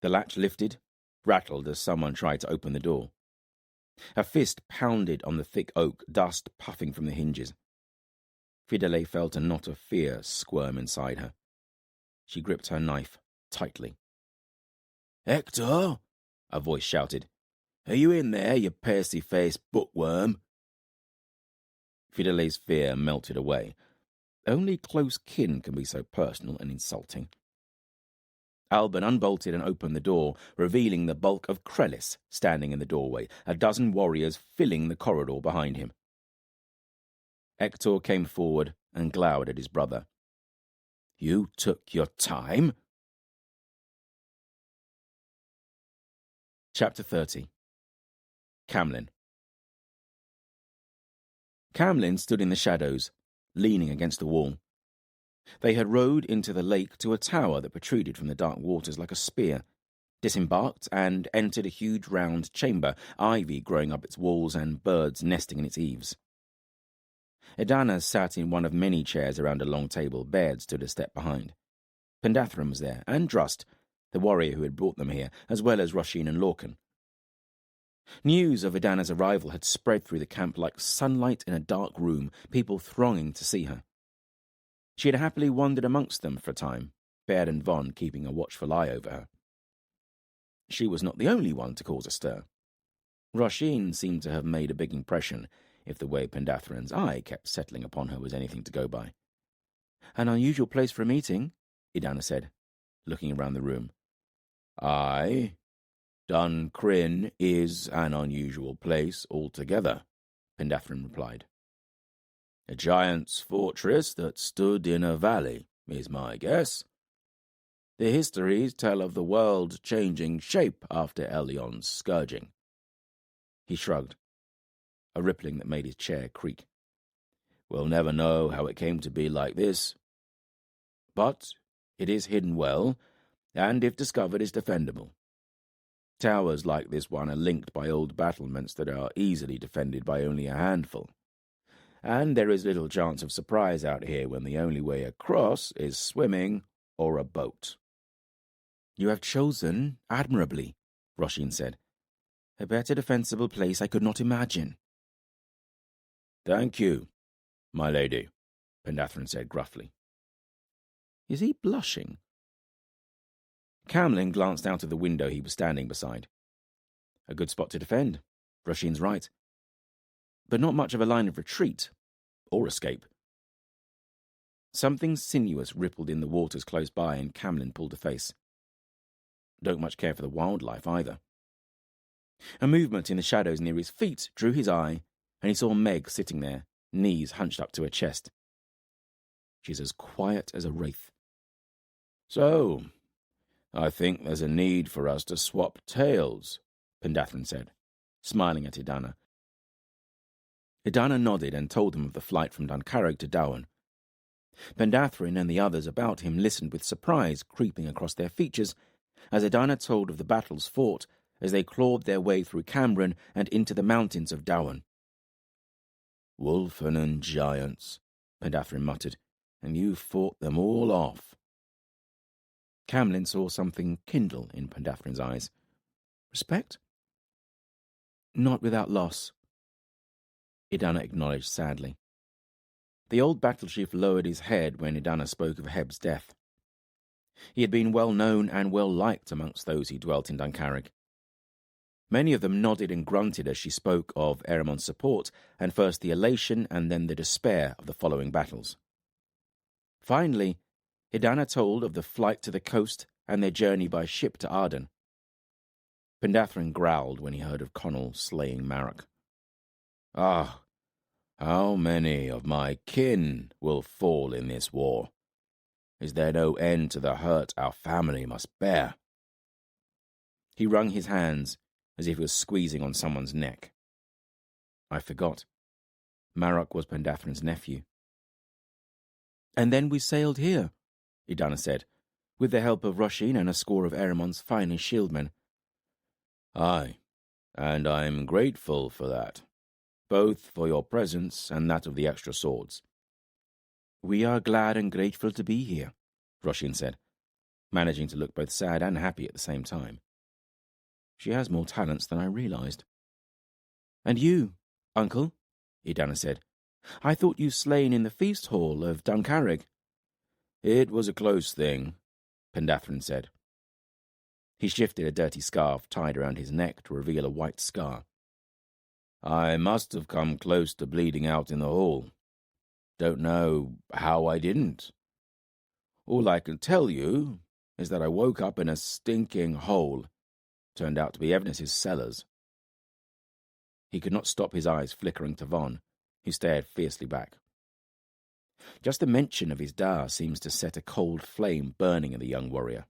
The latch lifted, rattled as someone tried to open the door. A fist pounded on the thick oak, dust puffing from the hinges. Fidele felt a knot of fear squirm inside her. She gripped her knife tightly. "Hector!" a voice shouted. "Are you in there, you pasty-faced bookworm?" Fidele's fear melted away. Only close kin can be so personal and insulting. Alban unbolted and opened the door, revealing the bulk of Krellis standing in the doorway, a dozen warriors filling the corridor behind him. Hector came forward and glowered at his brother. "You took your time?" Chapter 30. Camlin. Camlin stood in the shadows, leaning against the wall. They had rowed into the lake to a tower that protruded from the dark waters like a spear, disembarked and entered a huge round chamber, ivy growing up its walls and birds nesting in its eaves. Edana sat in one of many chairs around a long table. Baird stood a step behind. Pendathron was there, and Drust, the warrior who had brought them here, as well as Roshin and Lorcan. News of Edana's arrival had spread through the camp like sunlight in a dark room, people thronging to see her. She had happily wandered amongst them for a time, Baird and Von keeping a watchful eye over her. She was not the only one to cause a stir. Roshin seemed to have made a big impression, if the way Pendathron's eye kept settling upon her was anything to go by. "An unusual place for a meeting," Edana said, looking around the room. "Aye, Dun Kryn is an unusual place altogether," Pendathron replied. "A giant's fortress that stood in a valley, is my guess. The histories tell of the world changing shape after Elion's scourging." He shrugged, a rippling that made his chair creak. "We'll never know how it came to be like this. But it is hidden well, and if discovered is defendable. Towers like this one are linked by old battlements that are easily defended by only a handful. And there is little chance of surprise out here when the only way across is swimming or a boat." "You have chosen admirably," Roshin said. "A better defensible place I could not imagine." "Thank you, my lady," Pendathron said gruffly. Is he blushing? Camlin glanced out of the window he was standing beside. A good spot to defend. Roshin's right. But not much of a line of retreat or escape. Something sinuous rippled in the waters close by, and Camlin pulled a face. Don't much care for the wildlife either. A movement in the shadows near his feet drew his eye, and he saw Meg sitting there, knees hunched up to her chest. She's as quiet as a wraith. "So, I think there's a need for us to swap tales," Pendathron said, smiling at Edana. Edana nodded and told him of the flight from Duncarrig to Dowan. Pendathron and the others about him listened with surprise creeping across their features as Edana told of the battles fought as they clawed their way through Cameron and into the mountains of Dowan. "Wolfen and giants," Pendathron muttered, "and you fought them all off." Camlin saw something kindle in Pendathron's eyes. Respect? Not without loss, Edana acknowledged sadly. The old battle chief lowered his head when Edana spoke of Heb's death. He had been well known and well liked amongst those who dwelt in Duncarrig. Many of them nodded and grunted as she spoke of Eremon's support, and first the elation and then the despair of the following battles. Finally, Edana told of the flight to the coast and their journey by ship to Ardan. Pendathron growled when he heard of Connell slaying Marok. "Ah, how many of my kin will fall in this war? Is there no end to the hurt our family must bear?" He wrung his hands as if he was squeezing on someone's neck. I forgot. Marok was Pendathron's nephew. "And then we sailed here," Edana said, "with the help of Roshin and a score of Eremon's finest shieldmen." "Aye, and I'm grateful for that, both for your presence and that of the extra swords." "We are glad and grateful to be here," Roshin said. managing to look both sad and happy at the same time. She has more talents than I realized. And you, uncle, Edana said. I thought you slain in the feast hall of Duncarrig. It was a close thing, Pendathrin said. He shifted a dirty scarf tied around his neck to reveal a white scar. I must have come close to bleeding out in the hall. Don't know how I didn't. All I can tell you is that I woke up in a stinking hole. Turned out to be Evnis's cellars. He could not stop his eyes flickering to Von, who stared fiercely back. Just the mention of his da seems to set a cold flame burning in the young warrior.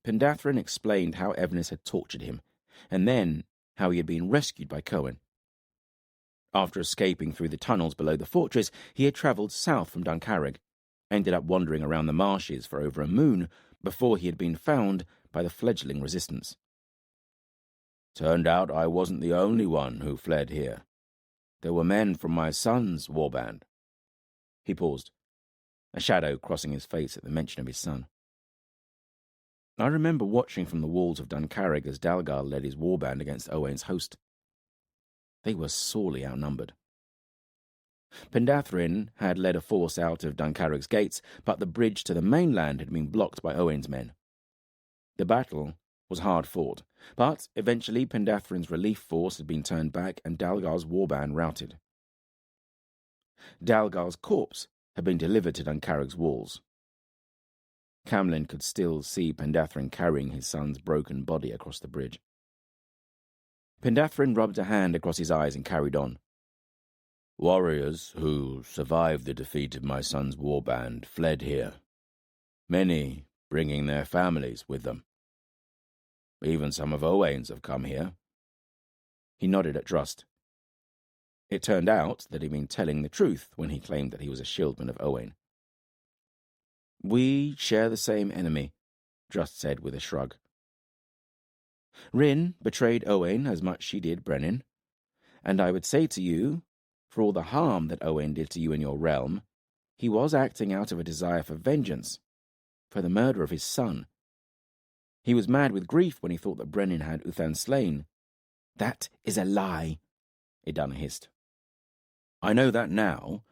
Pendathrin explained how Evnis had tortured him, and then how he had been rescued by Cohen. After escaping through the tunnels below the fortress, he had travelled south from Duncarrig, ended up wandering around the marshes for over a moon before he had been found by the fledgling resistance. Turned out I wasn't the only one who fled here. There were men from my son's warband. He paused, a shadow crossing his face at the mention of his son. I remember watching from the walls of Duncarrig as Dalgar led his warband against Owain's host. They were sorely outnumbered. Pendathrin had led a force out of Duncarrig's gates, but the bridge to the mainland had been blocked by Owain's men. The battle was hard fought, but eventually Pendathrin's relief force had been turned back and Dalgar's warband routed. Dalgar's corpse had been delivered to Duncarrig's walls. Camlin could still see Pendathrin carrying his son's broken body across the bridge. Pendathrin rubbed a hand across his eyes and carried on. Warriors who survived the defeat of my son's warband fled here, many bringing their families with them. Even some of Owain's have come here. He nodded at Drust. It turned out that he'd been telling the truth when he claimed that he was a shieldman of Owain. We share the same enemy, Drust said with a shrug. Rin betrayed Owain as much she did Brennan, and I would say to you, for all the harm that Owain did to you in your realm, he was acting out of a desire for vengeance, for the murder of his son. He was mad with grief when he thought that Brennan had Uthan slain. That is a lie, Edana hissed. I know that now.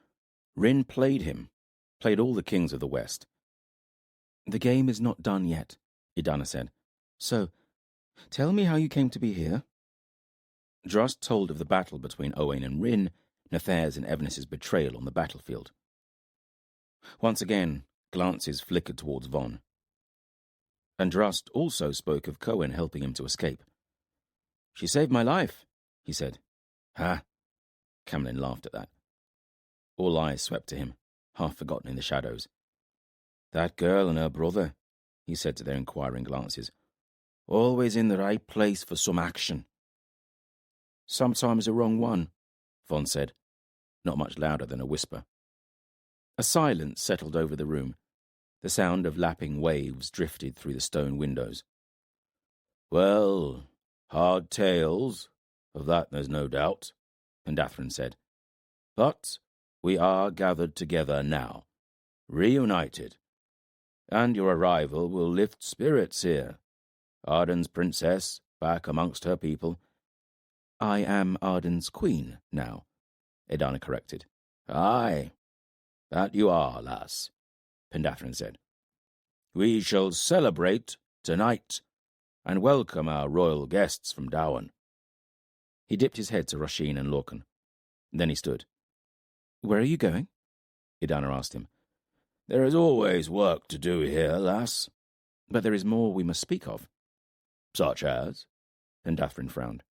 Rin played him, played all the kings of the West. The game is not done yet, Edana said. So, tell me how you came to be here. Drust told of the battle between Owain and Rin, Nathair's and Evnis's betrayal on the battlefield. Once again, glances flickered towards Von. And Drust also spoke of Cohen helping him to escape. She saved my life, he said. Ha! Camlin laughed at that. All eyes swept to him, half forgotten in the shadows. That girl and her brother, he said to their inquiring glances. Always in the right place for some action. Sometimes the wrong one, Von said, not much louder than a whisper. A silence settled over the room. The sound of lapping waves drifted through the stone windows. Well, hard tales, of that there's no doubt, Pendathrin said. But we are gathered together now, reunited, and your arrival will lift spirits here. Ardan's princess, back amongst her people. I am Ardan's queen now, Edana corrected. Aye, that you are, lass, Pendathrin said. We shall celebrate tonight and welcome our royal guests from Dowan. He dipped his head to Rasheen and Lorcan. Then he stood. Where are you going? Edana asked him. There is always work to do here, lass. But there is more we must speak of. Such as? Pendathrin frowned.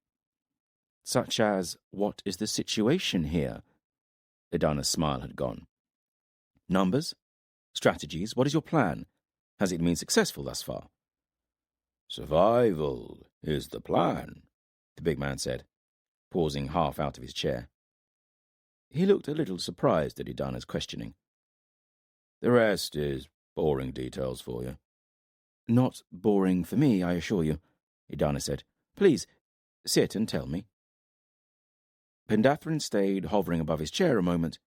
Such as, what is the situation here? Edana's smile had gone. Numbers? Strategies? What is your plan? Has it been successful thus far? Survival is the plan, the big man said, pausing half out of his chair. He looked a little surprised at Edana's questioning. The rest is boring details for you. Not boring for me, I assure you, Edana said. Please, sit and tell me. Pendathrin stayed hovering above his chair a moment,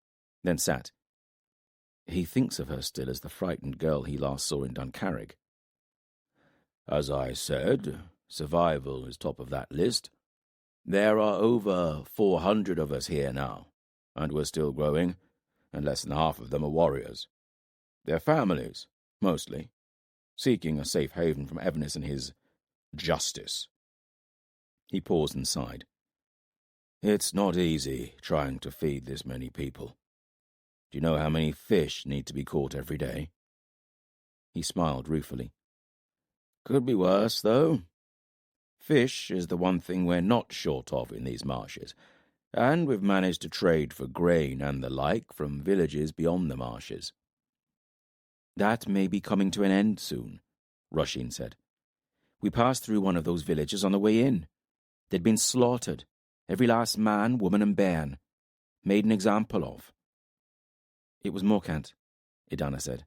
then sat. He thinks of her still as the frightened girl he last saw in Duncarrig, As I said, survival is top of that list. There are over 400 of us here now, and we're still growing, and less than half of them are warriors. They're families, mostly, seeking a safe haven from Evnis and his justice. He paused and sighed. It's not easy trying to feed this many people. Do you know how many fish need to be caught every day? He smiled ruefully. Could be worse, though. Fish is the one thing we're not short of in these marshes, and we've managed to trade for grain and the like from villages beyond the marshes. That may be coming to an end soon, Roshin said. We passed through one of those villages on the way in. They'd been slaughtered, every last man, woman and bairn, made an example of. It was Morkant, Edana said.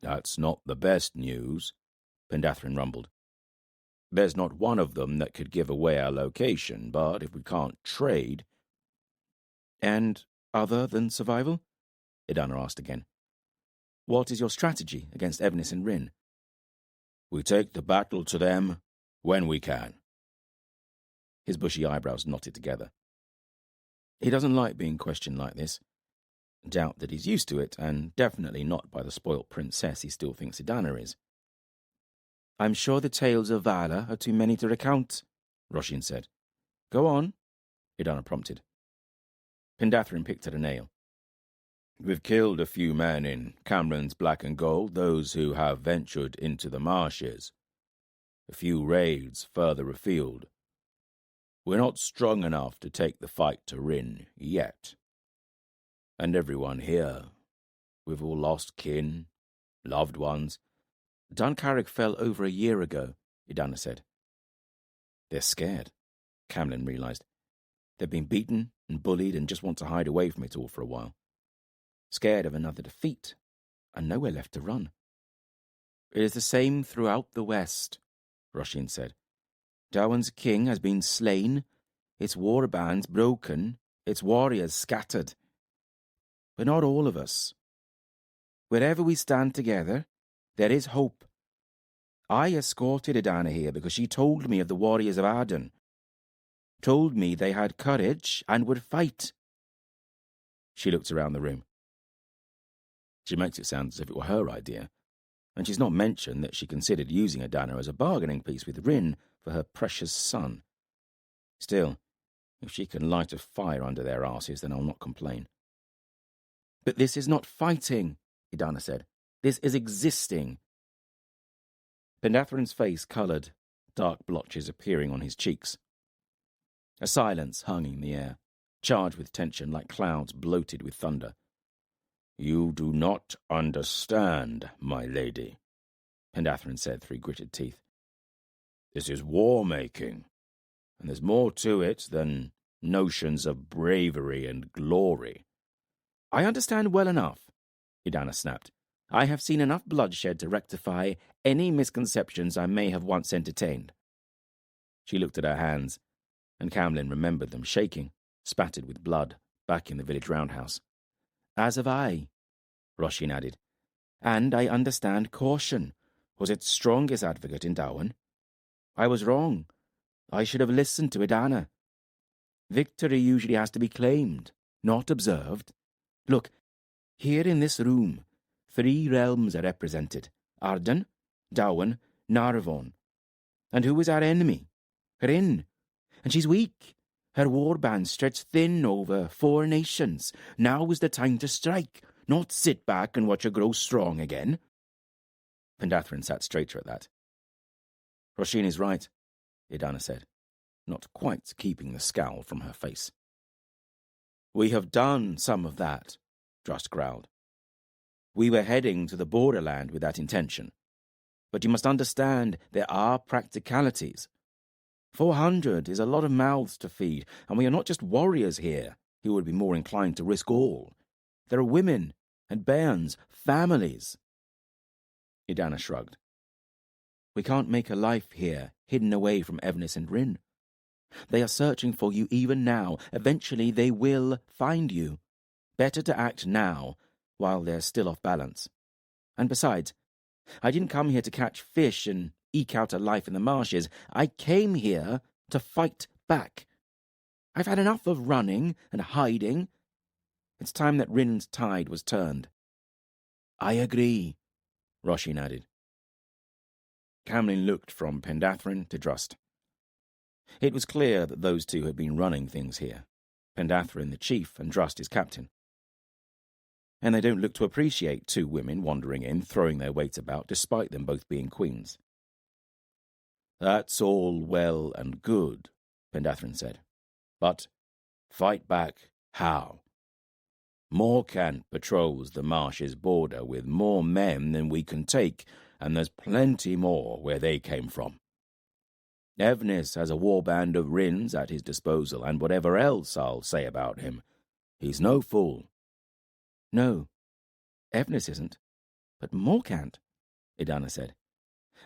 That's not the best news, Pendathrin rumbled. There's not one of them that could give away our location, but if we can't trade... And other than survival? Edana asked again. What is your strategy against Evnis and Rin? We take the battle to them when we can. His bushy eyebrows knotted together. He doesn't like being questioned like this. Doubt that he's used to it, and definitely not by the spoilt princess he still thinks Edana is. I'm sure the tales of Vala are too many to recount, Roshin said. Go on, Edana prompted. Pendathrin picked at a nail. We've killed a few men in Cameron's Black and Gold, those who have ventured into the marshes. A few raids further afield. We're not strong enough to take the fight to Rin yet. And everyone here, we've all lost kin, loved ones. Duncarrick fell over a year ago, Edana said. They're scared, Camlin realized. They've been beaten and bullied and just want to hide away from it all for a while. Scared of another defeat, and nowhere left to run. It is the same throughout the West, Roshin said. Darwin's king has been slain, its war bands broken, its warriors scattered. But not all of us. Wherever we stand together, there is hope. I escorted Edana here because she told me of the warriors of Ardan. Told me they had courage and would fight. She looked around the room. She makes it sound as if it were her idea, and she's not mentioned that she considered using Edana as a bargaining piece with Rin for her precious son. Still, if she can light a fire under their asses, then I'll not complain. But this is not fighting, Edana said. This is existing. Pendathrin's face coloured, dark blotches appearing on his cheeks. A silence hung in the air, charged with tension like clouds bloated with thunder. You do not understand, my lady, Pendathrin said through gritted teeth. This is war-making, and there's more to it than notions of bravery and glory. I understand well enough, Edana snapped. I have seen enough bloodshed to rectify any misconceptions I may have once entertained. She looked at her hands, and Camlin remembered them shaking, spattered with blood, back in the village roundhouse. As have I, Roshin added. And I understand caution was its strongest advocate in Darwin. I was wrong. I should have listened to Edana. Victory usually has to be claimed, not observed. Look, here in this room, 3 realms are represented. Ardan, Darwin, Narvon. And who is our enemy? Rin. And she's weak. Her warband stretched thin over 4 nations. Now is the time to strike, not sit back and watch her grow strong again. Pendathrin sat straighter at that. Roshin is right, Edana said, not quite keeping the scowl from her face. We have done some of that, Drust growled. We were heading to the borderland with that intention. But you must understand there are practicalities. 400 is a lot of mouths to feed, and we are not just warriors here who would be more inclined to risk all. There are women and bairns, families. Edana shrugged. We can't make a life here, hidden away from Evnis and Rin. They are searching for you even now. Eventually they will find you. Better to act now, while they're still off balance. And besides, I didn't come here to catch fish and eke out a life in the marshes. I came here to fight back. I've had enough of running and hiding. It's time that Rin's tide was turned." "I agree," Roshin added. Camlin looked from Pendathrin to Drust. It was clear that those two had been running things here, Pendathrin the chief and Drust his captain. And they don't look to appreciate two women wandering in, throwing their weight about, despite them both being queens. "That's all well and good," Pendathrin said. "But fight back how? Morcant patrols the marshes border with more men than we can take, and there's plenty more where they came from. Evnis has a warband of Rins at his disposal, and whatever else I'll say about him, he's no fool." "No, Evnis isn't, but Morcant," Edana said.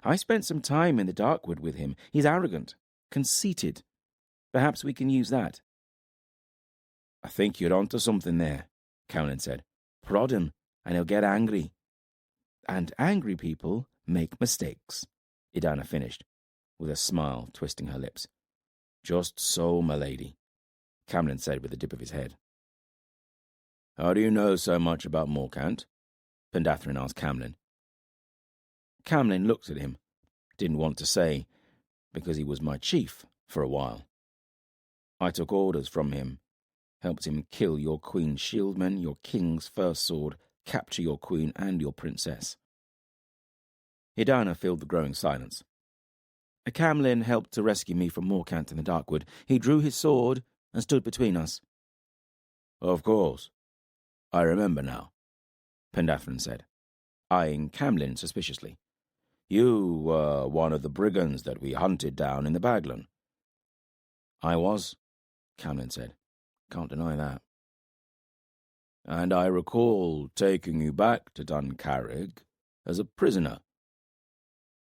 "I spent some time in the Darkwood with him. He's arrogant, conceited. Perhaps we can use that." "I think you're onto something there," Camlin said. "Prod him, and he'll get angry." "And angry people make mistakes," Edana finished, with a smile twisting her lips. "Just so, my lady," Camlin said with a dip of his head. "How do you know so much about Morcant?" Pendathrin asked Camlin. Camlin looked at him, didn't want to say, "Because he was my chief for a while. I took orders from him, helped him kill your queen's shieldmen, your king's first sword, capture your queen and your princess." Edana filled the growing silence. "Camlin helped to rescue me from Morcant in the Darkwood. He drew his sword and stood between us." "Of course. I remember now," Pendathrin said, eyeing Camlin suspiciously. "You were one of the brigands that we hunted down in the Baglan." "I was," Camlin said. "Can't deny that." "And I recall taking you back to Duncarrig as a prisoner."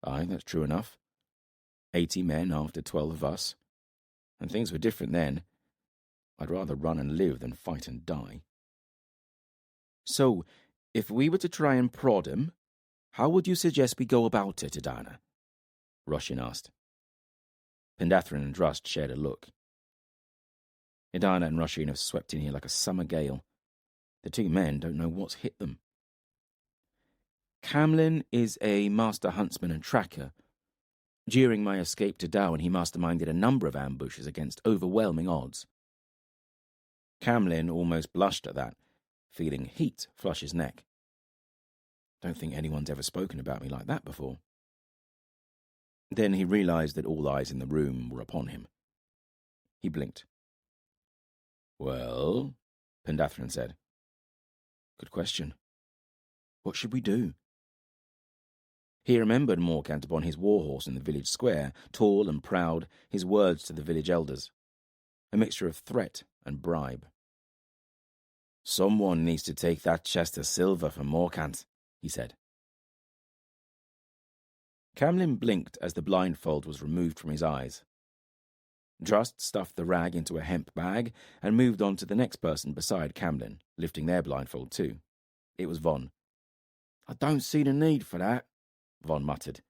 "Aye, that's true enough. 80 men after 12 of us. And things were different then. I'd rather run and live than fight and die." "So, if we were to try and prod him, how would you suggest we go about it, Edana?" Roshin asked. Pendathrin and Drust shared a look. Edana and Roshin have swept in here like a summer gale. The two men don't know what's hit them. "Camlin is a master huntsman and tracker. During my escape to Darwin, he masterminded a number of ambushes against overwhelming odds." Camlin almost blushed at that, feeling heat flush his neck. "Don't think anyone's ever spoken about me like that before." Then he realized that all eyes in the room were upon him. He blinked. "Well," Pendathrin said. "Good question. What should we do?" He remembered Morcant upon his warhorse in the village square, tall and proud, his words to the village elders. A mixture of threat and bribe. "Someone needs to take that chest of silver from Morcant," he said. Camlin blinked as the blindfold was removed from his eyes. Drust stuffed the rag into a hemp bag and moved on to the next person beside Camlin, lifting their blindfold too. It was Von. "I don't see the need for that," Von muttered,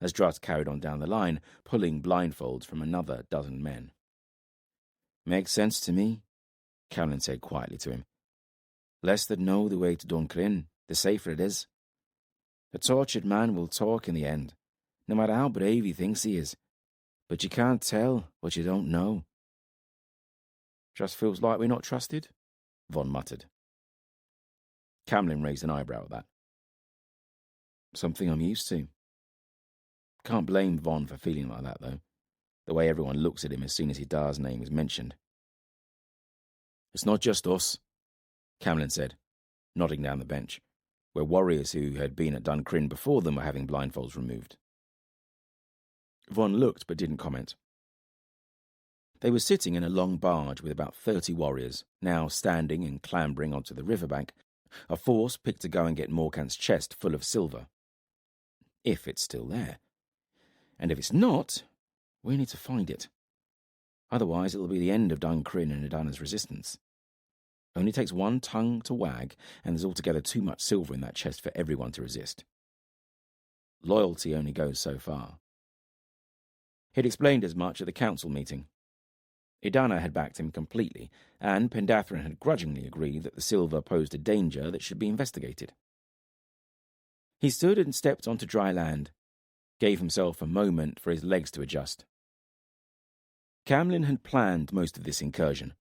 as Drust carried on down the line, pulling blindfolds from another dozen men. "Makes sense to me," Camlin said quietly to him. "Less that know the way to Duncrin, the safer it is. The tortured man will talk in the end, no matter how brave he thinks he is. But you can't tell what you don't know." "Just feels like we're not trusted," Von muttered. Camlin raised an eyebrow at that. "Something I'm used to." Can't blame Von for feeling like that, though, the way everyone looks at him as soon as Hidar's name is mentioned. "It's not just us," Camlin said, nodding down the bench, where warriors who had been at Duncrin before them were having blindfolds removed. Von looked but didn't comment. They were sitting in a long barge with about 30 warriors, now standing and clambering onto the riverbank, a force picked to go and get Morcant's chest full of silver. If it's still there. And if it's not, we need to find it. Otherwise it'll be the end of Duncrin and Edana's resistance. Only takes one tongue to wag, and there's altogether too much silver in that chest for everyone to resist. Loyalty only goes so far. He'd explained as much at the council meeting. Edana had backed him completely, and Pendathryn had grudgingly agreed that the silver posed a danger that should be investigated. He stood and stepped onto dry land, gave himself a moment for his legs to adjust. Camlin had planned most of this incursion,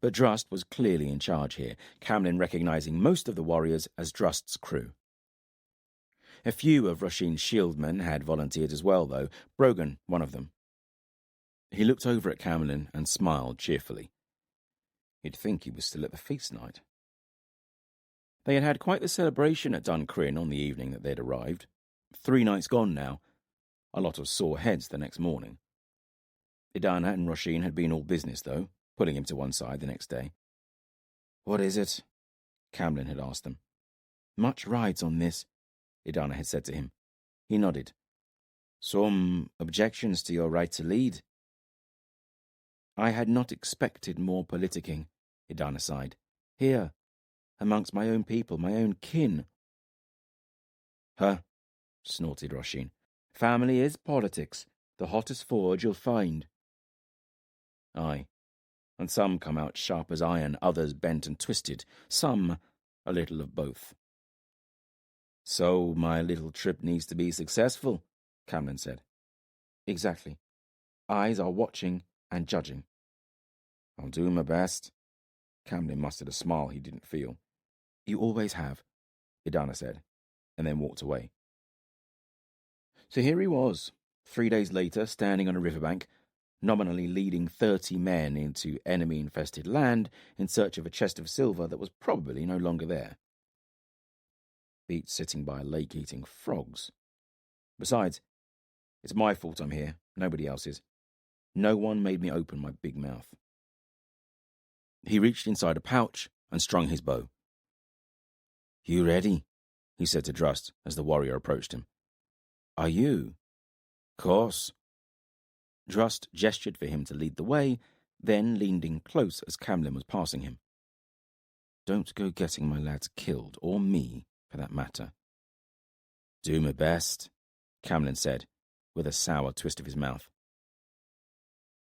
but Drust was clearly in charge here, Camlin recognizing most of the warriors as Drust's crew. A few of Roshin's shieldmen had volunteered as well, though, Brogan one of them. He looked over at Camlin and smiled cheerfully. You'd think he was still at the feast night. They had had quite the celebration at Duncrin on the evening that they'd arrived. 3 nights gone now. A lot of sore heads the next morning. Edana and Roshin had been all business, though, pulling him to one side the next day. "What is it?" Camlin had asked them. "Much rides on this," Edana had said to him. He nodded. "Some objections to your right to lead?" "I had not expected more politicking," Edana sighed. "Here, amongst my own people, my own kin." "Huh," snorted Roshin. "Family is politics, the hottest forge you'll find." "Aye, and some come out sharp as iron, others bent and twisted, some a little of both." "So my little trip needs to be successful," Camlin said. "Exactly. Eyes are watching and judging." "I'll do my best." Camlin mustered a smile he didn't feel. "You always have," Edana said, and then walked away. So here he was, 3 days later, standing on a riverbank, nominally leading 30 men into enemy-infested land in search of a chest of silver that was probably no longer there. Beats sitting by a lake eating frogs. Besides, it's my fault I'm here, nobody else's. No one made me open my big mouth. He reached inside a pouch and strung his bow. "You ready?" he said to Drust as the warrior approached him. "Are you?" "Course." Drust gestured for him to lead the way, then leaned in close as Camlin was passing him. "Don't go getting my lads killed, or me, for that matter." "Do my best," Camlin said, with a sour twist of his mouth.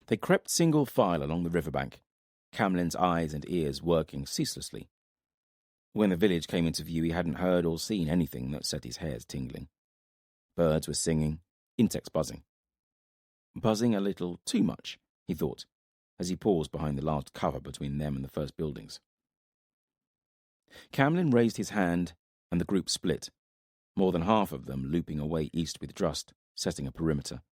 They crept single file along the riverbank, Camlin's eyes and ears working ceaselessly. When the village came into view, he hadn't heard or seen anything that set his hairs tingling. Birds were singing, insects buzzing. Buzzing a little too much, he thought, as he paused behind the large cover between them and the first buildings. Camlin raised his hand, and the group split, more than half of them looping away east with Drust, setting a perimeter.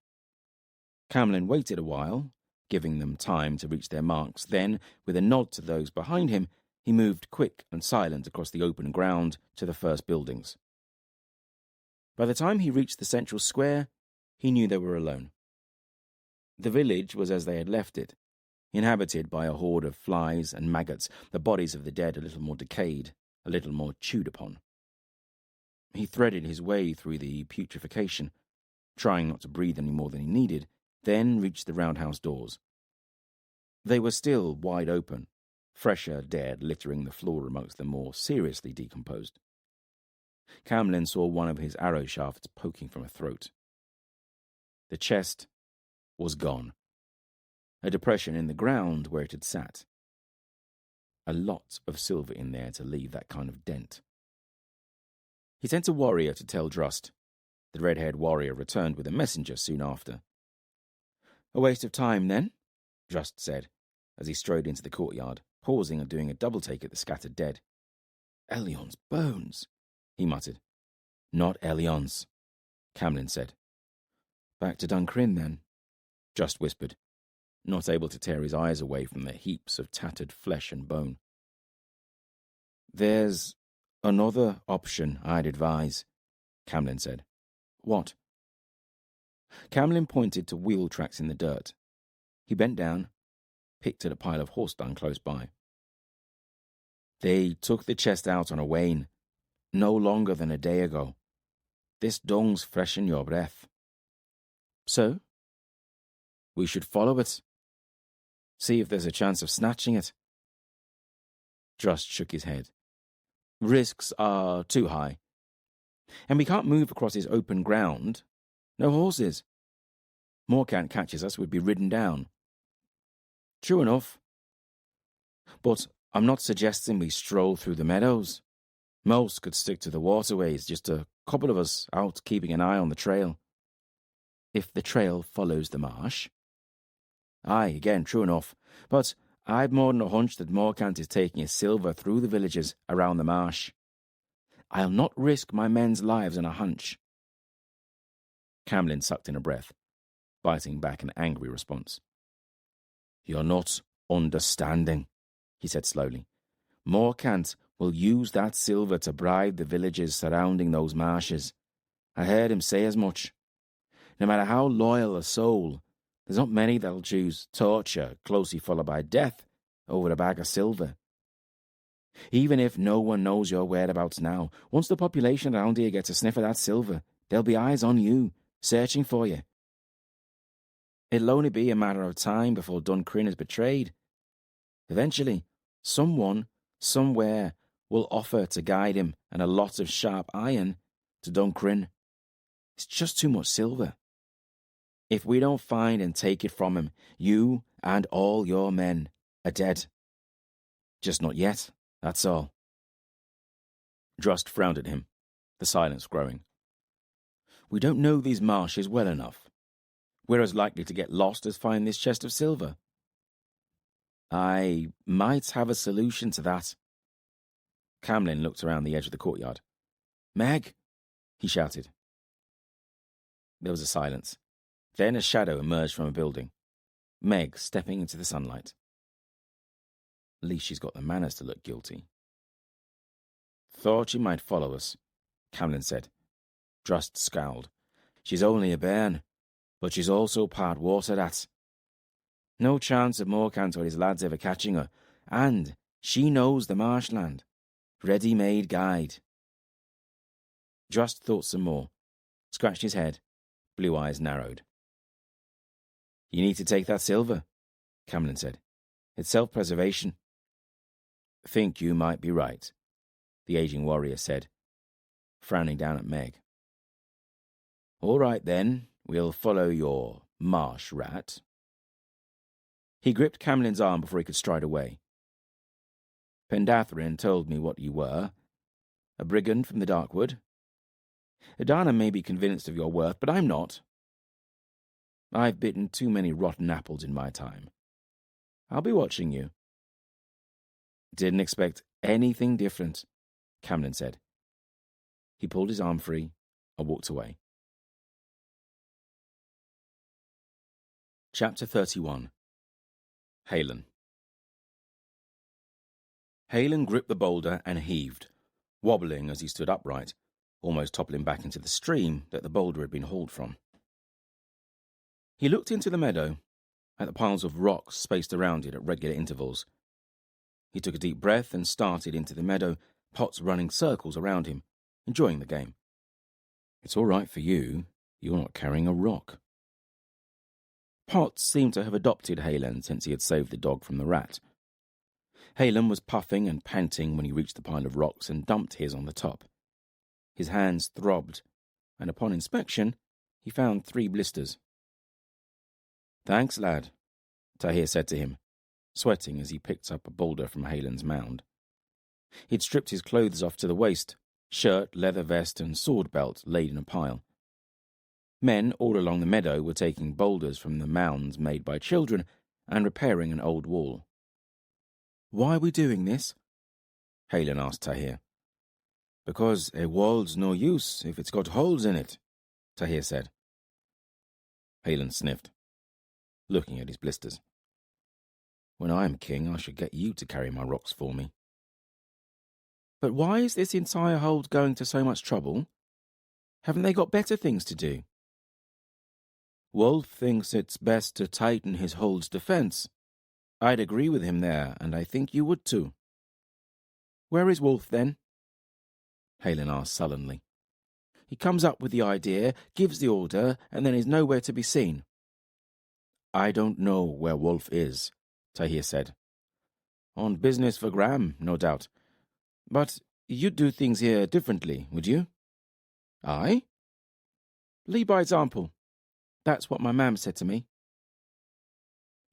Camlin waited a while, giving them time to reach their marks. Then, with a nod to those behind him, he moved quick and silent across the open ground to the first buildings. By the time he reached the central square, he knew they were alone. The village was as they had left it, inhabited by a horde of flies and maggots, the bodies of the dead a little more decayed, a little more chewed upon. He threaded his way through the putrefaction, trying not to breathe any more than he needed, then reached the roundhouse doors. They were still wide open, fresher dead littering the floor amongst the more seriously decomposed. Camlin saw one of his arrow shafts poking from a throat. The chest was gone. A depression in the ground where it had sat. A lot of silver in there to leave that kind of dent. He sent a warrior to tell Drust. The red-haired warrior returned with a messenger soon after. "A waste of time, then?" Drust said, as he strode into the courtyard, pausing and doing a double-take at the scattered dead. "Elion's bones," he muttered. "Not Elion's," Camlin said. "Back to Duncrin, then," Drust whispered, not able to tear his eyes away from the heaps of tattered flesh and bone. "There's another option I'd advise," Camlin said. "What?" Camlin pointed to wheel tracks in the dirt. He bent down, picked at a pile of horse dung close by. "They took the chest out on a wain, no longer than a day ago. This dung's fresh in your breath." "So?" "We should follow it. See if there's a chance of snatching it." Drust shook his head. "Risks are too high. And we can't move across this open ground. No horses." Morcant catches us, we'd be ridden down. True enough. But I'm not suggesting we stroll through the meadows. Most could stick to the waterways, just a couple of us out keeping an eye on the trail. If the trail follows the marsh. Aye, again, true enough. But I've more than a hunch that Morcant is taking his silver through the villages around the marsh. I'll not risk my men's lives on a hunch. Camlin sucked in a breath, biting back an angry response. You're not understanding, he said slowly. Morcant will use that silver to bribe the villages surrounding those marshes. I heard him say as much. No matter how loyal a soul, there's not many that'll choose torture, closely followed by death, over a bag of silver. Even if no one knows your whereabouts now, once the population around here gets a sniff of that silver, there'll be eyes on you, searching for you. It'll only be a matter of time before Duncrin is betrayed. Eventually, someone, somewhere, will offer to guide him and a lot of sharp iron to Duncrin. It's just too much silver. If we don't find and take it from him, you and all your men are dead. Just not yet, that's all. Drust frowned at him, the silence growing. We don't know these marshes well enough. We're as likely to get lost as find this chest of silver. I might have a solution to that. Camlin looked around the edge of the courtyard. Meg, he shouted. There was a silence. Then a shadow emerged from a building. Meg stepping into the sunlight. At least she's got the manners to look guilty. Thought she might follow us, Camlin said. Drust scowled. She's only a bairn, but she's also part water, that. No chance of Morcant or his lads ever catching her, and she knows the marshland. Ready-made guide. Drust thought some more, scratched his head, blue eyes narrowed. You need to take that silver, Camlin said. It's self-preservation. Think you might be right, the aging warrior said, frowning down at Meg. All right then, we'll follow your marsh rat. He gripped Camlin's arm before he could stride away. Pendathrin told me what you were. A brigand from the Darkwood. Edana may be convinced of your worth, but I'm not. I've bitten too many rotten apples in my time. I'll be watching you. Didn't expect anything different, Camlin said. He pulled his arm free and walked away. Chapter 31. Halen. Halen gripped the boulder and heaved, wobbling as he stood upright, almost toppling back into the stream that the boulder had been hauled from. He looked into the meadow, at the piles of rocks spaced around it at regular intervals. He took a deep breath and started into the meadow, Potts running circles around him, enjoying the game. It's all right for you. You're not carrying a rock. Potts seemed to have adopted Halen since he had saved the dog from the rat. Halen was puffing and panting when he reached the pile of rocks and dumped his on the top. His hands throbbed, and upon inspection, he found 3 blisters. Thanks, lad, Nathair said to him, sweating as he picked up a boulder from Halen's mound. He'd stripped his clothes off to the waist, shirt, leather vest, and sword belt laid in a pile. Men all along the meadow were taking boulders from the mounds made by children and repairing an old wall. Why are we doing this? Halen asked Nathair. Because a wall's no use if it's got holes in it, Nathair said. Halen sniffed, looking at his blisters. When I am king, I should get you to carry my rocks for me. But why is this entire hold going to so much trouble? Haven't they got better things to do? Wolf thinks it's best to tighten his hold's defense. I'd agree with him there, and I think you would too. Where is Wolf, then? Halen asked sullenly. He comes up with the idea, gives the order, and then is nowhere to be seen. I don't know where Wolf is, Nathair said. On business for Graham, no doubt. But you'd do things here differently, would you? I? Lead by example. That's what my mam said to me.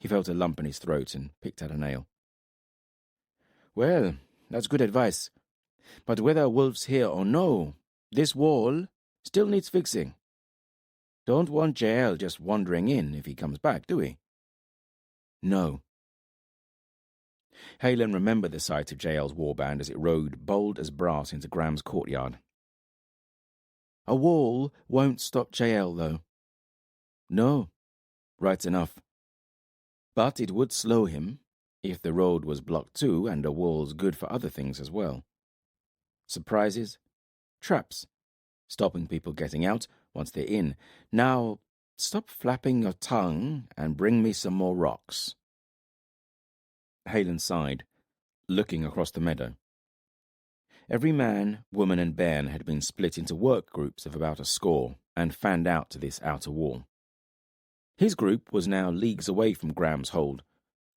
He felt a lump in his throat and picked at a nail. Well, that's good advice. But whether Wolf's here or no, this wall still needs fixing. Don't want Jael just wandering in if he comes back, do we? No. Halen remembered the sight of Jael's warband as it rode bold as brass into Graham's courtyard. A wall won't stop Jael, though. No, right enough. But it would slow him if the road was blocked too and a wall's good for other things as well. Surprises, traps, stopping people getting out once they're in. Now, stop flapping your tongue and bring me some more rocks. Halen sighed, looking across the meadow. Every man, woman and bairn had been split into work groups of about a score and fanned out to this outer wall. His group was now leagues away from Graham's hold,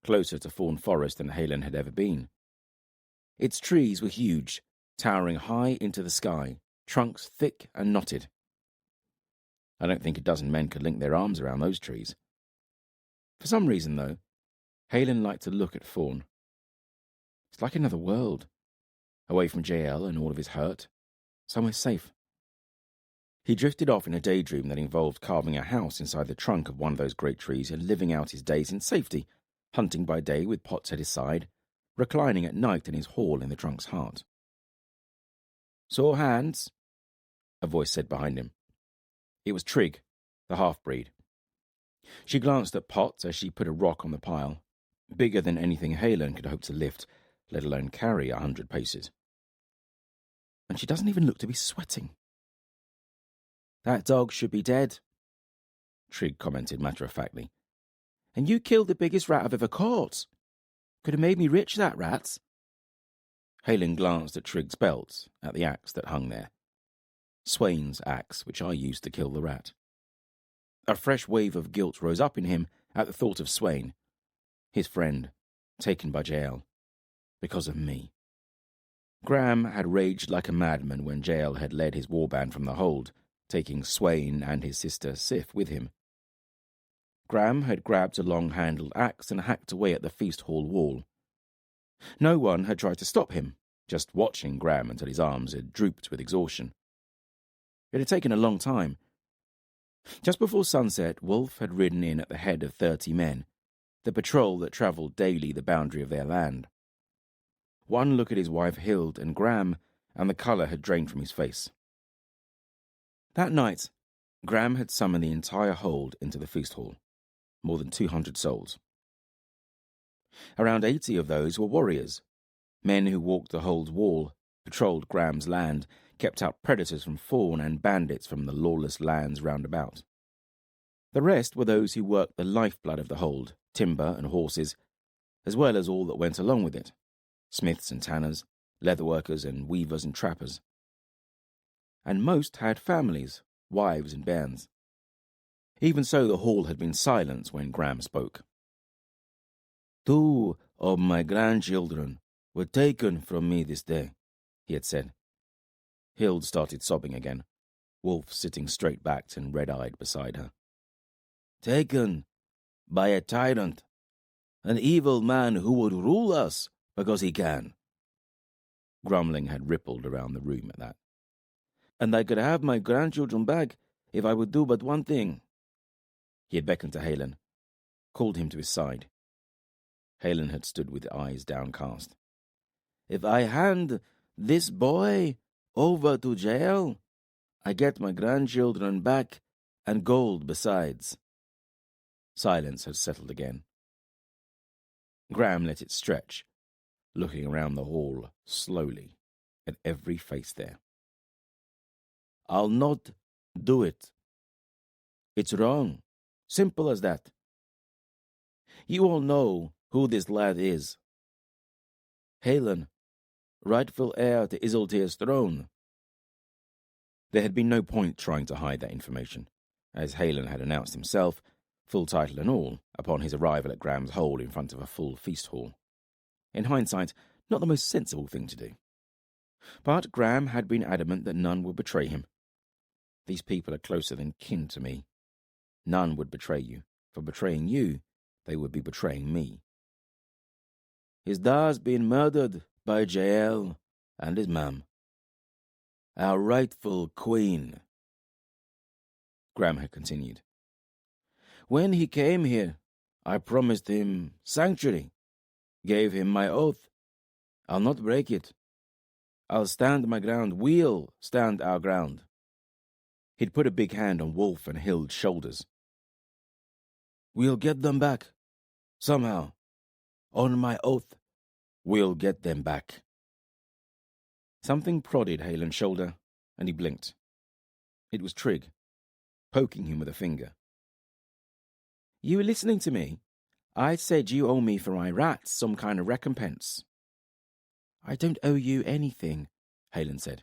closer to Fawn Forest than Halen had ever been. Its trees were huge, towering high into the sky, trunks thick and knotted. I don't think a dozen men could link their arms around those trees. For some reason, though, Halen liked to look at Fawn. It's like another world, away from Jael and all of his hurt, somewhere safe. He drifted off in a daydream that involved carving a house inside the trunk of one of those great trees and living out his days in safety, hunting by day with pots at his side, reclining at night in his hall in the trunk's heart. "Sore hands?" a voice said behind him. It was Trig, the half-breed. She glanced at Potts as she put a rock on the pile, bigger than anything Halen could hope to lift, let alone carry 100 paces. And she doesn't even look to be sweating. "That dog should be dead," Trig commented matter-of-factly. "And you killed the biggest rat I've ever caught. Could have made me rich, that rat." Halen glanced at Trig's belt, at the axe that hung there. Swain's axe, which I used to kill the rat. A fresh wave of guilt rose up in him at the thought of Swain, his friend, taken by Jael, because of me. Graham had raged like a madman when Jael had led his warband from the hold, taking Swain and his sister Sif with him. Graham had grabbed a long-handled axe and hacked away at the feast hall wall. No one had tried to stop him, just watching Graham until his arms had drooped with exhaustion. It had taken a long time. Just before sunset, Wolf had ridden in at the head of 30 men, the patrol that travelled daily the boundary of their land. One look at his wife Hild and Graham, and the colour had drained from his face. That night, Graham had summoned the entire hold into the feast hall, more than 200 souls. Around 80 of those were warriors, men who walked the hold's wall, patrolled Graham's land, kept out predators from Fawn and bandits from the lawless lands round about. The rest were those who worked the lifeblood of the hold, timber and horses, as well as all that went along with it, smiths and tanners, leatherworkers and weavers and trappers. And most had families, wives and bairns. Even so, the hall had been silent when Graham spoke. "Two of my grandchildren were taken from me this day," he had said. Hild started sobbing again, Wolf sitting straight-backed and red-eyed beside her. "Taken by a tyrant, an evil man who would rule us because he can." Grumbling had rippled around the room at that. "And I could have my grandchildren back if I would do but one thing." He had beckoned to Halen, called him to his side. Halen had stood with eyes downcast. "If I hand this boy over to Jael, I get my grandchildren back and gold besides." Silence had settled again. Graham let it stretch, looking around the hall slowly at every face there. "I'll not do it. It's wrong. Simple as that. You all know who this lad is. Halen, rightful heir to Isiltir's throne." There had been no point trying to hide that information, as Halen had announced himself, full title and all, upon his arrival at Graham's hold in front of a full feast hall. In hindsight, not the most sensible thing to do. But Graham had been adamant that none would betray him. "These people are closer than kin to me. None would betray you. For betraying you, they would be betraying me. His da's been murdered by Jael and his mam. Our rightful queen, Graham had continued. When he came here, I promised him sanctuary, gave him my oath. I'll not break it. I'll stand my ground. We'll stand our ground. He'd put a big hand on Wolf and Hild's shoulders. We'll get them back. Somehow. On my oath, we'll get them back. Something prodded Halen's shoulder, and he blinked. It was Trig, poking him with a finger. You were listening to me? I said you owe me for my rats some kind of recompense. I don't owe you anything, Halen said.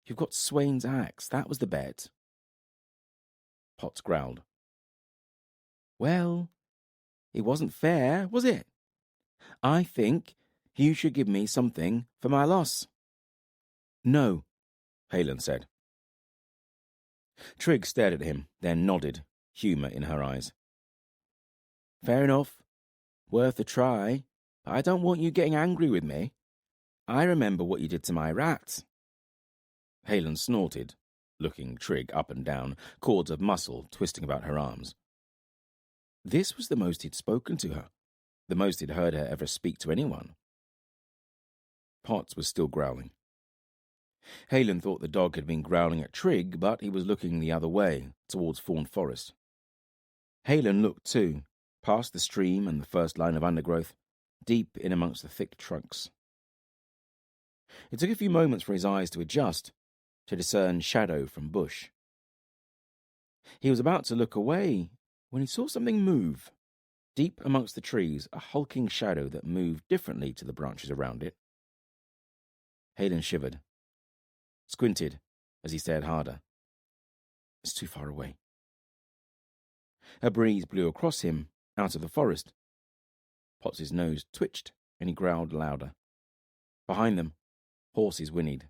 You've got Swain's axe. That was the bet. Potts growled. Well, it wasn't fair, was it? I think you should give me something for my loss. No, Halen said. Trig stared at him, then nodded, humour in her eyes. Fair enough. Worth a try. I don't want you getting angry with me. I remember what you did to my rat. Halen snorted, looking Trig up and down, cords of muscle twisting about her arms. This was the most he'd spoken to her, the most he'd heard her ever speak to anyone. Potts was still growling. Halen thought the dog had been growling at Trig, but he was looking the other way, towards Fawn Forest. Halen looked too, past the stream and the first line of undergrowth, deep in amongst the thick trunks. It took a few moments for his eyes to adjust, to discern shadow from bush. He was about to look away when he saw something move. Deep amongst the trees, a hulking shadow that moved differently to the branches around it. Halen shivered, squinted as he stared harder. It's too far away. A breeze blew across him, out of the forest. Potts's nose twitched, and he growled louder. Behind them, horses whinnied.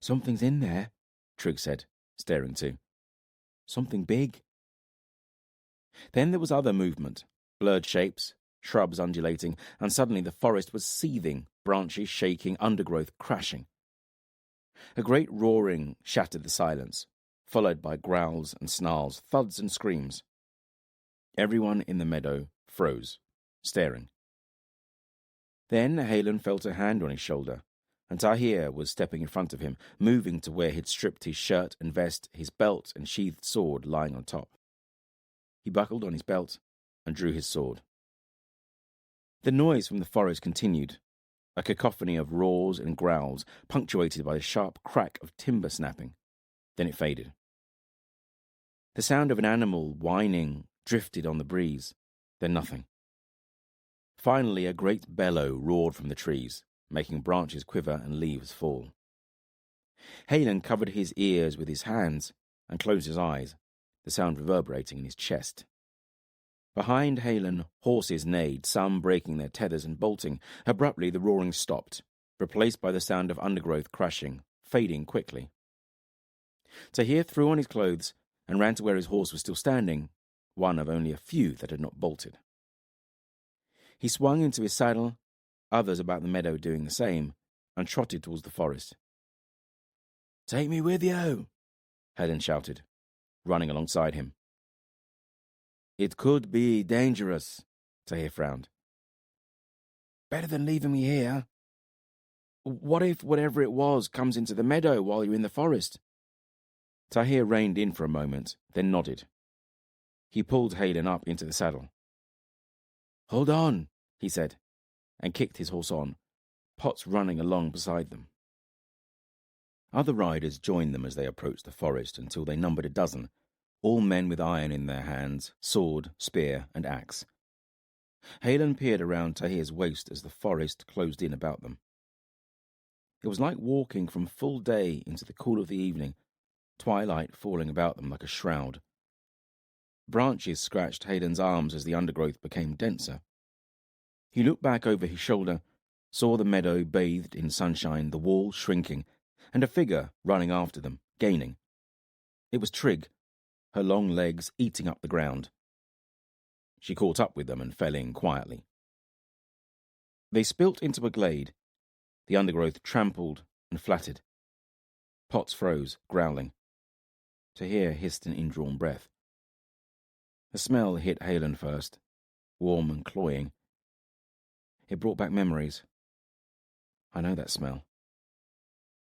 Something's in there, Trig said, staring too. Something big. Then there was other movement, blurred shapes, shrubs undulating, and suddenly the forest was seething, branches shaking, undergrowth crashing. A great roaring shattered the silence, followed by growls and snarls, thuds and screams. Everyone in the meadow froze, staring. Then Halen felt a hand on his shoulder, and Nathair was stepping in front of him, moving to where he'd stripped his shirt and vest, his belt and sheathed sword lying on top. He buckled on his belt and drew his sword. The noise from the forest continued, a cacophony of roars and growls, punctuated by the sharp crack of timber snapping. Then it faded. The sound of an animal whining drifted on the breeze, then nothing. Finally, a great bellow roared from the trees, making branches quiver and leaves fall. Halen covered his ears with his hands and closed his eyes, the sound reverberating in his chest. Behind Halen, horses neighed, some breaking their tethers and bolting. Abruptly, the roaring stopped, replaced by the sound of undergrowth crashing, fading quickly. Nathair threw on his clothes and ran to where his horse was still standing, one of only a few that had not bolted. He swung into his saddle, others about the meadow doing the same, and trotted towards the forest. "Take me with you," Helen shouted, running alongside him. "It could be dangerous," Nathair frowned. "Better than leaving me here. What if whatever it was comes into the meadow while you're in the forest?" Nathair reined in for a moment, then nodded. He pulled Halen up into the saddle. "Hold on," he said, and kicked his horse on, Potts running along beside them. Other riders joined them as they approached the forest until they numbered a dozen, all men with iron in their hands, sword, spear, and axe. Halen peered around Nathair's waist as the forest closed in about them. It was like walking from full day into the cool of the evening, twilight falling about them like a shroud. Branches scratched Halen's arms as the undergrowth became denser. He looked back over his shoulder, saw the meadow bathed in sunshine, the wall shrinking, and a figure running after them, gaining. It was Trig, her long legs eating up the ground. She caught up with them and fell in quietly. They spilt into a glade. The undergrowth trampled and flattered. Potts froze, growling. Nathair hissed an indrawn breath. The smell hit Halen first, warm and cloying. It brought back memories. I know that smell.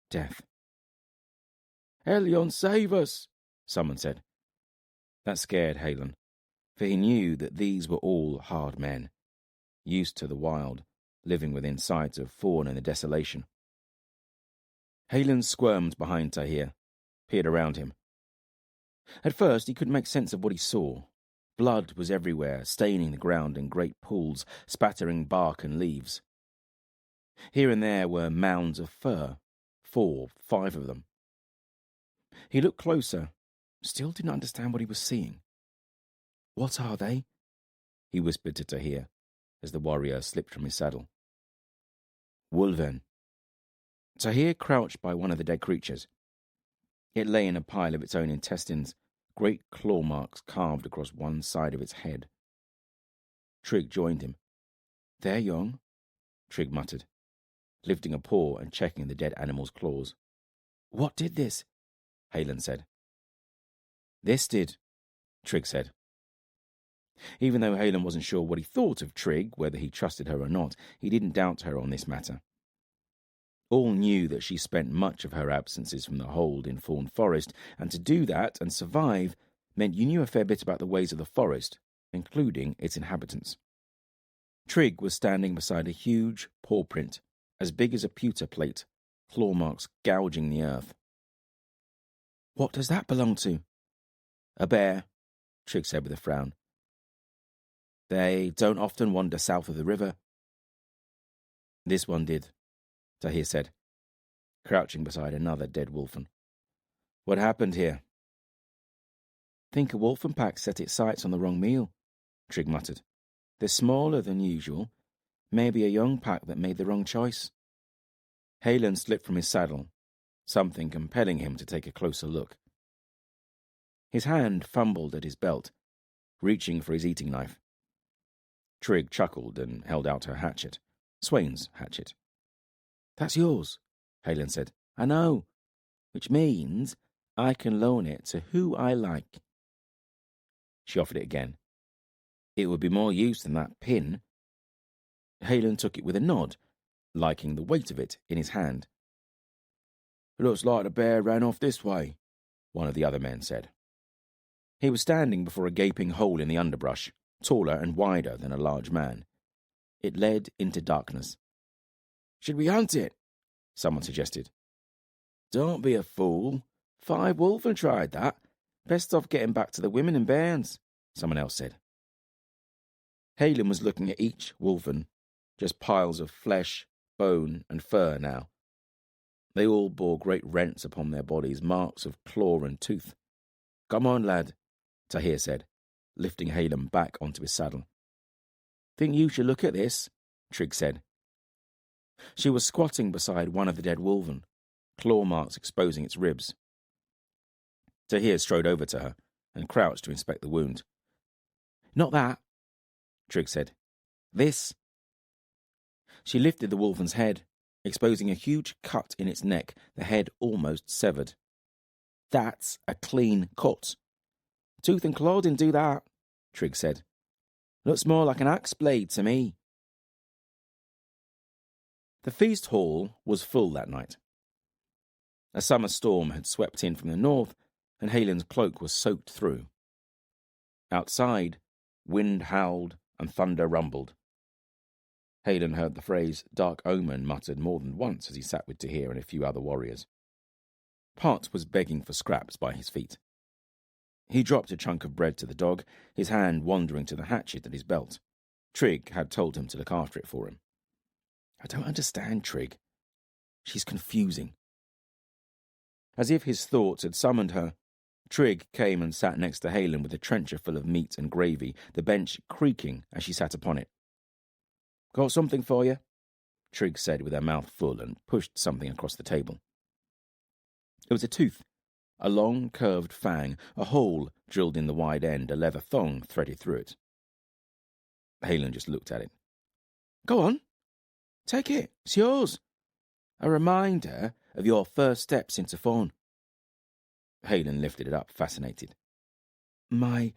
Death. "Elion, save us!" someone said. That scared Halen, for he knew that these were all hard men, used to the wild, living within sight of fawn and the desolation. Halen squirmed behind Nathair, peered around him. At first he couldn't make sense of what he saw. Blood was everywhere, staining the ground in great pools, spattering bark and leaves. Here and there were mounds of fur, 4, 5 of them. He looked closer, still didn't understand what he was seeing. "What are they?" he whispered to Nathair as the warrior slipped from his saddle. "Wolven." Nathair crouched by one of the dead creatures. It lay in a pile of its own intestines, great claw marks carved across one side of its head. Trig joined him. "They're young," Trig muttered, lifting a paw and checking the dead animal's claws. "What did this?" Halen said. "This did," Trig said. Even though Halen wasn't sure what he thought of Trig, whether he trusted her or not, he didn't doubt her on this matter. All knew that she spent much of her absences from the hold in Fawn Forest, and to do that and survive meant you knew a fair bit about the ways of the forest, including its inhabitants. Trig was standing beside a huge paw print, as big as a pewter plate, claw marks gouging the earth. "What does that belong to?" "A bear," Trig said with a frown. "They don't often wander south of the river." "This one did," Nathair said, crouching beside another dead wolfen. "What happened here?" "Think a wolfen pack set its sights on the wrong meal," Trig muttered. "They're smaller than usual. Maybe a young pack that made the wrong choice." Halen slipped from his saddle, something compelling him to take a closer look. His hand fumbled at his belt, reaching for his eating knife. Trig chuckled and held out her hatchet, Swain's hatchet. "That's yours," Halen said. "I know, which means I can loan it to who I like." She offered it again. "It would be more use than that pin." Halen took it with a nod, liking the weight of it in his hand. "Looks like the bear ran off this way," one of the other men said. He was standing before a gaping hole in the underbrush, taller and wider than a large man. It led into darkness. "Should we hunt it?" someone suggested. "Don't be a fool. 5 wolfen tried that. Best off getting back to the women and bairns," someone else said. Halen was looking at each wolfen, just piles of flesh, bone, and fur now. They all bore great rents upon their bodies, marks of claw and tooth. "Come on, lad," Nathair said, lifting Halen back onto his saddle. "Think you should look at this," Trig said. She was squatting beside one of the dead wolven, claw marks exposing its ribs. Nathair strode over to her and crouched to inspect the wound. "Not that," Trig said. "This." She lifted the wolven's head, exposing a huge cut in its neck, the head almost severed. "That's a clean cut." "Tooth and claw didn't do that," Trig said. "Looks more like an axe blade to me." The feast hall was full that night. A summer storm had swept in from the north, and Halen's cloak was soaked through. Outside, wind howled and thunder rumbled. Halen heard the phrase "dark omen" muttered more than once as he sat with Nathair and a few other warriors. Pot was begging for scraps by his feet. He dropped a chunk of bread to the dog, his hand wandering to the hatchet at his belt. Trig had told him to look after it for him. "I don't understand Trig. She's confusing." As if his thoughts had summoned her, Trig came and sat next to Halen with a trencher full of meat and gravy, the bench creaking as she sat upon it. "Got something for you," Trig said with her mouth full and pushed something across the table. It was a tooth, A long, curved fang, a hole drilled in the wide end, a leather thong threaded through it. Halen just looked at it. Go on. Take it. It's yours. A reminder of your first steps into fawn. Halen lifted it up, fascinated. My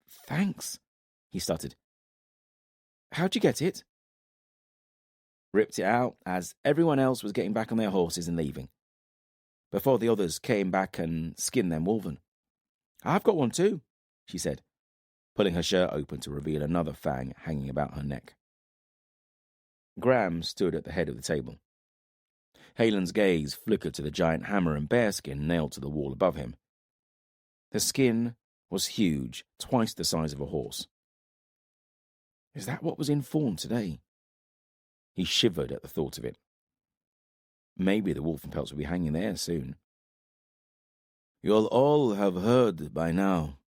thanks, he stuttered. How'd you get it? Ripped it out as everyone else was getting back on their horses and leaving, before the others came back and skinned them wolven. I've got one too, she said, pulling her shirt open to reveal another fang hanging about her neck. Graham stood at the head of the table. Halen's gaze flickered to the giant hammer and bearskin nailed to the wall above him. The skin was huge, twice the size of a horse. Is that what was in fawn today? He shivered at the thought of it. Maybe the wolf and pelts will be hanging there soon. You'll all have heard by now.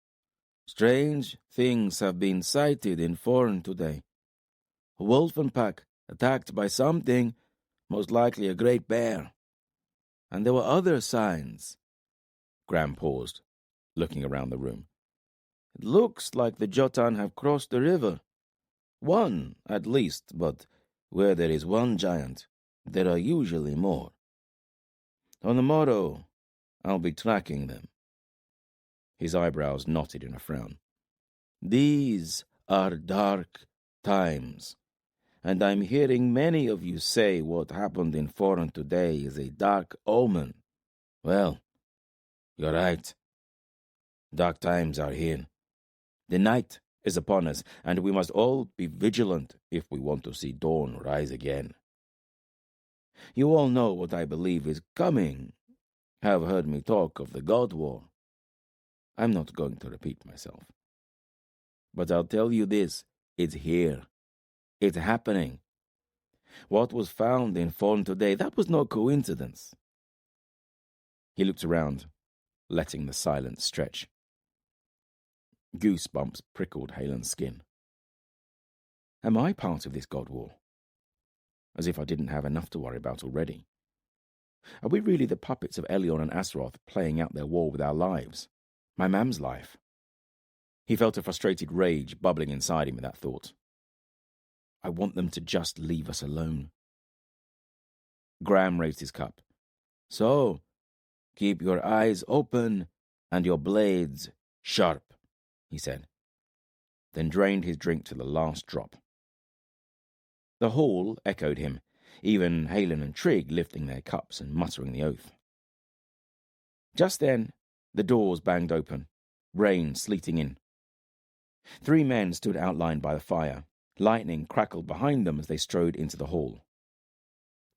Strange things have been sighted in Foreign today. A wolfen pack attacked by something, most likely a great bear. And there were other signs. Graham paused, looking around the room. It looks like the Jotun have crossed the river. One, at least, but where there is one giant, there are usually more. On the morrow, I'll be tracking them. His eyebrows knotted in a frown. These are dark times, and I'm hearing many of you say what happened in Foreign today is a dark omen. Well, you're right. Dark times are here. The night is upon us, and we must all be vigilant if we want to see dawn rise again. You all know what I believe is coming. Have heard me talk of the God War. I'm not going to repeat myself. But I'll tell you this, it's here. It's happening. What was found in Fawn today, that was no coincidence. He looked around, letting the silence stretch. Goosebumps prickled Halen's skin. Am I part of this God War? As if I didn't have enough to worry about already. Are we really the puppets of Elion and Azeroth playing out their war with our lives? My mam's life. He felt a frustrated rage bubbling inside him with that thought. I want them to just leave us alone. Graham raised his cup. So, keep your eyes open and your blades sharp, he said, then drained his drink to the last drop. The hall echoed him, even Halen and Trigg lifting their cups and muttering the oath. Just then, the doors banged open, rain sleeting in. 3 men stood outlined by the fire. Lightning crackled behind them as they strode into the hall.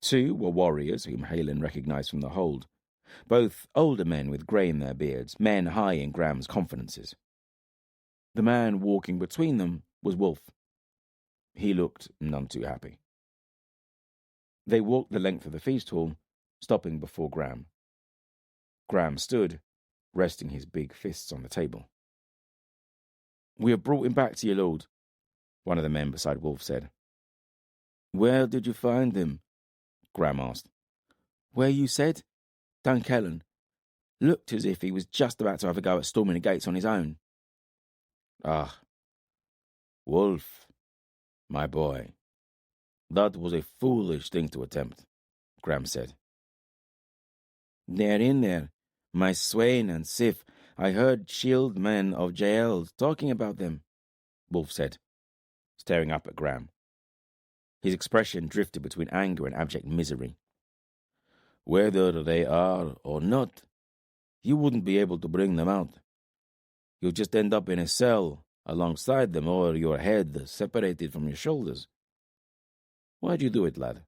2 were warriors whom Halen recognized from the hold, both older men with grey in their beards, men high in Graham's confidences. The man walking between them was Wolf. He looked none too happy. They walked the length of the feast hall, stopping before Graham. Graham stood, resting his big fists on the table. We have brought him back to you, Lord, one of the men beside Wolf said. Where did you find him? Graham asked. Where you said? Dunkellen. Looked as if he was just about to have a go at storming the gates on his own. Ah, Wolf, my boy. That was a foolish thing to attempt, Graham said. They're in there, my Swain and Sif. I heard shield men of Jael talking about them, Wolf said, staring up at Graham. His expression drifted between anger and abject misery. Whether they are or not, you wouldn't be able to bring them out. You'll just end up in a cell alongside them, or your head separated from your shoulders. Why'd you do it, lad?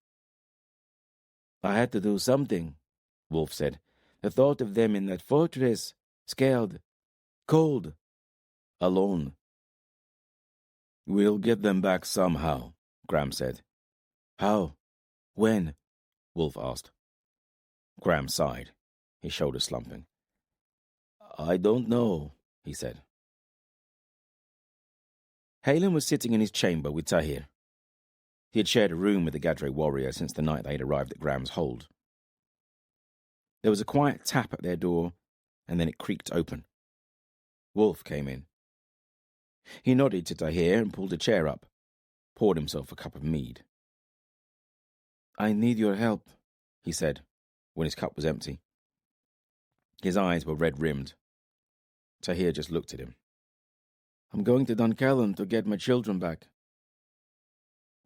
I had to do something, Wolf said. The thought of them in that fortress, scared, cold, alone. We'll get them back somehow, Graham said. How? When? Wolf asked. Graham sighed, his shoulders slumping. I don't know, he said. Halen was sitting in his chamber with Tahir. He had shared a room with the Gadre warrior since the night they had arrived at Graham's hold. There was a quiet tap at their door, and then it creaked open. Wolf came in. He nodded to Nathair and pulled a chair up, poured himself a cup of mead. "I need your help," he said, when his cup was empty. His eyes were red-rimmed. Nathair just looked at him. "I'm going to Dunkellen to get my children back."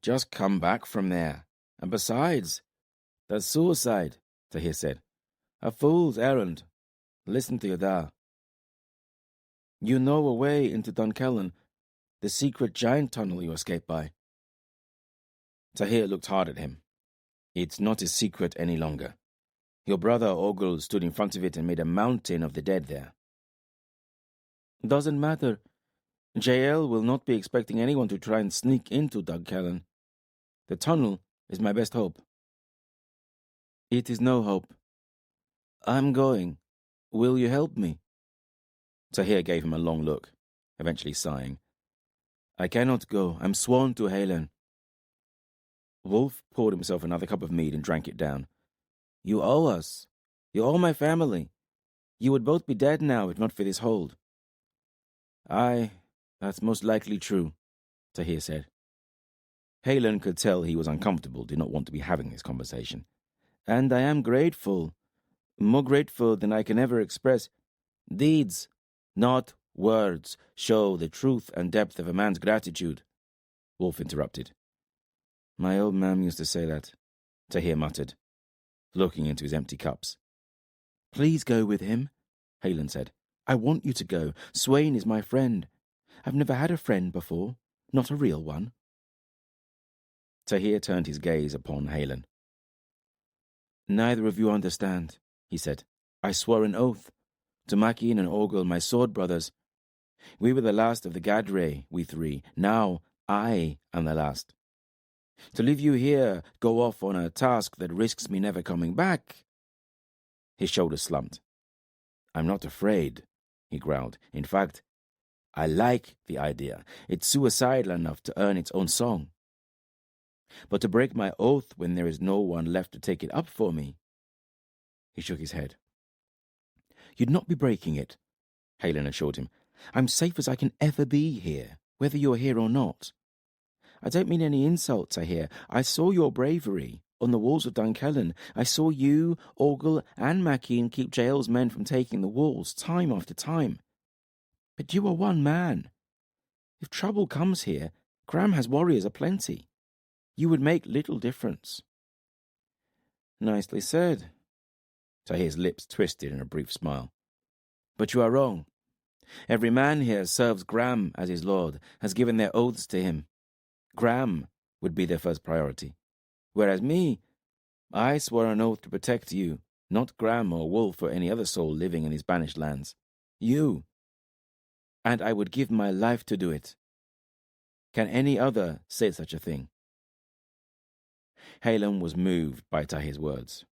"Just come back from there. And besides, that's suicide," Nathair said. "A fool's errand. Listen to your da. You know a way into Dunkellen, the secret giant tunnel you escaped by." Nathair looked hard at him. "It's not a secret any longer. Your brother Ogle stood in front of it and made a mountain of the dead there." "Doesn't matter. JL will not be expecting anyone to try and sneak into Dunkellen. The tunnel is my best hope." "It is no hope. I'm going. Will you help me?" Nathair gave him a long look, eventually sighing. "I cannot go. I'm sworn to Helen." Wolf poured himself another cup of mead and drank it down. "You owe us. You owe my family. You would both be dead now if not for this hold." "Aye, that's most likely true," Nathair said. Helen could tell he was uncomfortable, did not want to be having this conversation. "And I am grateful, more grateful than I can ever express. Deeds, not words, show the truth and depth of a man's gratitude," Wolf interrupted. "My old mam used to say that," Nathair muttered, looking into his empty cups. "Please go with him," Helen said. "I want you to go. Swain is my friend. I've never had a friend before, not a real one." Nathair turned his gaze upon Helen. "Neither of you understand," he said. "I swore an oath to Maquin and Ogle, my sword brothers. We were the last of the Gadre, we three. Now I am the last. To leave you here, go off on a task that risks me never coming back." His shoulders slumped. "I'm not afraid," he growled. "In fact, I like the idea. It's suicidal enough to earn its own song. But to break my oath when there is no one left to take it up for me—" He shook his head. "You'd not be breaking it," Helen assured him. "I'm safe as I can ever be here, whether you're here or not. I don't mean any insults, I hear. I saw your bravery on the walls of Dunkellen. I saw you, Ogle, and Maquin keep JL's men from taking the walls time after time. But you are one man. If trouble comes here, Graham has warriors aplenty. You would make little difference." "Nicely said." Tahir's lips twisted in a brief smile. "But you are wrong. Every man here serves Graham as his lord, has given their oaths to him. Graham would be their first priority. Whereas me, I swore an oath to protect you, not Graham or Wolf or any other soul living in these banished lands. You. And I would give my life to do it. Can any other say such a thing?" Helen was moved by Tahir's words.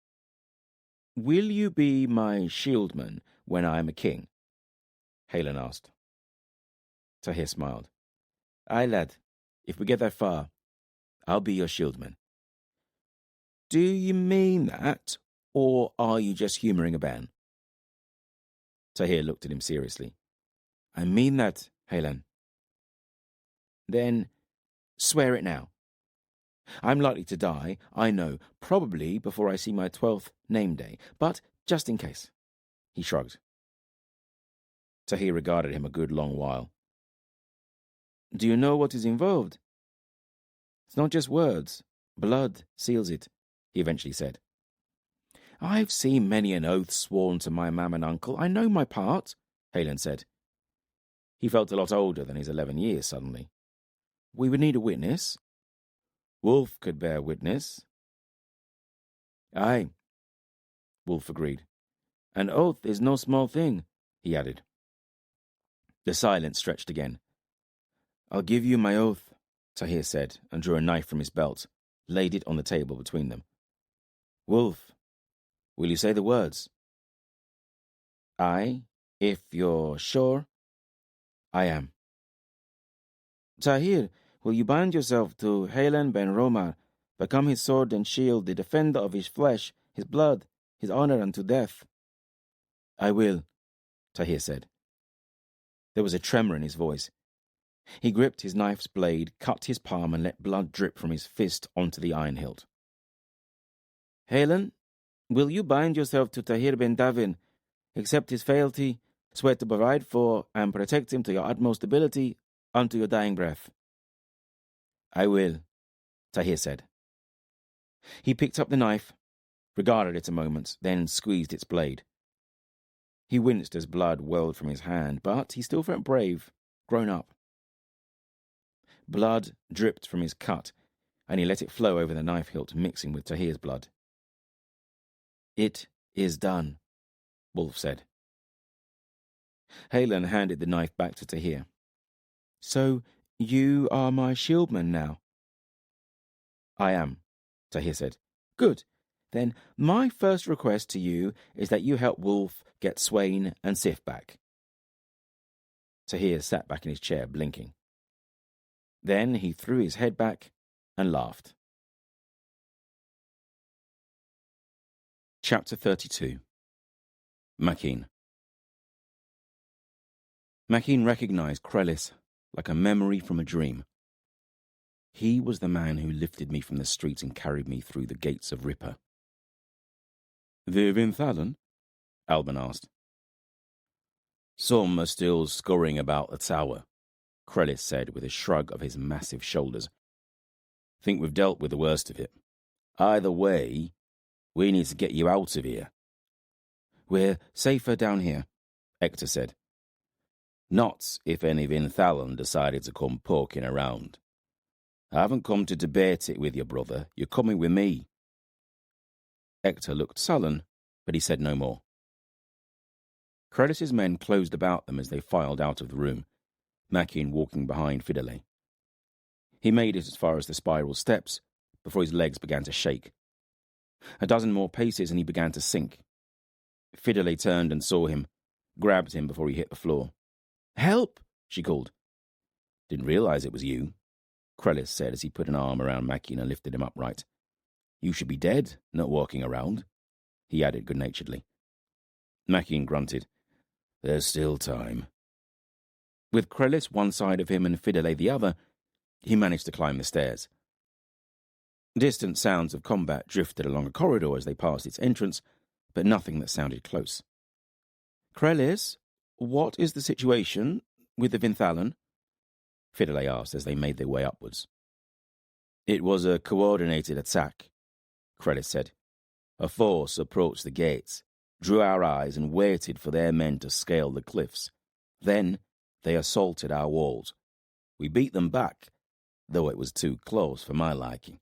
"Will you be my shieldman when I am a king?" Helen asked. Nathair smiled. "Aye, lad. If we get that far, I'll be your shieldman." "Do you mean that, or are you just humouring a ban?" Nathair looked at him seriously. "I mean that, Helen." "Then swear it now." "I'm likely to die, I know, probably before I see my 12th name day, but just in case." He shrugged. Nathair regarded him a good long while. "Do you know what is involved?" "It's not just words. Blood seals it," he eventually said. "I've seen many an oath sworn to my mam and uncle. I know my part," Helen said. He felt a lot older than his 11 years suddenly. "We would need a witness." "Wolf could bear witness." "Aye," Wolf agreed. "An oath is no small thing," he added. The silence stretched again. "I'll give you my oath," Nathair said, and drew a knife from his belt, laid it on the table between them. "Wolf, will you say the words?" "Aye, if you're sure." "I am." "Nathair, will you bind yourself to Helen ben Romar, become his sword and shield, the defender of his flesh, his blood, his honor unto death?" "I will," Nathair said. There was a tremor in his voice. He gripped his knife's blade, cut his palm, and let blood drip from his fist onto the iron hilt. Helen, will you bind yourself to Tahir ben Davin, accept his fealty, swear to provide for and protect him to your utmost ability unto your dying breath? I will, Tahir said. He picked up the knife, regarded it a moment, then squeezed its blade. He winced as blood welled from his hand, but he still felt brave, grown up. Blood dripped from his cut, and he let it flow over the knife hilt, mixing with Tahir's blood. It is done, Wolf said. Helen handed the knife back to Tahir. So you are my shieldman now? I am, Tahir said. Good. Then my first request to you is that you help Wolf get Swain and Sif back. Tahir sat back in his chair, blinking. Then he threw his head back and laughed. Chapter 32. Maquin. Maquin recognized Krellis like a memory from a dream. He was the man who lifted me from the street and carried me through the gates of Ripper. The Vinthalan? Alban asked. Some are still scurrying about the tower, Krellis said with a shrug of his massive shoulders. Think we've dealt with the worst of it. Either way, we need to get you out of here. We're safer down here, Ector said. Not if any Vinthalan decided to come poking around. I haven't come to debate it with your brother. You're coming with me. Ector looked sullen, but he said no more. Krellis's men closed about them as they filed out of the room, Maquin walking behind Fidele. He made it as far as the spiral steps before his legs began to shake. A dozen more paces and he began to sink. Fidele turned and saw him, grabbed him before he hit the floor. Help! She called. Didn't realize it was you, Krellis said as he put an arm around Maquin and lifted him upright. You should be dead, not walking around, he added good-naturedly. Maquin grunted. There's still time. With Krellis one side of him and Fidele the other, he managed to climb the stairs. Distant sounds of combat drifted along a corridor as they passed its entrance, but nothing that sounded close. Krellis, what is the situation with the Vinthalan? Fidele asked as they made their way upwards. It was a coordinated attack, Krellis said. A force approached the gates, drew our eyes and waited for their men to scale the cliffs. Then they assaulted our walls. We beat them back, though it was too close for my liking.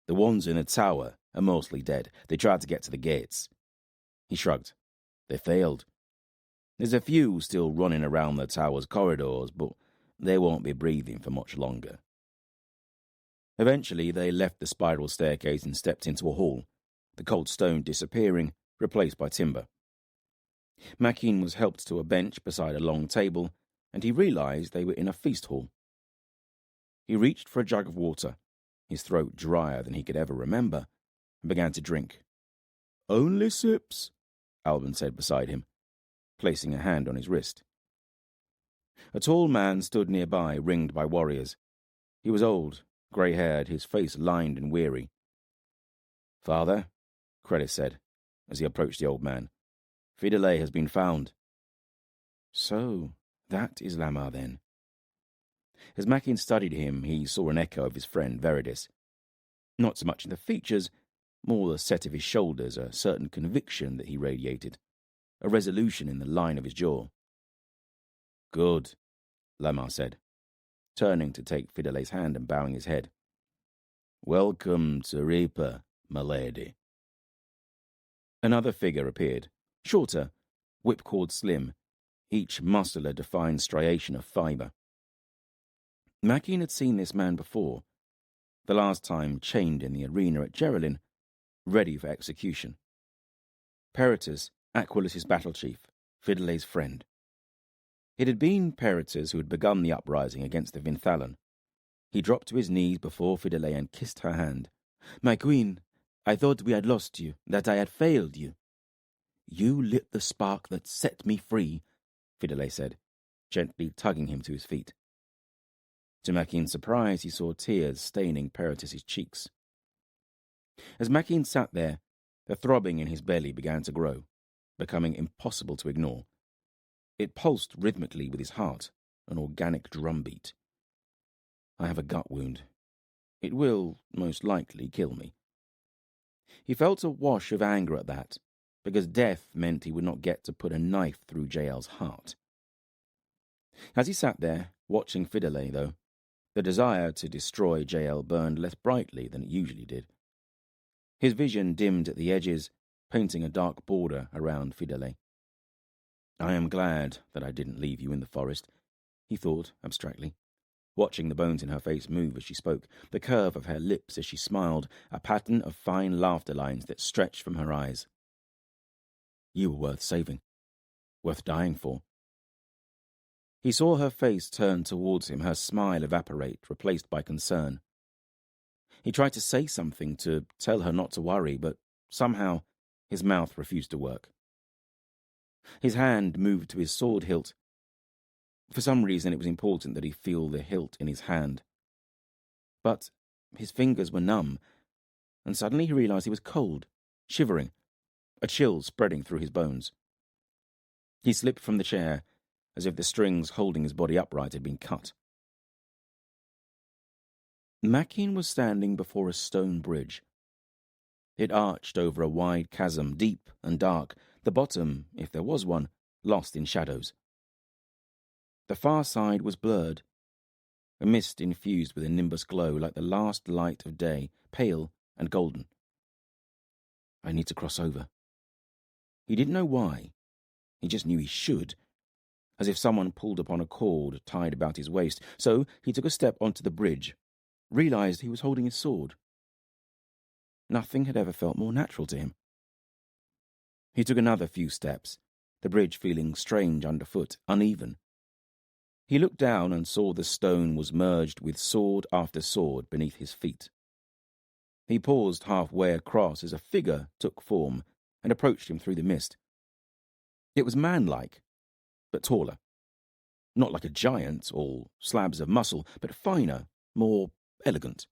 The ones in the tower are mostly dead. They tried to get to the gates. He shrugged. They failed. There's a few still running around the tower's corridors, but they won't be breathing for much longer. Eventually, they left the spiral staircase and stepped into a hall, the cold stone disappearing, replaced by timber. Maquin was helped to a bench beside a long table, and he realized they were in a feast hall. He reached for a jug of water, his throat drier than he could ever remember, and began to drink. Only sips, Alban said beside him, placing a hand on his wrist. A tall man stood nearby, ringed by warriors. He was old, grey-haired, his face lined and weary. Father, Krellis said, as he approached the old man, Fidele has been found. So, that is Lamar, then. As Maquin studied him, he saw an echo of his friend Veridis. Not so much in the features, more the set of his shoulders, a certain conviction that he radiated, a resolution in the line of his jaw. Good, Lamar said, turning to take Fidele's hand and bowing his head. Welcome to Reaper, my lady. Another figure appeared, shorter, whipcord slim, each muscle a defined striation of fibre. Maquin had seen this man before, the last time chained in the arena at Geraldine, ready for execution. Peritus, Aquilus's battle chief, Fidele's friend. It had been Peritus who had begun the uprising against the Vinthalan. He dropped to his knees before Fidele and kissed her hand. My queen, I thought we had lost you, that I had failed you. You lit the spark that set me free, Fidele said, gently tugging him to his feet. To Maquin's surprise, he saw tears staining Peritus's cheeks. As Maquin sat there, the throbbing in his belly began to grow, becoming impossible to ignore. It pulsed rhythmically with his heart, an organic drumbeat. I have a gut wound. It will, most likely, kill me. He felt a wash of anger at that, because death meant he would not get to put a knife through JL's heart. As he sat there, watching Fidele, though, the desire to destroy JL burned less brightly than it usually did. His vision dimmed at the edges, painting a dark border around Fidele. I am glad that I didn't leave you in the forest, he thought abstractly, watching the bones in her face move as she spoke, the curve of her lips as she smiled, a pattern of fine laughter lines that stretched from her eyes. You were worth saving, worth dying for. He saw her face turn towards him, her smile evaporate, replaced by concern. He tried to say something to tell her not to worry, but somehow his mouth refused to work. His hand moved to his sword hilt. For some reason it was important that he feel the hilt in his hand. But his fingers were numb, and suddenly he realized he was cold, shivering, a chill spreading through his bones. He slipped from the chair, as if the strings holding his body upright had been cut. Maquin was standing before a stone bridge. It arched over a wide chasm, deep and dark, the bottom, if there was one, lost in shadows. The far side was blurred, a mist infused with a nimbus glow like the last light of day, pale and golden. I need to cross over. He didn't know why. He just knew he should, as if someone pulled upon a cord tied about his waist. So he took a step onto the bridge, realized he was holding his sword. Nothing had ever felt more natural to him. He took another few steps, the bridge feeling strange underfoot, uneven. He looked down and saw the stone was merged with sword after sword beneath his feet. He paused halfway across as a figure took form and approached him through the mist. It was man-like, but taller. Not like a giant, all slabs of muscle, but finer, more elegant.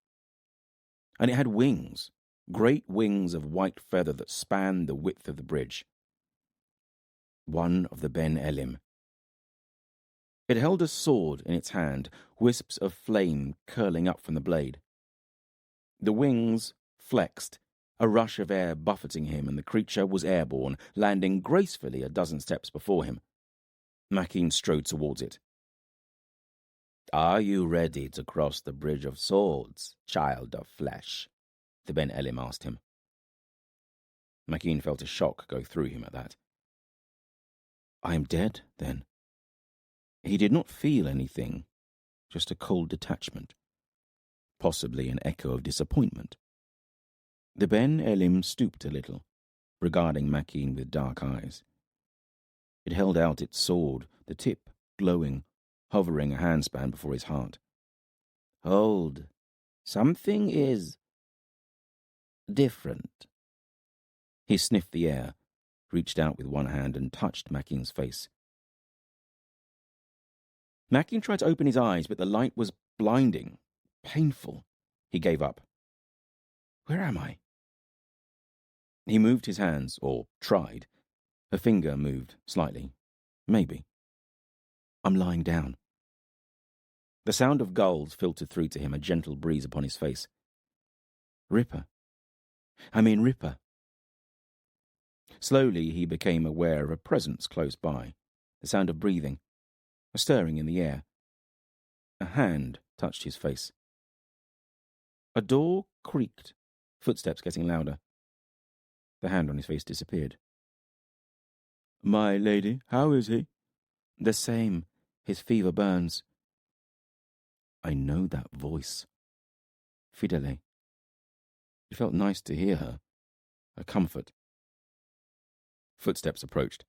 And it had wings, great wings of white feather that spanned the width of the bridge. One of the Ben Elim. It held a sword in its hand, wisps of flame curling up from the blade. The wings flexed, a rush of air buffeting him, and the creature was airborne, landing gracefully a dozen steps before him. Maquin strode towards it. Are you ready to cross the bridge of swords, child of flesh? The Ben Elim asked him. Maquin felt a shock go through him at that. I am dead, then. He did not feel anything, just a cold detachment, possibly an echo of disappointment. The Ben Elim stooped a little, regarding Maquin with dark eyes. It held out its sword, the tip glowing, hovering a handspan before his heart. Hold. Something is different. He sniffed the air, reached out with one hand and touched Maquin's face. Maquin tried to open his eyes, but the light was blinding, painful. He gave up. Where am I? He moved his hands, or tried. A finger moved slightly. Maybe. I'm lying down. The sound of gulls filtered through to him, a gentle breeze upon his face. Ripper. Slowly he became aware of a presence close by, the sound of breathing, a stirring in the air. A hand touched his face. A door creaked, footsteps getting louder. The hand on his face disappeared. My lady, how is he? The same. His fever burns. I know that voice. Fidele. It felt nice to hear her. A comfort. Footsteps approached.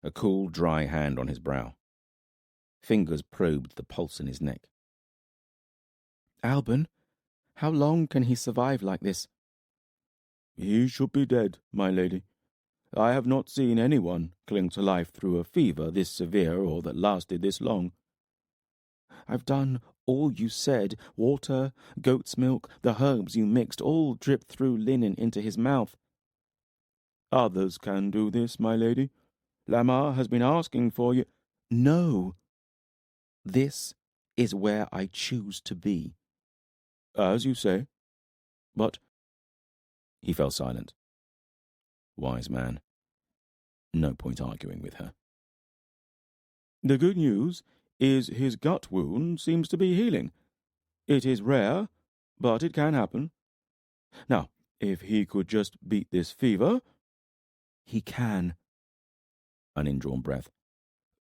A cool, dry hand on his brow. Fingers probed the pulse in his neck. Alban, how long can he survive like this? He should be dead, my lady. I have not seen anyone cling to life through a fever this severe or that lasted this long. I've done all you said. Water, goat's milk, the herbs you mixed, all dripped through linen into his mouth. Others can do this, my lady. Lamar has been asking for you. No. This is where I choose to be. As you say. But he fell silent. Wise man. No point arguing with her. The good news is his gut wound seems to be healing. It is rare, but it can happen. Now, if he could just beat this fever... He can. An indrawn breath.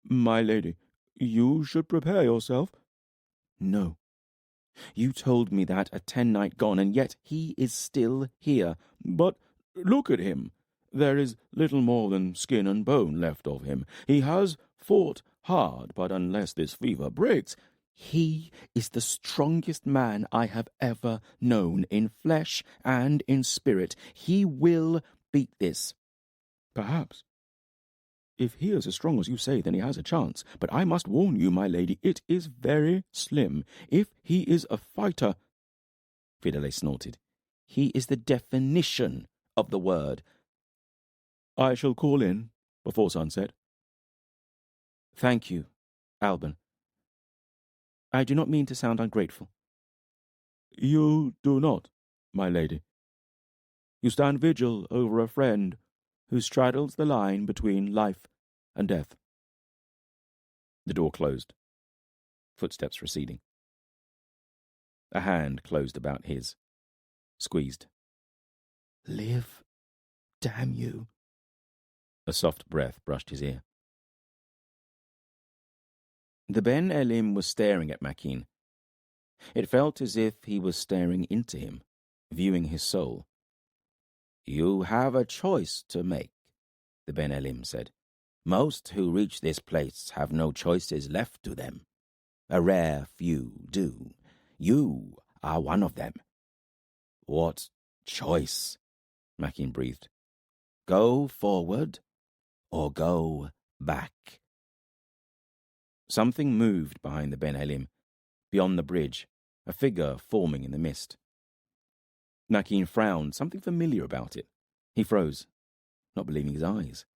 My lady, you should prepare yourself. No. You told me that a 10-night gone, and yet he is still here. But look at him. There is little more than skin and bone left of him. He has fought hard, but unless this fever breaks... He is the strongest man I have ever known, in flesh and in spirit. He will beat this. Perhaps. If he is as strong as you say, then he has a chance. But I must warn you, my lady, it is very slim. If he is a fighter... Fidele snorted. He is the definition of the word. I shall call in before sunset. Thank you, Alban. I do not mean to sound ungrateful. You do not, my lady. You stand vigil over a friend who straddles the line between life and death. The door closed. Footsteps receding. A hand closed about his. Squeezed. Live, damn you. A soft breath brushed his ear. The Ben Elim was staring at Maquin. It felt as if he was staring into him, viewing his soul. You have a choice to make, the Ben Elim said. Most who reach this place have no choices left to them. A rare few do. You are one of them. What choice? Maquin breathed. Go forward or go back. Something moved behind the Ben Elim, beyond the bridge, a figure forming in the mist. Maquin frowned, something familiar about it. He froze, not believing his eyes.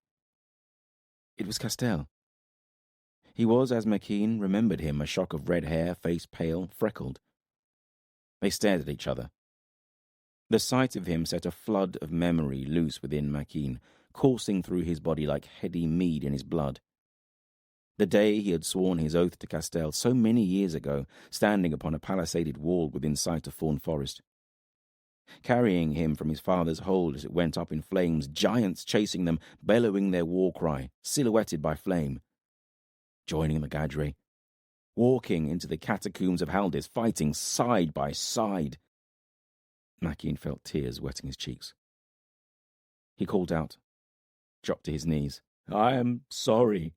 It was Castell. He was, as Maquin remembered him, a shock of red hair, face pale, freckled. They stared at each other. The sight of him set a flood of memory loose within Maquin, coursing through his body like heady mead in his blood. The day he had sworn his oath to Castell so many years ago, standing upon a palisaded wall within sight of Fawn Forest. Carrying him from his father's hold as it went up in flames, giants chasing them, bellowing their war cry, silhouetted by flame. Joining the Gadre, walking into the catacombs of Haldis, fighting side by side. Maquin felt tears wetting his cheeks. He called out, dropped to his knees. I am sorry,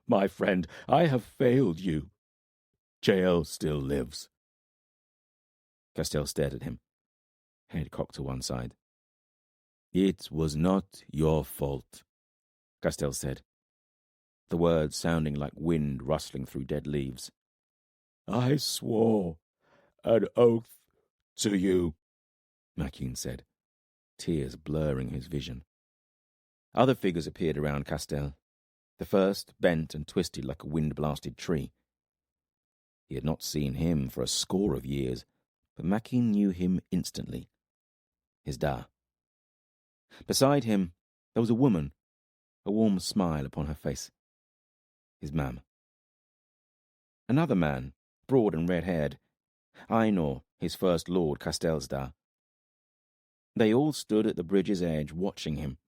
my friend. I have failed you. Jael still lives. Castell stared at him, head cocked to one side. It was not your fault, Castell said, the words sounding like wind rustling through dead leaves. I swore an oath to you, Maquin said, tears blurring his vision. Other figures appeared around Castell. The first bent and twisted like a wind-blasted tree. He had not seen him for a score of years, but Maquin knew him instantly. His Da. Beside him, there was a woman, a warm smile upon her face. His Mam. Another man, broad and red-haired, Ainur, his first lord, Castell's Da. They all stood at the bridge's edge, watching him.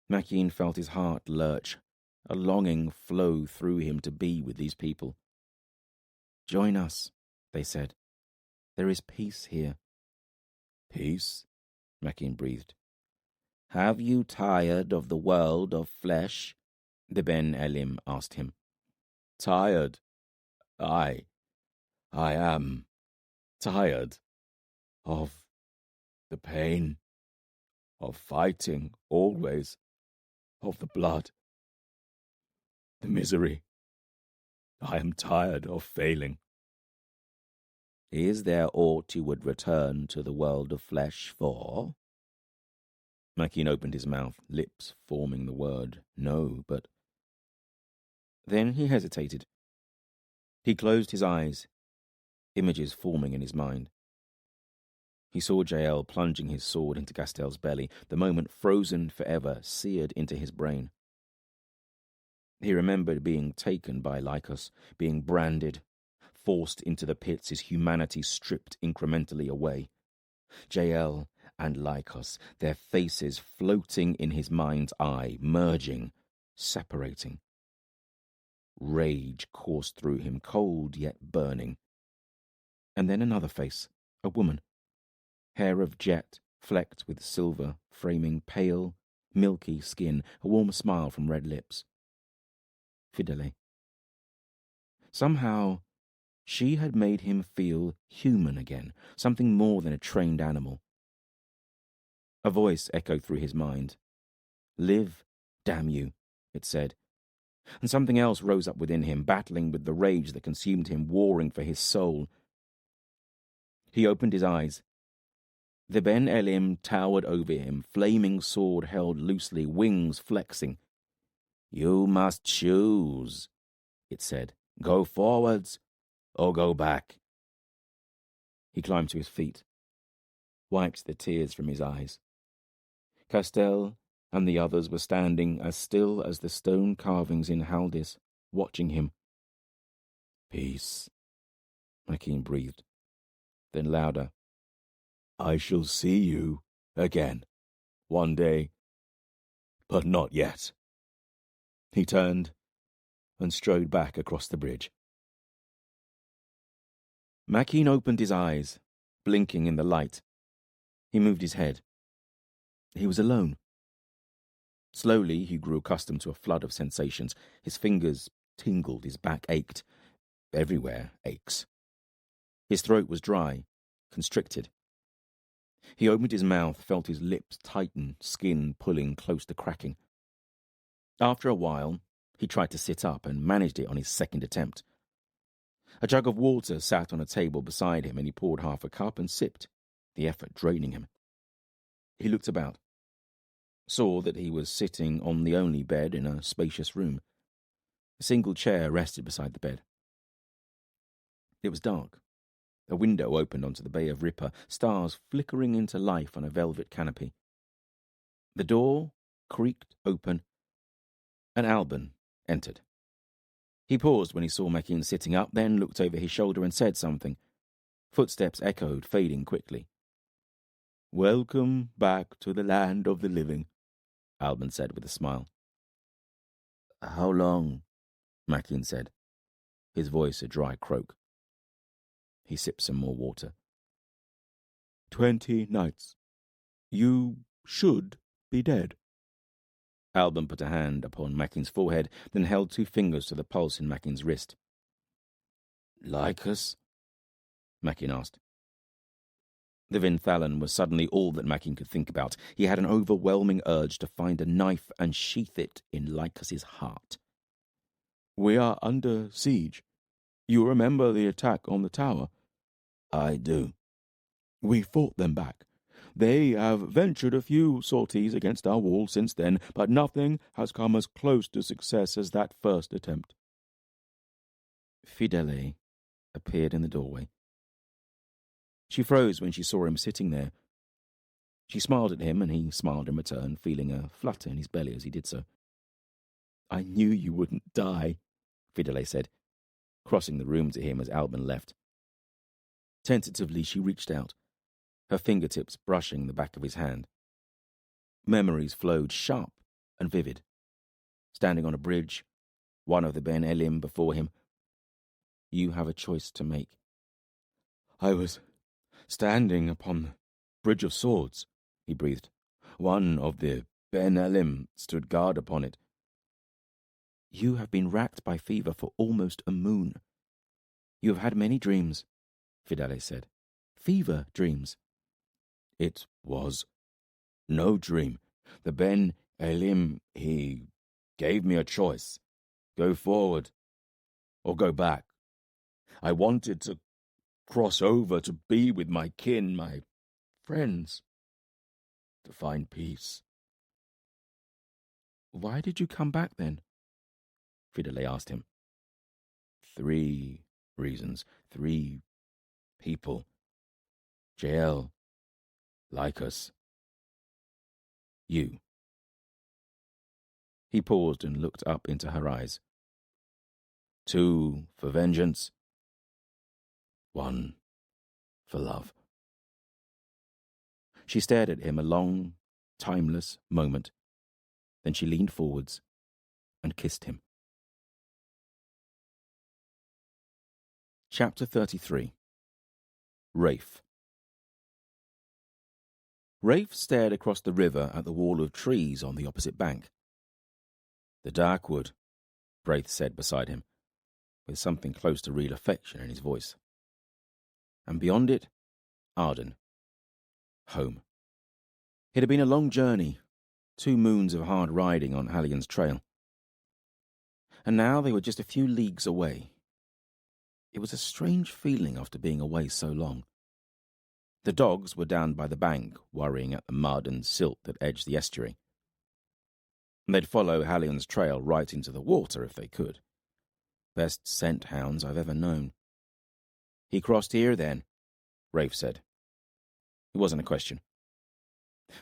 Maquin felt his heart lurch, a longing flow through him to be with these people. Join us, they said. There is peace here. Peace? Maquin breathed. Have you tired of the world of flesh? The Ben Elim asked him. Tired? I am tired of the pain of fighting always. of the blood. The misery. I am tired of failing. Is there aught you would return to the world of flesh for? Maquin opened his mouth, lips forming the word no, but... Then he hesitated. He closed his eyes, images forming in his mind. He saw Jael plunging his sword into Gastel's belly, the moment frozen forever, seared into his brain. He remembered being taken by Lycos, being branded, forced into the pits, his humanity stripped incrementally away. Jael and Lycos, their faces floating in his mind's eye, merging, separating. Rage coursed through him, cold yet burning. And then another face, a woman. Hair of jet, flecked with silver, framing pale, milky skin, a warm smile from red lips. Fidele. Somehow, she had made him feel human again, something more than a trained animal. A voice echoed through his mind. Live, damn you, it said. And something else rose up within him, battling with the rage that consumed him, warring for his soul. He opened his eyes. The Ben Elim towered over him, flaming sword held loosely, wings flexing. You must choose, it said. Go forwards or go back. He climbed to his feet, wiped the tears from his eyes. Castel and the others were standing as still as the stone carvings in Haldis, watching him. Peace, Maquin breathed. Then louder. I shall see you again, one day, but not yet. He turned and strode back across the bridge. Maquin opened his eyes, blinking in the light. He moved his head. He was alone. Slowly, he grew accustomed to a flood of sensations. His fingers tingled, his back ached. Everywhere aches. His throat was dry, constricted. He opened his mouth, felt his lips tighten, skin pulling close to cracking. After a while, he tried to sit up and managed it on his second attempt. A jug of water sat on a table beside him, and he poured half a cup and sipped, the effort draining him. He looked about, saw that he was sitting on the only bed in a spacious room. A single chair rested beside the bed. It was dark. A window opened onto the Bay of Ripper, stars flickering into life on a velvet canopy. The door creaked open, and Alban entered. He paused when he saw Maquin sitting up, then looked over his shoulder and said something. Footsteps echoed, fading quickly. Welcome back to the land of the living, Alban said with a smile. How long? Maquin said, his voice a dry croak. He sipped some more water. 20 nights. You should be dead. Alban put a hand upon Maquin's forehead, then held 2 fingers to the pulse in Maquin's wrist. Lycos? Maquin asked. The Vinthalan was suddenly all that Maquin could think about. He had an overwhelming urge to find a knife and sheath it in Lycos's heart. We are under siege. You remember the attack on the tower? I do. We fought them back. They have ventured a few sorties against our walls since then, but nothing has come as close to success as that first attempt. Fidele appeared in the doorway. She froze when she saw him sitting there. She smiled at him, and he smiled in return, feeling a flutter in his belly as he did so. I knew you wouldn't die, Fidele said, crossing the room to him as Alban left. Tentatively, she reached out, her fingertips brushing the back of his hand. Memories flowed sharp and vivid. Standing on a bridge, one of the Ben Elim before him. You have a choice to make. I was standing upon the Bridge of Swords, he breathed. One of the Ben Elim stood guard upon it. You have been racked by fever for almost a moon. You have had many dreams, Fidele said. Fever dreams. It was no dream. The Ben Elim, he gave me a choice. Go forward or go back. I wanted to cross over to be with my kin, my friends, to find peace. Why did you come back then? Fridolin asked him. 3 reasons. 3 people. Jael, like us. You. He paused and looked up into her eyes. 2 for vengeance. 1 for love. She stared at him a long, timeless moment. Then she leaned forwards and kissed him. Chapter 33. Rafe. Rafe stared across the river at the wall of trees on the opposite bank. The dark wood, Braith said beside him, with something close to real affection in his voice. And beyond it, Ardan. Home. It had been a long journey, 2 moons of hard riding on Hallian's trail. And now they were just a few leagues away. It was a strange feeling after being away so long. The dogs were down by the bank, worrying at the mud and silt that edged the estuary. They'd follow Hallian's trail right into the water if they could. Best scent hounds I've ever known. He crossed here, then, Rafe said. It wasn't a question.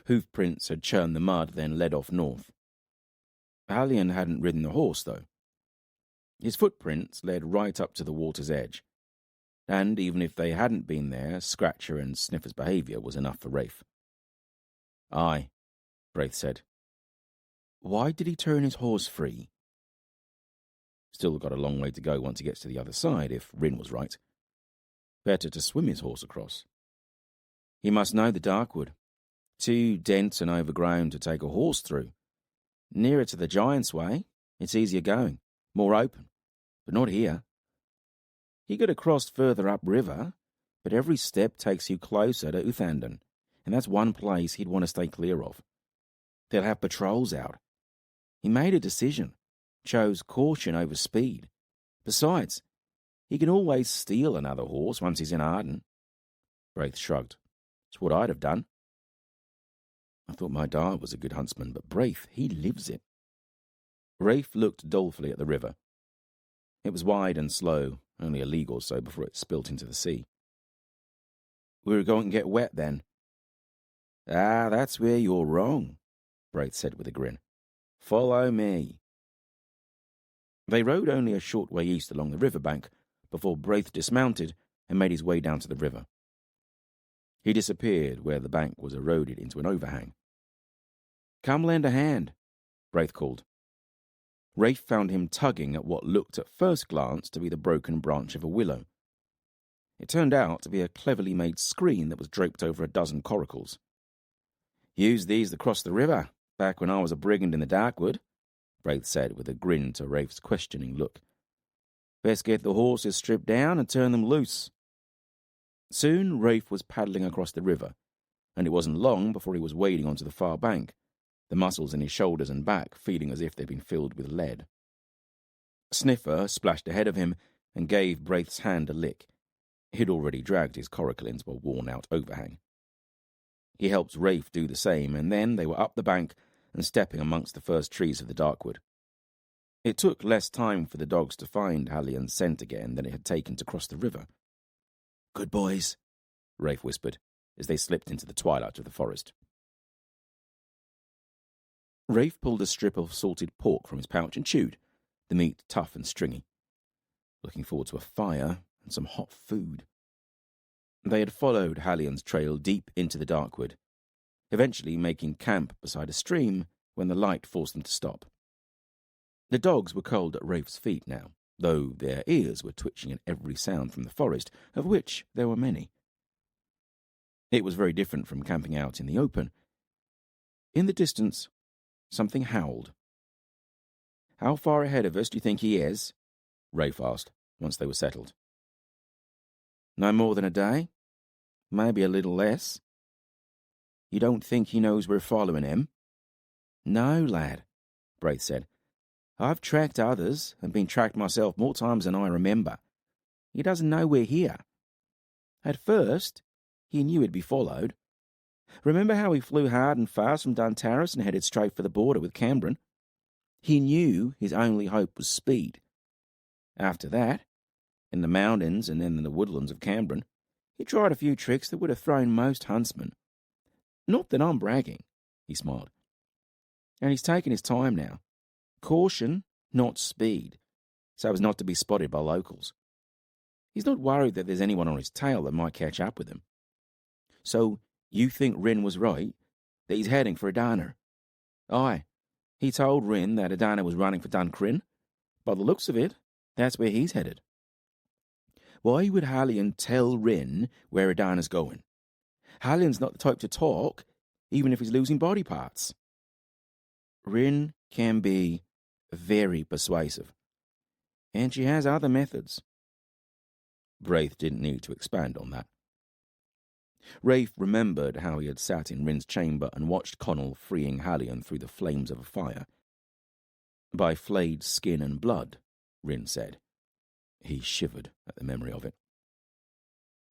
Hoof prints had churned the mud, then led off north. Hallian hadn't ridden the horse, though. His footprints led right up to the water's edge, and even if they hadn't been there, Scratcher and Sniffer's behaviour was enough for Rafe. Aye, Braith said. Why did he turn his horse free? Still got a long way to go once he gets to the other side, if Rin was right. Better to swim his horse across. He must know the Darkwood. Too dense and overgrown to take a horse through. Nearer to the Giant's Way, it's easier going, more open, but not here. He could have crossed further upriver, but every step takes you closer to Uthandan, and that's one place he'd want to stay clear of. They'll have patrols out. He made a decision, chose caution over speed. Besides, he can always steal another horse once he's in Ardan. Braith shrugged. It's what I'd have done. I thought my dad was a good huntsman, but Braith, he lives it. Rafe looked dolefully at the river. It was wide and slow, only a league or so before it spilt into the sea. We were going to get wet then. Ah, that's where you're wrong, Braith said with a grin. Follow me. They rode only a short way east along the riverbank before Braith dismounted and made his way down to the river. He disappeared where the bank was eroded into an overhang. Come lend a hand, Braith called. Rafe found him tugging at what looked at first glance to be the broken branch of a willow. It turned out to be a cleverly made screen that was draped over a dozen coracles. Used these to cross the river, back when I was a brigand in the Darkwood, Braith said with a grin to Rafe's questioning look. Best get the horses stripped down and turn them loose. Soon Rafe was paddling across the river, and it wasn't long before he was wading onto the far bank, the muscles in his shoulders and back feeling as if they'd been filled with lead. Sniffer splashed ahead of him and gave Braith's hand a lick. He'd already dragged his coracle into a worn-out overhang. He helped Rafe do the same, and then they were up the bank and stepping amongst the first trees of the Darkwood. It took less time for the dogs to find Hallian's scent again than it had taken to cross the river. Good boys, Rafe whispered, as they slipped into the twilight of the forest. Rafe pulled a strip of salted pork from his pouch and chewed, the meat tough and stringy. Looking forward to a fire and some hot food. They had followed Hallian's trail deep into the Darkwood, eventually making camp beside a stream when the light forced them to stop. The dogs were cold at Rafe's feet now, though their ears were twitching at every sound from the forest, of which there were many. It was very different from camping out in the open. In the distance, something howled. How far ahead of us do you think he is? Rafe asked, once they were settled. No more than a day? Maybe a little less. You don't think he knows we're following him? No, lad, Braith said. I've tracked others and been tracked myself more times than I remember. He doesn't know we're here. At first, he knew he'd be followed. Remember how he flew hard and fast from Duntaris and headed straight for the border with Cambron? He knew his only hope was speed. After that, in the mountains and then in the woodlands of Cambron, he tried a few tricks that would have thrown most huntsmen. Not that I'm bragging, he smiled. And he's taken his time now. Caution, not speed, so as not to be spotted by locals. He's not worried that there's anyone on his tail that might catch up with him. So you think Rin was right, that he's heading for Edana? Aye, he told Rin that Edana was running for Duncrin. By the looks of it, that's where he's headed. Why would Hallion tell Rin where Edana's going? Hallion's not the type to talk, even if he's losing body parts. Rin can be very persuasive, and she has other methods. Braith didn't need to expand on that. Rafe remembered how he had sat in Rin's chamber and watched Connell freeing Hallion through the flames of a fire. By flayed skin and blood, Rin said. He shivered at the memory of it.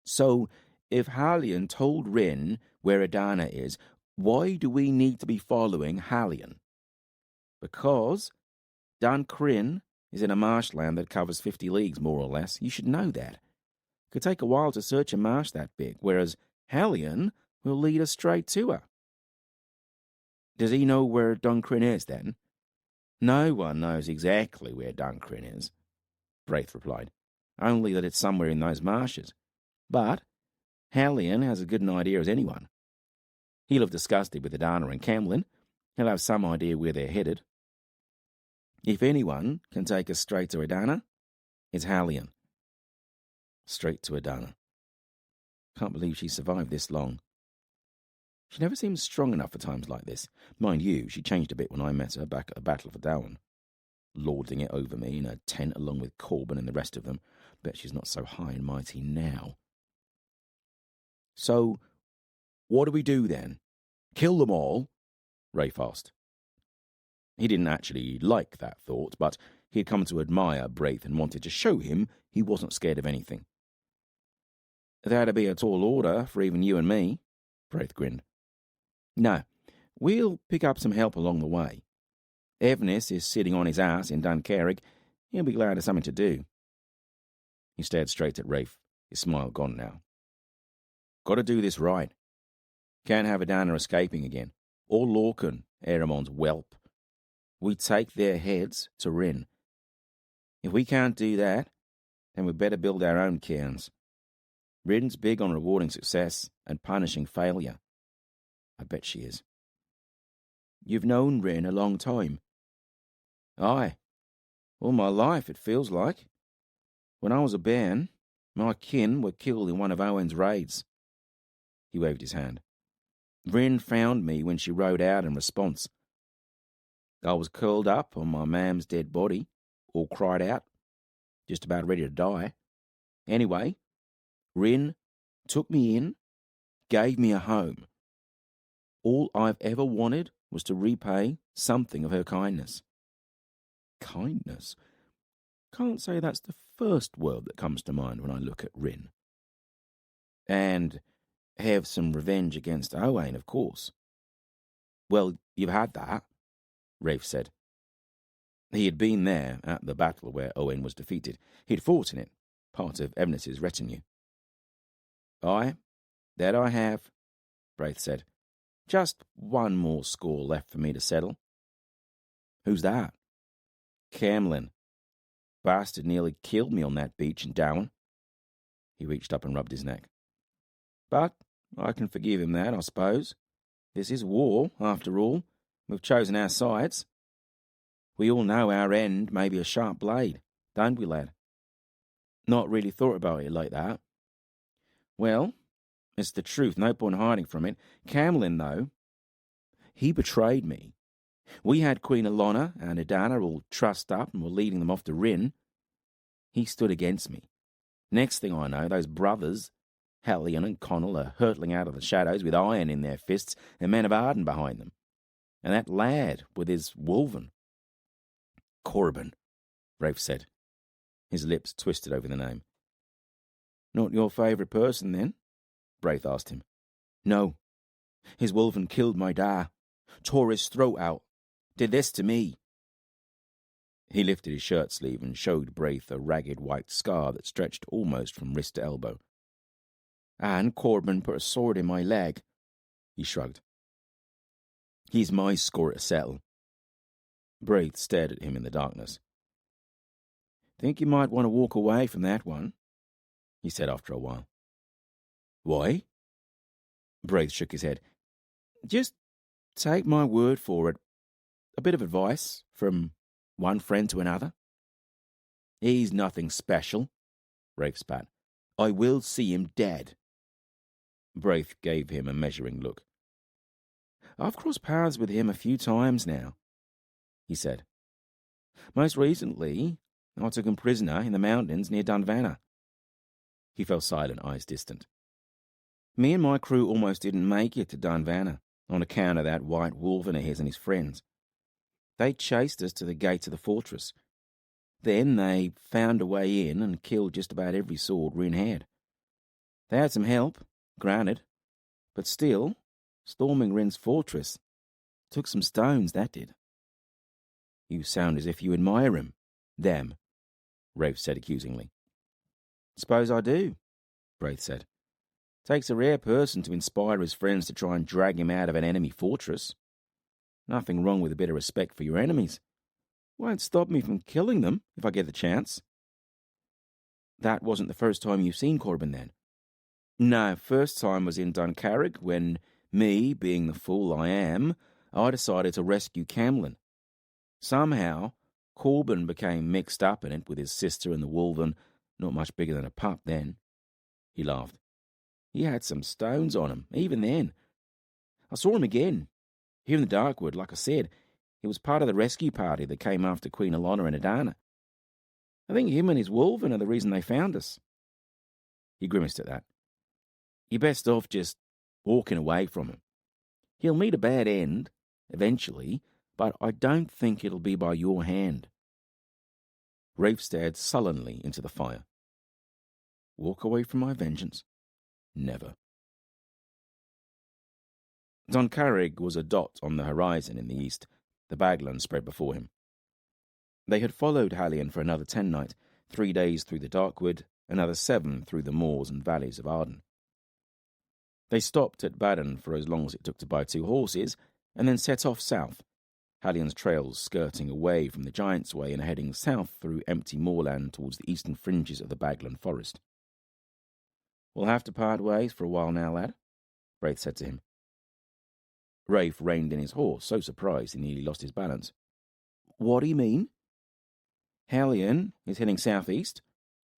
So, if Hallion told Rin where Edana is, why do we need to be following Hallion? Because Duncrin is in a marshland that covers 50 leagues, more or less. You should know that. It could take a while to search a marsh that big, whereas Hallion will lead us straight to her. Does he know where Duncrin is, then? No one knows exactly where Duncrin is, Braith replied, only that it's somewhere in those marshes. But Hallion has as good an idea as anyone. He'll have discussed it with Edana and Camlin. He'll have some idea where they're headed. If anyone can take us straight to Edana, it's Hallion. Straight to Edana. Can't believe she survived this long. She never seems strong enough for times like this. Mind you, she changed a bit when I met her back at the Battle of Adowan, lording it over me in a tent along with Corban and the rest of them. Bet she's not so high and mighty now. So, what do we do then? Kill them all? Rafe asked. He didn't actually like that thought, but he had come to admire Braith and wanted to show him he wasn't scared of anything. That'd be a tall order for even you and me, Braith grinned. No, we'll pick up some help along the way. Evnis is sitting on his ass in Duncarrig. He'll be glad of something to do. He stared straight at Rafe, his smile gone now. Got to do this right. Can't have Edana escaping again, or Lorcan, Eramon's whelp. We take their heads to Rin. If we can't do that, then we'd better build our own cairns. Rin's big on rewarding success and punishing failure. I bet she is. You've known Rin a long time. Aye. All my life, it feels like. When I was a bairn, my kin were killed in one of Owen's raids. He waved his hand. Rin found me when she rode out in response. I was curled up on my mam's dead body, all cried out, just about ready to die. Anyway, Rin took me in, gave me a home. All I've ever wanted was to repay something of her kindness. Kindness? Can't say that's the first word that comes to mind when I look at Rin. And have some revenge against Owain, of course. Well, you've had that, Rafe said. He had been there at the battle where Owain was defeated. He'd fought in it, part of Evnis's retinue. Aye, that I have, Braith said. Just one more score left for me to settle. Who's that? Camlin. Bastard nearly killed me on that beach in Dowan. He reached up and rubbed his neck. But I can forgive him that, I suppose. This is war, after all. We've chosen our sides. We all know our end may be a sharp blade, don't we, lad? Not really thought about it like that. Well, it's the truth, no point hiding from it. Camlin, though, he betrayed me. We had Queen Elona and Edana all trussed up and were leading them off to Rin. He stood against me. Next thing I know, those brothers, Hallion and Connell, are hurtling out of the shadows with iron in their fists and men of Ardan behind them. And that lad with his wolven. Corban, Rafe said. His lips twisted over the name. Not your favourite person, then? Braith asked him. No. His wolven killed my da, tore his throat out, did this to me. He lifted his shirt sleeve and showed Braith a ragged white scar that stretched almost from wrist to elbow. And Corban put a sword in my leg. He shrugged. He's my score to settle. Braith stared at him in the darkness. Think you might want to walk away from that one, he said after a while. Why? Braith shook his head. Just take my word for it. A bit of advice from one friend to another. He's nothing special, Rafe spat. I will see him dead. Braith gave him a measuring look. I've crossed paths with him a few times now, he said. Most recently, I took him prisoner in the mountains near Dunvanna. He fell silent, eyes distant. Me and my crew almost didn't make it to Dunvanna on account of that white wolf of his and his friends. They chased us to the gates of the fortress. Then they found a way in and killed just about every sword Rin had. They had some help, granted, but still, storming Rin's fortress took some stones, that did. You sound as if you admire him. Them, Rafe said accusingly. Suppose I do, Braith said. Takes a rare person to inspire his friends to try and drag him out of an enemy fortress. Nothing wrong with a bit of respect for your enemies. Won't stop me from killing them if I get the chance. That wasn't the first time you've seen Corban, then? No, first time was in Duncarrig when me, being the fool I am, I decided to rescue Camlin. Somehow, Corban became mixed up in it with his sister and the wolven, not much bigger than a pup then. He laughed. He had some stones on him, even then. I saw him again, here in the Darkwood, like I said. He was part of the rescue party that came after Queen Elana and Edana. I think him and his wolven are the reason they found us. He grimaced at that. You're best off just walking away from him. He'll meet a bad end, eventually, but I don't think it'll be by your hand. Rafe stared sullenly into the fire. Walk away from my vengeance? Never. Duncarrig was a dot on the horizon in the east, the bagland spread before him. They had followed Hallion for another 10 nights, 3 days through the Darkwood, another 7 through the moors and valleys of Ardan. They stopped at Baden for as long as it took to buy 2 horses, and then set off south, Hallion's trails skirting away from the Giant's Way and heading south through empty moorland towards the eastern fringes of the Bagland forest. We'll have to part ways for a while now, lad, Braith said to him. Rafe reined in his horse, so surprised he nearly lost his balance. What do you mean? Hallion is heading southeast,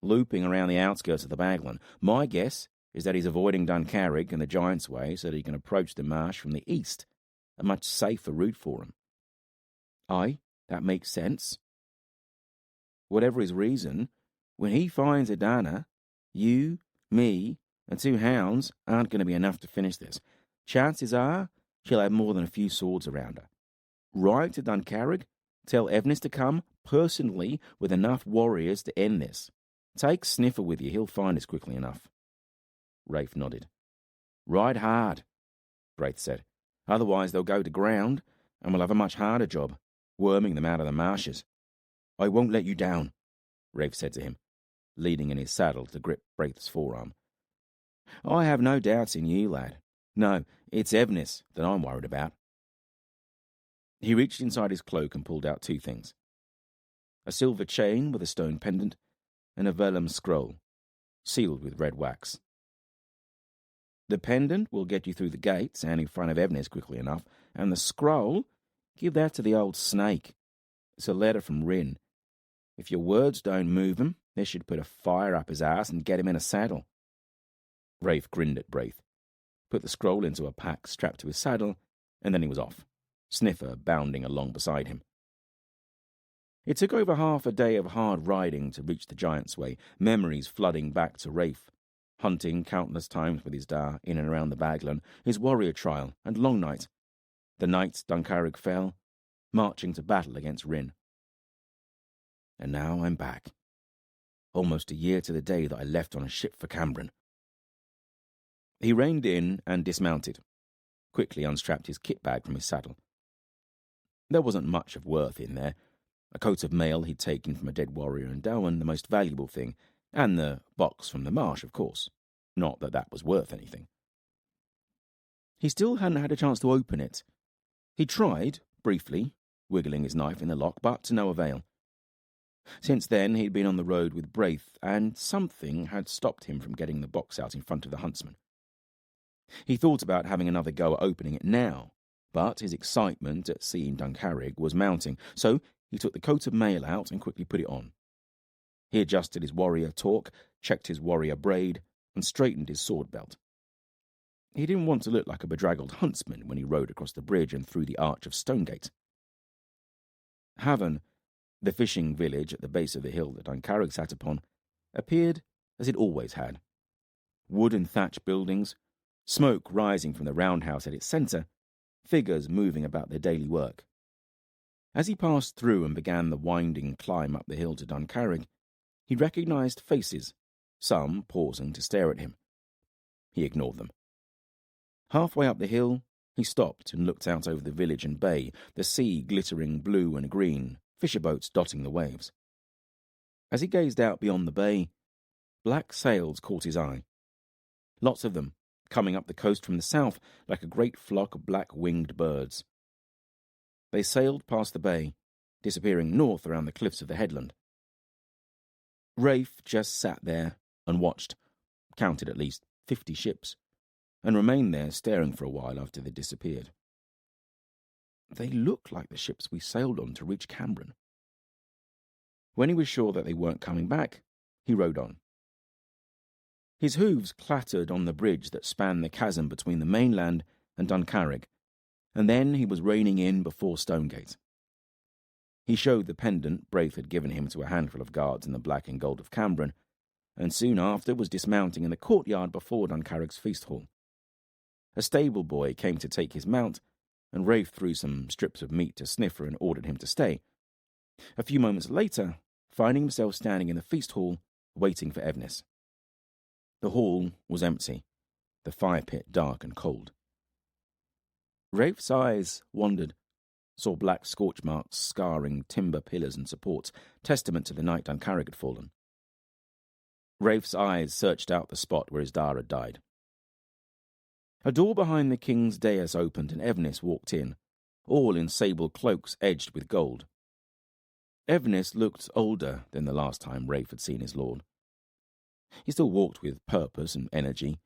looping around the outskirts of the Bagland. My guess is that he's avoiding Duncarrig and the Giant's Way so that he can approach the marsh from the east, a much safer route for him. Aye, that makes sense. Whatever his reason, when he finds Edana, you, me, and 2 hounds aren't going to be enough to finish this. Chances are she'll have more than a few swords around her. Ride to Duncarrig, tell Evnis to come personally with enough warriors to end this. Take Sniffer with you, he'll find us quickly enough. Rafe nodded. Ride hard, Braith said. Otherwise they'll go to ground, and we'll have a much harder job, worming them out of the marshes. I won't let you down, Rafe said to him, leaning in his saddle to grip Braith's forearm. I have no doubts in you, lad. No, it's Evnis that I'm worried about. He reached inside his cloak and pulled out 2 things. A silver chain with a stone pendant, and a vellum scroll, sealed with red wax. The pendant will get you through the gates and in front of Evnis quickly enough, and the scroll, give that to the old snake. It's a letter from Rin. If your words don't move him, they should put a fire up his ass and get him in a saddle. Rafe grinned at Braith, put the scroll into a pack strapped to his saddle, and then he was off, Sniffer bounding along beside him. It took over half a day of hard riding to reach the Giant's Way, memories flooding back to Rafe, hunting countless times with his da in and around the Bagland, his warrior trial and long night, The night Duncarrig fell, marching to battle against Rin. And now I'm back. Almost a year to the day that I left on a ship for Cambrin. He reined in and dismounted, quickly unstrapped his kit bag from his saddle. There wasn't much of worth in there. A coat of mail he'd taken from a dead warrior in Dowan, the most valuable thing, and the box from the marsh, of course. Not that that was worth anything. He still hadn't had a chance to open it. He tried, briefly, wiggling his knife in the lock, but to no avail. Since then, he'd been on the road with Braith, and something had stopped him from getting the box out in front of the huntsman. He thought about having another go at opening it now, but his excitement at seeing Duncarrig was mounting, so he took the coat of mail out and quickly put it on. He adjusted his warrior torque, checked his warrior braid, and straightened his sword belt. He didn't want to look like a bedraggled huntsman when he rode across the bridge and through the arch of Stonegate. Havon, the fishing village at the base of the hill that Duncarrig sat upon, appeared as it always had. Wood and thatch buildings, smoke rising from the roundhouse at its centre, figures moving about their daily work. As he passed through and began the winding climb up the hill to Duncarrig, he recognised faces, some pausing to stare at him. He ignored them. Halfway up the hill, he stopped and looked out over the village and bay, the sea glittering blue and green, fisher boats dotting the waves. As he gazed out beyond the bay, black sails caught his eye. Lots of them, coming up the coast from the south like a great flock of black-winged birds. They sailed past the bay, disappearing north around the cliffs of the headland. Rafe just sat there and watched, counted at least 50 ships, and remained there staring for a while after they disappeared. They looked like the ships we sailed on to reach Cambrin. When he was sure that they weren't coming back, he rode on. His hooves clattered on the bridge that spanned the chasm between the mainland and Duncarrig, and then he was reining in before Stonegate. He showed the pendant Braith had given him to a handful of guards in the black and gold of Cambrin, and soon after was dismounting in the courtyard before Duncarrig's feast hall. A stable boy came to take his mount, and Rafe threw some strips of meat to Sniffer and ordered him to stay. A few moments later, finding himself standing in the feast hall, waiting for Evnis. The hall was empty, the fire pit dark and cold. Rafe's eyes wandered, saw black scorch marks scarring timber pillars and supports, testament to the night Duncarrig had fallen. Rafe's eyes searched out the spot where his Dar had died. A door behind the king's dais opened and Evnis walked in, all in sable cloaks edged with gold. Evnis looked older than the last time Rafe had seen his lord. He still walked with purpose and energy,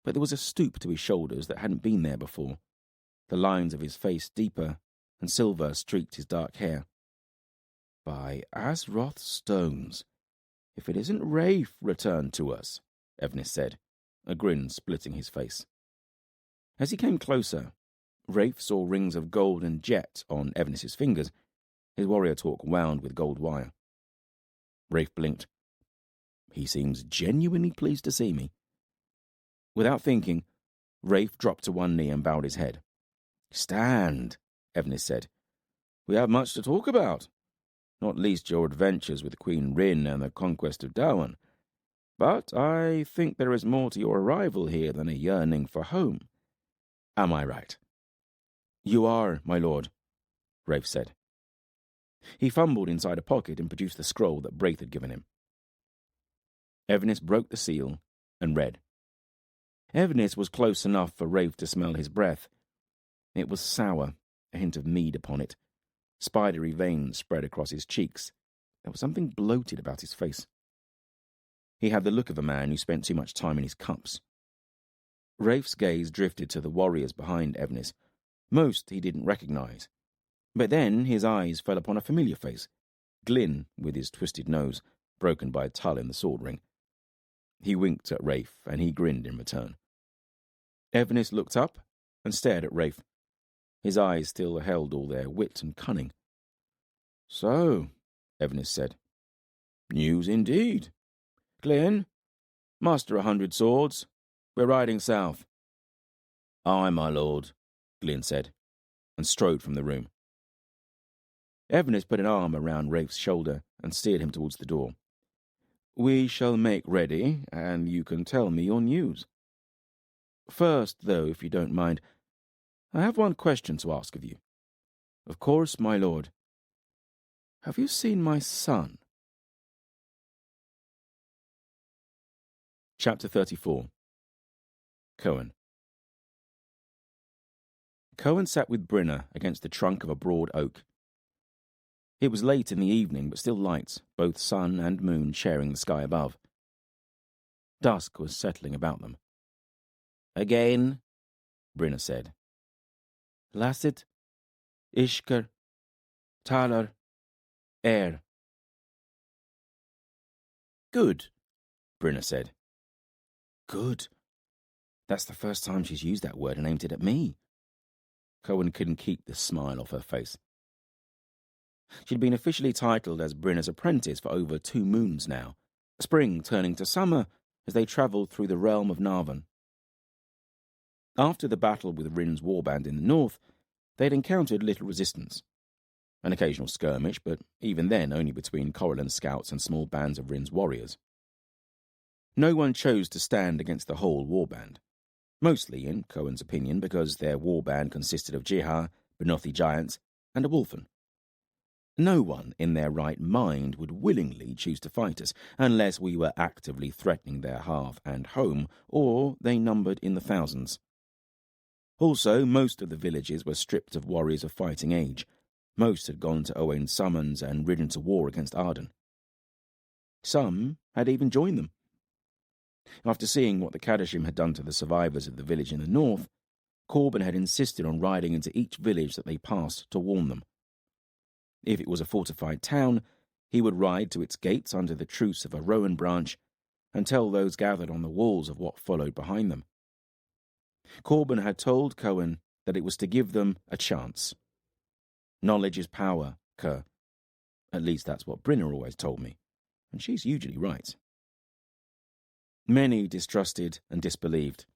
but there was a stoop to his shoulders that hadn't been there before. The lines of his face deeper, and silver streaked his dark hair. By Azroth's stones, if it isn't Rafe returned to us, Evnis said, a grin splitting his face. As he came closer, Rafe saw rings of gold and jet on Evnis's fingers, his warrior talk wound with gold wire. Rafe blinked. He seems genuinely pleased to see me. Without thinking, Rafe dropped to one knee and bowed his head. Stand, Evnis said. We have much to talk about, not least your adventures with Queen Rin and the conquest of Dowan. But I think there is more to your arrival here than a yearning for home. Am I right? You are, my lord, Rafe said. He fumbled inside a pocket and produced the scroll that Braith had given him. Evnis broke the seal and read. Evnis was close enough for Rafe to smell his breath. It was sour, a hint of mead upon it. Spidery veins spread across his cheeks. There was something bloated about his face. He had the look of a man who spent too much time in his cups. Rafe's gaze drifted to the warriors behind Evnis. Most he didn't recognise. But then his eyes fell upon a familiar face, Glyn with his twisted nose, broken by a tulle in the sword ring. He winked at Rafe, and he grinned in return. Evnis looked up and stared at Rafe. His eyes still held all their wit and cunning. So, Evnis said. News indeed. Glyn, muster 100 swords. We're riding south. Aye, my lord, Glyn said. and strode from the room. Evnis put an arm around Rafe's shoulder and steered him towards the door. "We shall make ready, and you can tell me your news. First, though, if you don't mind, I have one question to ask of you." "Of course, my lord." "Have you seen my son?" Chapter 34. Cohen. Cohen sat with Brynner against the trunk of a broad oak. It was late in the evening, but still light, both sun and moon sharing the sky above. Dusk was settling about them. "Again," Brynner said. "Lasset, Ishker, Talar, Air." "Good," Brynner said. "Good. That's the first time she's used that word and aimed it at me." Cohen couldn't keep the smile off her face. She'd been officially titled as Brynner's apprentice for over 2 moons now, spring turning to summer as they travelled through the realm of Narvan. After the battle with Rin's warband in the north, they'd encountered little resistance. An occasional skirmish, but even then only between Corellan scouts and small bands of Rin's warriors. No one chose to stand against the whole warband, mostly, in Cohen's opinion, because their warband consisted of Jihar, Benothi giants, and a Wolfen. No one in their right mind would willingly choose to fight us, unless we were actively threatening their hearth and home, or they numbered in the thousands. Also, most of the villages were stripped of warriors of fighting age. Most had gone to Owain's summons and ridden to war against Ardan. Some had even joined them. After seeing what the Kadashim had done to the survivors of the village in the north, Corban had insisted on riding into each village that they passed to warn them. If it was a fortified town, he would ride to its gates under the truce of a rowan branch and tell those gathered on the walls of what followed behind them. Corban had told Cohen that it was to give them a chance. Knowledge is power, Kerr. At least that's what Brynner always told me, and she's usually right. Many distrusted and disbelieved.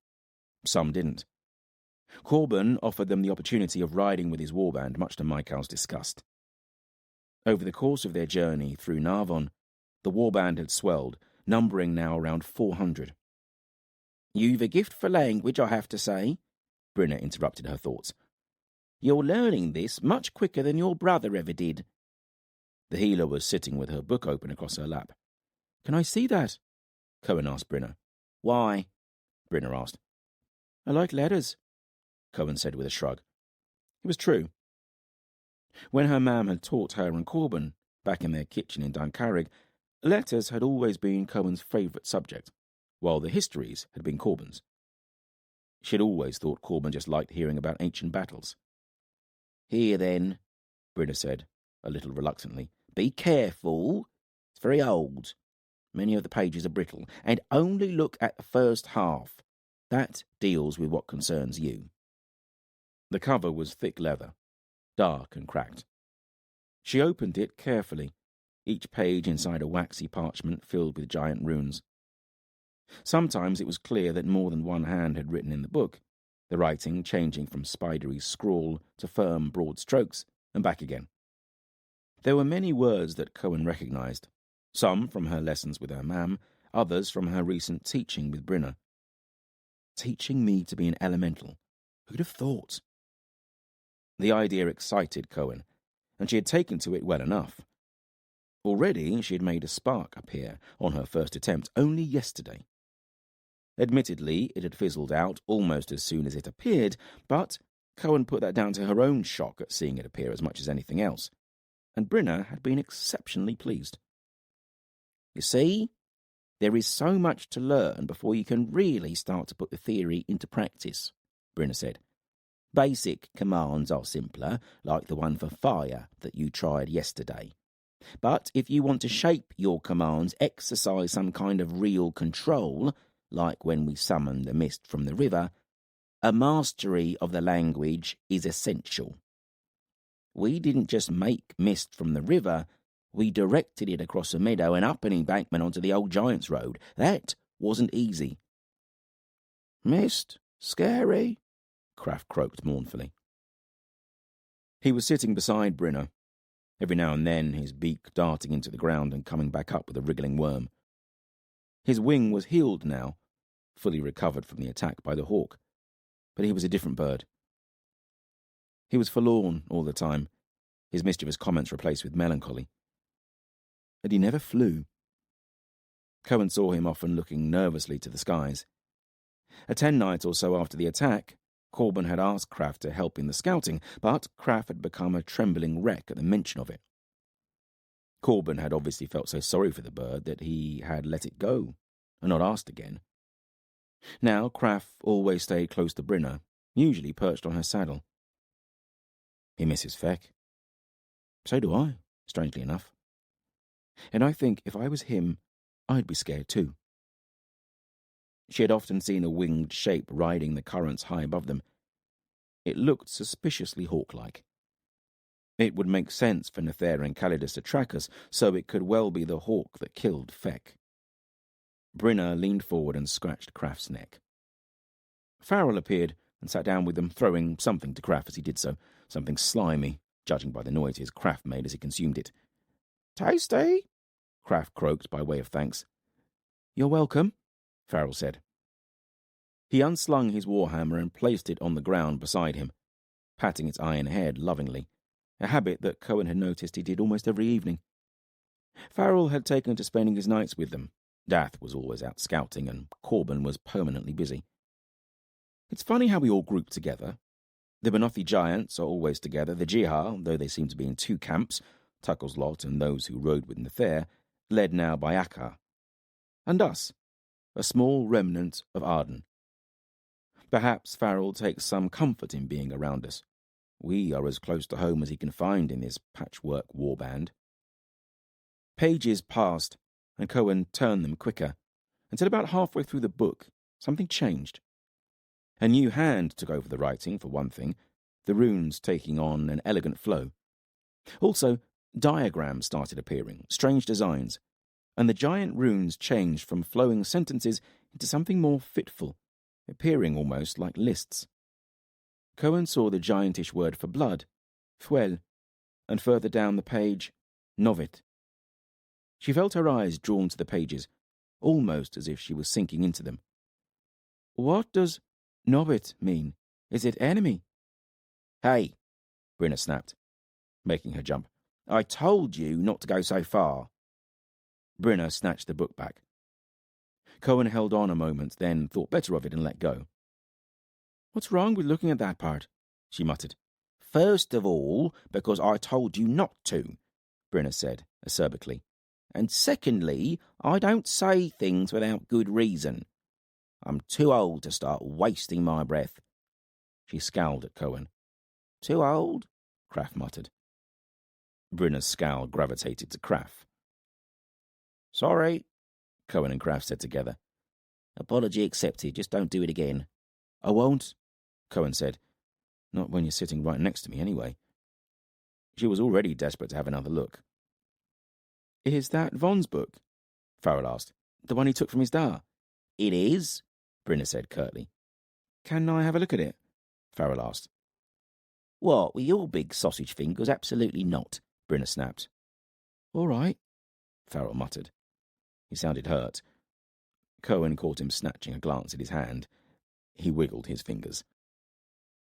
Some didn't. Corban offered them the opportunity of riding with his warband, much to Maikal's disgust. Over the course of their journey through Narvan, the warband had swelled, numbering now around 400. "You've a gift for language, I have to say," Brynner interrupted her thoughts. "You're learning this much quicker than your brother ever did." The healer was sitting with her book open across her lap. "Can I see that?" Cohen asked Brynner. "Why?" Brynner asked. "I like letters," Cohen said with a shrug. It was true. When her mam had taught her and Corban, back in their kitchen in Duncarrig, letters had always been Cohen's favourite subject, while the histories had been Corban's. She'd always thought Corban just liked hearing about ancient battles. "Here, then," Brynner said, a little reluctantly. "Be careful. It's very old. Many of the pages are brittle, and only look at the first half. That deals with what concerns you." The cover was thick leather, dark and cracked. She opened it carefully, each page inside a waxy parchment filled with giant runes. Sometimes it was clear that more than one hand had written in the book, the writing changing from spidery scrawl to firm, broad strokes, and back again. There were many words that Cohen recognized, some from her lessons with her mam, others from her recent teaching with Brynner. Teaching me to be an elemental. Who'd have thought? The idea excited Cohen, and she had taken to it well enough. Already she had made a spark appear on her first attempt only yesterday. Admittedly, it had fizzled out almost as soon as it appeared, but Cohen put that down to her own shock at seeing it appear as much as anything else, and Brynner had been exceptionally pleased. "You see, there is so much to learn before you can really start to put the theory into practice," Brynner said. "Basic commands are simpler, like the one for fire that you tried yesterday. But if you want to shape your commands, exercise some kind of real control, like when we summoned the mist from the river, a mastery of the language is essential. We didn't just make mist from the river, we directed it across a meadow and up an embankment onto the old Giant's Road. That wasn't easy." "Mist? Scary?" Kraft croaked mournfully. He was sitting beside Brynner, every now and then his beak darting into the ground and coming back up with a wriggling worm. His wing was healed now, fully recovered from the attack by the hawk, but he was a different bird. He was forlorn all the time, his mischievous comments replaced with melancholy. And he never flew. Cohen saw him often looking nervously to the skies. A 10 night or so after the attack, Corban had asked Kraft to help in the scouting, but Kraft had become a trembling wreck at the mention of it. Corban had obviously felt so sorry for the bird that he had let it go, and not asked again. Now Kraft always stayed close to Brynner, usually perched on her saddle. He misses Feck. So do I, strangely enough. And I think if I was him, I'd be scared too. She had often seen a winged shape riding the currents high above them. It looked suspiciously hawk-like. It would make sense for Nathair and Calidus to track us, so it could well be the hawk that killed Feck. Brynner leaned forward and scratched Kraft's neck. Farrell appeared and sat down with them, throwing something to Kraft as he did so, something slimy, judging by the noises Kraft made as he consumed it. "Tasty," Kraft croaked by way of thanks. "You're welcome," Farrell said. He unslung his warhammer and placed it on the ground beside him, patting its iron head lovingly, a habit that Cohen had noticed he did almost every evening. Farrell had taken to spending his nights with them. Dath was always out scouting, and Corban was permanently busy. It's funny how we all group together. The Benothi giants are always together, the Jihar, though they seem to be in 2 camps, Tuckel's lot and those who rode with Nathair, led now by Akkar. And us, a small remnant of Ardan. Perhaps Farrell takes some comfort in being around us. We are as close to home as he can find in this patchwork warband. Pages passed, and Cohen turned them quicker, until about halfway through the book, something changed. A new hand took over the writing, for one thing, the runes taking on an elegant flow. Also, diagrams started appearing, strange designs, and the giant runes changed from flowing sentences into something more fitful, appearing almost like lists. Cohen saw the giantish word for blood, fuel, and further down the page, novit. She felt her eyes drawn to the pages, almost as if she was sinking into them. "What does novit mean? Is it enemy?" "Hey," Brynner snapped, making her jump. "I told you not to go so far." Brynner snatched the book back. Cohen held on a moment, then thought better of it and let go. "What's wrong with looking at that part?" she muttered. "First of all, because I told you not to," Brynner said, acerbically. "And secondly, I don't say things without good reason. I'm too old to start wasting my breath." She scowled at Cohen. "Too old?" Kraft muttered. Brynner's scowl gravitated to Kraft. "Sorry," Cohen and Kraft said together. "Apology accepted, just don't do it again." "I won't," Cohen said. "Not when you're sitting right next to me, anyway." She was already desperate to have another look. "Is that Von's book?" Farrell asked. "The one he took from his da?" "It is," Brynner said curtly. "Can I have a look at it?" Farrell asked. "What, with your big sausage fingers? Absolutely not," Brynner snapped. "All right," Farrell muttered. He sounded hurt. Cohen caught him snatching a glance at his hand. He wiggled his fingers.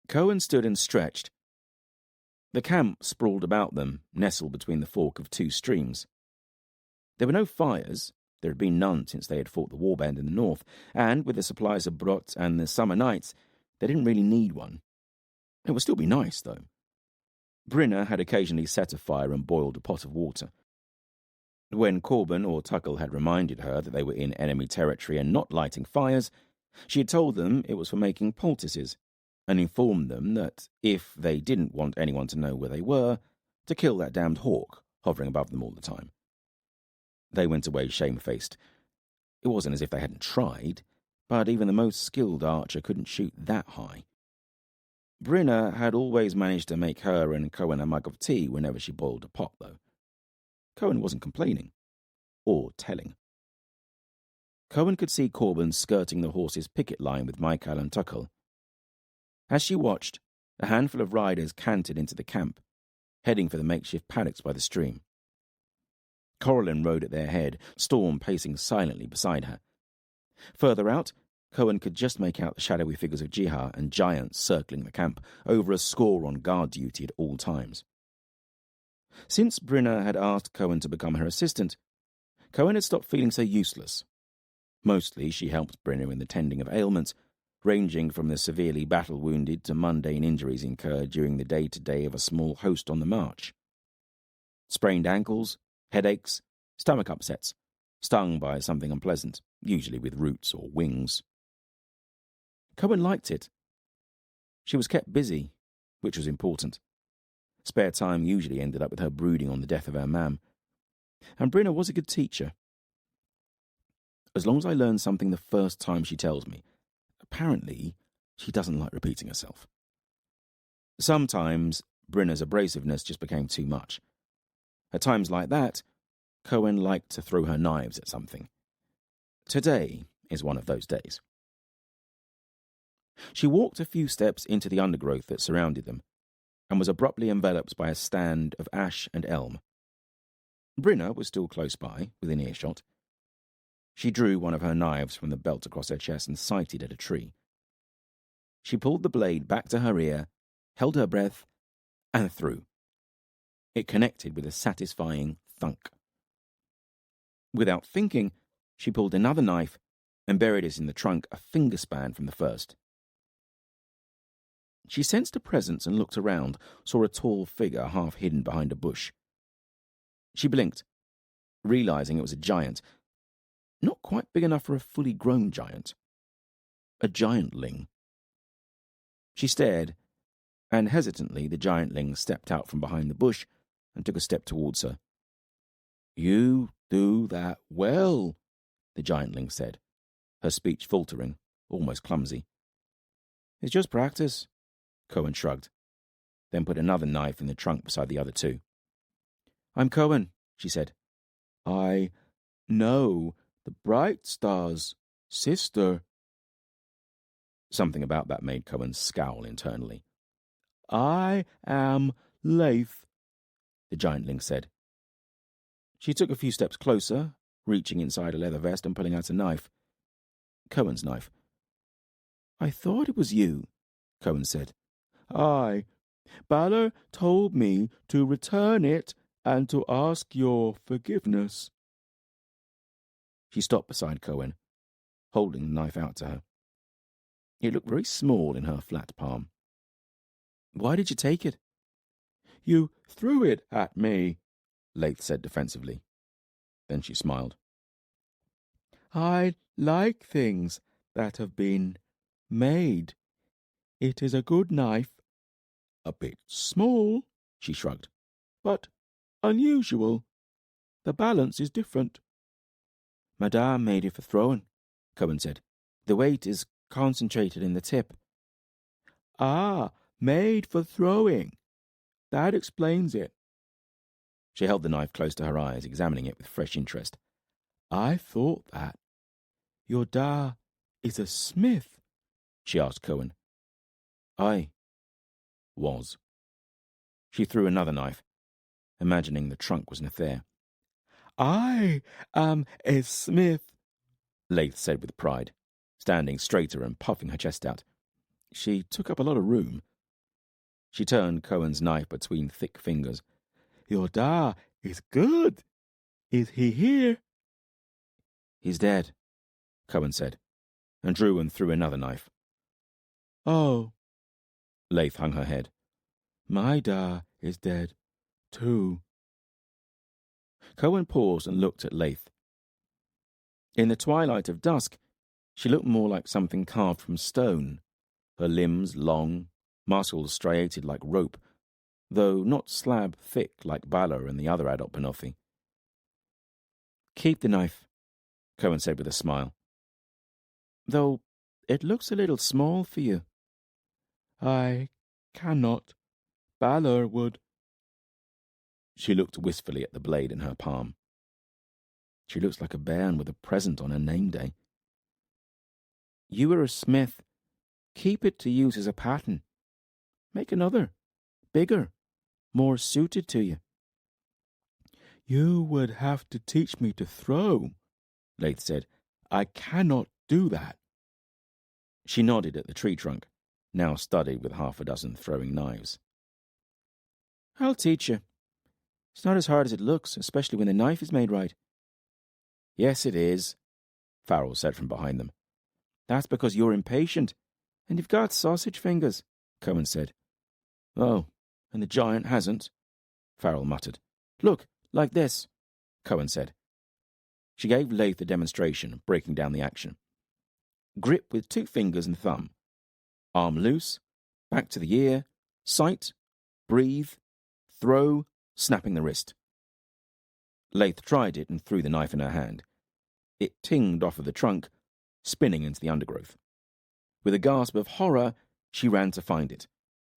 Cohen stood and stretched. The camp sprawled about them, nestled between the fork of 2 streams. There were no fires. There had been none since they had fought the warband in the north, and with the supplies of brot and the summer nights, they didn't really need one. It would still be nice, though. Brynner had occasionally set a fire and boiled a pot of water. When Corban or Tuckel had reminded her that they were in enemy territory and not lighting fires, she had told them it was for making poultices, and informed them that if they didn't want anyone to know where they were, to kill that damned hawk hovering above them all the time. They went away shamefaced. It wasn't as if they hadn't tried, but even the most skilled archer couldn't shoot that high. Brynner had always managed to make her and Cohen a mug of tea whenever she boiled a pot, though. Cohen wasn't complaining. Or telling. Cohen could see Corban skirting the horse's picket line with Michael and Tuckel. As she watched, A handful of riders cantered into the camp, heading for the makeshift paddocks by the stream. Coralyn rode at their head, Storm pacing silently beside her. Further out, Cohen could just make out the shadowy figures of Jihar and giants circling the camp, over a score on guard duty at all times. Since Brynna had asked Cohen to become her assistant, Cohen had stopped feeling so useless. Mostly she helped Brynna in the tending of ailments, ranging from the severely battle-wounded to mundane injuries incurred during the day-to-day of a small host on the march. Sprained ankles, headaches, stomach upsets, stung by something unpleasant, usually with roots or wings. Cohen liked it. She was kept busy, which was important. Spare time usually ended up with her brooding on the death of her mam. And Brynna was a good teacher. As long as I learn something the first time she tells me, apparently she doesn't like repeating herself. Sometimes Brynna's abrasiveness just became too much. At times like that, Cohen liked to throw her knives at something. Today is one of those days. She walked a few steps into the undergrowth that surrounded them, and was abruptly enveloped by a stand of ash and elm. Brynna was still close by, within earshot. She drew one of her knives from the belt across her chest and sighted at a tree. She pulled the blade back to her ear, held her breath, and threw. It connected with a satisfying thunk. Without thinking, she pulled another knife and buried it in the trunk a finger span from the first. She sensed a presence and looked around, saw a tall figure half hidden behind a bush. She blinked, realizing it was a giant, not quite big enough for a fully grown giant. A giantling. She stared, and hesitantly the giantling stepped out from behind the bush and took a step towards her. "You do that well," the giantling said, her speech faltering, almost clumsy. "It's just practice," Cohen shrugged, then put another knife in the trunk beside the other two. "I'm Cohen," she said. "I know the Bright Star's sister." Something about that made Cohen scowl internally. "I am Leith," the giantling said. She took a few steps closer, reaching inside a leather vest and pulling out a knife. Cohen's knife. "I thought it was you," Cohen said. "Aye. Balor told me to return it and to ask your forgiveness." She stopped beside Cohen, holding the knife out to her. It looked very small in her flat palm. "Why did you take it?" "You threw it at me," Leith said defensively. Then she smiled. "I like things that have been made. It is a good knife. A bit small," she shrugged, "but unusual. The balance is different." "Madame made it for throwing," Cohen said. "The weight is concentrated in the tip." "Ah, made for throwing. That explains it." She held the knife close to her eyes, examining it with fresh interest. "I thought that. Your da is a smith?" she asked Cohen. "I was." She threw another knife, imagining the trunk was Nathair. "I am a smith," Leith said with pride, standing straighter and puffing her chest out. She took up a lot of room. She turned Cohen's knife between thick fingers. "Your da is good. Is he here?" "He's dead," Cohen said, and drew and threw another knife. "Oh." Leith hung her head. "My da is dead, too." Cohen paused and looked at Leith. In the twilight of dusk, she looked more like something carved from stone, her limbs long, muscles striated like rope, though not slab thick like Balor and the other adult Panothi. "Keep the knife," Cohen said with a smile. "Though it looks a little small for you." "I cannot. Balor would." She looked wistfully at the blade in her palm. She looks like a bairn with a present on her name day. "You were a smith. Keep it to use as a pattern. Make another. Bigger. More suited to you. You would have to teach me to throw, Lath said. I cannot do that. She nodded at the tree trunk, now studded with 6 throwing knives. I'll teach you. It's not as hard as it looks, especially when the knife is made right. Yes, it is, Farrell said from behind them. That's because you're impatient, and you've got sausage fingers, Cohen said. Oh, and the giant hasn't, Farrell muttered. Look, like this, Cohen said. She gave Lath a demonstration, breaking down the action. Grip with 2 fingers and thumb. Arm loose, back to the ear, sight, breathe, throw, snapping the wrist. Lath tried it and threw the knife in her hand. It tinged off of the trunk, spinning into the undergrowth. With a gasp of horror, she ran to find it,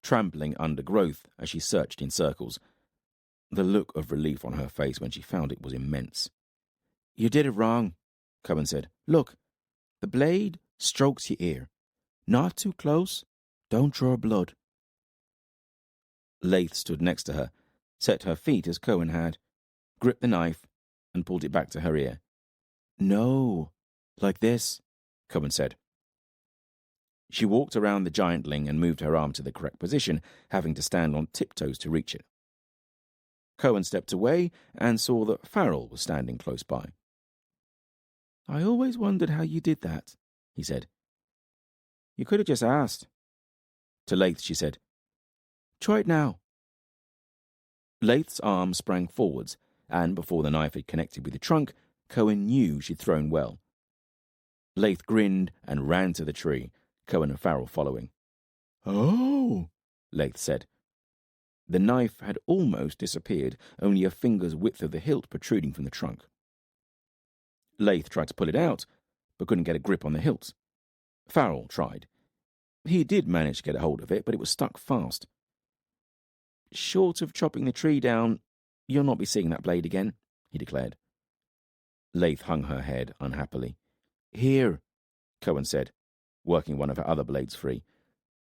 trampling undergrowth as she searched in circles. The look of relief on her face when she found it was immense. You did it wrong, Cohen said. Look, the blade strokes your ear. Not too close. Don't draw blood. Lath stood next to her, set her feet as Cohen had, gripped the knife, and pulled it back to her ear. No, like this, Cohen said. She walked around the giantling and moved her arm to the correct position, having to stand on tiptoes to reach it. Cohen stepped away and saw that Farrell was standing close by. I always wondered how you did that, he said. You could have just asked. To Lath, she said, Try it now. Lath's arm sprang forwards, and before the knife had connected with the trunk, Cohen knew she'd thrown well. Lath grinned and ran to the tree, Cohen and Farrell following. Oh, Lath said. The knife had almost disappeared, only a finger's width of the hilt protruding from the trunk. Lath tried to pull it out, but couldn't get a grip on the hilt. Farrell tried. He did manage to get a hold of it, but it was stuck fast. Short of chopping the tree down, you'll not be seeing that blade again, he declared. Lath hung her head unhappily. Here, Cohen said, working one of her other blades free.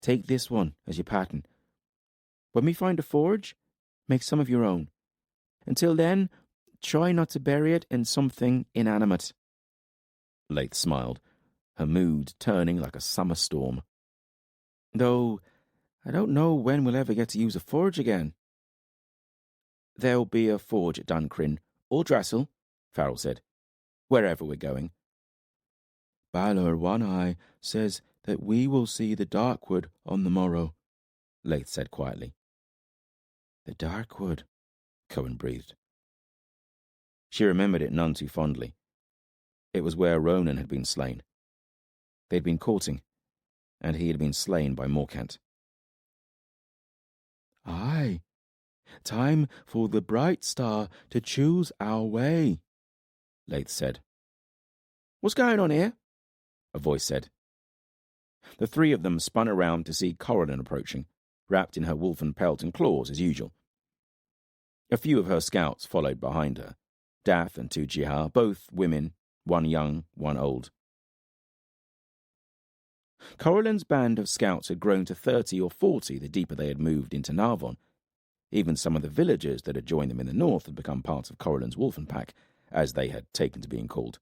Take this one as your pattern. When we find a forge, make some of your own. Until then, try not to bury it in something inanimate. Lath smiled, her mood turning like a summer storm. Though, I don't know when we'll ever get to use a forge again. There'll be a forge at Duncrin, or Drassel, Farrell said, wherever we're going. Balor One-Eye says that we will see the Darkwood on the morrow, Lath said quietly. The Darkwood, Cohen breathed. She remembered it none too fondly. It was where Ronan had been slain. They'd been courting, and he had been slain by Morcant. Aye, time for the bright star to choose our way, Lath said. What's going on here? A voice said. The 3 of them spun around to see Corban approaching, wrapped in her wolfen pelt and claws as usual. A few of her scouts followed behind her, Dath and 2 Jihar, both women, one young, one old. Corallan's band of scouts had grown to 30 or 40 the deeper they had moved into Narvon. Even some of the villagers that had joined them in the north had become part of Corallan's wolfen pack, as they had taken to being called.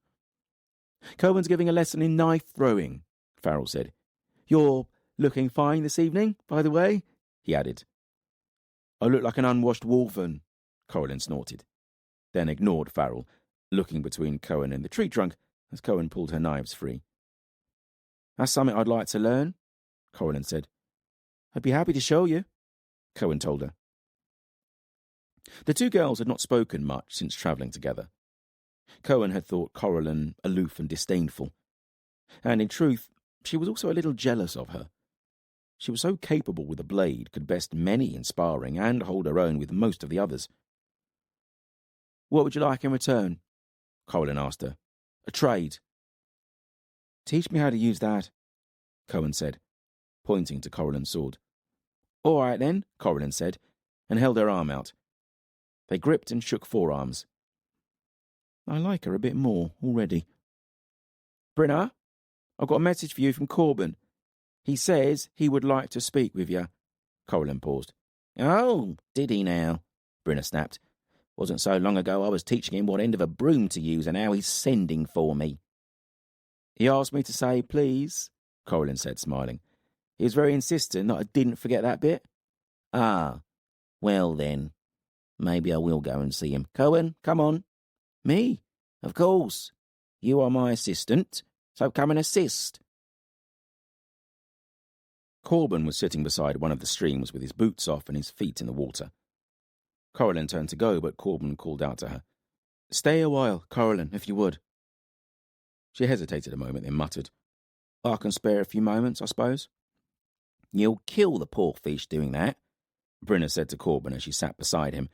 Cohen's giving a lesson in knife throwing, Farrell said. You're looking fine this evening, by the way, he added. I look like an unwashed wolfen, Corallan snorted, then ignored Farrell, looking between Cohen and the tree trunk as Cohen pulled her knives free. That's something I'd like to learn, Corallan said. I'd be happy to show you, Cohen told her. The 2 girls had not spoken much since travelling together. Cohen had thought Corallan aloof and disdainful, and in truth, she was also a little jealous of her. She was so capable with a blade, could best many in sparring, and hold her own with most of the others. What would you like in return? Corallan asked her. A trade. Teach me how to use that, Cohen said, pointing to Corallan's sword. All right then, Corallan said, and held her arm out. They gripped and shook forearms. I like her a bit more already. Brenna, I've got a message for you from Corban. He says he would like to speak with you. Corban paused. Oh, did he now? Brynner snapped. Wasn't so long ago I was teaching him what end of a broom to use, and now he's sending for me. He asked me to say please, Corban said, smiling. He was very insistent that I didn't forget that bit. Ah, well then, maybe I will go and see him. Cohen, come on. Me? Of course. You are my assistant, so come and assist. Corban was sitting beside one of the streams with his boots off and his feet in the water. Corban turned to go, but Corban called out to her. Stay a while, Corban, if you would. She hesitated a moment, then muttered, I can spare a few moments, I suppose. You'll kill the poor fish doing that, Brynner said to Corban as she sat beside him,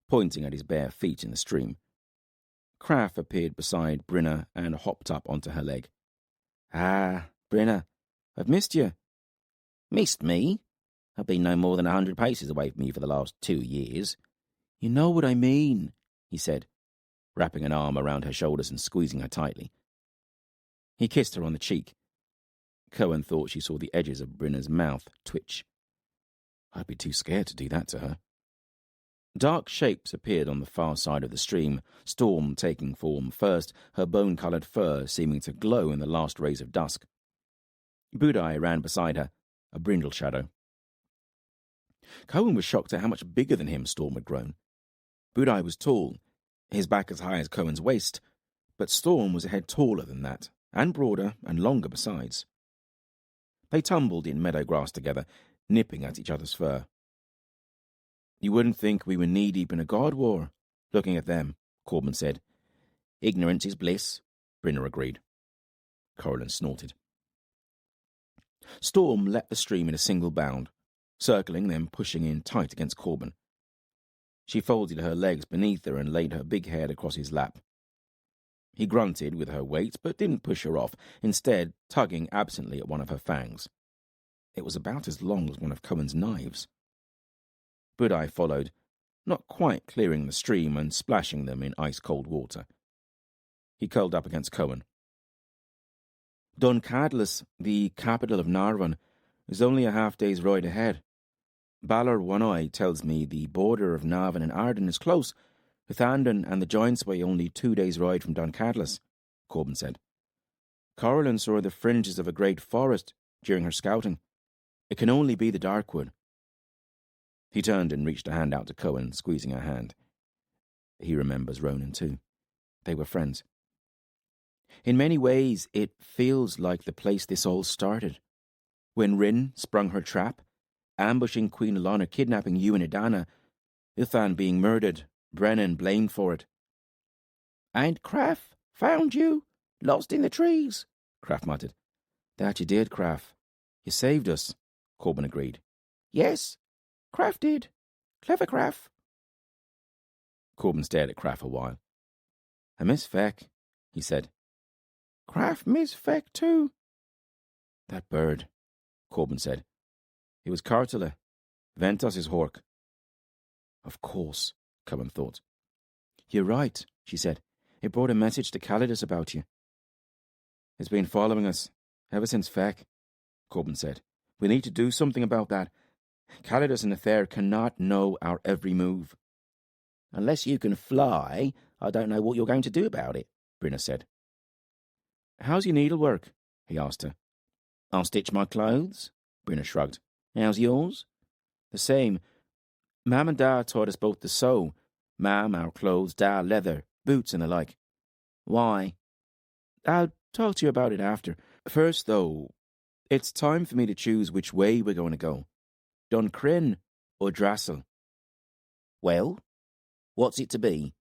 pointing at his bare feet in the stream. Kraft appeared beside Brynner and hopped up onto her leg. Ah, Brynner, I've missed you. Missed me? I've been no more than 100 paces away from you for the last 2 years. You know what I mean, he said, wrapping an arm around her shoulders and squeezing her tightly. He kissed her on the cheek. Cohen thought she saw the edges of Brynner's mouth twitch. I'd be too scared to do that to her. Dark shapes appeared on the far side of the stream, Storm taking form first, her bone-coloured fur seeming to glow in the last rays of dusk. Budai ran beside her, a brindle shadow. Cohen was shocked at how much bigger than him Storm had grown. Budai was tall, his back as high as Cohen's waist, but Storm was a head taller than that, and broader and longer besides. They tumbled in meadow grass together, nipping at each other's fur. You wouldn't think we were knee-deep in a god war, looking at them, Corban said. Ignorance is bliss, Brynner agreed. Corban snorted. Storm leapt the stream in a single bound, circling, then pushing in tight against Corban. She folded her legs beneath her and laid her big head across his lap. He grunted with her weight, but didn't push her off, instead tugging absently at one of her fangs. It was about as long as one of Cohen's knives. Budai followed, not quite clearing the stream and splashing them in ice-cold water. He curled up against Cohen. Dunkadlis, the capital of Narvan, is only a half-day's ride ahead. Balor One-Eye tells me the border of Narvan and Ardan is close, with Andan and the Giants Way only 2 days' ride from Dunkadlis, Corban said. Corlin saw the fringes of a great forest during her scouting. It can only be the Darkwood. He turned and reached a hand out to Cohen, squeezing her hand. He remembers Ronan too. They were friends. In many ways, it feels like the place this all started. When Rin sprung her trap, ambushing Queen Elana, kidnapping you and Edana, Ithan being murdered, Brennan blamed for it. And Kraft found you, lost in the trees, Kraft muttered. That you did, Kraft. You saved us, Corban agreed. Yes, Kraft did. Clever Kraft. Corban stared at Kraft a while. I miss Feck, he said. Kraft miss Feck too. That bird, Corban said. It was Cartula. Ventos' hork. Of course, Corban thought. You're right, she said. It brought a message to Calidus about you. It's been following us ever since Feck, Corban said. We need to do something about that. Calidus and Nathair cannot know our every move. Unless you can fly, I don't know what you're going to do about it, Brynner said. How's your needlework? He asked her. I'll stitch my clothes, Brynner shrugged. How's yours? The same. Mam and Dad taught us both to sew. Mam, our clothes, Dad, leather, boots and the like. Why? I'll talk to you about it after. First, though, it's time for me to choose which way we're going to go. Duncrin or Drassel? Well, what's it to be?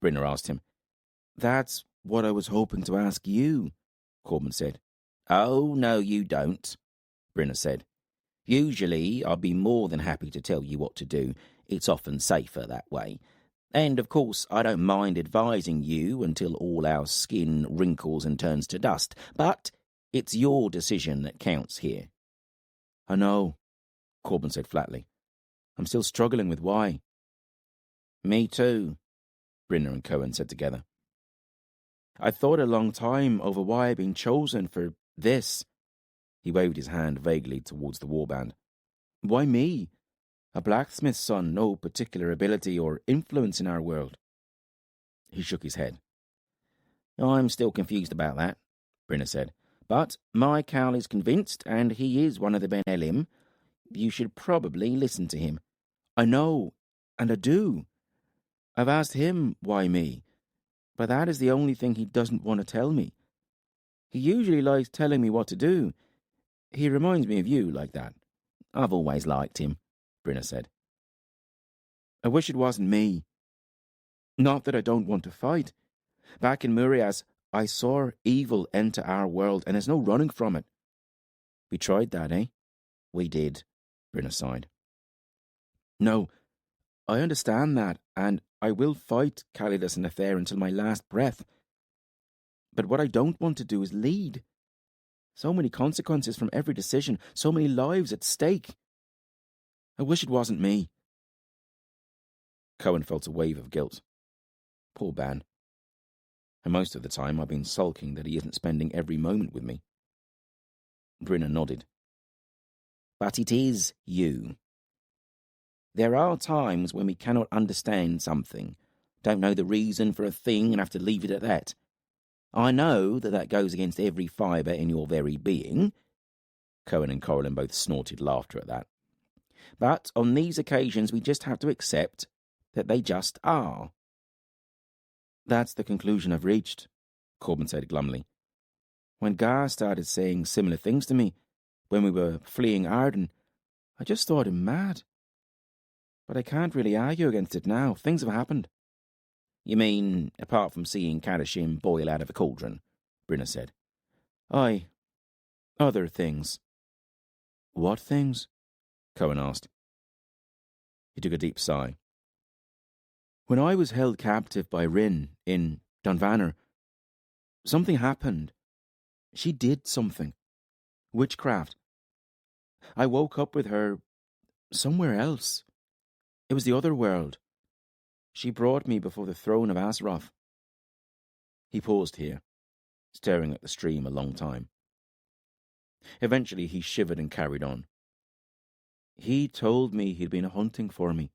Brynner asked him. That's what I was hoping to ask you, Corban said. Oh, no, you don't, Brynner said. Usually, I'd be more than happy to tell you what to do. It's often safer that way. And, of course, I don't mind advising you until all our skin wrinkles and turns to dust. But it's your decision that counts here. I know, Corban said flatly. I'm still struggling with why. Me too, Brynner and Cohen said together. I thought a long time over why I'd been chosen for this. He waved his hand vaguely towards the warband. Why me? A blacksmith's son, no particular ability or influence in our world. He shook his head. I'm still confused about that, Brynner said. But Maquin is convinced, and he is one of the Ben Elim. You should probably listen to him. I know, and I do. I've asked him why me, but that is the only thing he doesn't want to tell me. He usually likes telling me what to do. He reminds me of you like that. I've always liked him, Brynner said. I wish it wasn't me. Not that I don't want to fight. Back in Murias, I saw evil enter our world, and there's no running from it. We tried that, eh? We did, Brynner sighed. No, I understand that, and I will fight Calidus and Nathair until my last breath. But what I don't want to do is lead. So many consequences from every decision, so many lives at stake. I wish it wasn't me. Cohen felt a wave of guilt. Poor Ban. And most of the time I've been sulking that he isn't spending every moment with me. Brynner nodded. But it is you. There are times when we cannot understand something, don't know the reason for a thing and have to leave it at that. I know that goes against every fibre in your very being. Cohen and Corban both snorted laughter at that. But on these occasions we just have to accept that they just are. That's the conclusion I've reached, Corban said glumly. When Gar started saying similar things to me, when we were fleeing Ardan, I just thought him mad. But I can't really argue against it now. Things have happened. You mean, apart from seeing Kadashim boil out of a cauldron? Brynner said. Aye. Other things. What things? Cohen asked. He took a deep sigh. When I was held captive by Rin in Dunvanner, something happened. She did something. Witchcraft. I woke up with her somewhere else. It was the other world. She brought me before the throne of Azeroth. He paused here, staring at the stream a long time. Eventually he shivered and carried on. He told me he'd been hunting for me,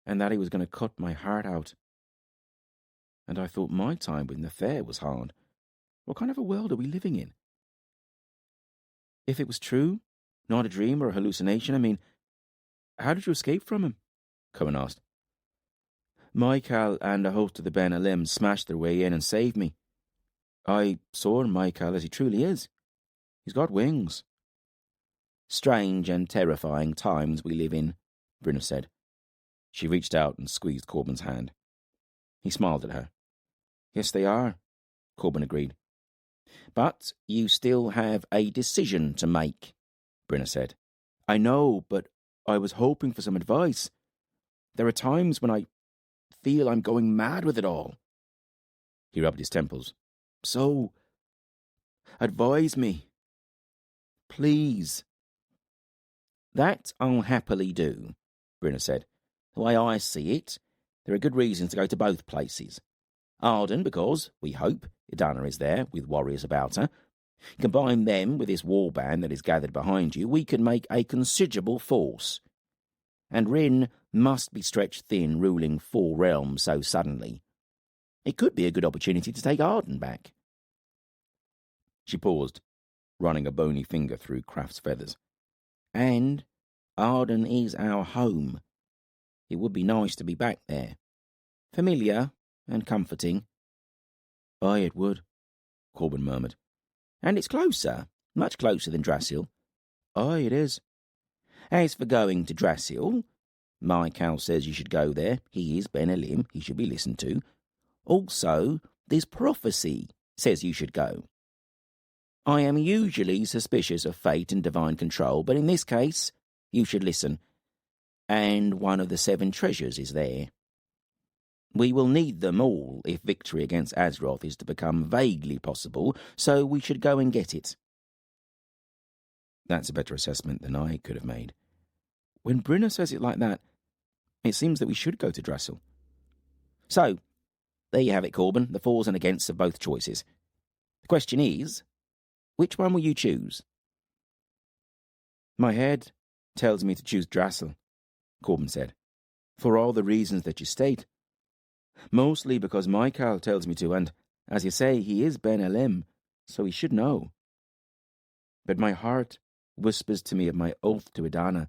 and that he was going to cut my heart out. And I thought my time with Nathair was hard. What kind of a world are we living in? If it was true, not a dream or a hallucination, I mean, how did you escape from him? Cohen asked. Maquin and a host of the Ben Elim smashed their way in and saved me. I saw Maquin as he truly is. He's got wings. Strange and terrifying times we live in, Brynner said. She reached out and squeezed Corban's hand. He smiled at her. Yes, they are, Corban agreed. But you still have a decision to make, Brynner said. I know, but I was hoping for some advice. There are times when I feel I'm going mad with it all. He rubbed his temples. So, advise me. Please. That I'll happily do, Brynner said. The way I see it, there are good reasons to go to both places. Ardan, because, we hope, Edana is there, with warriors about her. Combine them with this warband that is gathered behind you, we can make a considerable force. And Rin must be stretched thin ruling 4 realms so suddenly. It could be a good opportunity to take Ardan back. She paused, running a bony finger through Kraft's feathers. And Ardan is our home. It would be nice to be back there. Familiar and comforting. Aye, it would, Corban murmured. And it's closer, much closer than Drasil. Aye, it is. As for going to Drasil, Maquin says you should go there. He is Ben Elim, he should be listened to. Also, this prophecy says you should go. I am usually suspicious of fate and divine control, but in this case, you should listen. And one of the 7 treasures is there. We will need them all if victory against Azeroth is to become vaguely possible, so we should go and get it. That's a better assessment than I could have made. When Brynner says it like that, it seems that we should go to Drasil. So, there you have it, Corban, the fors and againsts of both choices. The question is, which one will you choose? My head tells me to choose Drasil, Corban said. For all the reasons that you state. Mostly because Michael tells me to, and, as you say, he is Ben Elim, so he should know. But my heart whispers to me of my oath to Edana.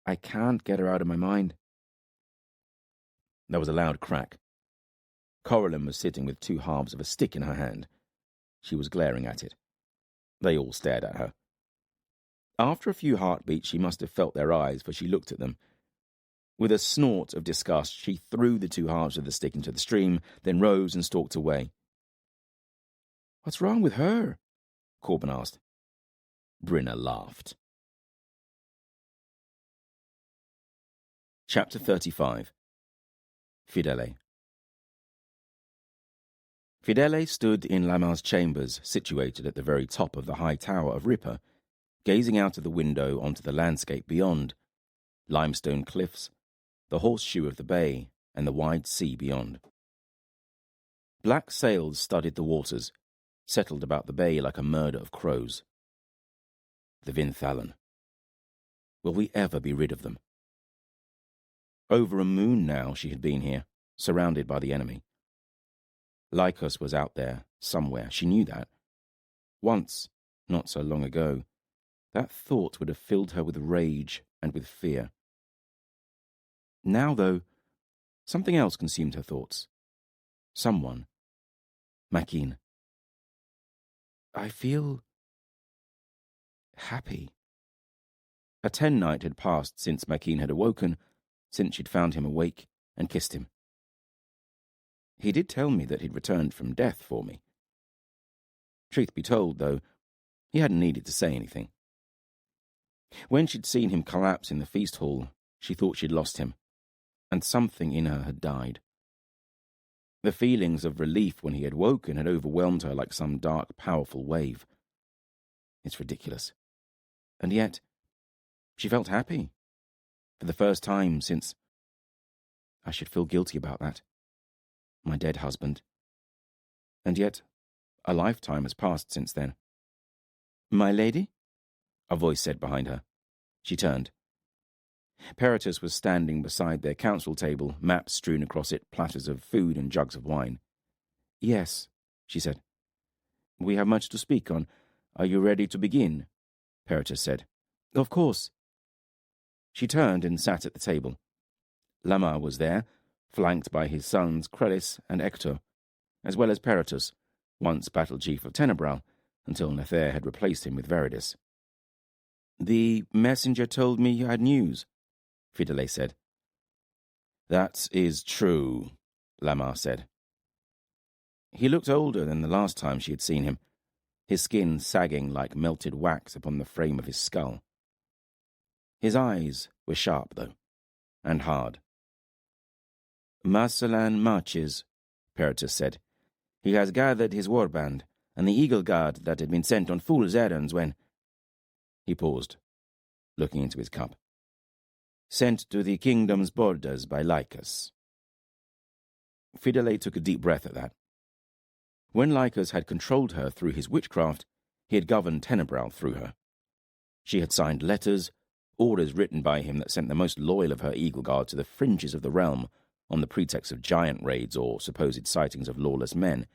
I can't get her out of my mind. There was a loud crack. Coralyn was sitting with two halves of a stick in her hand. She was glaring at it. They all stared at her. After a few heartbeats, she must have felt their eyes, for she looked at them. With a snort of disgust, she threw the two halves of the stick into the stream, then rose and stalked away. "What's wrong with her?" Corban asked. Brynna laughed. Chapter 35. Fidele. Fidele stood in Lamar's chambers, situated at the very top of the high tower of Ripper, gazing out of the window onto the landscape beyond, limestone cliffs, the horseshoe of the bay, and the wide sea beyond. Black sails studded the waters, settled about the bay like a murder of crows. The Vinthalan. Will we ever be rid of them? Over a moon now she had been here, surrounded by the enemy. Lycos was out there, somewhere, she knew that. Once, not so long ago, that thought would have filled her with rage and with fear. Now, though, something else consumed her thoughts. Someone. Maquin. I feel happy. A 10 night had passed since Maquin had awoken, since she'd found him awake and kissed him. He did tell me that he'd returned from death for me. Truth be told, though, he hadn't needed to say anything. When she'd seen him collapse in the feast hall, she thought she'd lost him, and something in her had died. The feelings of relief when he had woken had overwhelmed her like some dark, powerful wave. It's ridiculous. And yet, she felt happy. For the first time since... I should feel guilty about that. My dead husband. And yet, a lifetime has passed since then. "My lady?" a voice said behind her. She turned. Peritus was standing beside their council table, maps strewn across it, platters of food and jugs of wine. "Yes," she said. "We have much to speak on. Are you ready to begin?" Peritus said. "Of course." She turned and sat at the table. Lamar was there, flanked by his sons Crelis and Ector, as well as Peritus, once battle chief of Tenebral, until Nathair had replaced him with Veridus. "The messenger told me you had news," Fidele said. "That is true," Lamar said. He looked older than the last time she had seen him, his skin sagging like melted wax upon the frame of his skull. His eyes were sharp, though, and hard. "Marcelin marches," Peritus said. "He has gathered his warband, and the Eagle Guard that had been sent on fool's errands when—" He paused, looking into his cup. "Sent to the kingdom's borders by Lycus." Fidele took a deep breath at that. When Lycus had controlled her through his witchcraft, he had governed Tenebral through her. She had signed letters, orders written by him that sent the most loyal of her Eagle Guard to the fringes of the realm on the pretext of giant raids or supposed sightings of lawless men.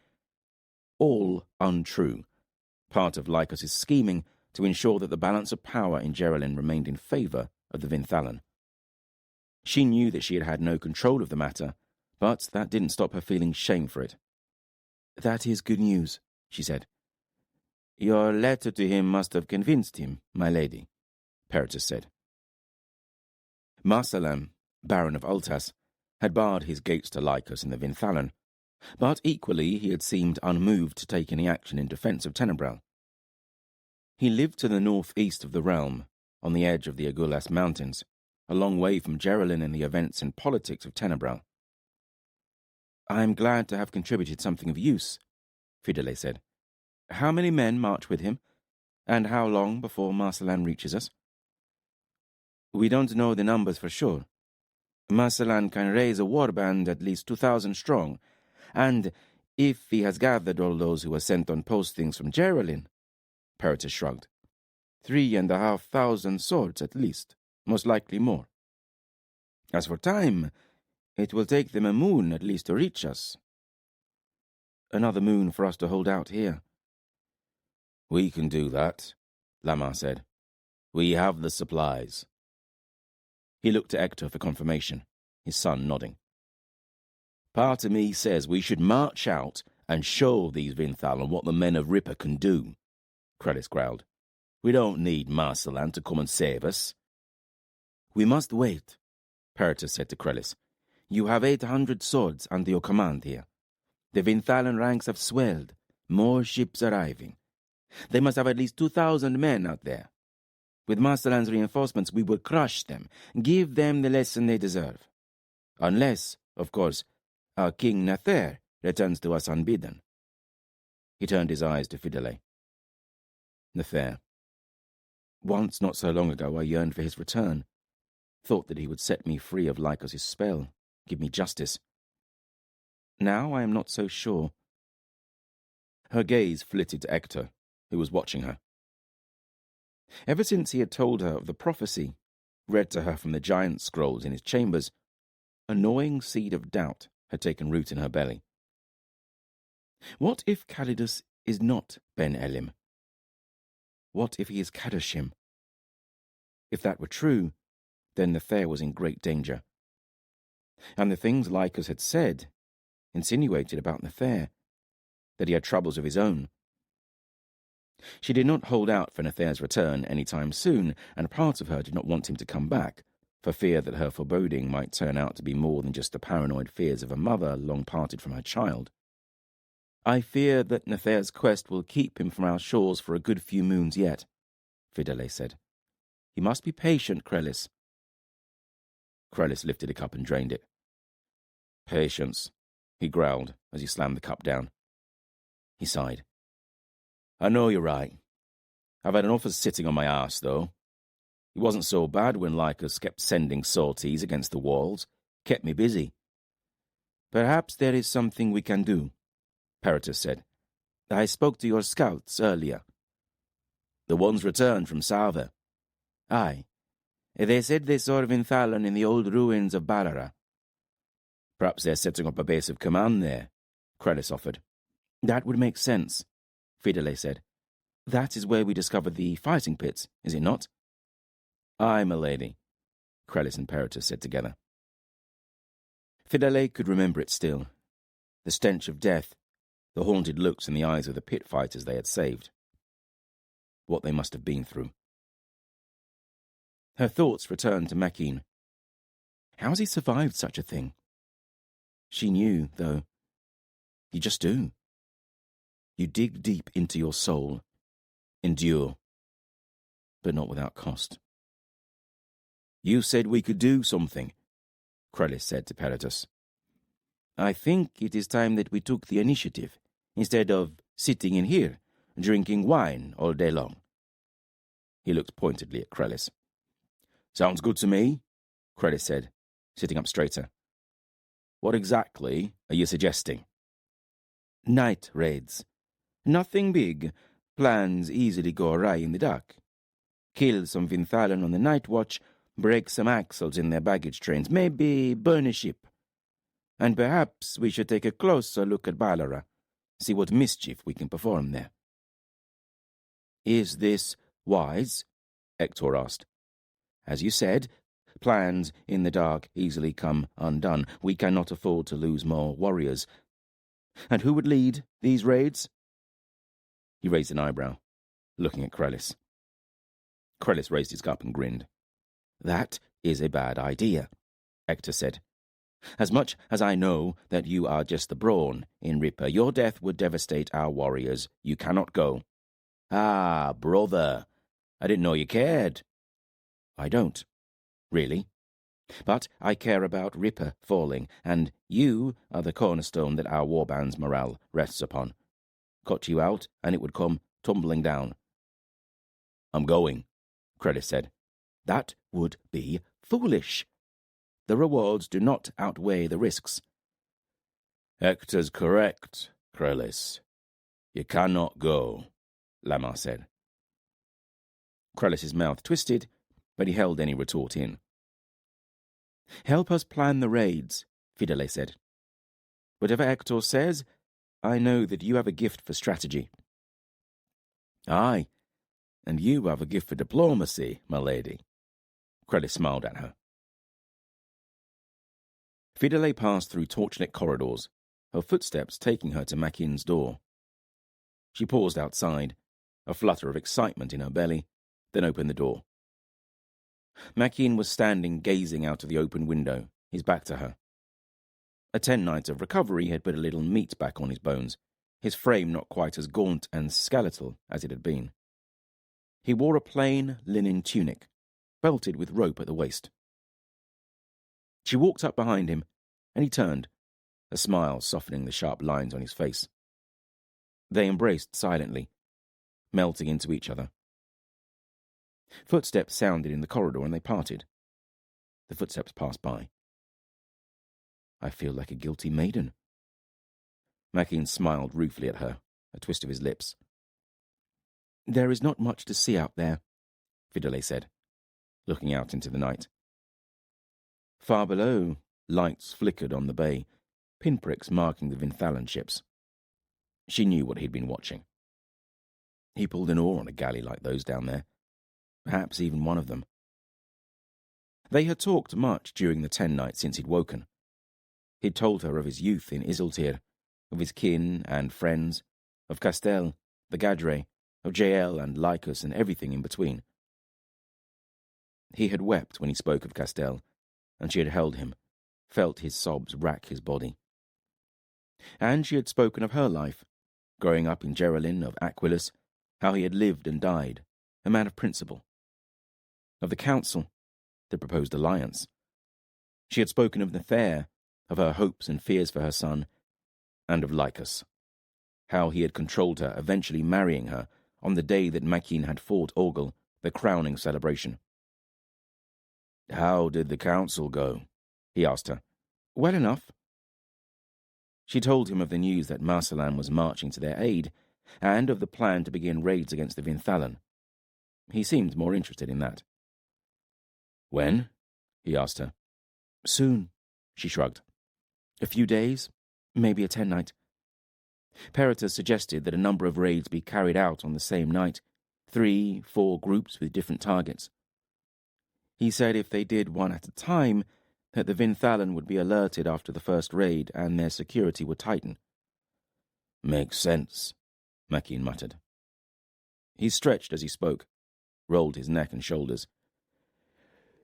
All untrue, part of Lycus's scheming to ensure that the balance of power in Geraldine remained in favour of the Vinthalan. She knew that she had had no control of the matter, but that didn't stop her feeling shame for it. "That is good news," she said. "Your letter to him must have convinced him, my lady," Peritus said. Marcelin, Baron of Ultas, had barred his gates to Lycus and the Vinthalan, but equally he had seemed unmoved to take any action in defence of Tenebral. He lived to the northeast of the realm, on the edge of the Agulas Mountains, a long way from Geraldine and the events and politics of Tenebral. "I am glad to have contributed something of use," Fidele said. "How many men march with him, and how long before Marcelin reaches us?" "We don't know the numbers for sure. Marcelin can raise a warband at least 2,000 strong, and if he has gathered all those who were sent on postings from Geraldine," Peritus shrugged, 3,500 swords at least, most likely more. As for time, it will take them a moon at least to reach us. Another moon for us to hold out here. We can do that, Lamar said. We have the supplies. He looked to Hector for confirmation, his son nodding. Part of me says we should march out and show these Vinthalan what the men of Ripper can do, Krellis growled. We don't need Marcelan to come and save us. We must wait, Peritus said to Krellis. You have 800 swords under your command here. The Vinthalan ranks have swelled, more ships arriving. They must have at least 2,000 men out there. With Marcelan's reinforcements, we will crush them, give them the lesson they deserve. Unless, of course, our king Nathair returns to us unbidden. He turned his eyes to Fidele. Nathair. Once, not so long ago, I yearned for his return. Thought that he would set me free of Lycos' spell, give me justice. Now I am not so sure. Her gaze flitted to Hector, who was watching her. Ever since he had told her of the prophecy, read to her from the giant scrolls in his chambers, a gnawing seed of doubt had taken root in her belly. What if Calidus is not Ben Elim? What if he is Kadashim? If that were true, then Nathair was in great danger. And the things Lycos had said insinuated about Nathair, that he had troubles of his own. She did not hold out for Nathair's return any time soon, and part of her did not want him to come back, for fear that her foreboding might turn out to be more than just the paranoid fears of a mother long parted from her child. I fear that Nathair's quest will keep him from our shores for a good few moons yet, Fidele said. He must be patient, Krellis. Krellis lifted a cup and drained it. Patience, he growled as he slammed the cup down. He sighed. I know you're right. I've had enough of sitting on my arse, though. It wasn't so bad when Lycos kept sending sorties against the walls. Kept me busy. Perhaps there is something we can do, Peritus said. I spoke to your scouts earlier. The ones returned from Salva. Aye. They said they saw Vinthalan in the old ruins of Balara. Perhaps they're setting up a base of command there, Krellis offered. That would make sense, Fidele said. That is where we discovered the fighting pits, is it not? Aye, my lady, Krellis and Peritus said together. Fidele could remember it still. The stench of death, the haunted looks in the eyes of the pit fighters they had saved. What they must have been through. Her thoughts returned to Maquin. How has he survived such a thing? She knew, though. You just do. You dig deep into your soul, endure, but not without cost. You said we could do something, Krellis said to Peritus. I think it is time that we took the initiative, instead of sitting in here, drinking wine all day long. He looked pointedly at Krellis. Sounds good to me, Krellis said, sitting up straighter. What exactly are you suggesting? Night raids. Nothing big. Plans easily go awry in the dark. Kill some Vinthalan on the night watch, break some axles in their baggage trains, maybe burn a ship. And perhaps we should take a closer look at Balara, see what mischief we can perform there. Is this wise? Hector asked. As you said, plans in the dark easily come undone. We cannot afford to lose more warriors. And who would lead these raids? He raised an eyebrow, looking at Krellis. Krellis raised his cup and grinned. That is a bad idea, Hector said. As much as I know that you are just the brawn in Ripper, your death would devastate our warriors. You cannot go. Ah, brother, I didn't know you cared. I don't, really. But I care about Ripper falling, and you are the cornerstone that our warband's morale rests upon. Cut you out, and it would come tumbling down. I'm going, Krellis said. That would be foolish. The rewards do not outweigh the risks. Hector's correct, Krellis. You cannot go, Lamar said. Krellis's mouth twisted, but he held any retort in. Help us plan the raids, Fidele said. Whatever Hector says, I know that you have a gift for strategy. Aye, and you have a gift for diplomacy, my lady. Crellis smiled at her. Fidele passed through torchlit corridors, her footsteps taking her to Maquin's door. She paused outside, a flutter of excitement in her belly, then opened the door. Maquin was standing gazing out of the open window, his back to her. A 10 nights of recovery had put a little meat back on his bones, his frame not quite as gaunt and skeletal as it had been. He wore a plain linen tunic, belted with rope at the waist. She walked up behind him, and he turned, a smile softening the sharp lines on his face. They embraced silently, melting into each other. Footsteps sounded in the corridor and they parted. The footsteps passed by. I feel like a guilty maiden. Maquin smiled ruefully at her, a twist of his lips. There is not much to see out there, Fidele said, looking out into the night. Far below, lights flickered on the bay, pinpricks marking the Vinthalan ships. She knew what he'd been watching. He pulled an oar on a galley like those down there, perhaps even one of them. They had talked much during the 10 nights since he'd woken. He'd told her of his youth in Isiltir, of his kin and friends, of Castel, the Gadre, of Jael and Lycus and everything in between. He had wept when he spoke of Castel, and she had held him, felt his sobs rack his body. And she had spoken of her life, growing up in Geraldine, of Aquilus, how he had lived and died, a man of principle. Of the council, the proposed alliance. She had spoken of Nathair, of her hopes and fears for her son, and of Lycus, how he had controlled her, eventually marrying her on the day that Maquin had fought Orgel, the crowning celebration. How did the council go? He asked her. Well enough. She told him of the news that Marcelin was marching to their aid, and of the plan to begin raids against the Vinthalan. He seemed more interested in that. When? He asked her. Soon, she shrugged. A few days, maybe a 10 night. Peritus suggested that a number of raids be carried out on the same night, 3, 4 groups with different targets. He said if they did one at a time, that the Vinthalan would be alerted after the first raid and their security would tighten. Makes sense, Maquin muttered. He stretched as he spoke, rolled his neck and shoulders.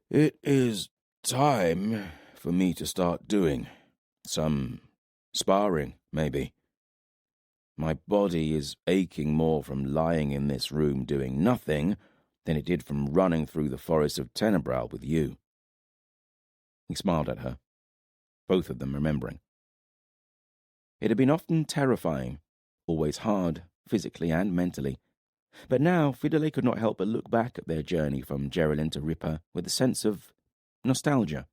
It is time for me to start doing some sparring, maybe. My body is aching more from lying in this room doing nothing than it did from running through the forest of Tenebral with you. He smiled at her, both of them remembering. It had been often terrifying, always hard, physically and mentally, but now Fidele could not help but look back at their journey from Geraldine to Ripper with a sense of nostalgia.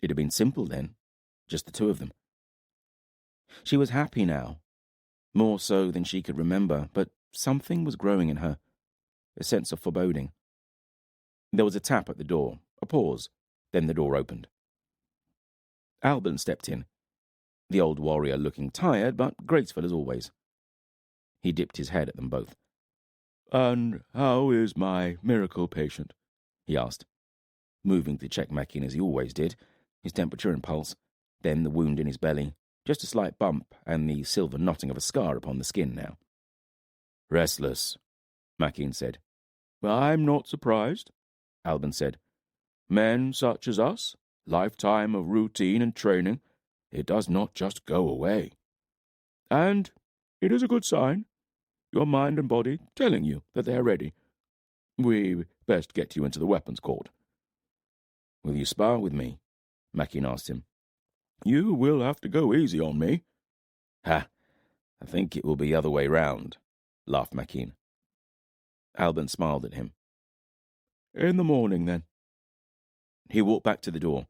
It had been simple then, just the two of them. She was happy now, more so than she could remember, but something was growing in her, a sense of foreboding. There was a tap at the door, a pause, then the door opened. Alban stepped in, the old warrior looking tired but graceful as always. He dipped his head at them both. "And how is my miracle patient?" he asked, moving to check Maquin as he always did, his temperature and pulse, then the wound in his belly, just a slight bump and the silver knotting of a scar upon the skin now. "Restless," Maquin said. "I'm not surprised," Alban said. "Men such as us, lifetime of routine and training, it does not just go away. And it is a good sign, your mind and body telling you that they are ready. We best get you into the weapons court." "Will you spar with me?" Maquin asked him. "You will have to go easy on me." "Ha! I think it will be the other way round," laughed Maquin. Alban smiled at him. "In the morning, then." He walked back to the door,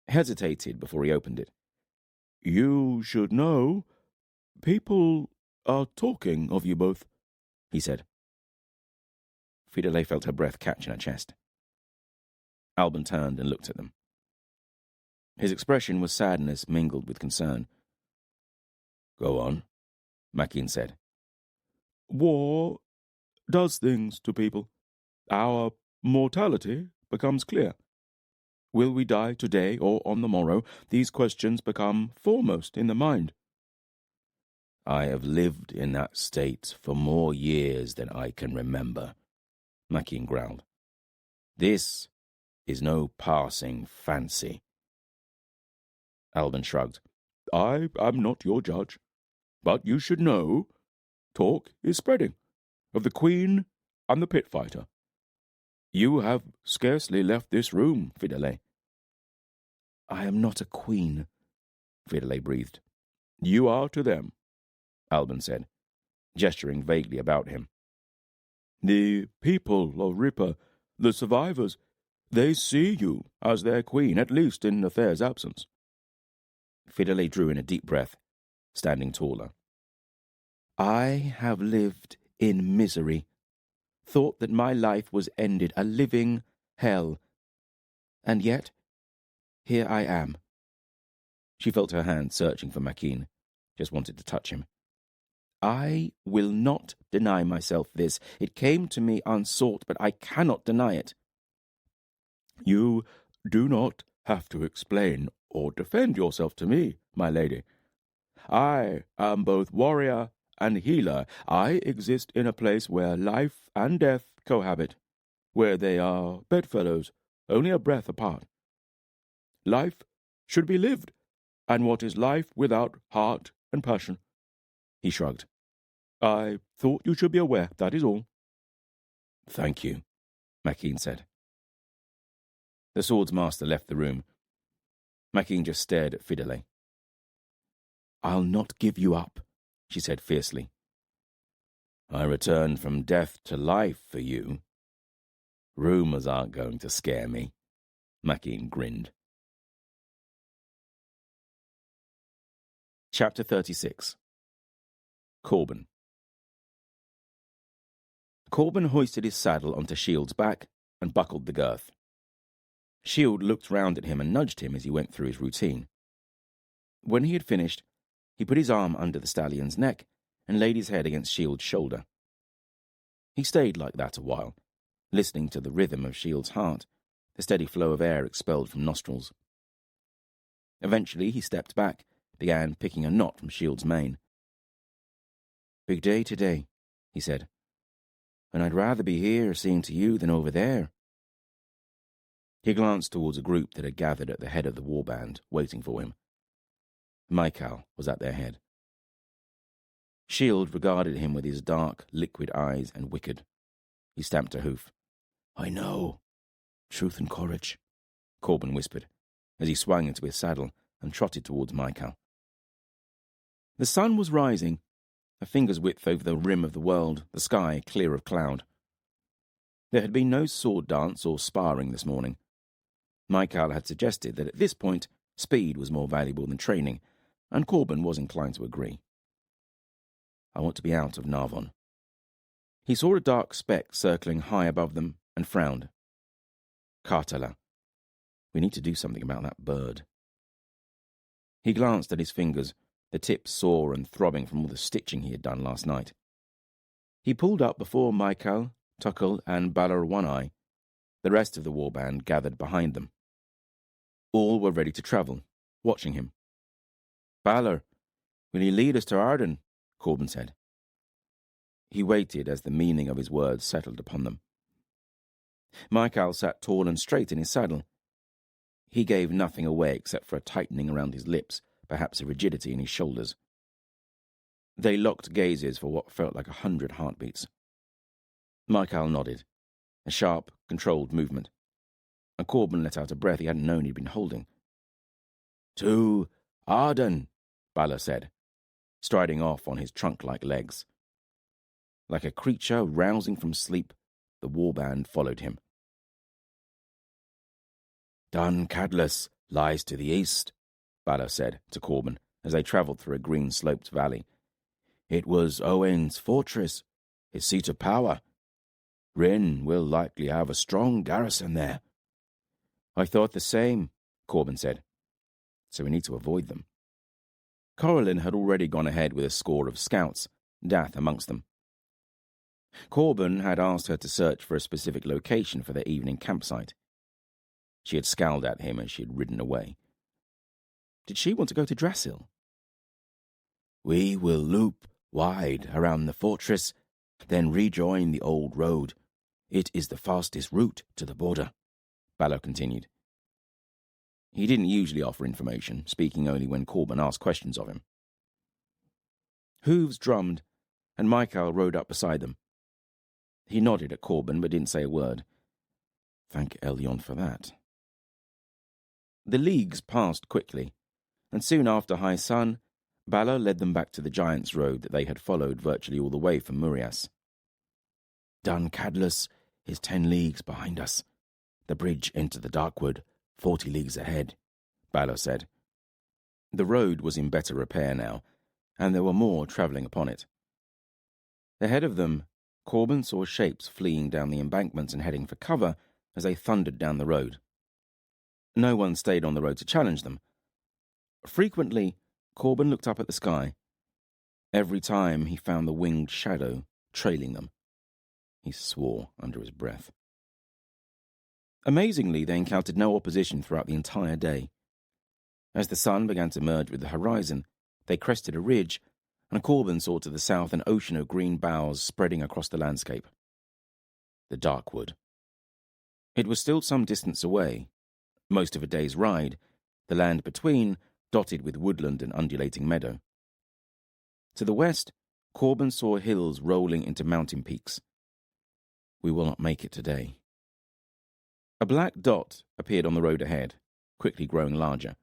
hesitated before he opened it. "You should know, people are talking of you both," he said. Fidele felt her breath catch in her chest. Alban turned and looked at them. His expression was sadness mingled with concern. Go on, Maquin said. War does things to people. Our mortality becomes clear. Will we die today or on the morrow? These questions become foremost in the mind. I have lived in that state for more years than I can remember, Maquin growled. This is no passing fancy. Alban shrugged. I am not your judge, but you should know talk is spreading of the Queen and the pit fighter. You have scarcely left this room, Fidele. I am not a queen, Fidele breathed. You are to them, Alban said, gesturing vaguely about him. The people of Ripper, the survivors, they see you as their queen, at least in Nathair's absence. Fidele drew in a deep breath, standing taller. I have lived in misery, thought that my life was ended, a living hell. And yet, here I am. She felt her hand searching for Maquin, just wanted to touch him. I will not deny myself this. It came to me unsought, but I cannot deny it. You do not have to explain or defend yourself to me, my lady. I am both warrior and healer. I exist in a place where life and death cohabit, where they are bedfellows, only a breath apart. Life should be lived, and what is life without heart and passion? He shrugged. I thought you should be aware, that is all. Thank you, Maquin said. The swords master left the room. Maquin just stared at Fidele. I'll not give you up, she said fiercely. I returned from death to life for you. Rumors aren't going to scare me. Maquin grinned. Chapter 36. Corban. Corban hoisted his saddle onto Shield's back and buckled the girth. Shield looked round at him and nudged him as he went through his routine. When he had finished, he put his arm under the stallion's neck and laid his head against Shield's shoulder. He stayed like that a while, listening to the rhythm of Shield's heart, the steady flow of air expelled from nostrils. Eventually he stepped back, began picking a knot from Shield's mane. Big day today, he said, and I'd rather be here seeing to you than over there. He glanced towards a group that had gathered at the head of the warband, waiting for him. Maquin was at their head. Shield regarded him with his dark, liquid eyes and wicked. He stamped a hoof. I know. Truth and courage, Corban whispered, as he swung into his saddle and trotted towards Maquin. The sun was rising, a finger's width over the rim of the world, the sky clear of cloud. There had been no sword dance or sparring this morning. Maquin had suggested that at this point, speed was more valuable than training, and Corban was inclined to agree. I want to be out of Narvon. He saw a dark speck circling high above them and frowned. Cartala. We need to do something about that bird. He glanced at his fingers, the tips sore and throbbing from all the stitching he had done last night. He pulled up before Maquin, Tuckle, and Balor One-Eye. The rest of the warband gathered behind them. All were ready to travel, watching him. Balor, will you lead us to Ardan? Corban said. He waited as the meaning of his words settled upon them. Maquin sat tall and straight in his saddle. He gave nothing away except for a tightening around his lips, perhaps a rigidity in his shoulders. They locked gazes for what felt like 100 heartbeats. Maquin nodded, a sharp, controlled movement, and Corban let out a breath he hadn't known he'd been holding. To Ardan, Balor said, striding off on his trunk-like legs. Like a creature rousing from sleep, the warband followed him. Dun Cadlus lies to the east, Balor said to Corban as they travelled through a green-sloped valley. It was Owain's fortress, his seat of power. Rin will likely have a strong garrison there. I thought the same, Corban said. So we need to avoid them. Corlin had already gone ahead with a score of scouts, Dath amongst them. Corban had asked her to search for a specific location for their evening campsite. She had scowled at him as she had ridden away. Did she want to go to Drasil? We will loop wide around the fortress, then rejoin the old road. It is the fastest route to the border, Balor continued. He didn't usually offer information, speaking only when Corban asked questions of him. Hooves drummed, and Michael rode up beside them. He nodded at Corban, but didn't say a word. Thank Elyon for that. The leagues passed quickly, and soon after high sun, Balor led them back to the Giants' Road that they had followed virtually all the way from Murias. Dun Cadlus is 10 leagues behind us. The bridge into the Darkwood, 40 leagues ahead, Balor said. The road was in better repair now, and there were more travelling upon it. Ahead of them, Corban saw shapes fleeing down the embankments and heading for cover as they thundered down the road. No one stayed on the road to challenge them. Frequently, Corban looked up at the sky. Every time he found the winged shadow trailing them. He swore under his breath. Amazingly, they encountered no opposition throughout the entire day. As the sun began to merge with the horizon, they crested a ridge, and Corban saw to the south an ocean of green boughs spreading across the landscape. The Darkwood. It was still some distance away, most of a day's ride, the land between dotted with woodland and undulating meadow. To the west, Corban saw hills rolling into mountain peaks. We will not make it today. A black dot appeared on the road ahead, quickly growing larger.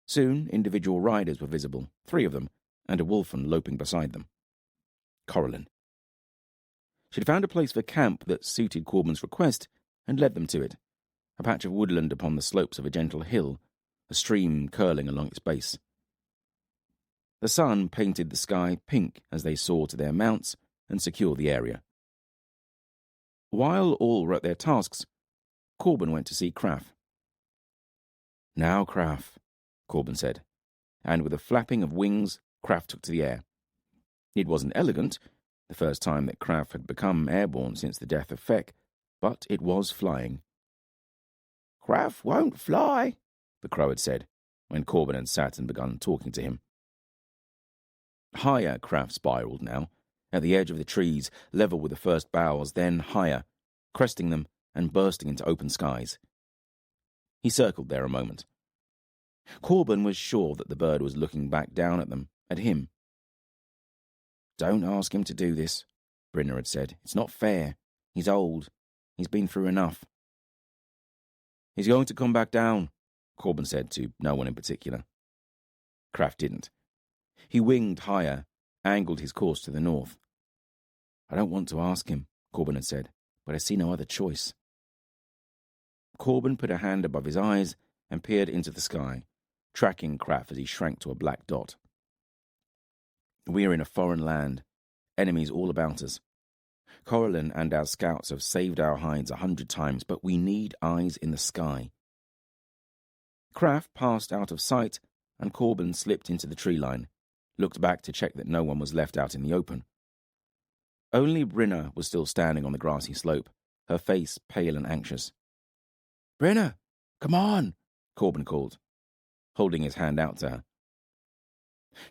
Soon, individual riders were visible, 3 of them, and a wolfen loping beside them. Corlin. She'd found a place for camp that suited Corban's request and led them to it, a patch of woodland upon the slopes of a gentle hill, a stream curling along its base. The sun painted the sky pink as they soared to their mounts and secured the area. While all were at their tasks, Corban went to see Craff. Now, Craff, Corban said, and with a flapping of wings, Craff took to the air. It wasn't elegant, the first time that Craff had become airborne since the death of Feck, but it was flying. Craff won't fly, the crow had said, when Corban had sat and begun talking to him. Higher Craff spiraled now, at the edge of the trees, level with the first boughs, then higher, cresting them and bursting into open skies. He circled there a moment. Corban was sure that the bird was looking back down at them, at him. Don't ask him to do this, Brynner had said. It's not fair. He's old. He's been through enough. He's going to come back down, Corban said to no one in particular. Craft didn't. He winged higher, angled his course to the north. I don't want to ask him, Corban had said, but I see no other choice. Corban put a hand above his eyes and peered into the sky, tracking Craft as he shrank to a black dot. We are in a foreign land, enemies all about us. Corlin and our scouts have saved our hides 100 times, but we need eyes in the sky. Craft passed out of sight, and Corban slipped into the tree line, looked back to check that no one was left out in the open. Only Brynner was still standing on the grassy slope, her face pale and anxious. Brynner, come on, Corban called, holding his hand out to her.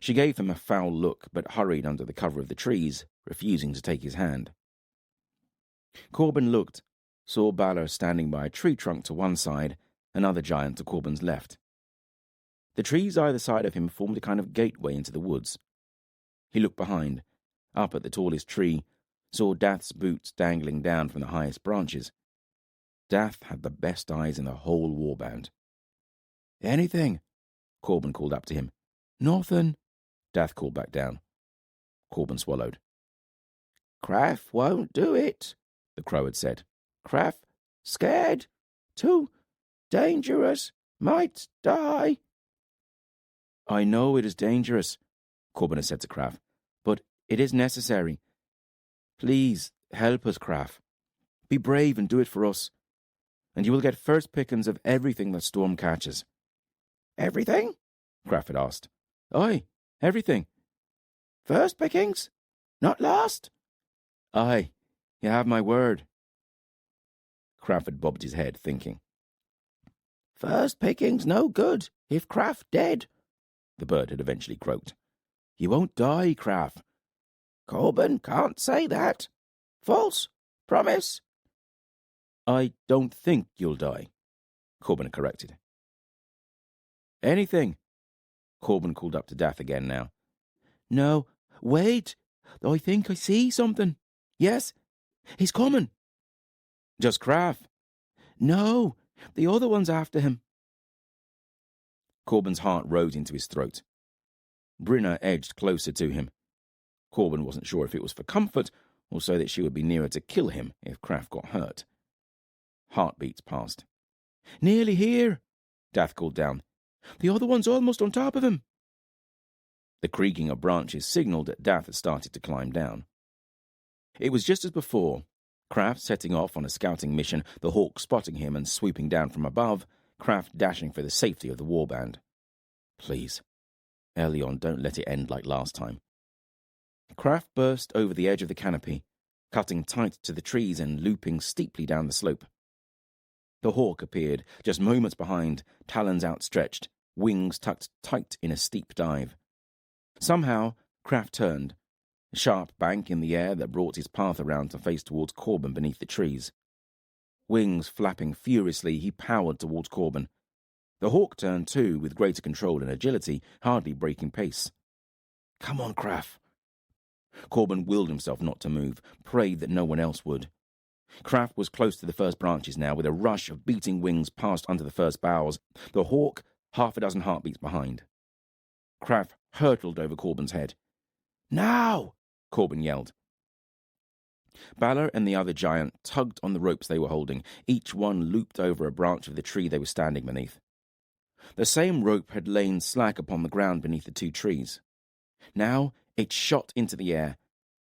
She gave him a foul look, but hurried under the cover of the trees, refusing to take his hand. Corban looked, saw Balor standing by a tree trunk to one side, another giant to Corban's left. The trees either side of him formed a kind of gateway into the woods. He looked behind, up at the tallest tree, saw Dath's boots dangling down from the highest branches. Dath had the best eyes in the whole warband. Anything? Corban called up to him. Northern, Dath called back down. Corban swallowed. Craff won't do it, the crow had said. Craff, scared, too dangerous, might die. I know it is dangerous, Corban had said to Craff, but it is necessary. Please, help us, Craff. Be brave and do it for us. and you will get first pickings of everything the storm catches." "Everything?" Craft had asked. "Aye, everything." "First pickings? Not last?" "Aye, you have my word." Craft had bobbed his head, thinking. "First pickings no good if Craft dead," the bird had eventually croaked. "You won't die, Craft." "Corban can't say that. False. Promise." "I don't think you'll die," Corban corrected. "Anything," Corban called up to Dath again now. "No, wait. I think I see something. Yes, he's coming." "Just Craft?" "No, the other one's after him." Corban's heart rose into his throat. Brinna edged closer to him. Corban wasn't sure if it was for comfort or so that she would be nearer to kill him if Craft got hurt. Heartbeats passed. "Nearly here," Dath called down. "The other one's almost on top of him." The creaking of branches signaled that Dath had started to climb down. It was just as before. Craft setting off on a scouting mission, the hawk spotting him and swooping down from above, Craft dashing for the safety of the warband. Please, Elion, don't let it end like last time. Craft burst over the edge of the canopy, cutting tight to the trees and looping steeply down the slope. The hawk appeared, just moments behind, talons outstretched, wings tucked tight in a steep dive. Somehow, Craft turned, a sharp bank in the air that brought his path around to face towards Corban beneath the trees. Wings flapping furiously, he powered towards Corban. The hawk turned too, with greater control and agility, hardly breaking pace. "Come on, Craft." Corban willed himself not to move, prayed that no one else would. Craft was close to the first branches now, with a rush of beating wings passed under the first boughs, the hawk half a dozen heartbeats behind. Craft hurtled over Corban's head. "Now!" Corban yelled. Balor and the other giant tugged on the ropes they were holding, each one looped over a branch of the tree they were standing beneath. The same rope had lain slack upon the ground beneath the two trees. Now it shot into the air,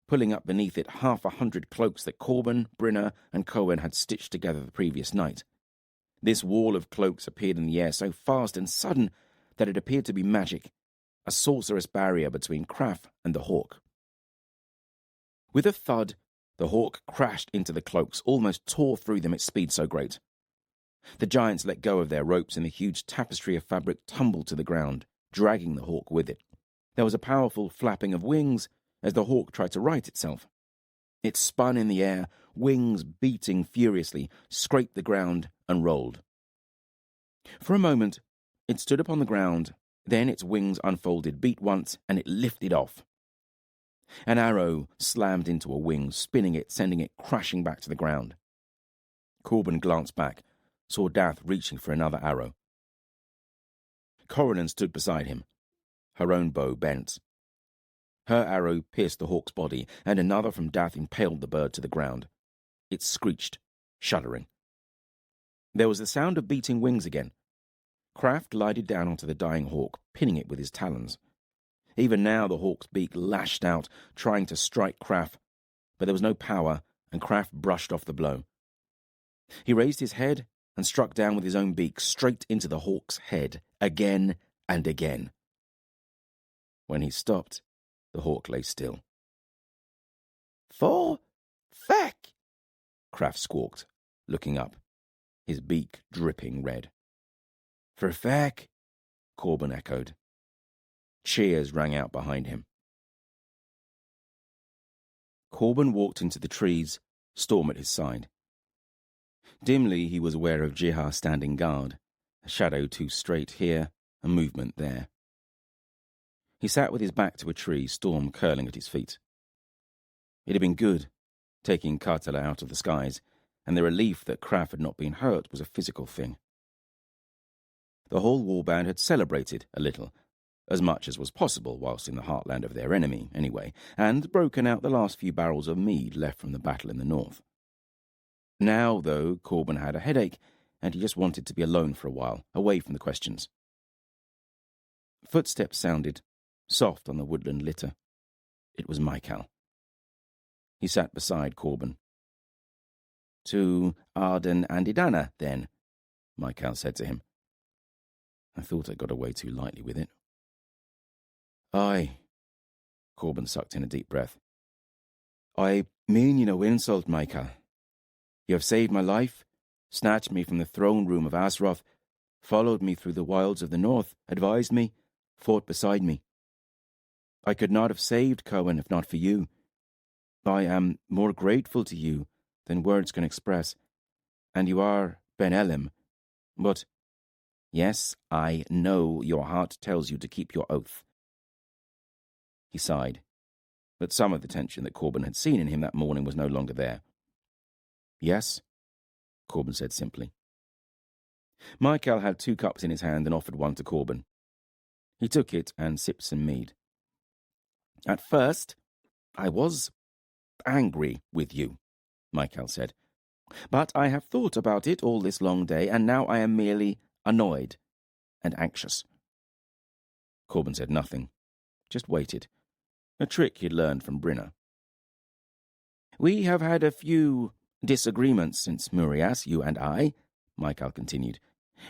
pulling up beneath it 100 cloaks that Corban, Brinna, and Cohen had stitched together the previous night. This wall of cloaks appeared in the air so fast and sudden that it appeared to be magic, a sorcerous barrier between Craft and the hawk. With a thud, the hawk crashed into the cloaks, almost tore through them, its speed so great. The giants let go of their ropes, and the huge tapestry of fabric tumbled to the ground, dragging the hawk with it. There was a powerful flapping of wings as the hawk tried to right itself. It spun in the air, wings beating furiously, scraped the ground, and rolled. For a moment, it stood upon the ground, then its wings unfolded, beat once, and it lifted off. An arrow slammed into a wing, spinning it, sending it crashing back to the ground. Corban glanced back, saw Dath reaching for another arrow. Corran stood beside him, her own bow bent. Her arrow pierced the hawk's body, and another from Dath impaled the bird to the ground. It screeched, shuddering. There was the sound of beating wings again. Craft glided down onto the dying hawk, pinning it with his talons. Even now the hawk's beak lashed out, trying to strike Craft, but there was no power, and Craft brushed off the blow. He raised his head and struck down with his own beak straight into the hawk's head, again and again. When he stopped, the hawk lay still. "For feck!" Craft squawked, looking up, his beak dripping red. "For feck!" Corban echoed. Cheers rang out behind him. Corban walked into the trees, Storm at his side. Dimly he was aware of Jihar standing guard, a shadow too straight here, a movement there. He sat with his back to a tree, Storm curling at his feet. It had been good, taking Kartala out of the skies, and the relief that Craft had not been hurt was a physical thing. The whole warband had celebrated a little, as much as was possible whilst in the heartland of their enemy, anyway, and broken out the last few barrels of mead left from the battle in the north. Now, though, Corban had a headache, and he just wanted to be alone for a while, away from the questions. Footsteps sounded, soft on the woodland litter. It was Michael. He sat beside Corban. to Ardan and Edana, then, Maquin said to him. I thought I got away too lightly with it. Aye, Corban sucked in a deep breath. I mean you no insult, Maquin. You have saved my life, snatched me from the throne room of Azroth, followed me through the wilds of the north, advised me, fought beside me. I could not have saved Cohen if not for you. I am more grateful to you than words can express, and you are Ben Elim. But, yes, I know your heart tells you to keep your oath. He sighed, but some of the tension that Corban had seen in him that morning was no longer there. Yes, Corban said simply. Maquin had 2 cups in his hand and offered one to Corban. He took it and sipped some mead. At first, I was angry with you, Maquin said. But I have thought about it all this long day, and now I am merely annoyed and anxious. Corban said nothing, just waited, a trick he'd learned from Brynner. We have had a few disagreements since Murias, you and I, Maquin continued.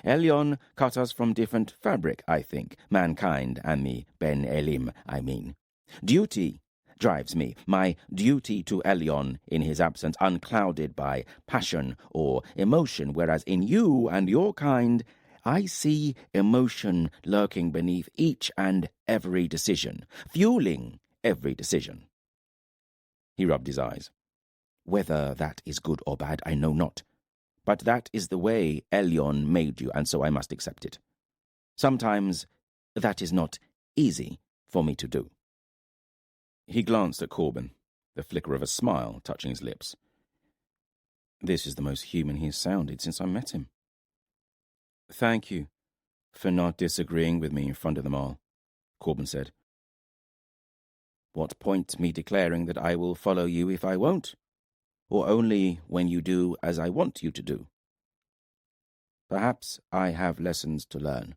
Elyon cut us from different fabric, I think. Mankind and me, Ben Elim, I mean. Duty drives me, my duty to Elyon in his absence, unclouded by passion or emotion, whereas in you and your kind, I see emotion lurking beneath each and every decision, fueling every decision. He rubbed his eyes. Whether that is good or bad, I know not. But that is the way Elyon made you, and so I must accept it. Sometimes that is not easy for me to do. He glanced at Corban, the flicker of a smile touching his lips. This is the most human he has sounded since I met him. Thank you for not disagreeing with me in front of them all, Corban said. What point me declaring that I will follow you if I won't? Or only when you do as I want you to do? Perhaps I have lessons to learn,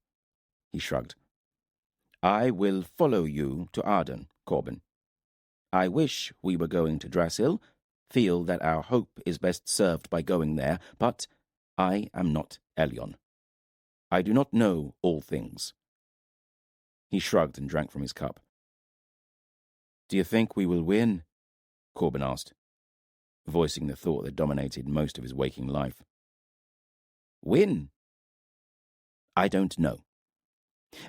he shrugged. I will follow you to Ardan, Corban. I wish we were going to Drasil, feel that our hope is best served by going there, but I am not Elyon. I do not know all things. He shrugged and drank from his cup. Do you think we will win? Corban asked, voicing the thought that dominated most of his waking life. Win? I don't know.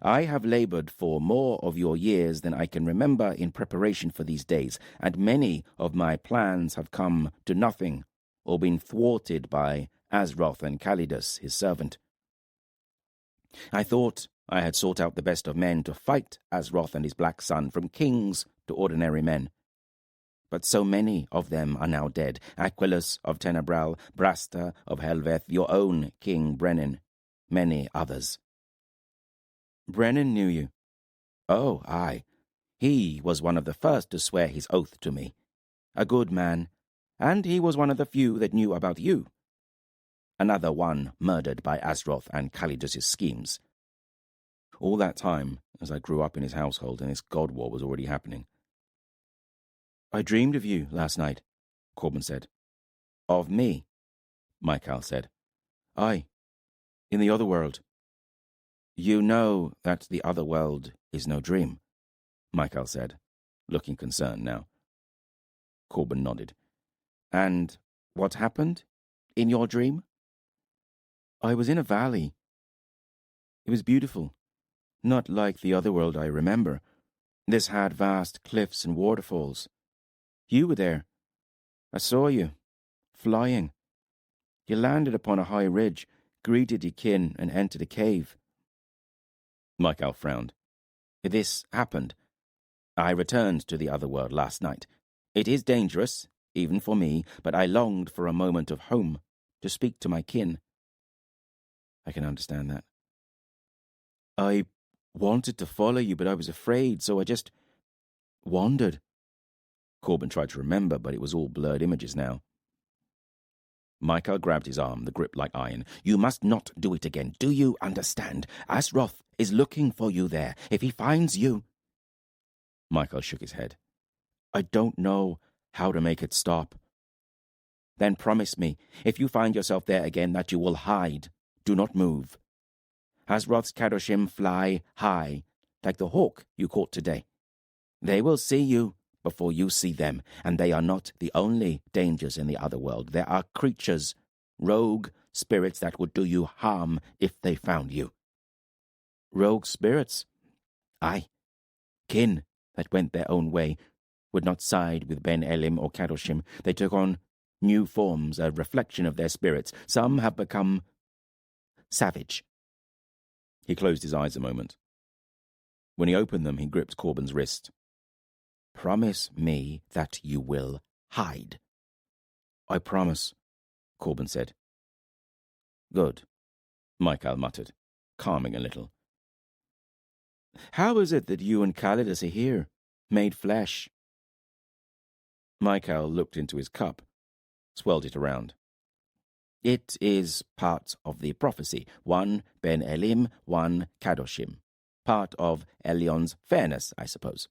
I have laboured for more of your years than I can remember in preparation for these days, and many of my plans have come to nothing or been thwarted by Azroth and Calidus, his servant. I thought I had sought out the best of men to fight Azroth and his black son, from kings to ordinary men. But so many of them are now dead. Aquilus of Tenebral, Brasta of Helveth, your own King Brennan, many others. Brennan knew you. Oh, aye. He was one of the first to swear his oath to me. A good man, and he was one of the few that knew about you. Another one murdered by Azroth and Calidus' schemes. All that time, as I grew up in his household, and this god war was already happening. I dreamed of you last night, Corban said. Of me, Maquin said. Aye, in the other world. You know that the other world is no dream, Maquin said, looking concerned now. Corban nodded. And what happened in your dream? I was in a valley. It was beautiful, not like the other world I remember. This had vast cliffs and waterfalls. You were there. I saw you, flying. You landed upon a high ridge, greeted your kin, and entered a cave. Maquin frowned. This happened. I returned to the other world last night. It is dangerous, even for me, but I longed for a moment of home, to speak to my kin. I can understand that. I wanted to follow you, but I was afraid, so I just wandered. Corban tried to remember, but it was all blurred images now. Maquin grabbed his arm, the grip like iron. You must not do it again. Do you understand? Azroth is looking for you there. If he finds you... Maquin shook his head. I don't know how to make it stop. Then promise me, if you find yourself there again, that you will hide. Do not move. Hasroth's Kadoshim fly high, like the hawk you caught today. They will see you before you see them, and they are not the only dangers in the other world. There are creatures, rogue spirits that would do you harm if they found you. Rogue spirits? Aye. Kin that went their own way would not side with Ben Elim or Kadoshim. They took on new forms, a reflection of their spirits. Some have become savage. He closed his eyes a moment. When he opened them, he gripped Corban's wrist. Promise me that you will hide. I promise, Corban said. Good, Michael muttered, calming a little. How is it that you and Calidus are here, made flesh? Michael looked into his cup, swirled it around. It is part of the prophecy. One Ben Elim, one Kadoshim. Part of Elion's fairness, I suppose.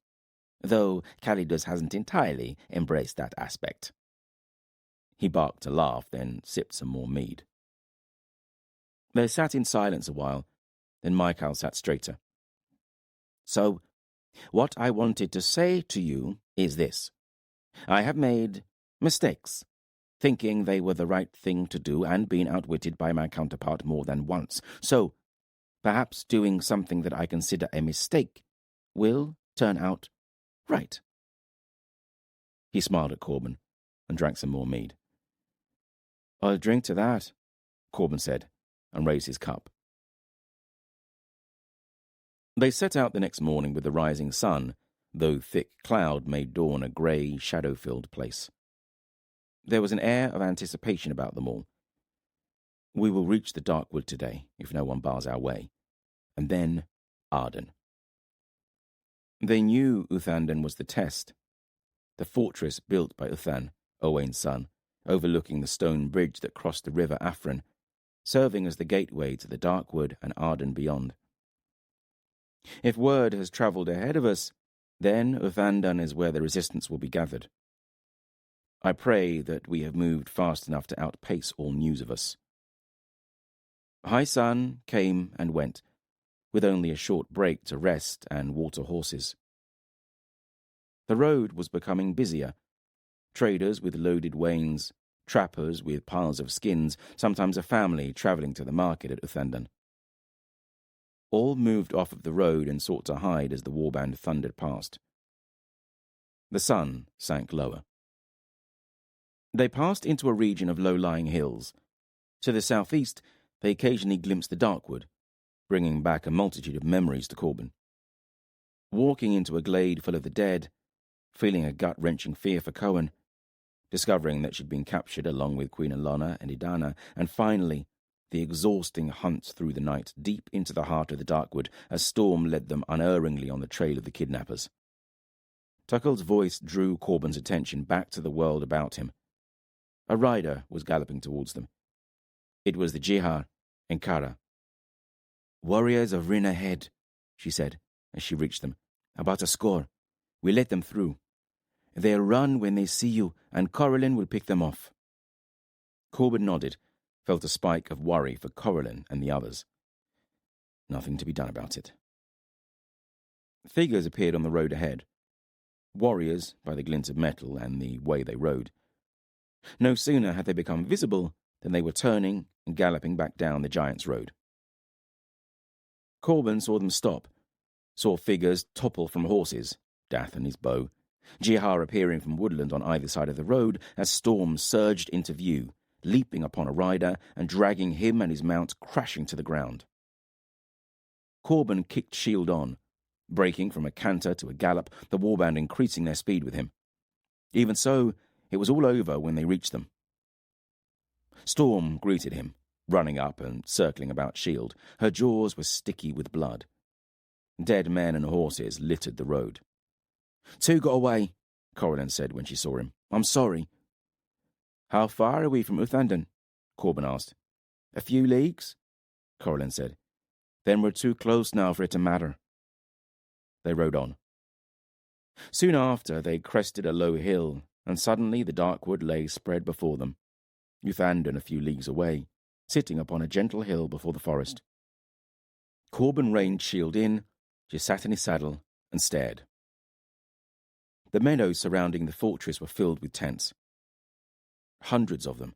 Though Calidus hasn't entirely embraced that aspect. He barked a laugh, then sipped some more mead. They sat in silence a while, then Michael sat straighter. So, what I wanted to say to you is this. I have made mistakes, thinking they were the right thing to do and been outwitted by my counterpart more than once. So, perhaps doing something that I consider a mistake will turn out right. He smiled at Corban and drank some more mead. I'll drink to that, Corban said, and raised his cup. They set out the next morning with the rising sun, though thick cloud made dawn a grey, shadow-filled place. There was an air of anticipation about them all. We will reach the dark wood today, if no one bars our way. And then Ardan. They knew Uthandan was the test. The fortress built by Uthan, Owain's son, overlooking the stone bridge that crossed the river Afrin, serving as the gateway to the dark wood and Ardan beyond. If word has travelled ahead of us, then Uthandan is where the resistance will be gathered. I pray that we have moved fast enough to outpace all news of us. High sun came and went, with only a short break to rest and water horses. The road was becoming busier. Traders with loaded wains, trappers with piles of skins, sometimes a family travelling to the market at Uthandan. All moved off of the road and sought to hide as the warband thundered past. The sun sank lower. They passed into a region of low-lying hills. To the southeast, they occasionally glimpsed the Darkwood, bringing back a multitude of memories to Corban. Walking into a glade full of the dead, feeling a gut-wrenching fear for Cohen, discovering that she'd been captured along with Queen Elana and Edana, and finally, the exhausting hunt through the night deep into the heart of the Darkwood as storm led them unerringly on the trail of the kidnappers. Tuckel's voice drew Corban's attention back to the world about him. A rider was galloping towards them. It was the Jihar and Kara. Warriors of Rin ahead, she said as she reached them. About a score. We let them through. They'll run when they see you, and Coralin will pick them off. Corban nodded, felt a spike of worry for Coralin and the others. Nothing to be done about it. Figures appeared on the road ahead. Warriors, by the glint of metal and the way they rode. No sooner had they become visible than they were turning and galloping back down the Giant's Road. Corban saw them stop, saw figures topple from horses, Dath and his bow, Jihar appearing from woodland on either side of the road as storm surged into view, leaping upon a rider and dragging him and his mount crashing to the ground. Corban kicked shield on, breaking from a canter to a gallop, the warband increasing their speed with him. Even so, it was all over when they reached them. Storm greeted him, running up and circling about shield. Her jaws were sticky with blood. Dead men and horses littered the road. Two got away, Coralin said when she saw him. I'm sorry. How far are we from Uthandan? Corban asked. A few leagues, Coralin said. Then we're too close now for it to matter. They rode on. Soon after, they crested a low hill, and suddenly the Darkwood lay spread before them, Uthandan a few leagues away, sitting upon a gentle hill before the forest. Corban reined shield in, just sat in his saddle, and stared. The meadows surrounding the fortress were filled with tents. Hundreds of them,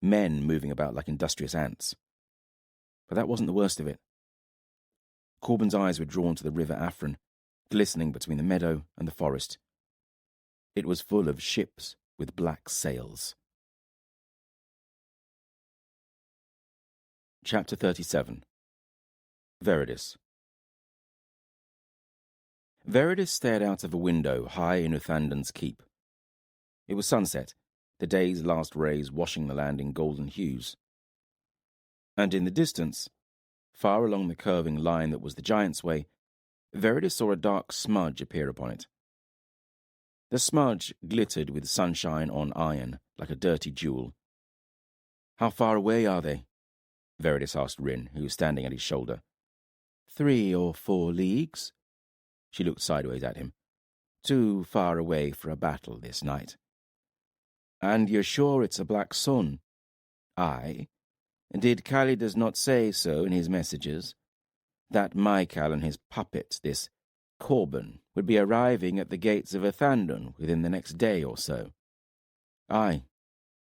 men moving about like industrious ants. But that wasn't the worst of it. Corban's eyes were drawn to the river Afrin, glistening between the meadow and the forest. It was full of ships with black sails. Chapter 37. Veridis. Veridis stared out of a window high in Uthandan's keep. It was sunset, the day's last rays washing the land in golden hues. And in the distance, far along the curving line that was the Giant's Way, Veridis saw a dark smudge appear upon it. The smudge glittered with sunshine on iron, like a dirty jewel. "How far away are they?" Veridis asked Rin, who was standing at his shoulder. 3 or 4 leagues. She looked sideways at him. Too far away for a battle this night. And you're sure it's a black sun? Aye. Did Calidus not say so in his messages? That Michael and his puppet, this Corban, would be arriving at the gates of Uthandan within the next day or so. Aye,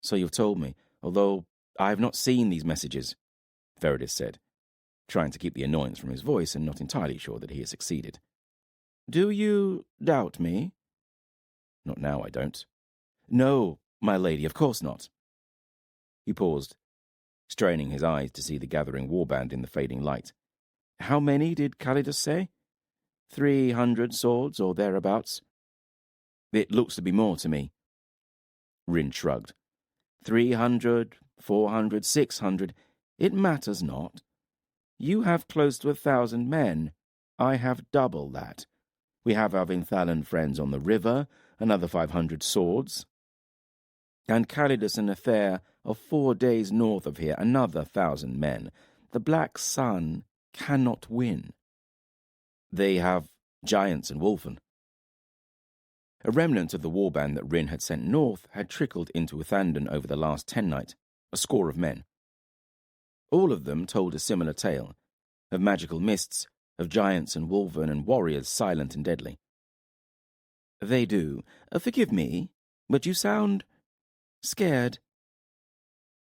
so you've told me, although I have not seen these messages, Veridis said, trying to keep the annoyance from his voice and not entirely sure that he had succeeded. Do you doubt me? Not now, I don't. No, my lady, of course not. He paused, straining his eyes to see the gathering warband in the fading light. How many did Calidus say? 300 swords or thereabouts? It looks to be more to me. Rin shrugged. 300, 400, 600, it matters not. You have close to 1,000 men. I have double that. We have our Vinthalan friends on the river, another 500 swords. And Calidus and Nathair are 4 days north of here, another 1,000 men. The Black Sun cannot win. They have giants and wolfen. A remnant of the warband that Rin had sent north had trickled into Uthandan over the last 10 night, a score of men. All of them told a similar tale, of magical mists, of giants and wolven and warriors silent and deadly. They do. Forgive me, but you sound scared.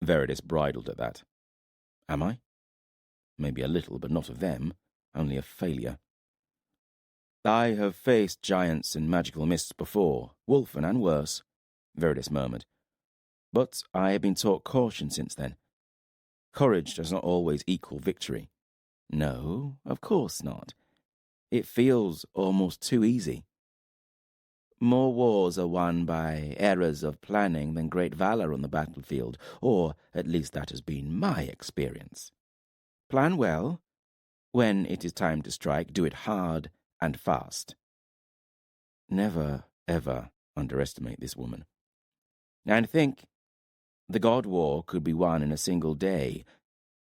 Veridis bridled at that. Am I? Maybe a little, but not of them, only of failure. I have faced giants and magical mists before, wolfen and worse, Veridis murmured. But I have been taught caution since then. Courage does not always equal victory. No, of course not. It feels almost too easy. More wars are won by errors of planning than great valor on the battlefield, or at least that has been my experience. Plan well. When it is time to strike, do it hard and fast. Never, ever underestimate this woman. And think, the God War could be won in a single day,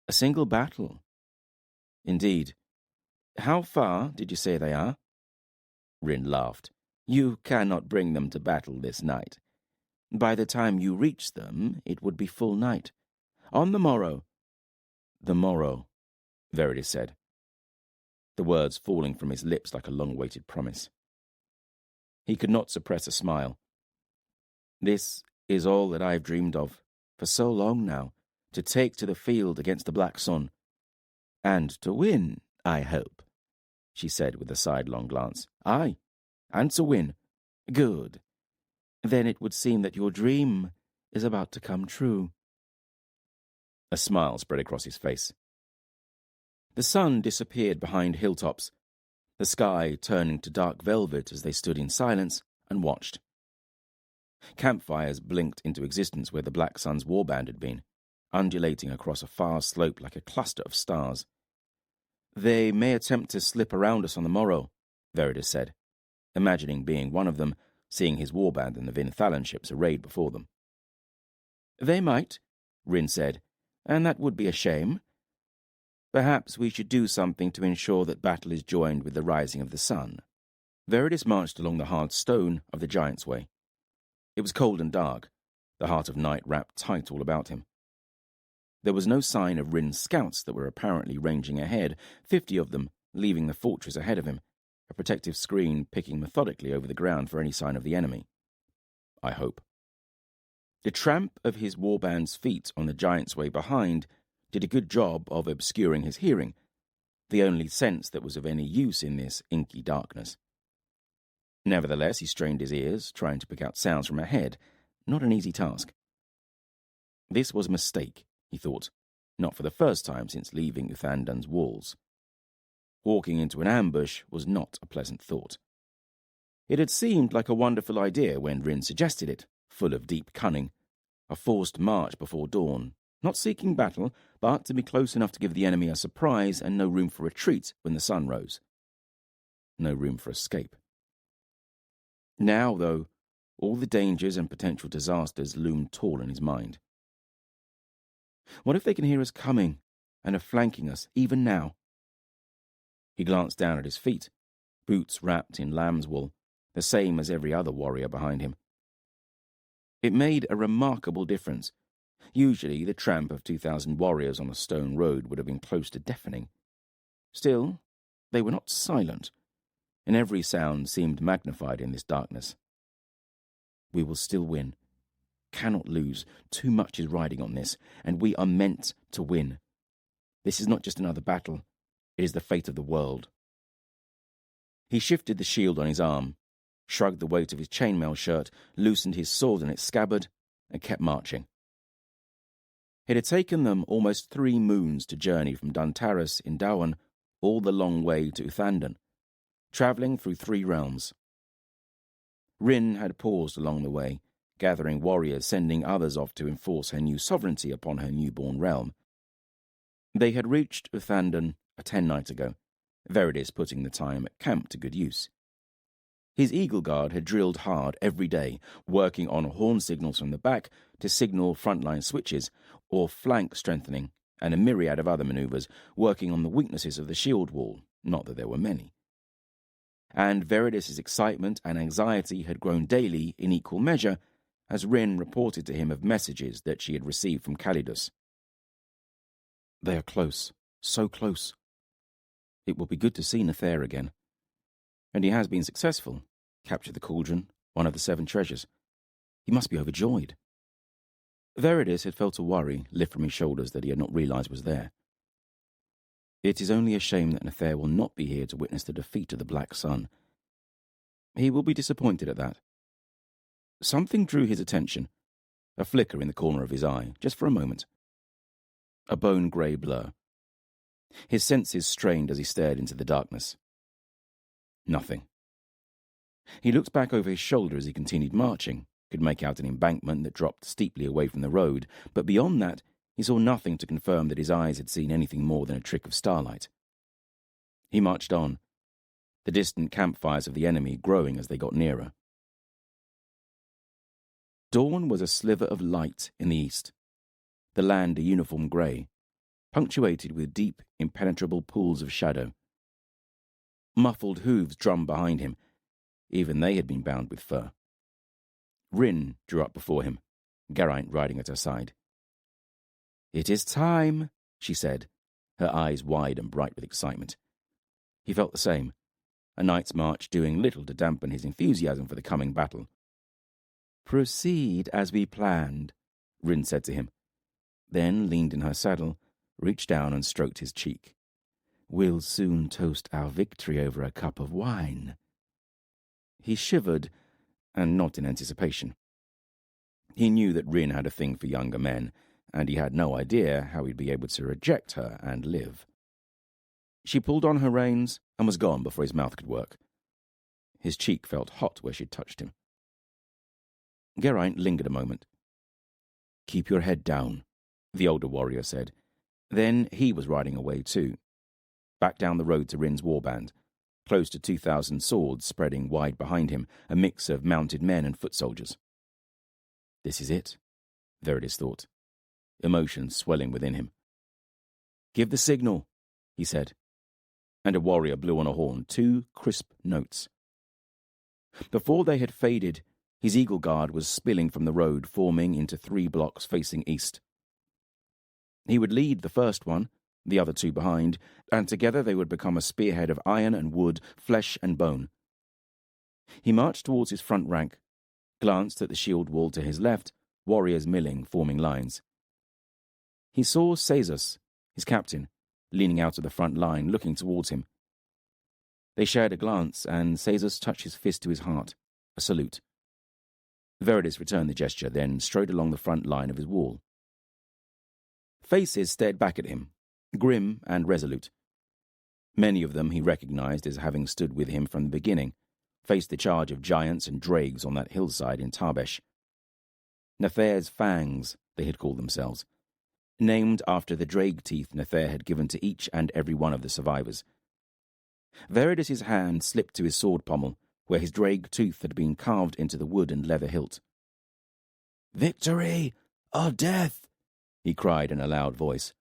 a single battle. Indeed. How far did you say they are? Rin laughed. You cannot bring them to battle this night. By the time you reach them, it would be full night. On the morrow. The morrow, Veridis said, the words falling from his lips like a long-awaited promise. He could not suppress a smile. This is all that I have dreamed of, for so long now, to take to the field against the Black Sun. And to win, I hope, she said with a sidelong glance. Aye, and to win. Good. Then it would seem that your dream is about to come true. A smile spread across his face. The sun disappeared behind hilltops, the sky turning to dark velvet as they stood in silence and watched. Campfires blinked into existence where the Black Sun's warband had been, undulating across a far slope like a cluster of stars. They may attempt to slip around us on the morrow, Veridis said, imagining being one of them, seeing his warband and the Vinthalan ships arrayed before them. They might, Rin said, and that would be a shame. Perhaps we should do something to ensure that battle is joined with the rising of the sun. Veridis marched along the hard stone of the Giant's Way. It was cold and dark, the heart of night wrapped tight all about him. There was no sign of Rin's scouts that were apparently ranging ahead, 50 of them leaving the fortress ahead of him, a protective screen picking methodically over the ground for any sign of the enemy. I hope. The tramp of his warband's feet on the giant's way behind did a good job of obscuring his hearing, the only sense that was of any use in this inky darkness. Nevertheless, he strained his ears, trying to pick out sounds from ahead, not an easy task. This was a mistake, he thought, not for the first time since leaving Uthandan's walls. Walking into an ambush was not a pleasant thought. It had seemed like a wonderful idea when Rin suggested it, full of deep cunning, a forced march before dawn, not seeking battle, but to be close enough to give the enemy a surprise and no room for retreat when the sun rose. No room for escape. Now, though, all the dangers and potential disasters loomed tall in his mind. What if they can hear us coming and are flanking us even now? He glanced down at his feet, boots wrapped in lamb's wool, the same as every other warrior behind him. It made a remarkable difference. Usually the tramp of 2,000 warriors on a stone road would have been close to deafening. Still, they were not silent, and every sound seemed magnified in this darkness. We will still win. Cannot lose. Too much is riding on this, and we are meant to win. This is not just another battle. It is the fate of the world. He shifted the shield on his arm, shrugged the weight of his chainmail shirt, loosened his sword in its scabbard, and kept marching. It had taken them almost 3 moons to journey from Duntaris in Dowan all the long way to Uthandan, travelling through 3 realms. Rin had paused along the way, gathering warriors, sending others off to enforce her new sovereignty upon her newborn realm. They had reached Uthandan a 10 night ago, Veridis putting the time at camp to good use. His Eagle Guard had drilled hard every day, working on horn signals from the back to signal frontline switches, or flank strengthening, and a myriad of other manoeuvres, working on the weaknesses of the shield wall, not that there were many. And Veridis' excitement and anxiety had grown daily in equal measure as Rin reported to him of messages that she had received from Calidus. They are close, so close. It will be good to see Nathair again. And he has been successful, captured the cauldron, one of the 7 treasures. He must be overjoyed. Veridis had felt a worry lift from his shoulders that he had not realized was there. It is only a shame that Nathair will not be here to witness the defeat of the Black Sun. He will be disappointed at that. Something drew his attention, a flicker in the corner of his eye, just for a moment. A bone-grey blur. His senses strained as he stared into the darkness. Nothing. He looked back over his shoulder as he continued marching, could make out an embankment that dropped steeply away from the road, but beyond that he saw nothing to confirm that his eyes had seen anything more than a trick of starlight. He marched on, the distant campfires of the enemy growing as they got nearer. Dawn was a sliver of light in the east, the land a uniform grey, punctuated with deep, impenetrable pools of shadow. Muffled hooves drummed behind him. Even they had been bound with fur. Rin drew up before him, Geraint riding at her side. "It is time," she said, her eyes wide and bright with excitement. He felt the same, a night's march doing little to dampen his enthusiasm for the coming battle. "Proceed as we planned," Rin said to him, then leaned in her saddle, reached down and stroked his cheek. "We'll soon toast our victory over a cup of wine." He shivered, and not in anticipation. He knew that Rin had a thing for younger men, and he had no idea how he'd be able to reject her and live. She pulled on her reins and was gone before his mouth could work. His cheek felt hot where she'd touched him. Geraint lingered a moment. "Keep your head down," the older warrior said. Then he was riding away too, back down the road to Rin's warband, close to 2,000 swords spreading wide behind him, a mix of mounted men and foot soldiers. This is it, Veridis thought, emotions swelling within him. "Give the signal," he said, and a warrior blew on a horn 2 crisp notes. Before they had faded, His eagle guard was spilling from the road, forming into 3 blocks facing east. He would lead the first one, the other 2 behind, and together they would become a spearhead of iron and wood, flesh and bone. He marched towards his front rank, glanced at the shield wall to his left, warriors milling, forming lines. He saw Caesar, his captain, leaning out of the front line, looking towards him. They shared a glance, and Caesar touched his fist to his heart, a salute. Veridis returned the gesture, then strode along the front line of his wall. Faces stared back at him, grim and resolute. Many of them he recognized as having stood with him from the beginning, faced the charge of giants and dregs on that hillside in Tarbesh. Nathair's fangs, they had called themselves, named after the drake teeth Nathair had given to each and every one of the survivors. Veridis' hand slipped to his sword pommel, where his drake tooth had been carved into the wood and leather hilt. "Victory or death!" he cried in a loud voice,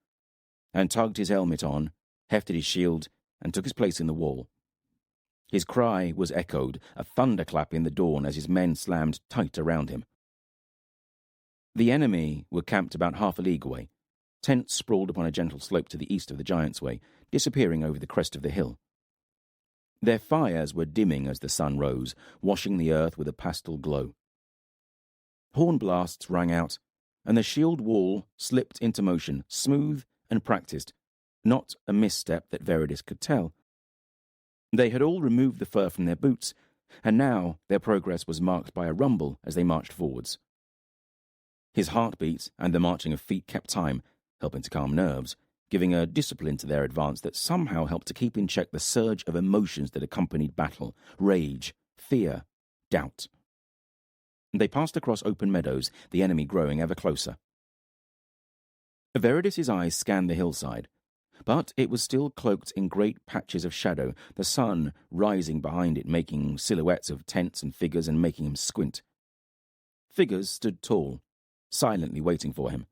and tugged his helmet on, hefted his shield, and took his place in the wall. His cry was echoed, a thunderclap in the dawn as his men slammed tight around him. The enemy were camped about half a league away, tents sprawled upon a gentle slope to the east of the Giants' Way, disappearing over the crest of the hill. Their fires were dimming as the sun rose, washing the earth with a pastel glow. Horn blasts rang out, and the shield wall slipped into motion, smooth and practiced, not a misstep that Veridis could tell. They had all removed the fur from their boots, and now their progress was marked by a rumble as they marched forwards. His heartbeat and the marching of feet kept time, helping to calm nerves, giving a discipline to their advance that somehow helped to keep in check the surge of emotions that accompanied battle: rage, fear, doubt. They passed across open meadows, the enemy growing ever closer. Veridis' eyes scanned the hillside, but it was still cloaked in great patches of shadow, the sun rising behind it, making silhouettes of tents and figures and making him squint. Figures stood tall, silently waiting for him.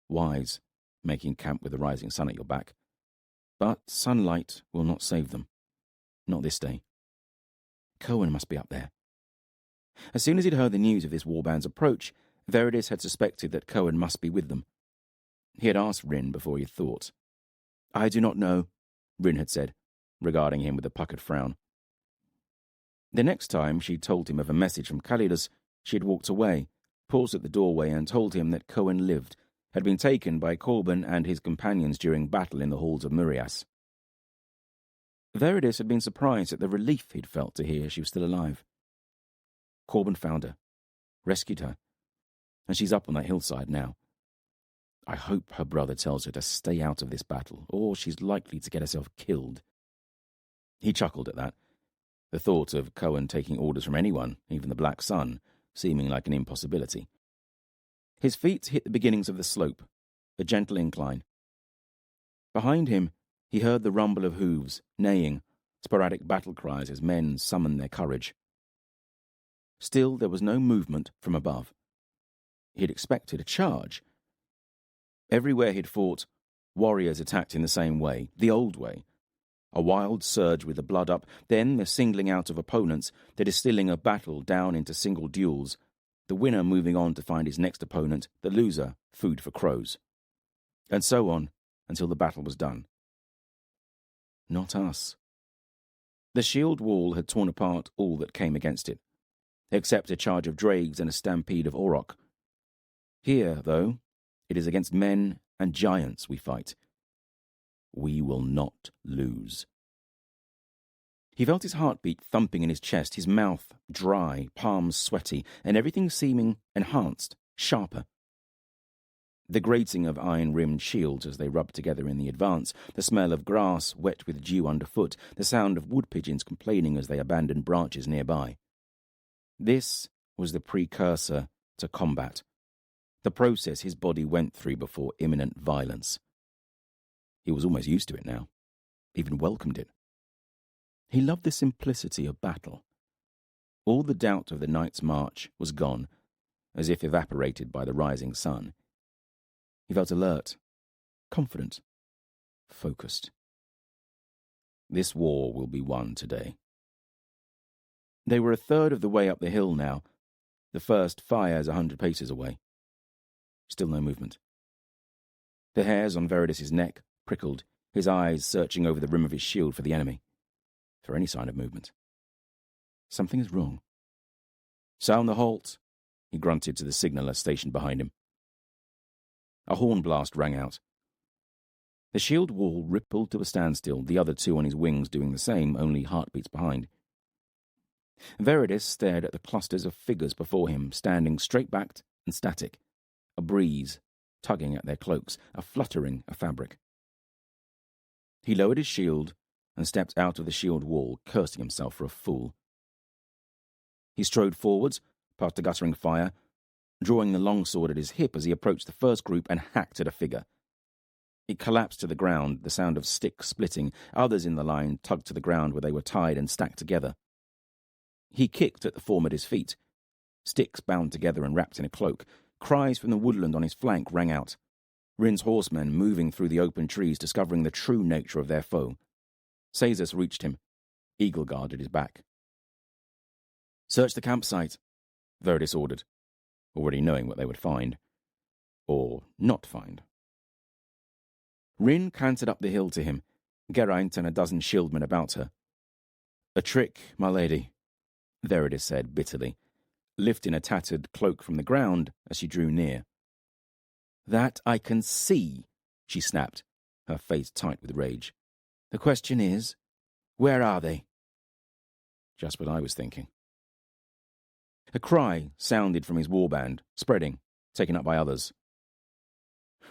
Wise, making camp with the rising sun at your back. But sunlight will not save them. Not this day. Cohen must be up there. As soon as he'd heard the news of this warband's approach, Veridis had suspected that Cohen must be with them. He had asked Rin before he thought. "I do not know," Rin had said, regarding him with a puckered frown. The next time she told him of a message from Calidus, she had walked away, paused at the doorway and told him that Cohen lived, had been taken by Corban and his companions during battle in the halls of Murias. Veridis had been surprised at the relief he'd felt to hear she was still alive. Corban found her, rescued her, and she's up on that hillside now. I hope her brother tells her to stay out of this battle, or she's likely to get herself killed. He chuckled at that, the thought of Cohen taking orders from anyone, even the Black Sun, seeming like an impossibility. His feet hit the beginnings of the slope, a gentle incline. Behind him, he heard the rumble of hooves, neighing, sporadic battle cries as men summoned their courage. Still, there was no movement from above. He had expected a charge. Everywhere he'd fought, warriors attacked in the same way, the old way. A wild surge with the blood up, then the singling out of opponents, the distilling of battle down into single duels, the winner moving on to find his next opponent, the loser food for crows. And so on, until the battle was done. Not us. The shield wall had torn apart all that came against it, except a charge of dregs and a stampede of auroch. Here, though, it is against men and giants we fight. We will not lose. He felt his heartbeat thumping in his chest, his mouth dry, palms sweaty, and everything seeming enhanced, sharper. The grating of iron-rimmed shields as they rubbed together in the advance, the smell of grass wet with dew underfoot, the sound of wood pigeons complaining as they abandoned branches nearby. This was the precursor to combat, the process his body went through before imminent violence. He was almost used to it now, even welcomed it. He loved the simplicity of battle. All the doubt of the night's march was gone, as if evaporated by the rising sun. He felt alert, confident, focused. This war will be won today. They were a third of the way up the hill now, The first fires 100 paces away. Still no movement. The hairs on Veridus's neck prickled, his eyes searching over the rim of his shield for the enemy, for any sign of movement. Something is wrong. "Sound the halt," he grunted to the signaller stationed behind him. A horn blast rang out. The shield wall rippled to a standstill, the other two on his wings doing the same, only heartbeats behind. Veridus stared at the clusters of figures before him, standing straight-backed and static, a breeze tugging at their cloaks, a fluttering of fabric. He lowered his shield and stepped out of the shield wall, cursing himself for a fool. He strode forwards, past the guttering fire, drawing the longsword at his hip as he approached the first group and hacked at a figure. It collapsed to the ground, the sound of sticks splitting. Others in the line tugged to the ground where they were tied and stacked together. He kicked at the form at his feet, sticks bound together and wrapped in a cloak. Cries from the woodland on his flank rang out. Rin's horsemen moving through the open trees, discovering the true nature of their foe. Caesar's reached him. Eagle Guard at his back. "Search the campsite," Veridus ordered, already knowing what they would find. Or not find. Rin cantered up the hill to him, Geraint and a dozen shieldmen about her. "A trick, my lady," Veridus said bitterly, lifting a tattered cloak from the ground as she drew near. "That I can see," she snapped, her face tight with rage. "The question is, where are they?" Just what I was thinking. A cry sounded from his warband, spreading, taken up by others.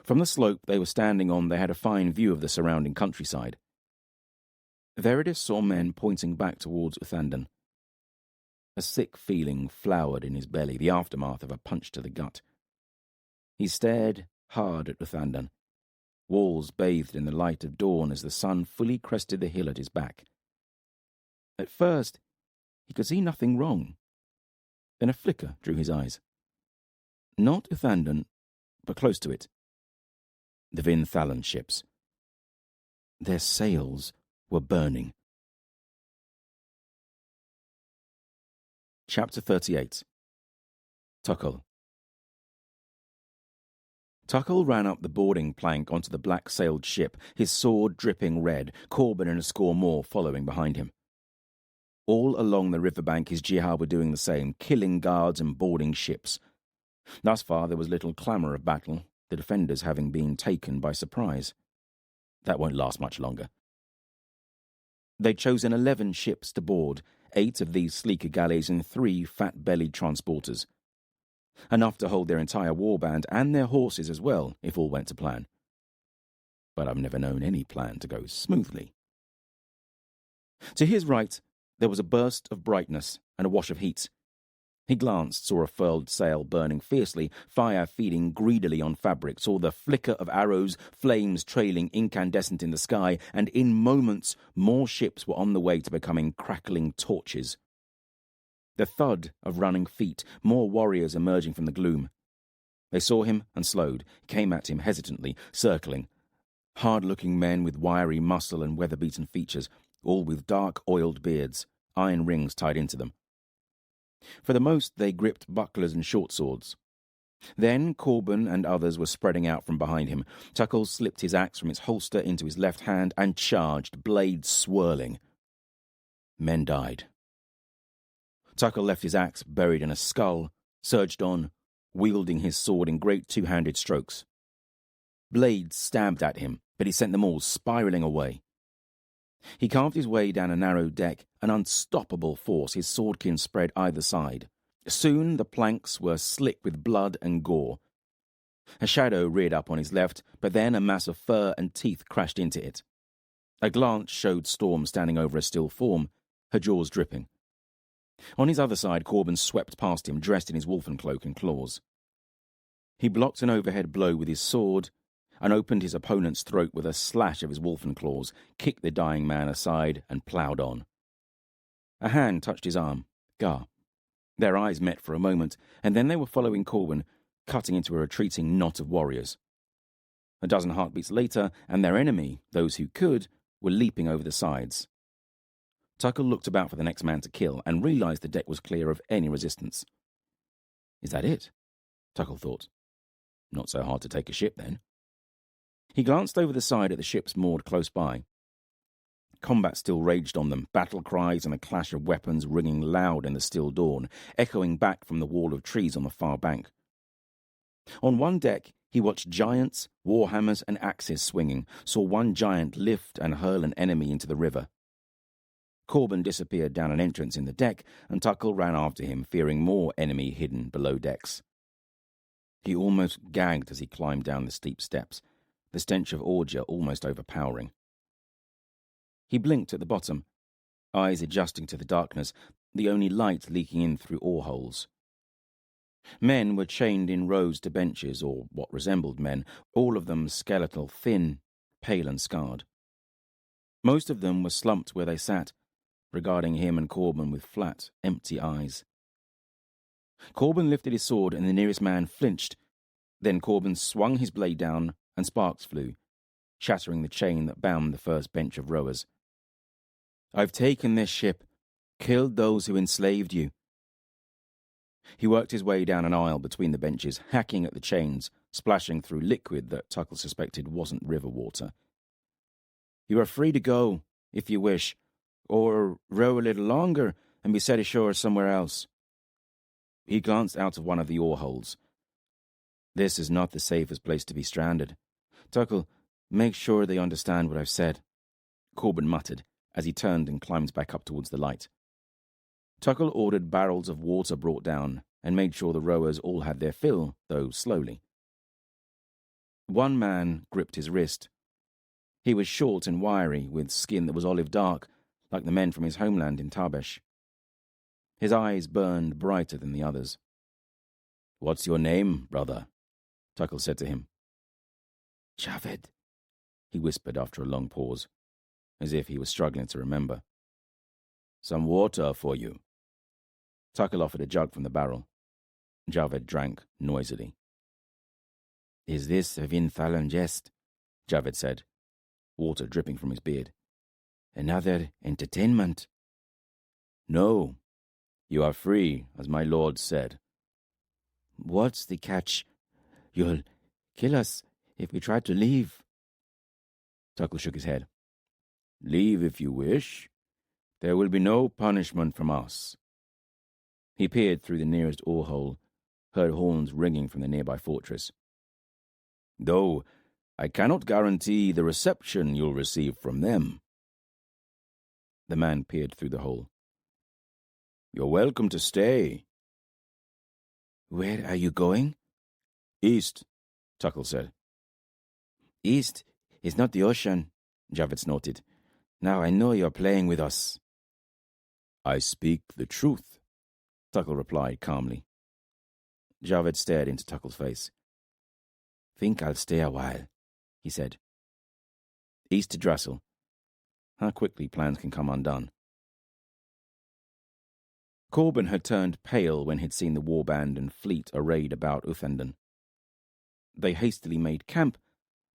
From the slope they were standing on, they had a fine view of the surrounding countryside. Veridus saw men pointing back towards Uthandan. A sick feeling flowered in his belly, the aftermath of a punch to the gut. He stared hard at Uthandan, walls bathed in the light of dawn as the sun fully crested the hill at his back. At first, he could see nothing wrong. Then a flicker drew his eyes. Not Uthandan, but close to it. The Vin-Thalan ships. Their sails were burning. Chapter 38. Tuckle. Tuckle ran up the boarding plank onto the black-sailed ship, his sword dripping red, Corban and a score more following behind him. All along the riverbank his jihad were doing the same, killing guards and boarding ships. Thus far there was little clamour of battle, the defenders having been taken by surprise. That won't last much longer. They'd chosen 11 ships to board, 8 of these sleeker galleys and 3 fat-bellied transporters. Enough to hold their entire warband and their horses as well, if all went to plan. But I've never known any plan to go smoothly. To his right, there was a burst of brightness and a wash of heat. He glanced, saw a furled sail burning fiercely, fire feeding greedily on fabric, saw the flicker of arrows, flames trailing incandescent in the sky, and in moments more ships were on the way to becoming crackling torches. The thud of running feet, more warriors emerging from the gloom. They saw him and slowed, came at him hesitantly, circling. Hard-looking men with wiry muscle and weather-beaten features, all with dark oiled beards, iron rings tied into them. For the most, they gripped bucklers and short swords. Then Corban and others were spreading out from behind him. Tuckle slipped his axe from its holster into his left hand and charged, blades swirling. Men died. Tuckle left his axe buried in a skull, surged on, wielding his sword in great two-handed strokes. Blades stabbed at him, but he sent them all spiralling away. He carved his way down a narrow deck, an unstoppable force, his swordkin spread either side. Soon the planks were slick with blood and gore. A shadow reared up on his left, but then a mass of fur and teeth crashed into it. A glance showed Storm standing over a still form, her jaws dripping. On his other side, Corban swept past him, dressed in his wolfen cloak and claws. He blocked an overhead blow with his sword, and opened his opponent's throat with a slash of his wolfen claws, kicked the dying man aside, and ploughed on. A hand touched his arm. Gar. Their eyes met for a moment, and then they were following Corban, cutting into a retreating knot of warriors. A dozen heartbeats later, and their enemy, those who could, were leaping over the sides. Tuckle looked about for the next man to kill, and realized the deck was clear of any resistance. Is that it? Tuckle thought. Not so hard to take a ship, then. He glanced over the side at the ships moored close by. Combat still raged on them, battle cries and the clash of weapons ringing loud in the still dawn, echoing back from the wall of trees on the far bank. On one deck, he watched giants, warhammers and axes swinging, saw one giant lift and hurl an enemy into the river. Corban disappeared down an entrance in the deck, and Tuckle ran after him, fearing more enemy hidden below decks. He almost gagged as he climbed down the steep steps, the stench of ordure almost overpowering. He blinked at the bottom, eyes adjusting to the darkness, the only light leaking in through oar holes. Men were chained in rows to benches, or what resembled men, all of them skeletal, thin, pale and scarred. Most of them were slumped where they sat, regarding him and Corban with flat, empty eyes. Corban lifted his sword and the nearest man flinched. Then Corban swung his blade down and sparks flew, shattering the chain that bound the first bench of rowers. "I've taken this ship, killed those who enslaved you." He worked his way down an aisle between the benches, hacking at the chains, splashing through liquid that Tuckle suspected wasn't river water. "You are free to go, if you wish, or row a little longer and be set ashore somewhere else." He glanced out of one of the oar holes. "This is not the safest place to be stranded. Tuckle, make sure they understand what I've said," Corban muttered as he turned and climbed back up towards the light. Tuckle ordered barrels of water brought down and made sure the rowers all had their fill, though slowly. One man gripped his wrist. He was short and wiry, with skin that was olive dark, like the men from his homeland in Tabesh. His eyes burned brighter than the others. "What's your name, brother?" Tuckle said to him. "Javed," he whispered after a long pause, as if he was struggling to remember. "Some water for you." Tuckle offered a jug from the barrel. Javed drank noisily. "Is this a Vinthalan jest?" Javed said, water dripping from his beard. "Another entertainment?" "No. You are free, as my lord said." "What's the catch? You'll kill us if we try to leave." Tuckle shook his head. "Leave if you wish. There will be no punishment from us." He peered through the nearest oar hole, heard horns ringing from the nearby fortress. "Though I cannot guarantee the reception you'll receive from them." The man peered through the hole. "You're welcome to stay." "Where are you going?" "East," Tuckle said. "East is not the ocean," Javed snorted. "Now I know you're playing with us." "I speak the truth," Tuckle replied calmly. Javed stared into Tuckle's face. "Think I'll stay a while," he said. East to Drassel. How quickly plans can come undone. Corban had turned pale when he'd seen the warband and fleet arrayed about Uthenden. They hastily made camp,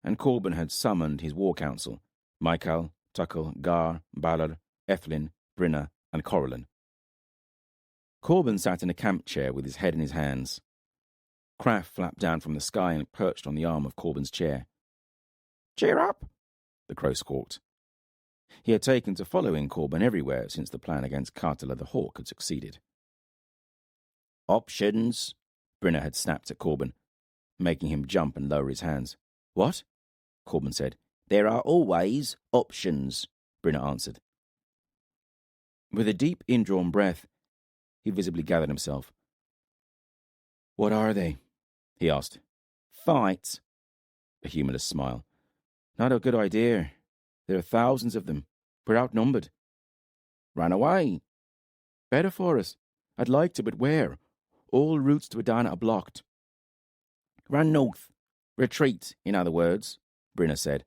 and Corban had summoned his war council, Michael, Tuckle, Gar, Balor, Ethlin, Brinna, and Corellin. Corban sat in a camp chair with his head in his hands. Craft flapped down from the sky and perched on the arm of Corban's chair. "Cheer up," the crow squawked. He had taken to following Corban everywhere since the plan against Cartela the Hawk had succeeded. "Options," Brinna had snapped at Corban, making him jump and lower his hands. "What?" Corban said. "There are always options," Brinna answered. With a deep, indrawn breath, he visibly gathered himself. "What are they?" he asked. "Fight," a humorless smile. "Not a good idea. There are thousands of them. We're outnumbered." "Run away." "Better for us. I'd like to, but where? All routes to Edana are blocked." "Run north. Retreat, in other words," Brinna said.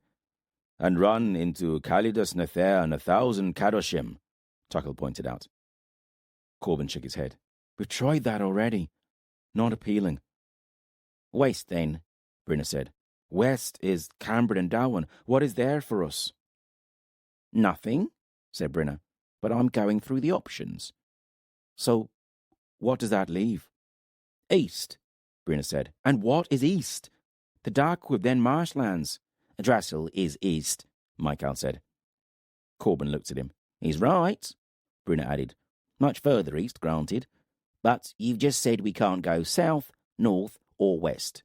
"And run into Kalidas Nathair and 1,000 Kadoshim," Tuckle pointed out. Corban shook his head. "We've tried that already. Not appealing." "West, then," Brinna said. "West is Cambrid and Dowan. What is there for us?" "Nothing," said Brinna, "but I'm going through the options." "So, what does that leave?" East, Brina said. And what is east? The Darkwood, then marshlands. Drassel is east, Michael said. Corban looked at him. He's right, Brina added. Much further east, granted. But you've just said we can't go south, north, or west.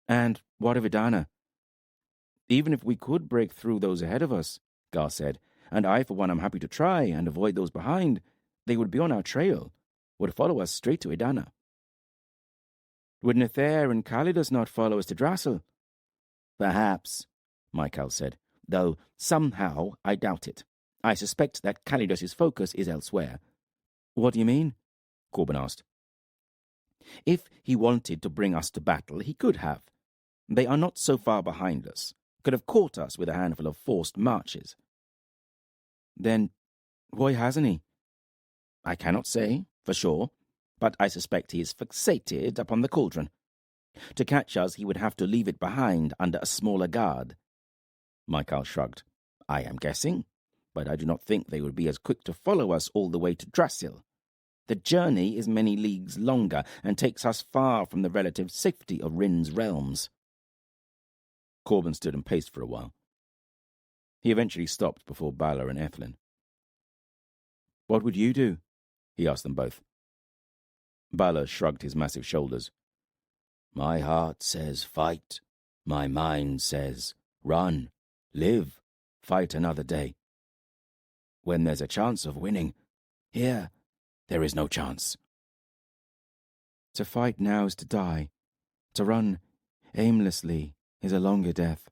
And what of Edana? Even if we could break through those ahead of us, Gar said, and I for one am happy to try and avoid those behind, they would be on our trail, would follow us straight to Edana. Would Nathair and Calidus not follow us to Drassel? Perhaps, Michael said, though somehow I doubt it. I suspect that Calidus's focus is elsewhere. What do you mean? Corban asked. If he wanted to bring us to battle, he could have. They are not so far behind us. Could have caught us with a handful of forced marches. Then why hasn't he? I cannot say, for sure, but I suspect he is fixated upon the cauldron. To catch us, he would have to leave it behind under a smaller guard. Michael shrugged. I am guessing, but I do not think they would be as quick to follow us all the way to Drassel. The journey is many leagues longer and takes us far from the relative safety of Rin's realms. Corban stood and paced for a while. He eventually stopped before Balor and Ethelyn. What would you do? He asked them both. Balor shrugged his massive shoulders. My heart says fight. My mind says run, live, fight another day. When there's a chance of winning, here there is no chance. To fight now is to die. To run aimlessly is a longer death,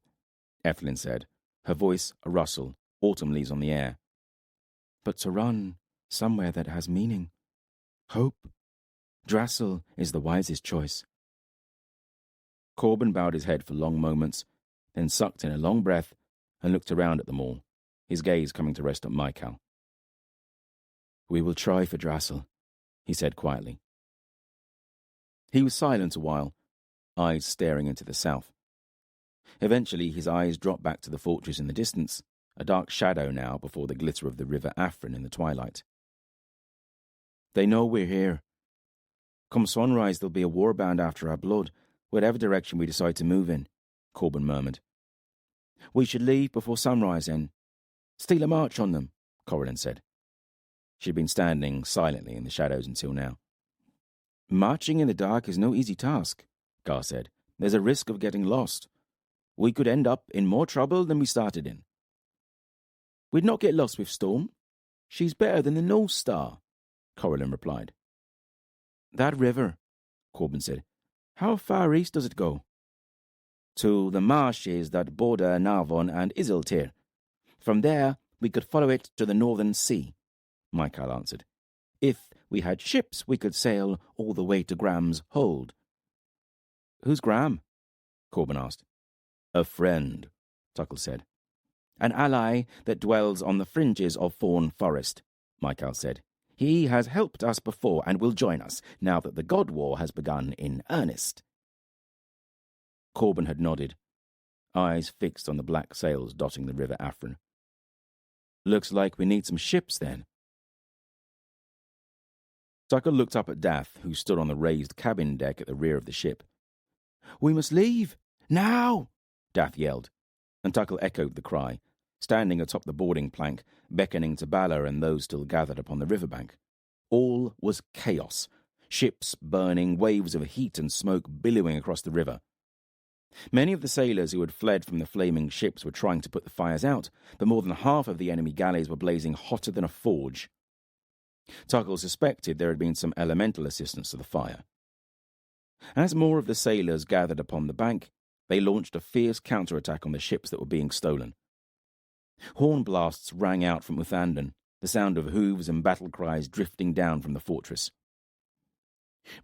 Ethelyn said, her voice a rustle, autumn leaves on the air. But to run somewhere that has meaning, hope, Drassel is the wisest choice. Corban bowed his head for long moments, then sucked in a long breath and looked around at them all, his gaze coming to rest on Michael. We will try for Drassel, he said quietly. He was silent a while, eyes staring into the south. Eventually his eyes dropped back to the fortress in the distance, a dark shadow now before the glitter of the river Afrin in the twilight. They know we're here. Come sunrise there'll be a warband after our blood, whatever direction we decide to move in, Corban murmured. We should leave before sunrise then. Steal a march on them, Corydon said. She'd been standing silently in the shadows until now. Marching in the dark is no easy task, Gar said. There's a risk of getting lost. We could end up in more trouble than we started in. We'd not get lost with Storm. She's better than the North Star, Corydon replied. That river, Corban said. How far east does it go? To the marshes that border Narvon and Isiltir. From there, we could follow it to the northern sea, Michael answered. If we had ships, we could sail all the way to Graham's hold. Who's Graham? Corban asked. A friend, Tuckle said. An ally that dwells on the fringes of Fawn Forest, Michael said. He has helped us before and will join us, now that the God War has begun in earnest. Corban had nodded, eyes fixed on the black sails dotting the river Afrin. Looks like we need some ships, then. Tucker looked up at Dath, who stood on the raised cabin deck at the rear of the ship. We must leave, now, Dath yelled, and Tuckle echoed the cry, standing atop the boarding plank, beckoning to Balor and those still gathered upon the riverbank. All was chaos, ships burning, waves of heat and smoke billowing across the river. Many of the sailors who had fled from the flaming ships were trying to put the fires out, but more than half of the enemy galleys were blazing hotter than a forge. Tuckle suspected there had been some elemental assistance to the fire. As more of the sailors gathered upon the bank, they launched a fierce counterattack on the ships that were being stolen. Horn blasts rang out from Uthandan, the sound of hooves and battle cries drifting down from the fortress.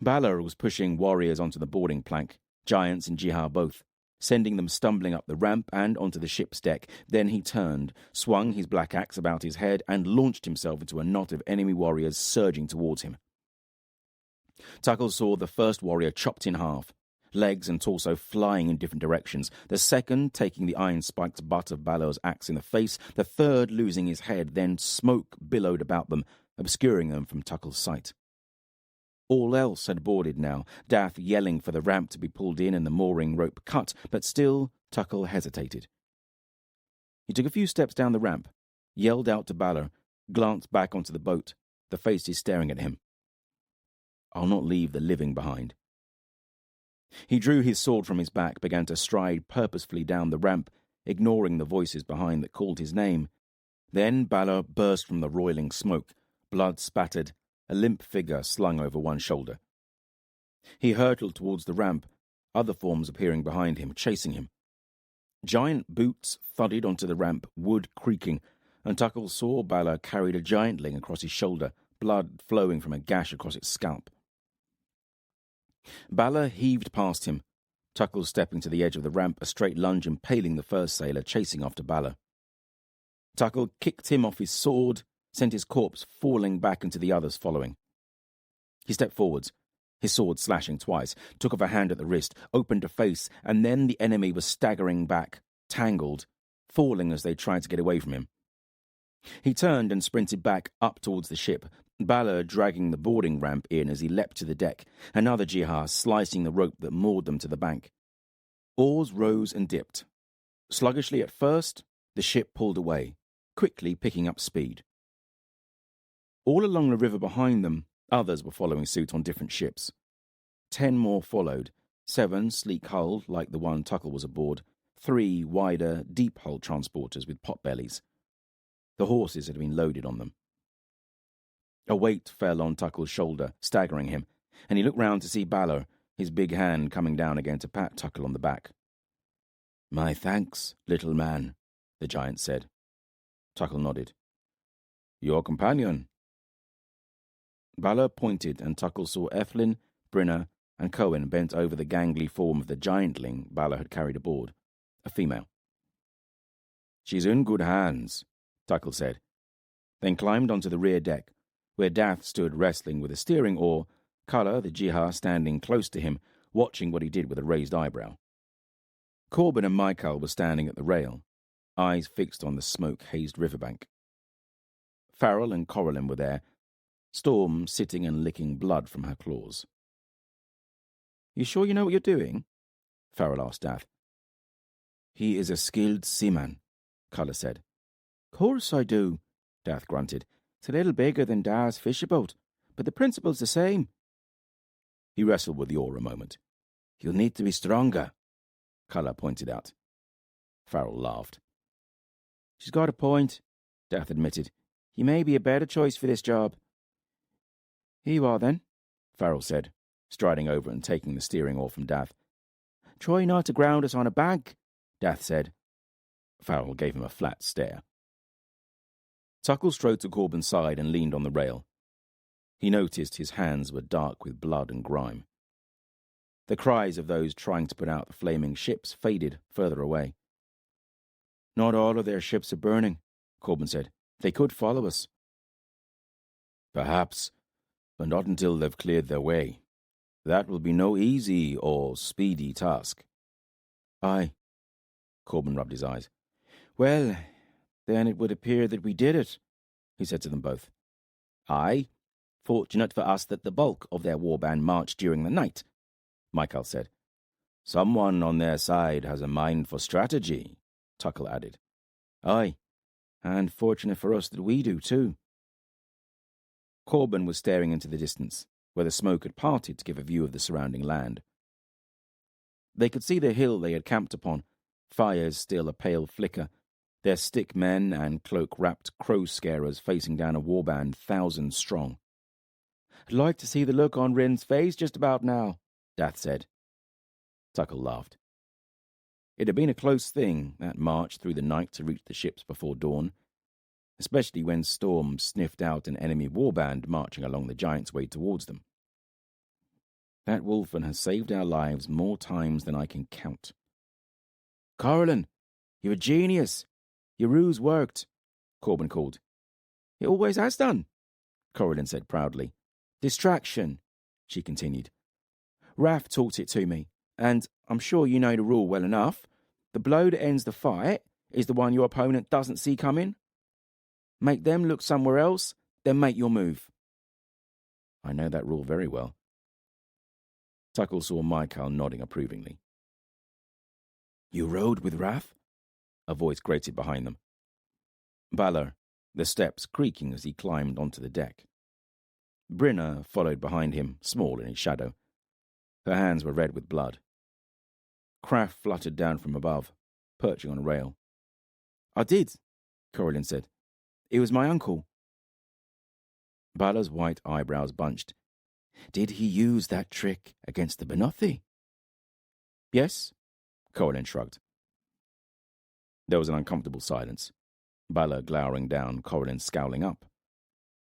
Balor was pushing warriors onto the boarding plank, giants and Jihar both, sending them stumbling up the ramp and onto the ship's deck. Then he turned, swung his black axe about his head, and launched himself into a knot of enemy warriors surging towards him. Tuckle saw the first warrior chopped in half, legs and torso flying in different directions, the second taking the iron-spiked butt of Balor's axe in the face, the third losing his head, then smoke billowed about them, obscuring them from Tuckle's sight. All else had boarded now, Dath yelling for the ramp to be pulled in and the mooring rope cut, but still Tuckle hesitated. He took a few steps down the ramp, yelled out to Balor, glanced back onto the boat, the faces staring at him. "I'll not leave the living behind." He drew his sword from his back, began to stride purposefully down the ramp, ignoring the voices behind that called his name. Then Balor burst from the roiling smoke, blood spattered, a limp figure slung over one shoulder. He hurtled towards the ramp, other forms appearing behind him, chasing him. Giant boots thudded onto the ramp, wood creaking, and Tuckle saw Balor carried a giantling across his shoulder, blood flowing from a gash across its scalp. Balor heaved past him, Tuckle stepping to the edge of the ramp, a straight lunge impaling the first sailor, chasing after Balor. Tuckle kicked him off his sword, sent his corpse falling back into the others following. He stepped forwards, his sword slashing twice, took off a hand at the wrist, opened a face, and then the enemy was staggering back, tangled, falling as they tried to get away from him. He turned and sprinted back up towards the ship, Balor dragging the boarding ramp in as he leapt to the deck, another jihad slicing the rope that moored them to the bank. Oars rose and dipped. Sluggishly at first, the ship pulled away, quickly picking up speed. All along the river behind them, others were following suit on different ships. 10 more followed, 7 sleek-hulled like the one Tuckle was aboard, 3 wider, deep-hulled transporters with pot-bellies. The horses had been loaded on them. A weight fell on Tuckle's shoulder, staggering him, and he looked round to see Balor, his big hand coming down again to pat Tuckle on the back. "My thanks, little man," the giant said. Tuckle nodded. "Your companion?" Balor pointed, and Tuckle saw Eflin, Brinna, and Cohen bent over the gangly form of the giantling Balor had carried aboard, a female. "She's in good hands," Tuckle said, then climbed onto the rear deck, where Dath stood wrestling with a steering oar, Kala, the jihad, standing close to him, watching what he did with a raised eyebrow. Corban and Michael were standing at the rail, eyes fixed on the smoke-hazed riverbank. Farrell and Coralyn were there, Storm sitting and licking blood from her claws. "You sure you know what you're doing?" Farrell asked Dath. "He is a skilled seaman," Kala said. "Course I do," Dath grunted. "It's a little bigger than Da's fisher boat, but the principle's the same." He wrestled with the oar a moment. "You'll need to be stronger," Kala pointed out. Farrell laughed. "She's got a point," Dath admitted. "You may be a better choice for this job." "Here you are, then," Farrell said, striding over and taking the steering oar from Dath. "Try not to ground us on a bank," Dath said. Farrell gave him a flat stare. Tuckle strode to Corban's side and leaned on the rail. He noticed his hands were dark with blood and grime. The cries of those trying to put out the flaming ships faded further away. "Not all of their ships are burning," Corban said. "They could follow us." "Perhaps, but not until they've cleared their way. That will be no easy or speedy task." "Aye." Corban rubbed his eyes. "Well, then it would appear that we did it," he said to them both. "Aye. Fortunate for us that the bulk of their warband marched during the night," Michael said. "Someone on their side has a mind for strategy," Tuckle added. "Aye, and fortunate for us that we do, too." Corban was staring into the distance, where the smoke had parted to give a view of the surrounding land. They could see the hill they had camped upon, fires still a pale flicker, their stick men and cloak-wrapped crow-scarers facing down a warband 1,000 strong. "I'd like to see the look on Rin's face just about now," Dath said. Tuckle laughed. It had been a close thing, that march through the night to reach the ships before dawn, especially when Storm sniffed out an enemy warband marching along the giant's way towards them. "That wolfen has saved our lives more times than I can count." "Coralyn, you're a genius. Your ruse worked," Corban called. "It always has done," Coralyn said proudly. "Distraction," she continued. "Raph taught it to me, and I'm sure you know the rule well enough. The blow that ends the fight is the one your opponent doesn't see coming. Make them look somewhere else, then make your move." I know that rule very well. Tuckle saw Michael nodding approvingly. You rode with Wrath? A voice grated behind them. Balor, the steps creaking as he climbed onto the deck. Brynna followed behind him, small in his shadow. Her hands were red with blood. Craft fluttered down from above, perching on a rail. I did, Corlin said. It was my uncle. Balor's white eyebrows bunched. Did he use that trick against the Benothi? Yes, Corlin shrugged. There was an uncomfortable silence. Balor glowering down, Corlin scowling up.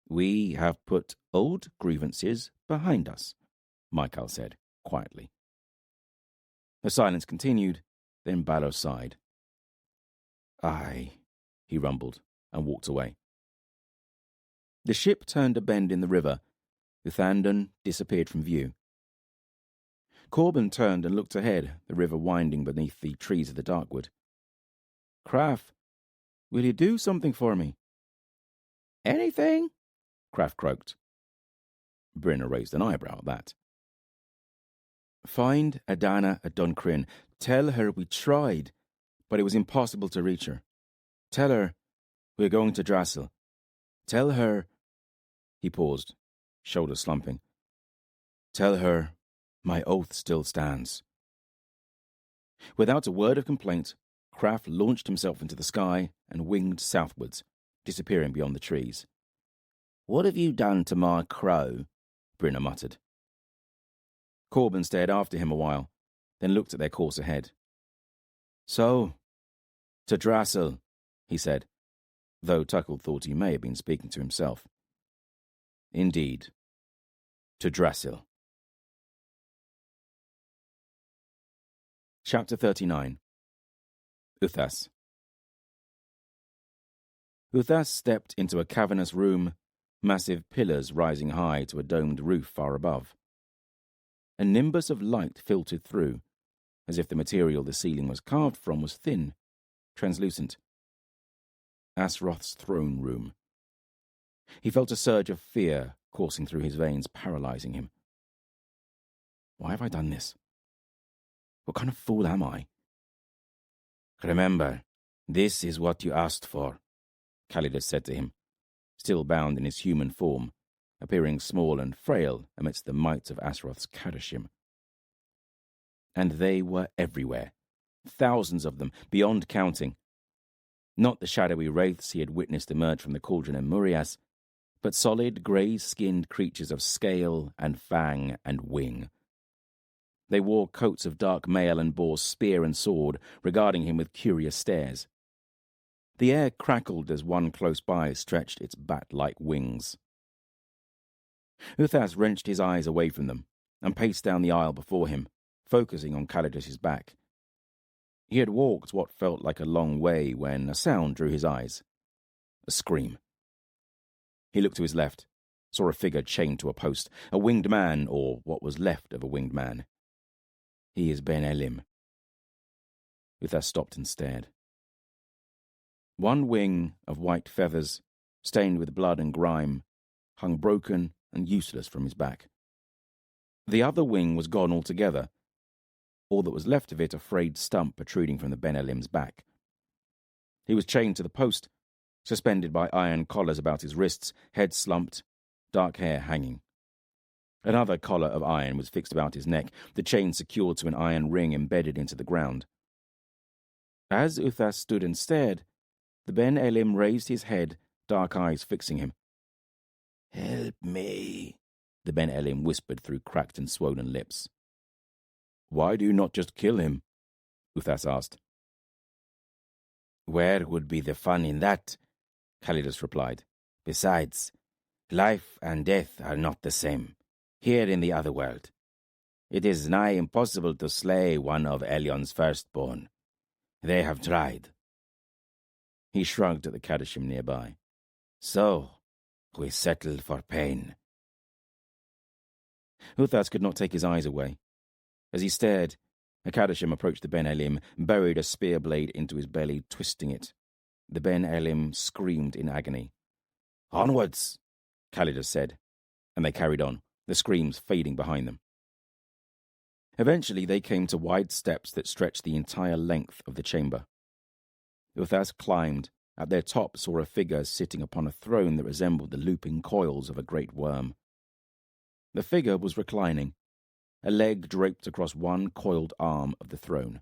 We have put old grievances behind us, Michael said, quietly. The silence continued, then Balor sighed. Aye, he rumbled, and walked away. The ship turned a bend in the river. Ardan disappeared from view. Corban turned and looked ahead, the river winding beneath the trees of the Darkwood. Craft, will you do something for me? Anything? Craft croaked. Brynna raised an eyebrow at that. Find Edana at Duncrin. Tell her we tried, but it was impossible to reach her. Tell her we're going to Drassel. Tell her... He paused, shoulders slumping. Tell her my oath still stands. Without a word of complaint, Craft launched himself into the sky and winged southwards, disappearing beyond the trees. What have you done to my crow? Brynna muttered. Corban stared after him a while, then looked at their course ahead. So, to Drassel, he said, though Tuckle thought he may have been speaking to himself. Indeed, to Drassel. Chapter 39. Uthas. Uthas stepped into a cavernous room, massive pillars rising high to a domed roof far above. A nimbus of light filtered through, as if the material the ceiling was carved from was thin, translucent. Asroth's throne room. He felt a surge of fear coursing through his veins, paralyzing him. Why have I done this? What kind of fool am I? Remember, this is what you asked for, Calidus said to him, still bound in his human form, appearing small and frail amidst the might of Asroth's Kadashim. And they were everywhere, thousands of them, beyond counting. Not the shadowy wraiths he had witnessed emerge from the cauldron in Murias, but solid, grey-skinned creatures of scale and fang and wing. They wore coats of dark mail and bore spear and sword, regarding him with curious stares. The air crackled as one close by stretched its bat-like wings. Uthas wrenched his eyes away from them and paced down the aisle before him, focusing on Calidus's back. He had walked what felt like a long way when a sound drew his eyes. A scream. He looked to his left, saw a figure chained to a post, a winged man, or what was left of a winged man. He is Ben Elim. Uthas stopped and stared. One wing of white feathers, stained with blood and grime, hung broken and useless from his back. The other wing was gone altogether, all that was left of it a frayed stump protruding from the Ben Elim's back. He was chained to the post, suspended by iron collars about his wrists, head slumped, dark hair hanging. Another collar of iron was fixed about his neck, the chain secured to an iron ring embedded into the ground. As Uthas stood and stared, the Ben Elim raised his head, dark eyes fixing him. "Help me," the Ben Elim whispered through cracked and swollen lips. "Why do you not just kill him?" Uthas asked. "Where would be the fun in that?" Calidus replied. "Besides, life and death are not the same, here in the other world. It is nigh impossible to slay one of Elion's firstborn. They have tried." He shrugged at the Kadashim nearby. "So, we settled for pain." Uthas could not take his eyes away. As he stared, a Kadashim approached the Ben Elim, buried a spear blade into his belly, twisting it. The Ben Elim screamed in agony. "Onwards," Calidus said, and they carried on, the screams fading behind them. Eventually they came to wide steps that stretched the entire length of the chamber. Uthas climbed. At their top saw a figure sitting upon a throne that resembled the looping coils of a great worm. The figure was reclining, a leg draped across one coiled arm of the throne.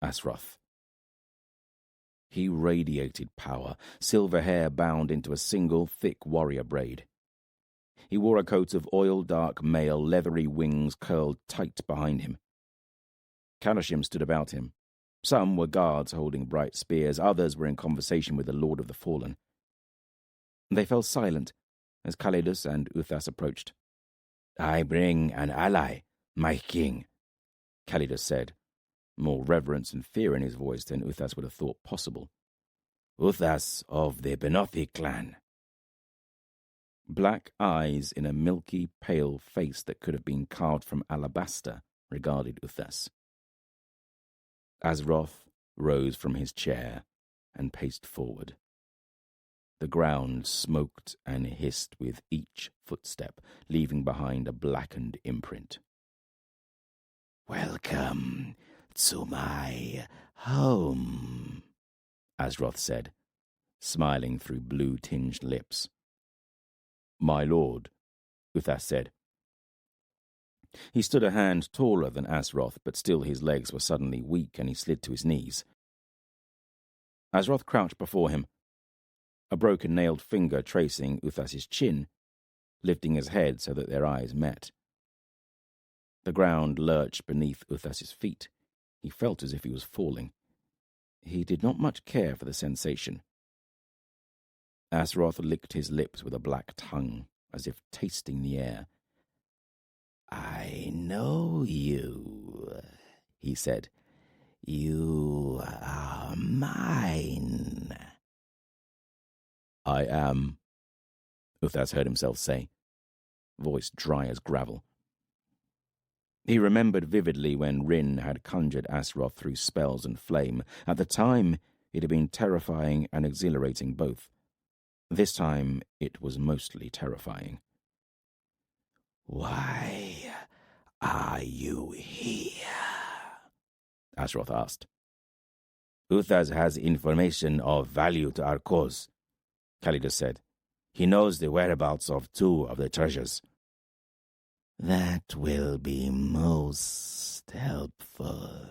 Asroth. He radiated power, silver hair bound into a single thick warrior braid. He wore a coat of oil-dark mail, leathery wings curled tight behind him. Kalashim stood about him. Some were guards holding bright spears, others were in conversation with the Lord of the Fallen. They fell silent as Khalidus and Uthas approached. "I bring an ally, my king," Khalidus said, more reverence and fear in his voice than Uthas would have thought possible. "Uthas of the Benothi clan." Black eyes in a milky, pale face that could have been carved from alabaster regarded Uthas. Asroth rose from his chair and paced forward. The ground smoked and hissed with each footstep, leaving behind a blackened imprint. "Welcome to my home," Asroth said, smiling through blue-tinged lips. "My lord," Uthas said. He stood a hand taller than Asroth, but still his legs were suddenly weak and he slid to his knees. Asroth crouched before him, a broken-nailed finger tracing Uthas's chin, lifting his head so that their eyes met. The ground lurched beneath Uthas's feet. He felt as if he was falling. He did not much care for the sensation. Asroth licked his lips with a black tongue, as if tasting the air. "I know you," he said. "You are mine." "I am," Uthas heard himself say, voice dry as gravel. He remembered vividly when Rin had conjured Asroth through spells and flame. At the time, it had been terrifying and exhilarating both. This time, it was mostly terrifying. "Why are you here?" Asroth asked. "Uthas has information of value to our cause," Khalidus said. "He knows the whereabouts of 2 of the treasures." "That will be most helpful,"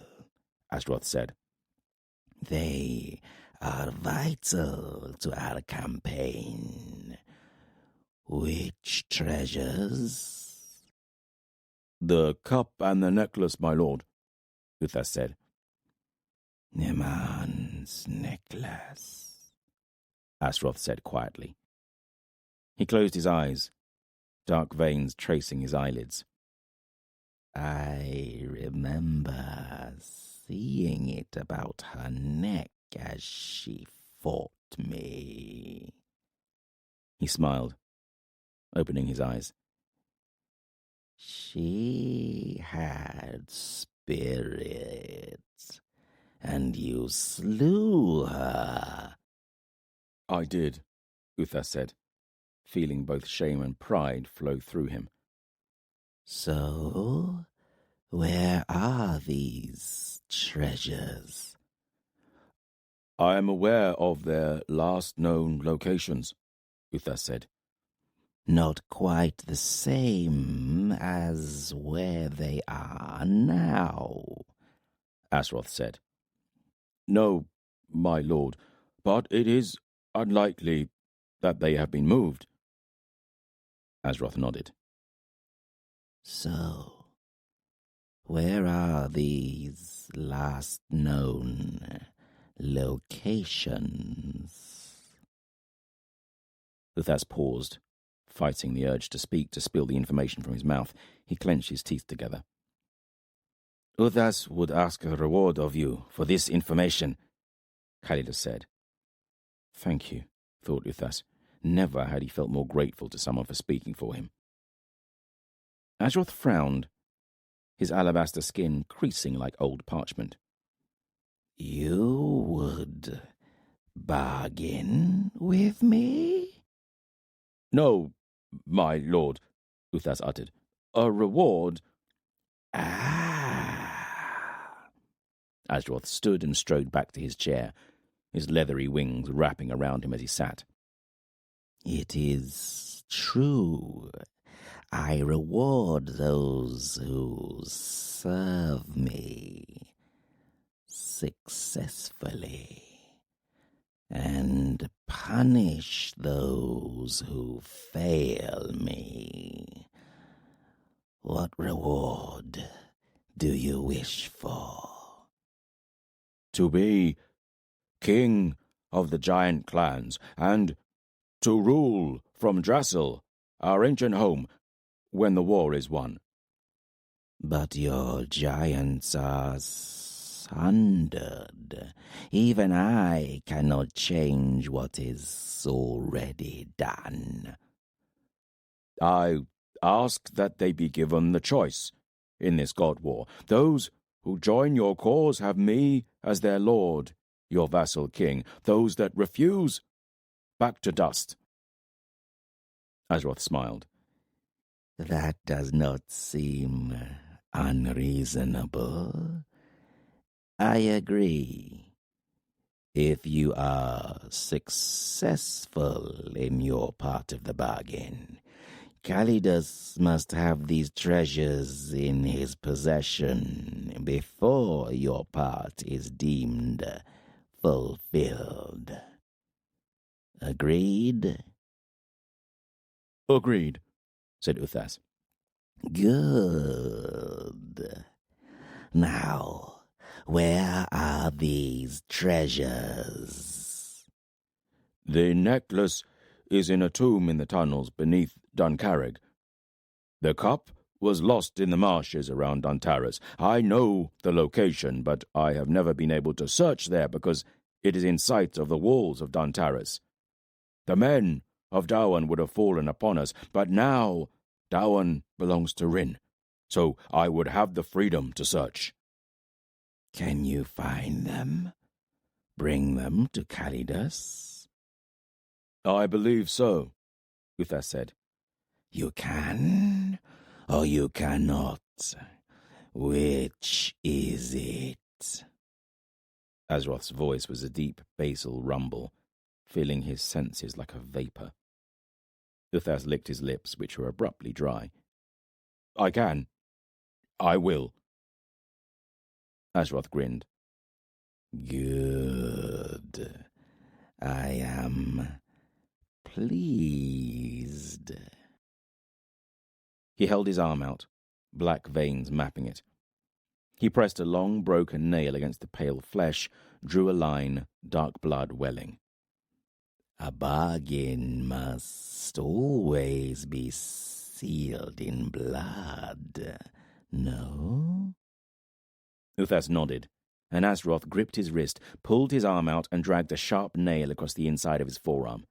Asroth said. "They are vital to our campaign. Which treasures?" "The cup and the necklace, my lord," Uthas said. "Neman's necklace," Asroth said quietly. He closed his eyes, dark veins tracing his eyelids. "I remember seeing it about her neck as she fought me." He smiled, opening his eyes. "She had spirit, and you slew her." "I did," Uthas said, feeling both shame and pride flow through him. "So, where are these treasures?" "I am aware of their last known locations," Uthas said. "Not quite the same as where they are now," Asroth said. "No, my lord, but it is unlikely that they have been moved." Asroth nodded. "So, where are these last known locations?" Uthas paused, fighting the urge to speak, to spill the information from his mouth. He clenched his teeth together. "Uthas would ask a reward of you for this information," Khalidus said. "Thank you," thought Uthas. Never had he felt more grateful to someone for speaking for him. Asroth frowned, his alabaster skin creasing like old parchment. "You would bargain with me?" "No, my lord," Uthas uttered. A reward? Ah! Azroth stood and strode back to his chair, his leathery wings wrapping around him as he sat. It is true. I reward those who serve me successfully, and punish those who fail me. What reward do you wish for? To be king of the giant clans, and to rule from Drassel, our ancient home, when the war is won. But your giants are sundered. Even I cannot change what is already done. I ask that they be given the choice in this god war. Those who join your cause have me as their lord, your vassal king. Those that refuse, back to dust. Azroth smiled. That does not seem unreasonable. I agree. If you are successful in your part of the bargain, Calidus must have these treasures in his possession before your part is deemed fulfilled. Agreed? Agreed, said Uthas. Good. Now, where are these treasures? The necklace is in a tomb in the tunnels beneath Duncarrig. The cup was lost in the marshes around Duntaris. I know the location, but I have never been able to search there because it is in sight of the walls of Duntaris. The men of Dowan would have fallen upon us, but now Dowan belongs to Rin, so I would have the freedom to search. Can you find them? Bring them to Calidus? I believe so, Uthas said. You can, or you cannot. Which is it? Azroth's voice was a deep basal rumble, filling his senses like a vapour. Uthas licked his lips, which were abruptly dry. I can. I will. Azroth grinned. Good. I am pleased. He held his arm out, black veins mapping it. He pressed a long, broken nail against the pale flesh, drew a line, dark blood welling. A bargain must always be sealed in blood, no? Uthas nodded, and Azroth gripped his wrist, pulled his arm out, and dragged a sharp nail across the inside of his forearm.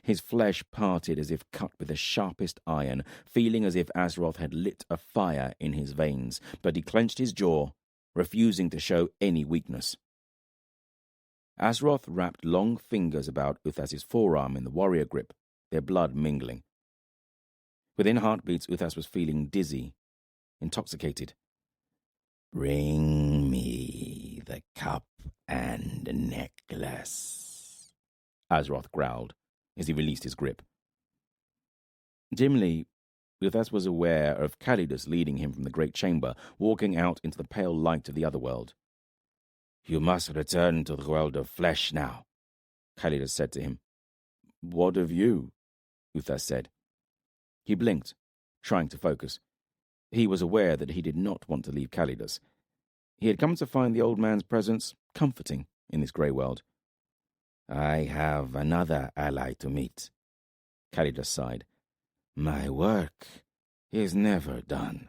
His flesh parted as if cut with the sharpest iron, feeling as if Azroth had lit a fire in his veins, but he clenched his jaw, refusing to show any weakness. Azroth wrapped long fingers about Uthas's forearm in the warrior grip, their blood mingling. Within heartbeats, Uthas was feeling dizzy, intoxicated. Bring me the cup and necklace, Azroth growled as he released his grip. Dimly, Uthas was aware of Calidus leading him from the great chamber, walking out into the pale light of the other world. You must return to the world of flesh now, Calidus said to him. What of you? Uthas said. He blinked, trying to focus. He was aware that he did not want to leave Calidus. He had come to find the old man's presence comforting in this grey world. I have another ally to meet, Calidus sighed. My work is never done.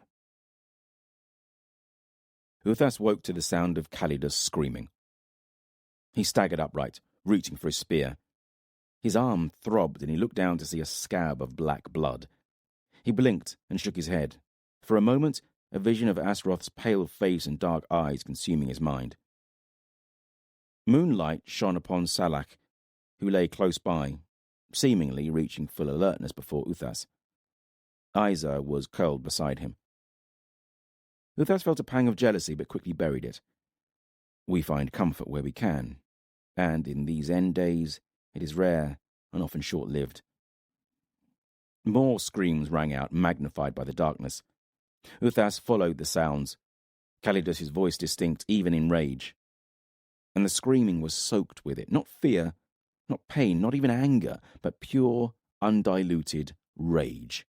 Uthas woke to the sound of Calidus screaming. He staggered upright, reaching for his spear. His arm throbbed, and he looked down to see a scab of black blood. He blinked and shook his head. For a moment, a vision of Azroth's pale face and dark eyes consuming his mind. Moonlight shone upon Salak, who lay close by, seemingly reaching full alertness before Uthas. Isa was curled beside him. Uthas felt a pang of jealousy but quickly buried it. We find comfort where we can, and in these end days it is rare and often short-lived. More screams rang out, magnified by the darkness. Uthas followed the sounds, Calidus' voice distinct even in rage. And the screaming was soaked with it, not fear, not pain, not even anger, but pure, undiluted rage.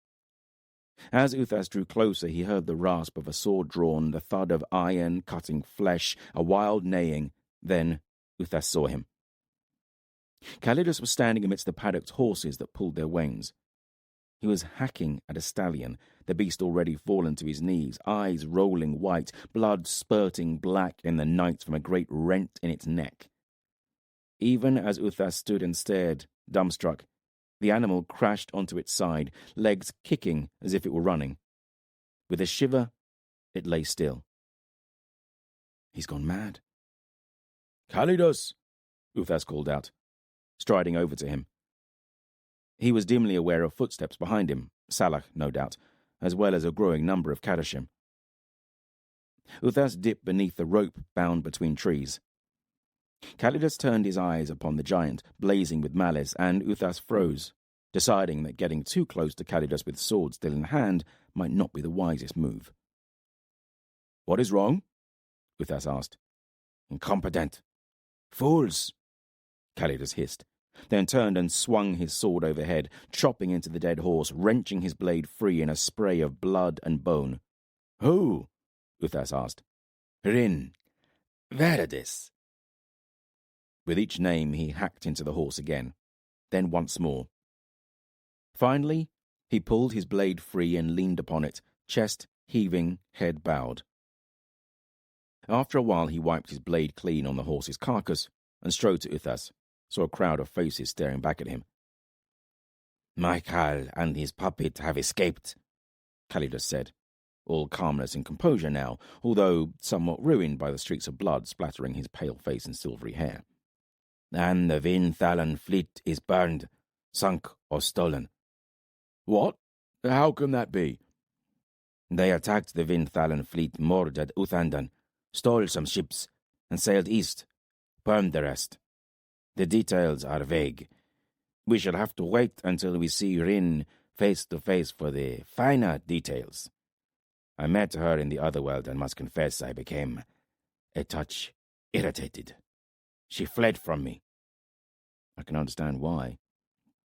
As Uthas drew closer, he heard the rasp of a sword drawn, the thud of iron cutting flesh, a wild neighing. Then Uthas saw him. Calidus was standing amidst the paddocked horses that pulled their wains. He was hacking at a stallion, the beast already fallen to his knees, eyes rolling white, blood spurting black in the night from a great rent in its neck. Even as Uthas stood and stared, dumbstruck, the animal crashed onto its side, legs kicking as if it were running. With a shiver, it lay still. He's gone mad. "Calidus!" Uthas called out, striding over to him. He was dimly aware of footsteps behind him, Salach, no doubt, as well as a growing number of Kadashim. Uthas dipped beneath the rope bound between trees. Calidus turned his eyes upon the giant, blazing with malice, and Uthas froze, deciding that getting too close to Calidus with sword still in hand might not be the wisest move. "What is wrong?" Uthas asked. "Incompetent! Fools!" Calidus hissed, then turned and swung his sword overhead, chopping into the dead horse, wrenching his blade free in a spray of blood and bone. "Who?" Uthas asked. "Rin. Veredis." With each name he hacked into the horse again, then once more. Finally, he pulled his blade free and leaned upon it, chest heaving, head bowed. After a while he wiped his blade clean on the horse's carcass and strode to Uthas, saw a crowd of faces staring back at him. "Michael and his puppet have escaped," Calidus said, all calmness and composure now, although somewhat ruined by the streaks of blood splattering his pale face and silvery hair. "And the Vinthalan fleet is burned, sunk or stolen." "What? How can that be?" "They attacked the Vinthalan fleet moored at Uthandan, stole some ships, and sailed east, burned the rest. The details are vague. We shall have to wait until we see Rin face to face for the finer details. I met her in the other world and must confess I became a touch irritated. She fled from me." "I can understand why."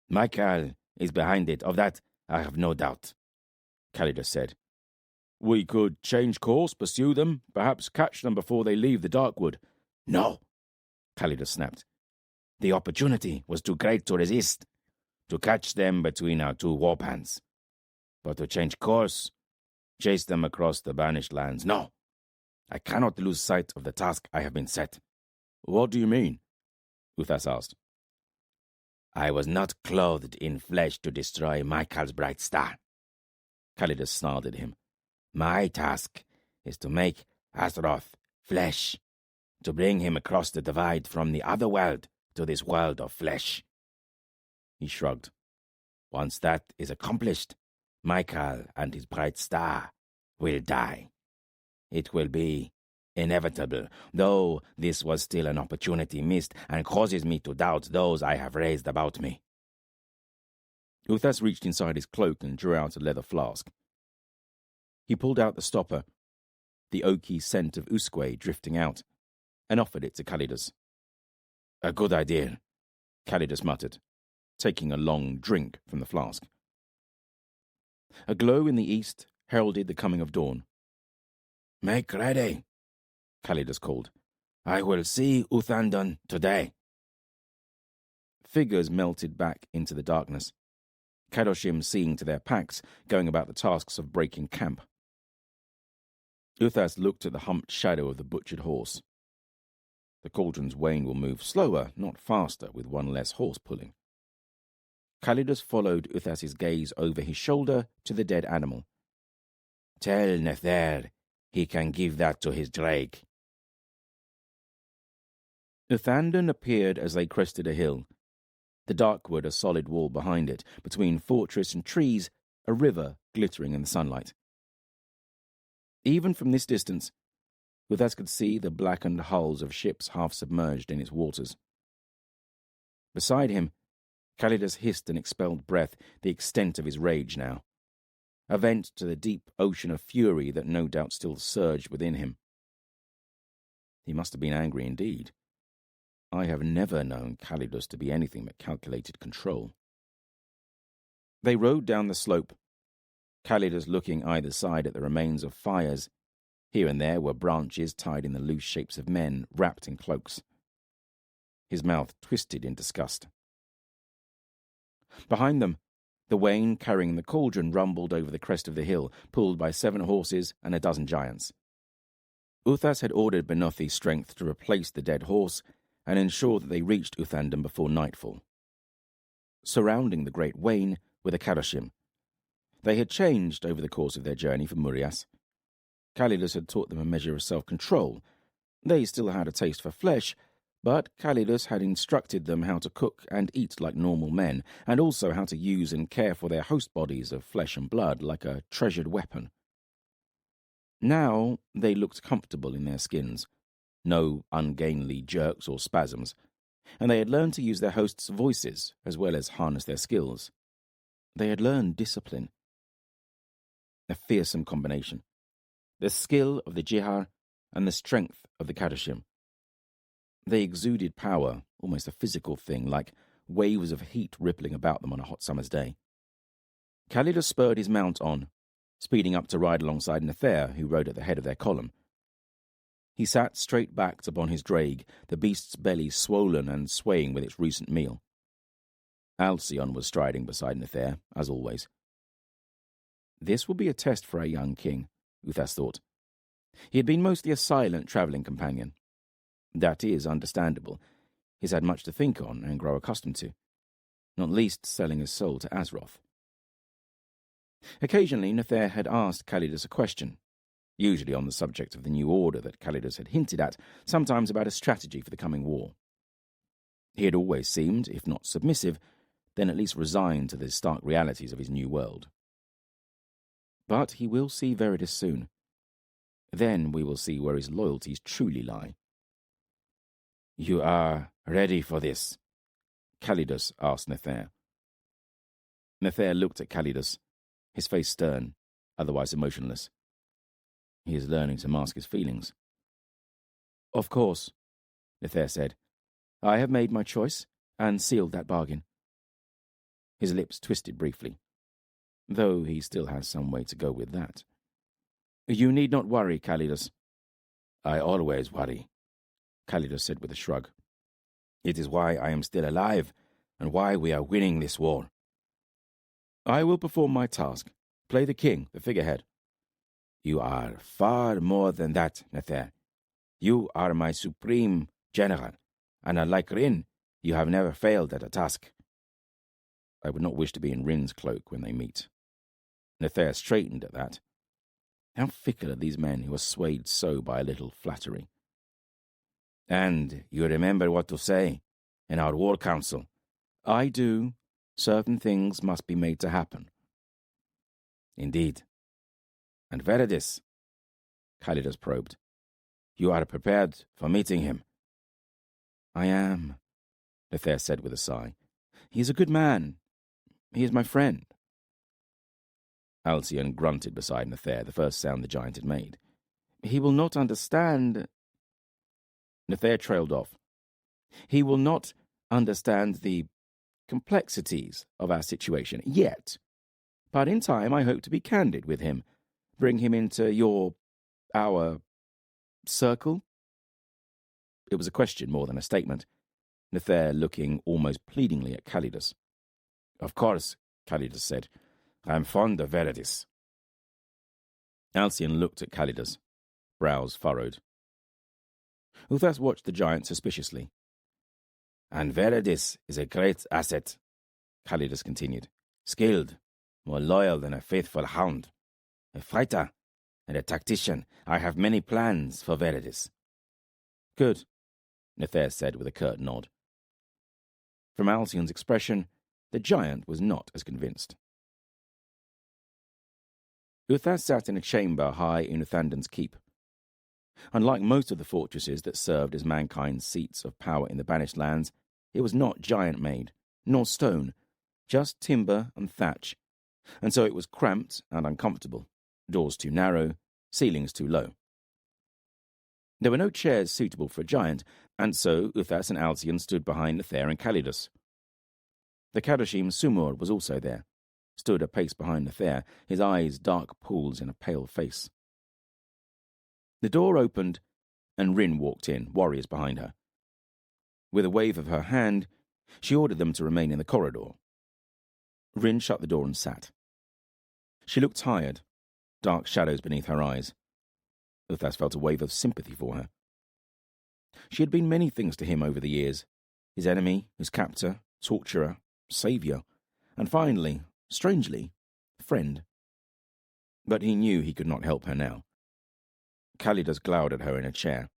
"Michael is behind it, of that I have no doubt," Calidus said. "We could change course, pursue them, perhaps catch them before they leave the Darkwood." "No," Calidus snapped. "The opportunity was too great to resist, to catch them between our two warbands. But to change course, chase them across the banished lands, no. I cannot lose sight of the task I have been set." "What do you mean?" Uthas asked. "I was not clothed in flesh to destroy Michael's bright star." Calidus snarled at him. "My task is to make Azeroth flesh, to bring him across the divide from the other world to this world of flesh." He shrugged. "Once that is accomplished, Michael and his bright star will die. It will be inevitable, though this was still an opportunity missed and causes me to doubt those I have raised about me." Uthas reached inside his cloak and drew out a leather flask. He pulled out the stopper, the oaky scent of usque drifting out, and offered it to Calidus. "A good idea," Calidus muttered, taking a long drink from the flask. A glow in the east heralded the coming of dawn. "Make ready," Calidus called. "I will see Uthandan today." Figures melted back into the darkness, Kadoshim seeing to their packs, going about the tasks of breaking camp. Uthas looked at the humped shadow of the butchered horse. The cauldron's wain will move slower, not faster, with one less horse pulling. Calidus followed Uthas's gaze over his shoulder to the dead animal. "Tell Nathair he can give that to his drake." Uthandan appeared as they crested a hill, the Darkwood a solid wall behind it, between fortress and trees, a river glittering in the sunlight. Even from this distance, Uthas could see the blackened hulls of ships half submerged in its waters. Beside him, Calidus hissed and expelled breath, the extent of his rage now, a vent to the deep ocean of fury that no doubt still surged within him. He must have been angry indeed. I have never known Calidus to be anything but calculated control. They rode down the slope, Calidus looking either side at the remains of fires. Here and there were branches tied in the loose shapes of men wrapped in cloaks. His mouth twisted in disgust. Behind them, the wain carrying the cauldron rumbled over the crest of the hill, pulled by 7 horses and a dozen giants. Uthas had ordered Benothi's strength to replace the dead horse and ensure that they reached Uthandam before nightfall. Surrounding the great wain were the Kadoshim. They had changed over the course of their journey from Murias. Calidus had taught them a measure of self-control. They still had a taste for flesh, but Calidus had instructed them how to cook and eat like normal men, and also how to use and care for their host bodies of flesh and blood like a treasured weapon. Now they looked comfortable in their skins, no ungainly jerks or spasms, and they had learned to use their hosts' voices as well as harness their skills. They had learned discipline. A fearsome combination. The skill of the Jihar and the strength of the Kadoshim. They exuded power, almost a physical thing, like waves of heat rippling about them on a hot summer's day. Calidus spurred his mount on, speeding up to ride alongside Nathair, who rode at the head of their column. He sat straight-backed upon his drake, the beast's belly swollen and swaying with its recent meal. Alcyone was striding beside Nathair, as always. This will be a test for our young king, Uthas thought. He had been mostly a silent travelling companion. That is understandable. He's had much to think on and grow accustomed to, not least selling his soul to Azroth. Occasionally, Nathair had asked Calidus a question, usually on the subject of the new order that Calidus had hinted at, sometimes about a strategy for the coming war. He had always seemed, if not submissive, then at least resigned to the stark realities of his new world. But he will see Veridus soon. Then we will see where his loyalties truly lie. "You are ready for this?" Calidus asked Nathair. Nathair looked at Calidus, his face stern, otherwise emotionless. He is learning to mask his feelings. "Of course," Nathair said. "I have made my choice and sealed that bargain." His lips twisted briefly, though he still has some way to go with that. "You need not worry, Calidus." "I always worry," Calidus said with a shrug. "It is why I am still alive, and why we are winning this war." "I will perform my task, play the king, the figurehead." "You are far more than that, Nathair. You are my supreme general, and unlike Rin, you have never failed at a task." I would not wish to be in Rin's cloak when they meet. Nathair straightened at that. How fickle are these men who are swayed so by a little flattery. "And you remember what to say in our war council." "I do. Certain things must be made to happen." "Indeed. And Veridus?" Calidus probed. "You are prepared for meeting him?" "I am," Nathair said with a sigh. "He is a good man. He is my friend." Alcyone grunted beside Nathair, the first sound the giant had made. "He will not understand—" Nathair trailed off. "He will not understand the complexities of our situation yet. But in time I hope to be candid with him, bring him into our circle." It was a question more than a statement, Nathair looking almost pleadingly at Calidus. "Of course," Calidus said. "I am fond of Veridus." Alcyone looked at Calidus, brows furrowed. Uthas watched the giant suspiciously. "And Veridus is a great asset," Calidus continued. "Skilled, more loyal than a faithful hound. A fighter and a tactician. I have many plans for Veridus." "Good," Nathair said with a curt nod. From Alcyon's expression, the giant was not as convinced. Uther sat in a chamber high in Uthandan's keep. Unlike most of the fortresses that served as mankind's seats of power in the banished lands, it was not giant-made, nor stone, just timber and thatch, and so it was cramped and uncomfortable, doors too narrow, ceilings too low. There were no chairs suitable for a giant, and so Uthas and Alcyon stood behind Nathair and Calidus. The Kadashim Sumur was also there, stood a pace behind Nathair, his eyes dark pools in a pale face. The door opened, and Rin walked in, warriors behind her. With a wave of her hand, she ordered them to remain in the corridor. Rin shut the door and sat. She looked tired, dark shadows beneath her eyes. Uthas felt a wave of sympathy for her. She had been many things to him over the years, his enemy, his captor, torturer, saviour, and finally, strangely, friend. But he knew he could not help her now. Calidus glowered at her in a chair.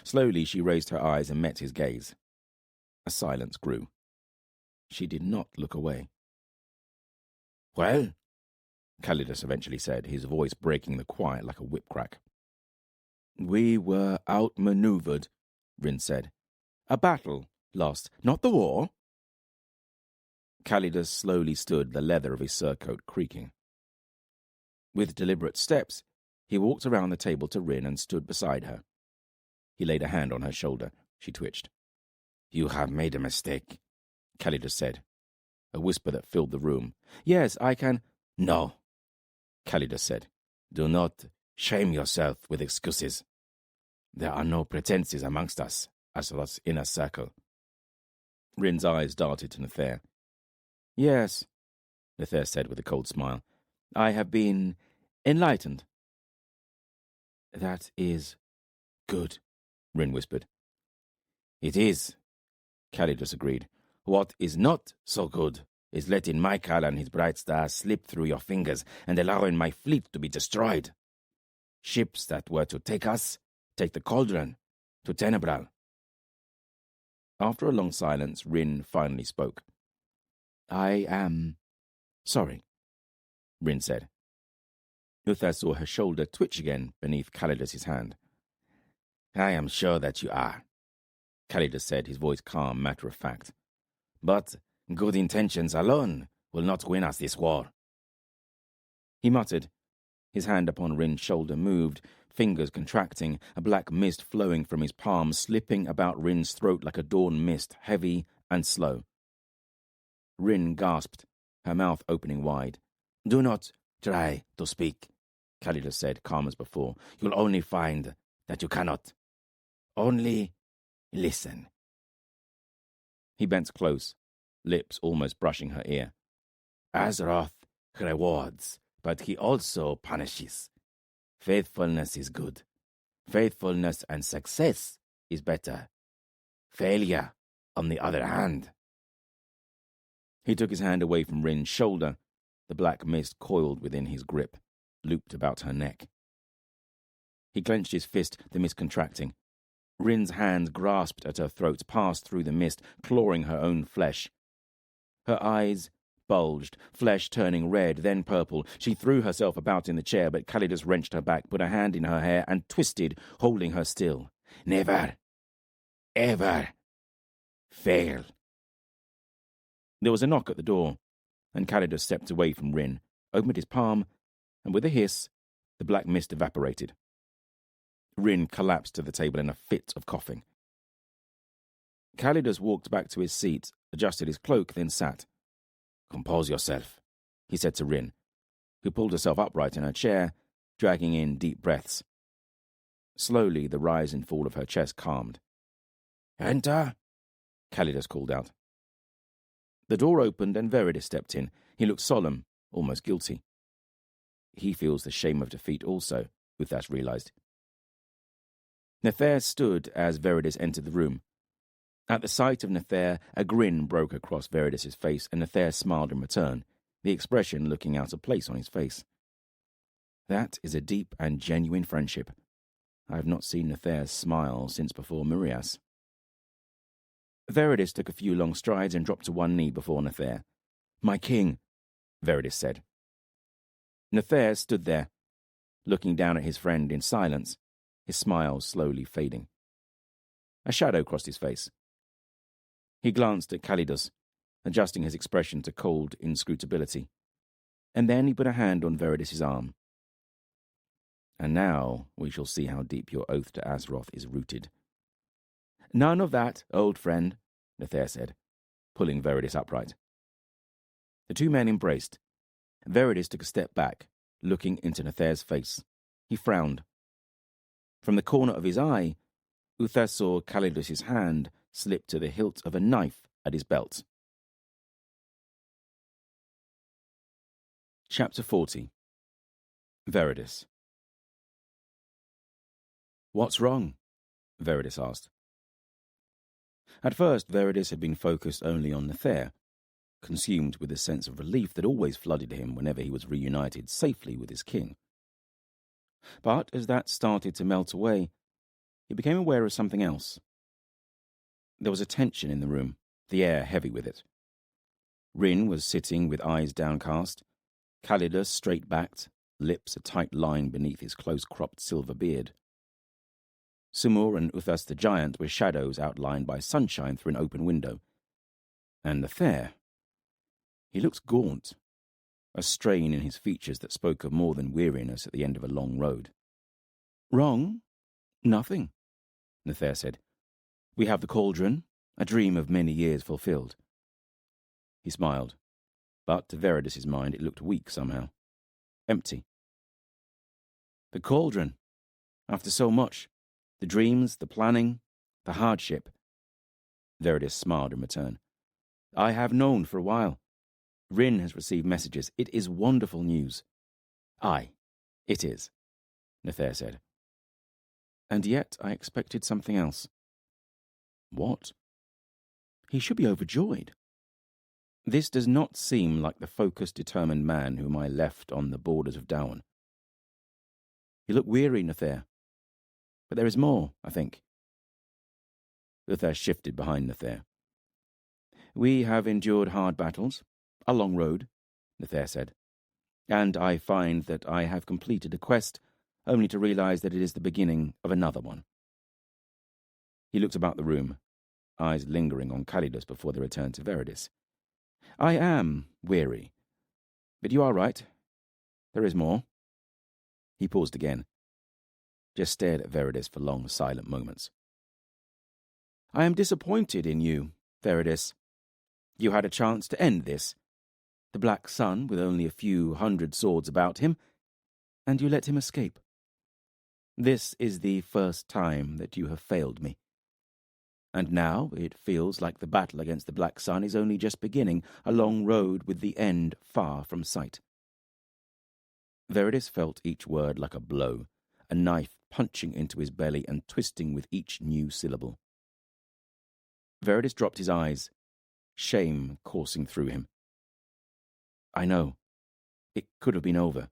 Slowly she raised her eyes and met his gaze. A silence grew. She did not look away. "Well?" Calidus eventually said, his voice breaking the quiet like a whip crack. "We were outmaneuvered," Rin said. "A battle lost, not the war." Calidus slowly stood, the leather of his surcoat creaking. With deliberate steps, he walked around the table to Rin and stood beside her. He laid a hand on her shoulder. She twitched. "You have made a mistake," Calidus said, a whisper that filled the room. "Yes, I can—" "No," Calidus said. "Do not shame yourself with excuses. There are no pretenses amongst us, as was inner circle." Rin's eyes darted to Nathair. "Yes," Nathair said with a cold smile. "I have been enlightened." "That is good," Rin whispered. "It is," Calidus agreed. "What is not so good is letting Michael and his bright star slip through your fingers and allowing my fleet to be destroyed. Ships that were to take us, take the cauldron, to Tenebral." After a long silence, Rin finally spoke. "I am sorry," Rin said. Uthas saw her shoulder twitch again beneath Calidus's hand. "I am sure that you are," Calidus said, his voice calm, matter-of-fact. "But good intentions alone will not win us this war." He muttered. His hand upon Rin's shoulder moved, fingers contracting, a black mist flowing from his palm, slipping about Rin's throat like a dawn mist, heavy and slow. Rin gasped, her mouth opening wide. "Do not try to speak," Calidus said, calm as before. "You'll only find that you cannot. Only listen." He bent close, lips almost brushing her ear. "Azeroth rewards, but he also punishes. Faithfulness is good. Faithfulness and success is better. Failure, on the other hand." He took his hand away from Rin's shoulder. The black mist coiled within his grip, looped about her neck. He clenched his fist, the mist contracting. Rin's hands grasped at her throat, passed through the mist, clawing her own flesh. Her eyes bulged, flesh turning red, then purple. She threw herself about in the chair, but Calidus wrenched her back, put a hand in her hair, and twisted, holding her still. "Never, ever fail." There was a knock at the door, and Calidus stepped away from Rin, opened his palm, and with a hiss, the black mist evaporated. Rin collapsed to the table in a fit of coughing. Calidus walked back to his seat, adjusted his cloak, then sat. "Compose yourself," he said to Rin, who pulled herself upright in her chair, dragging in deep breaths. Slowly, the rise and fall of her chest calmed. "Enter," Calidus called out. The door opened and Veridus stepped in. He looked solemn, almost guilty. He feels the shame of defeat also, Uthas realized. Nathair stood as Veridus entered the room. At the sight of Nathair, a grin broke across Veridus's face, and Nathair smiled in return, the expression looking out of place on his face. That is a deep and genuine friendship. I have not seen Nathair smile since before Murias. Veridus took a few long strides and dropped to one knee before Nathair. "My king," Veridus said. Nathair stood there, looking down at his friend in silence, his smile slowly fading. A shadow crossed his face. He glanced at Calidus, adjusting his expression to cold inscrutability, and then he put a hand on Veridis' arm. And now we shall see how deep your oath to Azeroth is rooted. None of that, old friend, Nathair said, pulling Veridis upright. The two men embraced. Veridis took a step back, looking into Nathair's face. He frowned. From the corner of his eye, Uther saw Calidus' hand slip to the hilt of a knife at his belt. Chapter 40. Veridis. What's wrong? Veridis asked. At first, Veridis had been focused only on Nathair, consumed with a sense of relief that always flooded him whenever he was reunited safely with his king. But as that started to melt away, he became aware of something else. There was a tension in the room, the air heavy with it. Rin was sitting with eyes downcast, Calidus straight-backed, lips a tight line beneath his close-cropped silver beard. Sumur and Uthas the Giant were shadows outlined by sunshine through an open window. And Nathair, he looked gaunt, a strain in his features that spoke of more than weariness at the end of a long road. Wrong? Nothing, Nathair said. We have the cauldron, a dream of many years fulfilled. He smiled, but to Veridis' mind it looked weak somehow. Empty. The cauldron. After so much. The dreams, the planning, the hardship. Veridis smiled in return. I have known for a while. Rin has received messages. It is wonderful news. Aye, it is, Nathair said. And yet I expected something else. What? He should be overjoyed. This does not seem like the focused, determined man whom I left on the borders of Down. You look weary, Nathair. But there is more, I think. Uther shifted behind Nathair. We have endured hard battles, a long road, Nathair said, and I find that I have completed a quest only to realize that it is the beginning of another one. He looked about the room, eyes lingering on Calidus before they returned to Veridis. I am weary, but you are right. There is more. He paused again, just stared at Veridis for long, silent moments. I am disappointed in you, Veridis. You had a chance to end this. The Black Sun, with only a few hundred swords about him, and you let him escape. This is the first time that you have failed me. And now it feels like the battle against the Black Sun is only just beginning, a long road with the end far from sight. Veridis felt each word like a blow, a knife punching into his belly and twisting with each new syllable. Veridis dropped his eyes, shame coursing through him. I know. It could have been over.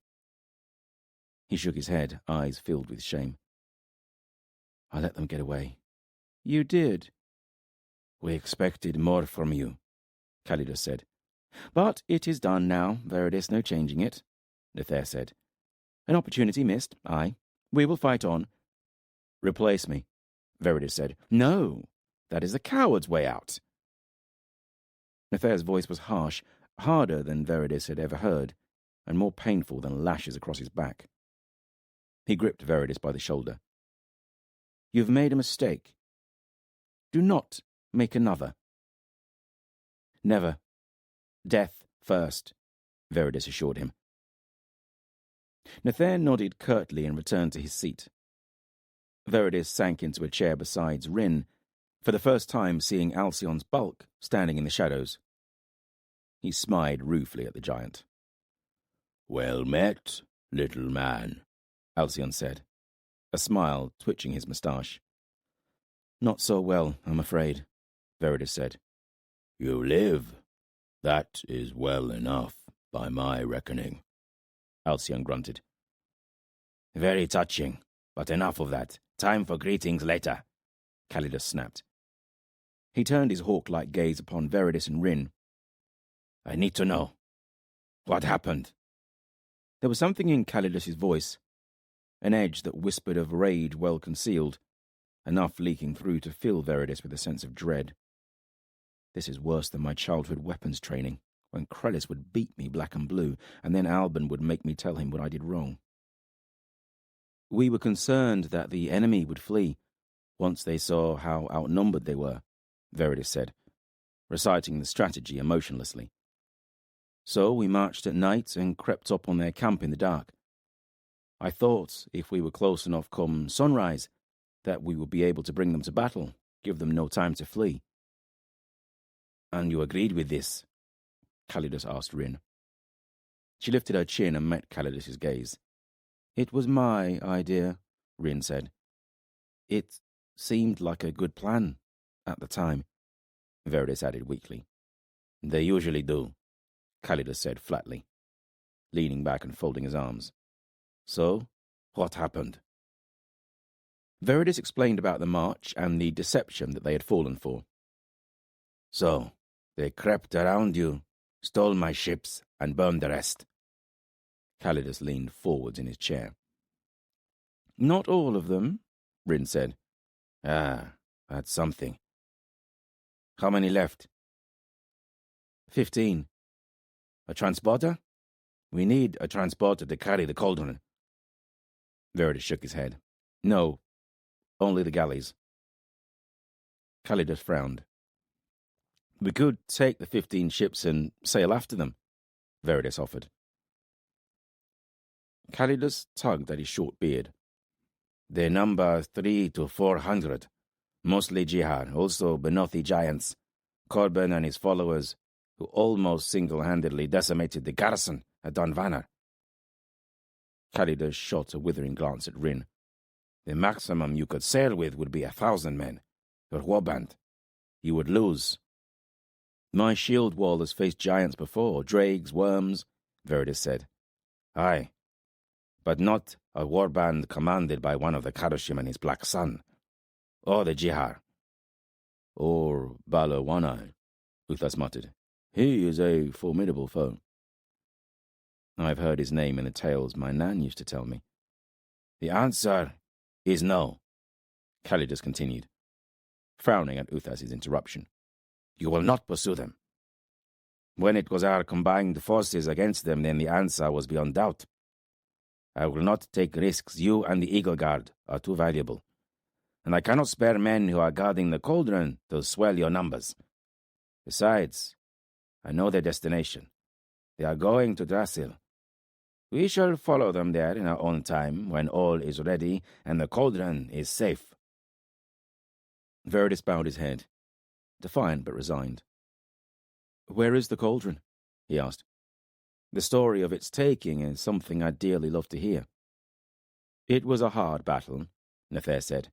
He shook his head, eyes filled with shame. I let them get away. You did. We expected more from you, Calidus said. But it is done now, Veridis, no changing it, Nathair said. An opportunity missed, aye. We will fight on. Replace me, Veridis said. No, that is the coward's way out. Nathair's voice was harsh, harder than Veridis had ever heard, and more painful than lashes across his back. He gripped Veridis by the shoulder. You've made a mistake. Do not make another. Never. Death first, Veridis assured him. Nathair nodded curtly and returned to his seat. Veridis sank into a chair beside Rin, for the first time seeing Alcyon's bulk standing in the shadows. He smiled ruefully at the giant. Well met, little man, Alcyon said, a smile twitching his moustache. Not so well, I'm afraid, Veridis said. You live. That is well enough, by my reckoning, Alcyon grunted. Very touching, but enough of that. Time for greetings later, Calidus snapped. He turned his hawk-like gaze upon Veridis and Rin. I need to know. What happened? There was something in Calidus's voice, an edge that whispered of rage well concealed, enough leaking through to fill Veridus with a sense of dread. This is worse than my childhood weapons training, when Krellis would beat me black and blue, and then Alban would make me tell him what I did wrong. We were concerned that the enemy would flee once they saw how outnumbered they were, Veridus said, reciting the strategy emotionlessly. So we marched at night and crept up on their camp in the dark. I thought, if we were close enough come sunrise, that we would be able to bring them to battle, give them no time to flee. And you agreed with this? Calidus asked Rin. She lifted her chin and met Calidus's gaze. It was my idea, Rin said. It seemed like a good plan at the time, Veridus added weakly. They usually do, Calidus said flatly, leaning back and folding his arms. So, what happened? Veridus explained about the march and the deception that they had fallen for. So, they crept around you, stole my ships, and burned the rest. Calidus leaned forwards in his chair. Not all of them, Rin said. Ah, that's something. How many left? 15. A transporter? We need a transporter to carry the cauldron. Veridus shook his head. No, only the galleys. Calidus frowned. We could take the 15 ships and sail after them, Veridus offered. Calidus tugged at his short beard. They number 300 to 400, mostly jihad, also Benothi giants, Corban and his followers, who almost single-handedly decimated the garrison at Donvanner. Calidus shot a withering glance at Rin. The maximum you could sail with would be 1,000 men. Your warband. You would lose. My shield wall has faced giants before, drags, worms, Veridus said. Aye, but not a warband commanded by one of the Kadoshim and his black son, or the Jihar. Or Bala One-Eye, Uthas muttered. He is a formidable foe. I've heard his name in the tales my nan used to tell me. The answer is no, Calidus continued, frowning at Uthas's interruption. You will not pursue them. When it was our combined forces against them, then the answer was beyond doubt. I will not take risks. You and the Eagle Guard are too valuable, and I cannot spare men who are guarding the cauldron to swell your numbers. Besides, I know their destination. They are going to Drasil. We shall follow them there in our own time, when all is ready and the cauldron is safe. Veridus bowed his head, defiant but resigned. Where is the cauldron? He asked. The story of its taking is something I'd dearly love to hear. It was a hard battle, Nathair said.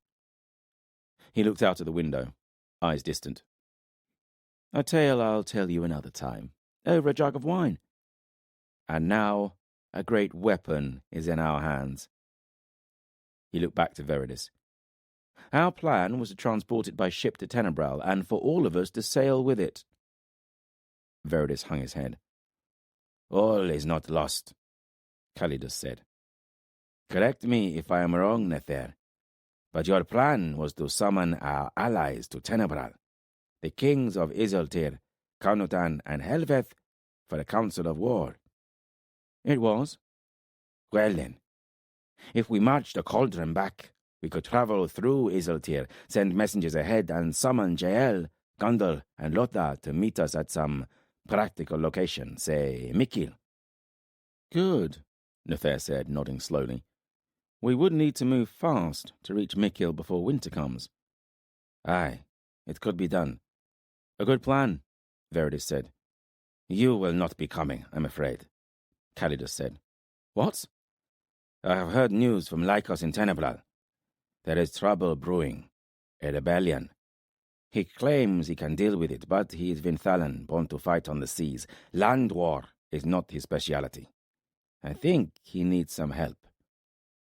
He looked out of the window, eyes distant. A tale I'll tell you another time, over a jug of wine. And now a great weapon is in our hands. He looked back to Veridus. Our plan was to transport it by ship to Tenebral, and for all of us to sail with it. Veridus hung his head. All is not lost, Calidus said. Correct me if I am wrong, Nathair, but your plan was to summon our allies to Tenebral, the kings of Isiltir, Canutan, and Helveth, for a council of war. It was. Well then, if we marched the cauldron back, we could travel through Isiltir, send messengers ahead, and summon Jael, Gondor, and Lothar to meet us at some practical location, say Mikil. Good, Nathair said, nodding slowly. We would need to move fast to reach Mikil before winter comes. Aye, it could be done. A good plan, Veridus said. You will not be coming, I'm afraid, Calidus said. What? I have heard news from Lycos in Tenebral. There is trouble brewing, a rebellion. He claims he can deal with it, but he is Vinthalan, born to fight on the seas. Land war is not his speciality. I think he needs some help.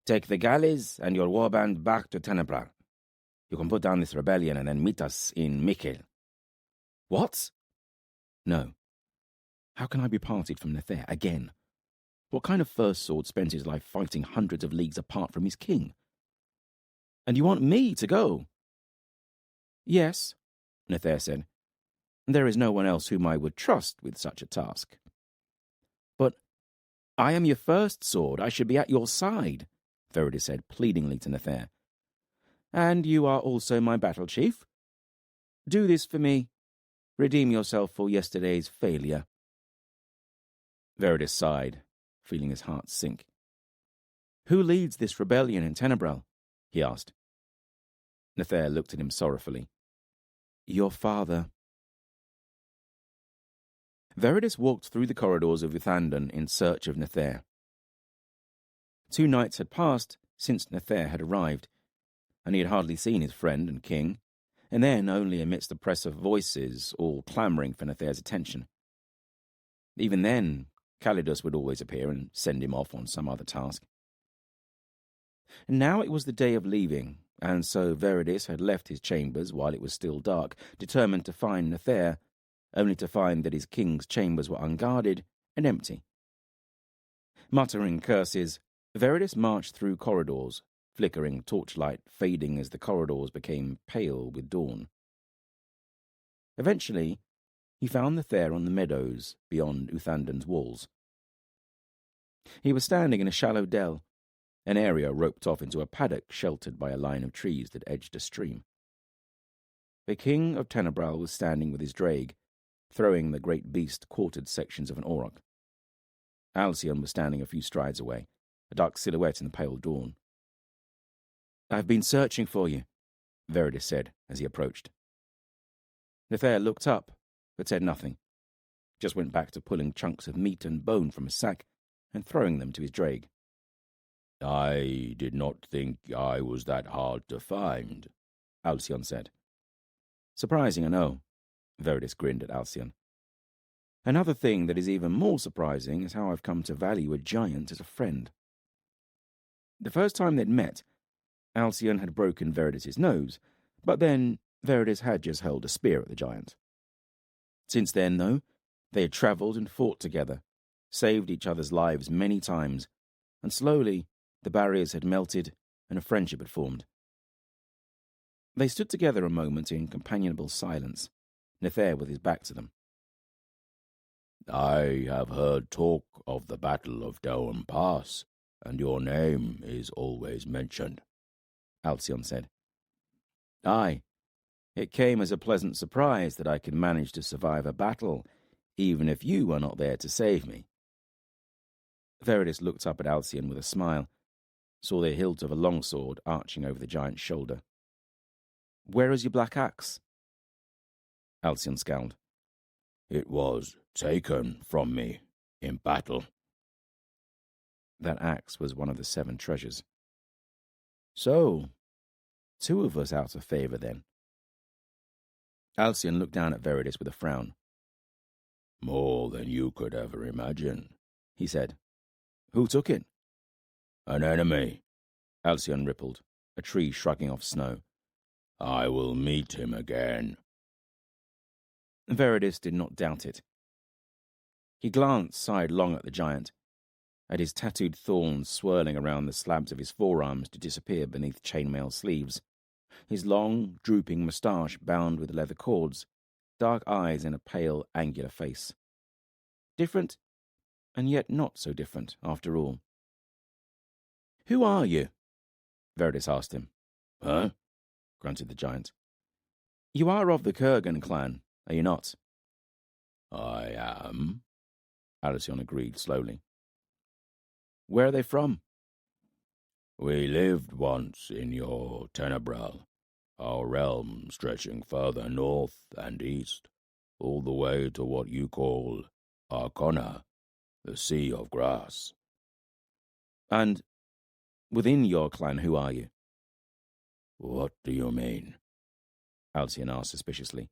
Take the galleys and your warband back to Tenebral. You can put down this rebellion and then meet us in Mikil. What? No. How can I be parted from Nathair again? What kind of first sword spent his life fighting hundreds of leagues apart from his king? And you want me to go? Yes, Nathair said. There is no one else whom I would trust with such a task. But I am your first sword. I should be at your side, Veridis said pleadingly to Nathair. And you are also my battle chief. Do this for me. Redeem yourself for yesterday's failure. Veridis sighed, feeling his heart sink. Who leads this rebellion in Tenebral? He asked. Nathair looked at him sorrowfully. Your father. Veridis walked through the corridors of Uthandan in search of Nathair. 2 nights had passed since Nathair had arrived, and he had hardly seen his friend and king, and then only amidst the press of voices, all clamouring for Nathair's attention. Even then, Calidus would always appear and send him off on some other task. And now it was the day of leaving, and so Veridis had left his chambers while it was still dark, determined to find Nathair, only to find that his king's chambers were unguarded and empty. Muttering curses, Veridis marched through corridors, flickering torchlight fading as the corridors became pale with dawn. Eventually, he found Nathair on the meadows beyond Uthandan's walls. He was standing in a shallow dell, an area roped off into a paddock sheltered by a line of trees that edged a stream. The king of Tenebral was standing with his drake, throwing the great beast quartered sections of an auroch. Alcyon was standing a few strides away, a dark silhouette in the pale dawn. I have been searching for you, Veridis said as he approached. Nathair looked up, but said nothing, just went back to pulling chunks of meat and bone from a sack and throwing them to his drake. I did not think I was that hard to find, Alcyon said. Surprising, I know, Veridis grinned at Alcyon. Another thing that is even more surprising is how I've come to value a giant as a friend. The first time they'd met, Alcyon had broken Veridis's nose, but then Veridis had just hurled a spear at the giant. Since then, though, they had travelled and fought together, saved each other's lives many times, and slowly the barriers had melted and a friendship had formed. They stood together a moment in companionable silence, Nathair with his back to them. I have heard talk of the Battle of Doan Pass, and your name is always mentioned, Alcyon said. Aye, it came as a pleasant surprise that I could manage to survive a battle, even if you were not there to save me. Veridis looked up at Alcyon with a smile, saw the hilt of a longsword arching over the giant's shoulder. Where is your black axe? Alcyon scowled. It was taken from me in battle. That axe was one of the 7 treasures. So, 2 of us out of favour then. Alcyon looked down at Veridis with a frown. More than you could ever imagine, he said. Who took it? An enemy, Alcyon rippled, a tree shrugging off snow. I will meet him again. Veridis did not doubt it. He glanced sidelong at the giant, at his tattooed thorns swirling around the slabs of his forearms to disappear beneath chainmail sleeves, his long, drooping moustache bound with leather cords, dark eyes in a pale, angular face. Different, and yet not so different, after all. Who are you? Veridis asked him. Huh? Grunted the giant. You are of the Kurgan clan, are you not? I am, Alcyon agreed slowly. Where are they from? We lived once in your Tenebral, our realm stretching further north and east, all the way to what you call Arcona, the Sea of Grass. And within your clan, who are you? What do you mean? Alcyon asked suspiciously.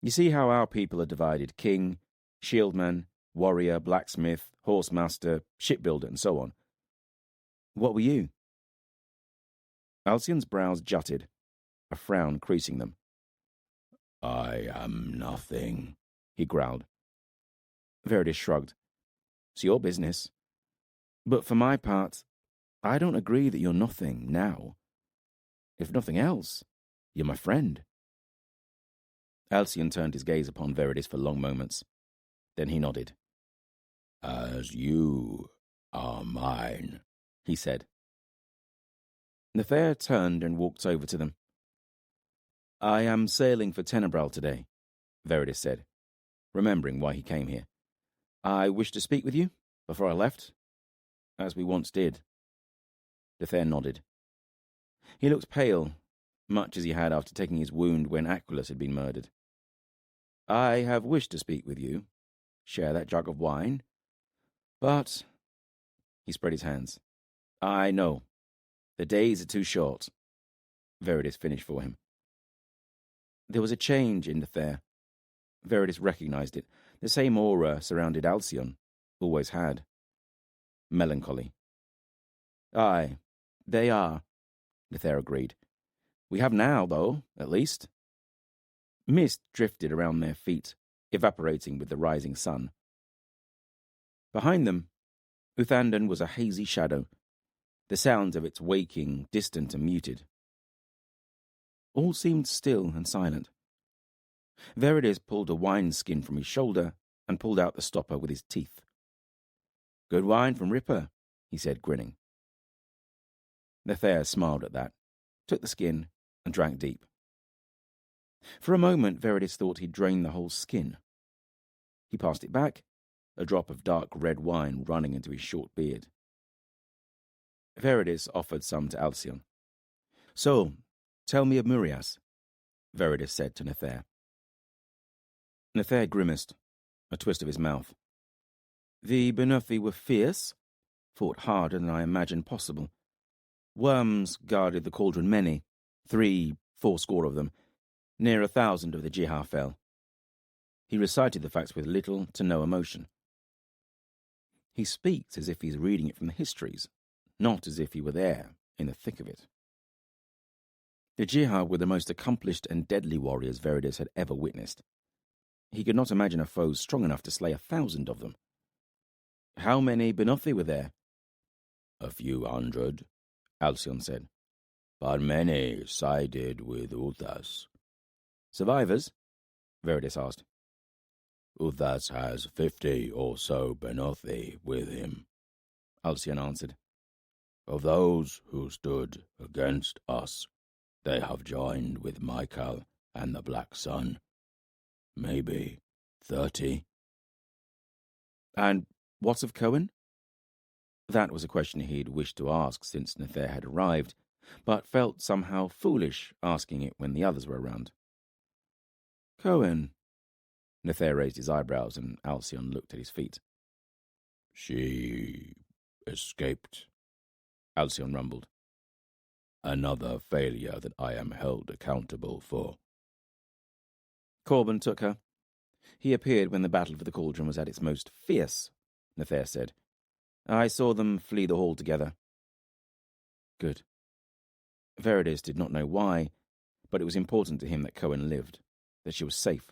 You see how our people are divided: king, shieldman, warrior, blacksmith, horsemaster, shipbuilder, and so on. What were you? Alcyon's brows jutted, a frown creasing them. I am nothing, he growled. Veridis shrugged. It's your business. But for my part, I don't agree that you're nothing now. If nothing else, you're my friend. Alcyon turned his gaze upon Veridis for long moments. Then he nodded. As you are mine, he said. Nathair turned and walked over to them. I am sailing for Tenebral today, Veridis said, remembering why he came here. I wished to speak with you before I left, as we once did. Nathair nodded. He looked pale, much as he had after taking his wound when Aquilus had been murdered. I have wished to speak with you, share that jug of wine, but... He spread his hands. I know. The days are too short. Veridis finished for him. There was a change in Nathair. Veridis recognized it. The same aura surrounded Alcyon, always had. Melancholy. Aye, they are, Nathair agreed. We have now, though, at least. Mist drifted around their feet, evaporating with the rising sun. Behind them, Uthandan was a hazy shadow, the sounds of its waking distant and muted. All seemed still and silent. Veridis pulled a wineskin from his shoulder and pulled out the stopper with his teeth. Good wine from Ripper, he said, grinning. Nathair smiled at that, took the skin, and drank deep. For a moment, Veridis thought he'd drained the whole skin. He passed it back, a drop of dark red wine running into his short beard. Veridis offered some to Alcyon. So, tell me of Murias, Veridis said to Nathair. Nathair grimaced, a twist of his mouth. The Benuthi were fierce, fought harder than I imagined possible. Worms guarded the cauldron many, 300 of them. Near 1,000 of the Jihar fell. He recited the facts with little to no emotion. He speaks as if he's reading it from the histories, not as if he were there, in the thick of it. The Jihar were the most accomplished and deadly warriors Veridis had ever witnessed. He could not imagine a foe strong enough to slay 1,000 of them. How many Benuthi were there? A few hundred, Alcyon said, but many sided with Uthas. Survivors? Veridis asked. Uthas has 50 or so Benuthi with him, Alcyon answered. Of those who stood against us, they have joined with Michael and the Black Sun. Maybe 30. And what of Cohen? That was a question he'd wished to ask since Nathair had arrived, but felt somehow foolish asking it when the others were around. Cohen. Nathair raised his eyebrows and Alcyon looked at his feet. She escaped, Alcyon rumbled. Another failure that I am held accountable for. Corban took her. He appeared when the battle for the cauldron was at its most fierce, Nathair said. I saw them flee the hall together. Good. Veridis did not know why, but it was important to him that Cohen lived, that she was safe.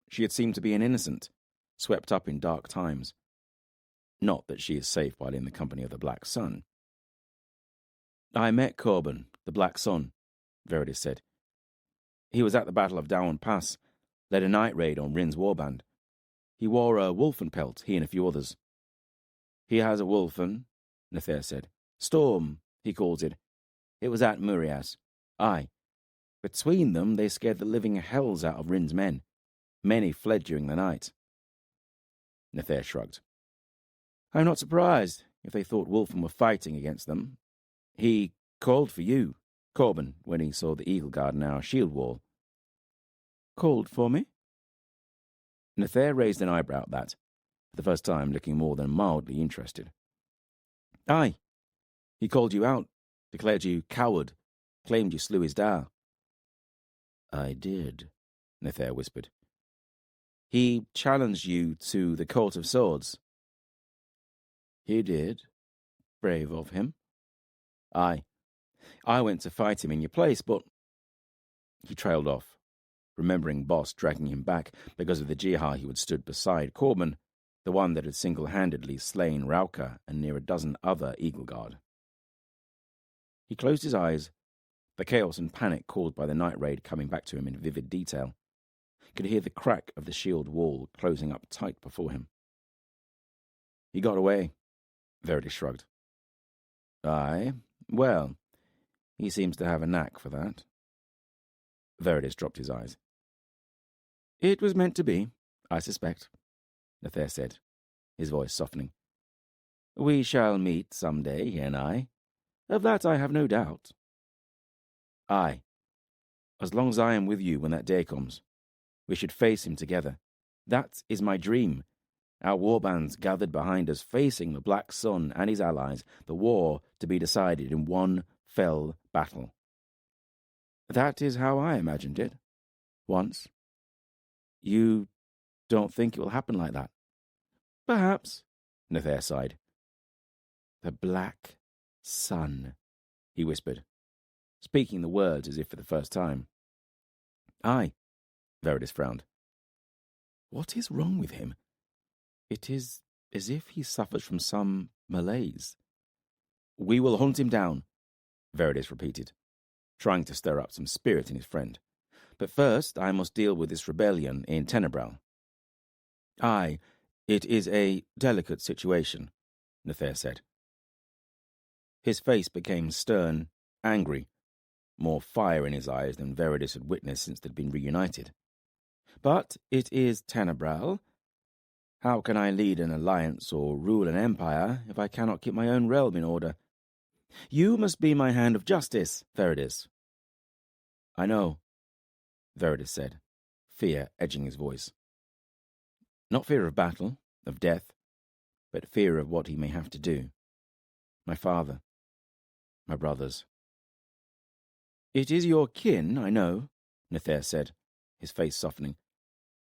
She had seemed to be an innocent, swept up in dark times. Not that she is safe while in the company of the Black Sun. I met Corban, the Black Sun, Veridis said. He was at the Battle of Dowan Pass, led a night raid on Rin's warband. He wore a wolfen pelt, he and a few others. He has a wolfen, Nathair said. Storm, he calls it. It was at Murias. Aye. Between them, they scared the living hells out of Rin's men. Many fled during the night. Nathair shrugged. I'm not surprised if they thought Wolfen were fighting against them. He called for you, Corban, when he saw the Eagle Guard in our shield wall. Called for me? Nathair raised an eyebrow at that, for the first time looking more than mildly interested. Aye. He called you out, declared you coward, claimed you slew his da. I did, Nathair whispered. He challenged you to the Court of Swords. He did. Brave of him. Aye. I went to fight him in your place, but... He trailed off, remembering Boss dragging him back because of the Jihar he had stood beside Corban, the one that had single-handedly slain Rauka and near a dozen other Eagle Guard. He closed his eyes, the chaos and panic caused by the night raid coming back to him in vivid detail. Could hear the crack of the shield wall closing up tight before him. He got away, Verity shrugged. Aye, well, he seems to have a knack for that. Veridis dropped his eyes. It was meant to be, I suspect, Nathair said, his voice softening. We shall meet some day, he and I. Of that I have no doubt. Aye, as long as I am with you when that day comes. We should face him together. That is my dream. Our warbands gathered behind us, facing the Black Sun and his allies, the war to be decided in one fell battle. That is how I imagined it. Once. You don't think it will happen like that? Perhaps, Nathair sighed. The Black Sun, he whispered, speaking the words as if for the first time. Aye, Veridis frowned. What is wrong with him? It is as if he suffers from some malaise. We will hunt him down, Veridis repeated, trying to stir up some spirit in his friend. But first I must deal with this rebellion in Tenebral. Aye, it is a delicate situation, Nathair said. His face became stern, angry, more fire in his eyes than Veridis had witnessed since they'd been reunited. But it is Tenebral. How can I lead an alliance or rule an empire if I cannot keep my own realm in order? You must be my hand of justice, Veridis. I know, Veridis said, fear edging his voice. Not fear of battle, of death, but fear of what he may have to do. My father, my brothers. It is your kin, I know, Nathair said, his face softening.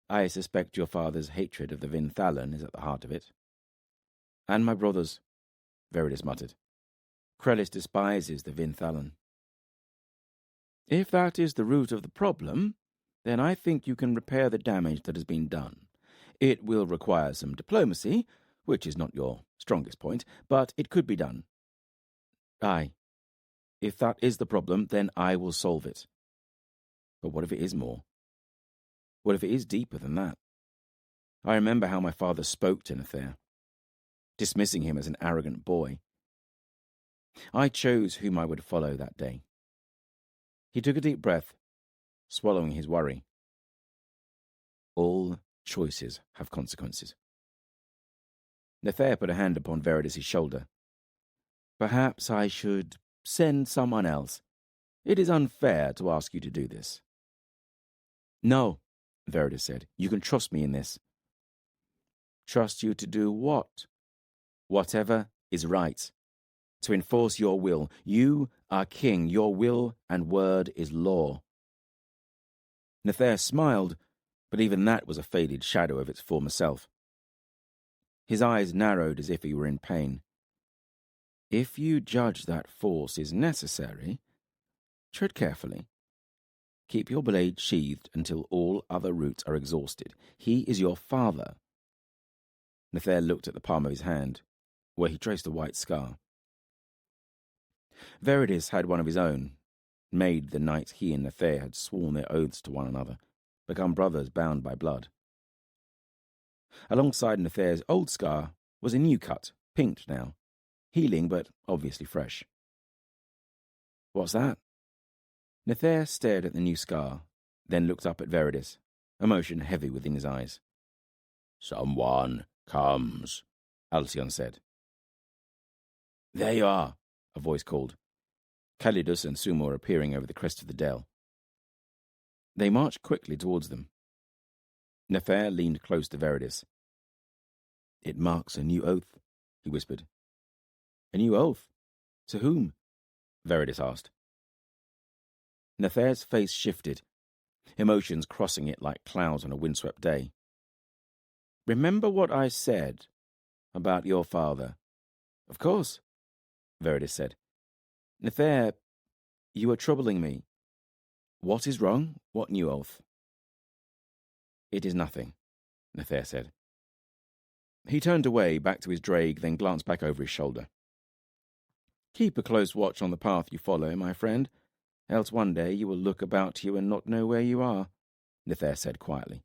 I suspect your father's hatred of the Vinthalan is at the heart of it. And my brothers, Veridis muttered. Krellis despises the Vinthalan. If that is the root of the problem, then I think you can repair the damage that has been done. It will require some diplomacy, which is not your strongest point, but it could be done. Aye, if that is the problem, then I will solve it. But what if it is more? What if it is deeper than that? I remember how my father spoke to Nathair, dismissing him as an arrogant boy. I chose whom I would follow that day. He took a deep breath, swallowing his worry. All choices have consequences. Nathair put a hand upon Veridis' shoulder. Perhaps I should send someone else. It is unfair to ask you to do this. No, Veridis said. You can trust me in this. Trust you to do what? Whatever is right. To enforce your will. You are king. Your will and word is law. Nathair smiled, but even that was a faded shadow of its former self. His eyes narrowed as if he were in pain. If you judge that force is necessary, tread carefully. Keep your blade sheathed until all other routes are exhausted. He is your father. Nathair looked at the palm of his hand, where he traced a white scar. Veridis had one of his own, made the night he and Nathair had sworn their oaths to one another, become brothers bound by blood. Alongside Nathair's old scar was a new cut, pinked now, healing but obviously fresh. What's that? Nathair stared at the new scar, then looked up at Veridis, emotion heavy within his eyes. Someone comes, Alcyon said. There you are, a voice called. Calidus and Sumor appearing over the crest of the dell. They marched quickly towards them. Nathair leaned close to Veridis. It marks a new oath, he whispered. A new oath? To whom? Veridis asked. Nathair's face shifted, emotions crossing it like clouds on a windswept day. Remember what I said about your father? Of course, Veridis said. Nathair, you are troubling me. What is wrong? What new oath? It is nothing, Nathair said. He turned away, back to his drake, then glanced back over his shoulder. Keep a close watch on the path you follow, my friend, else one day you will look about you and not know where you are, Nathair said quietly.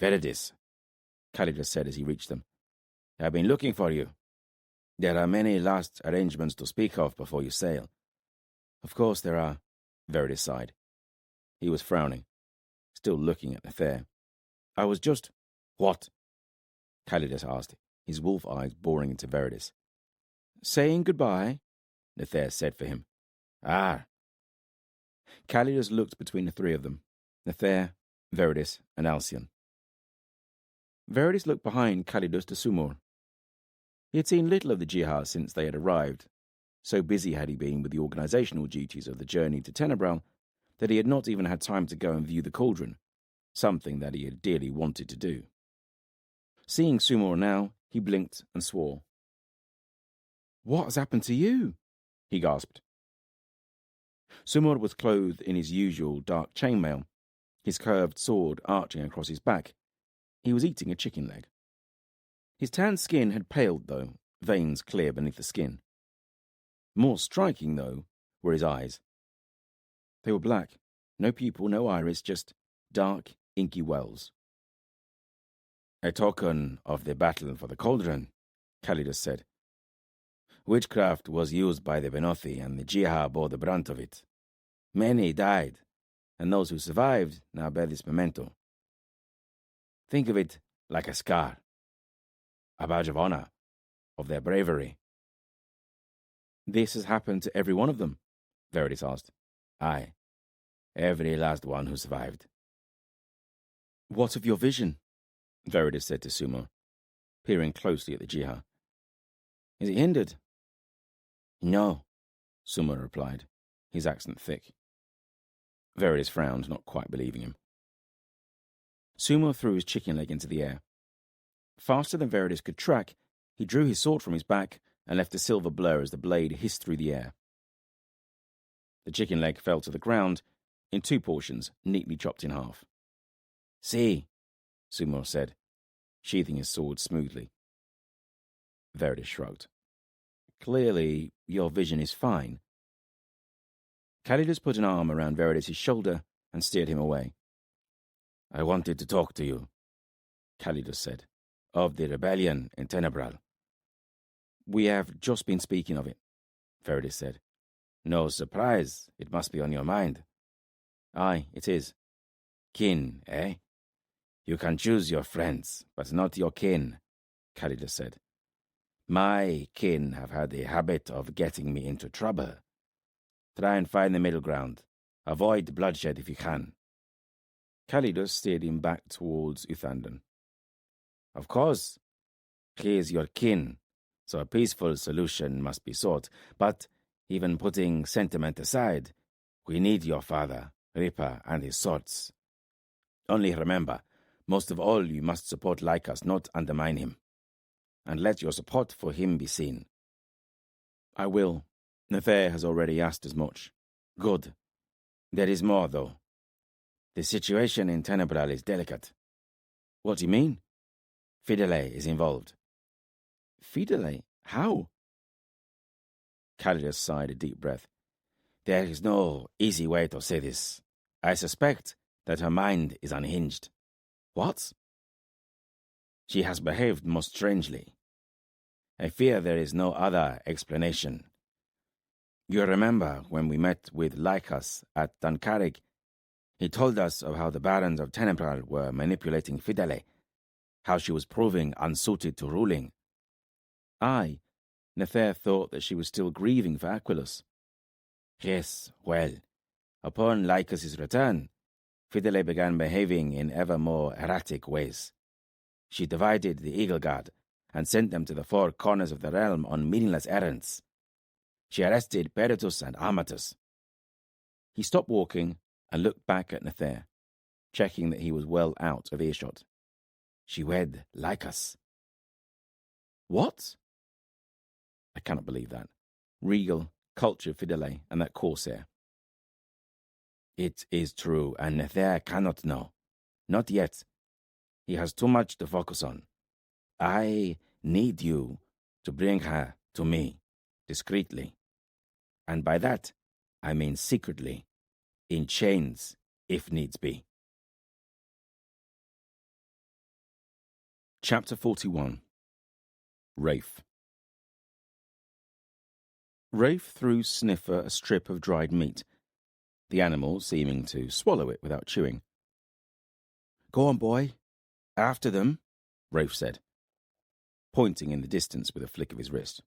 Veridis, Calidus said as he reached them. I have been looking for you. There are many last arrangements to speak of before you sail. Of course there are, Veridis sighed. He was frowning, still looking at Nathair. I was just... What? Calidus asked, his wolf eyes boring into Veridis. Saying goodbye, Nathair said for him. Ah. Calidus looked between the three of them, Nathair, Veridis, and Alcyon. Veridis looked behind Calidus to Sumor. He had seen little of the Jihad since they had arrived. So busy had he been with the organizational duties of the journey to Tenebral that he had not even had time to go and view the cauldron, something that he had dearly wanted to do. Seeing Sumor now, he blinked and swore. "What has happened to you?" he gasped. Sumor was clothed in his usual dark chainmail, his curved sword arching across his back. He was eating a chicken leg. His tanned skin had paled, though, veins clear beneath the skin. More striking, though, were his eyes. They were black, no pupil, no iris, just dark, inky wells. A token of the battle for the cauldron, Calidus said. Witchcraft was used by the Benothi, and the Jihad bore the brunt of it. Many died, and those who survived now bear this memento. Think of it like a scar, a badge of honor, of their bravery. This has happened to every one of them? Veridis asked. Aye, every last one who survived. What of your vision? Veridis said to Sumor, peering closely at the Jihad. Is it hindered? No, Sumor replied, his accent thick. Veridis frowned, not quite believing him. Sumor threw his chicken leg into the air. Faster than Veridis could track, he drew his sword from his back and left a silver blur as the blade hissed through the air. The chicken leg fell to the ground in two portions, neatly chopped in half. See, Sumor said, sheathing his sword smoothly. Veridis shrugged. Clearly, your vision is fine. Calidus put an arm around Veridis' shoulder and steered him away. I wanted to talk to you, Calidus said, of the rebellion in Tenebral. We have just been speaking of it, Veridis said. No surprise, it must be on your mind. Aye, it is. Kin, eh? You can choose your friends, but not your kin, Calidus said. My kin have had a habit of getting me into trouble. Try and find the middle ground. Avoid bloodshed if you can. Calidus steered him back towards Uthandan. Of course, he is your kin, so a peaceful solution must be sought. But even putting sentiment aside, we need your father, Ripper, and his swords. Only remember, most of all you must support Lycus, not undermine him. And let your support for him be seen. I will. Nathair has already asked as much. Good. There is more, though. The situation in Tenebral is delicate. What do you mean? Fidele is involved. Fidele? How? Calidus sighed a deep breath. There is no easy way to say this. I suspect that her mind is unhinged. What? She has behaved most strangely. I fear there is no other explanation. You remember when we met with Lycus at Duncarig? He told us of how the barons of Tenebral were manipulating Fidele, how she was proving unsuited to ruling. Aye, Nathair thought that she was still grieving for Aquilus. Yes, well, upon Lycus's return, Fidele began behaving in ever more erratic ways. She divided the Eagle Guard and sent them to the four corners of the realm on meaningless errands. She arrested Peritus and Amatus. He stopped walking and looked back at Nathair, checking that he was well out of earshot. She wed Lycus. What? I cannot believe that. Regal, cultured Fidele, and that corsair. It is true, and Nathair cannot know. Not yet. He has too much to focus on. I need you to bring her to me, discreetly. And by that, I mean secretly, in chains, if needs be. Chapter 41. Rafe. Rafe threw Sniffer a strip of dried meat, the animal seeming to swallow it without chewing. Go on, boy. After them, Rafe said, pointing in the distance with a flick of his wrist.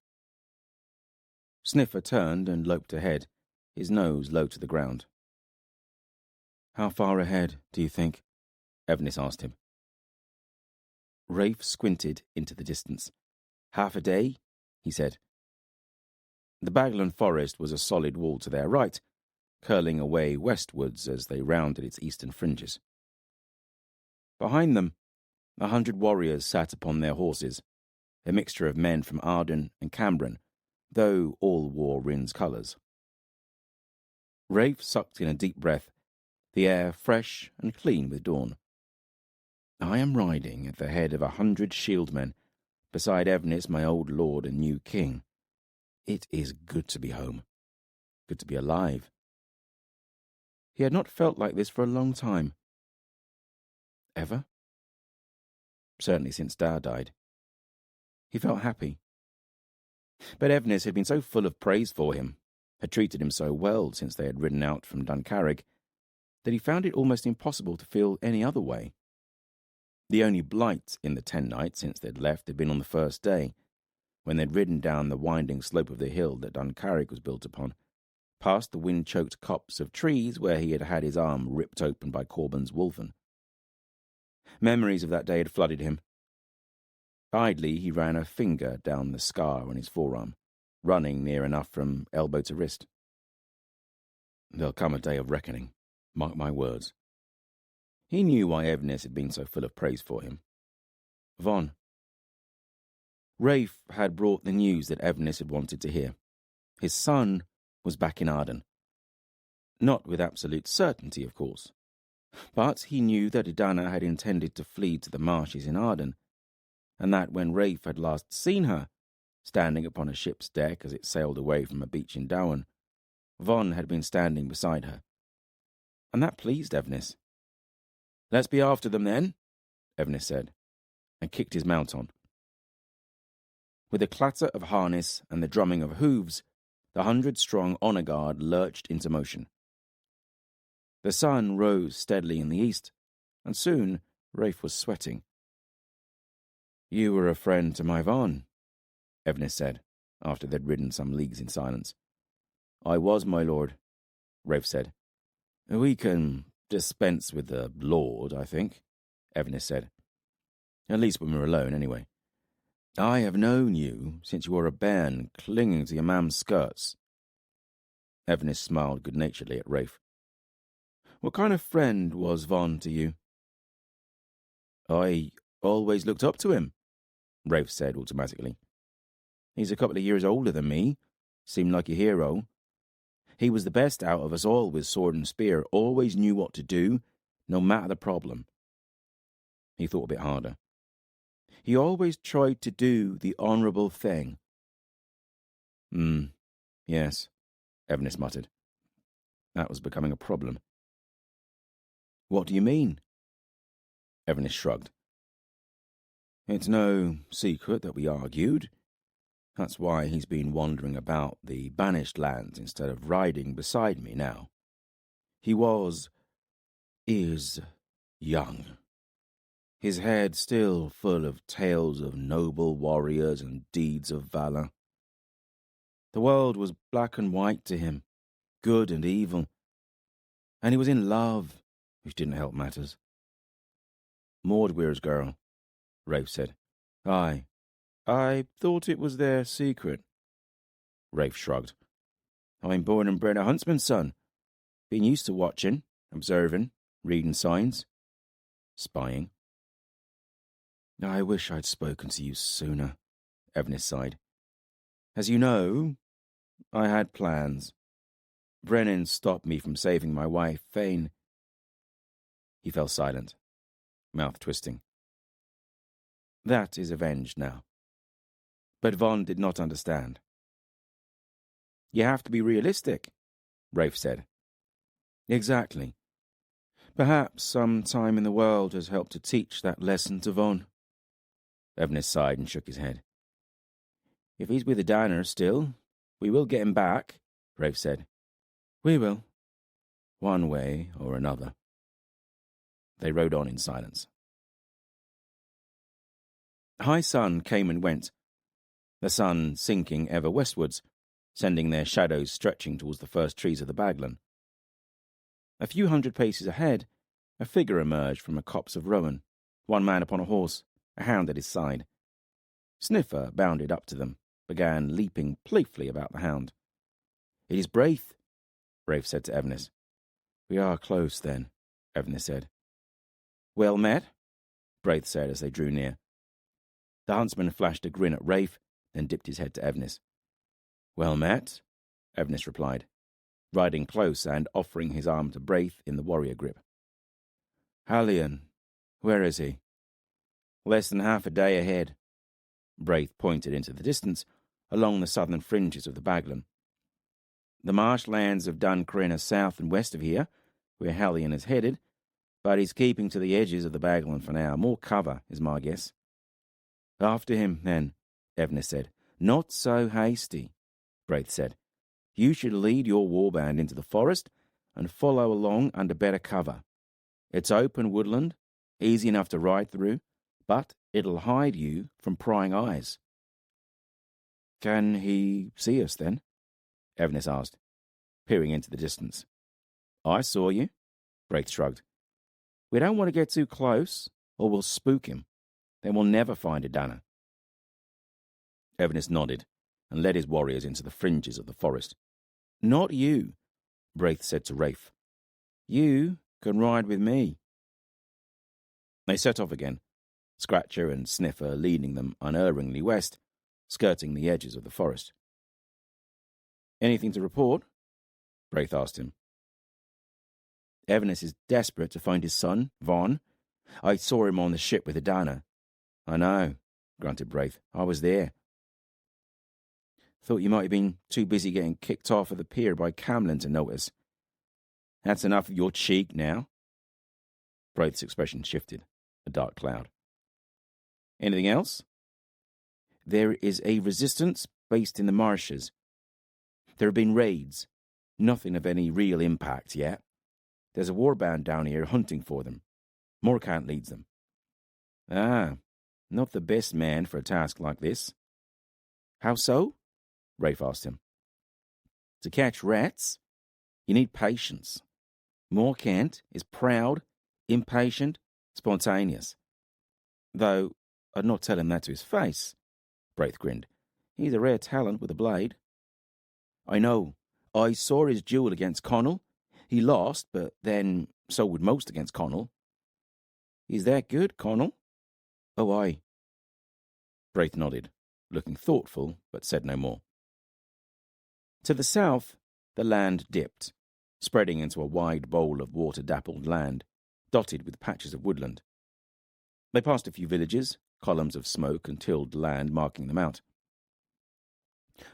Sniffer turned and loped ahead, his nose low to the ground. How far ahead, do you think? Evnis asked him. Rafe squinted into the distance. half a day, he said. The Bagland forest was a solid wall to their right, curling away westwards as they rounded its eastern fringes. Behind them, 100 warriors sat upon their horses, a mixture of men from Ardan and Cambran, though all wore Rin's colours. Rafe sucked in a deep breath, the air fresh and clean with dawn. I am riding at the head of 100 shieldmen, beside Evnis, my old lord and new king. It is good to be home, good to be alive. He had not felt like this for a long time. Ever? Certainly since Dad died. He felt happy. But Evnis had been so full of praise for him, had treated him so well since they had ridden out from Duncarrig, that he found it almost impossible to feel any other way. The only blight in the 10 nights since they'd left had been on the first day, when they'd ridden down the winding slope of the hill that Duncarrig was built upon, past the wind-choked copse of trees where he had had his arm ripped open by Corban's wolven. Memories of that day had flooded him. Idly he ran a finger down the scar on his forearm, running near enough from elbow to wrist. There'll come a day of reckoning, mark my words. He knew why Evnis had been so full of praise for him. Von. Rafe had brought the news that Evnis had wanted to hear. His son was back in Ardan. Not with absolute certainty, of course. But he knew that Edana had intended to flee to the marshes in Ardan, and that when Rafe had last seen her, standing upon a ship's deck as it sailed away from a beach in Dowan, Von had been standing beside her. And that pleased Evnis. "Let's be after them, then," Evnis said, and kicked his mount on. With a clatter of harness and the drumming of hooves, the 100-strong honour guard lurched into motion. The sun rose steadily in the east, and soon Rafe was sweating. "You were a friend to my Von," Evnis said, after they'd ridden some leagues in silence. "I was, my lord," Rafe said. "We can dispense with the lord, I think," Evnis said. "At least when we're alone, anyway. I have known you since you were a bairn clinging to your mam's skirts." Evnis smiled good-naturedly at Rafe. "What kind of friend was Von to you?" "I always looked up to him," Rafe said automatically. "He's a couple of years older than me. Seemed like a hero. He was the best out of us all with sword and spear, always knew what to do, no matter the problem." He thought a bit harder. "He always tried to do the honourable thing." Yes," Evnis muttered. That was becoming a problem. "What do you mean?" Evnis shrugged. "It's no secret that we argued. That's why he's been wandering about the banished lands instead of riding beside me now. He is young. His head still full of tales of noble warriors and deeds of valour. The world was black and white to him, good and evil. And he was in love, which didn't help matters." "Mordweir's girl," Rafe said. "Aye. I thought it was their secret." Rafe shrugged. "I'm born and bred a huntsman's son. Been used to watching, observing, reading signs. Spying." "I wish I'd spoken to you sooner," Evnis sighed. "As you know, I had plans. Brennan stopped me from saving my wife, Fane." He fell silent, mouth twisting. That is avenged now. But Von did not understand. You have to be realistic, Rafe said. Exactly. Perhaps some time in the world has helped to teach that lesson to Von. Evnis sighed and shook his head. If he's with Edana still, we will get him back, Rafe said. We will. One way or another. They rode on in silence. High sun came and went, the sun sinking ever westwards, sending their shadows stretching towards the first trees of the Baglan. A few hundred paces ahead, a figure emerged from a copse of rowan, one man upon a horse, a hound at his side. Sniffer bounded up to them, began leaping playfully about the hound. It is Braith, Rafe said to Evnis. We are close, then, Evnis said. Well met, Braith said as they drew near. The huntsman flashed a grin at Rafe, then dipped his head to Evnis. Well met, Evnis replied, riding close and offering his arm to Braith in the warrior grip. Hallion, where is he? Less than half a day ahead. Braith pointed into the distance, along the southern fringes of the Baglan. The marshlands of Duncrin are south and west of here, where Hallion is headed, but he's keeping to the edges of the Baglan for now. More cover, is my guess. After him, then, Evnis said. Not so hasty, Braith said. You should lead your warband into the forest and follow along under better cover. It's open woodland, easy enough to ride through, but it'll hide you from prying eyes. Can he see us, then? Evnis asked, peering into the distance. I saw you, Braith shrugged. We don't want to get too close, or we'll spook him. Then we'll never find Edana. Evnis nodded and led his warriors into the fringes of the forest. Not you, Braith said to Rafe. You can ride with me. They set off again, Scratcher and Sniffer leading them unerringly west, skirting the edges of the forest. Anything to report? Braith asked him. Evnis is desperate to find his son, Von. I saw him on the ship with Edana. I know, grunted Braith. I was there. Thought you might have been too busy getting kicked off of the pier by Camlin to notice. That's enough of your cheek now. Braith's expression shifted, a dark cloud. Anything else? There is a resistance based in the marshes. There have been raids. Nothing of any real impact yet. There's a warband down here hunting for them. Morcant leads them. Ah, not the best man for a task like this. How so? Rafe asked him. To catch rats, you need patience. Morcant is proud, impatient, spontaneous. Though I'd not tell him that to his face. Braith grinned. He's a rare talent with a blade. I know. I saw his duel against Connell. He lost, but then so would most against Connell. Is that good, Connell? Oh, aye. Braith nodded, looking thoughtful, but said no more. To the south, the land dipped, spreading into a wide bowl of water-dappled land, dotted with patches of woodland. They passed a few villages, columns of smoke and tilled land marking them out.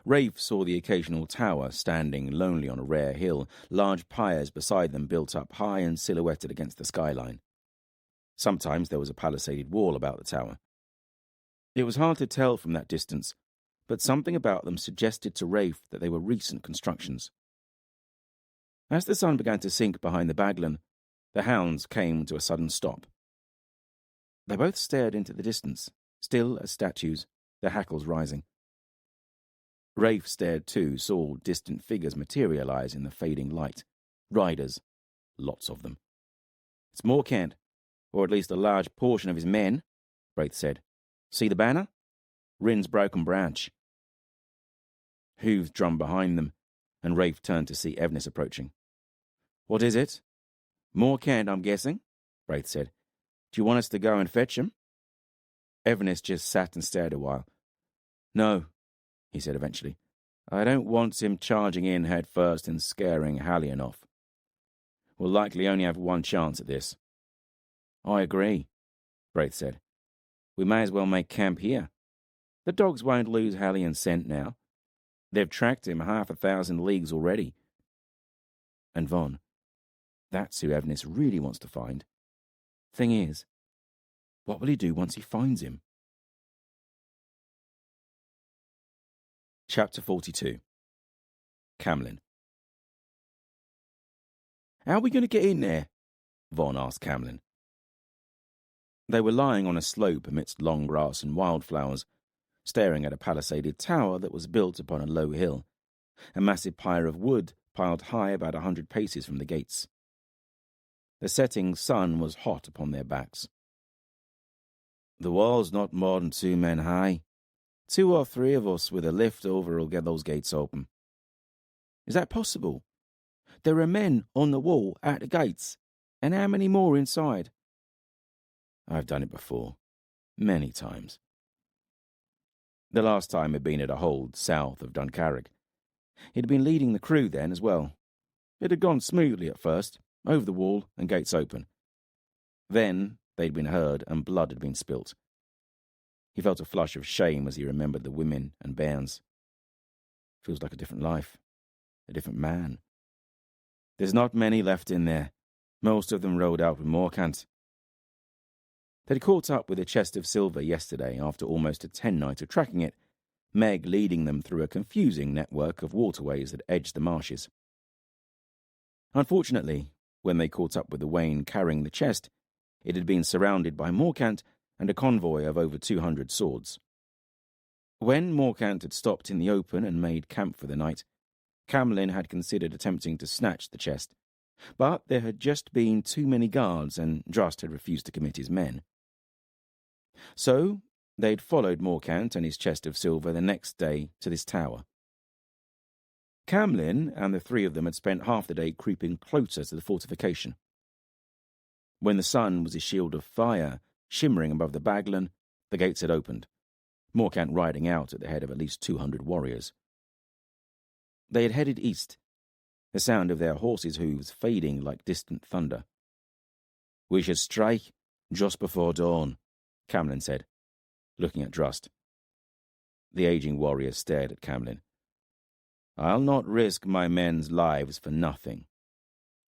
Rafe saw the occasional tower standing lonely on a rare hill, large pyres beside them built up high and silhouetted against the skyline. Sometimes there was a palisaded wall about the tower. It was hard to tell from that distance, but something about them suggested to Rafe that they were recent constructions. As the sun began to sink behind the Baglan, the hounds came to a sudden stop. They both stared into the distance, still as statues, their hackles rising. Rafe stared too, saw distant figures materialize in the fading light. Riders. Lots of them. It's Morcant, or at least a large portion of his men, Braith said. See the banner? Rin's broken branch. Hooves drummed behind them, and Rafe turned to see Evnis approaching. What is it? Morcant, I'm guessing, Braith said. Do you want us to go and fetch him? Evnis just sat and stared a while. No, he said eventually. I don't want him charging in head first and scaring Hallion off. We'll likely only have one chance at this. I agree, Braith said. We may as well make camp here. The dogs won't lose Hallion's scent now. They've tracked him 500 leagues already. And Von, that's who Evnis really wants to find. Thing is, what will he do once he finds him? Chapter 42. Camlin. How are we going to get in there? Von asked Camlin. They were lying on a slope amidst long grass and wildflowers, staring at a palisaded tower that was built upon a low hill, a massive pyre of wood piled high about 100 paces from the gates. The setting sun was hot upon their backs. The wall's not more than 2 men high. 2 or 3 of us with a lift over will get those gates open. Is that possible? There are men on the wall at the gates, and how many more inside? I've done it before, many times. The last time had been at a hold south of Duncarrig. He'd been leading the crew then as well. It had gone smoothly at first, over the wall and gates open. Then they'd been heard and blood had been spilt. He felt a flush of shame as he remembered the women and bairns. Feels like a different life, a different man. There's not many left in there. Most of them rode out with Morcant. They'd caught up with a chest of silver yesterday after almost a 10 night of tracking it, Meg leading them through a confusing network of waterways that edged the marshes. Unfortunately, when they caught up with the wain carrying the chest, it had been surrounded by Morcant and a convoy of over 200 swords. When Morcant had stopped in the open and made camp for the night, Camlin had considered attempting to snatch the chest, but there had just been too many guards and Drust had refused to commit his men. So they'd followed Morcant and his chest of silver the next day to this tower. Camlin and the 3 of them had spent half the day creeping closer to the fortification. When the sun was a shield of fire shimmering above the Baglan, the gates had opened, Morcant riding out at the head of at least 200 warriors. They had headed east, the sound of their horses' hooves fading like distant thunder. We should strike just before dawn, Camlin said, looking at Drust. The aging warrior stared at Camlin. I'll not risk my men's lives for nothing.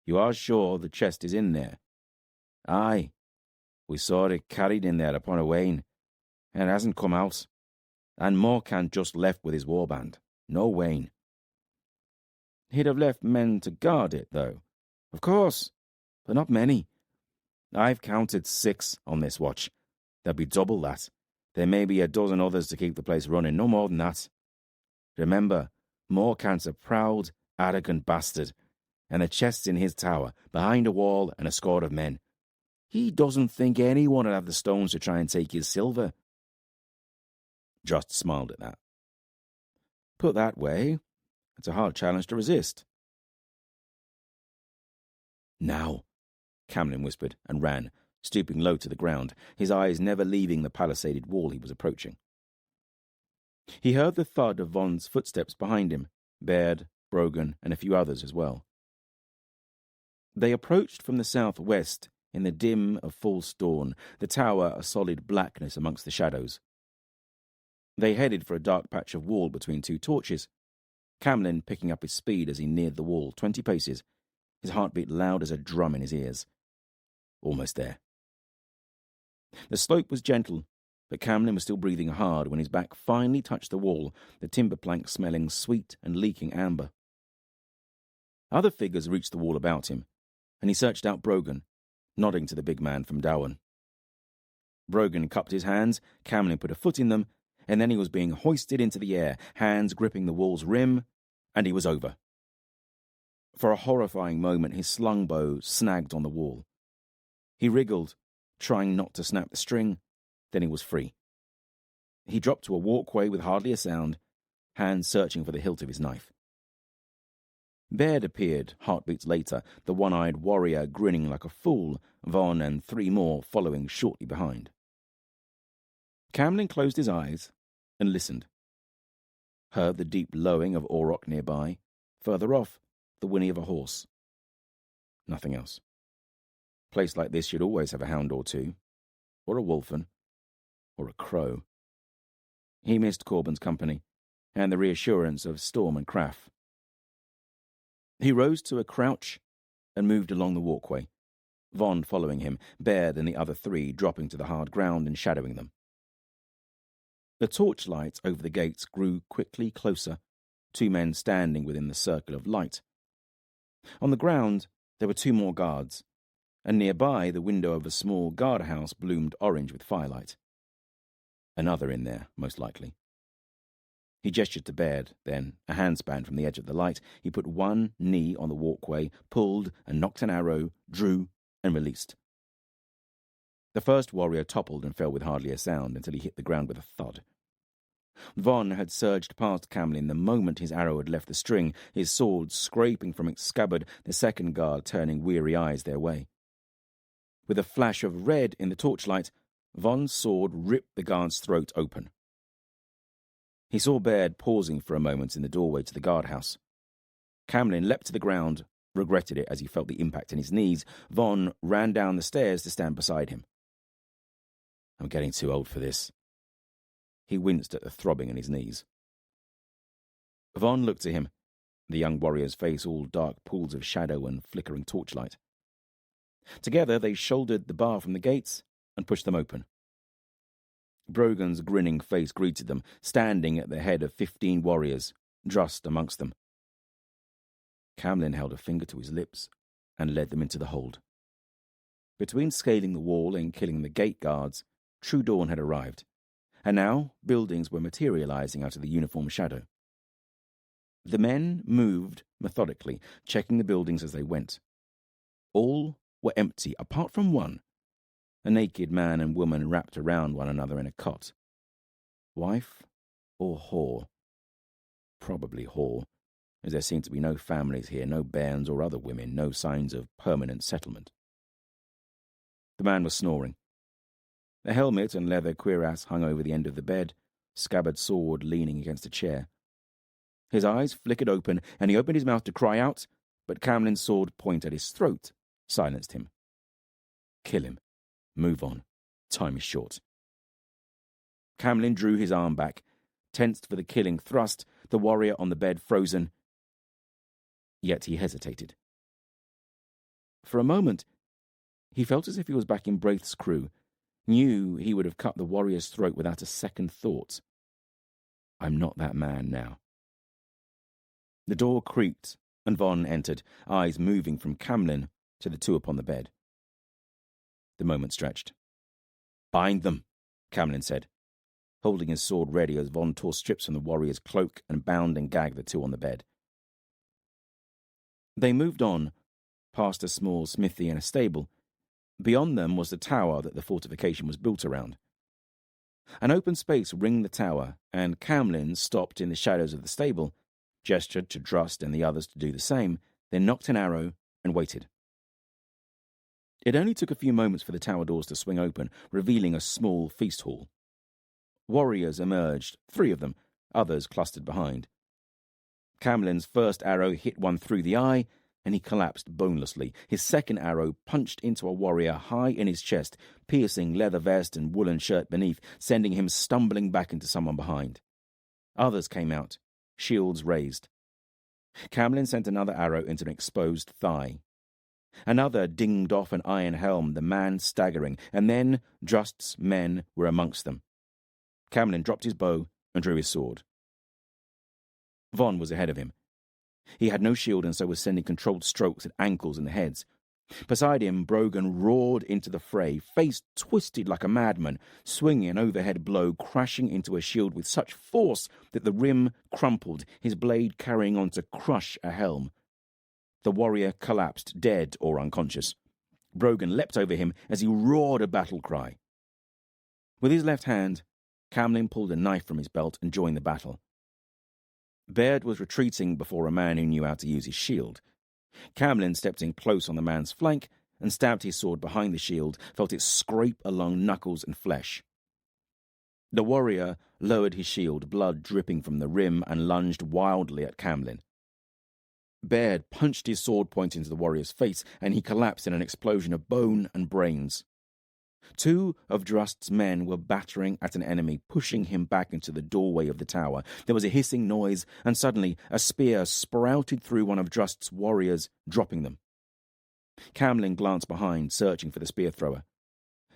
You are sure the chest is in there? Aye. We saw it carried in there upon a wain, and it hasn't come out. And Morcant just left with his warband. No wain. He'd have left men to guard it, though. Of course, but not many. I've counted 6 on this watch. There'll be double that. There may be a dozen others to keep the place running, no more than that. Remember, Morcant's a proud, arrogant bastard, and the chest's in his tower, behind a wall and a score of men. He doesn't think anyone will have the stones to try and take his silver. Just smiled at that. Put that way, it's a hard challenge to resist. Now, Camlin whispered and ran, stooping low to the ground, his eyes never leaving the palisaded wall he was approaching. He heard the thud of Von's footsteps behind him, Baird, Brogan, and a few others as well. They approached from the southwest in the dim of false dawn, the tower a solid blackness amongst the shadows. They headed for a dark patch of wall between 2 torches, Camlin picking up his speed as he neared the wall 20 paces, his heartbeat loud as a drum in his ears. Almost there. The slope was gentle, but Camlin was still breathing hard when his back finally touched the wall, the timber plank smelling sweet and leaking amber. Other figures reached the wall about him, and he searched out Brogan, nodding to the big man from Dowan. Brogan cupped his hands, Camlin put a foot in them, and then he was being hoisted into the air, hands gripping the wall's rim, and he was over. For a horrifying moment, his slung bow snagged on the wall. He wriggled, trying not to snap the string, then he was free. He dropped to a walkway with hardly a sound, hands searching for the hilt of his knife. Baird appeared, heartbeats later, the one-eyed warrior grinning like a fool, Von and 3 more following shortly behind. Camlin closed his eyes and listened. Heard the deep lowing of auroch nearby, further off, the whinny of a horse. Nothing else. A place like this should always have a hound or 2, or a wolfen, or a crow. He missed Corban's company and the reassurance of Storm and Craff. He rose to a crouch and moved along the walkway, Von following him, Baird and the other three dropping to the hard ground and shadowing them. The torchlights over the gates grew quickly closer, 2 men standing within the circle of light. On the ground, there were 2 more guards, and nearby the window of a small guardhouse bloomed orange with firelight. Another in there, most likely. He gestured to Baird, then, a handspan from the edge of the light, he put one knee on the walkway, pulled and knocked an arrow, drew, and released. The first warrior toppled and fell with hardly a sound until he hit the ground with a thud. Von had surged past Camlin the moment his arrow had left the string, his sword scraping from its scabbard, the second guard turning weary eyes their way. With a flash of red in the torchlight, Von's sword ripped the guard's throat open. He saw Baird pausing for a moment in the doorway to the guardhouse. Camlin leapt to the ground, regretted it as he felt the impact in his knees. Von ran down the stairs to stand beside him. "I'm getting too old for this." He winced at the throbbing in his knees. Von looked at him, the young warrior's face all dark pools of shadow and flickering torchlight. Together they shouldered the bar from the gates and pushed them open. Brogan's grinning face greeted them, standing at the head of 15 warriors, Drust amongst them. Camlin held a finger to his lips and led them into the hold. Between scaling the wall and killing the gate guards, true dawn had arrived, and now buildings were materializing out of the uniform shadow. The men moved methodically, checking the buildings as they went. All were empty, apart from one, a naked man and woman wrapped around one another in a cot. Wife or whore? Probably whore, as there seemed to be no families here, no bairns or other women, no signs of permanent settlement. The man was snoring. A helmet and leather cuirass hung over the end of the bed, scabbard sword leaning against a chair. His eyes flickered open, and he opened his mouth to cry out, but Camlin's sword point at his throat silenced him. Kill him. Move on. Time is short. Camlin drew his arm back, tensed for the killing thrust, the warrior on the bed frozen. Yet he hesitated. For a moment, he felt as if he was back in Braith's crew, knew he would have cut the warrior's throat without a second thought. I'm not that man now. The door creaked, and Von entered, eyes moving from Camlin to the 2 upon the bed. The moment stretched. "Bind them," Camlin said, holding his sword ready as Von tore strips from the warrior's cloak and bound and gagged the 2 on the bed. They moved on, past a small smithy and a stable. Beyond them was the tower that the fortification was built around. An open space ringed the tower, and Camlin stopped in the shadows of the stable, gestured to Drust and the others to do the same, then knocked an arrow and waited. It only took a few moments for the tower doors to swing open, revealing a small feast hall. Warriors emerged, 3 of them, others clustered behind. Camlin's first arrow hit one through the eye, and he collapsed bonelessly. His second arrow punched into a warrior high in his chest, piercing leather vest and woolen shirt beneath, sending him stumbling back into someone behind. Others came out, shields raised. Camlin sent another arrow into an exposed thigh. Another dinged off an iron helm, the man staggering, and then Drust's men were amongst them. Camlin dropped his bow and drew his sword. Von was ahead of him. He had no shield and so was sending controlled strokes at ankles and heads. Beside him, Brogan roared into the fray, face twisted like a madman, swinging an overhead blow, crashing into a shield with such force that the rim crumpled, his blade carrying on to crush a helm. The warrior collapsed, dead or unconscious. Brogan leapt over him as he roared a battle cry. With his left hand, Camlin pulled a knife from his belt and joined the battle. Baird was retreating before a man who knew how to use his shield. Camlin stepped in close on the man's flank and stabbed his sword behind the shield, felt it scrape along knuckles and flesh. The warrior lowered his shield, blood dripping from the rim, and lunged wildly at Camlin. Baird punched his sword point into the warrior's face, and he collapsed in an explosion of bone and brains. Two of Drust's men were battering at an enemy, pushing him back into the doorway of the tower. There was a hissing noise, and suddenly a spear sprouted through one of Drust's warriors, dropping them. Camlin glanced behind, searching for the spear thrower.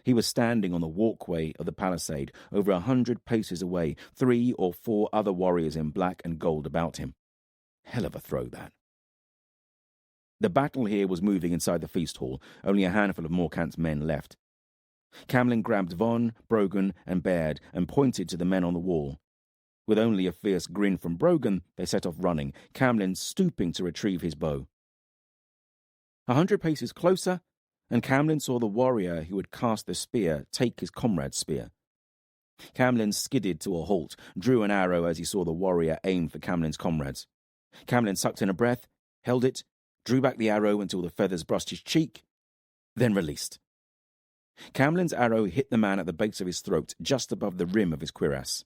He was standing on the walkway of the palisade, over 100 paces away, 3 or 4 other warriors in black and gold about him. Hell of a throw, that. The battle here was moving inside the feast hall, only a handful of Morcant's men left. Camlin grabbed Von, Brogan, and Baird and pointed to the men on the wall. With only a fierce grin from Brogan, they set off running, Camlin stooping to retrieve his bow. 100 paces closer, and Camlin saw the warrior who had cast the spear take his comrade's spear. Camlin skidded to a halt, drew an arrow as he saw the warrior aim for Camlin's comrades. Camlin sucked in a breath, held it, drew back the arrow until the feathers brushed his cheek, then released. Camlin's arrow hit the man at the base of his throat, just above the rim of his cuirass.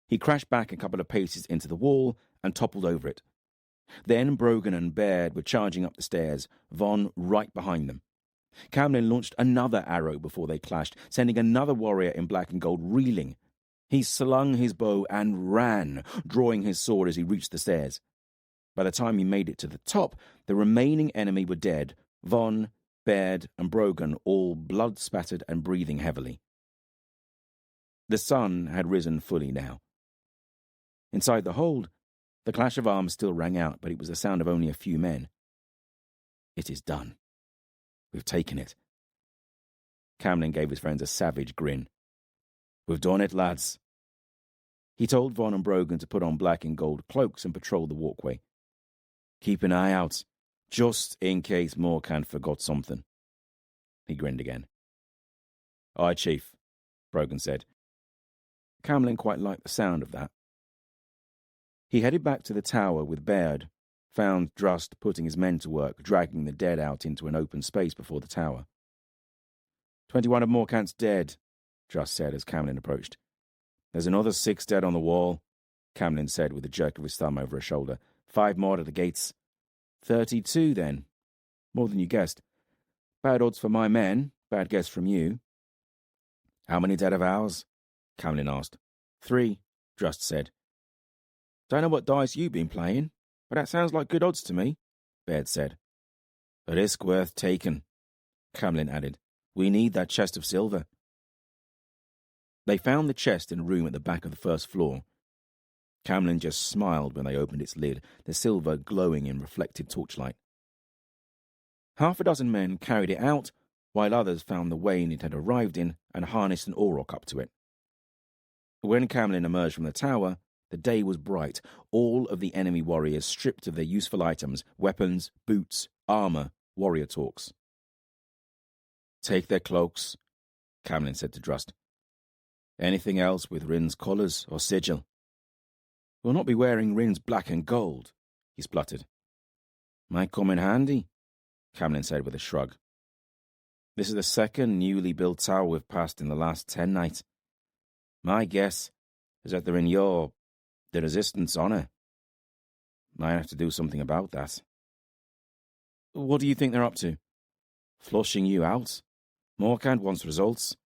He crashed back a couple of paces into the wall and toppled over it. Then Brogan and Baird were charging up the stairs, Von right behind them. Camlin launched another arrow before they clashed, sending another warrior in black and gold reeling. He slung his bow and ran, drawing his sword as he reached the stairs. By the time he made it to the top, the remaining enemy were dead, Von, Baird, and Brogan all blood-spattered and breathing heavily. The sun had risen fully now. Inside the hold, the clash of arms still rang out, but it was the sound of only a few men. It is done. We've taken it. Camlin gave his friends a savage grin. We've done it, lads. He told Von and Brogan to put on black and gold cloaks and patrol the walkway. Keep an eye out, just in case Morcant forgot something. He grinned again. Aye, Chief, Brogan said. Camlin quite liked the sound of that. He headed back to the tower with Baird, found Drust putting his men to work, dragging the dead out into an open space before the tower. 21 of Morcant's dead, Drust said as Camlin approached. There's another 6 dead on the wall, Camlin said with a jerk of his thumb over her shoulder. 5 more at the gates. 32, then. More than you guessed. Bad odds for my men, bad guess from you. How many dead of ours? Camlin asked. 3, Drust said. Don't know what dice you've been playing, but that sounds like good odds to me, Baird said. A risk worth taking, Camlin added. We need that chest of silver. They found the chest in a room at the back of the first floor. Camlin just smiled when they opened its lid, the silver glowing in reflected torchlight. 6 men carried it out, while others found the wain it had arrived in and harnessed an auroch up to it. When Camlin emerged from the tower, the day was bright. All of the enemy warriors stripped of their useful items, weapons, boots, armor, warrior talks. Take their cloaks, Camlin said to Drust. Anything else with Rin's colours or sigil? We'll not be wearing Rin's black and gold, he spluttered. Might come in handy, Camlin said with a shrug. This is the second newly built tower we've passed in the last 10 nights. My guess is that they're in the Resistance honour. Might have to do something about that. What do you think they're up to? Flushing you out? Morcant wants results.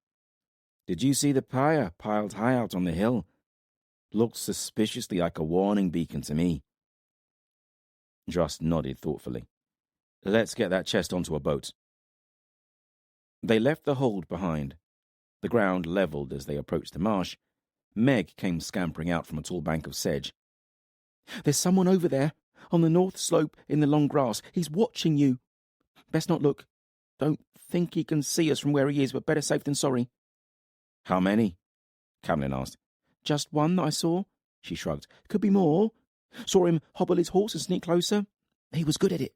Did you see the pyre piled high out on the hill? Looks suspiciously like a warning beacon to me. Drust nodded thoughtfully. Let's get that chest onto a boat. They left the hold behind. The ground levelled as they approached the marsh. Meg came scampering out from a tall bank of sedge. There's someone over there, on the north slope in the long grass. He's watching you. Best not look. Don't think he can see us from where he is, but better safe than sorry. How many? Camlin asked. Just one that I saw, she shrugged. Could be more. Saw him hobble his horse and sneak closer. He was good at it.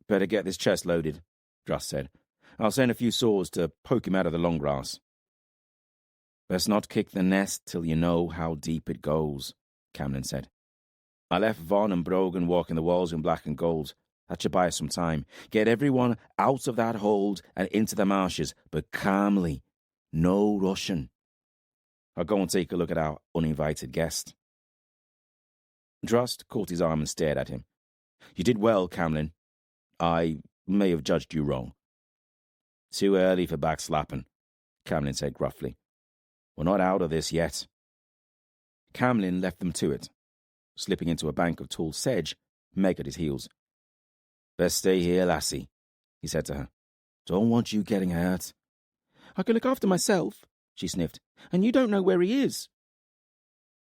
Better get this chest loaded, Drust said. I'll send a few saws to poke him out of the long grass. Best not kick the nest till you know how deep it goes, Camlin said. I left Von and Brogan walking the walls in black and gold. That should buy us some time. Get everyone out of that hold and into the marshes, but calmly. No rushing. I'll go and take a look at our uninvited guest. Drust caught his arm and stared at him. You did well, Camlin. I may have judged you wrong. Too early for backslapping, Camlin said gruffly. We're not out of this yet. Camlin left them to it, slipping into a bank of tall sedge, Meg at his heels. Best stay here, lassie, he said to her. Don't want you getting hurt. I can look after myself, she sniffed, and you don't know where he is.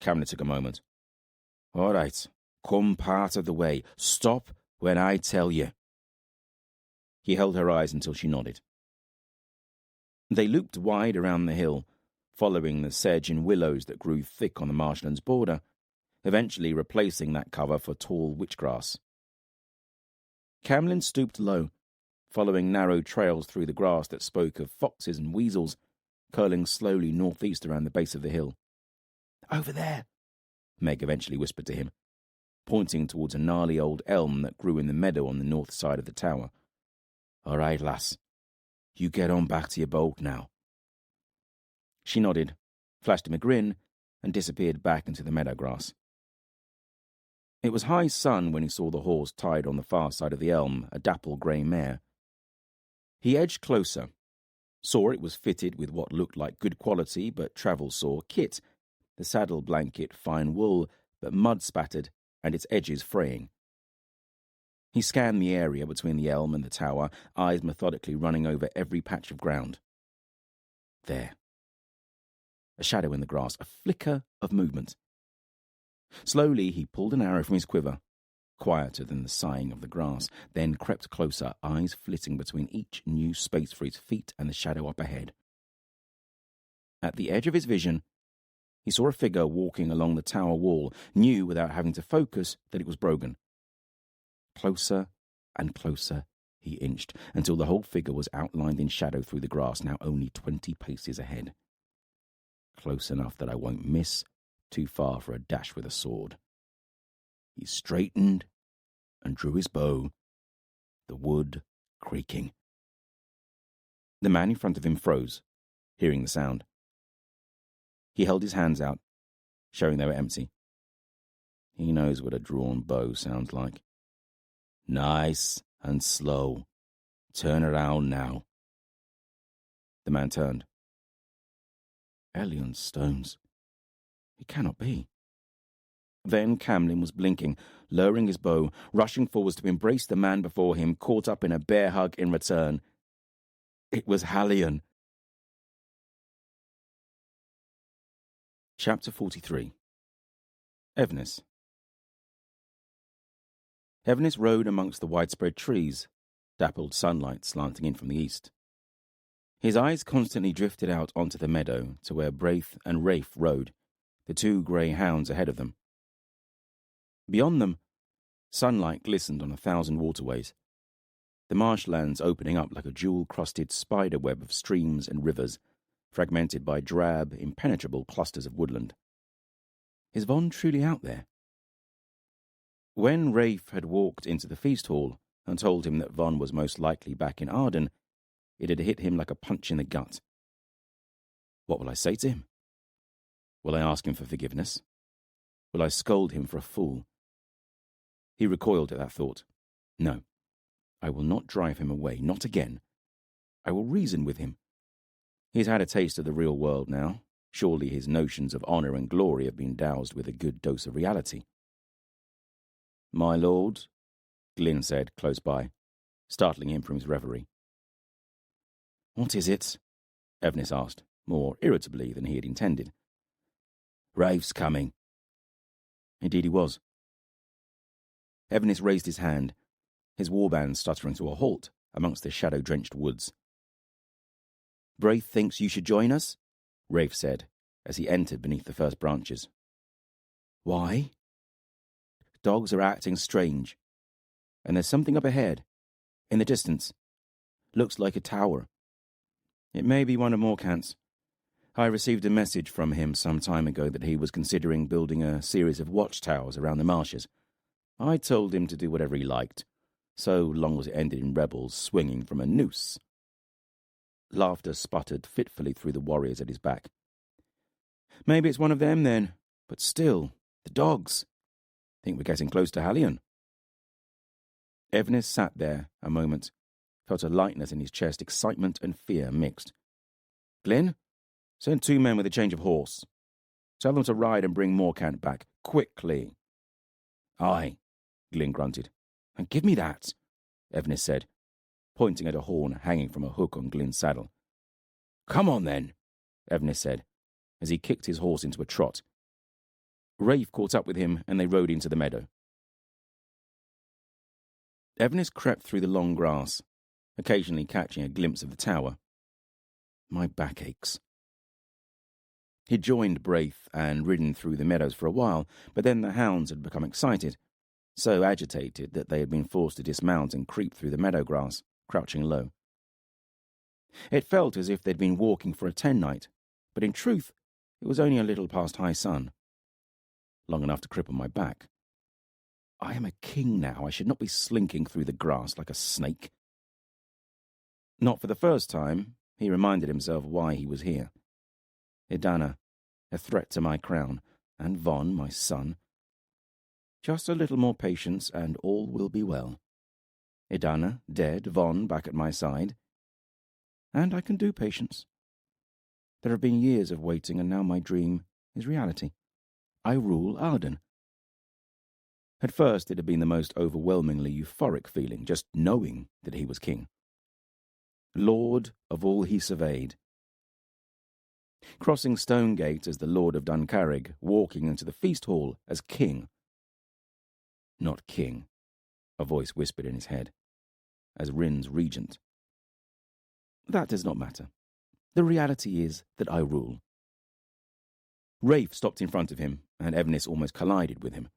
Camlin took a moment. All right, come part of the way. Stop when I tell you. He held her eyes until she nodded. They looped wide around the hill, following the sedge and willows that grew thick on the marshland's border, eventually replacing that cover for tall witchgrass. Camlin stooped low, following narrow trails through the grass that spoke of foxes and weasels, curling slowly northeast around the base of the hill. Over there, Meg eventually whispered to him, pointing towards a gnarly old elm that grew in the meadow on the north side of the tower. All right, lass. You get on back to your boat now. She nodded, flashed him a grin, and disappeared back into the meadow grass. It was high sun when he saw the horse tied on the far side of the elm, a dapple grey mare. He edged closer, saw it was fitted with what looked like good quality but travel-sore kit, the saddle blanket fine wool but mud-spattered and its edges fraying. He scanned the area between the elm and the tower, eyes methodically running over every patch of ground. There. A shadow in the grass, a flicker of movement. Slowly he pulled an arrow from his quiver, quieter than the sighing of the grass, then crept closer, eyes flitting between each new space for his feet and the shadow up ahead. At the edge of his vision, he saw a figure walking along the tower wall, knew without having to focus that it was Brogan. Closer and closer he inched, until the whole figure was outlined in shadow through the grass, now only 20 paces ahead. Close enough that I won't miss, too far for a dash with a sword. He straightened and drew his bow, the wood creaking. The man in front of him froze, hearing the sound. He held his hands out, showing they were empty. He knows what a drawn bow sounds like. Nice and slow. Turn around now. The man turned. Alien stones. It cannot be. Then Camlin was blinking, lowering his bow, rushing forwards to embrace the man before him, caught up in a bear hug in return. It was Hallion. Chapter 43. Evnis. Evnis rode amongst the widespread trees, dappled sunlight slanting in from the east. His eyes constantly drifted out onto the meadow to where Braith and Rafe rode, the two grey hounds ahead of them. Beyond them, sunlight glistened on 1,000 waterways, the marshlands opening up like a jewel-crusted spider web of streams and rivers, fragmented by drab, impenetrable clusters of woodland. Is Von truly out there? When Rafe had walked into the feast hall and told him that Von was most likely back in Ardan, it had hit him like a punch in the gut. What will I say to him? Will I ask him for forgiveness? Will I scold him for a fool? He recoiled at that thought. No, I will not drive him away, not again. I will reason with him. He's had a taste of the real world now. Surely his notions of honour and glory have been doused with a good dose of reality. My lord, Glyn said close by, startling him from his reverie. What is it? Evnis asked, more irritably than he had intended. Rafe's coming. Indeed he was. Evnis raised his hand, his warband stuttering to a halt amongst the shadow-drenched woods. Braith thinks you should join us, Rafe said, as he entered beneath the first branches. Why? Dogs are acting strange, and there's something up ahead, in the distance. Looks like a tower. It may be one of Morcant's. I received a message from him some time ago that he was considering building a series of watchtowers around the marshes. I told him to do whatever he liked, so long as it ended in rebels swinging from a noose. Laughter sputtered fitfully through the warriors at his back. Maybe it's one of them then, but still, the dogs. Think we're getting close to Hallion. Evnis sat there a moment, felt a lightness in his chest, excitement and fear mixed. "Glyn, send 2 men with a change of horse. Tell them to ride and bring Morcant back, quickly." "Aye," Glyn grunted. "And give me that," Evnis said, pointing at a horn hanging from a hook on Glyn's saddle. "Come on, then," Evnis said, as he kicked his horse into a trot. Rafe caught up with him, and they rode into the meadow. Evnis crept through the long grass, occasionally catching a glimpse of the tower. "My back aches." He'd joined Braith and ridden through the meadows for a while, but then the hounds had become excited, so agitated that they had been forced to dismount and creep through the meadow grass, crouching low. It felt as if they'd been walking for a 10-night, but in truth it was only a little past high sun. Long enough to cripple my back. I am a king now. I should not be slinking through the grass like a snake. Not for the first time, he reminded himself why he was here. Edana, a threat to my crown, and Von, my son. Just a little more patience, and all will be well. Edana, dead, Von back at my side. And I can do patience. There have been years of waiting, and now my dream is reality. I rule Ardan. At first it had been the most overwhelmingly euphoric feeling, just knowing that he was king. Lord of all he surveyed. Crossing Stonegate as the Lord of Duncarrig, walking into the feast hall as king. Not king, a voice whispered in his head, as Rin's regent. That does not matter. The reality is that I rule. Rafe stopped in front of him, and Evnis almost collided with him.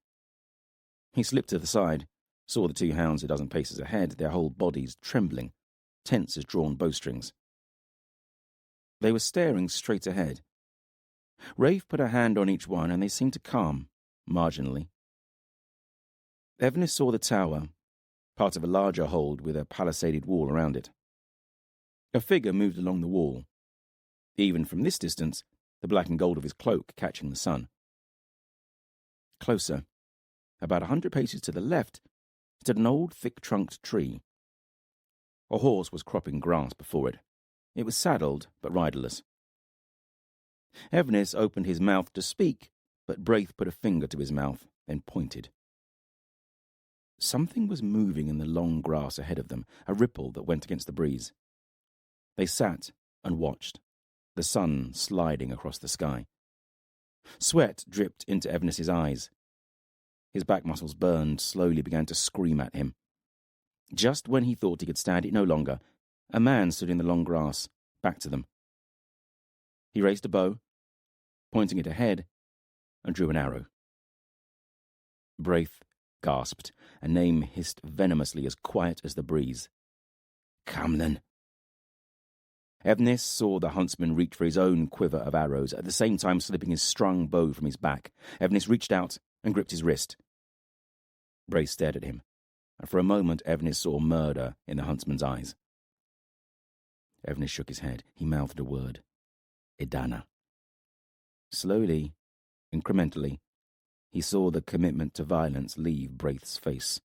He slipped to the side, saw the 2 hounds a dozen paces ahead, their whole bodies trembling, tense as drawn bowstrings. They were staring straight ahead. Rafe put a hand on each one, and they seemed to calm, marginally. Evnis saw the tower, part of a larger hold with a palisaded wall around it. A figure moved along the wall. Even from this distance, the black and gold of his cloak catching the sun. Closer, about 100 paces to the left, stood an old thick-trunked tree. A horse was cropping grass before it. It was saddled, but riderless. Evnis opened his mouth to speak, but Braith put a finger to his mouth, then pointed. Something was moving in the long grass ahead of them, a ripple that went against the breeze. They sat and watched, the sun sliding across the sky. Sweat dripped into Evnis's eyes. His back muscles burned, slowly began to scream at him. Just when he thought he could stand it no longer, a man stood in the long grass, back to them. He raised a bow, pointing it ahead, and drew an arrow. Braith gasped, a name hissed venomously as quiet as the breeze. Camlin. Evnis saw the huntsman reach for his own quiver of arrows, at the same time slipping his strung bow from his back. Evnis reached out and gripped his wrist. Braith stared at him, and for a moment Evnis saw murder in the huntsman's eyes. Evnis shook his head. He mouthed a word. Edana. Slowly, incrementally, he saw the commitment to violence leave Braith's face.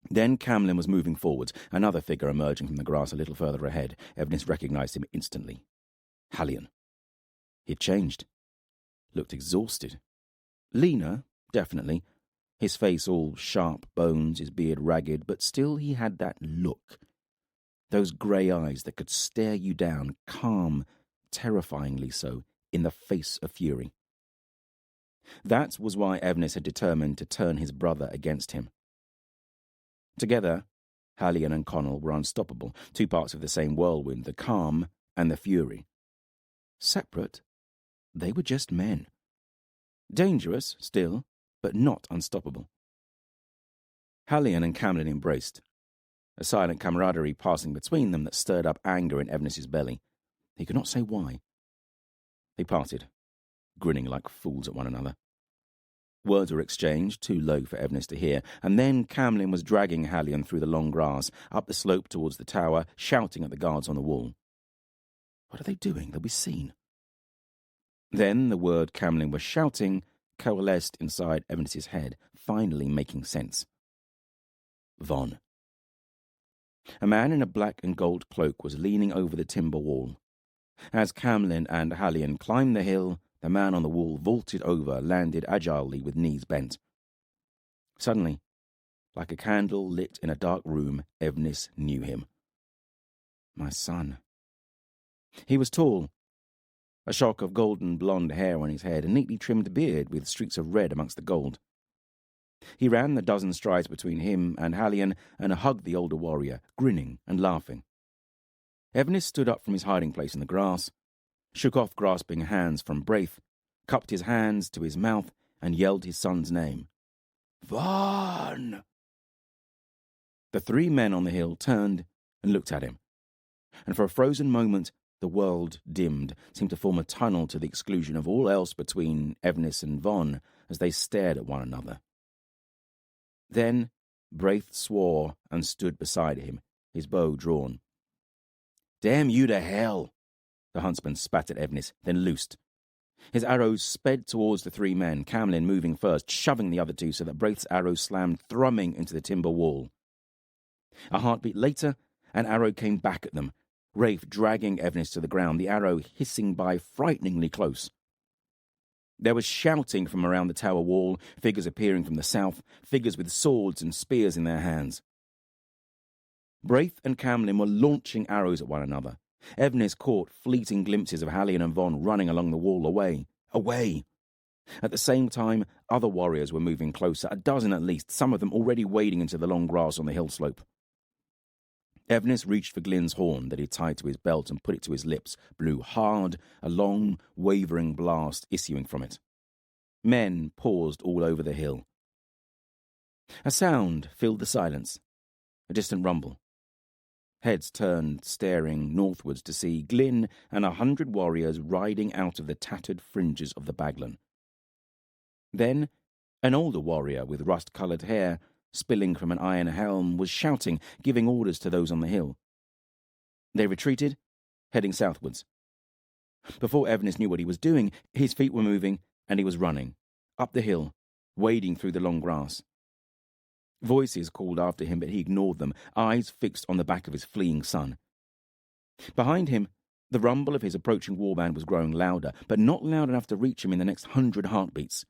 Then Camlin was moving forwards, another figure emerging from the grass a little further ahead. Evnis recognized him instantly. Hallion. He had changed. Looked exhausted. Leaner, definitely. His face all sharp bones, his beard ragged, but still he had that look. Those grey eyes that could stare you down, calm, terrifyingly so, in the face of fury. That was why Evnis had determined to turn his brother against him. Together, Hallion and Connell were unstoppable, 2 parts of the same whirlwind, the calm and the fury. Separate, they were just men. Dangerous, still, but not unstoppable. Hallion and Camlin embraced, a silent camaraderie passing between them that stirred up anger in Evnis's belly. He could not say why. They parted, grinning like fools at one another. Words were exchanged, too low for Evnis to hear, and then Camlin was dragging Hallion through the long grass, up the slope towards the tower, shouting at the guards on the wall. What are they doing? They'll be seen. Then the word Camlin was shouting coalesced inside Evnis's head, finally making sense. Von. A man in a black and gold cloak was leaning over the timber wall. As Camlin and Hallian climbed the hill, the man on the wall vaulted over, landed agilely with knees bent. Suddenly, like a candle lit in a dark room, Evnis knew him. My son. He was tall, a shock of golden blonde hair on his head, a neatly trimmed beard with streaks of red amongst the gold. He ran the dozen strides between him and Hallian and hugged the older warrior, grinning and laughing. Evnis stood up from his hiding place in the grass, shook off grasping hands from Braith, cupped his hands to his mouth, and yelled his son's name. Von! The three men on the hill turned and looked at him, and for a frozen moment the world dimmed, seemed to form a tunnel to the exclusion of all else between Evnis and Von as they stared at one another. Then Braith swore and stood beside him, his bow drawn. Damn you to hell! The huntsman spat at Evnis, then loosed. His arrows sped towards the three men, Camlin moving first, shoving the other two so that Braith's arrow slammed thrumming into the timber wall. A heartbeat later, an arrow came back at them, Rafe dragging Evnis to the ground, the arrow hissing by frighteningly close. There was shouting from around the tower wall, figures appearing from the south, figures with swords and spears in their hands. Braith and Camlin were launching arrows at one another. Evnis caught fleeting glimpses of Hallian and Von running along the wall away. At the same time, other warriors were moving closer, a dozen at least, some of them already wading into the long grass on the hill slope. Evnis reached for Glynn's horn that he tied to his belt and put it to his lips, blew hard, a long, wavering blast issuing from it. Men paused all over the hill. A sound filled the silence, a distant rumble. Heads turned, staring northwards to see Glynn and 100 warriors riding out of the tattered fringes of the Baglan. Then, an older warrior with rust-coloured hair, spilling from an iron helm, was shouting, giving orders to those on the hill. They retreated, heading southwards. Before Evnis knew what he was doing, his feet were moving, and he was running, up the hill, wading through the long grass. Voices called after him, but he ignored them, eyes fixed on the back of his fleeing son. Behind him, the rumble of his approaching warband was growing louder, but not loud enough to reach him in the next 100 heartbeats.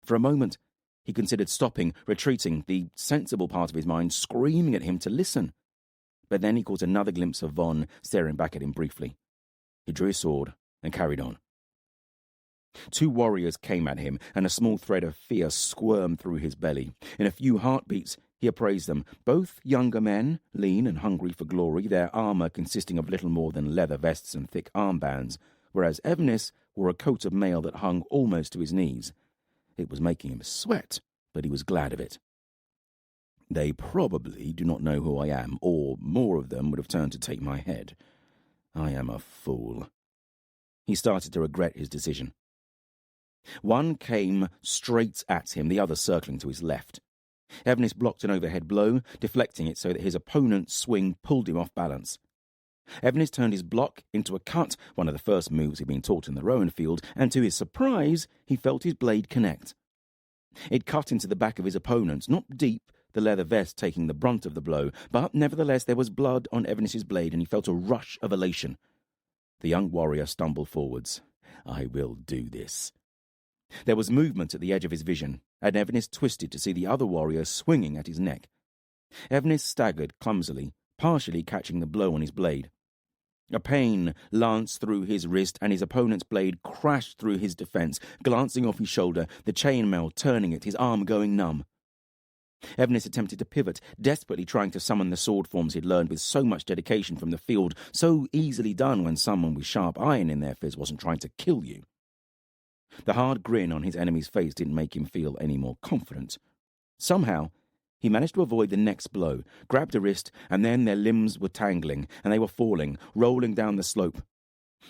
For a moment, he considered stopping, retreating, the sensible part of his mind screaming at him to listen. But then he caught another glimpse of Von staring back at him briefly. He drew his sword and carried on. 2 warriors came at him, and a small thread of fear squirmed through his belly. In a few heartbeats, he appraised them. Both younger men, lean and hungry for glory, their armour consisting of little more than leather vests and thick armbands, whereas Evnis wore a coat of mail that hung almost to his knees. It was making him sweat, but he was glad of it. They probably do not know who I am, or more of them would have turned to take my head. I am a fool. He started to regret his decision. One came straight at him, the other circling to his left. Evnis blocked an overhead blow, deflecting it so that his opponent's swing pulled him off balance. Evnis turned his block into a cut, one of the first moves he'd been taught in the Rowan field, and to his surprise, he felt his blade connect. It cut into the back of his opponent, not deep, the leather vest taking the brunt of the blow, but nevertheless there was blood on Evnis's blade, and he felt a rush of elation. The young warrior stumbled forwards. I will do this. There was movement at the edge of his vision, and Evnis twisted to see the other warrior swinging at his neck. Evnis staggered clumsily, partially catching the blow on his blade. A pain lanced through his wrist, and his opponent's blade crashed through his defence, glancing off his shoulder, the chainmail turning it, his arm going numb. Evnis attempted to pivot, desperately trying to summon the sword forms he'd learned with so much dedication from the field, so easily done when someone with sharp iron in their fist wasn't trying to kill you. The hard grin on his enemy's face didn't make him feel any more confident. Somehow, he managed to avoid the next blow, grabbed a wrist, and then their limbs were tangling, and they were falling, rolling down the slope.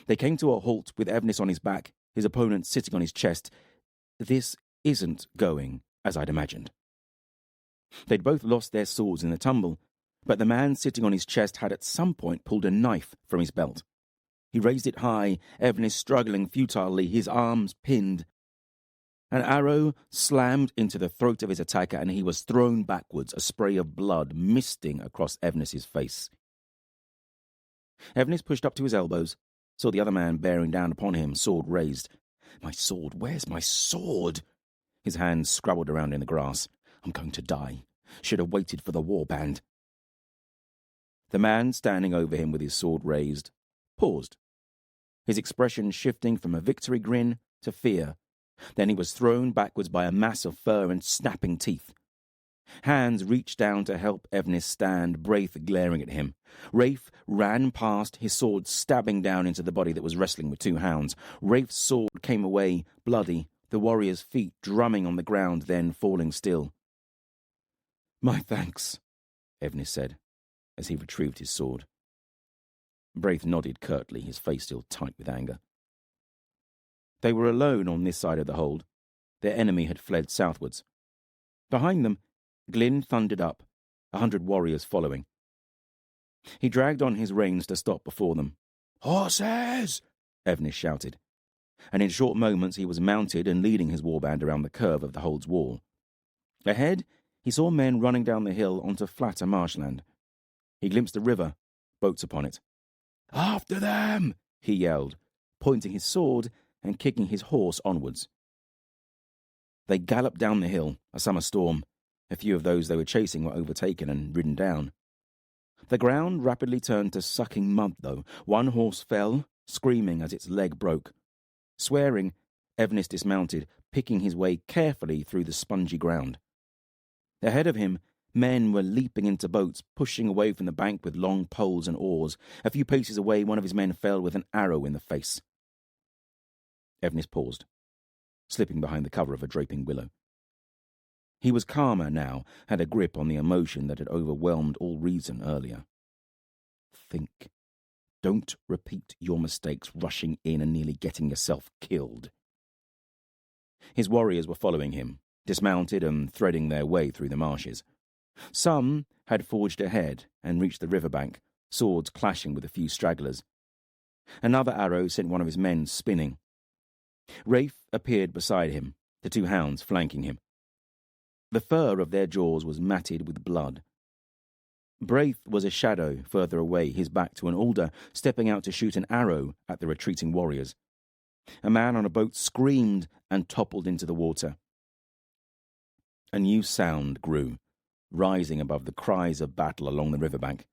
They came to a halt with Evnis on his back, his opponent sitting on his chest. This isn't going as I'd imagined. They'd both lost their swords in the tumble, but the man sitting on his chest had at some point pulled a knife from his belt. He raised it high, Evnis struggling futilely, his arms pinned. An arrow slammed into the throat of his attacker, and he was thrown backwards, a spray of blood misting across Evnis's face. Evnis pushed up to his elbows, saw the other man bearing down upon him, sword raised. "My sword, where's my sword?" His hands scrabbled around in the grass. "I'm going to die. Should have waited for the warband." The man standing over him with his sword raised paused, his expression shifting from a victory grin to fear. Then he was thrown backwards by a mass of fur and snapping teeth. Hands reached down to help Evnis stand, Braith glaring at him. Rafe ran past, his sword stabbing down into the body that was wrestling with two hounds. Rafe's sword came away, bloody, the warrior's feet drumming on the ground, then falling still. "My thanks," Evnis said, as he retrieved his sword. Braith nodded curtly, his face still tight with anger. They were alone on this side of the hold. Their enemy had fled southwards. Behind them, Glyn thundered up, 100 warriors following. He dragged on his reins to stop before them. "Horses!" Evnis shouted, and in short moments he was mounted and leading his warband around the curve of the hold's wall. Ahead, he saw men running down the hill onto flatter marshland. He glimpsed a river, boats upon it. "After them!" he yelled, pointing his sword and kicking his horse onwards. They galloped down the hill, a summer storm. A few of those they were chasing were overtaken and ridden down. The ground rapidly turned to sucking mud, though. One horse fell, screaming as its leg broke. Swearing, Evnis dismounted, picking his way carefully through the spongy ground. Ahead of him, men were leaping into boats, pushing away from the bank with long poles and oars. A few paces away, one of his men fell with an arrow in the face. Evnis paused, slipping behind the cover of a draping willow. He was calmer now, had a grip on the emotion that had overwhelmed all reason earlier. Think. Don't repeat your mistakes, rushing in and nearly getting yourself killed. His warriors were following him, dismounted and threading their way through the marshes. Some had forged ahead and reached the riverbank, swords clashing with a few stragglers. Another arrow sent one of his men spinning. Rafe appeared beside him, the two hounds flanking him. The fur of their jaws was matted with blood. Braith was a shadow further away, his back to an alder, stepping out to shoot an arrow at the retreating warriors. A man on a boat screamed and toppled into the water. A new sound grew, rising above the cries of battle along the riverbank.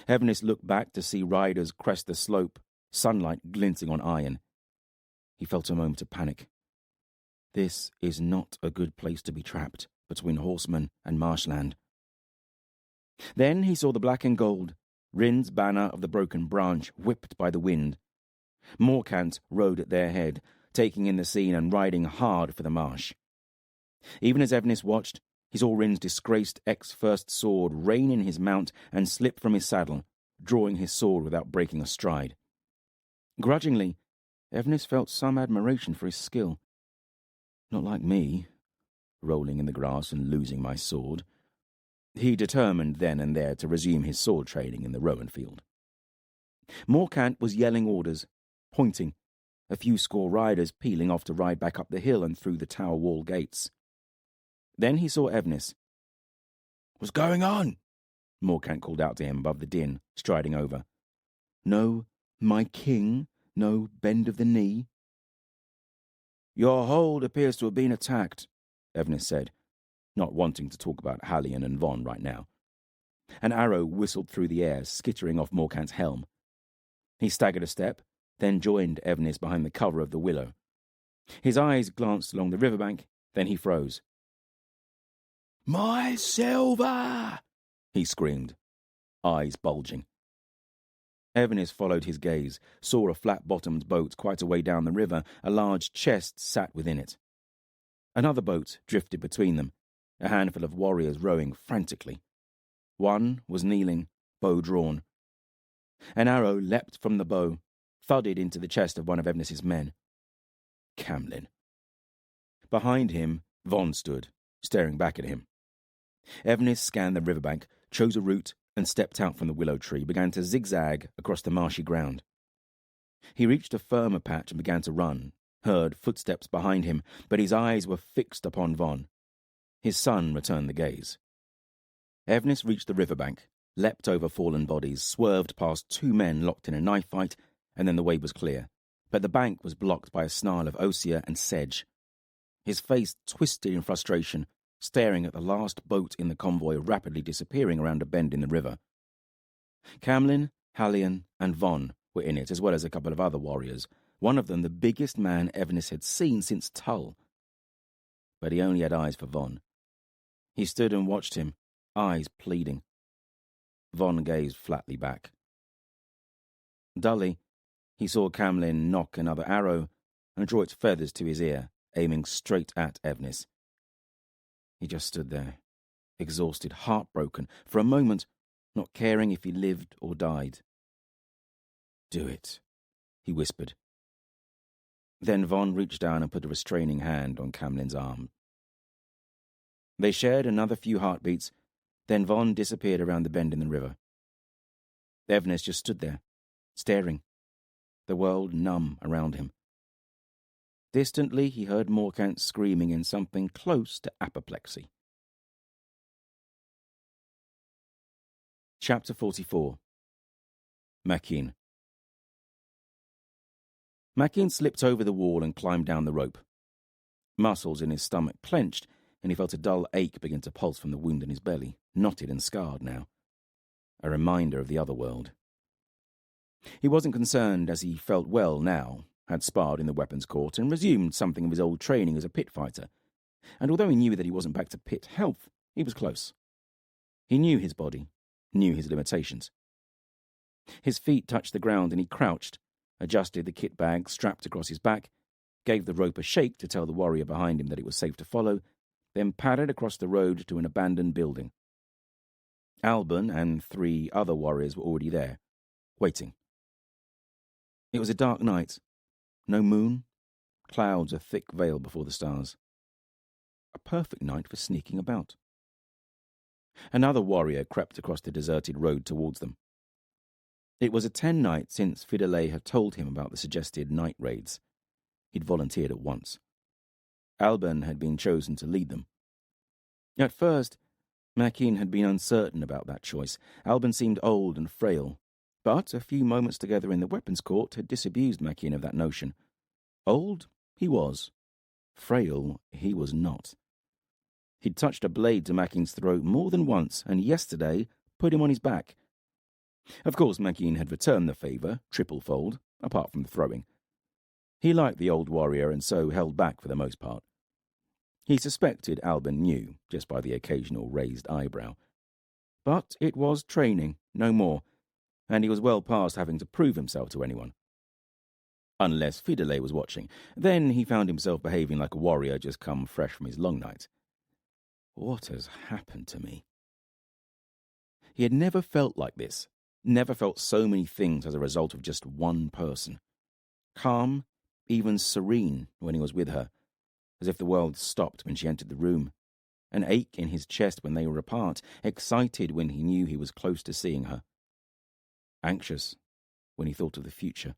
Evnis looked back to see riders crest the slope, sunlight glinting on iron. He felt a moment of panic. This is not a good place to be trapped between horsemen and marshland. Then he saw the black and gold, Rin's banner of the broken branch whipped by the wind. Morcant rode at their head, taking in the scene and riding hard for the marsh. Even as Evnis watched, he saw Rin's disgraced ex-first sword rein in his mount and slip from his saddle, drawing his sword without breaking a stride. Grudgingly, Evnis felt some admiration for his skill. Not like me, rolling in the grass and losing my sword. He determined then and there to resume his sword training in the Rowan field. Morcant was yelling orders, pointing, a few score riders peeling off to ride back up the hill and through the tower wall gates. Then he saw Evnis. "What's going on?" Morcant called out to him above the din, striding over. "No, my king, no bend of the knee." "Your hold appears to have been attacked," Evnis said, not wanting to talk about Hallion and Von right now. An arrow whistled through the air, skittering off Morcant's helm. He staggered a step, then joined Evnis behind the cover of the willow. His eyes glanced along the riverbank, then he froze. "My silver!" he screamed, eyes bulging. Evnis followed his gaze, saw a flat-bottomed boat quite a way down the river. A large chest sat within it. Another boat drifted between them, a handful of warriors rowing frantically. One was kneeling, bow drawn. An arrow leapt from the bow, thudded into the chest of one of Evnis's men. Camlin. Behind him, Von stood, staring back at him. Evnis scanned the riverbank, chose a route, and stepped out from the willow tree, began to zigzag across the marshy ground. He reached a firmer patch and began to run, heard footsteps behind him, but his eyes were fixed upon Von. His son returned the gaze. Evnis reached the riverbank, leapt over fallen bodies, swerved past 2 men locked in a knife fight, and then the way was clear. But the bank was blocked by a snarl of osier and sedge. His face twisted in frustration, staring at the last boat in the convoy rapidly disappearing around a bend in the river. Camlin, Hallian, and Von were in it, as well as a couple of other warriors, one of them the biggest man Evnis had seen since Tull. But he only had eyes for Von. He stood and watched him, eyes pleading. Von gazed flatly back. Dully, he saw Camlin nock another arrow and draw its feathers to his ear, aiming straight at Evnis. He just stood there, exhausted, heartbroken, for a moment, not caring if he lived or died. "Do it," he whispered. Then Von reached down and put a restraining hand on Camlin's arm. They shared another few heartbeats, then Von disappeared around the bend in the river. Evnis just stood there, staring, the world numb around him. Distantly, he heard Morkant screaming in something close to apoplexy. Chapter 44. Maquin. Maquin slipped over the wall and climbed down the rope. Muscles in his stomach clenched, and he felt a dull ache begin to pulse from the wound in his belly, knotted and scarred now. A reminder of the other world. He wasn't concerned, as he felt well now, had sparred in the weapons court and resumed something of his old training as a pit fighter. And although he knew that he wasn't back to pit health, he was close. He knew his body, knew his limitations. His feet touched the ground and he crouched, adjusted the kit bag strapped across his back, gave the rope a shake to tell the warrior behind him that it was safe to follow, then padded across the road to an abandoned building. Alban and 3 other warriors were already there, waiting. It was a dark night. No moon, clouds a thick veil before the stars. A perfect night for sneaking about. Another warrior crept across the deserted road towards them. It was a 10 night since Fidelay had told him about the suggested night raids. He'd volunteered at once. Alban had been chosen to lead them. At first, Maquin had been uncertain about that choice. Alban seemed old and frail, but a few moments together in the weapons court had disabused Maquin of that notion. Old, he was. Frail, he was not. He'd touched a blade to Maquin's throat more than once, and yesterday put him on his back. Of course, Maquin had returned the favour, triple-fold, apart from the throwing. He liked the old warrior and so held back for the most part. He suspected Alban knew, just by the occasional raised eyebrow. But it was training, no more, and he was well past having to prove himself to anyone. Unless Fidelay was watching. Then he found himself behaving like a warrior just come fresh from his long night. What has happened to me? He had never felt like this, never felt so many things as a result of just one person. Calm, even serene when he was with her, as if the world stopped when she entered the room. An ache in his chest when they were apart, excited when he knew he was close to seeing her. Anxious when he thought of the future.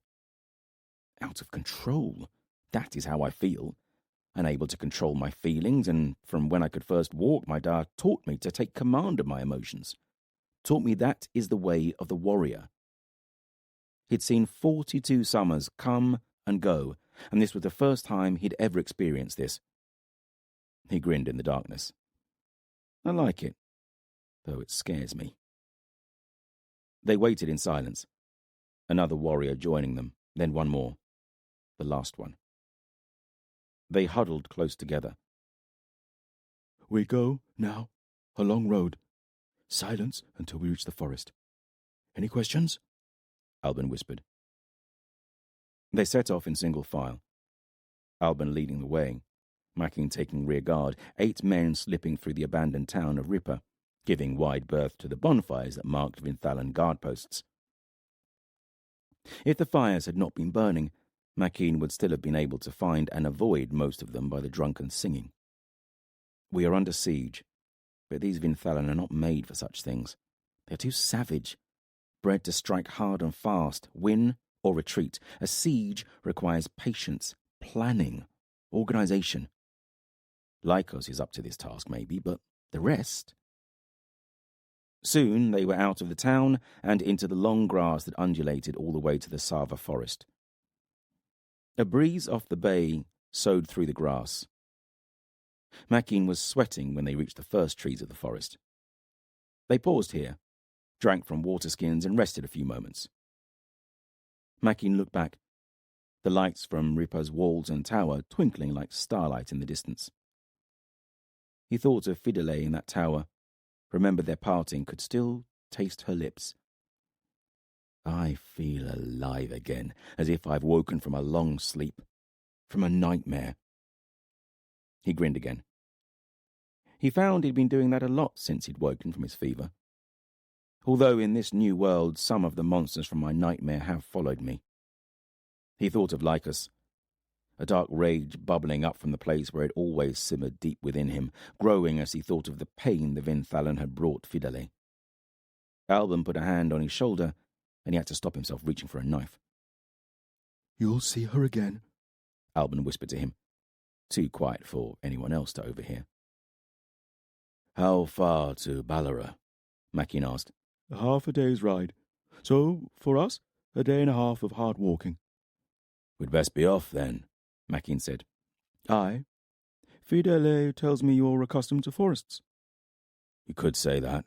Out of control. That is how I feel. Unable to control my feelings, and from when I could first walk, my dad taught me to take command of my emotions. Taught me that is the way of the warrior. He'd seen 42 summers come and go, and this was the first time he'd ever experienced this. He grinned in the darkness. I like it, though it scares me. They waited in silence. Another warrior joining them, then one more. The last one. They huddled close together. We go, now, a long road. Silence until we reach the forest. Any questions? Alban whispered. They set off in single file. Alban leading the way, Maquin taking rear guard, 8 men slipping through the abandoned town of Ripper, giving wide berth to the bonfires that marked Vinthalan guard posts. If the fires had not been burning, Maquin would still have been able to find and avoid most of them by the drunken singing. We are under siege, but these Vinthalan are not made for such things. They are too savage, bred to strike hard and fast, win or retreat. A siege requires patience, planning, organisation. Lycos is up to this task, maybe, but the rest? Soon they were out of the town and into the long grass that undulated all the way to the Sava forest. A breeze off the bay sowed through the grass. Maquin was sweating when they reached the first trees of the forest. They paused here, drank from water skins and rested a few moments. Maquin looked back, the lights from Ripa's walls and tower twinkling like starlight in the distance. He thought of Fidele in that tower, remembered their parting, could still taste her lips. I feel alive again, as if I've woken from a long sleep, from a nightmare. He grinned again. He found he'd been doing that a lot since he'd woken from his fever. Although in this new world some of the monsters from my nightmare have followed me. He thought of Lycus, a dark rage bubbling up from the place where it always simmered deep within him, growing as he thought of the pain the Vinthalan had brought Fidele. Alban put a hand on his shoulder, and he had to stop himself reaching for a knife. You'll see her again, Alban whispered to him, too quiet for anyone else to overhear. How far to Ballarat? Maquin asked. Half a day's ride. So, for us, a day and a half of hard walking. We'd best be off, then, Maquin said. Aye. Fidele tells me you're accustomed to forests. You could say that.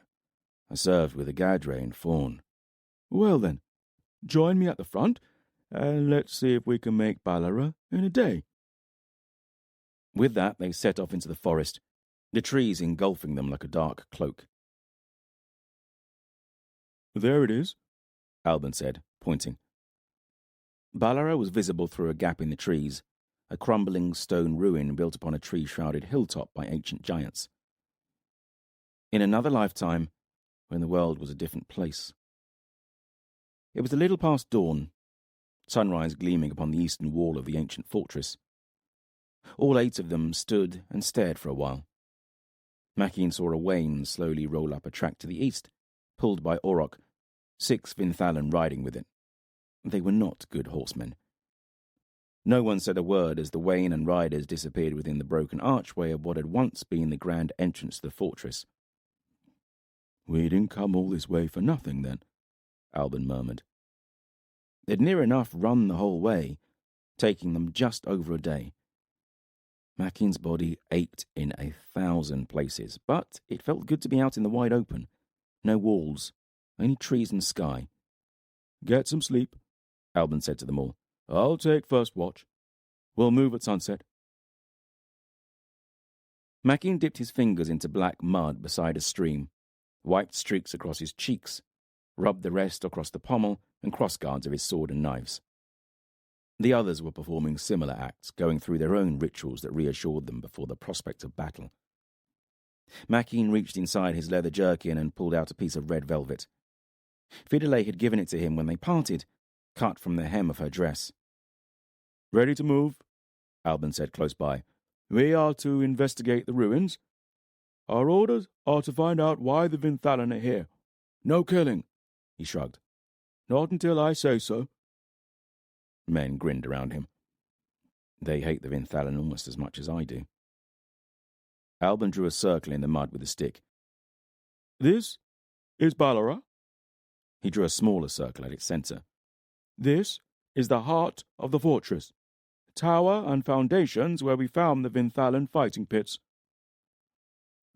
I served with the Gadre in Fawn. Well then, join me at the front, and let's see if we can make Ballarat in a day. With that, they set off into the forest, the trees engulfing them like a dark cloak. There it is, Alban said, pointing. Ballarat was visible through a gap in the trees, a crumbling stone ruin built upon a tree-shrouded hilltop by ancient giants. In another lifetime, when the world was a different place. It was a little past dawn, sunrise gleaming upon the eastern wall of the ancient fortress. All 8 of them stood and stared for a while. Maquin saw a wain slowly roll up a track to the east, pulled by Auroch, 6 Vinthalan riding with it. They were not good horsemen. No one said a word as the wain and riders disappeared within the broken archway of what had once been the grand entrance to the fortress. We didn't come all this way for nothing, then, Alban murmured. They'd near enough run the whole way, taking them just over a day. Maquin's body ached in 1,000 places, but it felt good to be out in the wide open. No walls, only trees and sky. Get some sleep, Alban said to them all. I'll take first watch. We'll move at sunset. Maquin dipped his fingers into black mud beside a stream, wiped streaks across his cheeks, rubbed the rest across the pommel and crossguards of his sword and knives. The others were performing similar acts, going through their own rituals that reassured them before the prospect of battle. Maquin reached inside his leather jerkin and pulled out a piece of red velvet. Fidele had given it to him when they parted, cut from the hem of her dress. Ready to move, Alban said close by. We are to investigate the ruins. Our orders are to find out why the Vinthalan are here. No killing, he shrugged. Not until I say so. Men grinned around him. They hate the Vinthalan almost as much as I do. Alban drew a circle in the mud with a stick. This is Ballarat. He drew a smaller circle at its centre. This is the heart of the fortress. Tower and foundations where we found the Vinthalan fighting pits.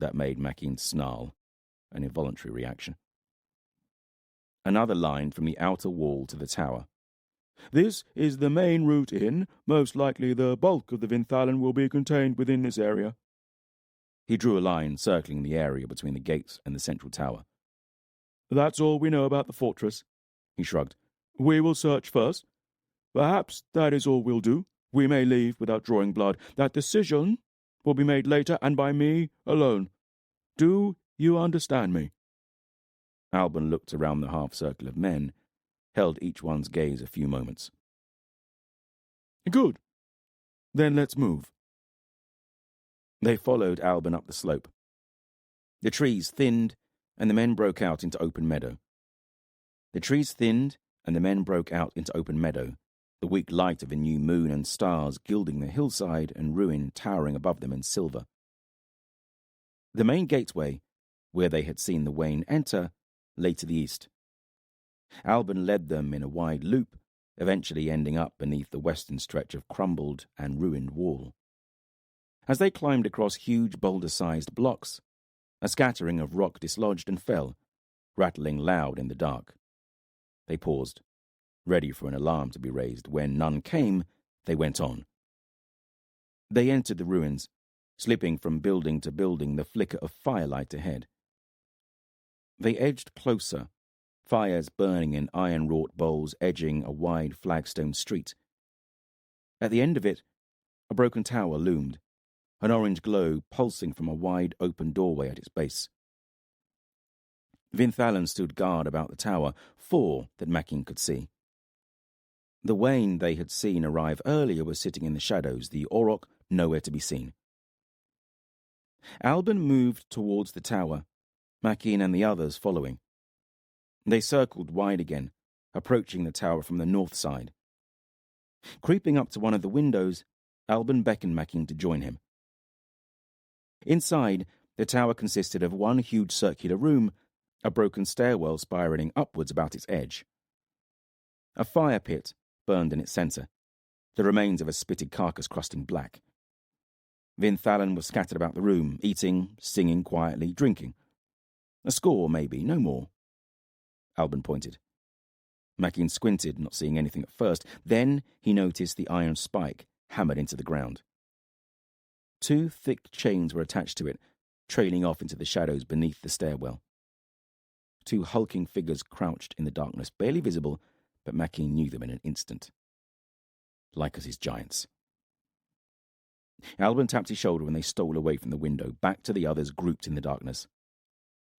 That made Maquin snarl, an involuntary reaction. Another line from the outer wall to the tower. This is the main route in. Most likely the bulk of the Vinthalan will be contained within this area. He drew a line circling the area between the gates and the central tower. That's all we know about the fortress, he shrugged. We will search first. Perhaps that is all we'll do. We may leave without drawing blood. That decision will be made later and by me alone. Do you understand me? Alban looked around the half-circle of men, held each one's gaze a few moments. Good. Then let's move. They followed Alban up the slope. The trees thinned, and the men broke out into open meadow. The trees thinned, and the men broke out into open meadow, the weak light of a new moon and stars gilding the hillside and ruin towering above them in silver. The main gateway, where they had seen the Wain enter, lay to the east. Alban led them in a wide loop, eventually ending up beneath the western stretch of crumbled and ruined wall. As they climbed across huge boulder-sized blocks, a scattering of rock dislodged and fell, rattling loud in the dark. They paused, ready for an alarm to be raised. When none came, they went on. They entered the ruins, slipping from building to building, the flicker of firelight ahead. They edged closer, fires burning in iron-wrought bowls edging a wide flagstone street. At the end of it, a broken tower loomed, an orange glow pulsing from a wide open doorway at its base. Vinthalan stood guard about the tower, 4 that Maquin could see. The Wain they had seen arrive earlier was sitting in the shadows, the Auroch nowhere to be seen. Alban moved towards the tower, Maquin and the others following. They circled wide again, approaching the tower from the north side. Creeping up to one of the windows, Alban beckoned Maquin to join him. Inside, the tower consisted of one huge circular room, a broken stairwell spiraling upwards about its edge. A fire pit burned in its centre, the remains of a spitted carcass crusting black. Vinthalan was scattered about the room, eating, singing quietly, drinking. A score, maybe, no more. Alban pointed. Maquin squinted, not seeing anything at first. Then he noticed the iron spike hammered into the ground. 2 thick chains were attached to it, trailing off into the shadows beneath the stairwell. 2 hulking figures crouched in the darkness, barely visible, but Maquin knew them in an instant. Lycos' giants. Alban tapped his shoulder when they stole away from the window, back to the others grouped in the darkness.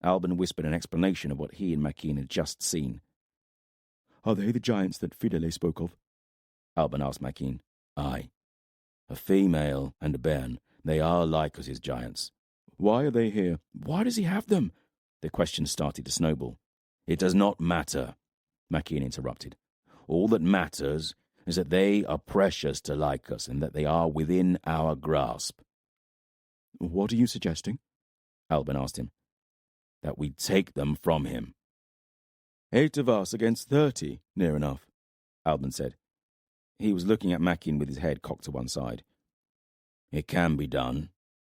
Alban whispered an explanation of what he and Maquin had just seen. Are they the giants that Fidele spoke of? Alban asked Maquin. Aye. A female and a bairn. They are Lycos' giants. Why are they here? Why does he have them? The questions started to snowball. It does not matter, Maquin interrupted. All that matters is that they are precious to Lycos and that they are within our grasp. What are you suggesting? Alban asked him. That we take them from him. 8 of us against 30, near enough, Alban said. He was looking at Maquin with his head cocked to one side. It can be done,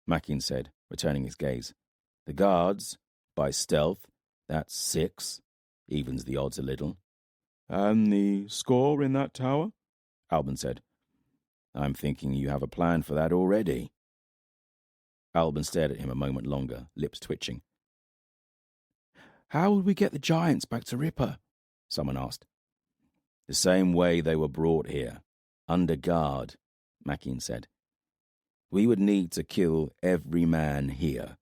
Maquin said, returning his gaze. The guards, by stealth, that's 6, evens the odds a little. And the score in that tower? Alban said. I'm thinking you have a plan for that already. Alban stared at him a moment longer, lips twitching. How would we get the giants back to Ripper? Someone asked. The same way they were brought here, under guard, Maquin said. We would need to kill every man here.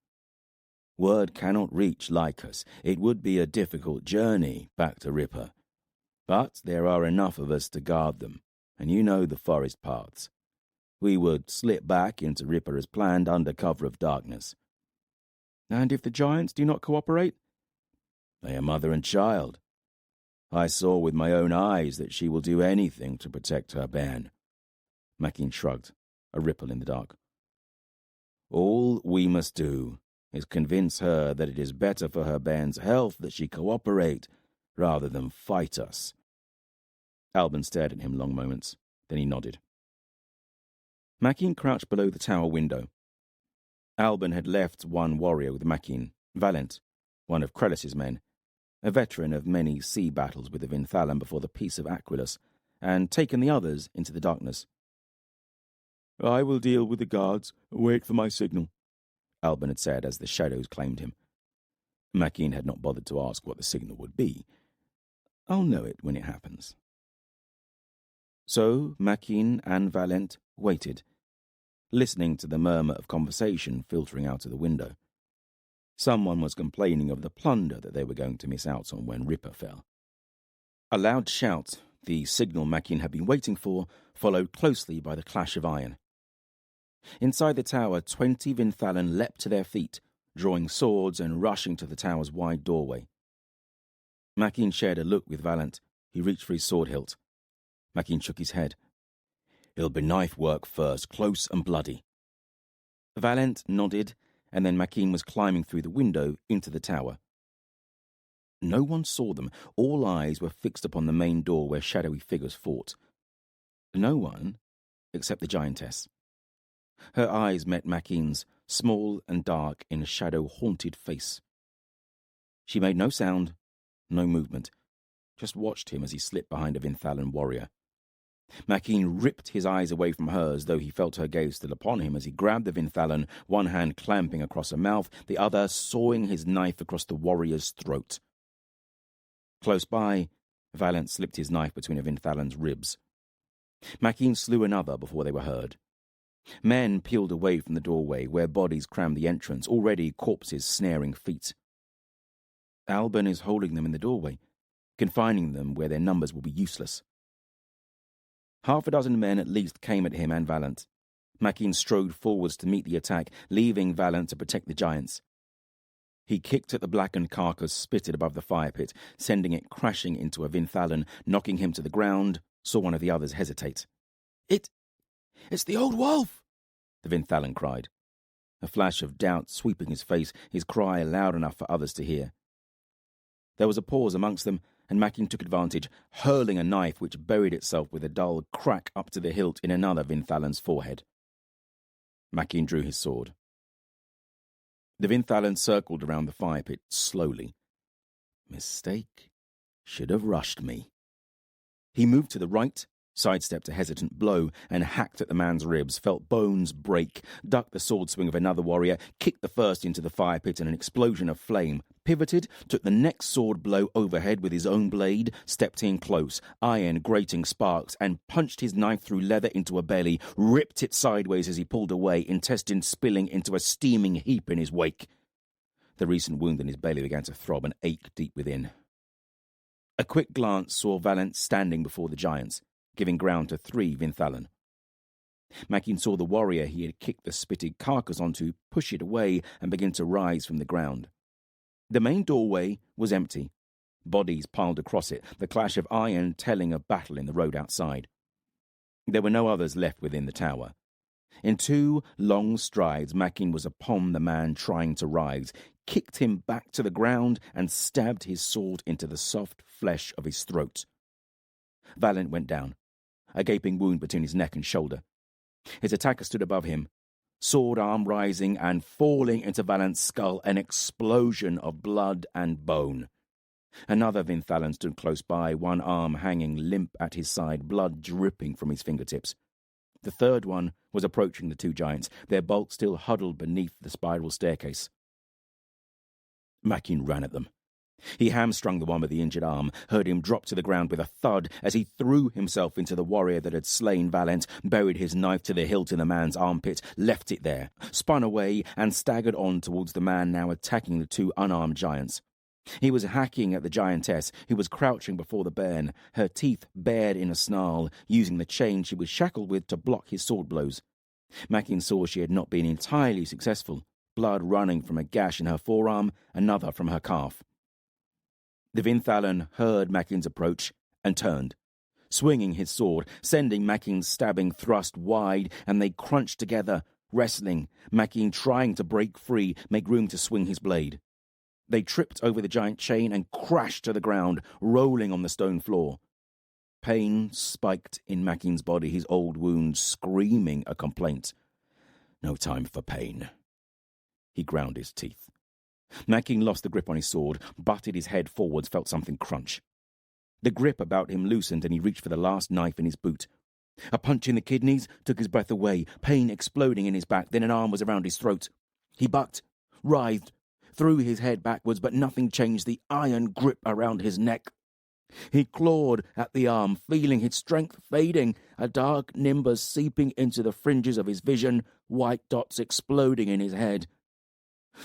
Word cannot reach Lycos. It would be a difficult journey back to Ripper. But there are enough of us to guard them, and you know the forest paths. We would slip back into Ripper as planned under cover of darkness. And if the giants do not cooperate? They are mother and child. I saw with my own eyes that she will do anything to protect her bairn. Maquin shrugged, a ripple in the dark. All we must do is convince her that it is better for her bairn's health that she cooperate rather than fight us. Alban stared at him long moments, then he nodded. Maquin crouched below the tower window. Alban had left one warrior with Maquin, Valent, one of Crelis's men, a veteran of many sea battles with the Vinthalan before the Peace of Aquilus, and taken the others into the darkness. I will deal with the guards. Wait for my signal, Alban had said as the shadows claimed him. Maquin had not bothered to ask what the signal would be. I'll know it when it happens. So Maquin and Valent waited, listening to the murmur of conversation filtering out of the window. Someone was complaining of the plunder that they were going to miss out on when Ripper fell. A loud shout, the signal Maquin had been waiting for, followed closely by the clash of iron. Inside the tower, 20 Vinthalan leapt to their feet, drawing swords and rushing to the tower's wide doorway. Maquin shared a look with Valent. He reached for his sword hilt. Maquin shook his head. It'll be knife work first, close and bloody. Valent nodded, and then Maquin was climbing through the window into the tower. No one saw them. All eyes were fixed upon the main door where shadowy figures fought. No one except the giantess. Her eyes met Maquin's, small and dark in a shadow-haunted face. She made no sound, no movement, just watched him as he slipped behind a Vinthalan warrior. Maquin ripped his eyes away from hers, though he felt her gaze still upon him as he grabbed the Vinthalan, one hand clamping across her mouth, the other sawing his knife across the warrior's throat. Close by, Valent slipped his knife between a Vinthalan's ribs. Maquin slew another before they were heard. Men peeled away from the doorway, where bodies crammed the entrance, already corpses snaring feet. Alban is holding them in the doorway, confining them where their numbers will be useless. Half a dozen men at least came at him and Valent. Maquin strode forwards to meet the attack, leaving Valent to protect the giants. He kicked at the blackened carcass spitted above the fire pit, sending it crashing into a Vinthalan, knocking him to the ground, saw one of the others hesitate. It's the old wolf!" the Vinthalan cried. A flash of doubt sweeping his face, his cry loud enough for others to hear. There was a pause amongst them, and Maquin took advantage, hurling a knife which buried itself with a dull crack up to the hilt in another Vinthalan's forehead. Maquin drew his sword. The Vinthalan circled around the fire pit slowly. Mistake. Should have rushed me. He moved to the right, sidestepped a hesitant blow, and hacked at the man's ribs, felt bones break, ducked the sword swing of another warrior, kicked the first into the fire pit in an explosion of flame, pivoted, took the next sword blow overhead with his own blade, stepped in close, iron grating sparks, and punched his knife through leather into a belly, ripped it sideways as he pulled away, intestines spilling into a steaming heap in his wake. The recent wound in his belly began to throb and ache deep within. A quick glance saw Valent standing before the giants, giving ground to 3 Vinthalan. Maquin saw the warrior he had kicked the spitted carcass onto push it away and begin to rise from the ground. The main doorway was empty. Bodies piled across it, the clash of iron telling of battle in the road outside. There were no others left within the tower. In 2 long strides, Maquin was upon the man trying to rise, kicked him back to the ground, and stabbed his sword into the soft flesh of his throat. Valent went down, a gaping wound between his neck and shoulder. His attacker stood above him, sword arm rising and falling into Valent's skull, an explosion of blood and bone. Another Vinthalan stood close by, one arm hanging limp at his side, blood dripping from his fingertips. The third one was approaching the 2 giants, their bulk still huddled beneath the spiral staircase. Maquin ran at them. He hamstrung the one with the injured arm, heard him drop to the ground with a thud as he threw himself into the warrior that had slain Valent, buried his knife to the hilt in the man's armpit, left it there, spun away, and staggered on towards the man now attacking the 2 unarmed giants. He was hacking at the giantess, who was crouching before the bairn, her teeth bared in a snarl, using the chain she was shackled with to block his sword blows. Maquin saw she had not been entirely successful, blood running from a gash in her forearm, another from her calf. The Vinthalan heard Maquin's approach and turned, swinging his sword, sending Maquin's stabbing thrust wide, and they crunched together, wrestling, Maquin trying to break free, make room to swing his blade. They tripped over the giant chain and crashed to the ground, rolling on the stone floor. Pain spiked in Maquin's body, his old wound screaming a complaint. No time for pain. He ground his teeth. Maquin lost the grip on his sword, butted his head forwards, felt something crunch. The grip about him loosened and he reached for the last knife in his boot. A punch in the kidneys took his breath away, pain exploding in his back, then an arm was around his throat. He bucked, writhed, threw his head backwards, but nothing changed the iron grip around his neck. He clawed at the arm, feeling his strength fading, a dark nimbus seeping into the fringes of his vision, white dots exploding in his head.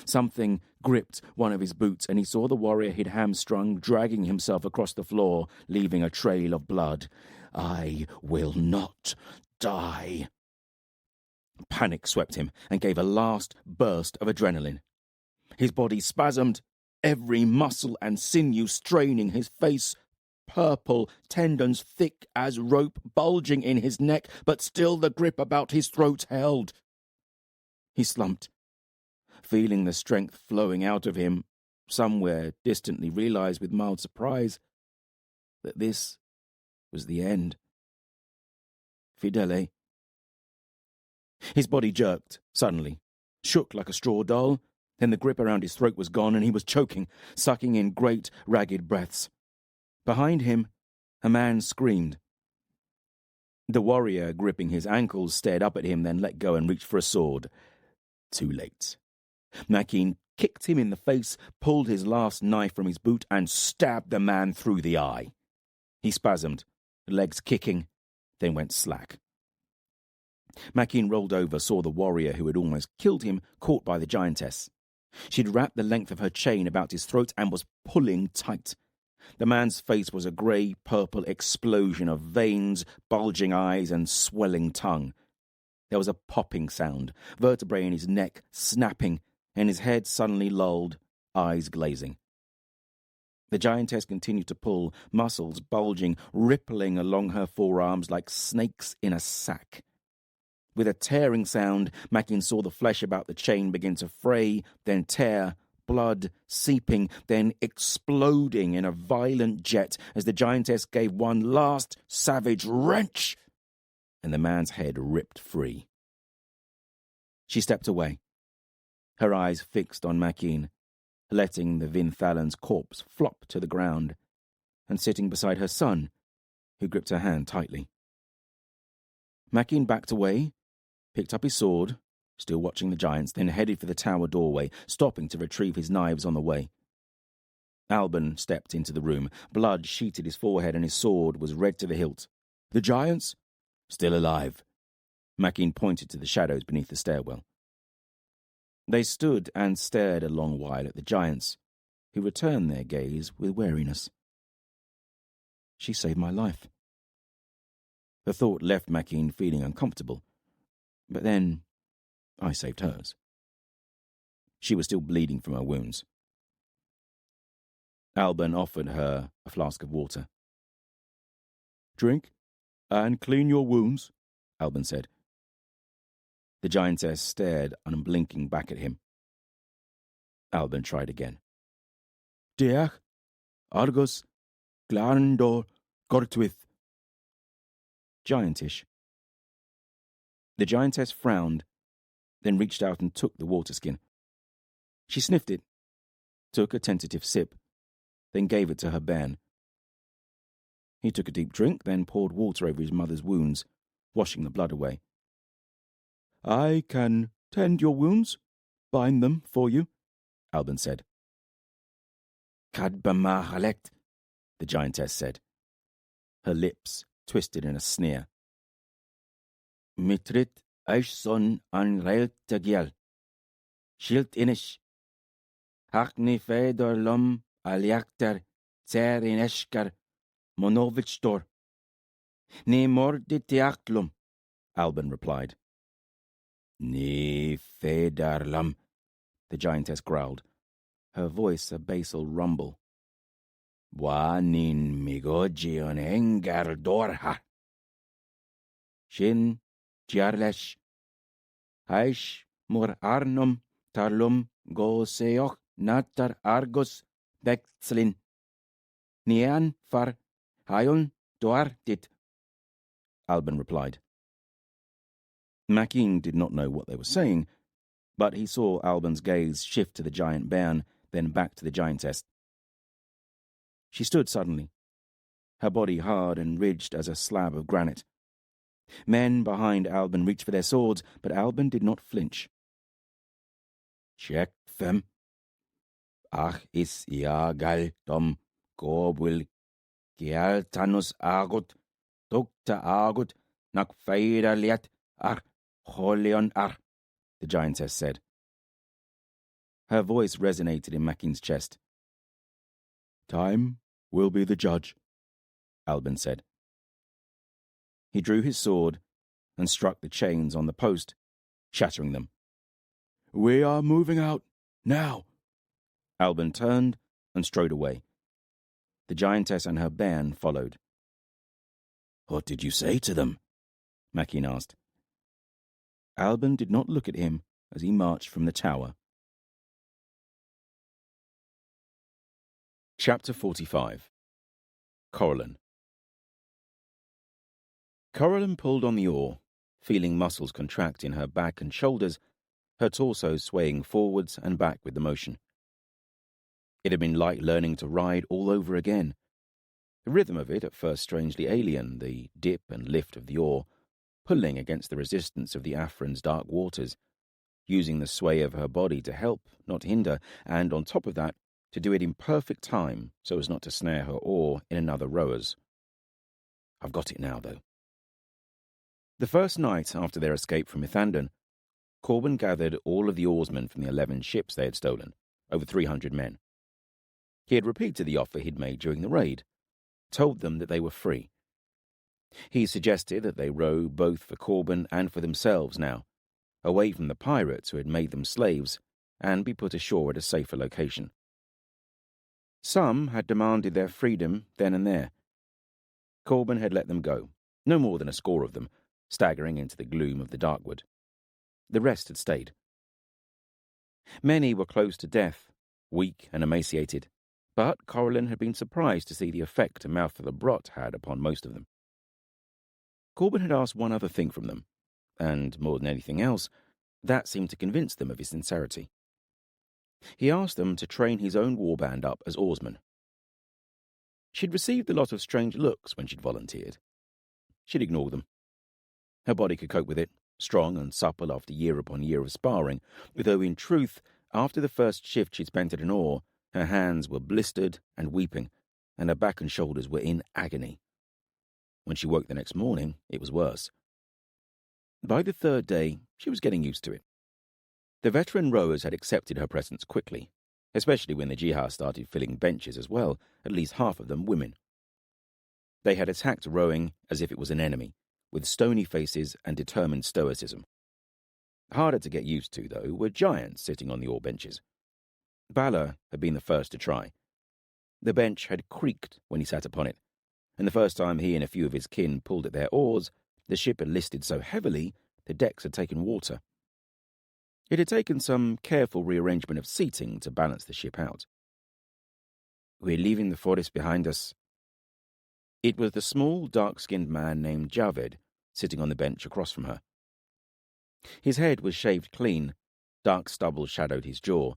Something gripped one of his boots, and he saw the warrior he'd hamstrung dragging himself across the floor, leaving a trail of blood. I will not die. Panic swept him and gave a last burst of adrenaline. His body spasmed, every muscle and sinew straining, his face purple, tendons thick as rope bulging in his neck, but still the grip about his throat held. He slumped, feeling the strength flowing out of him, somewhere distantly realized with mild surprise that this was the end. Fidele. His body jerked, suddenly, shook like a straw doll, then the grip around his throat was gone and he was choking, sucking in great, ragged breaths. Behind him, a man screamed. The warrior, gripping his ankles, stared up at him, then let go and reached for a sword. Too late. Maquin kicked him in the face, pulled his last knife from his boot, and stabbed the man through the eye. He spasmed, legs kicking, then went slack. Maquin rolled over, saw the warrior who had almost killed him, caught by the giantess. She'd wrapped the length of her chain about his throat and was pulling tight. The man's face was a grey-purple explosion of veins, bulging eyes, and swelling tongue. There was a popping sound, vertebrae in his neck snapping, and his head suddenly lolled, eyes glazing. The giantess continued to pull, muscles bulging, rippling along her forearms like snakes in a sack. With a tearing sound, Maquin saw the flesh about the chain begin to fray, then tear, blood seeping, then exploding in a violent jet as the giantess gave one last savage wrench, and the man's head ripped free. She stepped away, her eyes fixed on Maquin, letting the Vinthalan's corpse flop to the ground, and sitting beside her son, who gripped her hand tightly. Maquin backed away, picked up his sword, still watching the giants, then headed for the tower doorway, stopping to retrieve his knives on the way. Alban stepped into the room. Blood sheeted his forehead and his sword was red to the hilt. The giants? Still alive. Maquin pointed to the shadows beneath the stairwell. They stood and stared a long while at the giants, who returned their gaze with wariness. She saved my life. The thought left Maquin feeling uncomfortable. But then I saved hers. She was still bleeding from her wounds. Alban offered her a flask of water. Drink and clean your wounds, Alban said. The giantess stared unblinking back at him. Alban tried again. Deach, Argus, Glarndor, Gortwith. Giantish. The giantess frowned, then reached out and took the water skin. She sniffed it, took a tentative sip, then gave it to her bairn. He took a deep drink, then poured water over his mother's wounds, washing the blood away. I can tend your wounds, bind them for you, Alban said. Kadbamahalekt, the giantess said. Her lips twisted in a sneer. Mitrit Eishson an Railtagiel. Schilt inish. Hakni Fedor Lom Aliakter Tserin Eshkar Monovichdor. Ne morditiaklum, Alban replied. Ne Fedarlam, the giantess growled, her voice a basal rumble. Wanin migogion engar dorha. Shin Jarlesh. Aish mur arnum tarlum go seoch natar argos bekslin. Nian far hayon doartit, Alban replied. Maquin did not know what they were saying, but he saw Alban's gaze shift to the giant bairn, then back to the giantess. She stood suddenly, her body hard and ridged as a slab of granite. Men behind Alban reached for their swords, but Alban did not flinch. Check them. Ach is iagal dom gobwil gialtanus agut, dokta agut, nak feida liat ar holion ar, the giantess said. Her voice resonated in Maquin's chest. Time will be the judge, Alban said. He drew his sword and struck the chains on the post, shattering them. We are moving out, now. Alban turned and strode away. The giantess and her bairn followed. "What did you say to them?" Maquin asked. Alban did not look at him as he marched from the tower. Chapter 45. Corban. Corban pulled on the oar, feeling muscles contract in her back and shoulders, her torso swaying forwards and back with the motion. It had been like learning to ride all over again. The rhythm of it, at first strangely alien, the dip and lift of the oar, pulling against the resistance of the Afrin's dark waters, using the sway of her body to help, not hinder, and, on top of that, to do it in perfect time so as not to snare her oar in another rower's. I've got it now, though. The first night after their escape from Ithandan, Corban gathered all of the oarsmen from the 11 ships they had stolen, over 300 men. He had repeated the offer he'd made during the raid, told them that they were free. He suggested that they row both for Corban and for themselves now, away from the pirates who had made them slaves, and be put ashore at a safer location. Some had demanded their freedom then and there. Corban had let them go, no more than a score of them, staggering into the gloom of the darkwood. The rest had stayed. Many were close to death, weak and emaciated, but Corban had been surprised to see the effect a mouthful of brot had upon most of them. Corban had asked one other thing from them, and, more than anything else, that seemed to convince them of his sincerity. He asked them to train his own warband up as oarsmen. She'd received a lot of strange looks when she'd volunteered. She'd ignore them. Her body could cope with it, strong and supple after year upon year of sparring, though in truth, after the first shift she'd spent at an oar, her hands were blistered and weeping, and her back and shoulders were in agony. When she woke the next morning, it was worse. By the third day, she was getting used to it. The veteran rowers had accepted her presence quickly, especially when the jihad started filling benches as well, at least half of them women. They had attacked rowing as if it was an enemy, with stony faces and determined stoicism. Harder to get used to, though, were giants sitting on the oar benches. Balor had been the first to try. The bench had creaked when he sat upon it, and the first time he and a few of his kin pulled at their oars, the ship had listed so heavily the decks had taken water. It had taken some careful rearrangement of seating to balance the ship out. "We're leaving the forest behind us." It was the small, dark-skinned man named Javed sitting on the bench across from her. His head was shaved clean, dark stubble shadowed his jaw,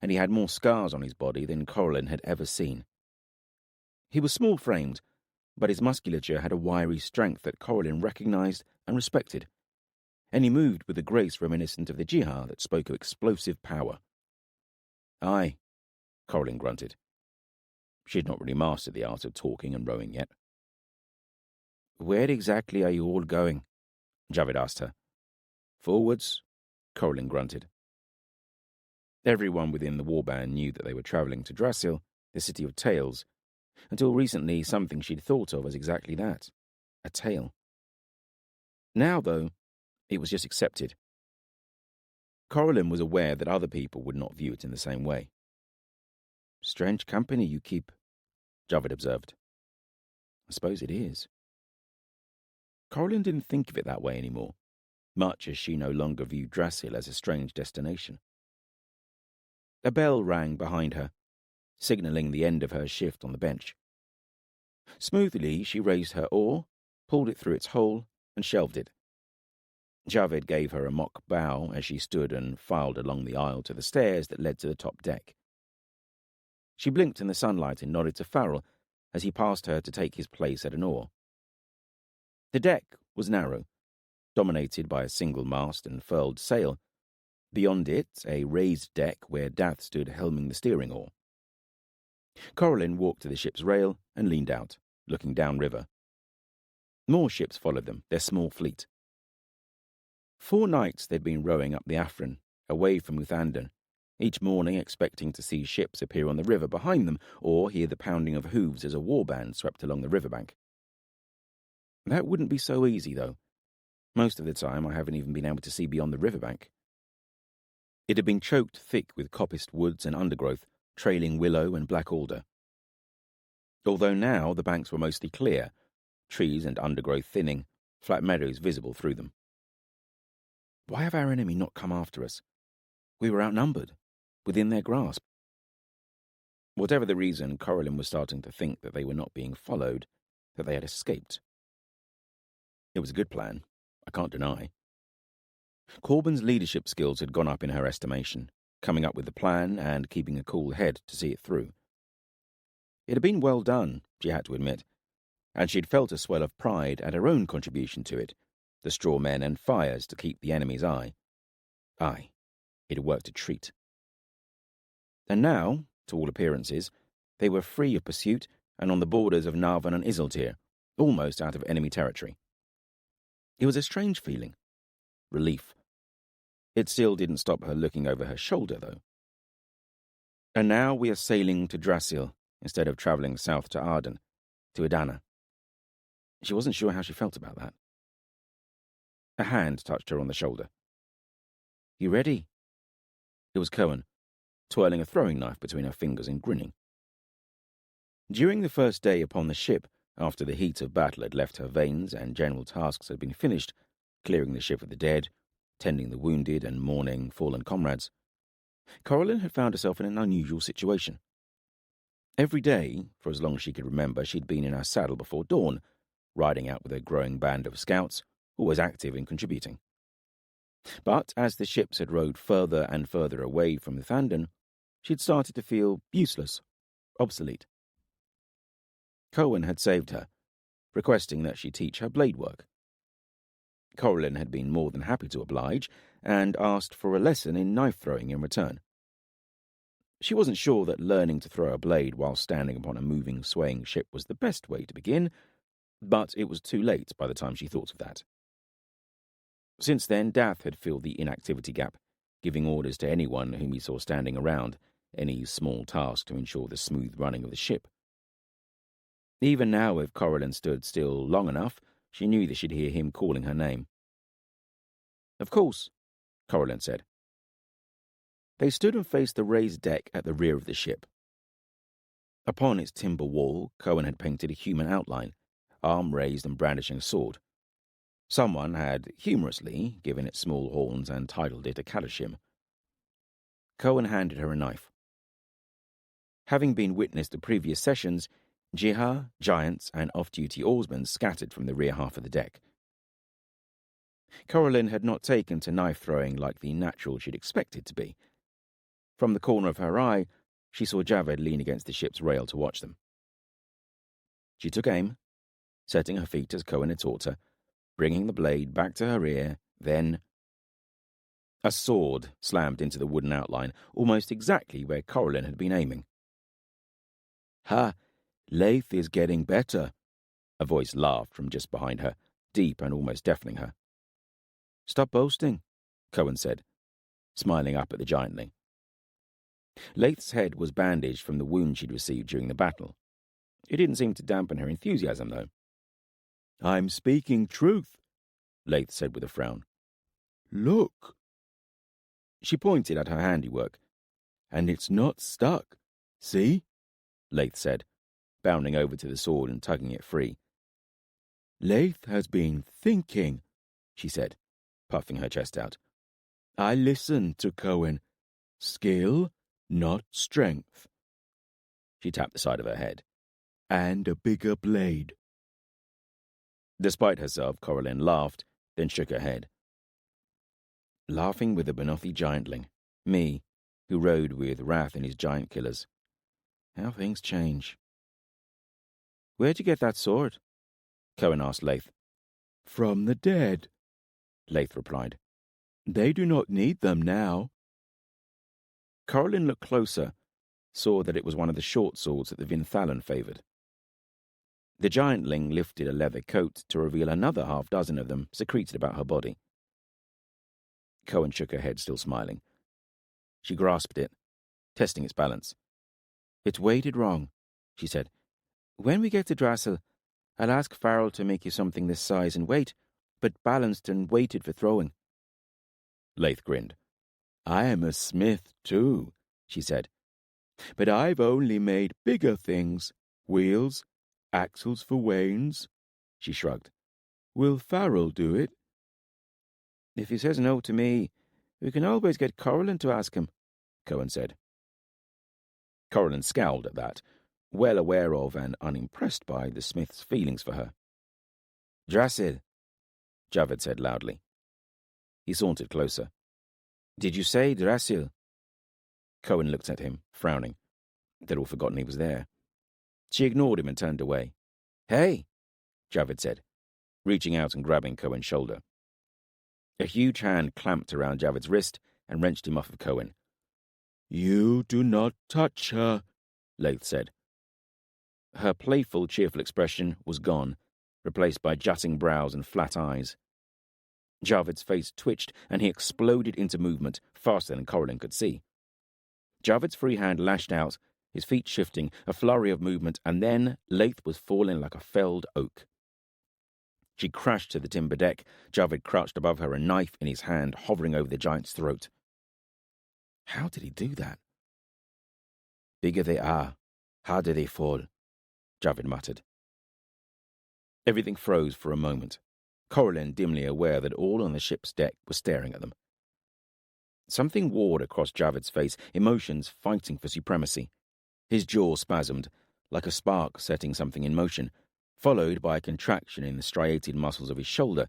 and he had more scars on his body than Corban had ever seen. He was small-framed, but his musculature had a wiry strength that Corban recognized and respected, and he moved with a grace reminiscent of the jihad that spoke of explosive power. "Aye," Corban grunted. She had not really mastered the art of talking and rowing yet. "Where exactly are you all going?" Javed asked her. "Forwards," Corban grunted. Everyone within the warband knew that they were travelling to Drasil, the city of tales, until recently something she'd thought of as exactly that, a tale. Now, though, it was just accepted. Corban was aware that other people would not view it in the same way. "Strange company you keep," Javed observed. "I suppose it is." Corban didn't think of it that way anymore, much as she no longer viewed Drasil as a strange destination. A bell rang behind her, signalling the end of her shift on the bench. Smoothly, she raised her oar, pulled it through its hole, and shelved it. Javed gave her a mock bow as she stood and filed along the aisle to the stairs that led to the top deck. She blinked in the sunlight and nodded to Farrell as he passed her to take his place at an oar. The deck was narrow, dominated by a single mast and furled sail. Beyond it, a raised deck where Dath stood helming the steering oar. Corban walked to the ship's rail and leaned out, looking downriver. More ships followed them, their small fleet. 4 nights they'd been rowing up the Afrin, away from Ithandan, each morning expecting to see ships appear on the river behind them or hear the pounding of hooves as a warband swept along the riverbank. That wouldn't be so easy, though. Most of the time I haven't even been able to see beyond the riverbank. It had been choked thick with coppiced woods and undergrowth, trailing willow and black alder. although now the banks were mostly clear, trees and undergrowth thinning, flat meadows visible through them. Why have our enemy not come after us? We were outnumbered, within their grasp. Whatever the reason, Coralin was starting to think that they were not being followed, that they had escaped. It was a good plan, I can't deny. Corban's leadership skills had gone up in her estimation, coming up with the plan and keeping a cool head to see it through. It had been well done, she had to admit, and she had felt a swell of pride at her own contribution to it, the straw men and fires to keep the enemy's eye. Aye, it had worked a treat. And now, to all appearances, they were free of pursuit and on the borders of Narvan and Isiltir, almost out of enemy territory. It was a strange feeling. Relief. It still didn't stop her looking over her shoulder, though. And now we are sailing to Drasil, instead of travelling south to Ardan, to Edana. She wasn't sure how she felt about that. A hand touched her on the shoulder. You ready? It was Cohen, twirling a throwing knife between her fingers and grinning. During the first day upon the ship, after the heat of battle had left her veins and general tasks had been finished, clearing the ship of the dead, tending the wounded and mourning fallen comrades, Coralin had found herself in an unusual situation. Every day, for as long as she could remember, she'd been in her saddle before dawn, riding out with a growing band of scouts, always active in contributing. But as the ships had rowed further and further away from the Thandon, she'd started to feel useless, obsolete. Cohen had saved her, requesting that she teach her blade work. Coralin had been more than happy to oblige, and asked for a lesson in knife-throwing in return. She wasn't sure that learning to throw a blade while standing upon a moving, swaying ship was the best way to begin, but it was too late by the time she thought of that. Since then, Dath had filled the inactivity gap, giving orders to anyone whom he saw standing around, any small task to ensure the smooth running of the ship. Even now, if Coralin stood still long enough, she knew that she'd hear him calling her name. Of course, Coralin said. They stood and faced the raised deck at the rear of the ship. Upon its timber wall, Cohen had painted a human outline, arm raised and brandishing a sword. Someone had, humorously, given it small horns and titled it a Kalashim. Cohen handed her a knife. Having been witness to previous sessions, Jihar, giants, and off-duty oarsmen scattered from the rear half of the deck. Coralin had not taken to knife-throwing like the natural she'd expected to be. From the corner of her eye, she saw Javed lean against the ship's rail to watch them. She took aim, setting her feet as Cohen had taught her, bringing the blade back to her ear, then... A sword slammed into the wooden outline, almost exactly where Coralin had been aiming. Ha! Leith is getting better, a voice laughed from just behind her, deep and almost deafening her. Stop boasting, Cohen said, smiling up at the giantling. Leith's head was bandaged from the wound she'd received during the battle. It didn't seem to dampen her enthusiasm, though. I'm speaking truth, Leith said with a frown. Look. She pointed at her handiwork. And it's not stuck. See? Leith said, bounding over to the sword and tugging it free. Leith has been thinking, she said, puffing her chest out. I listened to Cohen. Skill, not strength. She tapped the side of her head. And a bigger blade. Despite herself, Coralin laughed, then shook her head. Laughing with the Benothi giantling, me, who rode with Wrath and his giant killers. How things change. Where'd you get that sword? Cohen asked Leith. From the dead, Leith replied. They do not need them now. Coralin looked closer, saw that it was one of the short swords that the Vinthalan favoured. The giantling lifted a leather coat to reveal another half-dozen of them secreted about her body. Cohen shook her head, still smiling. She grasped it, testing its balance. It's weighted wrong, she said. When we get to Drasil, I'll ask Farrell to make you something this size and weight, but balanced and weighted for throwing. Leith grinned. I am a smith, too, she said. But I've only made bigger things, Wheels, axles for wains, she shrugged. Will Farrell do it? If he says no to me, we can always get Corban to ask him, Cohen said. Corban scowled at that, well aware of and unimpressed by the smith's feelings for her. Drasil, Javed said loudly. He sauntered closer. Did you say Drasil? Cohen looked at him, frowning. They'd all forgotten he was there. She ignored him and turned away. Hey, Javed said, reaching out and grabbing Cohen's shoulder. A huge hand clamped around Javed's wrist and wrenched him off of Cohen. You do not touch her, Lath said. Her playful, cheerful expression was gone, replaced by jutting brows and flat eyes. Javed's face twitched, and he exploded into movement, faster than Corban could see. Javed's free hand lashed out, his feet shifting, a flurry of movement, and then Lath was falling like a felled oak. She crashed to the timber deck, Javed crouched above her, a knife in his hand, hovering over the giant's throat. How did he do that? Bigger they are, harder they fall, Javed muttered. Everything froze for a moment, Corban dimly aware that all on the ship's deck were staring at them. Something warred across Javed's face, emotions fighting for supremacy. His jaw spasmed, like a spark setting something in motion, followed by a contraction in the striated muscles of his shoulder,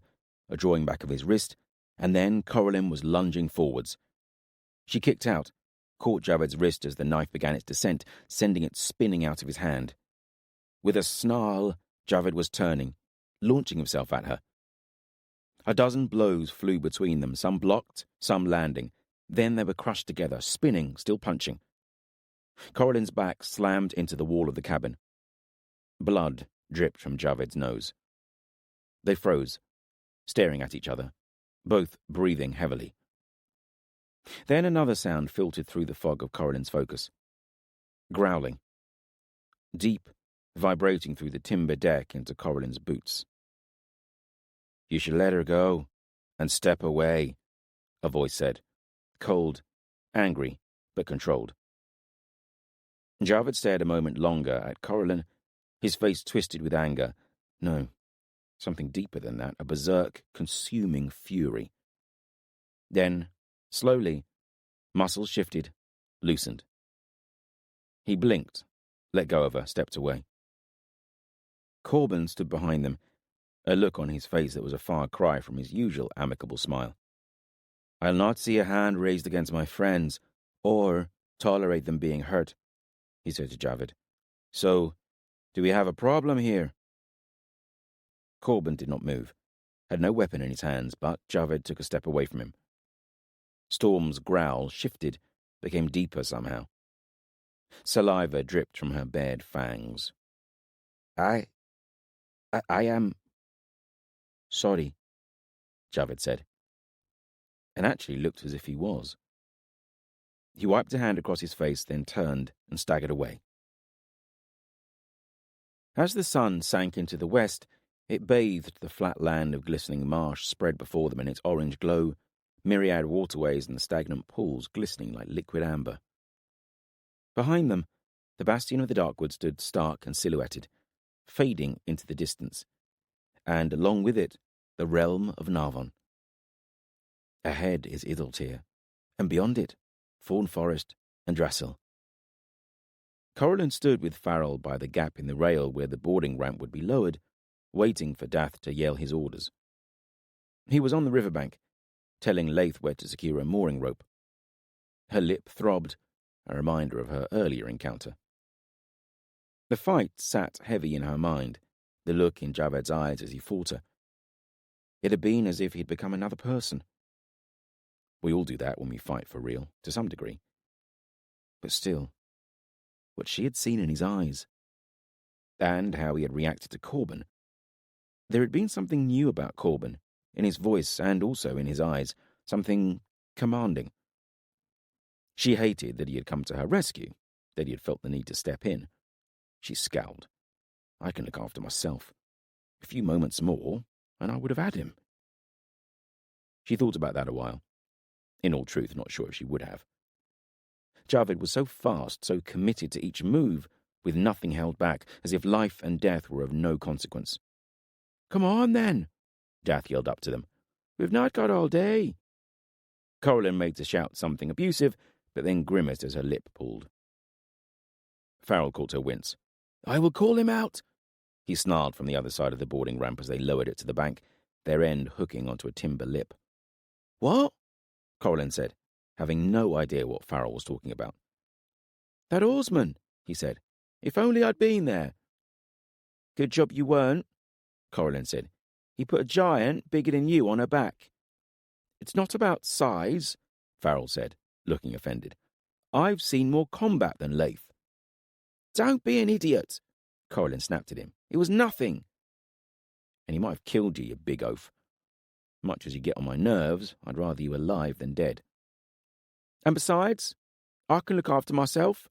a drawing back of his wrist, and then Corban was lunging forwards. She kicked out, caught Javed's wrist as the knife began its descent, sending it spinning out of his hand. With a snarl, Javed was turning, launching himself at her. A dozen blows flew between them, some blocked, some landing. Then they were crushed together, spinning, still punching. Corban's back slammed into the wall of the cabin. Blood dripped from Javed's nose. They froze, staring at each other, both breathing heavily. Then another sound filtered through the fog of Corban's focus. Growling. Deep, vibrating through the timber deck into Corban's boots. You should let her go and step away, a voice said, cold, angry, but controlled. Javed stared a moment longer at Corban, his face twisted with anger. No, something deeper than that, a berserk, consuming fury. Then, slowly, muscles shifted, loosened. He blinked, let go of her, stepped away. Corban stood behind them, a look on his face that was a far cry from his usual amicable smile. I'll not see a hand raised against my friends, or tolerate them being hurt, he said to Javed. So, do we have a problem here? Corban did not move, had no weapon in his hands, but Javed took a step away from him. Storm's growl shifted, became deeper somehow. Saliva dripped from her bared fangs. I am sorry, Javed said, and actually looked as if he was. He wiped a hand across his face, then turned and staggered away. As the sun sank into the west, it bathed the flat land of glistening marsh spread before them in its orange glow, myriad waterways and the stagnant pools glistening like liquid amber. Behind them, the bastion of the Darkwood stood stark and silhouetted, fading into the distance, and along with it, the realm of Narvon. Ahead is Idletyr, and beyond it, Fawn Forest and Drasil. Corban stood with Farrell by the gap in the rail where the boarding ramp would be lowered, waiting for Dath to yell his orders. He was on the riverbank, telling Lath where to secure a mooring rope. Her lip throbbed, a reminder of her earlier encounter. The fight sat heavy in her mind, the look in Javed's eyes as he fought her. It had been as if he'd become another person. We all do that when we fight for real, to some degree. But still, what she had seen in his eyes, and how he had reacted to Corban, there had been something new about Corban, in his voice and also in his eyes, something commanding. She hated that he had come to her rescue, that he had felt the need to step in. She scowled. I can look after myself. A few moments more, and I would have had him. She thought about that a while. In all truth, not sure if she would have. Javed was so fast, so committed to each move, with nothing held back, as if life and death were of no consequence. "Come on, then," Dath yelled up to them. "We've not got all day." Corban made to shout something abusive, but then grimaced as her lip pulled. Farrell caught her wince. "I will call him out," he snarled from the other side of the boarding ramp as they lowered it to the bank, their end hooking onto a timber lip. "What?" Corban said, having no idea what Farrell was talking about. "That oarsman," he said. "If only I'd been there." "Good job you weren't," Corban said. "He put a giant bigger than you on her back." "It's not about size," Farrell said, looking offended. "I've seen more combat than Leif." "Don't be an idiot," Corban snapped at him. "It was nothing." "And he might have killed you, you big oaf. Much as you get on my nerves, I'd rather you alive than dead." "And besides, I can look after myself.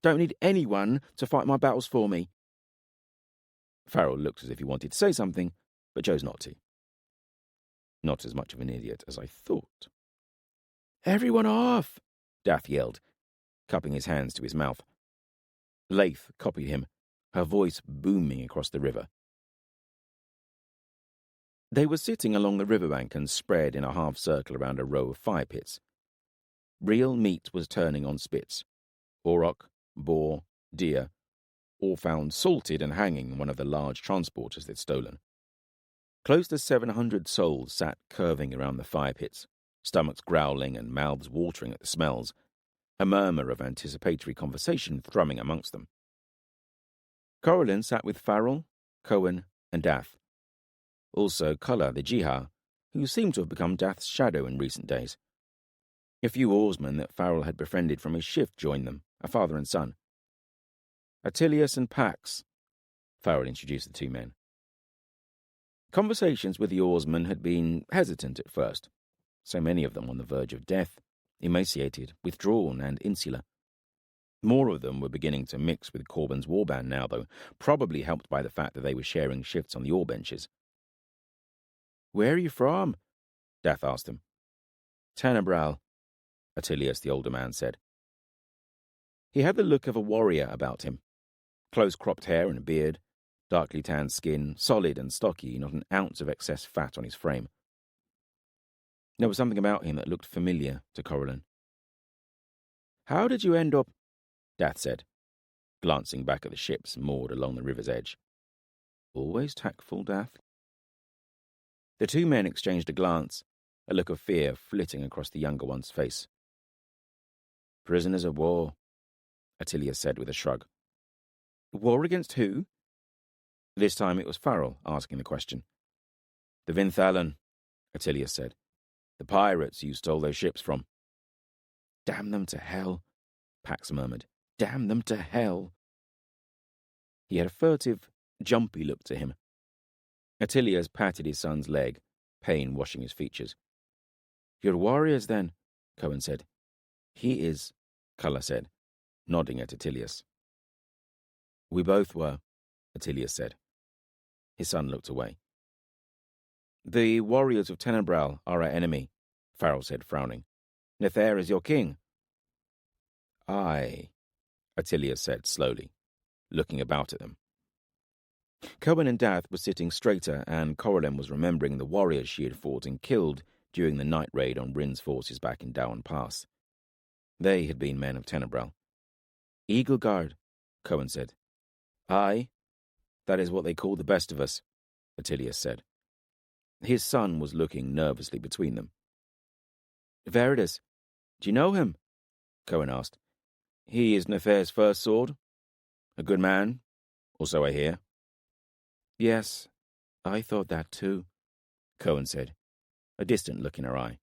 Don't need anyone to fight my battles for me." Farrell looked as if he wanted to say something, but chose not to. "Not as much of an idiot as I thought." "Everyone off!" Dath yelled, cupping his hands to his mouth. Leif copied him, her voice booming across the river. They were sitting along the riverbank and spread in a half circle around a row of fire pits. Real meat was turning on spits. Auroch, boar, deer, all found salted and hanging in one of the large transporters they'd stolen. Close to 700 souls sat curving around the fire pits, stomachs growling and mouths watering at the smells, a murmur of anticipatory conversation thrumming amongst them. Corban sat with Farrell, Cohen, and Dath. Also Culla the Jihar, who seemed to have become Dath's shadow in recent days. A few oarsmen that Farrell had befriended from his shift joined them, a father and son. Attilius and Pax, Farrell introduced the two men. Conversations with the oarsmen had been hesitant at first, so many of them on the verge of death, emaciated, withdrawn, and insular. More of them were beginning to mix with Corban's warband now, though, probably helped by the fact that they were sharing shifts on the oar benches. "Where are you from?" Dath asked them. "Tenebral," Attilius, the older man, said. He had the look of a warrior about him. Close-cropped hair and a beard, darkly tanned skin, solid and stocky, not an ounce of excess fat on his frame. There was something about him that looked familiar to Corban. "How did you end up?" Dath said, glancing back at the ships moored along the river's edge. "Always tactful, Dath." The two men exchanged a glance, a look of fear flitting across the younger one's face. "Prisoners of war," Attilius said with a shrug. "War against who?" This time it was Farrell asking the question. "The Vinthalan," Attilius said. "The pirates you stole those ships from." "Damn them to hell," Pax murmured. "Damn them to hell." He had a furtive, jumpy look to him. Attilius patted his son's leg, pain washing his features. "You're warriors, then," Cohen said. "He is," Culla said, nodding at Attilius. "We both were," Attilius said. His son looked away. "The warriors of Tenebral are our enemy," Farrell said, frowning. "Nathair is your king." "Aye," Attilius said slowly, looking about at them. Cohen and Dath were sitting straighter, and Corban was remembering the warriors she had fought and killed during the night raid on Rin's forces back in Dowan Pass. They had been men of Tenebral. "Eagle Guard," Cohen said. "Aye, that is what they call the best of us," Attilius said. His son was looking nervously between them. "Veritas, do you know him?" Cohen asked. "He is Nathair's first sword. A good man, or so I hear." "Yes, I thought that too," Cohen said, a distant look in her eye.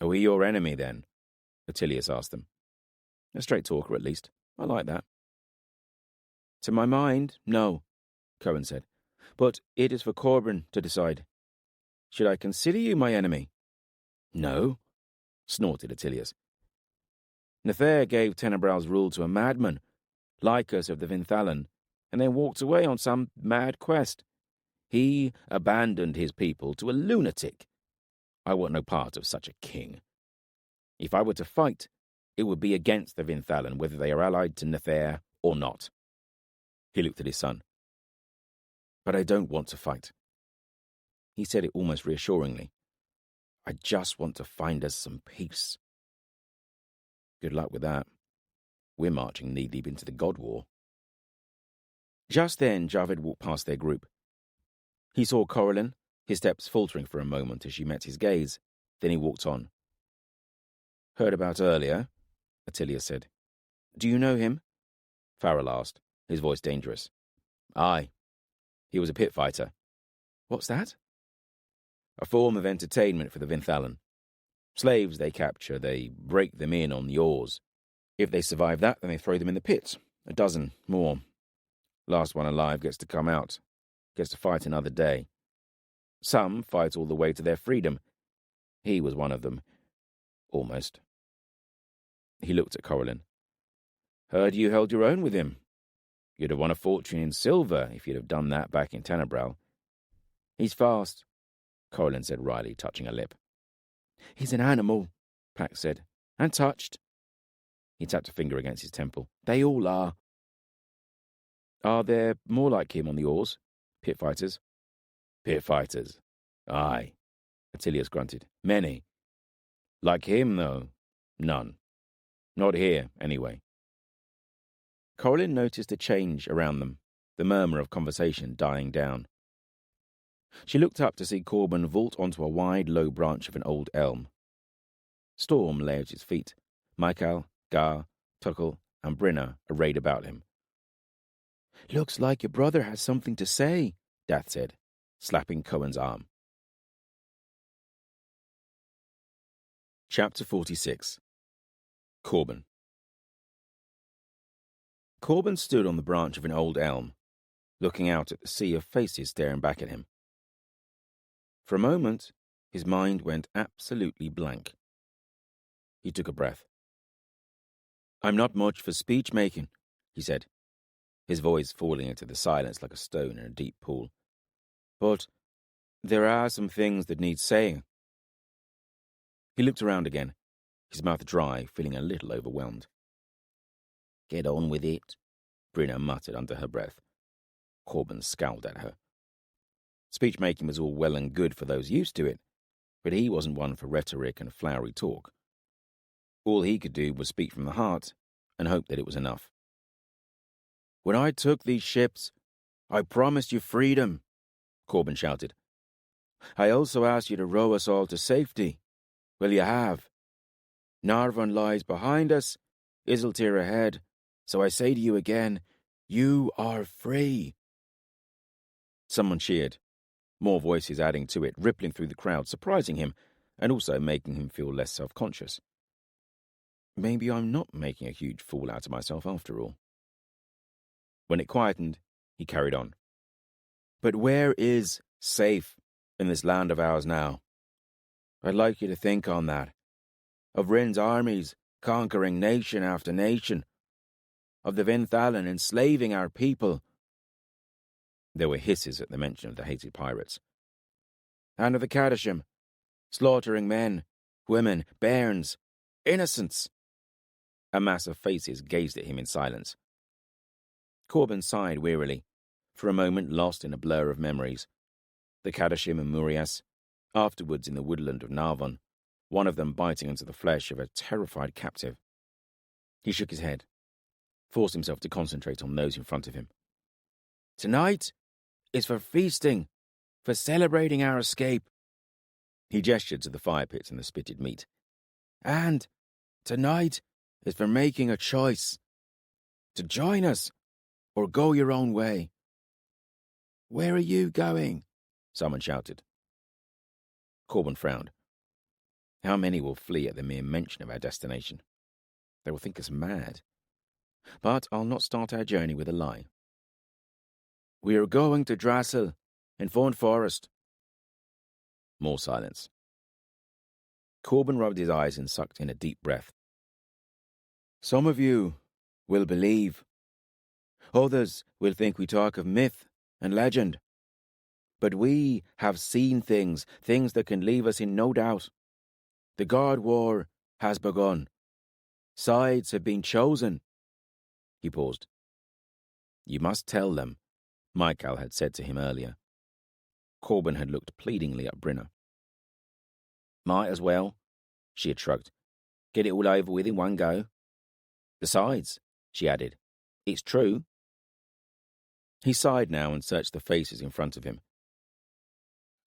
"Are we your enemy, then?" Attilius asked them. A straight talker, at least. I like that. "To my mind, no," Cohen said. "But it is for Corban to decide. Should I consider you my enemy?" "No," snorted Attilius. "Nathair gave Tenebral's rule to a madman, Lycus of the Vinthalan, and then walked away on some mad quest. He abandoned his people to a lunatic. I want no part of such a king. If I were to fight, it would be against the Vinthalan, whether they are allied to Nathair or not. He looked at his son. But I don't want to fight. He said it almost reassuringly. I just want to find us some peace. Good luck with that. We're marching knee-deep into the God War. Just then, Javed walked past their group. He saw Corban, his steps faltering for a moment as she met his gaze. Then he walked on. Heard about earlier, Attilia said. Do you know him? Farrell asked, his voice dangerous. Aye. He was a pit fighter. What's that? A form of entertainment for the Vinthalan. Slaves they capture, they break them in on the oars. If they survive that, then they throw them in the pit. 12 more. Last one alive gets to come out, gets to fight another day. Some fight all the way to their freedom. He was one of them. Almost. He looked at Corban. Heard you held your own with him. You'd have won a fortune in silver if you'd have done that back in Tenebral. He's fast, Corban said wryly, touching her lip. He's an animal, Pax said, and touched. He tapped a finger against his temple. They all are. Are there more like him on the oars? Pit fighters? Pit fighters. Aye, Attilius grunted. Many. Like him, though, none. Not here, anyway. Corban noticed a change around them, the murmur of conversation dying down. She looked up to see Corban vault onto a wide, low branch of an old elm. Storm lay at his feet. Michael, Gar, Tuckle, and Brinna arrayed about him. Looks like your brother has something to say, Dath said, slapping Cohen's arm. Chapter 46. Corban. Corban stood on the branch of an old elm, looking out at the sea of faces staring back at him. For a moment, his mind went absolutely blank. He took a breath. I'm not much for speech-making, he said, his voice falling into the silence like a stone in a deep pool. But there are some things that need saying. He looked around again, his mouth dry, feeling a little overwhelmed. Get on with it, Brinna muttered under her breath. Corban scowled at her. Speech-making was all well and good for those used to it, but he wasn't one for rhetoric and flowery talk. All he could do was speak from the heart and hope that it was enough. When I took these ships, I promised you freedom, Corban shouted. I also asked you to row us all to safety. Well, you have. Narvan lies behind us, Isiltir ahead, so I say to you again, you are free. Someone cheered, more voices adding to it, rippling through the crowd, surprising him, and also making him feel less self-conscious. Maybe I'm not making a huge fool out of myself after all. When it quietened, he carried on. But where is safe in this land of ours now? I'd like you to think on that. Of Rin's armies conquering nation after nation. Of the Vinthalan enslaving our people. There were hisses at the mention of the hated pirates. And of the Kadishim, slaughtering men, women, bairns, innocents. A mass of faces gazed at him in silence. Corban sighed wearily, for a moment lost in a blur of memories. The Kadishim and Murias, afterwards in the woodland of Narvan, one of them biting into the flesh of a terrified captive. He shook his head, forced himself to concentrate on those in front of him. Tonight is for feasting, for celebrating our escape. He gestured to the fire pits and the spitted meat. And tonight is for making a choice. To join us, or go your own way. Where are you going? Someone shouted. Corban frowned. How many will flee at the mere mention of our destination? They will think us mad. But I'll not start our journey with a lie. We are going to Drassel, in Fawn Forest. More silence. Corban rubbed his eyes and sucked in a deep breath. Some of you will believe. Others will think we talk of myth and legend. But we have seen things that can leave us in no doubt. The God War has begun. Sides have been chosen. He paused. You must tell them, Michael had said to him earlier. Corban had looked pleadingly at Brynner. Might as well, she had shrugged. Get it all over with in one go. Besides, she added, it's true. He sighed now and searched the faces in front of him.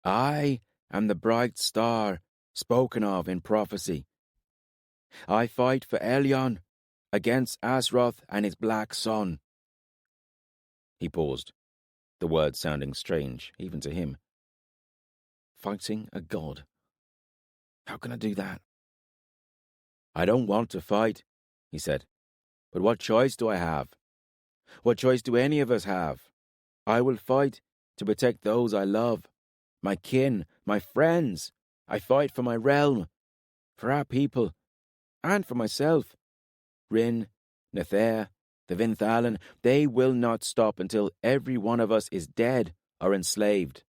I am the bright star spoken of in prophecy. I fight for Elyon against Asroth and his black son. He paused, the words sounding strange, even to him. Fighting a god. How can I do that? I don't want to fight, he said. But what choice do I have? What choice do any of us have? I will fight to protect those I love, my kin, my friends. I fight for my realm, for our people, and for myself. Rin, Nathair, the Vinthalan, they will not stop until every one of us is dead or enslaved.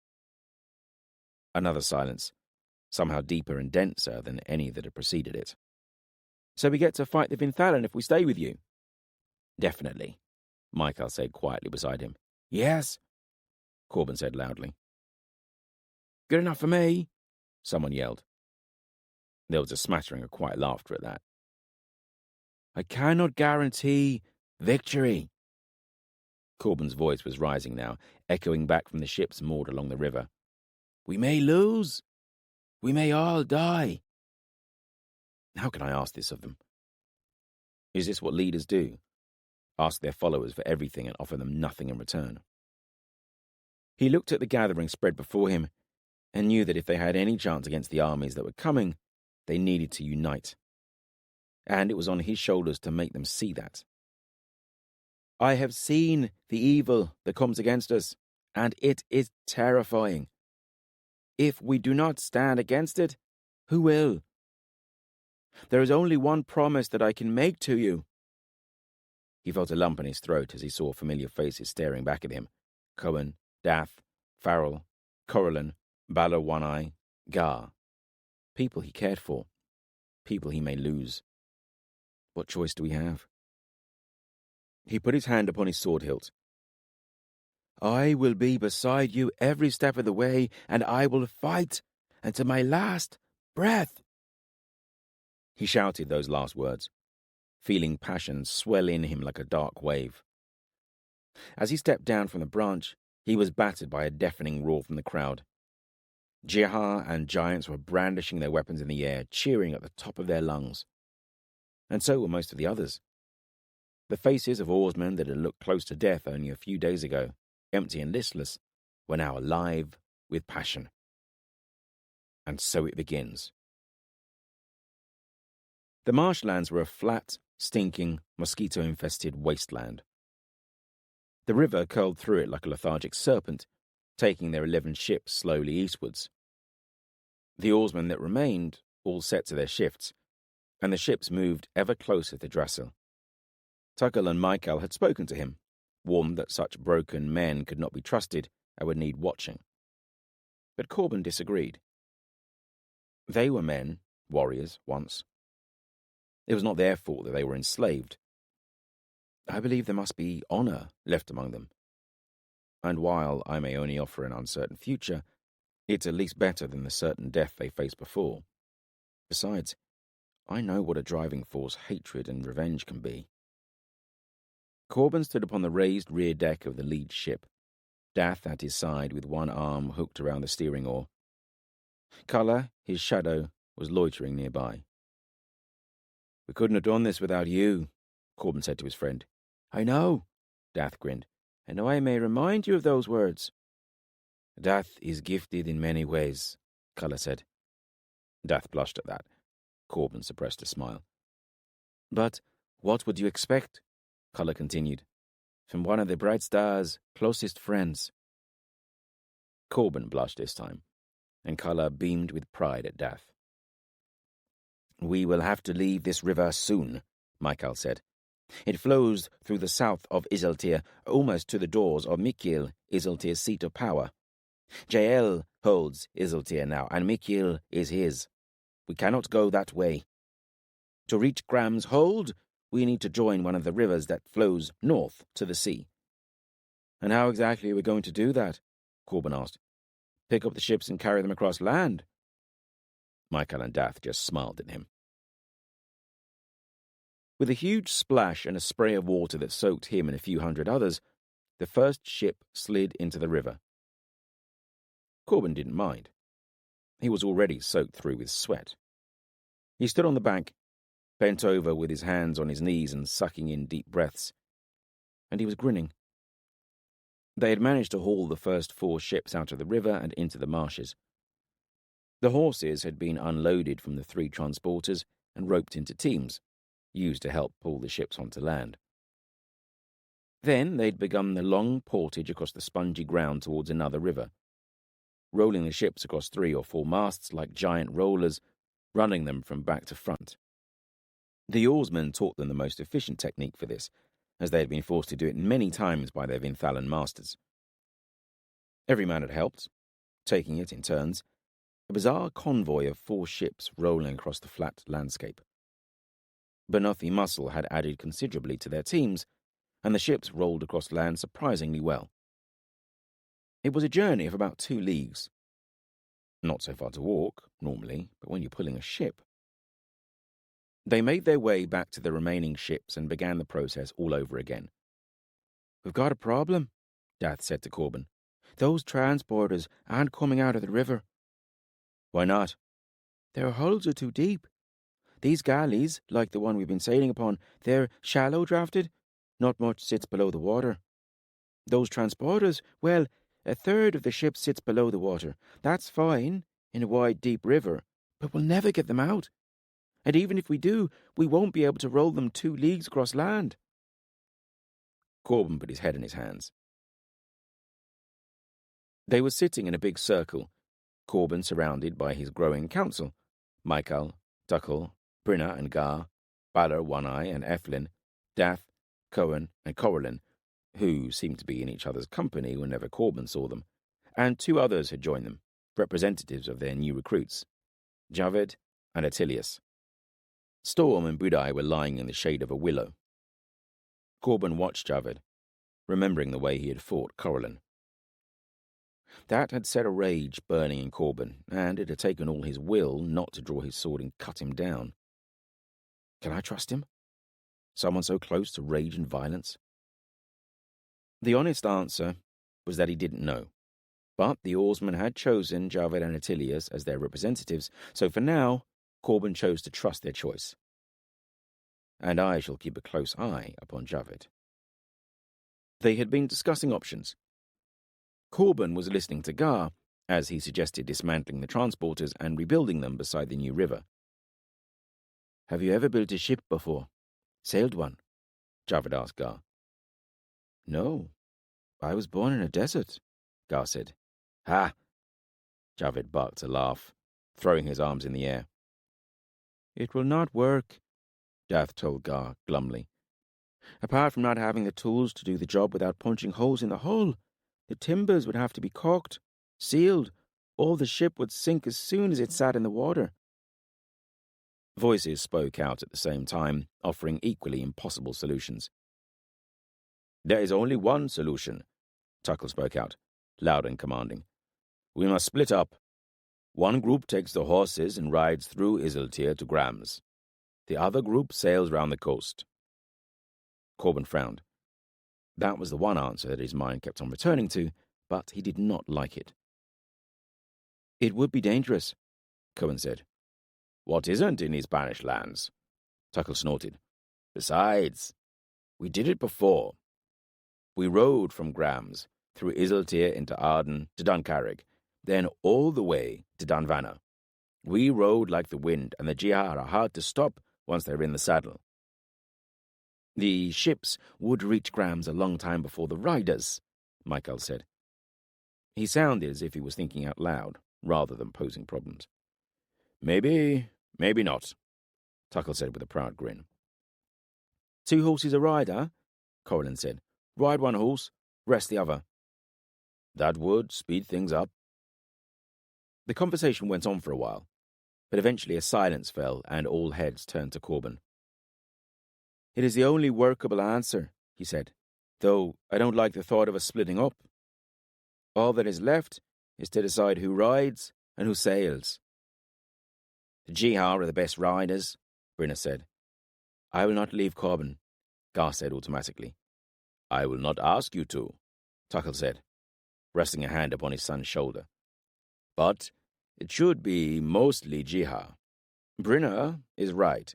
Another silence, somehow deeper and denser than any that had preceded it. So we get to fight the Vinthalan if we stay with you? Definitely, Michael said quietly beside him. Yes, Corban said loudly. Good enough for me, someone yelled. There was a smattering of quiet laughter at that. I cannot guarantee victory. Corban's voice was rising now, echoing back from the ships moored along the river. We may lose. We may all die. How can I ask this of them? Is this what leaders do? Ask their followers for everything and offer them nothing in return? He looked at the gathering spread before him and knew that if they had any chance against the armies that were coming, they needed to unite. And it was on his shoulders to make them see that. I have seen the evil that comes against us, and it is terrifying. If we do not stand against it, who will? There is only one promise that I can make to you. He felt a lump in his throat as he saw familiar faces staring back at him. Cohen, Dath, Farrell, Corellan, Balor One-Eye, Gar. People he cared for. People he may lose. What choice do we have? He put his hand upon his sword hilt. I will be beside you every step of the way, and I will fight until my last breath. He shouted those last words, feeling passion swell in him like a dark wave. As he stepped down from the branch, he was battered by a deafening roar from the crowd. Jihar and giants were brandishing their weapons in the air, cheering at the top of their lungs. And so were most of the others. The faces of oarsmen that had looked close to death only a few days ago, empty and listless, were now alive with passion. And so it begins. The marshlands were a flat, stinking, mosquito-infested wasteland. The river curled through it like a lethargic serpent, taking their 11 ships slowly eastwards. The oarsmen that remained all set to their shifts, and the ships moved ever closer to Drassel. Tuckle and Michael had spoken to him, warned that such broken men could not be trusted and would need watching. But Corban disagreed. They were men, warriors, once. It was not their fault that they were enslaved. I believe there must be honour left among them. And while I may only offer an uncertain future, it's at least better than the certain death they faced before. Besides, I know what a driving force hatred and revenge can be. Corban stood upon the raised rear deck of the lead ship, Dath at his side with one arm hooked around the steering oar. Culla, his shadow, was loitering nearby. We couldn't have done this without you, Corban said to his friend. I know, Dath grinned, and I may remind you of those words. Dath is gifted in many ways, Culla said. Dath blushed at that. Corban suppressed a smile. But what would you expect, Culla continued, from one of the Bright Star's closest friends? Corban blushed this time, and Culla beamed with pride at Dath. We will have to leave this river soon, Michael said. It flows through the south of Isiltir, almost to the doors of Mikil, Isiltir's seat of power. Jael holds Isiltir now, and Mikil is his. We cannot go that way. To reach Gram's hold, we need to join one of the rivers that flows north to the sea. And how exactly are we going to do that? Corban asked. Pick up the ships and carry them across land? Michael and Dath just smiled at him. With a huge splash and a spray of water that soaked him and a few hundred others, the first ship slid into the river. Corban didn't mind. He was already soaked through with sweat. He stood on the bank, bent over with his hands on his knees and sucking in deep breaths. And he was grinning. They had managed to haul the first 4 ships out of the river and into the marshes. The horses had been unloaded from the 3 transporters and roped into teams, used to help pull the ships onto land. Then they'd begun the long portage across the spongy ground towards another river, rolling the ships across 3 or 4 masts like giant rollers, running them from back to front. The oarsmen taught them the most efficient technique for this, as they had been forced to do it many times by their Vinthalan masters. Every man had helped, taking it in turns, a bizarre convoy of 4 ships rolling across the flat landscape. Benothi muscle had added considerably to their teams, and the ships rolled across land surprisingly well. It was a journey of about 2 leagues. Not so far to walk, normally, but when you're pulling a ship. They made their way back to the remaining ships and began the process all over again. We've got a problem, Dath said to Corban. Those transporters aren't coming out of the river. Why not? Their hulls are too deep. These galleys, like the one we've been sailing upon, they're shallow drafted. Not much sits below the water. Those transporters, well, a third of the ship sits below the water. That's fine, in a wide, deep river, but we'll never get them out. And even if we do, we won't be able to roll them 2 leagues across land. Corban put his head in his hands. They were sitting in a big circle, Corban surrounded by his growing council, Michael, Tuckle, Brinna and Gar, Balor, One-Eye and Eflin, Dath, Cohen and Coralin, who seemed to be in each other's company whenever Corban saw them, and 2 others had joined them, representatives of their new recruits, Javed and Attilius. Storm and Budai were lying in the shade of a willow. Corban watched Javed, remembering the way he had fought Coralin. That had set a rage burning in Corban, and it had taken all his will not to draw his sword and cut him down. Can I trust him? Someone so close to rage and violence? The honest answer was that he didn't know. But the oarsmen had chosen Javed and Attilius as their representatives, so for now, Corban chose to trust their choice. And I shall keep a close eye upon Javed. They had been discussing options. Corban was listening to Gar, as he suggested dismantling the transporters and rebuilding them beside the new river. Have you ever built a ship before? Sailed one? Javed asked Gar. No, I was born in a desert, Gar said. Ha! Javed barked a laugh, throwing his arms in the air. It will not work, Dath told Gar glumly. Apart from not having the tools to do the job without punching holes in the hull, the timbers would have to be caulked, sealed, or the ship would sink as soon as it sat in the water. Voices spoke out at the same time, offering equally impossible solutions. There is only one solution, Tuckle spoke out, loud and commanding. We must split up. One group takes the horses and rides through Isiltir to Grams. The other group sails round the coast. Corban frowned. That was the one answer that his mind kept on returning to, but he did not like it. It would be dangerous, Cohen said. What isn't in these banished lands? Tuckle snorted. Besides, we did it before. We rode from Grams, through Isiltir into Ardan to Duncarrig, then all the way to Dunvanna. We rode like the wind, and the Jihar are hard to stop once they're in the saddle. The ships would reach Grams a long time before the riders, Michael said. He sounded as if he was thinking out loud, rather than posing problems. Maybe not, Tuckle said with a proud grin. 2 horses a rider, Coralin said. Ride one horse, rest the other. That would speed things up. The conversation went on for a while, but eventually a silence fell and all heads turned to Corban. It is the only workable answer, he said. though I don't like the thought of us splitting up. All that is left is to decide who rides and who sails. The Jihar are the best riders, Brenna said. I will not leave Corban, Gar said automatically. I will not ask you to, Tuckle said, resting a hand upon his son's shoulder. But it should be mostly Jihar. Brenna is right.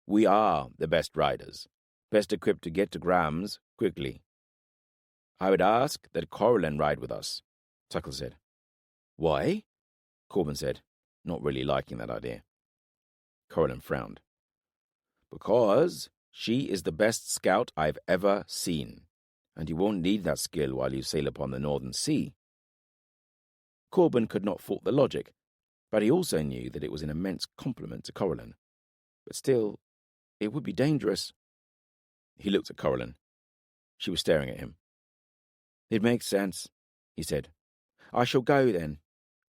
We are the best riders, best equipped to get to Grams quickly. I would ask that Corlan ride with us, Tuckle said. Why? Corban said, not really liking that idea. Corlan frowned. Because she is the best scout I've ever seen, and you won't need that skill while you sail upon the Northern Sea. Corban could not fault the logic, but he also knew that it was an immense compliment to Corlan. But still, it would be dangerous. He looked at Corlan. She was staring at him. It makes sense, he said. I shall go then,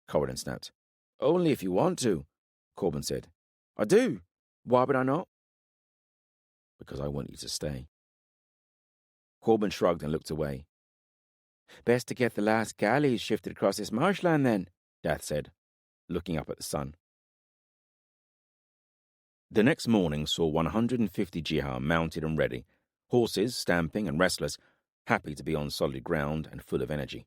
Corban snapped. Only if you want to, Corban said. I do. Why would I not? Because I want you to stay. Corban shrugged and looked away. Best to get the last galleys shifted across this marshland then, Dath said, looking up at the sun. The next morning saw 150 Jihar mounted and ready, horses stamping and restless, happy to be on solid ground and full of energy.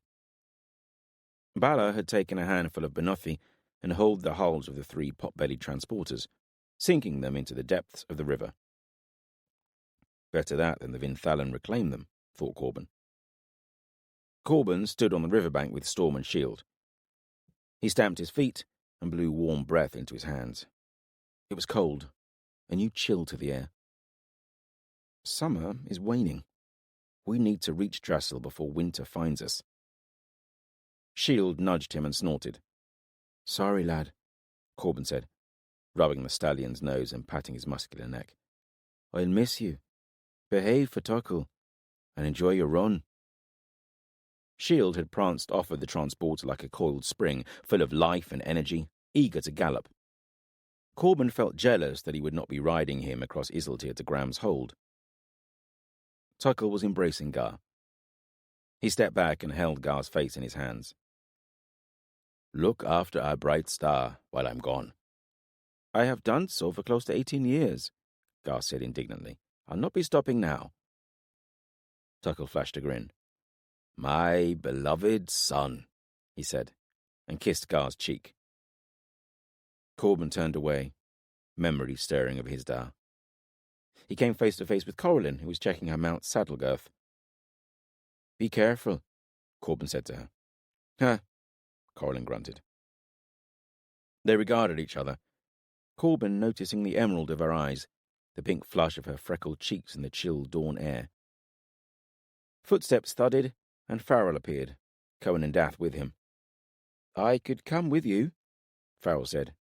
Bala had taken a handful of banoffee and hauled the hulls of the 3 pot-bellied transporters, sinking them into the depths of the river. Better that than the Vinthalan reclaim them, thought Corban. Corban stood on the riverbank with Storm and Shield. He stamped his feet and blew warm breath into his hands. It was cold, a new chill to the air. Summer is waning. We need to reach Drassel before winter finds us. Shield nudged him and snorted. Sorry, lad, Corban said, rubbing the stallion's nose and patting his muscular neck. I'll miss you. Behave for Tuckle, and enjoy your run. Shield had pranced off of the transporter like a coiled spring, full of life and energy, eager to gallop. Corban felt jealous that he would not be riding him across Isiltir to Graham's Hold. Tuckle was embracing Gar. He stepped back and held Gar's face in his hands. Look after our bright star while I'm gone. I have done so for close to 18 years, Gar said indignantly. I'll not be stopping now. Tuckle flashed a grin. My beloved son, he said, and kissed Gar's cheek. Corban turned away, memory stirring of his da. He came face to face with Corlin, who was checking her mount's saddle girth. Be careful, Corban said to her. Huh, Corlin grunted. They regarded each other, Corban noticing the emerald of her eyes, the pink flush of her freckled cheeks in the chill dawn air. Footsteps thudded, and Farrell appeared, Cohen and Dath with him. I could come with you, Farrell said.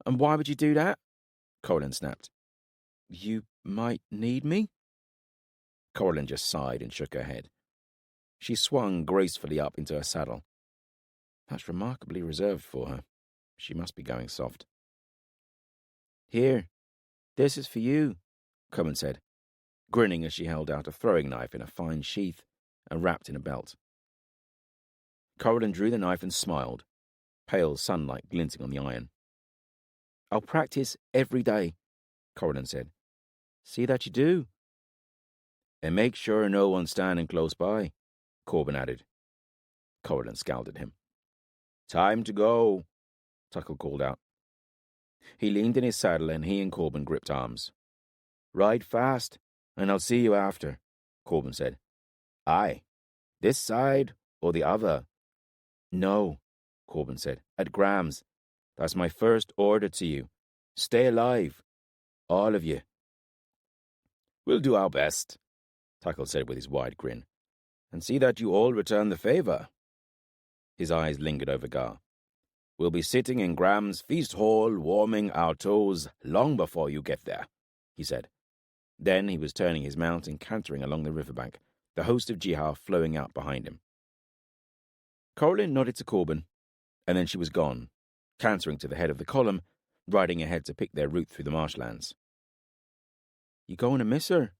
And why would you do that? Corlin snapped. You might need me? Corlin just sighed and shook her head. She swung gracefully up into her saddle. That's remarkably reserved for her. She must be going soft. Here, this is for you, Cohen said, grinning as she held out a throwing knife in a fine sheath and wrapped in a belt. Corlin drew the knife and smiled, pale sunlight glinting on the iron. I'll practice every day, Corlin said. See that you do. And make sure no one's standing close by, Corban added. Corlin scowled at him. Time to go, Tuckle called out. He leaned in his saddle and he and Corban gripped arms. Ride fast, and I'll see you after, Corban said. Aye. This side or the other? No, Corban said. At Graham's. That's my first order to you. Stay alive. All of you. We'll do our best, Tuckle said with his wide grin. And see that you all return the favour. His eyes lingered over Gar. We'll be sitting in Graham's feast hall warming our toes long before you get there, he said. Then he was turning his mount and cantering along the riverbank, the host of Jihar flowing out behind him. Corlin nodded to Corban, and then she was gone, cantering to the head of the column, riding ahead to pick their route through the marshlands. You going to miss her?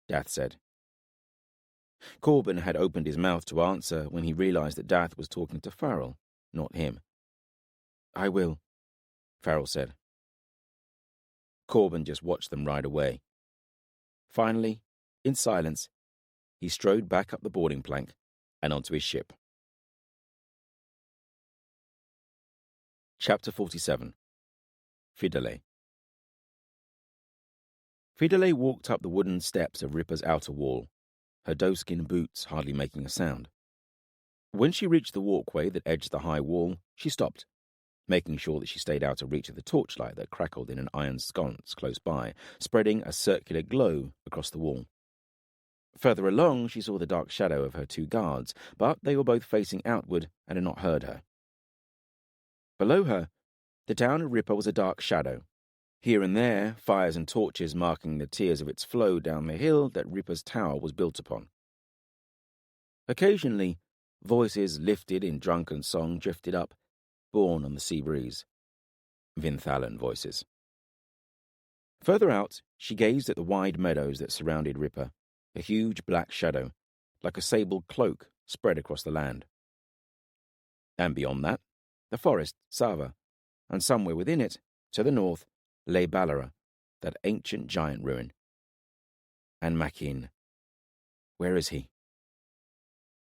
Dath said. Corban had opened his mouth to answer when he realized that Dath was talking to Farrell, not him. I will, Farrell said. Corban just watched them ride away. Finally, in silence, he strode back up the boarding plank and onto his ship. Chapter 47. Fidele. Fidele walked up the wooden steps of Ripper's outer wall, her doeskin boots hardly making a sound. When she reached the walkway that edged the high wall, she stopped, making sure that she stayed out of reach of the torchlight that crackled in an iron sconce close by, spreading a circular glow across the wall. Further along, she saw the dark shadow of her two guards, but they were both facing outward and had not heard her. Below her, the town of Ripper was a dark shadow. Here and there, fires and torches marking the tiers of its flow down the hill that Ripper's tower was built upon. Occasionally, voices lifted in drunken song drifted up, borne on the sea breeze. Vinthalan voices. Further out, she gazed at the wide meadows that surrounded Ripper, a huge black shadow, like a sable cloak spread across the land. And beyond that, the forest, Sava, and somewhere within it, to the north, lay Balara, that ancient giant ruin. And Maquin. Where is he?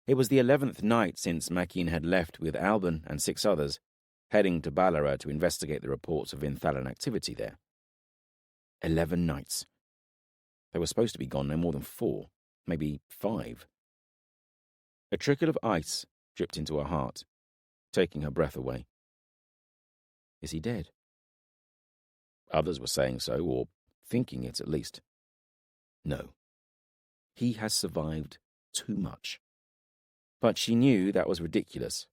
It was the 11th night since Maquin had left with Ardan and 6 others, heading to Balara to investigate the reports of Vinthalan activity there. 11 nights. They were supposed to be gone no more than 4, maybe 5. A trickle of ice dripped into her heart, taking her breath away. Is he dead? Others were saying so, or thinking it at least. No. He has survived too much. But she knew that was ridiculous,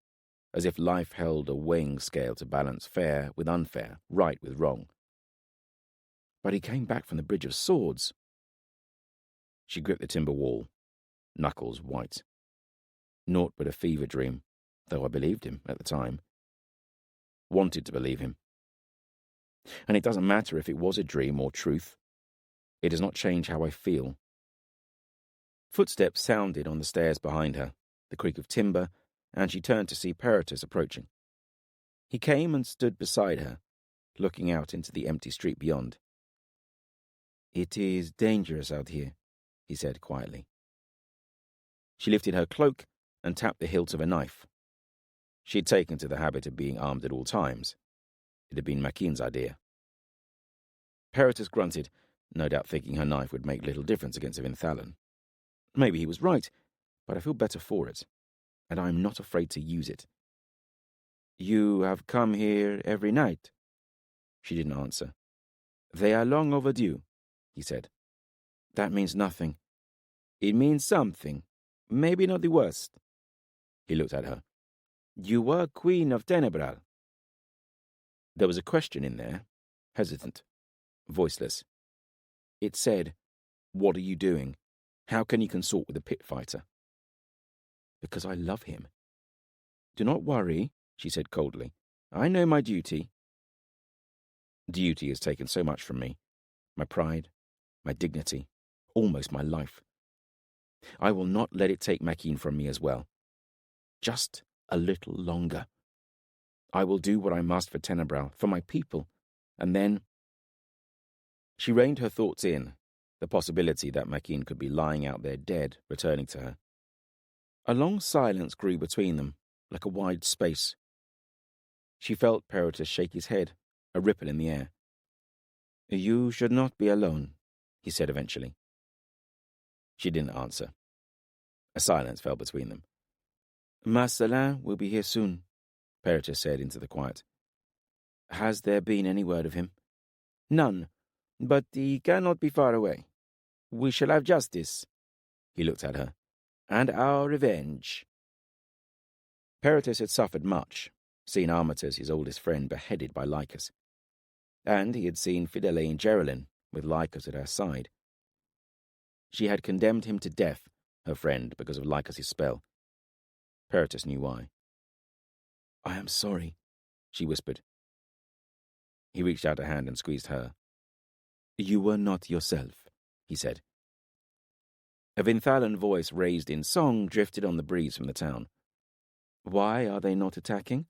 as if life held a weighing scale to balance fair with unfair, right with wrong. But he came back from the Bridge of Swords. She gripped the timber wall, knuckles white. Naught but a fever dream, though I believed him at the time. Wanted to believe him. And it doesn't matter if it was a dream or truth. It does not change how I feel. Footsteps sounded on the stairs behind her, the creak of timber, and she turned to see Peritus approaching. He came and stood beside her, looking out into the empty street beyond. "It is dangerous out here," he said quietly. She lifted her cloak and tapped the hilt of a knife. She had taken to the habit of being armed at all times. It had been Maquin's idea. Peritus grunted, no doubt thinking her knife would make little difference against a Vinthalan. Maybe he was right, but I feel better for it, and I am not afraid to use it. "You have come here every night?" She didn't answer. "They are long overdue," he said. "That means nothing." "It means something. Maybe not the worst." He looked at her. "You were Queen of Tenebral." There was a question in there, hesitant, voiceless. It said, "What are you doing? How can you consort with a pit fighter?" "Because I love him." "Do not worry," she said coldly. "I know my duty." Duty has taken so much from me. My pride, my dignity, almost my life. I will not let it take Maquin from me as well. Just a little longer. I will do what I must for Tenebral, for my people, and then... She reined her thoughts in, the possibility that Maquin could be lying out there dead, returning to her. A long silence grew between them, like a wide space. She felt Peritus shake his head, a ripple in the air. "You should not be alone," he said eventually. She didn't answer. A silence fell between them. "Marcelin will be here soon," Peritus said into the quiet. "Has there been any word of him?" "None, but he cannot be far away. We shall have justice." He looked at her. "And our revenge." Peritus had suffered much, seen Armitage, his oldest friend, beheaded by Lycus. And he had seen Fidele and Geraldine, with Lycus at her side. She had condemned him to death, her friend, because of Lycus's spell. Peritus knew why. "I am sorry," she whispered. He reached out a hand and squeezed her. "You were not yourself," he said. A Vinthalan voice raised in song drifted on the breeze from the town. "Why are they not attacking?"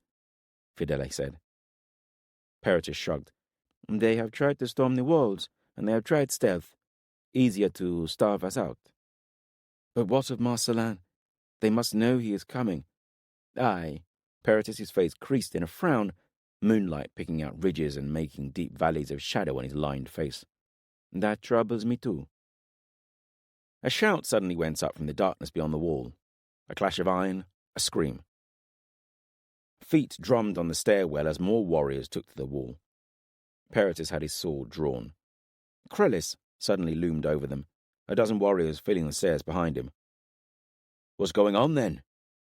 Fidele said. Peritus shrugged. "They have tried to storm the walls, and they have tried stealth. Easier to starve us out." "But what of Marcelin? They must know he is coming." "Aye." Peritus's face creased in a frown, moonlight picking out ridges and making deep valleys of shadow on his lined face. "That troubles me too." A shout suddenly went up from the darkness beyond the wall. A clash of iron, a scream. Feet drummed on the stairwell as more warriors took to the wall. Peritus had his sword drawn. Krellis suddenly loomed over them, a dozen warriors filling the stairs behind him. "What's going on, then?"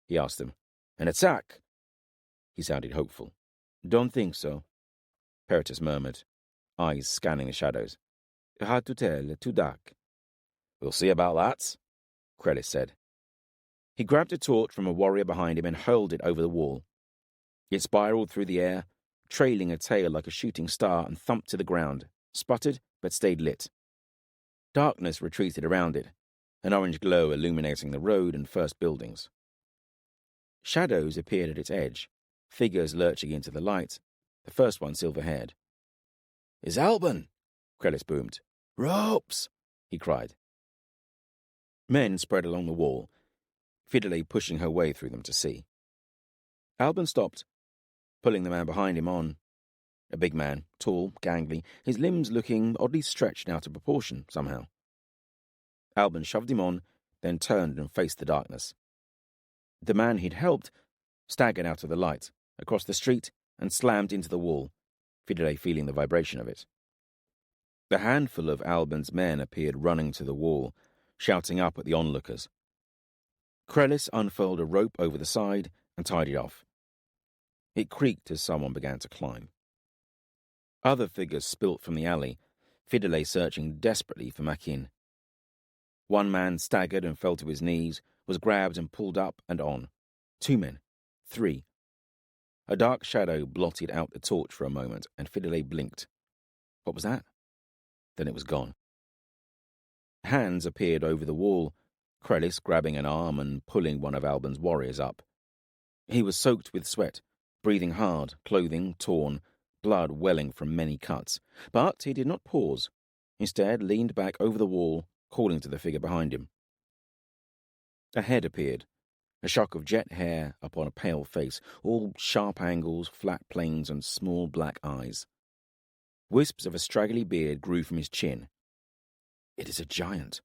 he asked them. "An attack?" He sounded hopeful. "Don't think so," Peritus murmured, eyes scanning the shadows. "Hard to tell, too dark." "We'll see about that," Krellis said. He grabbed a torch from a warrior behind him and hurled it over the wall. It spiraled through the air, trailing a tail like a shooting star, and thumped to the ground, sputtered but stayed lit. Darkness retreated around it, an orange glow illuminating the road and first buildings. Shadows appeared at its edge, figures lurching into the light, the first one silver-haired. "It's Alban!" Krellis boomed. "Ropes!" he cried. Men spread along the wall, Fidele pushing her way through them to see. Alban stopped, pulling the man behind him on. A big man, tall, gangly, his limbs looking oddly stretched out of proportion somehow. Alban shoved him on, then turned and faced the darkness. The man he'd helped staggered out of the light, across the street, and slammed into the wall, Fidele feeling the vibration of it. A handful of Alban's men appeared running to the wall, shouting up at the onlookers. Krellis unfurled a rope over the side and tied it off. It creaked as someone began to climb. Other figures spilt from the alley, Fidele searching desperately for Maquin. One man staggered and fell to his knees, was grabbed and pulled up and on. 2 men. 3. A dark shadow blotted out the torch for a moment, and Fidele blinked. What was that? Then it was gone. Hands appeared over the wall, Krellis grabbing an arm and pulling one of Alban's warriors up. He was soaked with sweat, breathing hard, clothing torn, blood welling from many cuts. But he did not pause. Instead, leaned back over the wall, calling to the figure behind him. A head appeared, a shock of jet hair upon a pale face, all sharp angles, flat planes, and small black eyes. Wisps of a straggly beard grew from his chin. It is a giant.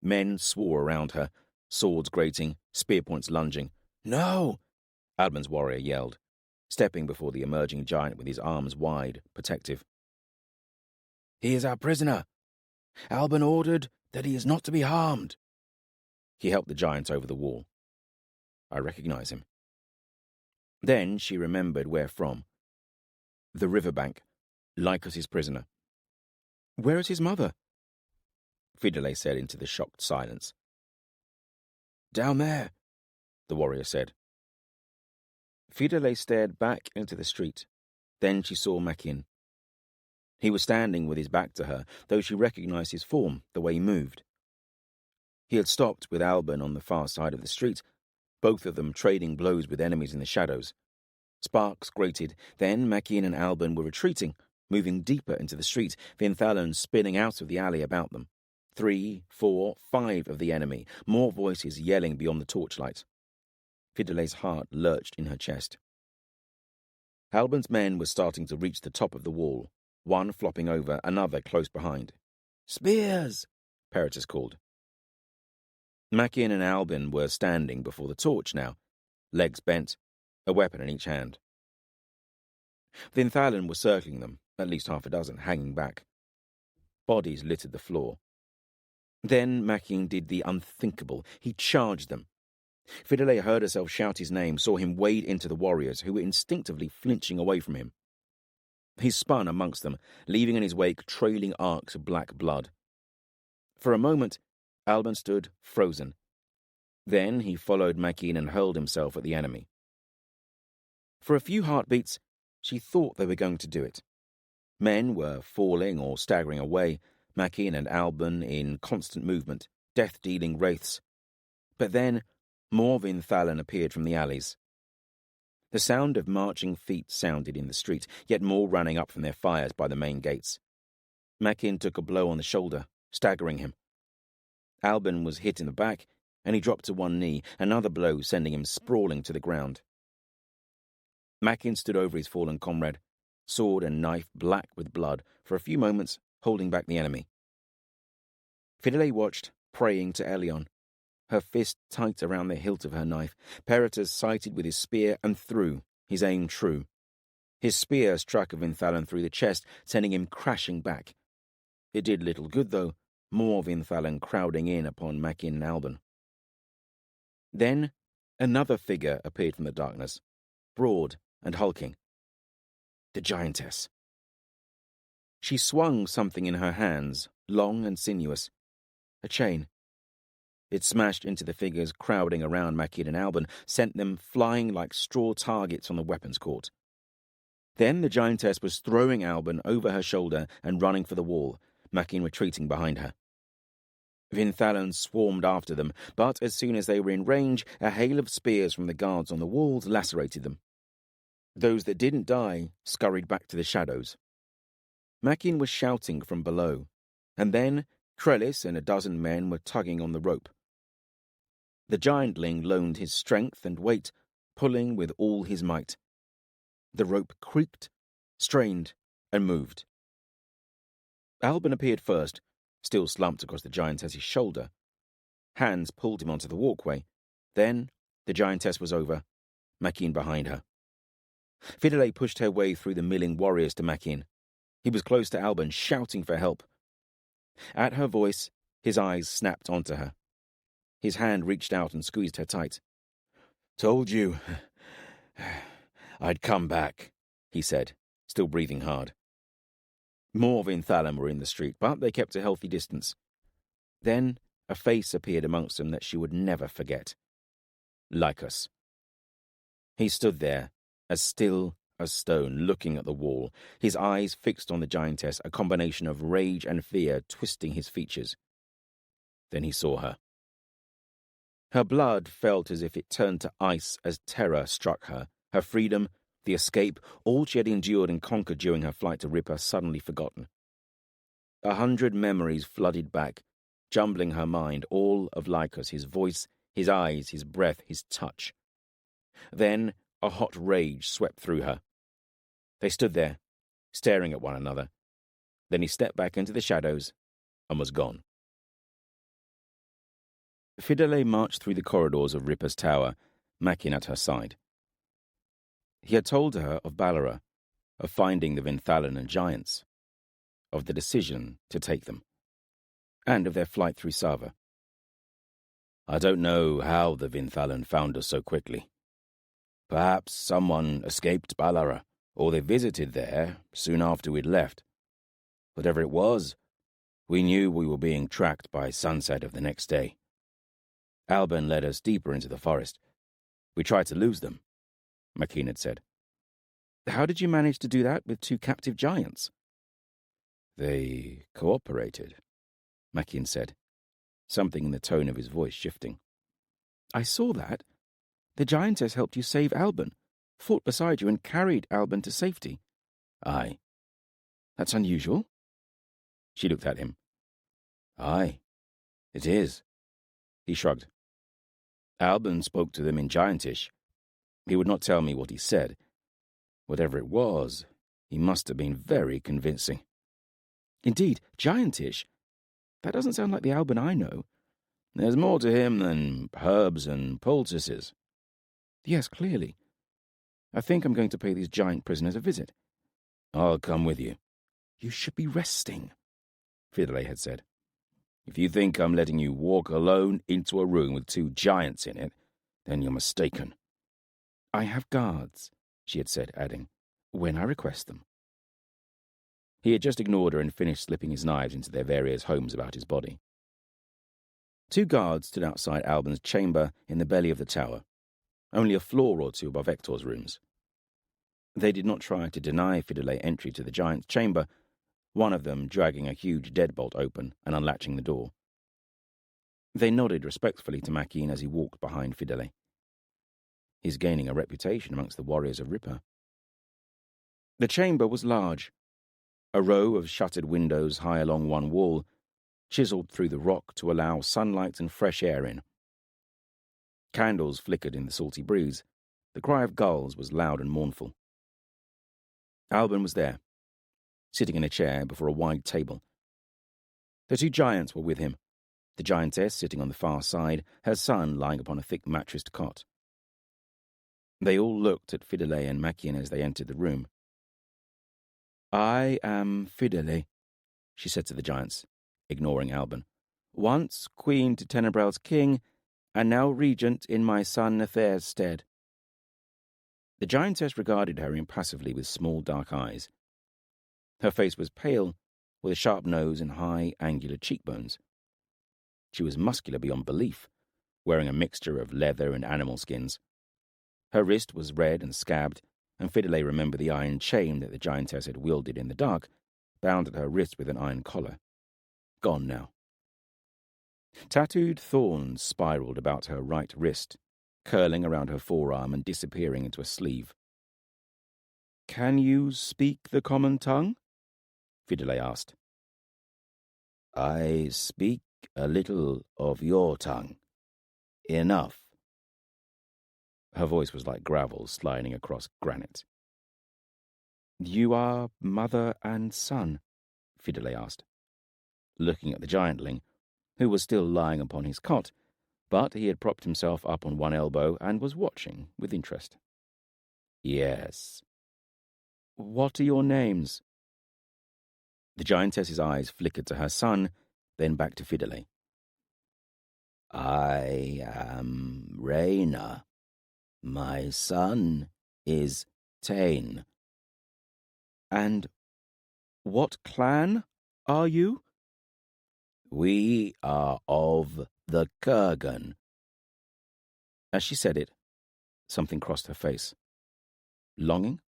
Men swore around her, swords grating, spear points lunging. "No!" Alban's warrior yelled, stepping before the emerging giant with his arms wide, protective. "He is our prisoner. Alban ordered that he is not to be harmed." He helped the giant over the wall. "I recognize him." Then she remembered where from. The riverbank, Lycus's prisoner. "Where is his mother?" Fidele said into the shocked silence. "Down there," the warrior said. Fidele stared back into the street. Then she saw Maquin. He was standing with his back to her, though she recognized his form, the way he moved. He had stopped with Alban on the far side of the street, both of them trading blows with enemies in the shadows. Sparks grated, then Maquin and Alban were retreating, moving deeper into the street, Vinthalan spinning out of the alley about them. 3, 4, 5 of the enemy, more voices yelling beyond the torchlight. Fidele's heart lurched in her chest. Alban's men were starting to reach the top of the wall, one flopping over, another close behind. "Spears!" Peritus called. Maquin and Alban were standing before the torch now, legs bent, a weapon in each hand. Vinthalan was circling them, at least half a dozen, hanging back. Bodies littered the floor. Then Maquin did the unthinkable. He charged them. Fidele heard herself shout his name, saw him wade into the warriors, who were instinctively flinching away from him. He spun amongst them, leaving in his wake trailing arcs of black blood. For a moment, Alban stood frozen. Then he followed Maquin and hurled himself at the enemy. For a few heartbeats, she thought they were going to do it. Men were falling or staggering away, Maquin and Alban in constant movement, death-dealing wraiths. But then more Vinthalan appeared from the alleys. The sound of marching feet sounded in the street, yet more running up from their fires by the main gates. Maquin took a blow on the shoulder, staggering him. Alban was hit in the back, and he dropped to one knee, another blow sending him sprawling to the ground. Maquin stood over his fallen comrade, sword and knife black with blood, for a few moments holding back the enemy. Fidele watched, praying to Elion, her fist tight around the hilt of her knife. Peritas sighted with his spear and threw, his aim true. His spear struck a Vinthalan through the chest, sending him crashing back. It did little good, though, more Vinthalan crowding in upon Maquin and Alban. Then another figure appeared from the darkness, broad and hulking. The giantess. She swung something in her hands, long and sinuous. A chain. It smashed into the figures crowding around Maquin and Alban, sent them flying like straw targets on the weapons court. Then the giantess was throwing Alban over her shoulder and running for the wall, Maquin retreating behind her. Vinthalan swarmed after them, but as soon as they were in range, a hail of spears from the guards on the walls lacerated them. Those that didn't die scurried back to the shadows. Maquin was shouting from below, and then Trellis and a dozen men were tugging on the rope. The giantling loaned his strength and weight, pulling with all his might. The rope creaked, strained, and moved. Alban appeared first, still slumped across the giantess's shoulder. Hands pulled him onto the walkway. Then the giantess was over, Maquin behind her. Fidele pushed her way through the milling warriors to Maquin. He was close to Alban, shouting for help. At her voice, his eyes snapped onto her. His hand reached out and squeezed her tight. "Told you I'd come back," he said, still breathing hard. More Vinthalan were in the street, but they kept a healthy distance. Then a face appeared amongst them that she would never forget. Lycus. He stood there, as still as stone, looking at the wall, his eyes fixed on the giantess, a combination of rage and fear twisting his features. Then he saw her. Her blood felt as if it turned to ice as terror struck her. Her freedom, the escape, all she had endured and conquered during her flight to Ripper suddenly forgotten. 100 memories flooded back, jumbling her mind, all of Lycus, his voice, his eyes, his breath, his touch. Then a hot rage swept through her. They stood there, staring at one another. Then he stepped back into the shadows and was gone. Fidele marched through the corridors of Ripper's tower, Maquin at her side. He had told her of Balara, of finding the Vinthalan and giants, of the decision to take them, and of their flight through Sava. "I don't know how the Vinthalan found us so quickly. Perhaps someone escaped Balara, or they visited there soon after we'd left. Whatever it was, we knew we were being tracked by sunset of the next day. Alban led us deeper into the forest. We tried to lose them," Maquin had said. "How did you manage to do that with 2 captive giants?" "They cooperated," Maquin said, something in the tone of his voice shifting. "I saw that. The giantess helped you save Alban, fought beside you and carried Alban to safety." "Aye." "That's unusual." She looked at him. "Aye, it is." He shrugged. "Alban spoke to them in Giantish. He would not tell me what he said. Whatever it was, he must have been very convincing." "Indeed, Giantish? That doesn't sound like the Alban I know." "There's more to him than herbs and poultices." "Yes, clearly. I think I'm going to pay these giant prisoners a visit." "I'll come with you." "You should be resting," Fidele had said. "If you think I'm letting you walk alone into a room with 2 giants in it, then you're mistaken." "I have guards," she had said, adding, "when I request them." He had just ignored her and finished slipping his knives into their various homes about his body. 2 guards stood outside Alban's chamber in the belly of the tower, only a floor or 2 above Hector's rooms. They did not try to deny Fidele entry to the giant's chamber, one of them dragging a huge deadbolt open and unlatching the door. They nodded respectfully to Maquin as he walked behind Fidele. He's gaining a reputation amongst the warriors of Ripper. The chamber was large. A row of shuttered windows high along one wall, chiselled through the rock to allow sunlight and fresh air in. Candles flickered in the salty breeze. The cry of gulls was loud and mournful. Alban was there, sitting in a chair before a wide table. The two giants were with him, the giantess sitting on the far side, her son lying upon a thick mattressed cot. They all looked at Fidele and Maquin as they entered the room. "I am Fidele," she said to the giants, ignoring Alban. "Once Queen to Tenebrel's king, and now regent in my son Nathair's stead." The giantess regarded her impassively with small dark eyes. Her face was pale, with a sharp nose and high, angular cheekbones. She was muscular beyond belief, wearing a mixture of leather and animal skins. Her wrist was red and scabbed, and Fidele remembered the iron chain that the giantess had wielded in the dark, bound at her wrist with an iron collar. Gone now. Tattooed thorns spiraled about her right wrist, curling around her forearm and disappearing into a sleeve. "Can you speak the common tongue?" Fidele asked. "I speak a little of your tongue. Enough." Her voice was like gravel sliding across granite. "You are mother and son?" Fidele asked, looking at the giantling, who was still lying upon his cot, but he had propped himself up on one elbow and was watching with interest. "Yes." "What are your names?" The giantess's eyes flickered to her son, then back to Fidele. "I am Raina. My son is Tain." "And what clan are you?" "We are of the Kurgan." As she said it, something crossed her face. Longing?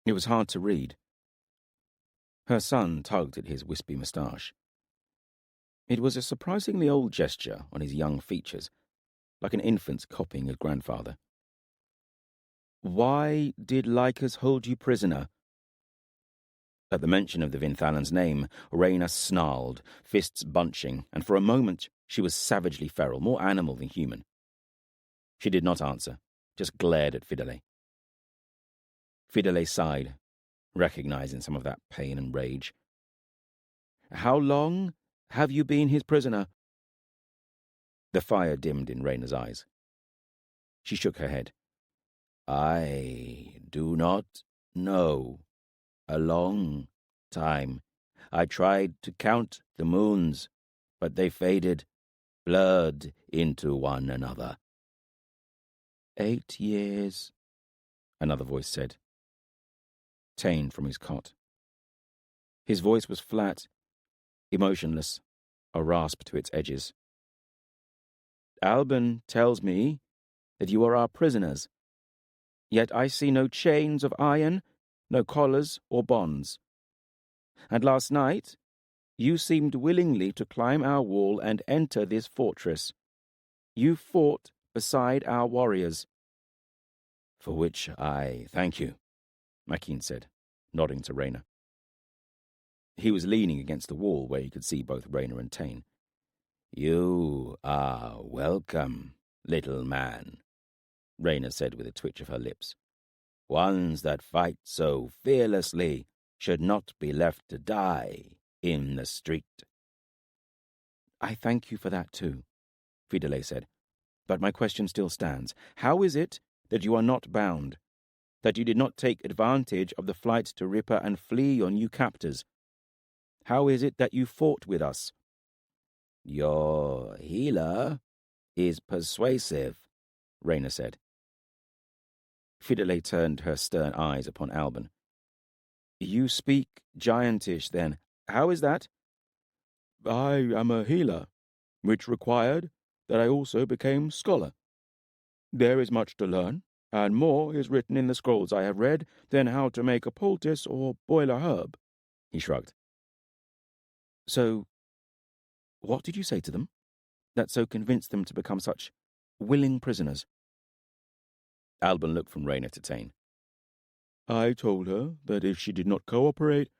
It was hard to read. Her son tugged at his wispy moustache. It was a surprisingly old gesture on his young features, like an infant's copying his grandfather. "Why did Lycus hold you prisoner?" At the mention of the Vinthalan's name, Raina snarled, fists bunching, and for a moment she was savagely feral, more animal than human. She did not answer, just glared at Fidele. Fidele sighed, recognizing some of that pain and rage. "How long have you been his prisoner?" The fire dimmed in Raina's eyes. She shook her head. "I do not know. A long time. I tried to count the moons, but they faded, blurred into one another." 8 years, another voice said. Tain from his cot. His voice was flat, emotionless, a rasp to its edges. "Alban tells me that you are our prisoners. Yet I see no chains of iron, no collars or bonds. And last night, you seemed willingly to climb our wall and enter this fortress. You fought beside our warriors." "For which I thank you," Maquin said, nodding to Raina. He was leaning against the wall where he could see both Raina and Tain. "You are welcome, little man," Raina said with a twitch of her lips. "Ones that fight so fearlessly should not be left to die in the street." "I thank you for that too," Fidele said. "But my question still stands. How is it that you are not bound? That you did not take advantage of the flight to Ripper and flee your new captors? How is it that you fought with us?" "Your healer is persuasive," Raina said. Fidele turned her stern eyes upon Alban. "You speak giantish, then. How is that?" "I am a healer, which required that I also became scholar. There is much to learn, and more is written in the scrolls I have read than how to make a poultice or boil a herb." He shrugged. So, what did you say to them that so convinced them to become such willing prisoners? Alban looked from Rayna to Tain. I told her that if she did not cooperate,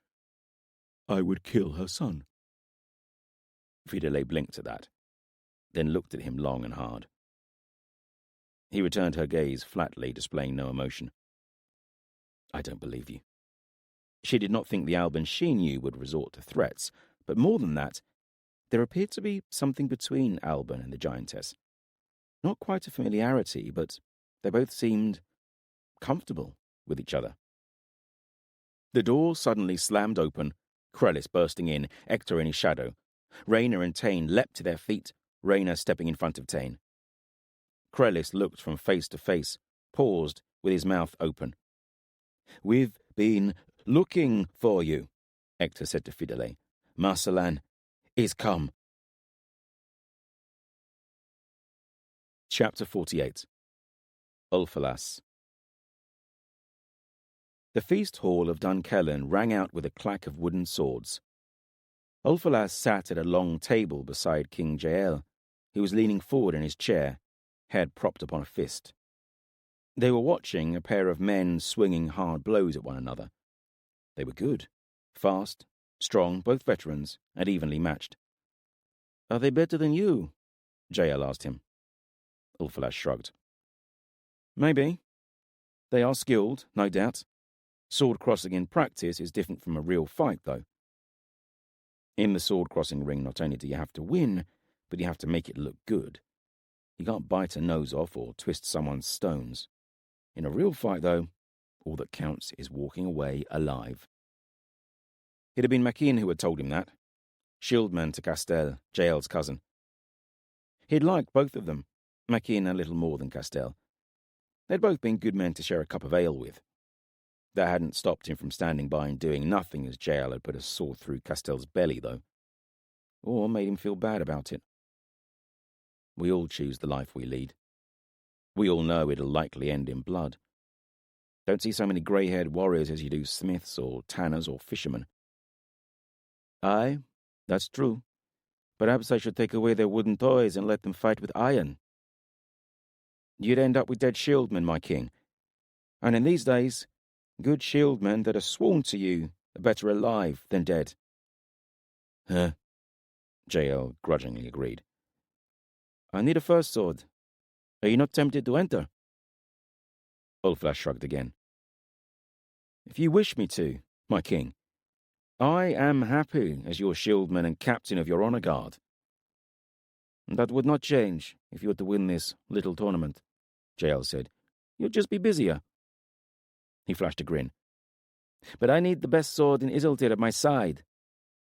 I would kill her son. Fidele blinked at that, then looked at him long and hard. He returned her gaze flatly, displaying no emotion. I don't believe you. She did not think the Alban she knew would resort to threats, but more than that, there appeared to be something between Alban and the giantess. Not quite a familiarity, but they both seemed comfortable with each other. The door suddenly slammed open, Krellis bursting in, Ector in his shadow. Rayna and Tain leapt to their feet, Rayna stepping in front of Tain. Krellis looked from face to face, paused with his mouth open. We've been looking for you, Ector said to Fidele. Marcelin is come. Chapter 48. Ulfalas. The feast hall of Dunkellen rang out with a clack of wooden swords. Ulfalas sat at a long table beside King Jael, who was leaning forward in his chair, head propped upon a fist. They were watching a pair of men swinging hard blows at one another. They were good, fast, strong, both veterans, and evenly matched. Are they better than you? Jael asked him. Ulfalas shrugged. Maybe. They are skilled, no doubt. Sword-crossing in practice is different from a real fight, though. In the sword-crossing ring, not only do you have to win, but you have to make it look good. You can't bite a nose off or twist someone's stones. In a real fight, though, all that counts is walking away alive. It had been Maquin who had told him that. Shieldman to Castel, Jael's cousin. He'd liked both of them, Maquin a little more than Castel. They'd both been good men to share a cup of ale with. That hadn't stopped him from standing by and doing nothing as Jael had put a sword through Castel's belly, though. Or made him feel bad about it. We all choose the life we lead. We all know it'll likely end in blood. Don't see so many grey-haired warriors as you do smiths or tanners or fishermen. Aye, that's true. Perhaps I should take away their wooden toys and let them fight with iron. You'd end up with dead shieldmen, my king. And in these days, good shieldmen that are sworn to you are better alive than dead. Huh? Jael grudgingly agreed. I need a first sword. Are you not tempted to enter? Ulflas shrugged again. If you wish me to, my king, I am happy as your shieldman and captain of your honor guard. That would not change if you were to win this little tournament, Jael said. You'd just be busier. He flashed a grin. But I need the best sword in Isiltir at my side.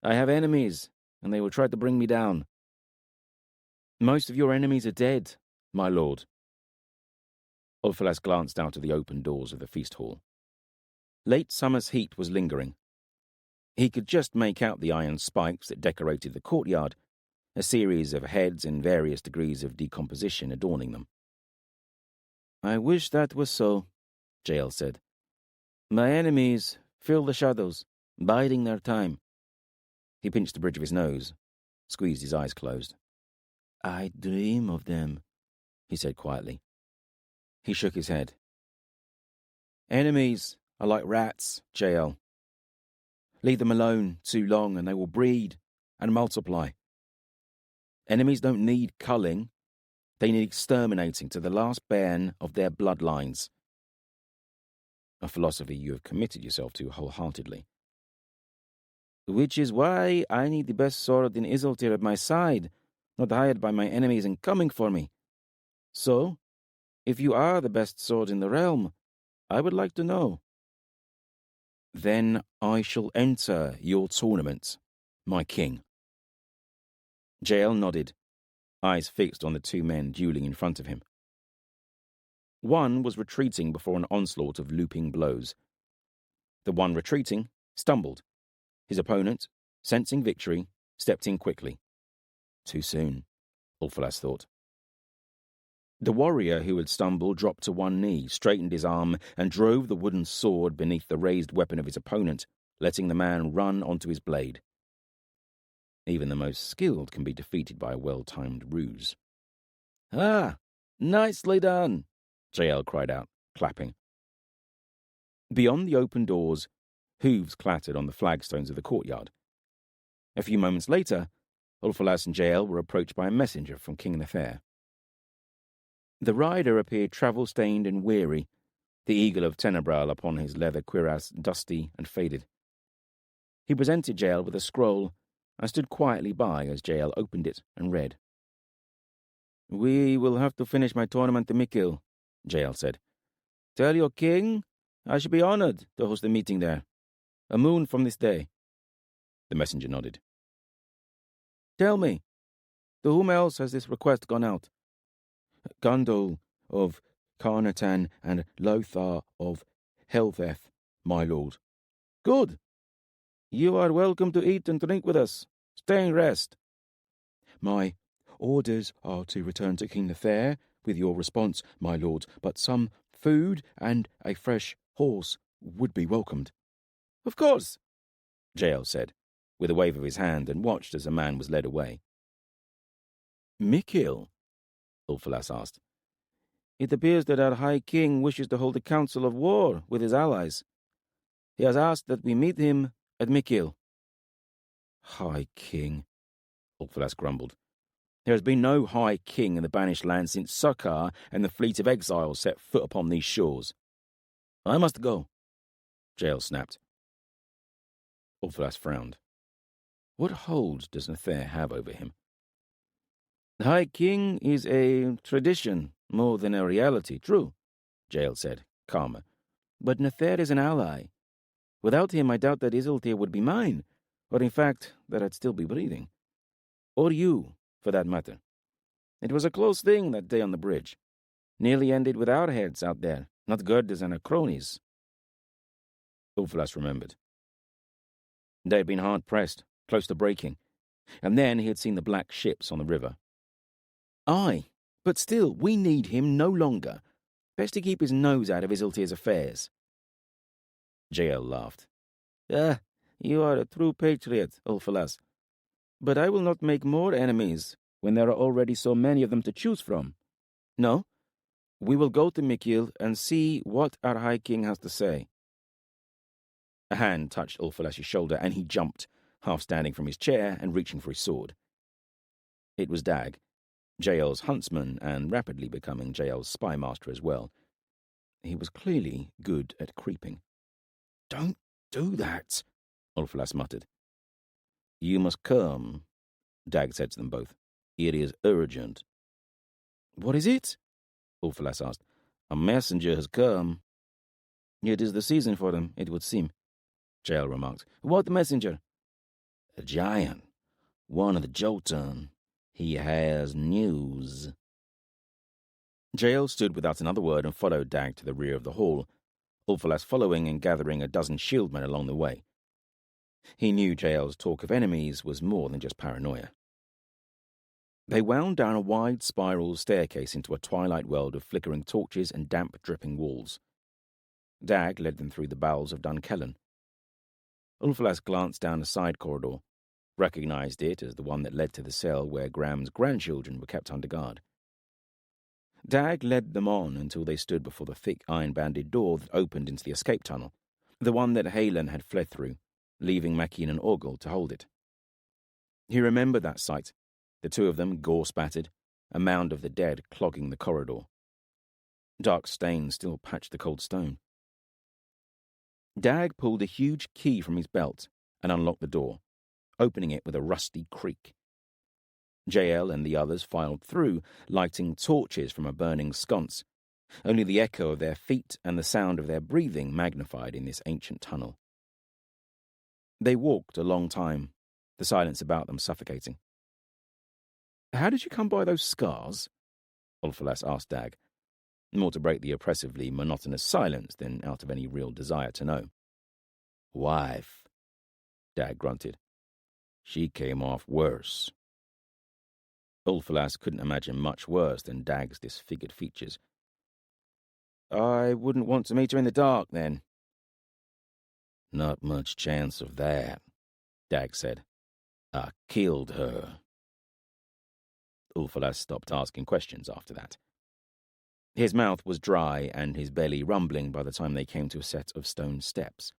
I have enemies, and they will try to bring me down. Most of your enemies are dead, my lord. Ulfalas glanced out of the open doors of the feast hall. Late summer's heat was lingering. He could just make out the iron spikes that decorated the courtyard, a series of heads in various degrees of decomposition adorning them. I wish that was so, Jael said. My enemies fill the shadows, biding their time. He pinched the bridge of his nose, squeezed his eyes closed. I dream of them, he said quietly. He shook his head. Enemies are like rats, Jael. Leave them alone too long and they will breed and multiply. Enemies don't need culling. They need exterminating to the last bairn of their bloodlines. A philosophy you have committed yourself to wholeheartedly. Which is why I need the best sword in Isiltir at my side, not hired by my enemies and coming for me. So, if you are the best sword in the realm, I would like to know. Then I shall enter your tournament, my king. Jael nodded, eyes fixed on the two men dueling in front of him. One was retreating before an onslaught of looping blows. The one retreating stumbled. His opponent, sensing victory, stepped in quickly. Too soon, Ulfalas thought. The warrior who had stumbled dropped to one knee, straightened his arm, and drove the wooden sword beneath the raised weapon of his opponent, letting the man run onto his blade. Even the most skilled can be defeated by a well-timed ruse. "Ah, nicely done!" Jael cried out, clapping. Beyond the open doors, hooves clattered on the flagstones of the courtyard. A few moments later, Ulfilas and Jael were approached by a messenger from King Nathair. The rider appeared travel-stained and weary, the eagle of Tenebral upon his leather cuirass dusty and faded. He presented Jael with a scroll and stood quietly by as Jael opened it and read. "We will have to finish my tournament to Mikil," Jael said. "Tell your king I should be honored to host a meeting there. A moon from this day." The messenger nodded. "Tell me, to whom else has this request gone out?" "Gundul of Carnatan and Lothar of Helveth, my lord." "Good. You are welcome to eat and drink with us. Stay and rest." "My orders are to return to King Nathair with your response, my lord, but some food and a fresh horse would be welcomed." "Of course," Jael said, with a wave of his hand, and watched as the man was led away. "Mikil?" Ulfilas asked. "It appears that our High King wishes to hold a council of war with his allies. He has asked that we meet him at Mikil." "High King," Ulfilas grumbled. "There has been no High King in the banished land since Sukkar and the fleet of exiles set foot upon these shores." "I must go," Jael snapped. Ulfilas frowned. What hold does Nathair have over him? "The High King is a tradition more than a reality, true," Jael said, calmer. "But Nathair is an ally. Without him, I doubt that Isiltir would be mine, or in fact, that I'd still be breathing. Or you, for that matter. It was a close thing that day on the bridge. Nearly ended with our heads out there, not girders and cronies." Ulfilas remembered. They had been hard-pressed, close to breaking, and then he had seen the black ships on the river. "Aye, but still, we need him no longer. Best to keep his nose out of Isiltir's affairs." Jael laughed. "Ah, you are a true patriot, Ulfilas. But I will not make more enemies when there are already so many of them to choose from. No, we will go to Mikil and see what our High King has to say." A hand touched Ulfilas' shoulder, and he jumped, half standing from his chair and reaching for his sword. It was Dag, Jael's huntsman and rapidly becoming Jael's spymaster as well. He was clearly good at creeping. "Don't do that," Ulfilas muttered. "You must come," Dag said to them both. "It is urgent." "What is it?" Ulfilas asked. "A messenger has come." "It is the season for them, it would seem," Jael remarked. "What messenger?" "A giant. One of the Jotun. He has news." Jael stood without another word and followed Dag to the rear of the hall, Ulfilas following and gathering a dozen shieldmen along the way. He knew Jael's talk of enemies was more than just paranoia. They wound down a wide spiral staircase into a twilight world of flickering torches and damp, dripping walls. Dag led them through the bowels of Dunkellen. Ulfilas glanced down a side corridor, recognized it as the one that led to the cell where Graham's grandchildren were kept under guard. Dag led them on until they stood before the thick iron-banded door that opened into the escape tunnel, the one that Halen had fled through, leaving Maquin and Orgel to hold it. He remembered that sight, the two of them gore-spattered, a mound of the dead clogging the corridor. Dark stains still patched the cold stone. Dag pulled a huge key from his belt and unlocked the door, opening it with a rusty creak. Jael and the others filed through, lighting torches from a burning sconce, only the echo of their feet and the sound of their breathing magnified in this ancient tunnel. They walked a long time, the silence about them suffocating. "How did you come by those scars?" Ulfilas asked Dag, more to break the oppressively monotonous silence than out of any real desire to know. "Wife," Dag grunted. "She came off worse." Ulfilas couldn't imagine much worse than Dag's disfigured features. "I wouldn't want to meet her in the dark, then." "Not much chance of that," Dag said. I killed her. Ulfalas stopped asking questions after that. His mouth was dry and his belly rumbling by the time they came to a set of stone steps.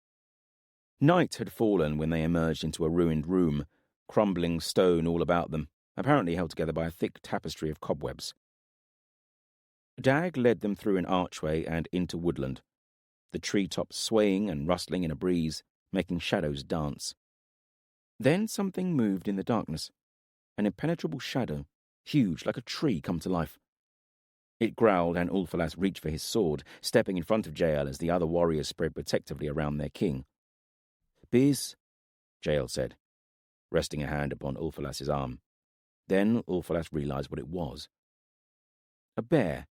Night had fallen when they emerged into a ruined room, crumbling stone all about them, apparently held together by a thick tapestry of cobwebs. Dag led them through an archway and into woodland, the treetops swaying and rustling in a breeze, making shadows dance. Then something moved in the darkness, an impenetrable shadow, huge like a tree come to life. It growled, and Ulfalas reached for his sword, stepping in front of Jael as the other warriors spread protectively around their king. "Peace," Jael said, resting a hand upon Ulfalas's arm. Then Ulfalas realized what it was. A bear,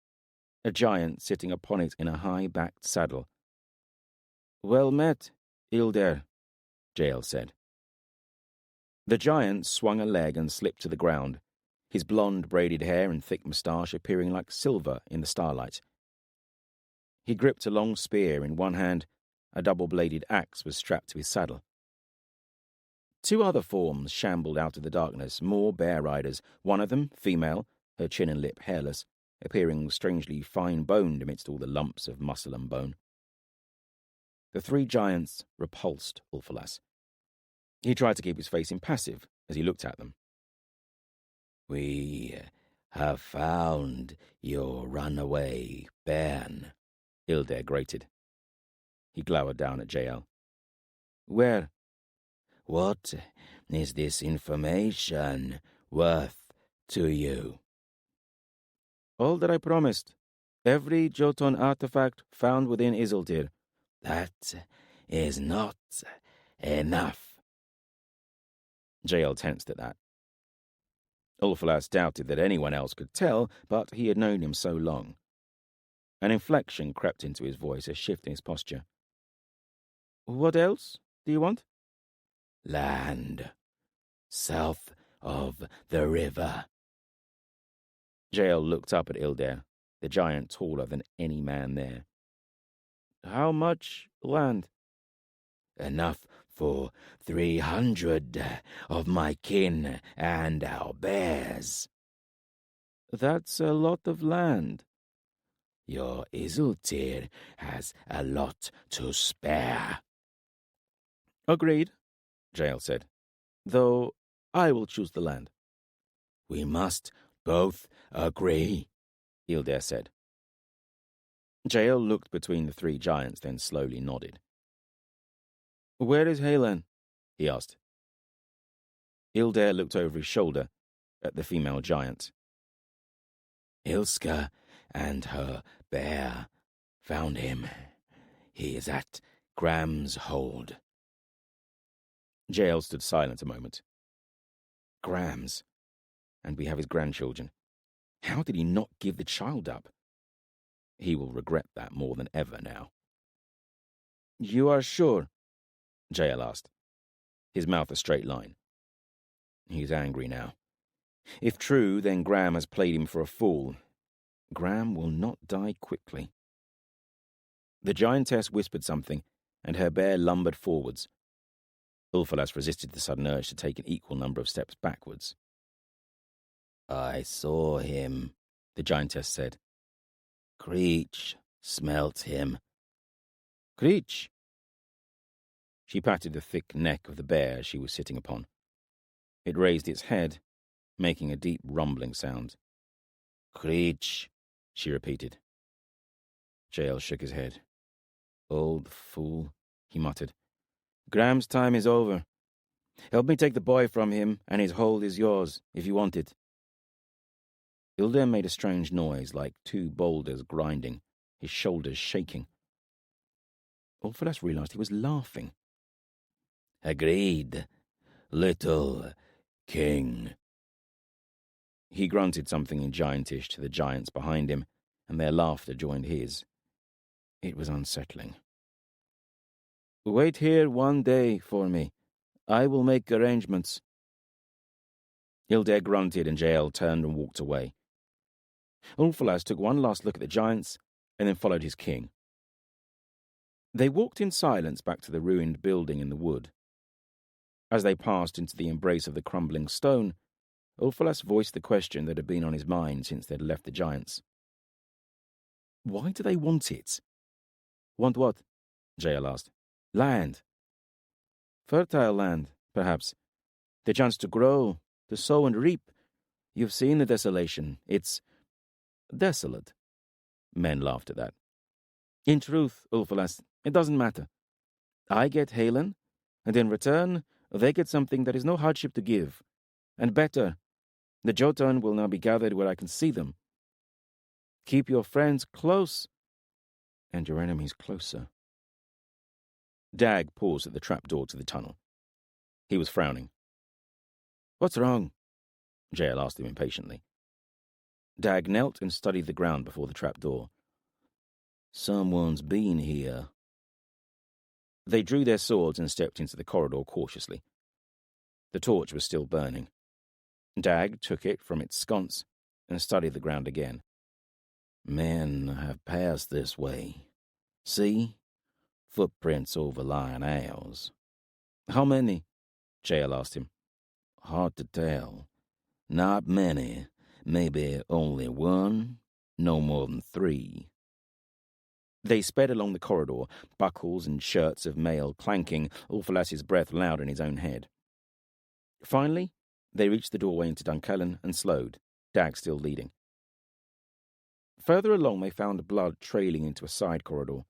a giant sitting upon it in a high-backed saddle. "Well met, Ilder," Jael said. The giant swung a leg and slipped to the ground, his blonde braided hair and thick moustache appearing like silver in the starlight. He gripped a long spear in one hand. A double-bladed axe was strapped to his saddle. Two other forms shambled out of the darkness, more bear riders, one of them, female, her chin and lip hairless, appearing strangely fine-boned amidst all the lumps of muscle and bone. The three giants repulsed Ulfalas. He tried to keep his face impassive as he looked at them. "We have found your runaway bairn," Ilder grated. He glowered down at Jael. "Where?" "What is this information worth to you?" "All that I promised. Every Jotun artifact found within Isildir." "That is not enough." Jael tensed at that. Ulfalas doubted that anyone else could tell, but he had known him so long. An inflection crept into his voice, a shift in his posture. "What else do you want?" "Land south of the river." Jael looked up at Ilder, the giant taller than any man there. "How much land?" "Enough for 300 of my kin and our bears." "That's a lot of land." "Your Isildir has a lot to spare." "Agreed," Jael said. "though I will choose the land." "We must both agree," Ilder said. Jael looked between the three giants, then slowly nodded. "Where is Helen?" he asked. Ilder looked over his shoulder at the female giant. "Ilska and her bear found him. He is at Graham's hold." Jael stood silent a moment. Graham's. And we have his grandchildren. How did he not give the child up? He will regret that more than ever now. "You are sure?" Jael asked, his mouth a straight line. He's angry now. If true, then Graham has played him for a fool. Graham will not die quickly. The giantess whispered something, and her bear lumbered forwards. Ulfalas resisted the sudden urge to take an equal number of steps backwards. "I saw him," the giantess said. "Creech smelt him." "Creech?" She patted the thick neck of the bear she was sitting upon. It raised its head, making a deep rumbling sound. "Creech," she repeated. Jael shook his head. "Old fool," he muttered. "Graham's time is over. Help me take the boy from him, and his hold is yours, if you want it." Ilder made a strange noise, like two boulders grinding, his shoulders shaking. Ulfalas realized he was laughing. "Agreed, little king." He grunted something in giantish to the giants behind him, and their laughter joined his. It was unsettling. "Wait here one day for me. I will make arrangements." Ilder grunted, and Jael turned and walked away. Ulfalas took one last look at the giants, and then followed his king. They walked in silence back to the ruined building in the wood. As they passed into the embrace of the crumbling stone, Ulfalas voiced the question that had been on his mind since they had left the giants. Why do they want it? Want what? Jael asked. Land. Fertile land, perhaps. The chance to grow, to sow and reap. You've seen the desolation. It's desolate. Men laughed at that. In truth, Ulfalas, it doesn't matter. I get Halen, and in return, they get something that is no hardship to give. And better, the Jotun will now be gathered where I can see them. Keep your friends close, and your enemies closer. Dag paused at the trapdoor to the tunnel. He was frowning. What's wrong? Jael asked him impatiently. Dag knelt and studied the ground before the trapdoor. Someone's been here. They drew their swords and stepped into the corridor cautiously. The torch was still burning. Dag took it from its sconce and studied the ground again. Men have passed this way. See? Footprints overlying ours. How many? Jael asked him. Hard to tell. Not many. Maybe only one. No more than 3. They sped along the corridor, buckles and shirts of mail clanking, Ulfalas's breath loud in his own head. Finally, they reached the doorway into Dunkellen and slowed, Dag still leading. Further along, they found blood trailing into a side corridor.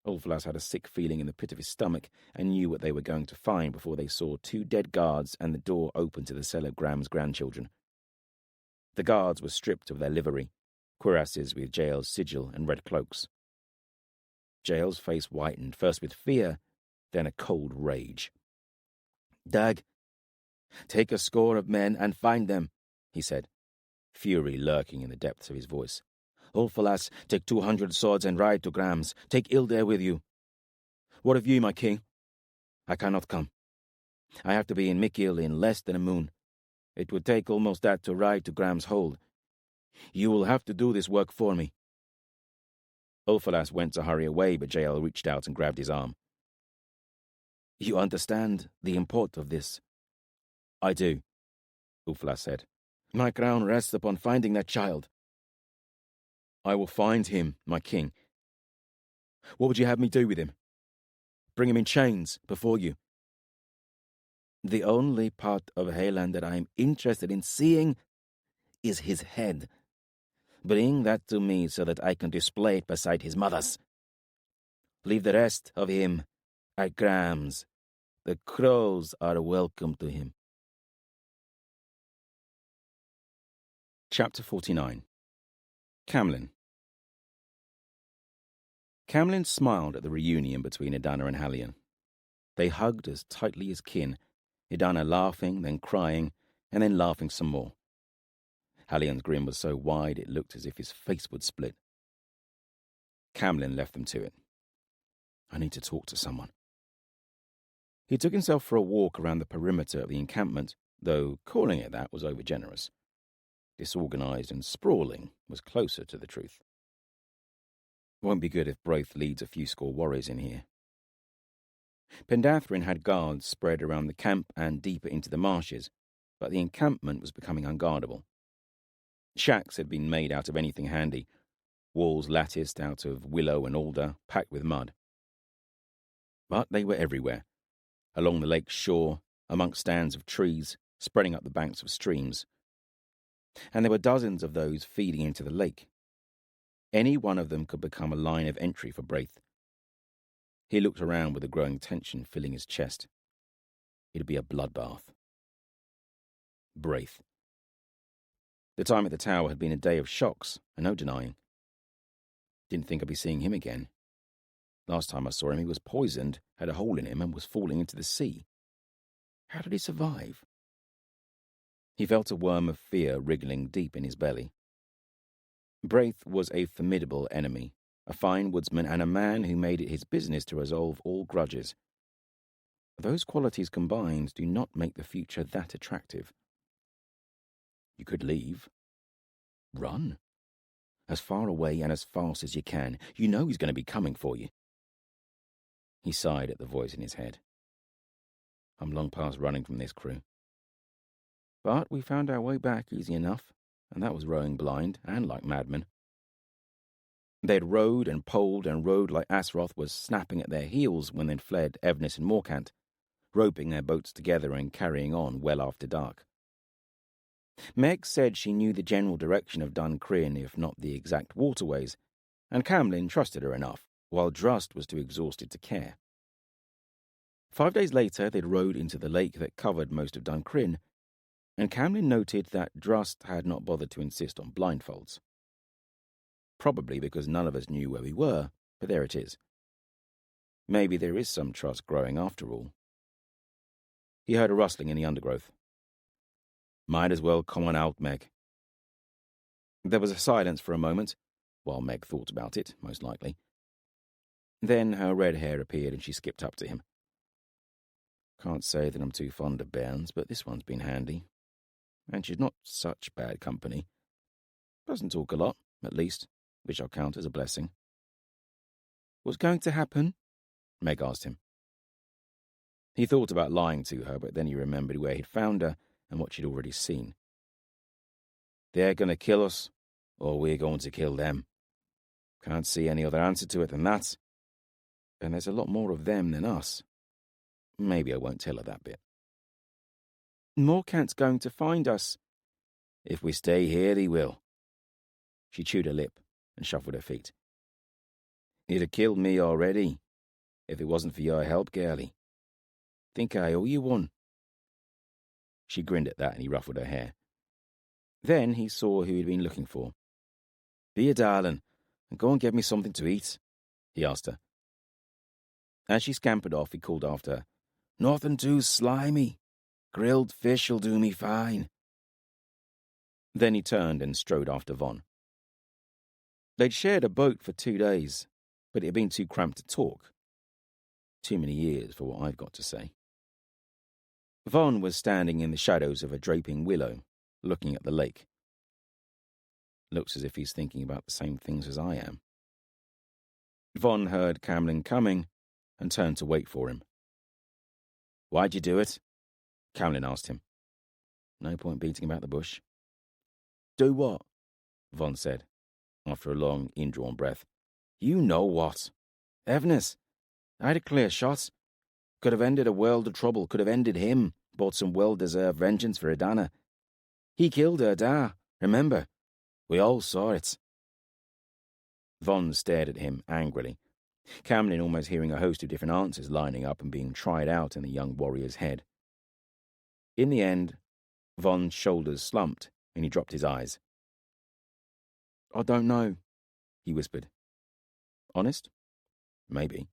Ulfalas had a sick feeling in the pit of his stomach and knew what they were going to find before they saw 2 dead guards and the door open to the cell of Graham's grandchildren. The guards were stripped of their livery, cuirasses with Jael's sigil and red cloaks. Jael's face whitened, first with fear, then a cold rage. Dag, take a score of men and find them, he said, fury lurking in the depths of his voice. Ulfalas, take 200 swords and ride to Graham's. Take Ilder with you. What of you, my king? I cannot come. I have to be in Mikil in less than a moon. It would take almost that to ride to Graham's hold. You will have to do this work for me. Ulfalas went to hurry away, but Jael reached out and grabbed his arm. You understand the import of this? I do, Ulfalas said. My crown rests upon finding that child. I will find him, my king. What would you have me do with him? Bring him in chains before you? The only part of Haaland that I am interested in seeing is his head. Bring that to me so that I can display it beside his mother's. Leave the rest of him at Graham's. The crows are welcome to him. Chapter 49. Camlin. Camlin smiled at the reunion between Edana and Halion. They hugged as tightly as kin, Edana laughing, then crying, and then laughing some more. Halion's grin was so wide it looked as if his face would split. Camlin left them to it. I need to talk to someone. He took himself for a walk around the perimeter of the encampment, though calling it that was overgenerous. Disorganized and sprawling was closer to the truth. Won't be good if Braith leads a few score warriors in here. Pendathrin had guards spread around the camp and deeper into the marshes, but the encampment was becoming unguardable. Shacks had been made out of anything handy, walls latticed out of willow and alder, packed with mud. But they were everywhere, along the lake's shore, amongst stands of trees, spreading up the banks of streams. And there were dozens of those feeding into the lake. Any one of them could become a line of entry for Braith. He looked around with a growing tension filling his chest. It'd be a bloodbath. Braith. The time at the tower had been a day of shocks, and no denying. Didn't think I'd be seeing him again. Last time I saw him, he was poisoned, had a hole in him, and was falling into the sea. How did he survive? He felt a worm of fear wriggling deep in his belly. Braith was a formidable enemy, a fine woodsman, and a man who made it his business to resolve all grudges. Those qualities combined do not make the future that attractive. You could leave. Run. As far away and as fast as you can. You know he's going to be coming for you. He sighed at the voice in his head. I'm long past running from this crew. But we found our way back easy enough. And that was rowing blind and like madmen. They'd rowed and poled and rowed like Asroth was snapping at their heels when they'd fled Evnis and Morcant, roping their boats together and carrying on well after dark. Meg said she knew the general direction of Dun Crinn, if not the exact waterways, and Camlin trusted her enough, while Drust was too exhausted to care. 5 days later, they'd rowed into the lake that covered most of Dun Crinn, and Camlin noted that Drust had not bothered to insist on blindfolds. Probably because none of us knew where we were, but there it is. Maybe there is some trust growing after all. He heard a rustling in the undergrowth. Might as well come on out, Meg. There was a silence for a moment, while Meg thought about it, most likely. Then her red hair appeared and she skipped up to him. Can't say that I'm too fond of bairns, but this one's been handy. And she's not such bad company. Doesn't talk a lot, at least, which I'll count as a blessing. What's going to happen? Meg asked him. He thought about lying to her, but then he remembered where he'd found her and what she'd already seen. They're going to kill us, or we're going to kill them. Can't see any other answer to it than that. And there's a lot more of them than us. Maybe I won't tell her that bit. Morcant's going to find us. If we stay here, he will. She chewed her lip and shuffled her feet. He'd have killed me already, if it wasn't for your help, girlie. Think I owe you one. She grinned at that and he ruffled her hair. Then he saw who he'd been looking for. Be a darling, and go and get me something to eat, he asked her. As she scampered off, he called after her, Nothing too slimy. Grilled fish'll do me fine. Then he turned and strode after Von. They'd shared a boat for 2 days, but it had been too cramped to talk. Too many years for what I've got to say. Von was standing in the shadows of a draping willow, looking at the lake. Looks as if he's thinking about the same things as I am. Von heard Camlin coming and turned to wait for him. Why'd you do it? Camlin asked him. No point beating about the bush. Do what? Von said, after a long, indrawn breath. You know what. Evnis, I had a clear shot. Could have ended a world of trouble, could have ended him, bought some well-deserved vengeance for Edana. He killed Ardan, remember? We all saw it. Von stared at him angrily, Camlin almost hearing a host of different answers lining up and being tried out in the young warrior's head. In the end, Von's shoulders slumped and he dropped his eyes. I don't know, he whispered. Honest? Maybe.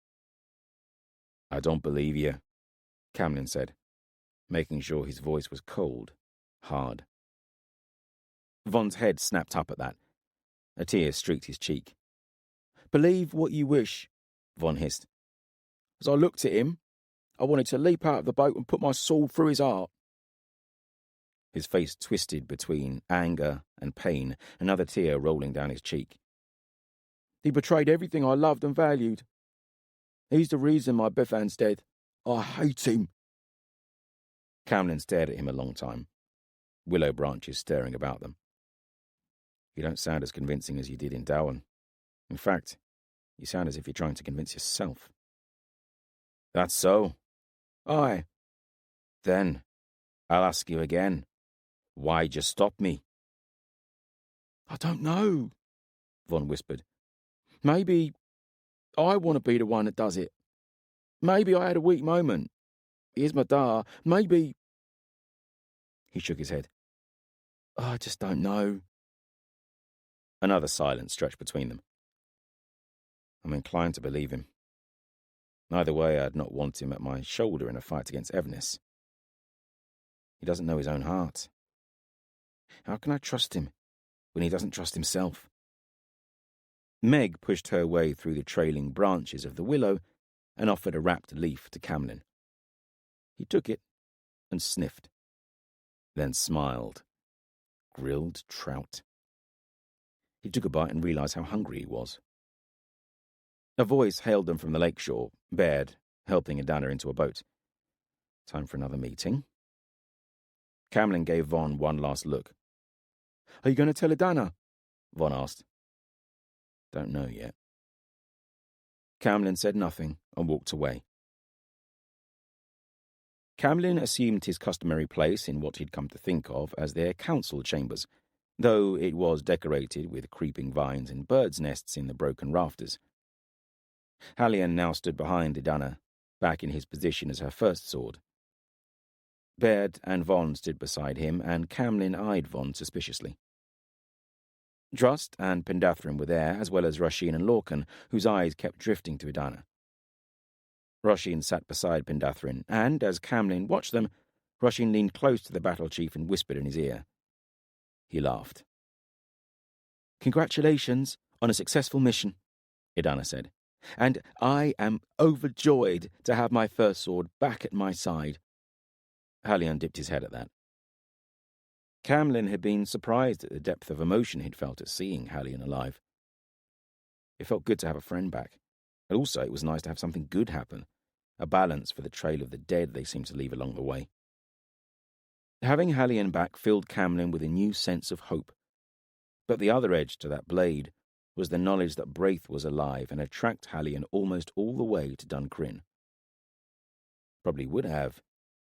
I don't believe you, Camlin said, making sure his voice was cold, hard. Von's head snapped up at that. A tear streaked his cheek. Believe what you wish, Von hissed. As I looked at him, I wanted to leap out of the boat and put my sword through his heart. His face twisted between anger and pain, another tear rolling down his cheek. He betrayed everything I loved and valued. He's the reason my Biffan's dead. I hate him. Camlin stared at him a long time, willow branches stirring about them. You don't sound as convincing as you did in Dowan. In fact, you sound as if you're trying to convince yourself. That's so. Aye. Then, I'll ask you again. Why'd you stop me? I don't know, Von whispered. Maybe I want to be the one that does it. Maybe I had a weak moment. Here's my da. Maybe... He shook his head. I just don't know. Another silence stretched between them. I'm inclined to believe him. Either way, I'd not want him at my shoulder in a fight against Evnis. He doesn't know his own heart. How can I trust him when he doesn't trust himself? Meg pushed her way through the trailing branches of the willow and offered a wrapped leaf to Camlin. He took it and sniffed, then smiled. Grilled trout. He took a bite and realized how hungry he was. A voice hailed them from the lakeshore, Baird, helping Edana into a boat. Time for another meeting. Camlin gave Von one last look. Are you going to tell Edana? Von asked. Don't know yet. Camlin said nothing and walked away. Camlin assumed his customary place in what he'd come to think of as their council chambers, though it was decorated with creeping vines and birds' nests in the broken rafters. Hallian now stood behind Edana, back in his position as her first sword. Baird and Von stood beside him, and Camlin eyed Von suspiciously. Drust and Pendathrin were there, as well as Rasheen and Lorcan, whose eyes kept drifting to Edana. Rasheen sat beside Pendathrin, and, as Camlin watched them, Rasheen leaned close to the battle chief and whispered in his ear. He laughed. Congratulations on a successful mission, Edana said, and I am overjoyed to have my first sword back at my side. Hallian dipped his head at that. Camlin had been surprised at the depth of emotion he'd felt at seeing Hallian alive. It felt good to have a friend back, but also it was nice to have something good happen, a balance for the trail of the dead they seemed to leave along the way. Having Hallian back filled Camlin with a new sense of hope. But the other edge to that blade was the knowledge that Braith was alive and had tracked Hallian almost all the way to Duncrin. Probably would have,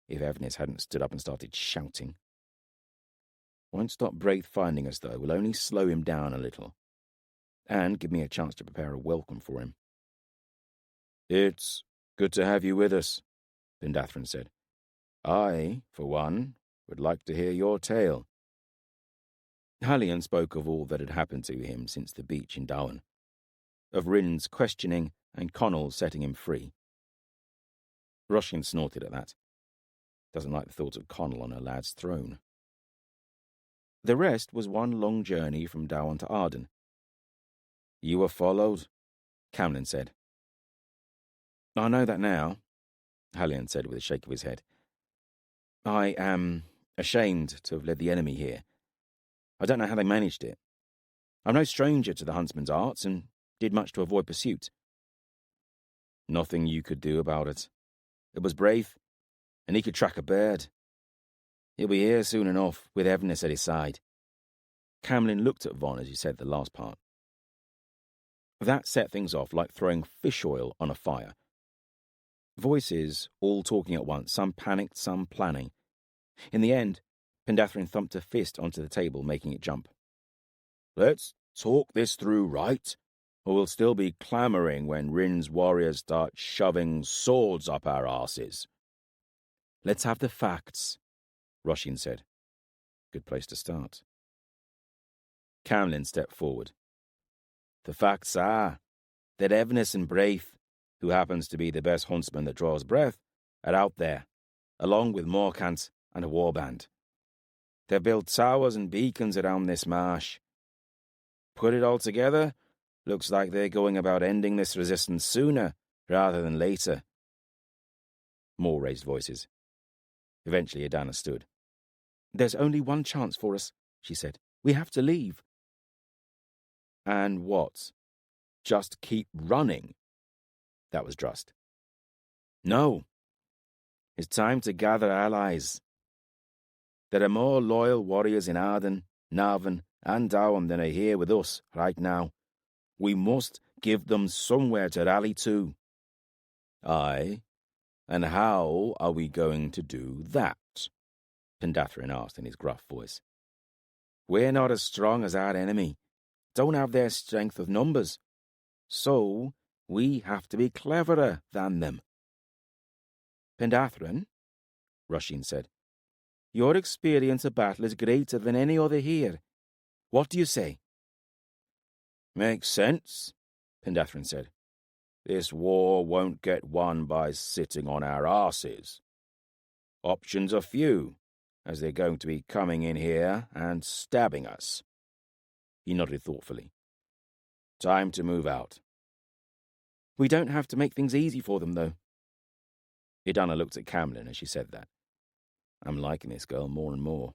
if Evnis hadn't stood up and started shouting. Won't stop Braith finding us, though. Will only slow him down a little. And give me a chance to prepare a welcome for him. It's good to have you with us, Pendathrin said. I, for one, would like to hear your tale. Hallian spoke of all that had happened to him since the beach in Dowan, of Rin's questioning and Connell setting him free. Roshin snorted at that. Doesn't like the thought of Connell on a lad's throne. The rest was one long journey from Dowan to Ardan. You were followed, Camlin said. I know that now, Hallian said with a shake of his head. I am ashamed to have led the enemy here. I don't know how they managed it. I'm no stranger to the huntsman's arts and did much to avoid pursuit. Nothing you could do about it. It was Braith, and he could track a bird. He'll be here soon enough, with Evnis at his side. Camlin looked at Von as he said the last part. That set things off like throwing fish oil on a fire. Voices all talking at once, some panicked, some planning. In the end, Pendathrin thumped a fist onto the table, making it jump. Let's talk this through, right? Or we'll still be clamouring when Rin's warriors start shoving swords up our arses. Let's have the facts, Roshin said. Good place to start. Camlin stepped forward. The facts are that Evnis and Braith, who happens to be the best huntsman that draws breath, are out there, along with Morcant and a warband. They've built towers and beacons around this marsh. Put it all together, looks like they're going about ending this resistance sooner rather than later. More raised voices. Eventually Edana stood. There's only one chance for us, she said. We have to leave. And what? Just keep running? That was Drust. No. It's time to gather allies. There are more loyal warriors in Ardan, Navan, and Dowan than are here with us right now. We must give them somewhere to rally to. Aye. And how are we going to do that? Pendathrin asked in his gruff voice. We're not as strong as our enemy. Don't have their strength of numbers. So, we have to be cleverer than them. Pendathrin, Roshin said, your experience of battle is greater than any other here. What do you say? Makes sense, Pendathrin said. This war won't get won by sitting on our arses. Options are few, as they're going to be coming in here and stabbing us. He nodded thoughtfully. Time to move out. We don't have to make things easy for them, though. Edana looked at Camlin as she said that. I'm liking this girl more and more.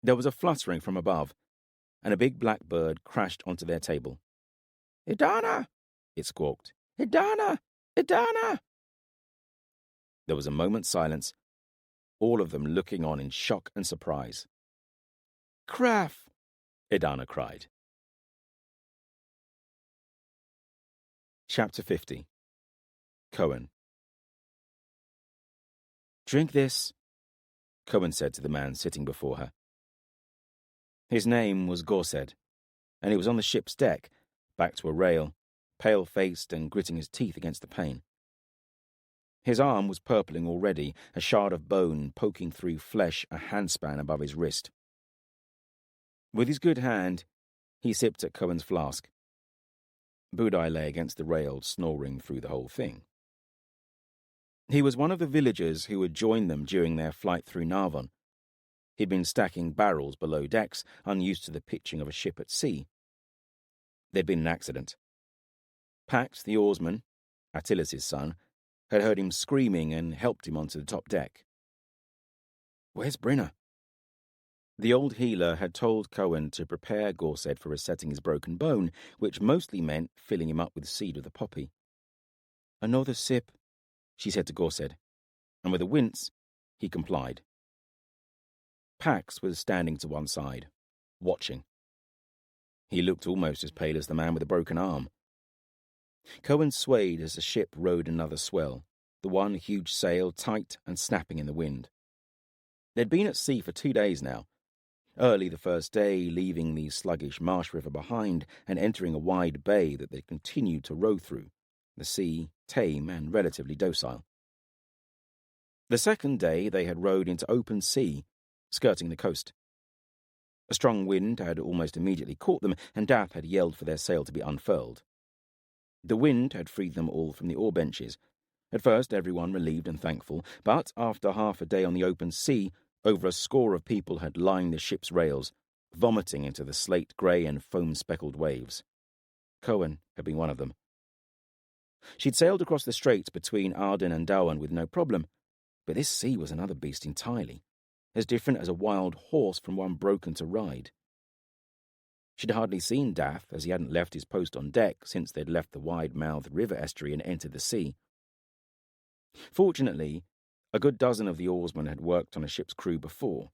There was a fluttering from above, and a big black bird crashed onto their table. Edana! It squawked. Edana! Edana! There was a moment's silence, all of them looking on in shock and surprise. "Craff!" Edana cried. Chapter 50. Cohen. "Drink this," Cohen said to the man sitting before her. His name was Gorsed, and he was on the ship's deck, back to a rail, pale-faced and gritting his teeth against the pane. His arm was purpling already, a shard of bone poking through flesh a handspan above his wrist. With his good hand, he sipped at Cohen's flask. Budai lay against the rail, snoring through the whole thing. He was one of the villagers who had joined them during their flight through Narvon. He'd been stacking barrels below decks, unused to the pitching of a ship at sea. There'd been an accident. Pax, the oarsman, Attilas' son, had heard him screaming and helped him onto the top deck. "Where's Brinner?" The old healer had told Cohen to prepare Gorsed for resetting his broken bone, which mostly meant filling him up with seed of the poppy. "Another sip," she said to Gorsed, and with a wince, he complied. Pax was standing to one side, watching. He looked almost as pale as the man with the broken arm. Cohen swayed as the ship rode another swell, the one huge sail tight and snapping in the wind. They'd been at sea for 2 days now. Early the first day, leaving the sluggish marsh river behind and entering a wide bay that they continued to row through, the sea tame and relatively docile. The second day they had rowed into open sea, skirting the coast. A strong wind had almost immediately caught them, and Dath had yelled for their sail to be unfurled. The wind had freed them all from the oar benches. At first everyone relieved and thankful, but after half a day on the open sea, over a score of people had lined the ship's rails, vomiting into the slate-grey and foam-speckled waves. Cohen had been one of them. She'd sailed across the straits between Ardan and Dowan with no problem, but this sea was another beast entirely, as different as a wild horse from one broken to ride. She'd hardly seen Dath, as he hadn't left his post on deck since they'd left the wide-mouthed river estuary and entered the sea. Fortunately, a good dozen of the oarsmen had worked on a ship's crew before,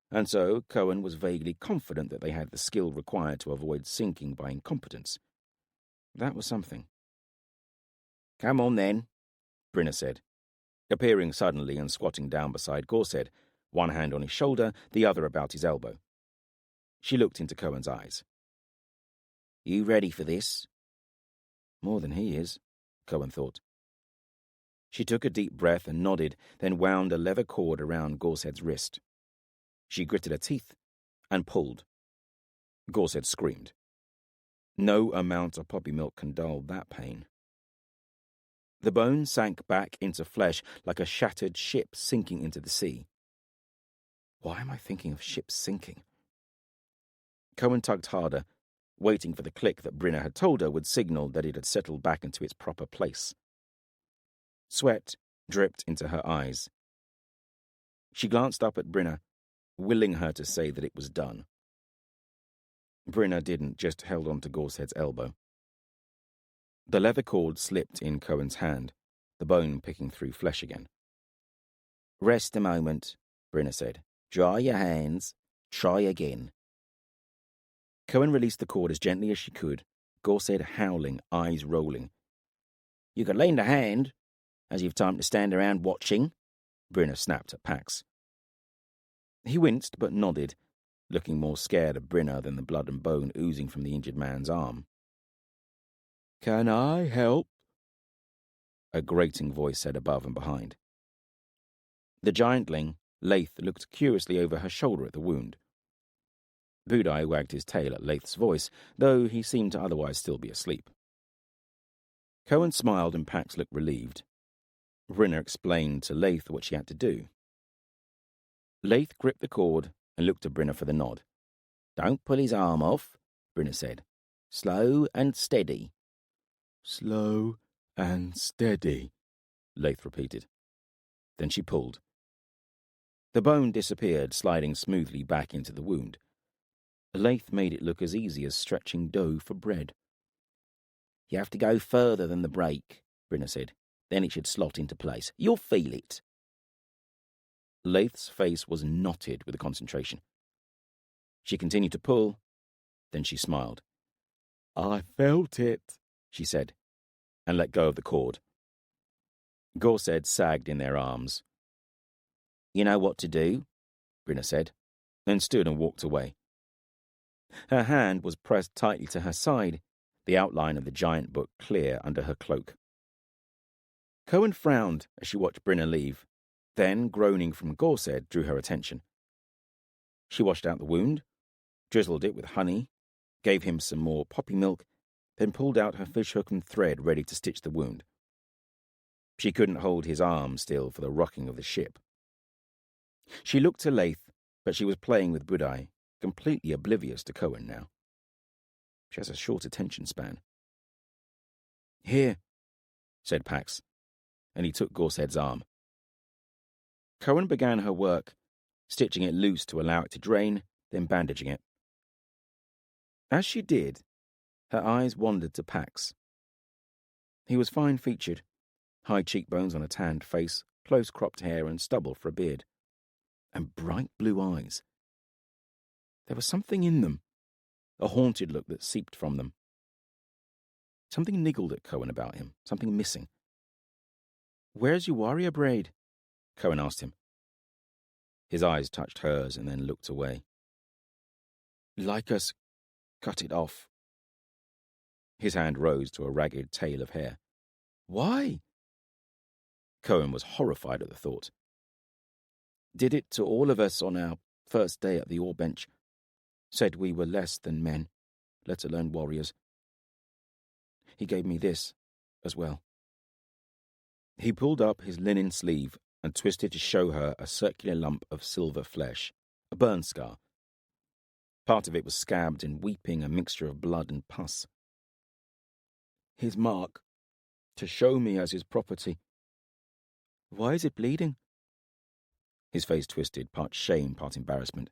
and so Cohen was vaguely confident that they had the skill required to avoid sinking by incompetence. That was something. "Come on, then," Brinner said, appearing suddenly and squatting down beside Gorsed, one hand on his shoulder, the other about his elbow. She looked into Cohen's eyes. "You ready for this?" More than he is, Cohen thought. She took a deep breath and nodded, then wound a leather cord around Gorsed's wrist. She gritted her teeth and pulled. Gorsed screamed. No amount of poppy milk can dull that pain. The bone sank back into flesh like a shattered ship sinking into the sea. Why am I thinking of ships sinking? Cohen tugged harder, waiting for the click that Brinner had told her would signal that it had settled back into its proper place. Sweat dripped into her eyes. She glanced up at Brinner, willing her to say that it was done. Brinner didn't, just held on to Gorsed's elbow. The leather cord slipped in Cohen's hand, the bone picking through flesh again. "Rest a moment," Brinner said. "Dry your hands. Try again." Cohen released the cord as gently as she could, Gorsed howling, eyes rolling. "You could lend a hand, as you've time to stand around watching," Brinner snapped at Pax. He winced but nodded, looking more scared of Brinner than the blood and bone oozing from the injured man's arm. "Can I help?" a grating voice said above and behind. The giantling, Laith, looked curiously over her shoulder at the wound. Budai wagged his tail at Laith's voice, though he seemed to otherwise still be asleep. Cohen smiled and Pax looked relieved. Brinner explained to Laith what she had to do. Laith gripped the cord and looked at Brinner for the nod. "Don't pull his arm off," Brinner said. "Slow and steady." "Slow and steady," Laith repeated. Then she pulled. The bone disappeared, sliding smoothly back into the wound. Laith made it look as easy as stretching dough for bread. "You have to go further than the break," Brinner said. Then it should slot into place. You'll feel it. Leith's face was knotted with concentration. She continued to pull, then she smiled. I felt it, she said, and let go of the cord. Gorsedd sagged in their arms. You know what to do, Brynna said, then stood and walked away. Her hand was pressed tightly to her side, the outline of the giant book clear under her cloak. Cohen frowned as she watched Brynna leave, then, groaning from Gorsedd, drew her attention. She washed out the wound, drizzled it with honey, gave him some more poppy milk, then pulled out her fishhook and thread ready to stitch the wound. She couldn't hold his arm still for the rocking of the ship. She looked to Leith, but she was playing with Budai, completely oblivious to Cohen now. She has a short attention span. Here, said Pax, and he took Gorsedd's arm. Cohen began her work, stitching it loose to allow it to drain, then bandaging it. As she did, her eyes wandered to Pax. He was fine-featured, high cheekbones on a tanned face, close-cropped hair and stubble for a beard, and bright blue eyes. There was something in them, a haunted look that seeped from them. Something niggled at Cohen about him, something missing. Where's your warrior braid? Cohen asked him. His eyes touched hers and then looked away. Lycus cut it off. His hand rose to a ragged tail of hair. Why? Cohen was horrified at the thought. Did it to all of us on our first day at the oar bench. Said we were less than men, let alone warriors. He gave me this as well. He pulled up his linen sleeve and twisted to show her a circular lump of silver flesh, a burn scar. Part of it was scabbed and weeping a mixture of blood and pus. His mark, to show me as his property. Why is it bleeding? His face twisted, part shame, part embarrassment.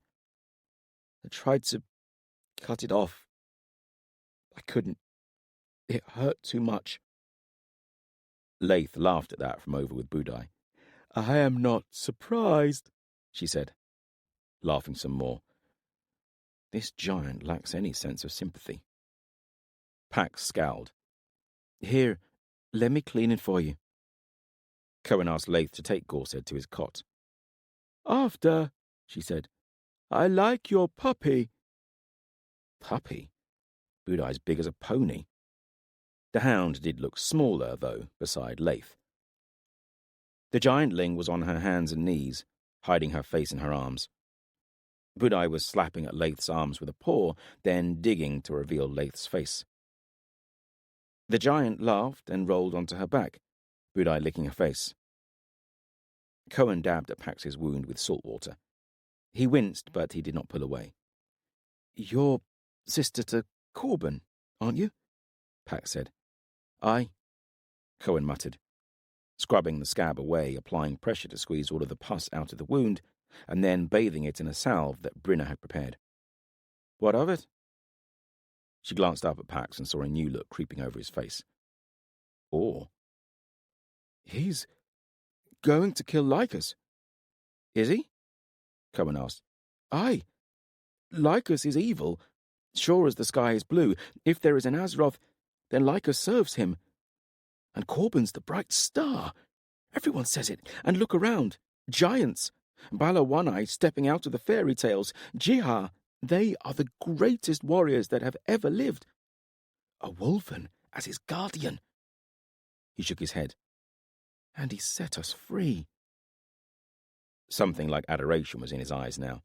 I tried to cut it off. I couldn't. It hurt too much. Leith laughed at that from over with Budai. I am not surprised, she said, laughing some more. This giant lacks any sense of sympathy. Pax scowled. Here, let me clean it for you. Cohen asked Leith to take Gorsedd to his cot. After, she said. I like your puppy. Puppy? Budai's big as a pony. The hound did look smaller, though, beside Leith. The giantling was on her hands and knees, hiding her face in her arms. Budai was slapping at Leith's arms with a paw, then digging to reveal Leith's face. The giant laughed and rolled onto her back, Budai licking her face. Cohen dabbed at Pax's wound with salt water. He winced, but he did not pull away. You're sister to Corban, aren't you? Pax said. Aye, Cohen muttered, scrubbing the scab away, applying pressure to squeeze all of the pus out of the wound, and then bathing it in a salve that Brynna had prepared. What of it? She glanced up at Pax and saw a new look creeping over his face. Awe. He's going to kill Lycus. Is he? Cohen asked. Aye. Lycus is evil, sure as the sky is blue. If there is an Azeroth, then Lycus serves him. And Corban's the bright star. Everyone says it. And look around. Giants. Bala One-Eye stepping out of the fairy tales. Jihar. They are the greatest warriors that have ever lived. A Wolfen as his guardian. He shook his head. And he set us free. Something like adoration was in his eyes now.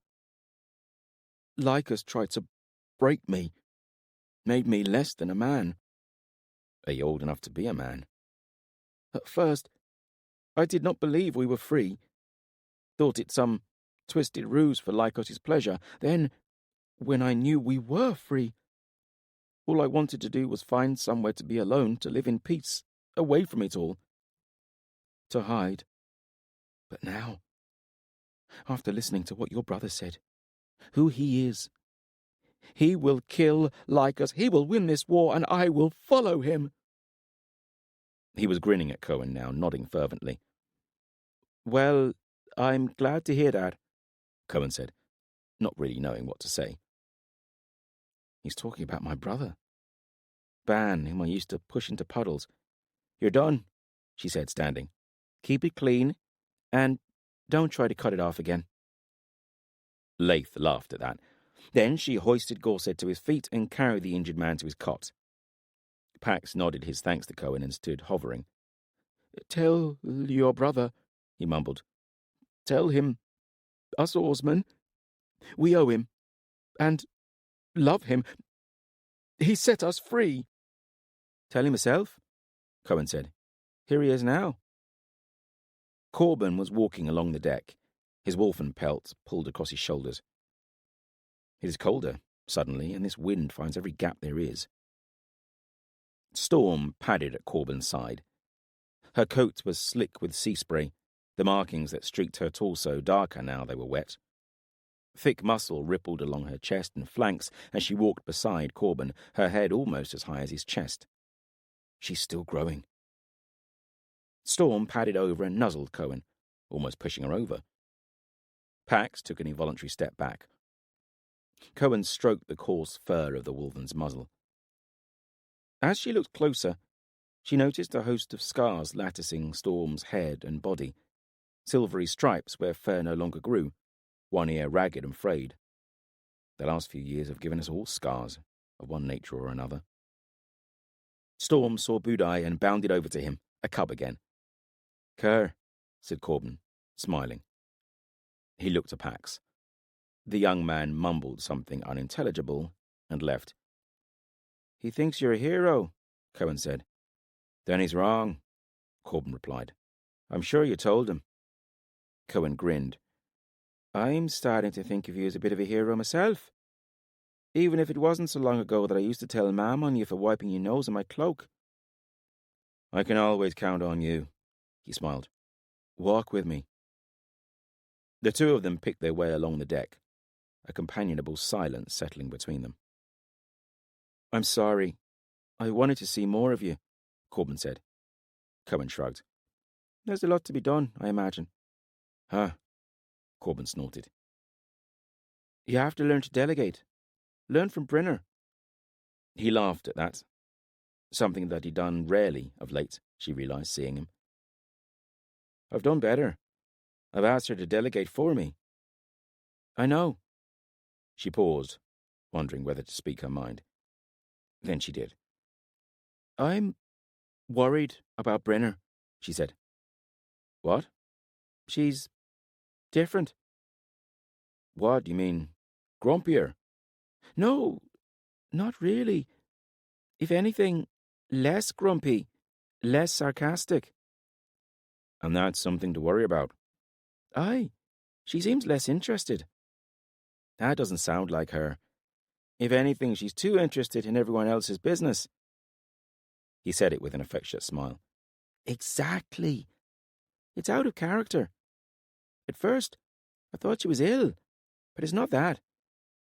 Lycus tried to break me. Made me less than a man. Are you old enough to be a man? At first, I did not believe we were free. Thought it some twisted ruse for Lycos's pleasure. Then, when I knew we were free, all I wanted to do was find somewhere to be alone, to live in peace, away from it all. To hide. But now, after listening to what your brother said, who he is, he will kill Lycus, he will win this war, and I will follow him. He was grinning at Cohen now, nodding fervently. Well, I'm glad to hear that, Cohen said, not really knowing what to say. He's talking about my brother. Ban, whom I used to push into puddles. You're done, she said, standing. Keep it clean, and don't try to cut it off again. Leith laughed at that. Then she hoisted Gorset to his feet and carried the injured man to his cot. Pax nodded his thanks to Cohen and stood hovering. Tell your brother, he mumbled. Tell him, us oarsmen, we owe him, and love him. He set us free. Tell him myself, Cohen said. Here he is now. Corban was walking along the deck, his wolfen pelt pulled across his shoulders. It is colder, suddenly, and this wind finds every gap there is. Storm padded at Corban's side. Her coat was slick with sea spray, the markings that streaked her torso darker now they were wet. Thick muscle rippled along her chest and flanks as she walked beside Corban, her head almost as high as his chest. She's still growing. Storm padded over and nuzzled Cohen, almost pushing her over. Pax took an involuntary step back. Cohen stroked the coarse fur of the wolven's muzzle. As she looked closer, she noticed a host of scars latticing Storm's head and body, silvery stripes where fur no longer grew, one ear ragged and frayed. The last few years have given us all scars, of one nature or another. Storm saw Budai and bounded over to him, a cub again. "Kerr," said Corban, smiling. He looked to Pax. The young man mumbled something unintelligible and left. "He thinks you're a hero," Cohen said. "Then he's wrong," Corban replied. "I'm sure you told him." Cohen grinned. "I'm starting to think of you as a bit of a hero myself. Even if it wasn't so long ago that I used to tell Mam on you for wiping your nose on my cloak." "I can always count on you," he smiled. "Walk with me." The two of them picked their way along the deck, a companionable silence settling between them. "I'm sorry. I wanted to see more of you," Corban said. Cohen shrugged. "There's a lot to be done, I imagine." "Huh?" Corban snorted. "You have to learn to delegate. Learn from Brynner." He laughed at that. Something that he'd done rarely of late, she realized, seeing him. "I've done better. I've asked her to delegate for me." "I know." She paused, wondering whether to speak her mind. Then she did. "I'm worried about Brynner," she said. "What?" "She's different." "What do you mean? Grumpier?" "No, not really. If anything, less grumpy, less sarcastic." "And that's something to worry about." "Aye, she seems less interested." "That doesn't sound like her. If anything, she's too interested in everyone else's business." He said it with an affectionate smile. "Exactly. It's out of character. At first, I thought she was ill, but it's not that.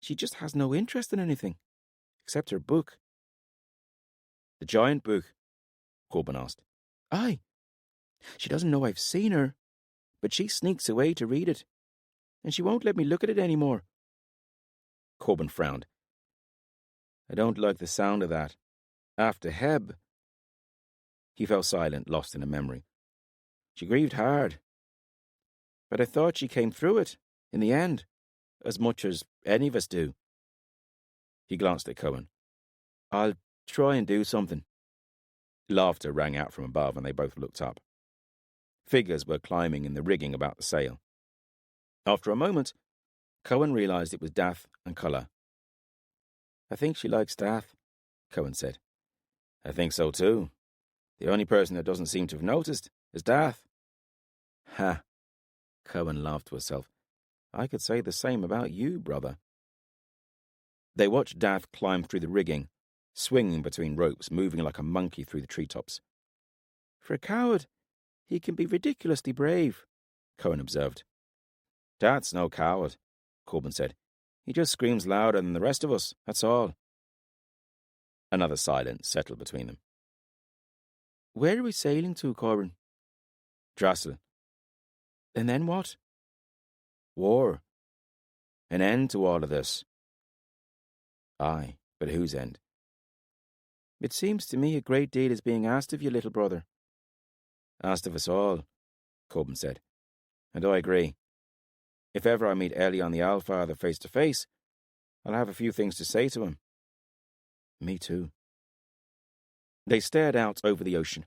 She just has no interest in anything, except her book." "The giant book?" Corban asked. "Aye. She doesn't know I've seen her, but she sneaks away to read it, and she won't let me look at it any more." Corban frowned. "I don't like the sound of that. After Heb." He fell silent, lost in a memory. "She grieved hard. But I thought she came through it, in the end, as much as any of us do." He glanced at Cohen. "I'll try and do something." Laughter rang out from above, and they both looked up. Figures were climbing in the rigging about the sail. After a moment, Cohen realized it was Dath and Culla. "I think she likes Dath," Cohen said. "I think so too. The only person that doesn't seem to have noticed is Dath." "Ha!" Cohen laughed to herself. "I could say the same about you, brother." They watched Dath climb through the rigging, swinging between ropes, moving like a monkey through the treetops. "For a coward, he can be ridiculously brave," Cohen observed. "Dath's no coward," Corban said. "He just screams louder than the rest of us, that's all." Another silence settled between them. Where are we sailing to, Corban? Drassel. And then what? War. An end to all of this. Aye, but whose end? It seems to me a great deal is being asked of you, little brother. Asked of us all, Corban said. And I agree. If ever I meet Elion the Allfather face to face, I'll have a few things to say to him. Me too. They stared out over the ocean.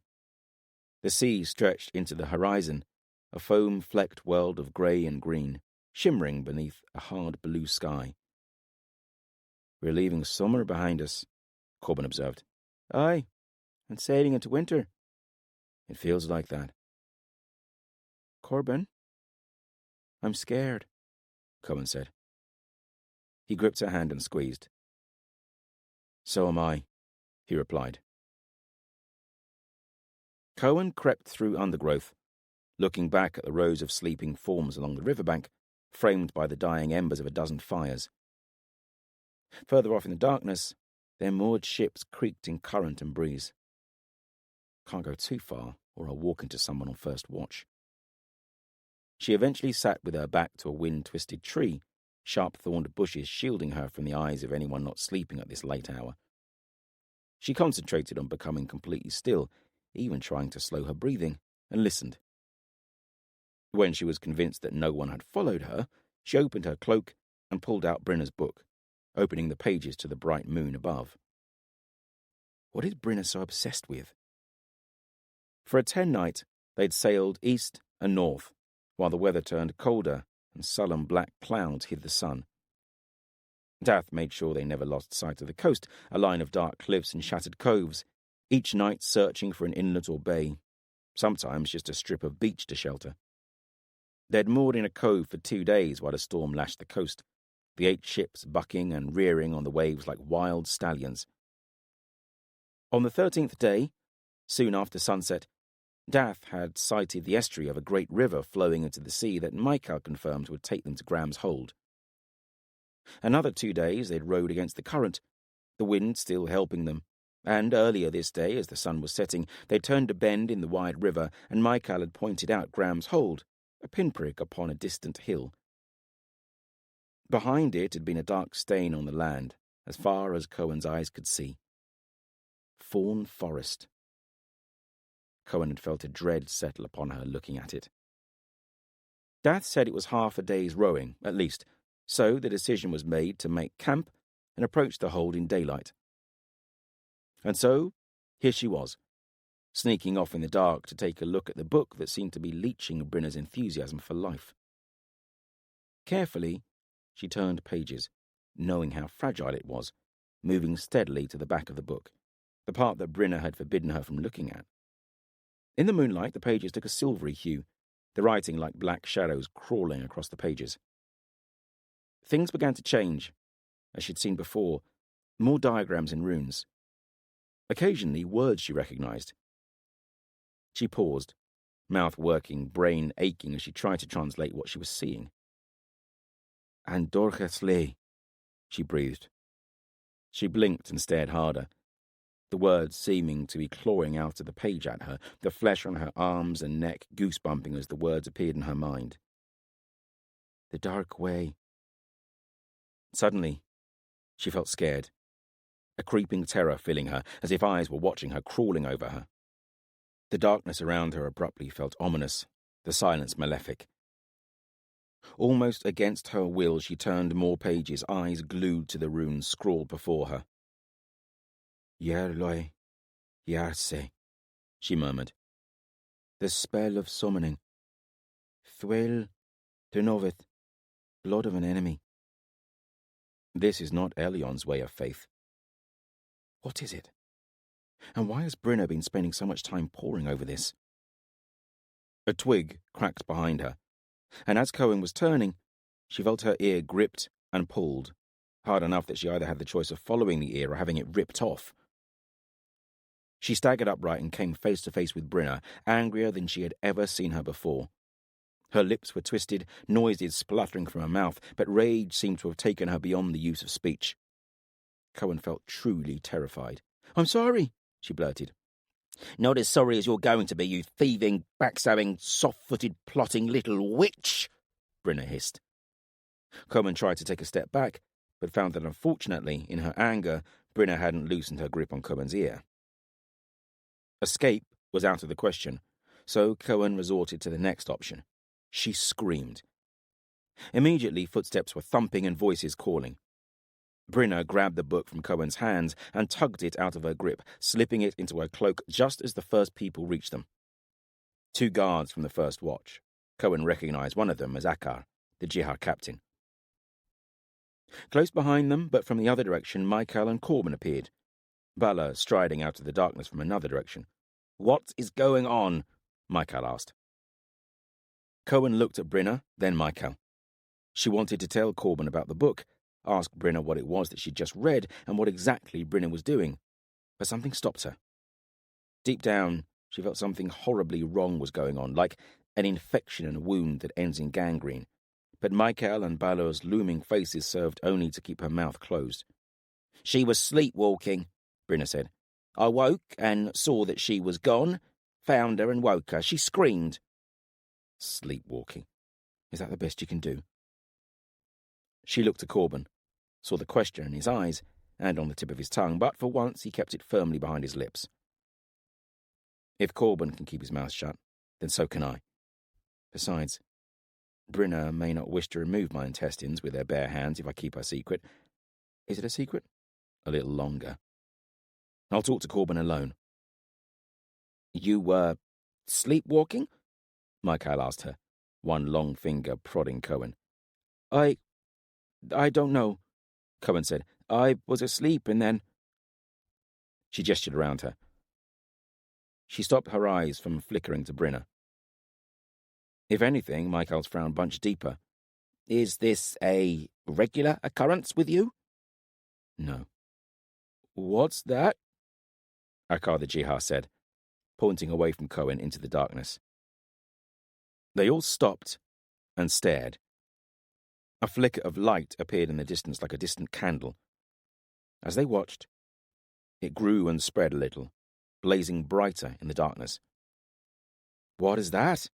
The sea stretched into the horizon, a foam-flecked world of grey and green, shimmering beneath a hard blue sky. We're leaving summer behind us, Corban observed. Aye, and sailing into winter. It feels like that. Corban, I'm scared, Cohen said. He gripped her hand and squeezed. So am I, he replied. Cohen crept through undergrowth, looking back at the rows of sleeping forms along the riverbank, framed by the dying embers of a dozen fires. Further off in the darkness, their moored ships creaked in current and breeze. Can't go too far, or I'll walk into someone on first watch. She eventually sat with her back to a wind-twisted tree, sharp-thorned bushes shielding her from the eyes of anyone not sleeping at this late hour. She concentrated on becoming completely still, even trying to slow her breathing, and listened. When she was convinced that no one had followed her, she opened her cloak and pulled out Brynner's book, opening the pages to the bright moon above. What is Brynner so obsessed with? For a 10-night, they'd sailed east and north, while the weather turned colder and sullen black clouds hid the sun. Dath made sure they never lost sight of the coast, a line of dark cliffs and shattered coves, each night searching for an inlet or bay, sometimes just a strip of beach to shelter. They'd moored in a cove for 2 days while a storm lashed the coast, the 8 ships bucking and rearing on the waves like wild stallions. On the 13th day, soon after sunset, Dath had sighted the estuary of a great river flowing into the sea that Maquin confirmed would take them to Graham's Hold. Another 2 days they'd rowed against the current, the wind still helping them, and earlier this day, as the sun was setting, they turned a bend in the wide river, and Maquin had pointed out Graham's Hold, a pinprick upon a distant hill. Behind it had been a dark stain on the land, as far as Cohen's eyes could see. Fawn Forest. Cohen had felt a dread settle upon her looking at it. Dath said it was half a day's rowing, at least, so the decision was made to make camp and approach the hold in daylight. And so, here she was, sneaking off in the dark to take a look at the book that seemed to be leeching Brynner's enthusiasm for life. Carefully, she turned pages, knowing how fragile it was, moving steadily to the back of the book, the part that Brynner had forbidden her from looking at. In the moonlight, the pages took a silvery hue, the writing like black shadows crawling across the pages. Things began to change, as she'd seen before, more diagrams and runes. Occasionally, words she recognized. She paused, mouth working, brain aching as she tried to translate what she was seeing. "Andorchesle," she breathed. She blinked and stared harder, the words seeming to be clawing out of the page at her, the flesh on her arms and neck goosebumping as the words appeared in her mind. The dark way. Suddenly, she felt scared, a creeping terror filling her, as if eyes were watching her, crawling over her. The darkness around her abruptly felt ominous, the silence malefic. Almost against her will, she turned more pages, eyes glued to the runes scrawled before her. "Yerloi, Yarse," she murmured. "The spell of summoning. Thwel, Ternovith, blood of an enemy." This is not Elion's way of faith. What is it? And why has Brynner been spending so much time poring over this? A twig cracked behind her, and as Cohen was turning, she felt her ear gripped and pulled, hard enough that she either had the choice of following the ear or having it ripped off. She staggered upright and came face to face with Brynner, angrier than she had ever seen her before. Her lips were twisted, noises spluttering from her mouth, but rage seemed to have taken her beyond the use of speech. Cohen felt truly terrified. "I'm sorry," she blurted. Not as sorry as you're going to be, you thieving, backstabbing, soft-footed, plotting little witch, Brynner hissed. Corban tried to take a step back, but found that unfortunately, in her anger, Brynner hadn't loosened her grip on Corban's ear. Escape was out of the question, so Corban resorted to the next option. She screamed. Immediately, footsteps were thumping and voices calling. Brynner grabbed the book from Corban's hands and tugged it out of her grip, slipping it into her cloak just as the first people reached them. 2 guards from the first watch. Corban recognized one of them as Akar, the jihad captain. Close behind them, but from the other direction, Michael and Corban appeared, Bala striding out of the darkness from another direction. "What is going on?" Michael asked. Corban looked at Brynner, then Michael. She wanted to tell Corban about the book, ask Brynner what it was that she'd just read and what exactly Brynner was doing, but something stopped her. Deep down, she felt something horribly wrong was going on, like an infection and a wound that ends in gangrene. But Michael and Bala's looming faces served only to keep her mouth closed. "She was sleepwalking," Brynner said. "I woke and saw that she was gone, found her and woke her. She screamed." Sleepwalking. Is that the best you can do? She looked at Corban, saw the question in his eyes and on the tip of his tongue, but for once he kept it firmly behind his lips. If Corban can keep his mouth shut, then so can I. Besides, Brynner may not wish to remove my intestines with their bare hands if I keep her secret. Is it a secret? A little longer. I'll talk to Corban alone. "You were sleepwalking?" Michael asked her, one long finger prodding Corban. I don't know," Corban said. "I was asleep and then—" She gestured around her. She stopped her eyes from flickering to Brynner. If anything, Michael's frown bunched deeper. "Is this a regular occurrence with you?" "No." "What's that?" Akar the Jihad said, pointing away from Corban into the darkness. They all stopped and stared. A flicker of light appeared in the distance like a distant candle. As they watched, it grew and spread a little, blazing brighter in the darkness. "What is that?"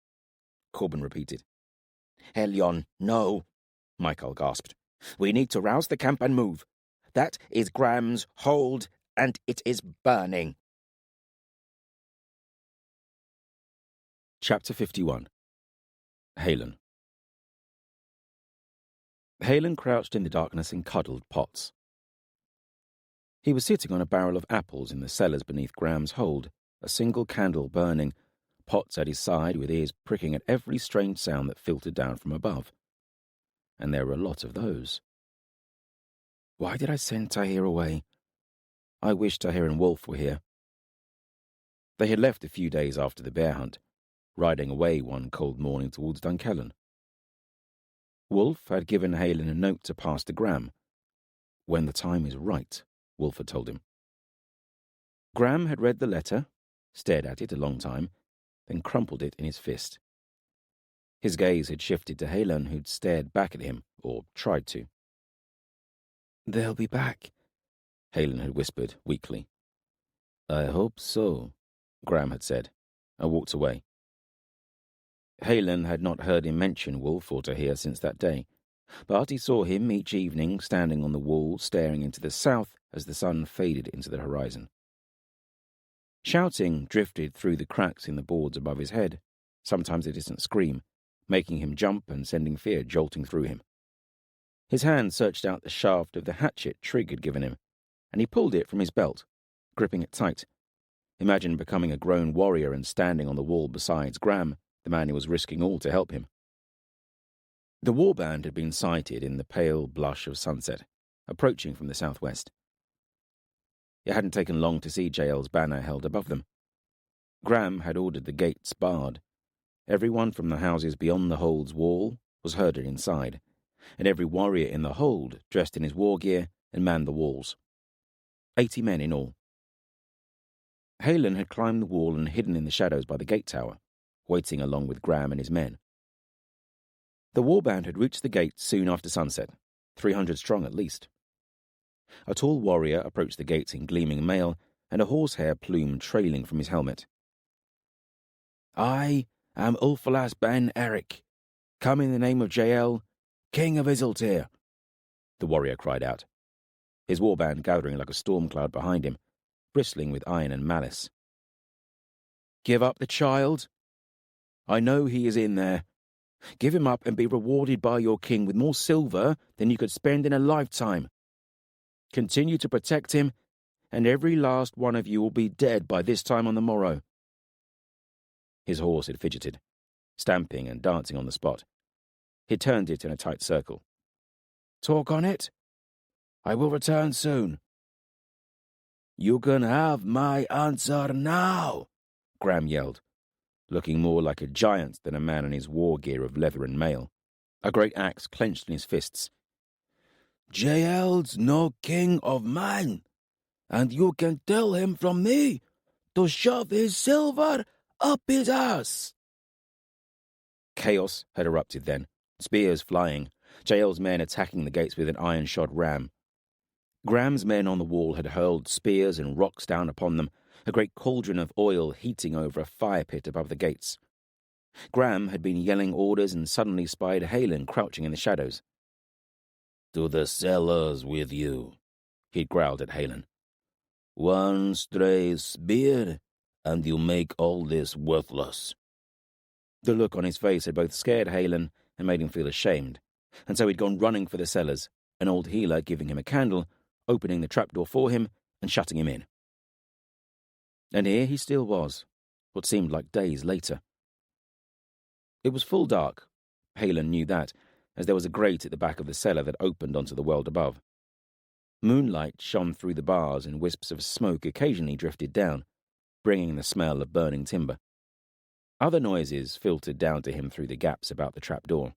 Corban repeated. "Helion, no," Michael gasped. "We need to rouse the camp and move. That is Graham's hold, and it is burning." Chapter 51. Halen. Halen crouched in the darkness and cuddled Potts. He was sitting on a barrel of apples in the cellars beneath Graham's hold, a single candle burning, Potts at his side with ears pricking at every strange sound that filtered down from above. And there were a lot of those. Why did I send Nathair away? I wish Nathair and Wolf were here. They had left a few days after the bear hunt, riding away one cold morning towards Dunkellen. Wolf had given Halen a note to pass to Graham. "When the time is right," Wolf had told him. Graham had read the letter, stared at it a long time, then crumpled it in his fist. His gaze had shifted to Halen, who'd stared back at him, or tried to. "They'll be back," Halen had whispered weakly. "I hope so," Graham had said, and walked away. Halen had not heard him mention Wolf or Nathair since that day, but he saw him each evening standing on the wall staring into the south as the sun faded into the horizon. Shouting drifted through the cracks in the boards above his head, sometimes a distant scream, making him jump and sending fear jolting through him. His hand searched out the shaft of the hatchet Trigg had given him, and he pulled it from his belt, gripping it tight. Imagine becoming a grown warrior and standing on the wall beside Graham, the man who was risking all to help him. The warband had been sighted in the pale blush of sunset, approaching from the southwest. It hadn't taken long to see JL's banner held above them. Graham had ordered the gates barred. Everyone from the houses beyond the hold's wall was herded inside, and every warrior in the hold dressed in his war gear and manned the walls. 80 men in all. Halen had climbed the wall and hidden in the shadows by the gate tower, waiting along with Graham and his men. The warband had reached the gate soon after sunset, 300 strong at least. A tall warrior approached the gates in gleaming mail and a horsehair plume trailing from his helmet. "I am Ulfalas ben Eric, come in the name of Jael, king of Isiltir," the warrior cried out, his warband gathering like a storm cloud behind him, bristling with iron and malice. "Give up the child. I know he is in there. Give him up and be rewarded by your king with more silver than you could spend in a lifetime. Continue to protect him, and every last one of you will be dead by this time on the morrow." His horse had fidgeted, stamping and dancing on the spot. He turned it in a tight circle. "Talk on it? I will return soon." "You can have my answer now," Graham yelled, looking more like a giant than a man in his war gear of leather and mail, a great axe clenched in his fists. "Jael's no king of mine, and you can tell him from me to shove his silver up his ass." Chaos had erupted then, spears flying, Jael's men attacking the gates with an iron-shod ram. Graham's men on the wall had hurled spears and rocks down upon them, a great cauldron of oil heating over a fire pit above the gates. Graham had been yelling orders and suddenly spied Halen crouching in the shadows. "To the cellars with you," he'd growled at Halen. "One stray spear, and you make all this worthless." The look on his face had both scared Halen and made him feel ashamed, and so he'd gone running for the cellars, an old healer giving him a candle, opening the trapdoor for him and shutting him in. And here he still was, what seemed like days later. It was full dark. Halen knew that, as there was a grate at the back of the cellar that opened onto the world above. Moonlight shone through the bars and wisps of smoke occasionally drifted down, bringing the smell of burning timber. Other noises filtered down to him through the gaps about the trapdoor.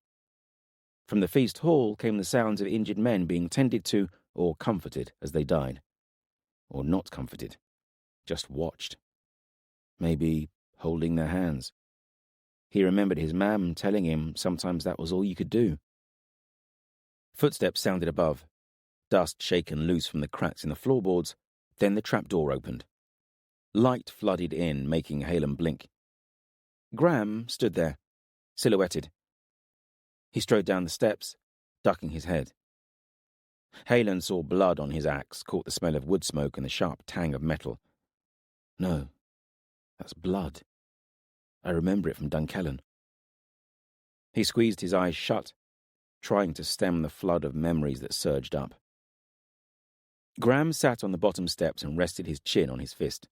From the feast hall came the sounds of injured men being tended to or comforted as they died. Or not comforted, just watched. Maybe holding their hands. He remembered his mam telling him sometimes that was all you could do. Footsteps sounded above, dust shaken loose from the cracks in the floorboards, then the trapdoor opened. Light flooded in, making Halen blink. Graham stood there, silhouetted. He strode down the steps, ducking his head. Halen saw blood on his axe, caught the smell of wood smoke and the sharp tang of metal. No, that's blood. I remember it from Dunkellen. He squeezed his eyes shut, trying to stem the flood of memories that surged up. Graham sat on the bottom steps and rested his chin on his fist.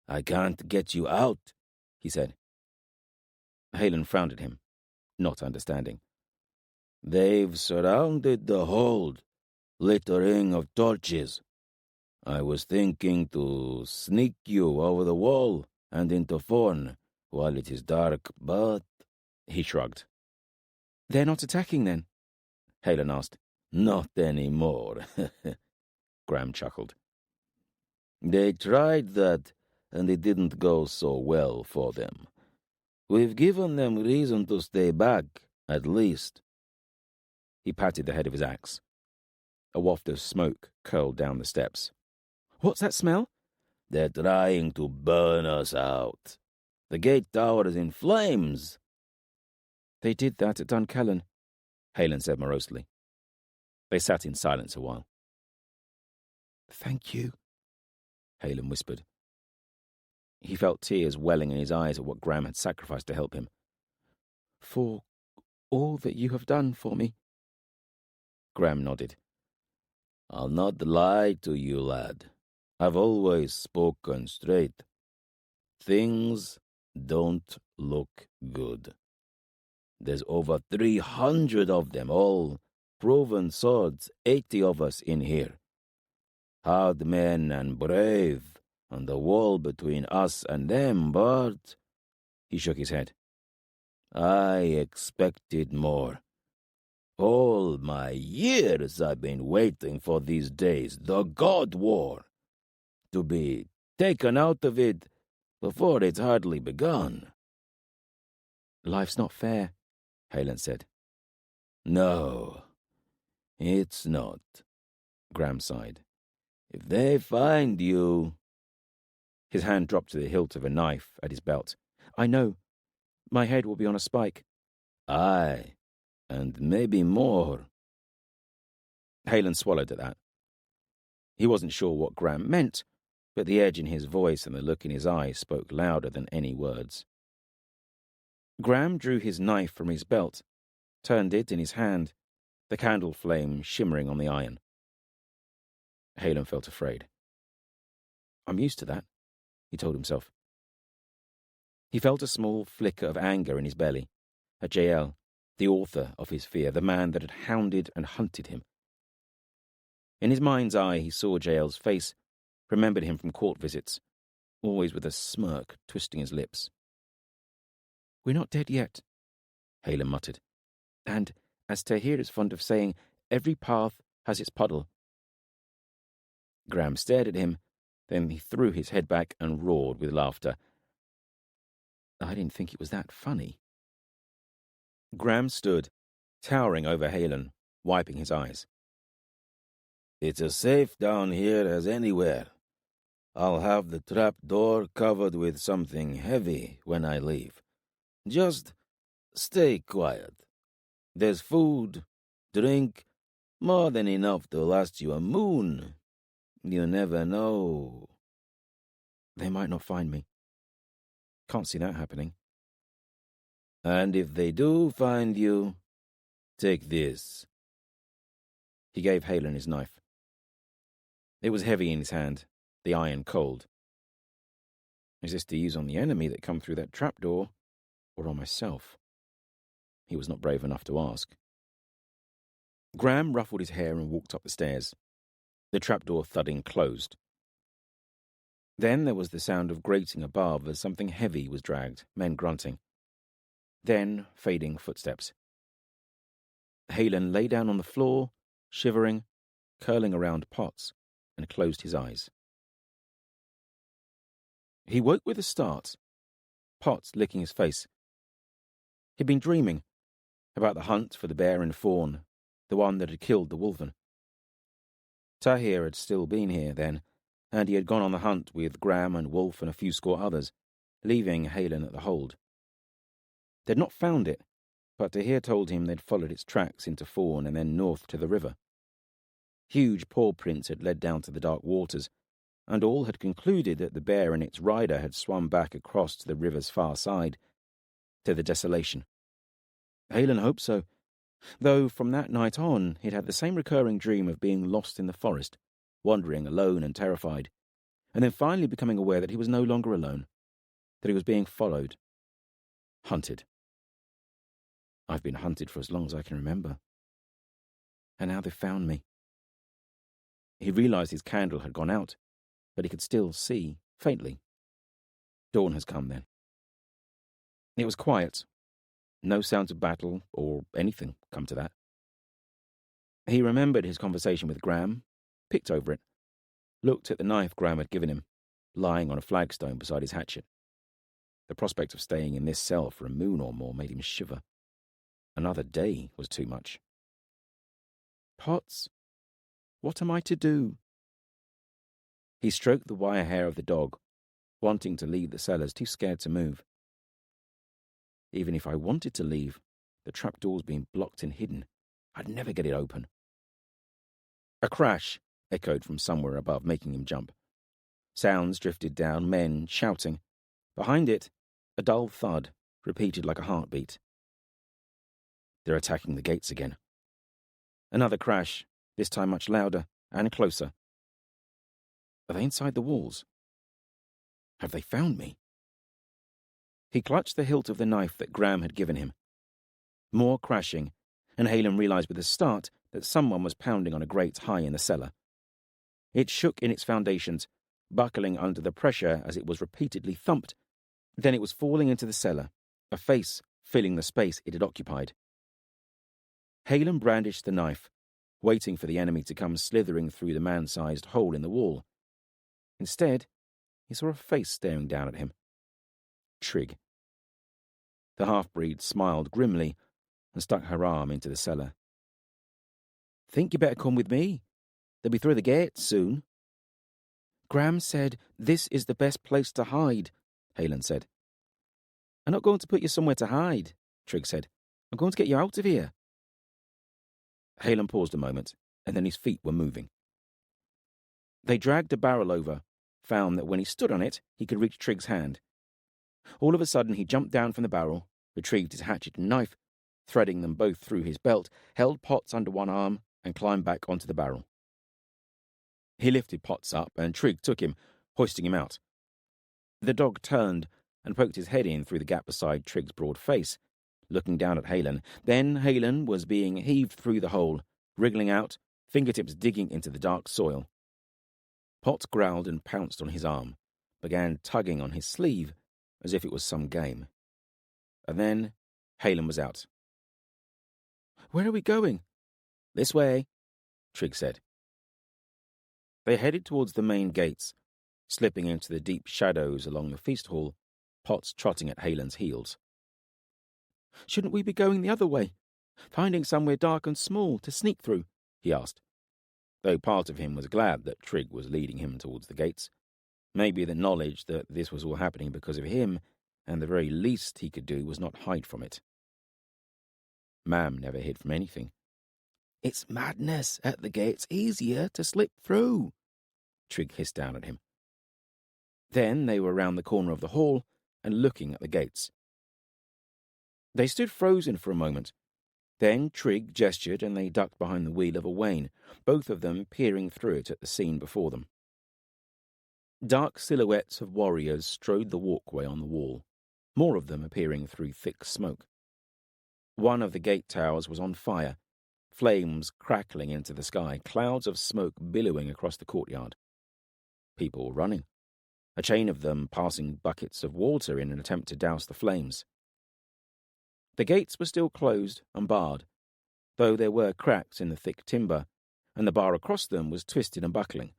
"I can't get you out," he said. Halen frowned at him, not understanding. "They've surrounded the hold, lit a ring of torches. I was thinking to sneak you over the wall and into Forn while it is dark, but—" He shrugged. "They're not attacking, then?" Halen asked. "Not anymore," Graham chuckled. "They tried that, and it didn't go so well for them. We've given them reason to stay back, at least." He patted the head of his axe. A waft of smoke curled down the steps. "What's that smell?" "They're trying to burn us out. The gate tower is in flames." "They did that at Dunkellen," Halen said morosely. They sat in silence a while. "Thank you," Halen whispered. He felt tears welling in his eyes at what Graham had sacrificed to help him. "For all that you have done for me." Graham nodded. "I'll not lie to you, lad. I've always spoken straight. Things don't look good. There's over 300 of them, all proven swords, 80 of us in here. Hard men and brave, and the wall between us and them, but—" He shook his head. "I expected more. All my years I've been waiting for these days, the God War, to be taken out of it before it's hardly begun." "Life's not fair," Halen said. "No, it's not," Graham sighed. "If they find you, His hand dropped to the hilt of a knife at his belt. I know. My head will be on a spike. Aye, and maybe more. Halen swallowed at that. He wasn't sure what Graham meant, but the edge in his voice and the look in his eyes spoke louder than any words. Graham drew his knife from his belt, turned it in his hand, the candle flame shimmering on the iron. Halen felt afraid. I'm used to that, he told himself. He felt a small flicker of anger in his belly at Jael, the author of his fear, the man that had hounded and hunted him. In his mind's eye, he saw Jael's face, remembered him from court visits, always with a smirk twisting his lips. We're not dead yet, Halen muttered. And, as Nathair is fond of saying, every path has its puddle. Graham stared at him, then he threw his head back and roared with laughter. I didn't think it was that funny. Graham stood, towering over Halen, wiping his eyes. It's as safe down here as anywhere. I'll have the trap door covered with something heavy when I leave. Just stay quiet. There's food, drink, more than enough to last you a moon. You never know. They might not find me. Can't see that happening. And if they do find you, take this. He gave Halen his knife. It was heavy in his hand, the iron cold. Is this to use on the enemy that come through that trapdoor, or on myself? He was not brave enough to ask. Graham ruffled his hair and walked up the stairs. The trapdoor thudding closed. Then there was the sound of grating above as something heavy was dragged, men grunting. Then fading footsteps. Halen lay down on the floor, shivering, curling around pots, and closed his eyes. He woke with a start, Potts licking his face. He'd been dreaming about the hunt for the bear and fawn, the one that had killed the wolven. Nathair had still been here then, and he had gone on the hunt with Graham and Wolf and a few score others, leaving Halen at the hold. They'd not found it, but Nathair told him they'd followed its tracks into Fawn and then north to the river. Huge paw prints had led down to the dark waters, and all had concluded that the bear and its rider had swum back across to the river's far side, to the desolation. Halen hoped so, though from that night on he'd had the same recurring dream of being lost in the forest, wandering alone and terrified, and then finally becoming aware that he was no longer alone, that he was being followed, hunted. I've been hunted for as long as I can remember. And now they've found me. He realized his candle had gone out, but he could still see, faintly. Dawn has come, then. It was quiet. No sounds of battle, or anything, come to that. He remembered his conversation with Graham, picked over it, looked at the knife Graham had given him, lying on a flagstone beside his hatchet. The prospect of staying in this cell for a moon or more made him shiver. Another day was too much. Potts, what am I to do? He stroked the wire hair of the dog, wanting to leave the cellars, too scared to move. Even if I wanted to leave, the trapdoor's been blocked and hidden. I'd never get it open. A crash echoed from somewhere above, making him jump. Sounds drifted down, men shouting. Behind it, a dull thud, repeated like a heartbeat. They're attacking the gates again. Another crash, this time much louder and closer. Are they inside the walls? Have they found me? He clutched the hilt of the knife that Graham had given him. More crashing, and Halen realized with a start that someone was pounding on a grate high in the cellar. It shook in its foundations, buckling under the pressure as it was repeatedly thumped. Then it was falling into the cellar, a face filling the space it had occupied. Halen brandished the knife, waiting for the enemy to come slithering through the man-sized hole in the wall. Instead, he saw a face staring down at him. Trig. The half-breed smiled grimly and stuck her arm into the cellar. Think you better come with me. They'll be through the gates soon. Graham said this is the best place to hide, Halen said. I'm not going to put you somewhere to hide, Trigg said. I'm going to get you out of here. Halen paused a moment, and then his feet were moving. They dragged a barrel over, found that when he stood on it, he could reach Trigg's hand. All of a sudden, he jumped down from the barrel, retrieved his hatchet and knife, threading them both through his belt, held Potts under one arm, and climbed back onto the barrel. He lifted Potts up, and Trigg took him, hoisting him out. The dog turned and poked his head in through the gap beside Trigg's broad face, looking down at Halen. Then Halen was being heaved through the hole, wriggling out, fingertips digging into the dark soil. Potts growled and pounced on his arm, began tugging on his sleeve as if it was some game. And then Halen was out. Where are we going? This way, Trigg said. They headed towards the main gates, slipping into the deep shadows along the feast hall, Potts trotting at Halen's heels. Shouldn't we be going the other way, finding somewhere dark and small to sneak through? He asked, though part of him was glad that Trigg was leading him towards the gates. Maybe the knowledge that this was all happening because of him, and the very least he could do was not hide from it. Mam never hid from anything. It's madness. At the gates easier to slip through, Trigg hissed down at him. Then they were round the corner of the hall and looking at the gates. They stood frozen for a moment. Then Trigg gestured and they ducked behind the wheel of a wain, both of them peering through it at the scene before them. Dark silhouettes of warriors strode the walkway on the wall, more of them appearing through thick smoke. One of the gate towers was on fire, flames crackling into the sky, clouds of smoke billowing across the courtyard. People were running, a chain of them passing buckets of water in an attempt to douse the flames. The gates were still closed and barred, though there were cracks in the thick timber, and the bar across them was twisted and buckling.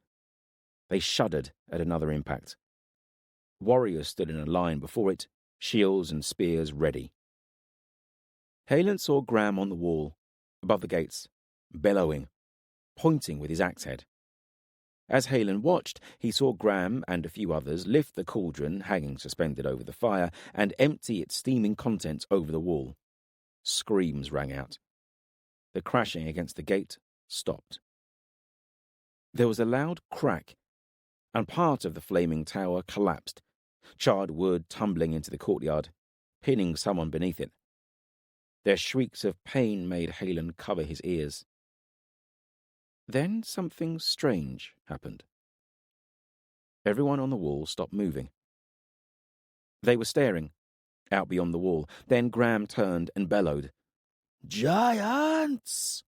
They shuddered at another impact. Warriors stood in a line before it, shields and spears ready. Halen saw Graham on the wall, above the gates, bellowing, pointing with his axe head. As Halen watched, he saw Graham and a few others lift the cauldron hanging suspended over the fire and empty its steaming contents over the wall. Screams rang out. The crashing against the gate stopped. There was a loud crack, and part of the flaming tower collapsed, charred wood tumbling into the courtyard, pinning someone beneath it. Their shrieks of pain made Halen cover his ears. Then something strange happened. Everyone on the wall stopped moving. They were staring, out beyond the wall. Then Graham turned and bellowed, "Giants!"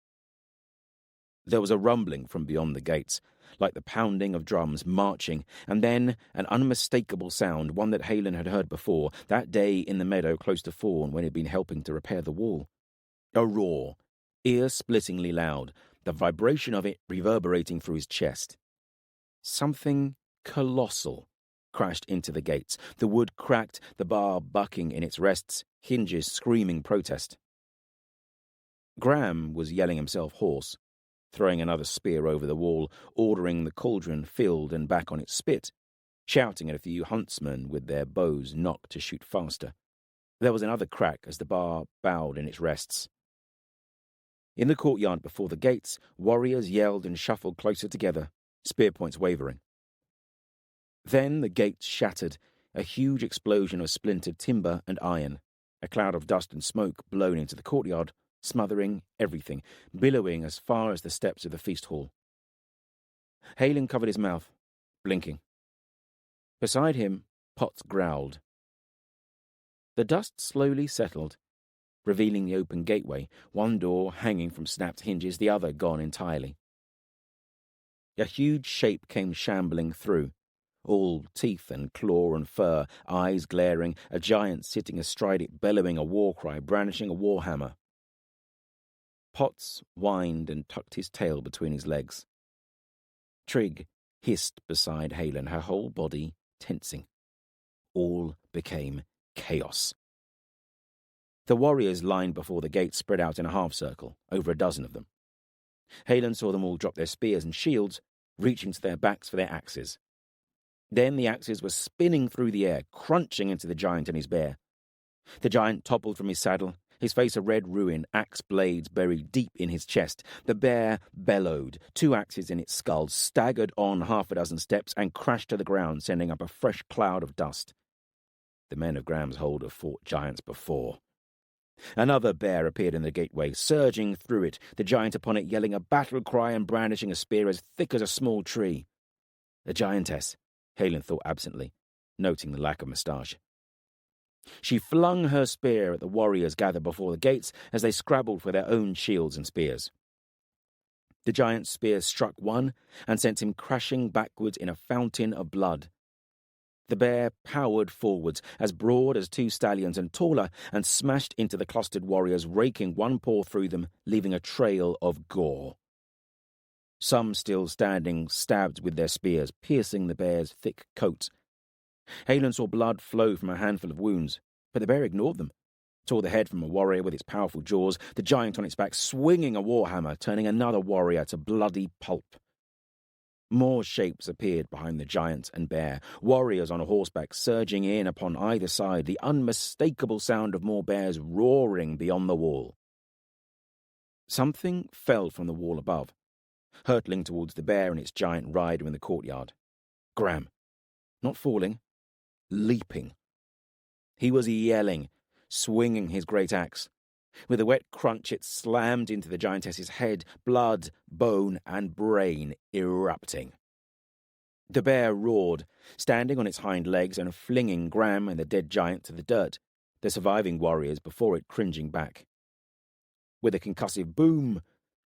There was a rumbling from beyond the gates, like the pounding of drums marching, and then an unmistakable sound, one that Halen had heard before, that day in the meadow close to Fawn when he had been helping to repair the wall. A roar, ear-splittingly loud, the vibration of it reverberating through his chest. Something colossal crashed into the gates. The wood cracked, the bar bucking in its rests, hinges screaming protest. Graham was yelling himself hoarse, throwing another spear over the wall, ordering the cauldron filled and back on its spit, shouting at a few huntsmen with their bows nocked to shoot faster. There was another crack as the bar bowed in its rests. In the courtyard before the gates, warriors yelled and shuffled closer together, spear points wavering. Then the gates shattered, a huge explosion of splintered timber and iron, a cloud of dust and smoke blown into the courtyard, smothering everything, billowing as far as the steps of the feast hall. Halen covered his mouth, blinking. Beside him, Potts growled. The dust slowly settled, revealing the open gateway, one door hanging from snapped hinges, the other gone entirely. A huge shape came shambling through, all teeth and claw and fur, eyes glaring, a giant sitting astride it, bellowing a war cry, brandishing a war hammer. Potts whined and tucked his tail between his legs. Trigg hissed beside Halen, her whole body tensing. All became chaos. The warriors lined before the gate spread out in a half-circle, over a dozen of them. Halen saw them all drop their spears and shields, reaching to their backs for their axes. Then the axes were spinning through the air, crunching into the giant and his bear. The giant toppled from his saddle, his face a red ruin, axe blades buried deep in his chest. The bear bellowed, 2 axes in its skull, staggered on 6 steps and crashed to the ground, sending up a fresh cloud of dust. The men of Graham's Hold have fought giants before. Another bear appeared in the gateway, surging through it, the giant upon it yelling a battle cry and brandishing a spear as thick as a small tree. A giantess, Halen thought absently, noting the lack of moustache. She flung her spear at the warriors gathered before the gates as they scrabbled for their own shields and spears. The giant's spear struck one and sent him crashing backwards in a fountain of blood. The bear powered forwards, as broad as 2 stallions and taller, and smashed into the clustered warriors, raking one paw through them, leaving a trail of gore. Some still standing stabbed with their spears, piercing the bear's thick coat. Halen saw blood flow from a handful of wounds, but the bear ignored them, tore the head from a warrior with its powerful jaws, the giant on its back swinging a warhammer, turning another warrior to bloody pulp. More shapes appeared behind the giant and bear, warriors on a horseback surging in upon either side, the unmistakable sound of more bears roaring beyond the wall. Something fell from the wall above, hurtling towards the bear and its giant rider in the courtyard. Graham, not falling, leaping. He was yelling, swinging his great axe. With a wet crunch, it slammed into the giantess's head, blood, bone, and brain erupting. The bear roared, standing on its hind legs and flinging Graham and the dead giant to the dirt, the surviving warriors before it cringing back. With a concussive boom,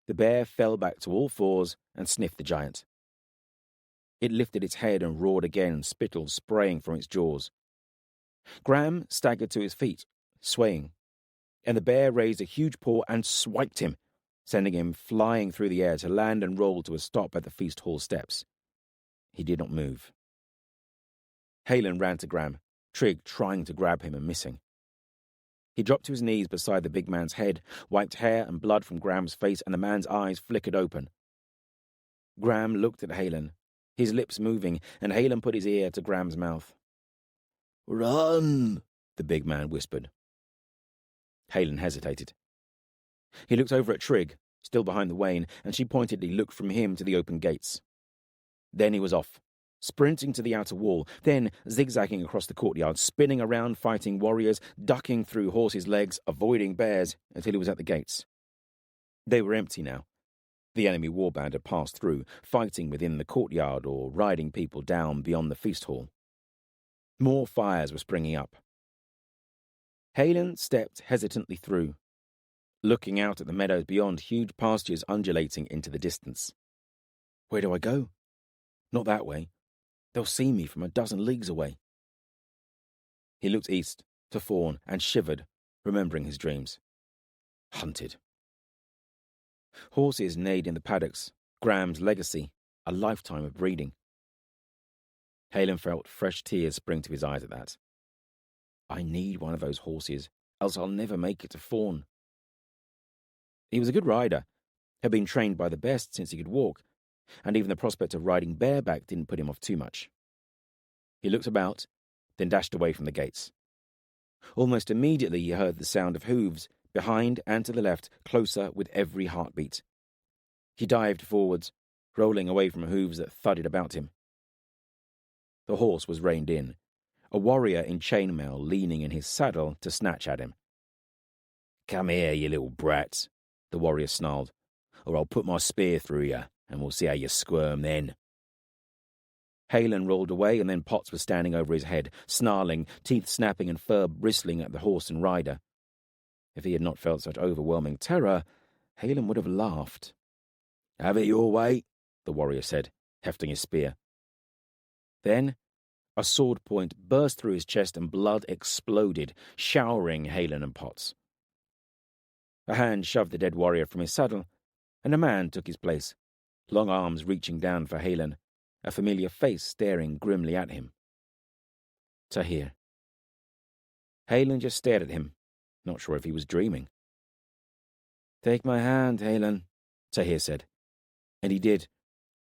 the bear fell back to all fours and sniffed the giant. It lifted its head and roared again, spittle spraying from its jaws. Graham staggered to his feet, swaying, and the bear raised a huge paw and swiped him, sending him flying through the air to land and roll to a stop at the feast hall steps. He did not move. Halen ran to Graham, Trig trying to grab him and missing. He dropped to his knees beside the big man's head, wiped hair and blood from Graham's face, and the man's eyes flickered open. Graham looked at Halen, his lips moving, and Halen put his ear to Graham's mouth. "Run," the big man whispered. Halen hesitated. He looked over at Trig, still behind the wain, and she pointedly looked from him to the open gates. Then he was off, sprinting to the outer wall, then zigzagging across the courtyard, spinning around fighting warriors, ducking through horses' legs, avoiding bears, until he was at the gates. They were empty now. The enemy warband had passed through, fighting within the courtyard or riding people down beyond the feast hall. More fires were springing up. Halen stepped hesitantly through, looking out at the meadows beyond, huge pastures undulating into the distance. Where do I go? Not that way. They'll see me from 12 leagues away. He looked east, to Fawn, and shivered, remembering his dreams. Hunted. Horses neighed in the paddocks, Graham's legacy, a lifetime of breeding. Halen felt fresh tears spring to his eyes at that. I need one of those horses, else I'll never make it to Fawn. He was a good rider, had been trained by the best since he could walk, and even the prospect of riding bareback didn't put him off too much. He looked about, then dashed away from the gates. Almost immediately he heard the sound of hooves, behind and to the left, closer with every heartbeat. He dived forwards, rolling away from hooves that thudded about him. The horse was reined in, a warrior in chainmail leaning in his saddle to snatch at him. "Come here, you little brat," the warrior snarled, "or I'll put my spear through you, and we'll see how you squirm then." Halen rolled away, and then Potts was standing over his head, snarling, teeth snapping and fur bristling at the horse and rider. If he had not felt such overwhelming terror, Halen would have laughed. "Have it your way," the warrior said, hefting his spear. Then a sword point burst through his chest and blood exploded, showering Halen and Potts. A hand shoved the dead warrior from his saddle, and a man took his place, long arms reaching down for Halen, a familiar face staring grimly at him. Tahir. Halen just stared at him, not sure if he was dreaming. "Take my hand, Halen," Tahir said. And he did,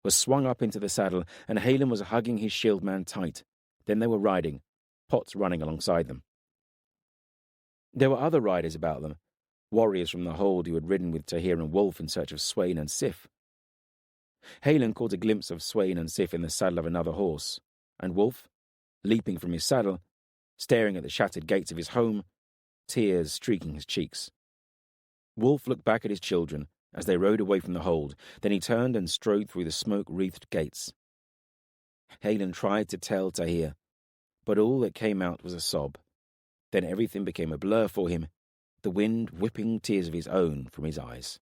was swung up into the saddle, and Halen was hugging his shield man tight. Then they were riding, Potts running alongside them. There were other riders about them, warriors from the hold who had ridden with Nathair and Wolf in search of Swain and Sif. Halen caught a glimpse of Swain and Sif in the saddle of another horse, and Wolf, leaping from his saddle, staring at the shattered gates of his home, tears streaking his cheeks. Wolf looked back at his children as they rode away from the hold. Then he turned and strode through the smoke-wreathed gates. Halen tried to tell Nathair, but all that came out was a sob. Then everything became a blur for him, the wind whipping tears of his own from his eyes.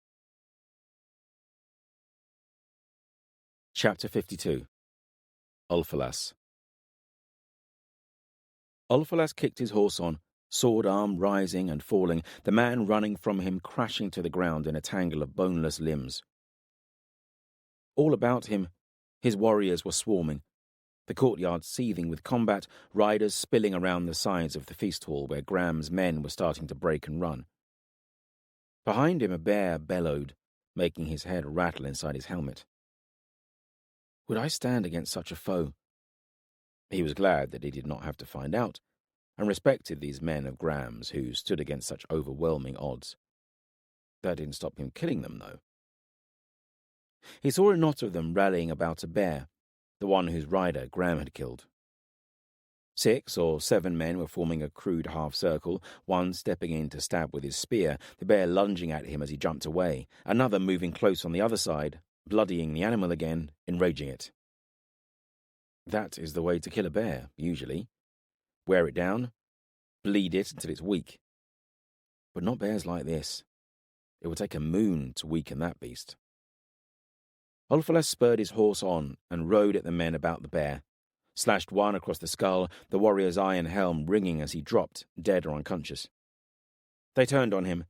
Chapter 52. Ulfalas. Ulfalas kicked his horse on, sword arm rising and falling, the man running from him crashing to the ground in a tangle of boneless limbs. All about him, his warriors were swarming, the courtyard seething with combat, riders spilling around the sides of the feast hall where Graham's men were starting to break and run. Behind him a bear bellowed, making his head rattle inside his helmet. Would I stand against such a foe? He was glad that he did not have to find out, and respected these men of Graham's who stood against such overwhelming odds. That didn't stop him killing them, though. He saw a knot of them rallying about a bear, the one whose rider Graham had killed. 6 or 7 men were forming a crude half-circle, one stepping in to stab with his spear, the bear lunging at him as he jumped away, another moving close on the other side, bloodying the animal again, enraging it. That is the way to kill a bear, usually. Wear it down, bleed it until it's weak. But not bears like this. It would take a moon to weaken that beast. Ulfalas spurred his horse on and rode at the men about the bear, slashed one across the skull, the warrior's iron helm ringing as he dropped, dead or unconscious. They turned on him,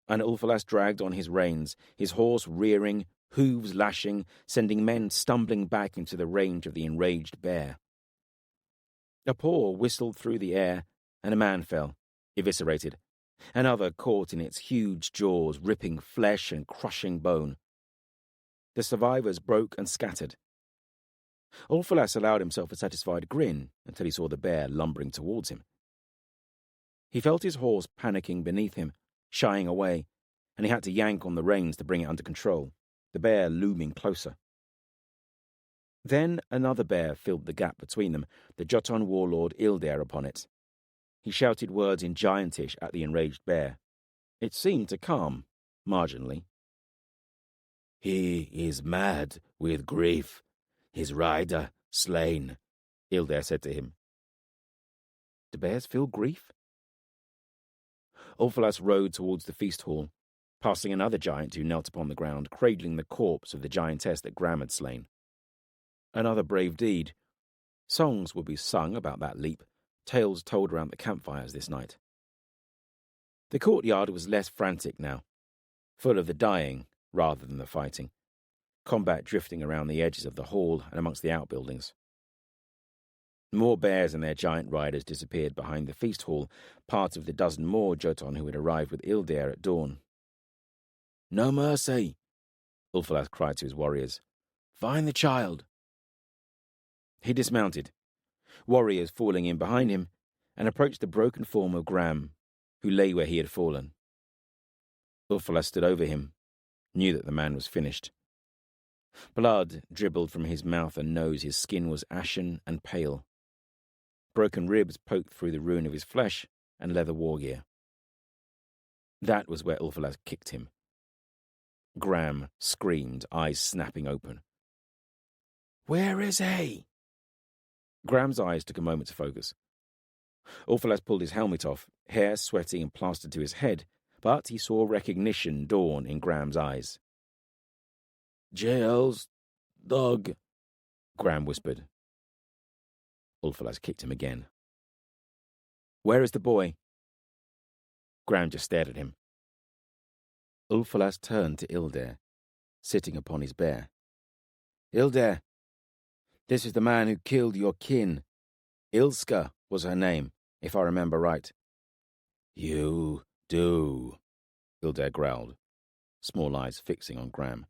and Ulfalas dragged on his reins, his horse rearing, hooves lashing, sending men stumbling back into the range of the enraged bear. A paw whistled through the air, and a man fell, eviscerated. Another caught in its huge jaws, ripping flesh and crushing bone. The survivors broke and scattered. Ulfalas allowed himself a satisfied grin until he saw the bear lumbering towards him. He felt his horse panicking beneath him, shying away, and he had to yank on the reins to bring it under control, the bear looming closer. Then another bear filled the gap between them, the Jotun warlord Ildair upon it. He shouted words in Giantish at the enraged bear. It seemed to calm, marginally. "He is mad with grief, his rider slain," Ildair said to him. Do bears feel grief? Ulfalas rode towards the feast hall, passing another giant who knelt upon the ground, cradling the corpse of the giantess that Graham had slain. Another brave deed. Songs would be sung about that leap, tales told around the campfires this night. The courtyard was less frantic now, full of the dying rather than the fighting, combat drifting around the edges of the hall and amongst the outbuildings. More bears and their giant riders disappeared behind the feast hall, part of the dozen more Jotun who had arrived with Ildair at dawn. "No mercy," Ulfalas cried to his warriors. "Find the child." He dismounted, warriors falling in behind him, and approached the broken form of Graham, who lay where he had fallen. Ulfalas stood over him, knew that the man was finished. Blood dribbled from his mouth and nose, his skin was ashen and pale. Broken ribs poked through the ruin of his flesh and leather war gear. That was where Ulfalas kicked him. Graham screamed, eyes snapping open. "Where is he?" Graham's eyes took a moment to focus. Ulfalas pulled his helmet off, hair sweating and plastered to his head, but he saw recognition dawn in Graham's eyes. "Jail's dog," Graham whispered. Ulfalas kicked him again. "Where is the boy?" Graham just stared at him. Ulfalas turned to Ildair, sitting upon his bear. "Ildair, this is the man who killed your kin. Ilska was her name, if I remember right." "You do," Ildair growled, small eyes fixing on Graham.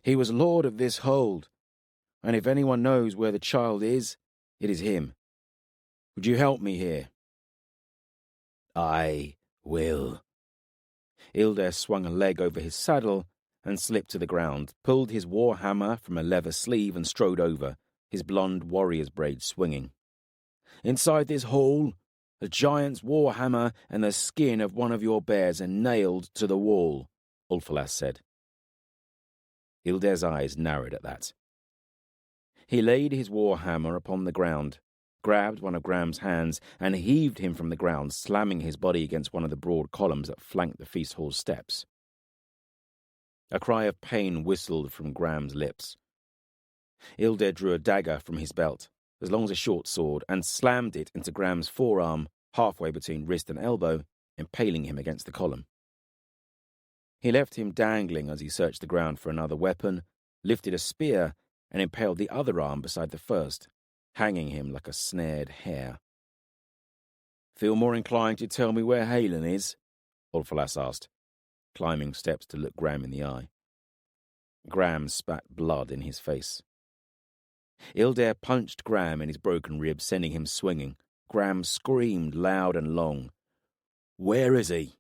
He was lord of this hold, and if anyone knows where the child is, it is him. Would you help me here?" "I will." Ilder swung a leg over his saddle and slipped to the ground, pulled his war hammer from a leather sleeve and strode over, his blonde warrior's braid swinging. "Inside this hall, a giant's war hammer and the skin of one of your bears are nailed to the wall," Ulfalas said. Ilder's eyes narrowed at that. He laid his war hammer upon the ground, grabbed one of Graham's hands, and heaved him from the ground, slamming his body against one of the broad columns that flanked the feast hall steps. A cry of pain whistled from Graham's lips. Ilder drew a dagger from his belt, as long as a short sword, and slammed it into Graham's forearm, halfway between wrist and elbow, impaling him against the column. He left him dangling as he searched the ground for another weapon, lifted a spear, and impaled the other arm beside the first, hanging him like a snared hare. "Feel more inclined to tell me where Halen is?" Ulfalas asked, climbing steps to look Graham in the eye. Graham spat blood in his face. Ilder punched Graham in his broken ribs, sending him swinging. Graham screamed loud and long. "Where is he?"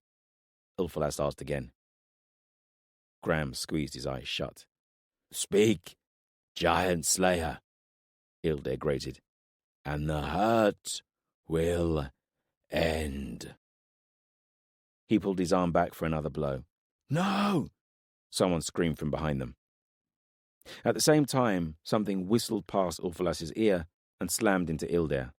Ulfalas asked again. Graham squeezed his eyes shut. "Speak, giant slayer," Ilder grated, "and the hurt will end." He pulled his arm back for another blow. "No!" someone screamed from behind them. At the same time, something whistled past Ulfalas's ear and slammed into Ilder.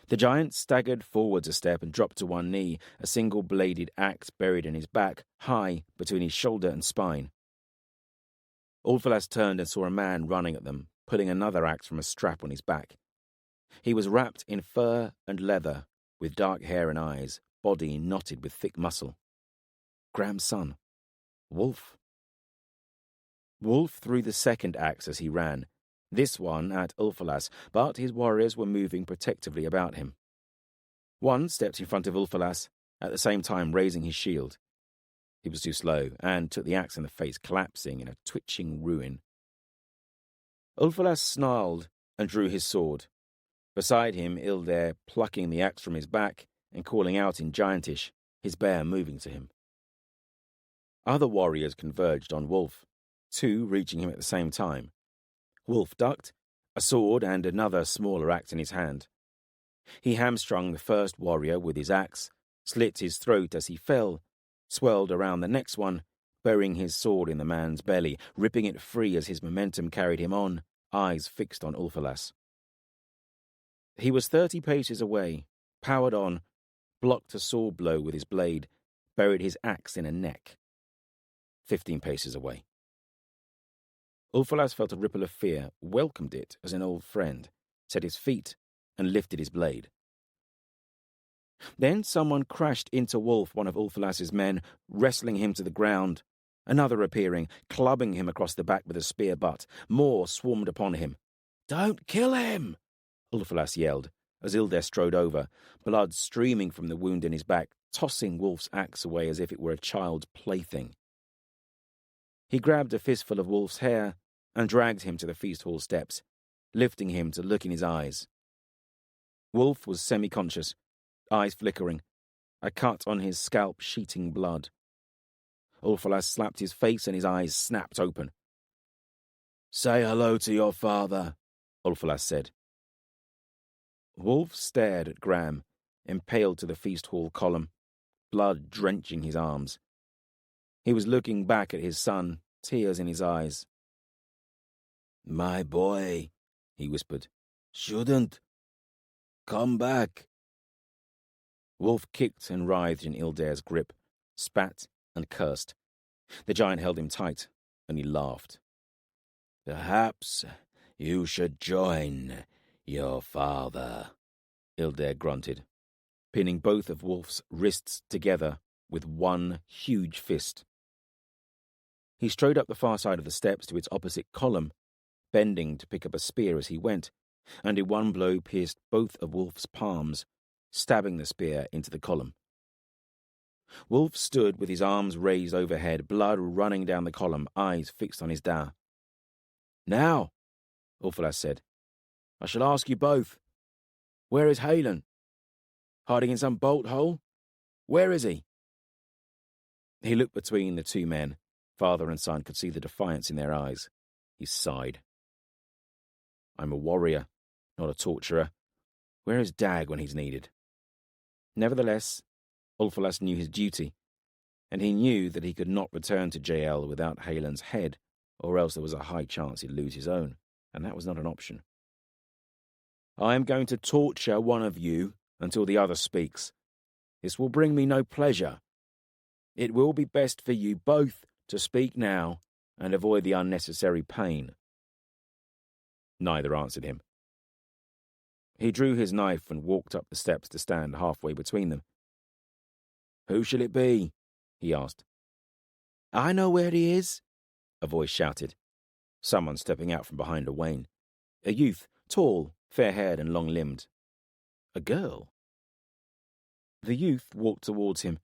The giant staggered forwards a step and dropped to one knee, a single-bladed axe buried in his back, high between his shoulder and spine. Ulfalas turned and saw a man running at them, pulling another axe from a strap on his back. He was wrapped in fur and leather, with dark hair and eyes, body knotted with thick muscle. Graham's son, Wolf. Wolf threw the second axe as he ran, this one at Ulfalas, but his warriors were moving protectively about him. One stepped in front of Ulfalas, at the same time raising his shield. He was too slow, and took the axe in the face, collapsing in a twitching ruin. Ulfalas snarled and drew his sword. Beside him, Ilder plucking the axe from his back and calling out in Giantish, his bear moving to him. Other warriors converged on Wolf, two reaching him at the same time. Wolf ducked, a sword and another smaller axe in his hand. He hamstrung the first warrior with his axe, slit his throat as he fell, swirled around the next one, burying his sword in the man's belly, ripping it free as his momentum carried him on, eyes fixed on Ulfalas. He was 30 paces away, powered on, blocked a sword blow with his blade, buried his axe in a neck. 15 paces away. Ulfalas felt a ripple of fear, welcomed it as an old friend, set his feet, and lifted his blade. Then someone crashed into Wolf, one of Ulfalas's men, wrestling him to the ground, another appearing, clubbing him across the back with a spear butt. More swarmed upon him. "Don't kill him!" Ulfalas yelled, as Ilder strode over, blood streaming from the wound in his back, tossing Wolf's axe away as if it were a child's plaything. He grabbed a fistful of Wolf's hair and dragged him to the feast hall steps, lifting him to look in his eyes. Wolf was semi-conscious, eyes flickering, a cut on his scalp sheeting blood. Ulfalas slapped his face and his eyes snapped open. "Say hello to your father," Ulfalas said. Wolf stared at Graham, impaled to the feast hall column, blood drenching his arms. He was looking back at his son, tears in his eyes. "My boy," he whispered, "shouldn't. Come back." Wolf kicked and writhed in Ilder's grip, spat and cursed. The giant held him tight, and he laughed. "Perhaps you should join your father," Ilder grunted, pinning both of Wolf's wrists together with one huge fist. He strode up the far side of the steps to its opposite column, bending to pick up a spear as he went, and in one blow pierced both of Wolf's palms, stabbing the spear into the column. Wolf stood with his arms raised overhead, blood running down the column, eyes fixed on his da. "Now," Ulfalas said, "I shall ask you both. Where is Halen? Hiding in some bolt hole? Where is he?" He looked between the two men. Father and son could see the defiance in their eyes. He sighed. "I'm a warrior, not a torturer. Where is Dag when he's needed?" Nevertheless, Ulfalas knew his duty, and he knew that he could not return to JL without Halen's head, or else there was a high chance he'd lose his own, and that was not an option. "I am going to torture one of you until the other speaks. This will bring me no pleasure. It will be best for you both to speak now and avoid the unnecessary pain." Neither answered him. He drew his knife and walked up the steps to stand halfway between them. "Who shall it be?" he asked. "I know where he is," a voice shouted. Someone stepping out from behind a wain. A youth, tall, fair-haired and long-limbed. A girl. The youth walked towards him,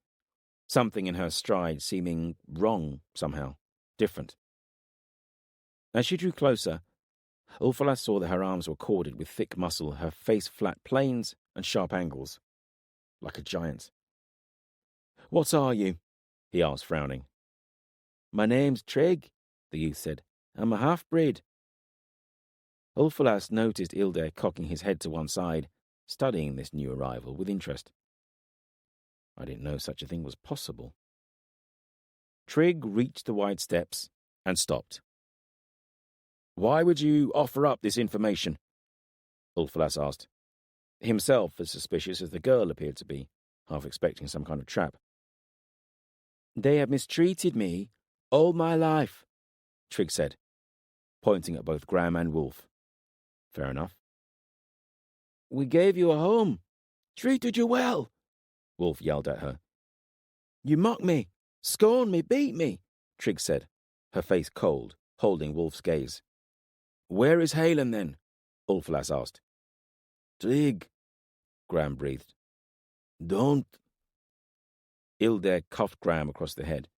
something in her stride seeming wrong somehow, different. As she drew closer, Ulfalas saw that her arms were corded with thick muscle, her face flat planes and sharp angles, like a giant. "What are you?" he asked, frowning. "My name's Trig," the youth said. "I'm a half-breed." Ulfalas noticed Ilder cocking his head to one side, studying this new arrival with interest. I didn't know such a thing was possible. Trig reached the wide steps and stopped. "Why would you offer up this information?" Ulfalas asked, himself as suspicious as the girl appeared to be, half expecting some kind of trap. "They have mistreated me all my life," Trig said, pointing at both Gram and Wolf. Fair enough. "We gave you a home, treated you well," Wolf yelled at her. "You mocked me, scorned me, beat me," Trig said, her face cold, holding Wolf's gaze. "Where is Halen, then?" Ulfalas asked. "Trig," Gram breathed. "Don't." Ilder cuffed Gram across the head.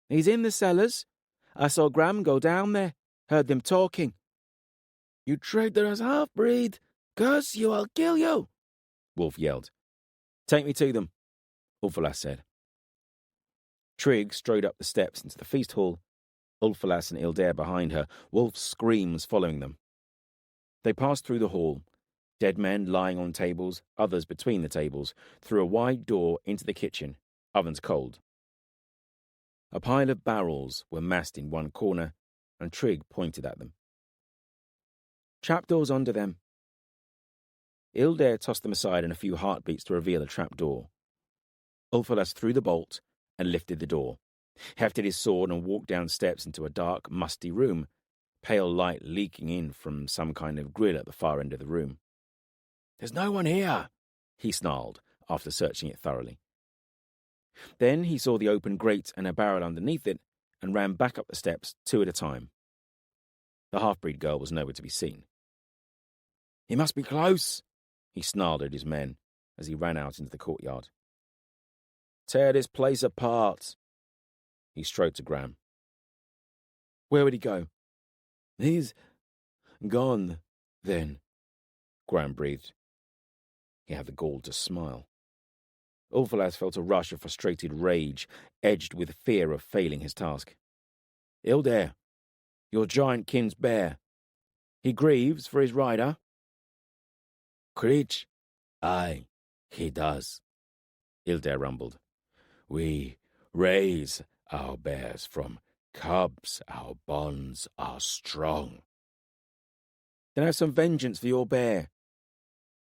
"He's in the cellars. I saw Gram go down there, heard them talking." "You traitorous half-breed! Curse you, I'll kill you!" Wolf yelled. "Take me to them," Ulfalas said. Trig strode up the steps into the feast hall, Ulfalas and Ilder behind her, Wolf's screams following them. They passed through the hall, dead men lying on tables, others between the tables, through a wide door into the kitchen, ovens cold. A pile of barrels were massed in one corner, and Trig pointed at them. "Trapdoors under them." Ilder tossed them aside in a few heartbeats to reveal a trapdoor. Ulfalas threw the bolt and lifted the door, hefted his sword and walked down steps into a dark, musty room, pale light leaking in from some kind of grill at the far end of the room. "There's no one here," he snarled, after searching it thoroughly. Then he saw the open grate and a barrel underneath it, and ran back up the steps, two at a time. The half-breed girl was nowhere to be seen. "He must be close," he snarled at his men as he ran out into the courtyard. "Tear this place apart." He strode to Gram. "Where would he go?" "He's gone, then," Gram breathed. He had the gall to smile. Ulfalas felt a rush of frustrated rage, edged with fear of failing his task. "Ilder, your giant kin's bear. He grieves for his rider?" "Creech? Aye, he does," Ilder rumbled. "We raise our bears from cubs. Our bonds are strong." "Then have some vengeance for your bear."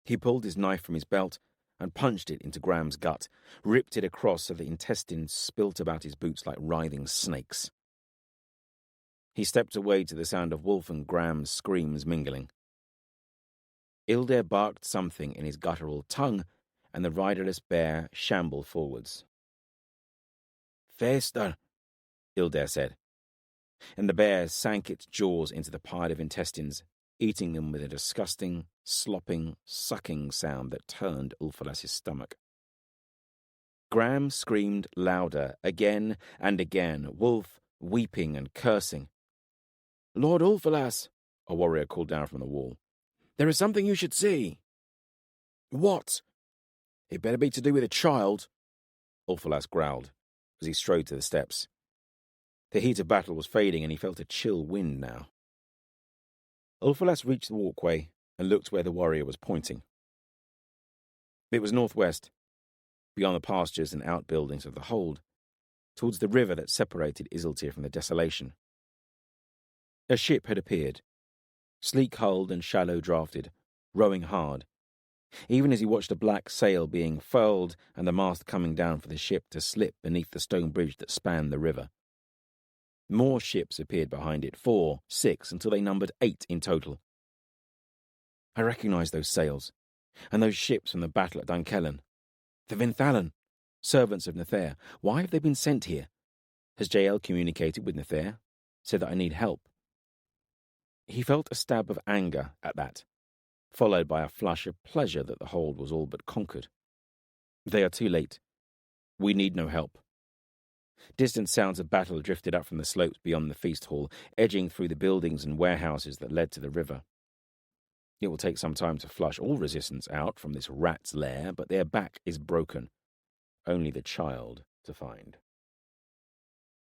He pulled his knife from his belt and punched it into Gram's gut, ripped it across so the intestines spilt about his boots like writhing snakes. He stepped away to the sound of Wolf and Gram's screams mingling. Ilder barked something in his guttural tongue, and the riderless bear shambled forwards. "Faster," Ilder said, and the bear sank its jaws into the pile of intestines, eating them with a disgusting, slopping, sucking sound that turned Ulfalas's stomach. Graham screamed louder, again and again, Wolf weeping and cursing. "Lord Ulfalas," a warrior called down from the wall. "there is something you should see." "What?" "It better be to do with a child," Ulfalas growled as he strode to the steps. The heat of battle was fading, and he felt a chill wind now. Ulfalas reached the walkway and looked where the warrior was pointing. It was northwest, beyond the pastures and outbuildings of the hold, towards the river that separated Isiltir from the desolation. A ship had appeared, sleek-hulled and shallow-drafted, rowing hard, even as he watched a black sail being furled and the mast coming down for the ship to slip beneath the stone bridge that spanned the river. More ships appeared behind it, 4, 6, until they numbered 8 in total. I recognized those sails, and those ships from the battle at Dunkellen. The Vinthalan, servants of Nathair. Why have they been sent here? Has Jael communicated with Nathair, said that I need help? He felt a stab of anger at that, followed by a flush of pleasure that the hold was all but conquered. They are too late. We need no help. Distant sounds of battle drifted up from the slopes beyond the feast hall, edging through the buildings and warehouses that led to the river. It will take some time to flush all resistance out from this rat's lair, but their back is broken. Only the child to find.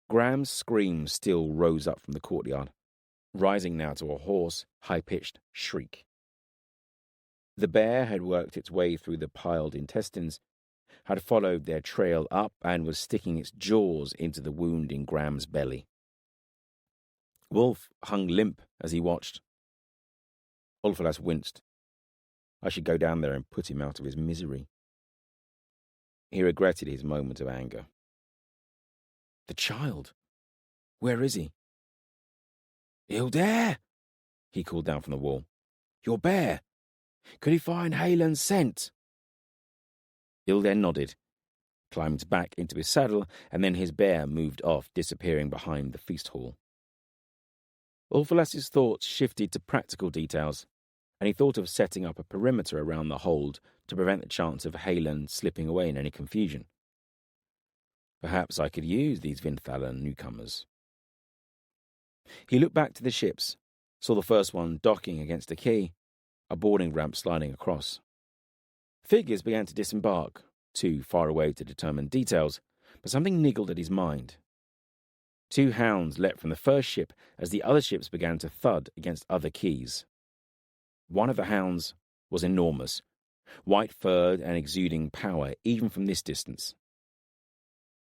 Graham's scream still rose up from the courtyard, rising now to a hoarse, high-pitched shriek. The bear had worked its way through the piled intestines, had followed their trail up, and was sticking its jaws into the wound in Graham's belly. Wolf hung limp as he watched. Ulfalas winced. I should go down there and put him out of his misery. He regretted his moment of anger. The child. Where is he? "Hildair," he called down from the wall. "Your bear. Could he find Halen's scent?" Hildair nodded, climbed back into his saddle, and then his bear moved off, disappearing behind the feast hall. Ulfalas's thoughts shifted to practical details, and he thought of setting up a perimeter around the hold to prevent the chance of Halen slipping away in any confusion. Perhaps I could use these Vinthalan newcomers. He looked back to the ships, saw the first one docking against a quay, a boarding ramp sliding across. Figures began to disembark, too far away to determine details, but something niggled at his mind. 2 hounds leapt from the first ship as the other ships began to thud against other quays. One of the hounds was enormous, white-furred and exuding power even from this distance.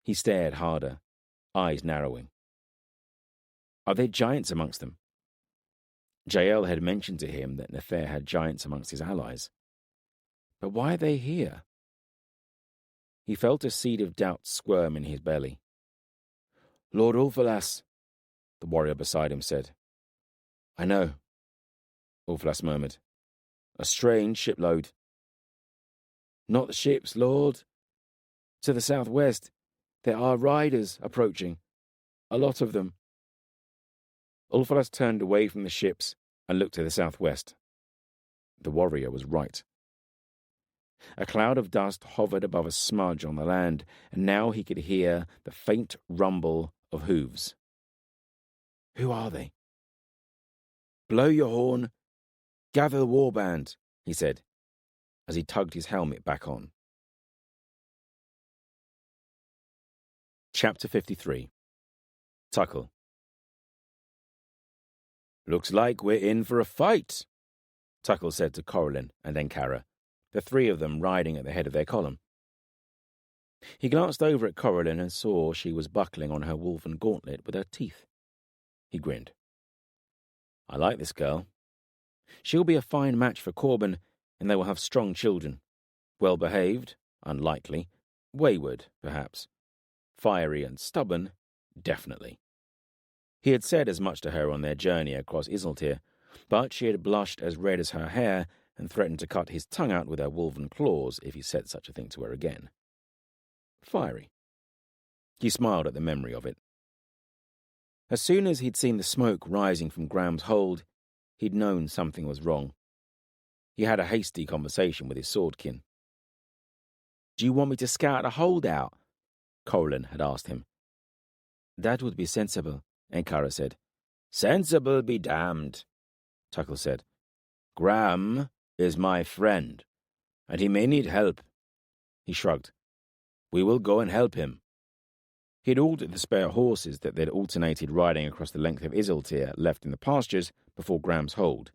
He stared harder, eyes narrowing. Are there giants amongst them? Jael had mentioned to him that Nathair had giants amongst his allies. But why are they here? He felt a seed of doubt squirm in his belly. "Lord Ulfalas," the warrior beside him said. "I know," Ulfalas murmured. "A strange shipload." "Not the ships, Lord. To the southwest, there are riders approaching. A lot of them." Ulfalas turned away from the ships and looked to the southwest. The warrior was right. A cloud of dust hovered above a smudge on the land, and now he could hear the faint rumble of hooves. "Who are they?" "Blow your horn. Gather the warband," he said, as he tugged his helmet back on. Chapter 53. Tuckle. "Looks like we're in for a fight," Tuckle said to Corlin and then Kara, the 3 of them riding at the head of their column. He glanced over at Corlin and saw she was buckling on her wolven gauntlet with her teeth. He grinned. "I like this girl. She'll be a fine match for Corban, and they will have strong children. Well-behaved, unlikely. Wayward, perhaps. Fiery and stubborn, definitely." He had said as much to her on their journey across Isiltir, but she had blushed as red as her hair and threatened to cut his tongue out with her wolven claws if he said such a thing to her again. Fiery. He smiled at the memory of it. As soon as he'd seen the smoke rising from Graham's hold, he'd known something was wrong. He had a hasty conversation with his swordkin. Do you want me to scout a holdout? Corban had asked him. That would be sensible, Ankara said. Sensible be damned, Tuckle said. Graham is my friend, and he may need help. He shrugged. We will go and help him. He had ordered the spare horses that they'd alternated riding across the length of Isiltir left in the pastures before Graham's hold,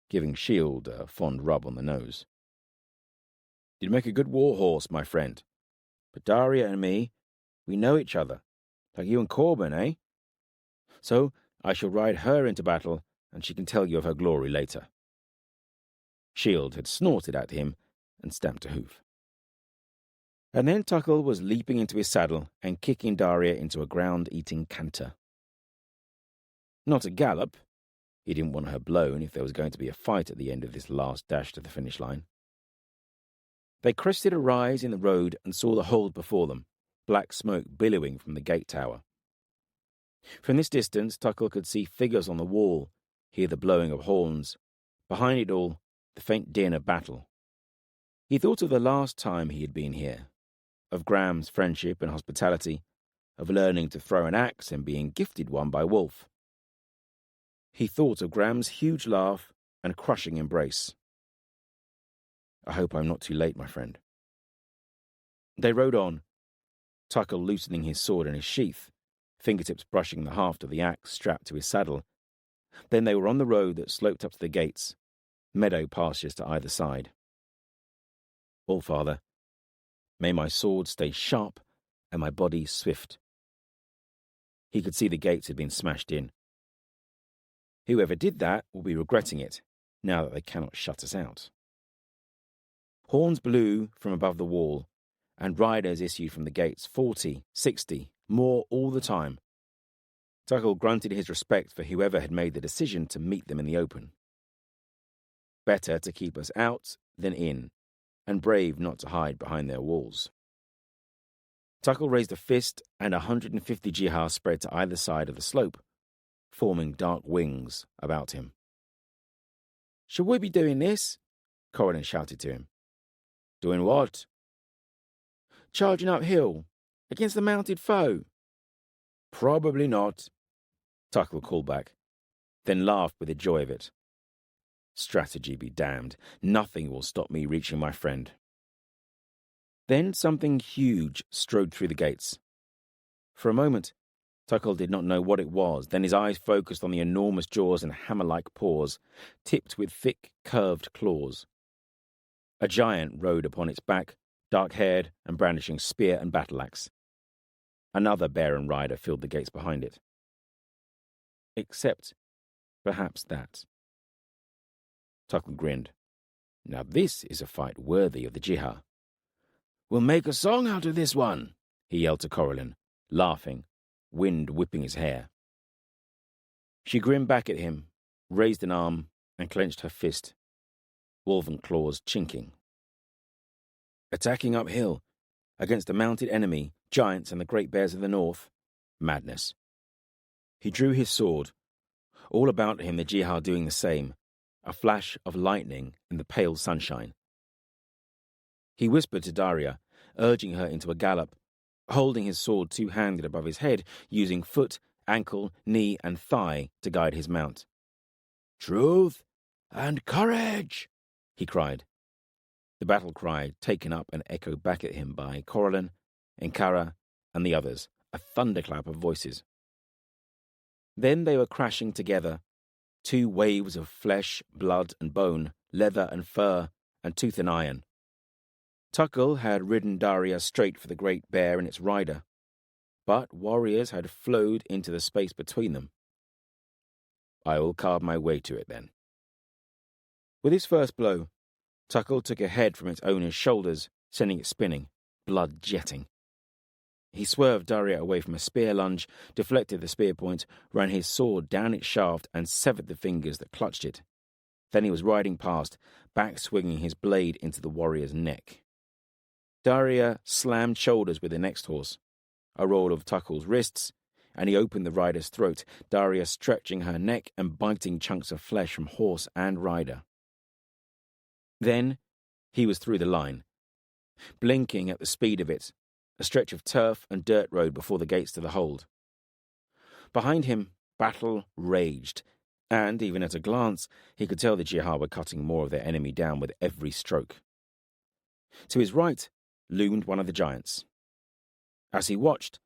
giving Shield a fond rub on the nose. You'd make a good war horse, my friend. But Daria and me, we know each other, like you and Corban, eh? So I shall ride her into battle, and she can tell you of her glory later. Shield had snorted at him and stamped a hoof. And then Tuckle was leaping into his saddle and kicking Daria into a ground-eating canter. Not a gallop. He didn't want her blown if there was going to be a fight at the end of this last dash to the finish line. They crested a rise in the road and saw the hold before them, black smoke billowing from the gate tower. From this distance, Tuckle could see figures on the wall, hear the blowing of horns. Behind it all, the faint din of battle. He thought of the last time he had been here, of Graham's friendship and hospitality, of learning to throw an axe and being gifted one by Wolf. He thought of Graham's huge laugh and crushing embrace. I hope I'm not too late, my friend. They rode on, Tuckle loosening his sword in his sheath, fingertips brushing the haft of the axe strapped to his saddle. Then they were on the road that sloped up to the gates, meadow pastures to either side. All-Father, may my sword stay sharp and my body swift. He could see the gates had been smashed in. Whoever did that will be regretting it, now that they cannot shut us out. Horns blew from above the wall, and riders issued from the gates, 40, 60, more all the time. Tuckle grunted his respect for whoever had made the decision to meet them in the open. Better to keep us out than in, and brave not to hide behind their walls. Tuckle raised a fist, and 150 jihad spread to either side of the slope, forming dark wings about him. Should we be doing this? Corban shouted to him. Doing what? Charging uphill, against the mounted foe. Probably not, Tuckle called back, then laughed with the joy of it. Strategy be damned. Nothing will stop me reaching my friend. Then something huge strode through the gates. For a moment, Tuckle did not know what it was. Then his eyes focused on the enormous jaws and hammer-like paws, tipped with thick, curved claws. A giant rode upon its back, dark-haired and brandishing spear and battle-axe. Another Baron rider filled the gates behind it. Except, perhaps that. Tuckle grinned. Now this is a fight worthy of the jihad. We'll make a song out of this one, he yelled to Corban, laughing, wind whipping his hair. She grinned back at him, raised an arm, and clenched her fist, woven claws chinking. Attacking uphill, against a mounted enemy, giants and the great bears of the north? Madness. He drew his sword. All about him the jihad doing the same, a flash of lightning in the pale sunshine. He whispered to Daria, urging her into a gallop, holding his sword two-handed above his head, using foot, ankle, knee, and thigh to guide his mount. Truth and courage, he cried. The battle cry taken up and echoed back at him by Corban, Ankara, and the others, a thunderclap of voices. Then they were crashing together, two waves of flesh, blood and bone, leather and fur, and tooth and iron. Tuckle had ridden Daria straight for the great bear and its rider, but warriors had flowed into the space between them. I will carve my way to it then. With his first blow, Tuckle took a head from its owner's shoulders, sending it spinning, blood jetting. He swerved Daria away from a spear lunge, deflected the spear point, ran his sword down its shaft, and severed the fingers that clutched it. Then he was riding past, back-swinging his blade into the warrior's neck. Daria slammed shoulders with the next horse, a roll of Tuckle's wrists, and he opened the rider's throat, Daria stretching her neck and biting chunks of flesh from horse and rider. Then he was through the line. blinking at the speed of it, a stretch of turf and dirt road before the gates to the hold. Behind him, battle raged, and even at a glance, he could tell the Jihad were cutting more of their enemy down with every stroke. To his right loomed one of the giants. As he watched,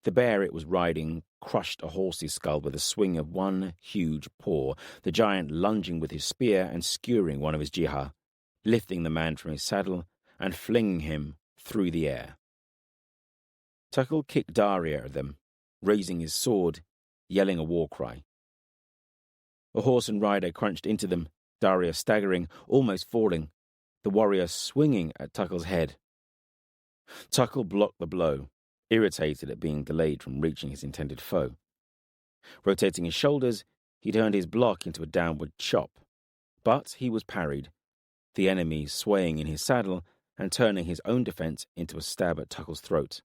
the bear it was riding crushed a horse's skull with a swing of one huge paw, the giant lunging with his spear and skewering one of his Jihad, lifting the man from his saddle and flinging him through the air. Tuckle kicked Daria at them, raising his sword, yelling a war cry. A horse and rider crunched into them, Daria staggering, almost falling, the warrior swinging at Tuckle's head. Tuckle blocked the blow, irritated at being delayed from reaching his intended foe. Rotating his shoulders, he turned his block into a downward chop. But he was parried, the enemy swaying in his saddle and turning his own defense into a stab at Tuckle's throat.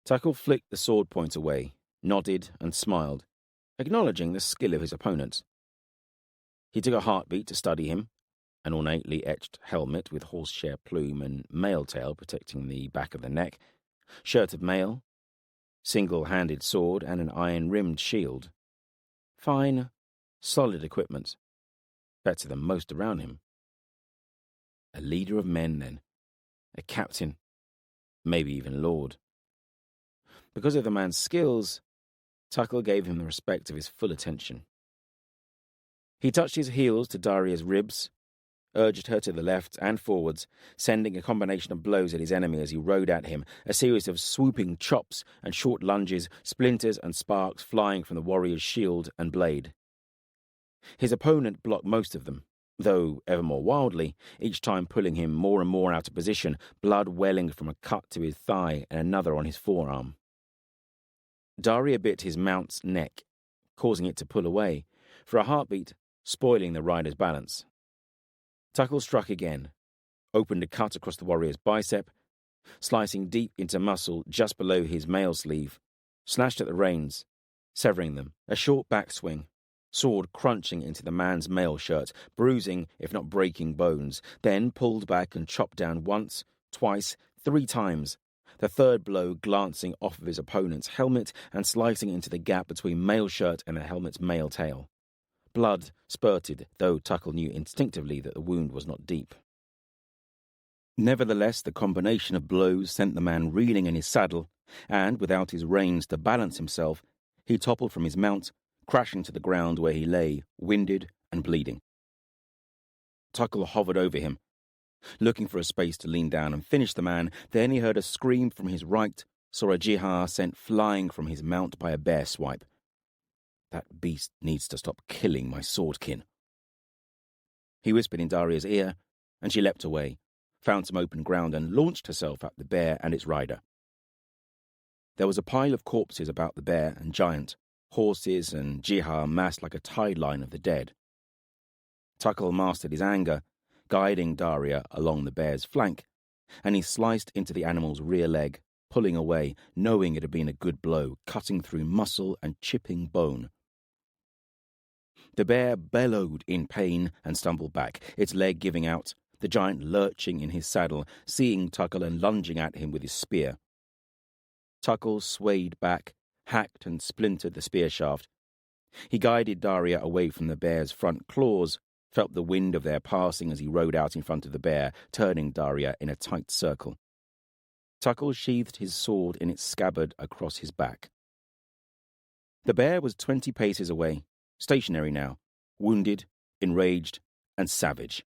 Tuckle flicked the sword point away, nodded and smiled, acknowledging the skill of his opponent. He took a heartbeat to study him, an ornately etched helmet with horsehair plume and mail tail protecting the back of the neck, shirt of mail, single-handed sword and an iron-rimmed shield. Fine, solid equipment. Better than most around him. A leader of men, then. A captain. Maybe even lord. Because of the man's skills, Tuckle gave him the respect of his full attention. He touched his heels to Daria's ribs, urged her to the left and forwards, sending a combination of blows at his enemy as he rode at him, a series of swooping chops and short lunges, splinters and sparks flying from the warrior's shield and blade. His opponent blocked most of them, though ever more wildly, each time pulling him more and more out of position, blood welling from a cut to his thigh and another on his forearm. Daria bit his mount's neck, causing it to pull away, for a heartbeat, spoiling the rider's balance. Tuckle struck again, opened a cut across the warrior's bicep, slicing deep into muscle just below his mail sleeve, slashed at the reins, severing them, a short backswing, sword crunching into the man's mail shirt, bruising, if not breaking, bones, then pulled back and chopped down once, twice, 3 times, the third blow glancing off of his opponent's helmet and slicing into the gap between mail shirt and the helmet's mail tail. Blood spurted, though Tuckle knew instinctively that the wound was not deep. Nevertheless, the combination of blows sent the man reeling in his saddle, and, without his reins to balance himself, he toppled from his mount, crashing to the ground where he lay, winded and bleeding. Tuckle hovered over him, looking for a space to lean down and finish the man. Then he heard a scream from his right, saw a Jihad sent flying from his mount by a bear swipe. That beast needs to stop killing my swordkin. He whispered in Daria's ear, and she leapt away, found some open ground and launched herself at the bear and its rider. There was a pile of corpses about the bear and giant, horses and Jihad massed like a tide line of the dead. Tuckle mastered his anger, guiding Daria along the bear's flank, and he sliced into the animal's rear leg, pulling away, knowing it had been a good blow, cutting through muscle and chipping bone. The bear bellowed in pain and stumbled back, its leg giving out, the giant lurching in his saddle, seeing Tuckle and lunging at him with his spear. Tuckle swayed back, hacked and splintered the spear shaft. He guided Daria away from the bear's front claws, felt the wind of their passing as he rode out in front of the bear, turning Daria in a tight circle. Tuckle sheathed his sword in its scabbard across his back. The bear was 20 paces away, stationary now, wounded, enraged, and savage.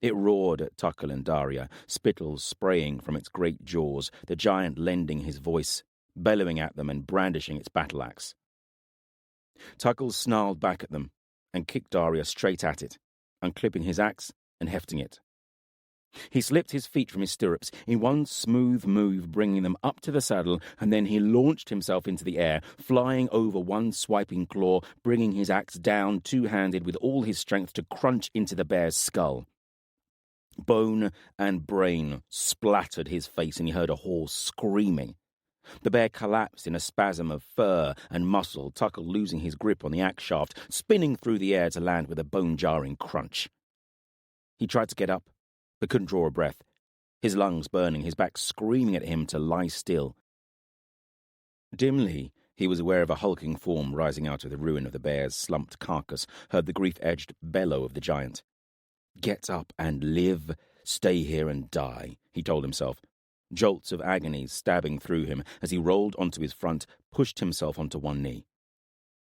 It roared at Tuckle and Daria, spittle spraying from its great jaws, the giant lending his voice, bellowing at them and brandishing its battle-axe. Tuckle snarled back at them and kicked Daria straight at it, unclipping his axe and hefting it. He slipped his feet from his stirrups, in one smooth move bringing them up to the saddle, and then he launched himself into the air, flying over one swiping claw, bringing his axe down two-handed with all his strength to crunch into the bear's skull. Bone and brain splattered his face, and he heard a horse screaming. The bear collapsed in a spasm of fur and muscle, Tuckle losing his grip on the axe shaft, spinning through the air to land with a bone-jarring crunch. He tried to get up, but couldn't draw a breath. his lungs burning, his back screaming at him to lie still. Dimly, he was aware of a hulking form rising out of the ruin of the bear's slumped carcass, heard the grief-edged bellow of the giant. "Get up and live. Stay here and die," he told himself. Jolts of agony stabbing through him as he rolled onto his front, pushed himself onto one knee.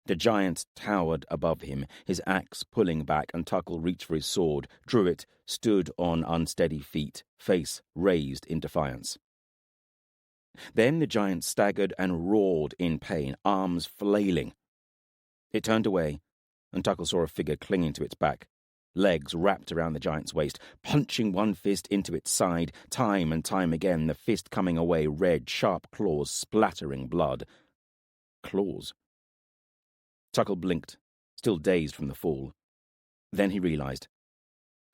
The giant towered above him, his axe pulling back, and Tuckle reached for his sword, drew it, stood on unsteady feet, face raised in defiance. Then the giant staggered and roared in pain, arms flailing. It turned away, and Tuckle saw a figure clinging to its back, legs wrapped around the giant's waist, punching one fist into its side, time and time again, the fist coming away, red, sharp claws splattering blood. Claws. Tuckle blinked, still dazed from the fall. Then he realized.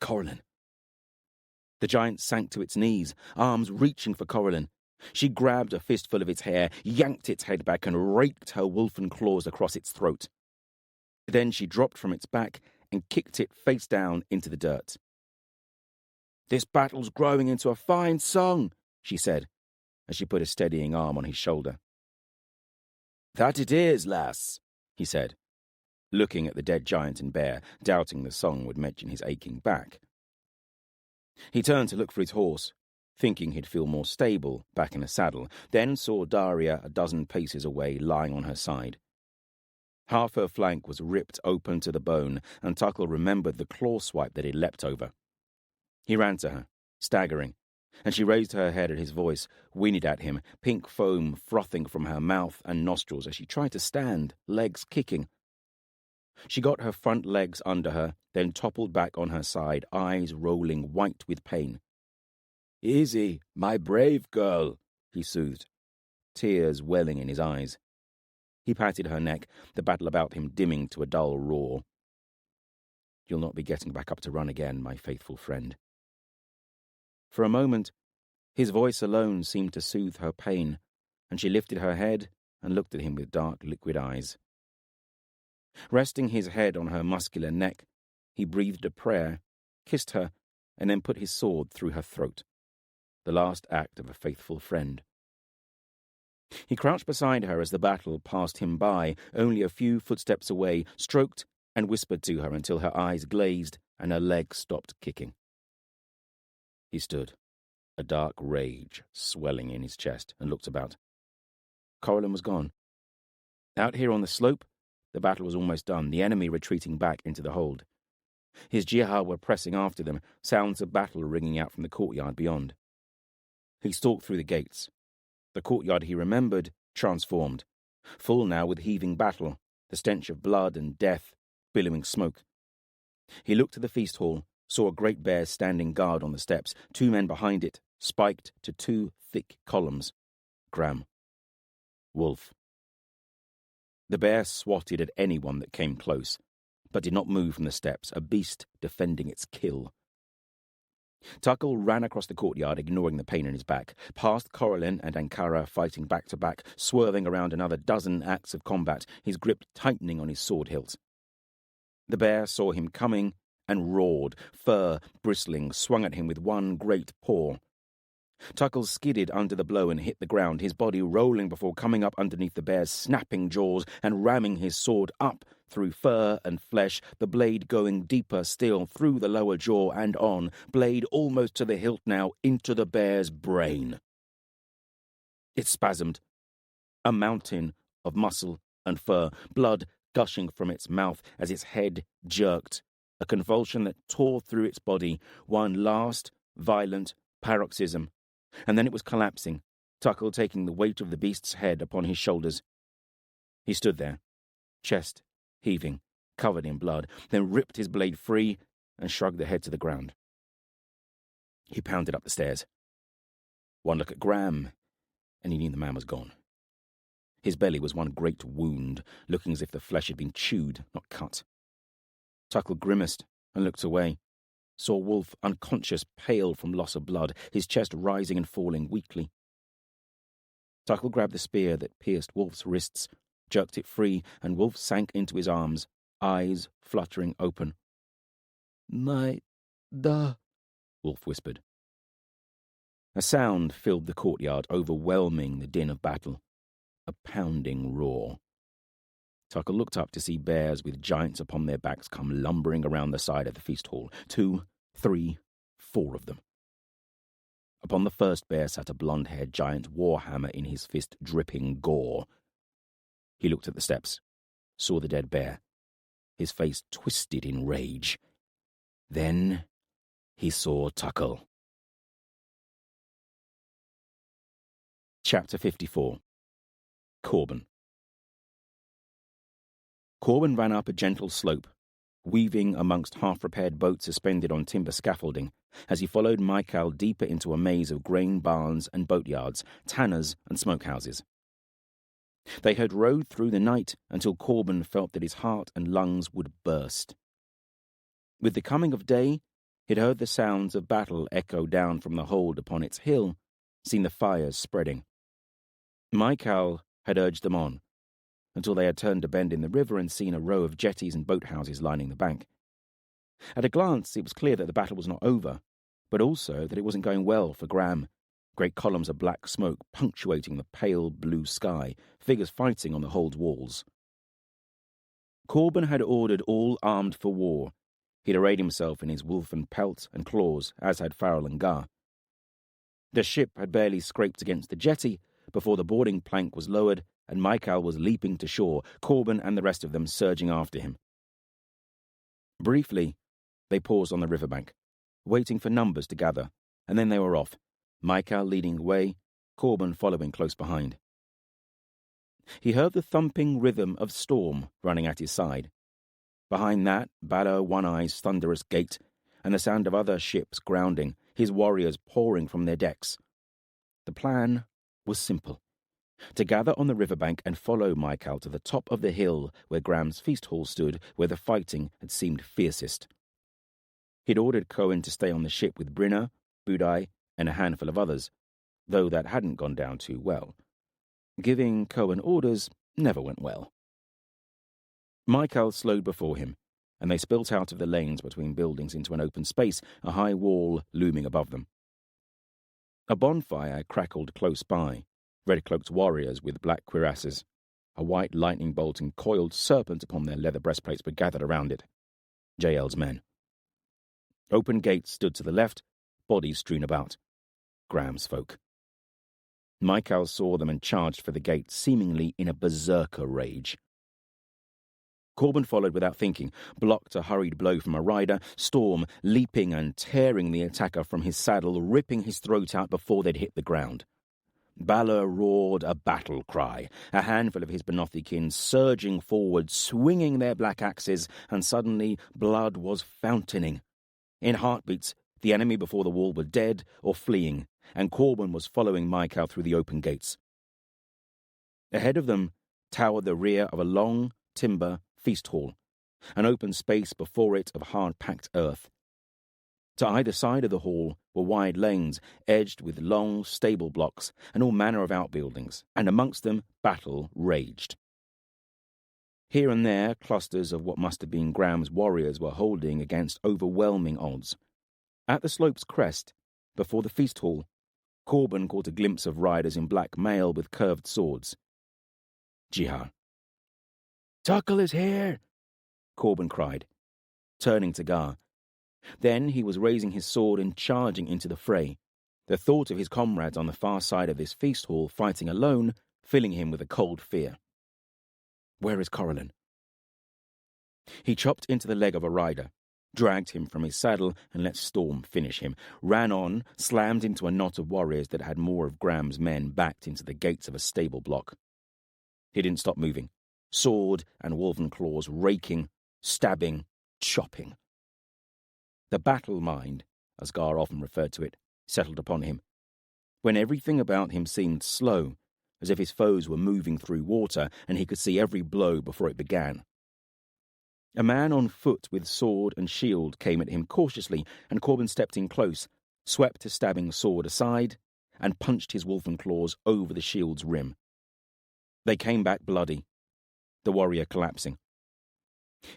Corlin. The giant sank to its knees, arms reaching for Corlin. She grabbed a fistful of its hair, yanked its head back, and raked her wolfen claws across its throat. Then she dropped from its back and kicked it face down into the dirt. "This battle's growing into a fine song," she said, as she put a steadying arm on his shoulder. "That it is, lass," he said, looking at the dead giant and bear, doubting the song would mention his aching back. He turned to look for his horse, thinking he'd feel more stable back in a saddle, then saw Daria a dozen paces away, lying on her side. Half her flank was ripped open to the bone, and Tuckle remembered the claw swipe that he'd leapt over. He ran to her, staggering, and she raised her head at his voice, whinnied at him, pink foam frothing from her mouth and nostrils as she tried to stand, legs kicking. She got her front legs under her, then toppled back on her side, eyes rolling white with pain. "Easy, my brave girl," he soothed, tears welling in his eyes. He patted her neck, the battle about him dimming to a dull roar. "You'll not be getting back up to run again, my faithful friend." For a moment, his voice alone seemed to soothe her pain, and she lifted her head and looked at him with dark, liquid eyes. Resting his head on her muscular neck, he breathed a prayer, kissed her, and then put his sword through her throat. The last act of a faithful friend. He crouched beside her as the battle passed him by, only a few footsteps away, stroked and whispered to her until her eyes glazed and her legs stopped kicking. He stood, a dark rage swelling in his chest, and looked about. Corlin was gone. Out here on the slope, the battle was almost done, the enemy retreating back into the hold. His jihad were pressing after them, sounds of battle ringing out from the courtyard beyond. He stalked through the gates. The courtyard he remembered, transformed, full now with heaving battle, the stench of blood and death, billowing smoke. He looked to the feast hall, saw a great bear standing guard on the steps, 2 men behind it, spiked to 2 thick columns. Gram. Wolf. The bear swatted at anyone that came close, but did not move from the steps, a beast defending its kill. Tuckle ran across the courtyard, ignoring the pain in his back, past Corlin and Ankara fighting back to back, swerving around another dozen acts of combat, his grip tightening on his sword hilt. The bear saw him coming and roared, fur bristling, swung at him with one great paw. Tuckle skidded under the blow and hit the ground, his body rolling before coming up underneath the bear's snapping jaws and ramming his sword up through fur and flesh, the blade going deeper still through the lower jaw and on, blade almost to the hilt now, into the bear's brain. It spasmed. A mountain of muscle and fur, blood gushing from its mouth as its head jerked, a convulsion that tore through its body, one last, violent paroxysm, and then it was collapsing, Tuckle taking the weight of the beast's head upon his shoulders. He stood there, chest heaving, covered in blood, then ripped his blade free and shrugged the head to the ground. He pounded up the stairs. One look at Gram, and he knew the man was gone. His belly was one great wound, looking as if the flesh had been chewed, not cut. Tuckle grimaced and looked away, saw Wolf unconscious, pale from loss of blood, his chest rising and falling weakly. Tuckle grabbed the spear that pierced Wolf's wrists, jerked it free, and Wolf sank into his arms, eyes fluttering open. "My da," Wolf whispered. A sound filled the courtyard, overwhelming the din of battle. A pounding roar. Tucker looked up to see bears with giants upon their backs come lumbering around the side of the feast hall. 2, 3, 4 of them. Upon the first bear sat a blonde-haired giant, warhammer in his fist, dripping gore. He looked at the steps, saw the dead bear. His face twisted in rage. Then he saw Tucker. Chapter 54. Corban. Corban ran up a gentle slope, weaving amongst half-repaired boats suspended on timber scaffolding, as he followed Maquin deeper into a maze of grain barns and boatyards, tanners and smokehouses. They had rowed through the night until Corban felt that his heart and lungs would burst. With the coming of day, he'd heard the sounds of battle echo down from the hold upon its hill, seen the fires spreading. Maquin had urged them on, until they had turned a bend in the river and seen a row of jetties and boathouses lining the bank. At a glance, it was clear that the battle was not over, but also that it wasn't going well for Graham. Great columns of black smoke punctuating the pale blue sky, figures fighting on the hold's walls. Corban had ordered all armed for war. He'd arrayed himself in his wolfen pelt and claws, as had Farrell and Gar. The ship had barely scraped against the jetty before the boarding plank was lowered and Maquin was leaping to shore, Corban and the rest of them surging after him. Briefly, they paused on the riverbank, waiting for numbers to gather, and then they were off, Maquin leading the way, Corban following close behind. He heard the thumping rhythm of storm running at his side. Behind that, Balor One-Eye's thunderous gait, and the sound of other ships grounding, his warriors pouring from their decks. The plan was simple: to gather on the riverbank and follow Maquin to the top of the hill where Graham's feast hall stood, where the fighting had seemed fiercest. He'd ordered Cohen to stay on the ship with Brinner, Budai, and a handful of others, though that hadn't gone down too well. Giving Cohen orders never went well. Maquin slowed before him, and they spilt out of the lanes between buildings into an open space, a high wall looming above them. A bonfire crackled close by, red-cloaked warriors with black cuirasses. A white lightning bolt and coiled serpent upon their leather breastplates were gathered around it. JL's men. Open gates stood to the left, bodies strewn about. Graham's folk. Maquin saw them and charged for the gate, seemingly in a berserker rage. Corban followed without thinking, blocked a hurried blow from a rider, Storm leaping and tearing the attacker from his saddle, ripping his throat out before they'd hit the ground. Balor roared a battle cry, a handful of his Benothi kin surging forward, swinging their black axes, and suddenly blood was fountaining. In heartbeats, the enemy before the wall were dead or fleeing, and Corban was following Maquin through the open gates. Ahead of them towered the rear of a long timber feast hall, an open space before it of hard-packed earth. To either side of the hall were wide lanes, edged with long stable blocks and all manner of outbuildings, and amongst them battle raged. Here and there, clusters of what must have been Graham's warriors were holding against overwhelming odds. At the slope's crest, before the feast hall, Corban caught a glimpse of riders in black mail with curved swords. Jihar. "Tuckle is here!" Corban cried, turning to Gar. Then he was raising his sword and charging into the fray, the thought of his comrades on the far side of this feast hall fighting alone filling him with a cold fear. Where is Corellin? He chopped into the leg of a rider, dragged him from his saddle and let Storm finish him, ran on, slammed into a knot of warriors that had more of Graham's men backed into the gates of a stable block. He didn't stop moving, sword and wolven claws raking, stabbing, chopping. The battle mind, as Gar often referred to it, settled upon him, when everything about him seemed slow, as if his foes were moving through water and he could see every blow before it began. A man on foot with sword and shield came at him cautiously, and Corban stepped in close, swept his stabbing sword aside, and punched his wolfen claws over the shield's rim. They came back bloody, the warrior collapsing.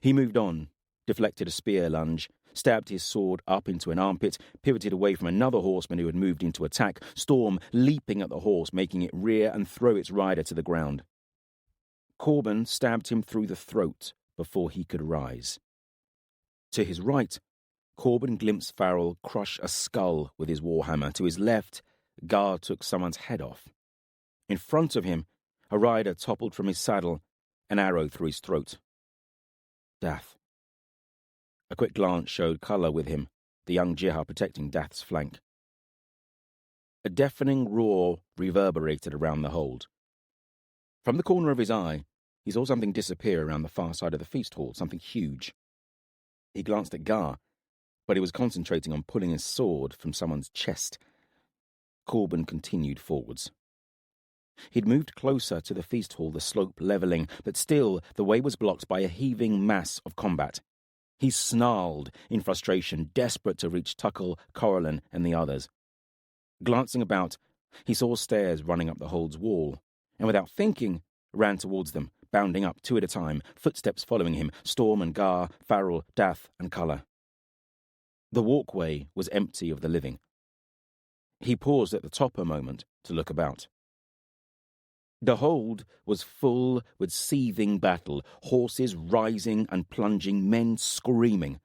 He moved on, deflected a spear lunge, stabbed his sword up into an armpit, pivoted away from another horseman who had moved into attack, Storm leaping at the horse, making it rear and throw its rider to the ground. Corban stabbed him through the throat before he could rise. To his right, Corban glimpsed Farrell crush a skull with his warhammer. To his left, Gar took someone's head off. In front of him, a rider toppled from his saddle, an arrow through his throat. Dath. A quick glance showed colour with him, the young Jihar protecting Dath's flank. A deafening roar reverberated around the hold. From the corner of his eye, he saw something disappear around the far side of the feast hall, something huge. He glanced at Gar, but he was concentrating on pulling his sword from someone's chest. Corban continued forwards. He'd moved closer to the feast hall, the slope levelling, but still the way was blocked by a heaving mass of combat. He snarled in frustration, desperate to reach Tuckle, Corellan, and the others. Glancing about, he saw stairs running up the hold's wall, and without thinking, ran towards them, bounding up 2 at a time, footsteps following him, Storm and Gar, Farrell, Dath, and Culler. The walkway was empty of the living. He paused at the top a moment to look about. The hold was full with seething battle, horses rising and plunging, men screaming.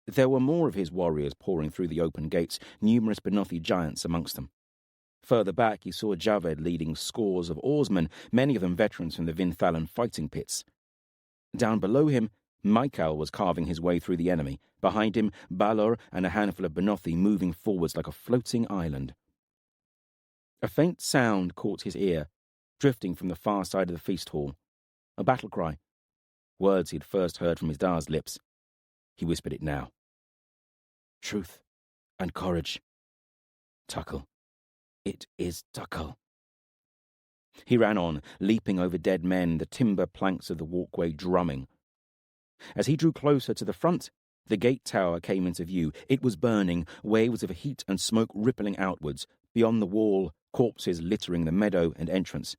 There were more of his warriors pouring through the open gates, numerous Benothi giants amongst them. Further back he saw Javed leading scores of oarsmen, many of them veterans from the Vinthalan fighting pits. Down below him, Michael was carving his way through the enemy. Behind him, Balor and a handful of Benothi moving forwards like a floating island. A faint sound caught his ear, drifting from the far side of the feast hall. A battle cry. Words he had first heard from his Dar's lips. He whispered it now. Truth and courage. Tuckle. It is Tuckle. He ran on, leaping over dead men, the timber planks of the walkway drumming. As he drew closer to the front, the gate tower came into view. It was burning, waves of heat and smoke rippling outwards. Beyond the wall, corpses littering the meadow and entrance.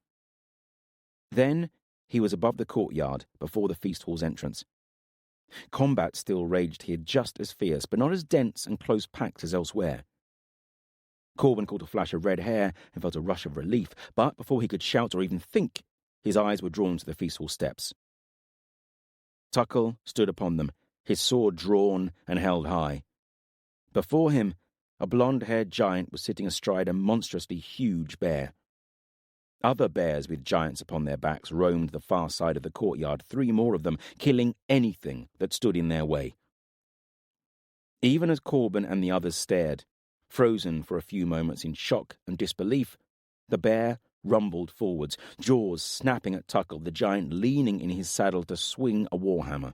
Then he was above the courtyard, before the feast hall's entrance. Combat still raged here, just as fierce, but not as dense and close-packed as elsewhere. Corban caught a flash of red hair and felt a rush of relief, but before he could shout or even think, his eyes were drawn to the feast hall steps. Tuckle stood upon them, his sword drawn and held high. Before him, a blonde-haired giant was sitting astride a monstrously huge bear. Other bears with giants upon their backs roamed the far side of the courtyard, 3 more of them, killing anything that stood in their way. Even as Corban and the others stared, frozen for a few moments in shock and disbelief, the bear rumbled forwards, jaws snapping at Tuckle, the giant leaning in his saddle to swing a warhammer.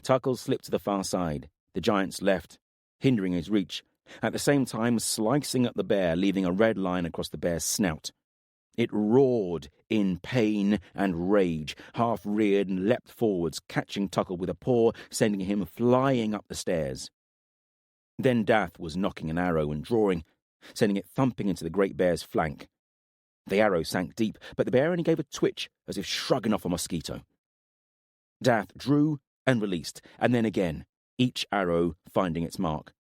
Tuckle slipped to the far side, the giant's left, hindering his reach, at the same time slicing at the bear, leaving a red line across the bear's snout. It roared in pain and rage, half-reared and leapt forwards, catching Tuckle with a paw, sending him flying up the stairs. Then Dath was knocking an arrow and drawing, sending it thumping into the great bear's flank. The arrow sank deep, but the bear only gave a twitch, as if shrugging off a mosquito. Dath drew and released, and then again, each arrow finding its mark.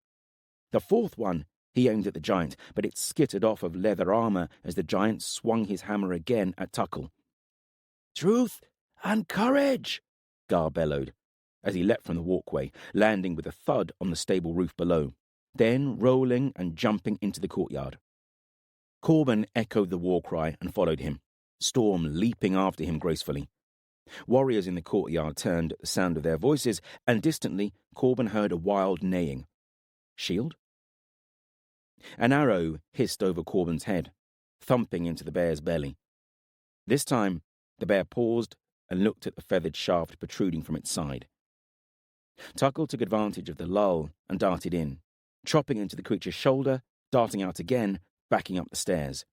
The 4th one he aimed at the giant, but it skittered off of leather armour as the giant swung his hammer again at Tuckle. Truth and courage, Gar bellowed, as he leapt from the walkway, landing with a thud on the stable roof below, then rolling and jumping into the courtyard. Corban echoed the war cry and followed him, Storm leaping after him gracefully. Warriors in the courtyard turned at the sound of their voices, and distantly Corban heard a wild neighing. Shield? An arrow hissed over Corban's head, thumping into the bear's belly. This time, the bear paused and looked at the feathered shaft protruding from its side. Tuckle took advantage of the lull and darted in, chopping into the creature's shoulder, darting out again, backing up the stairs.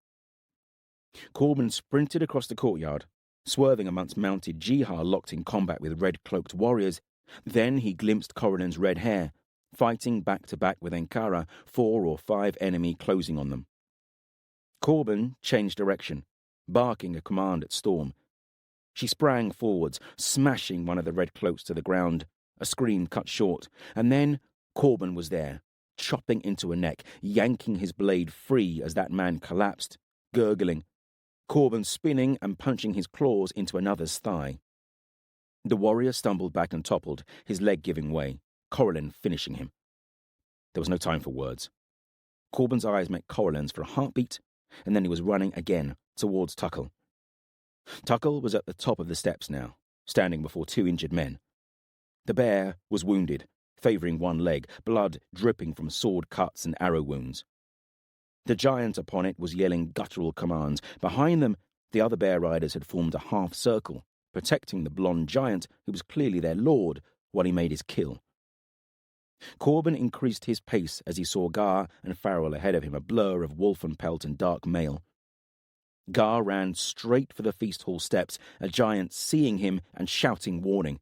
Corban sprinted across the courtyard, swerving amongst mounted Jihar locked in combat with red-cloaked warriors. Then he glimpsed Corellan's red hair, fighting back-to-back with Ankara, 4 or 5 enemy closing on them. Corban changed direction, barking a command at Storm. She sprang forwards, smashing one of the red cloaks to the ground. A scream cut short, and then Corban was there, chopping into a neck, yanking his blade free as that man collapsed, gurgling. Corban spinning and punching his claws into another's thigh. The warrior stumbled back and toppled, his leg giving way, Corlin finishing him. There was no time for words. Corban's eyes met Corlin's for a heartbeat, and then he was running again towards Tuckle. Tuckle was at the top of the steps now, standing before two injured men. The bear was wounded, favouring one leg, blood dripping from sword cuts and arrow wounds. The giant upon it was yelling guttural commands. Behind them, the other bear riders had formed a half circle, protecting the blonde giant who was clearly their lord while he made his kill. Corban increased his pace as he saw Gar and Farrell ahead of him, a blur of wolfen pelt and dark mail. Gar ran straight for the feast hall steps, a giant seeing him and shouting warning.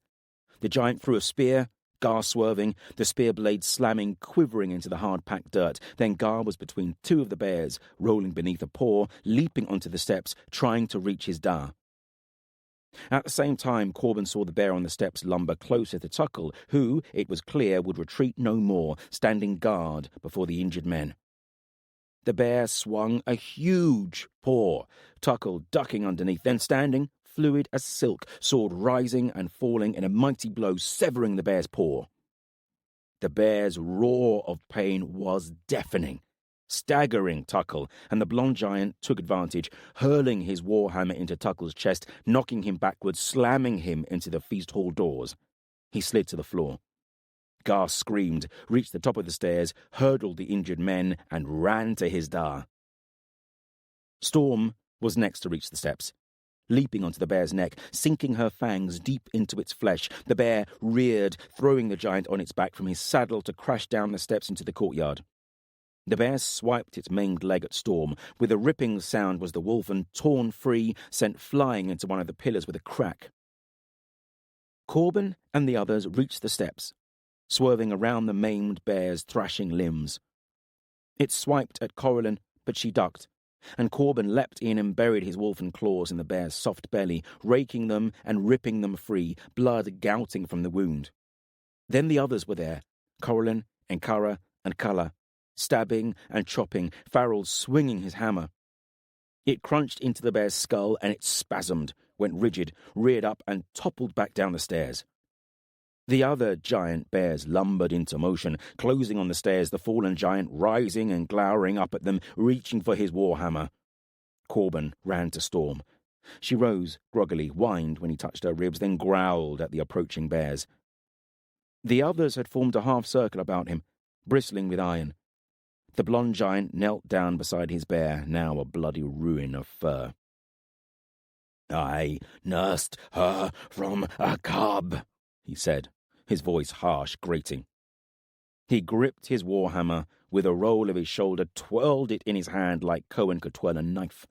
The giant threw a spear, Gar swerving, the spear blade slamming, quivering into the hard-packed dirt. Then Gar was between two of the bears, rolling beneath a paw, leaping onto the steps, trying to reach his da. At the same time, Corban saw the bear on the steps lumber closer to Tuckle, who, it was clear, would retreat no more, standing guard before the injured men. The bear swung a huge paw, Tuckle ducking underneath, then standing, fluid as silk, sword rising and falling in a mighty blow, severing the bear's paw. The bear's roar of pain was deafening, staggering Tuckle, and the blonde giant took advantage, hurling his warhammer into Tuckle's chest, knocking him backwards, slamming him into the feast hall doors. He slid to the floor. Gar screamed, reached the top of the stairs, hurdled the injured men, and ran to his da. Storm was next to reach the steps. Leaping onto the bear's neck, sinking her fangs deep into its flesh, the bear reared, throwing the giant on its back from his saddle to crash down the steps into the courtyard. The bear swiped its maimed leg at Storm. With a ripping sound was the wolfen, torn free, sent flying into one of the pillars with a crack. Corban and the others reached the steps, swerving around the maimed bear's thrashing limbs. It swiped at Corlin, but she ducked, and Corban leapt in and buried his wolfen claws in the bear's soft belly, raking them and ripping them free, blood gouting from the wound. Then the others were there, Corlin, Enkara, and Kala, stabbing and chopping, Farrell swinging his hammer. It crunched into the bear's skull, and it spasmed, went rigid, reared up, and toppled back down the stairs. The other giant bears lumbered into motion, closing on the stairs, the fallen giant rising and glowering up at them, reaching for his warhammer. Corban ran to Storm. She rose, groggily, whined when he touched her ribs, then growled at the approaching bears. The others had formed a half-circle about him, bristling with iron. The blonde giant knelt down beside his bear, now a bloody ruin of fur. "I nursed her from a cub," he said, his voice harsh, grating. He gripped his warhammer, with a roll of his shoulder, twirled it in his hand like Cohen could twirl a knife.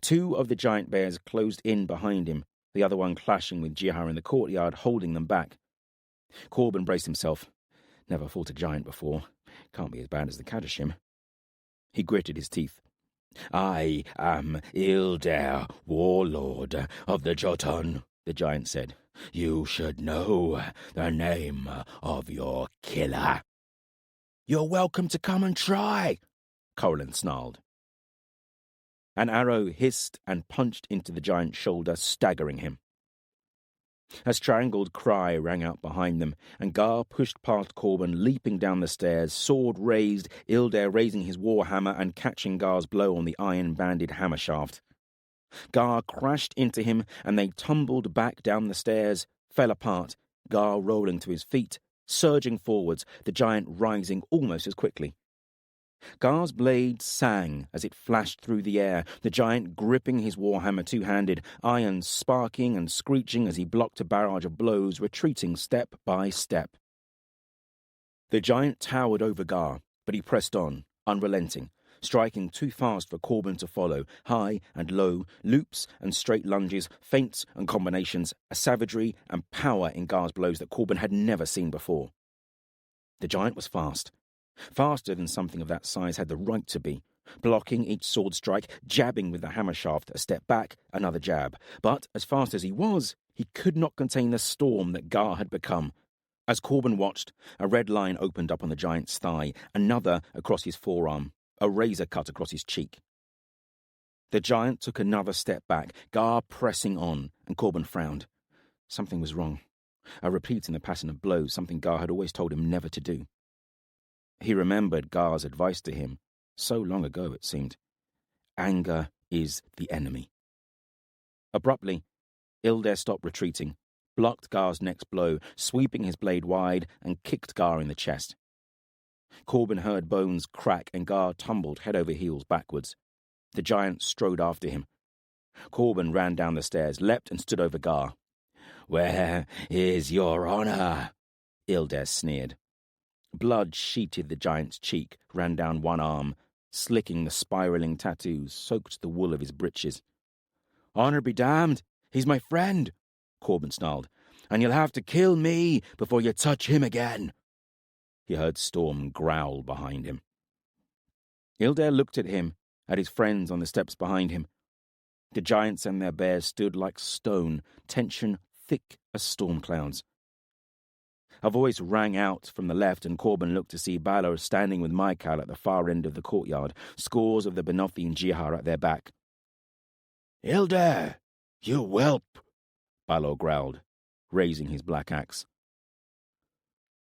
Two of the giant bears closed in behind him, the other one clashing with Jihar in the courtyard, holding them back. Corban braced himself. Never fought a giant before. Can't be as bad as the Kadashim. He gritted his teeth. "I am Ildar, warlord of the Jotun," the giant said. "You should know the name of your killer." "You're welcome to come and try," Corlin snarled. An arrow hissed and punched into the giant's shoulder, staggering him. A strangled cry rang out behind them, and Gar pushed past Corban, leaping down the stairs, sword raised, Ildar raising his warhammer and catching Gar's blow on the iron-banded hammer shaft. Gar crashed into him, and they tumbled back down the stairs, fell apart, Gar rolling to his feet, surging forwards, the giant rising almost as quickly. Gar's blade sang as it flashed through the air, the giant gripping his warhammer two-handed, iron sparking and screeching as he blocked a barrage of blows, retreating step by step. The giant towered over Gar, but he pressed on, unrelenting, striking too fast for Corban to follow, high and low, loops and straight lunges, feints and combinations, a savagery and power in Gar's blows that Corban had never seen before. The giant was fast. Faster than something of that size had the right to be, blocking each sword strike, jabbing with the hammer shaft, a step back, another jab. But, as fast as he was, he could not contain the storm that Gar had become. As Corban watched, a red line opened up on the giant's thigh, another across his forearm, a razor cut across his cheek. The giant took another step back, Gar pressing on, and Corban frowned. Something was wrong. A repeat in the pattern of blows, something Gar had always told him never to do. He remembered Gar's advice to him, so long ago it seemed. Anger is the enemy. Abruptly, Ilder stopped retreating, blocked Gar's next blow, sweeping his blade wide, and kicked Gar in the chest. Corban heard bones crack, and Gar tumbled head over heels backwards. The giant strode after him. Corban ran down the stairs, leapt and stood over Gar. "Where is your honor?" Ilder sneered. Blood sheeted the giant's cheek, ran down one arm, slicking the spiraling tattoos, soaked the wool of his breeches. "Honor be damned! He's my friend," Corban snarled, "and you'll have to kill me before you touch him again." He heard Storm growl behind him. Ilder looked at him, at his friends on the steps behind him. The giants and their bears stood like stone, tension thick as storm clouds. A voice rang out from the left, and Corban looked to see Balor standing with Maquin at the far end of the courtyard, scores of the Benothi and Jihar at their back. "Ilder, you whelp!" Balor growled, raising his black axe.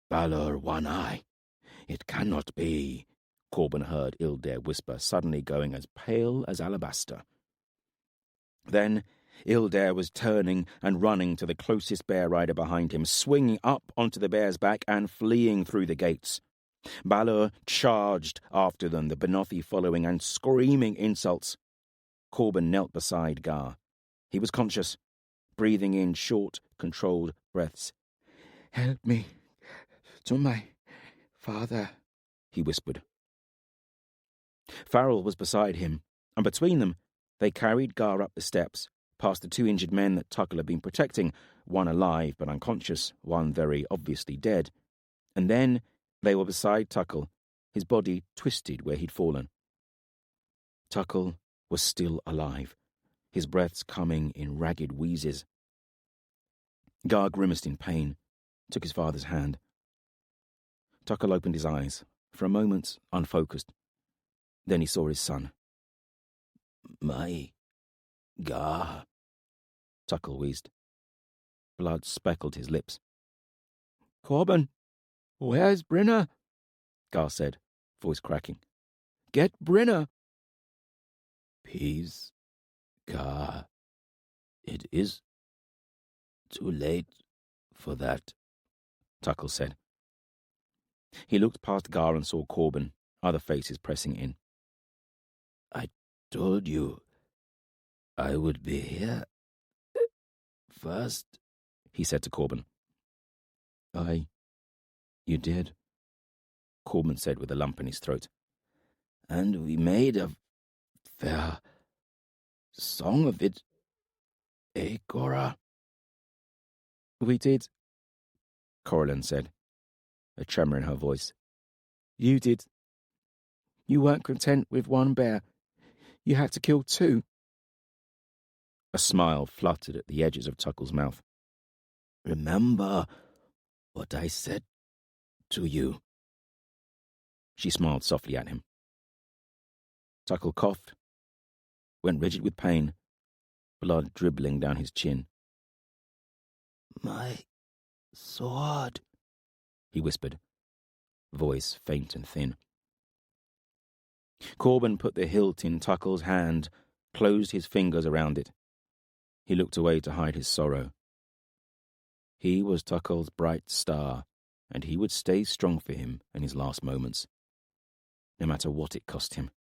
"Balor One Eye, it cannot be," Corban heard Ilder whisper, suddenly going as pale as alabaster. Then Ilder was turning and running to the closest bear rider behind him, swinging up onto the bear's back and fleeing through the gates. Balor charged after them, the Benothi following and screaming insults. Corban knelt beside Gar. He was conscious, breathing in short, controlled breaths. "Help me to my father," he whispered. Farrell was beside him, and between them they carried Gar up the steps, past the two injured men that Tuckle had been protecting, one alive but unconscious, one very obviously dead. And then they were beside Tuckle, his body twisted where he'd fallen. Tuckle was still alive, his breaths coming in ragged wheezes. Gar grimaced in pain, took his father's hand. Tuckle opened his eyes, for a moment unfocused. Then he saw his son. "My Gar," Tuckle wheezed. Blood speckled his lips. "Corban, where's Brinna?" Gar said, voice cracking. "Get Brinna." "Peace, Gar. It is too late for that," Tuckle said. He looked past Gar and saw Corban, other faces pressing in. "I told you I would be here first," he said to Corban. You did," Corban said with a lump in his throat. "And we made a fair song of it, eh, Cora?" "We did," Coralyn said, a tremor in her voice. "You did. You weren't content with one bear. You had to kill two." A smile fluttered at the edges of Tuckle's mouth. "Remember what I said to you?" She smiled softly at him. Tuckle coughed, went rigid with pain, blood dribbling down his chin. "My sword," he whispered, voice faint and thin. Corban put the hilt in Tuckle's hand, closed his fingers around it. He looked away to hide his sorrow. He was Tuckle's bright star, and he would stay strong for him in his last moments, no matter what it cost him.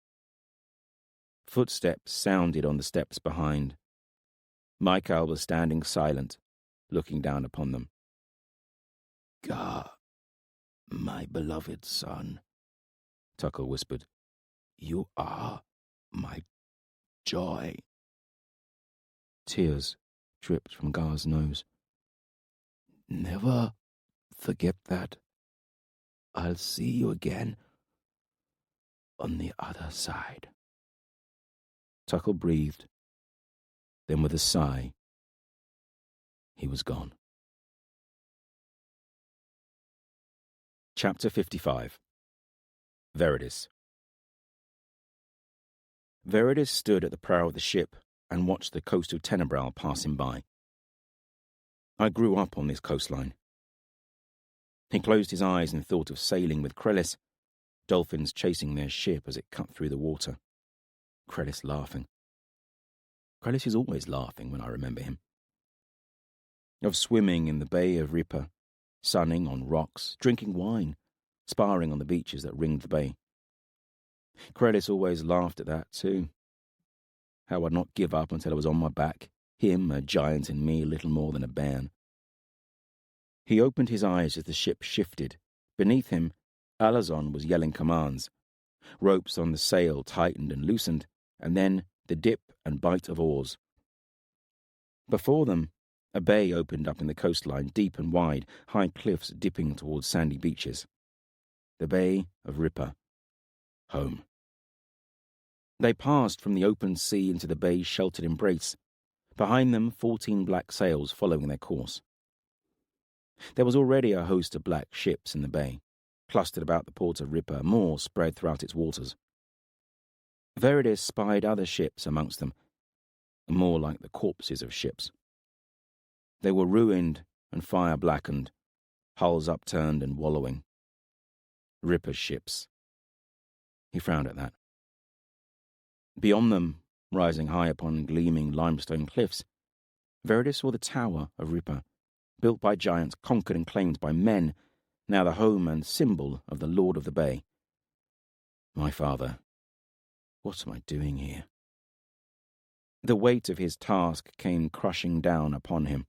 Footsteps sounded on the steps behind. Maquin was standing silent, looking down upon them. "Gar, my beloved son," Tuckle whispered. "You are my joy." Tears dripped from Gar's nose. "Never forget that. I'll see you again on the other side." Tuckle breathed. Then with a sigh, he was gone. Chapter 55. Veridis. Veridis stood at the prow of the ship and watched the coast of Tenebral pass him by. I grew up on this coastline. He closed his eyes and thought of sailing with Krellis, dolphins chasing their ship as it cut through the water. Krellis laughing. Krellis is always laughing when I remember him. Of swimming in the Bay of Ripper, sunning on rocks, drinking wine, sparring on the beaches that ringed the bay. Krellis always laughed at that too. How I'd not give up until I was on my back, him a giant and me little more than a bairn. He opened his eyes as the ship shifted. Beneath him, Alazon was yelling commands. Ropes on the sail tightened and loosened, and then the dip and bite of oars. Before them, a bay opened up in the coastline, deep and wide, high cliffs dipping towards sandy beaches. The Bay of Ripper. Home. They passed from the open sea into the bay's sheltered embrace, behind them 14 black sails following their course. There was already a host of black ships in the bay, clustered about the port of Ripper, more spread throughout its waters. Veridis spied other ships amongst them, more like the corpses of ships. They were ruined and fire-blackened, hulls upturned and wallowing. Ripper's ships. He frowned at that. Beyond them, rising high upon gleaming limestone cliffs, Veridis saw the Tower of Ripper, built by giants, conquered and claimed by men, now the home and symbol of the Lord of the Bay. My father, what am I doing here? The weight of his task came crushing down upon him.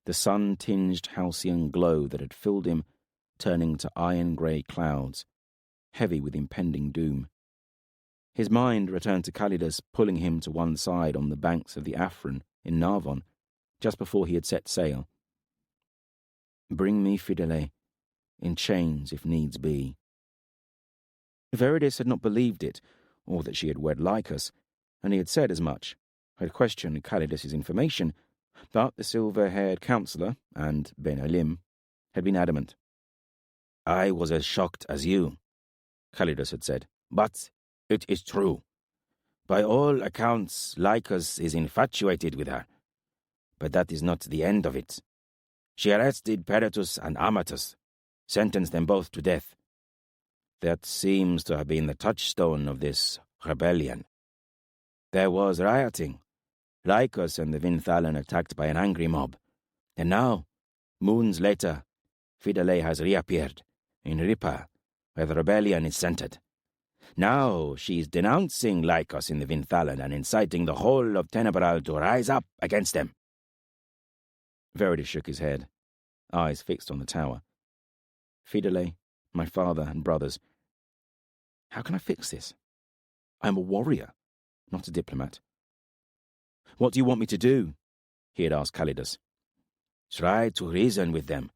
The sun-tinged halcyon glow that had filled him turning to iron-grey clouds, heavy with impending doom. His mind returned to Calidus, pulling him to one side on the banks of the Afrin in Narvon, just before he had set sail. Bring me Fidele, in chains if needs be. Veridis had not believed it, or that she had wed Lycus, and he had said as much, had questioned Calidus's information, but the silver-haired counsellor, and Ben Elim, had been adamant. I was as shocked as you, Calidus had said, but it is true. By all accounts, Lycus is infatuated with her. But that is not the end of it. She arrested Peritus and Amatus, sentenced them both to death. That seems to have been the touchstone of this rebellion. There was rioting. Lycus and the Vinthalan attacked by an angry mob. And now, moons later, Fidele has reappeared in Ripper, where the rebellion is centered. Now she is denouncing Lycus in the Vinthalan and inciting the whole of Tenebral to rise up against them. Veridis shook his head, eyes fixed on the tower. Fidele, my father and brothers. How can I fix this? I am a warrior, not a diplomat. What do you want me to do? He had asked Calidus. Try to reason with them.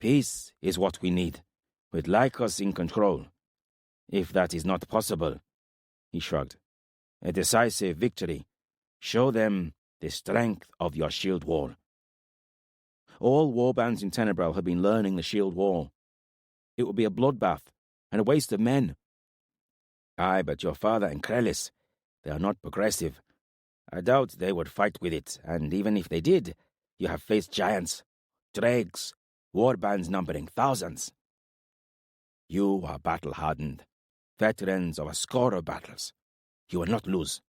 Peace is what we need, with Lycus in control. If that is not possible, he shrugged, a decisive victory. Show them the strength of your shield wall. All warbands in Tenebral have been learning the shield wall. It would be a bloodbath and a waste of men. Aye, but your father and Krellis, they are not progressive. I doubt they would fight with it, and even if they did, you have faced giants, dregs, warbands numbering thousands. You are battle-hardened, veterans of a score of battles. You will not lose.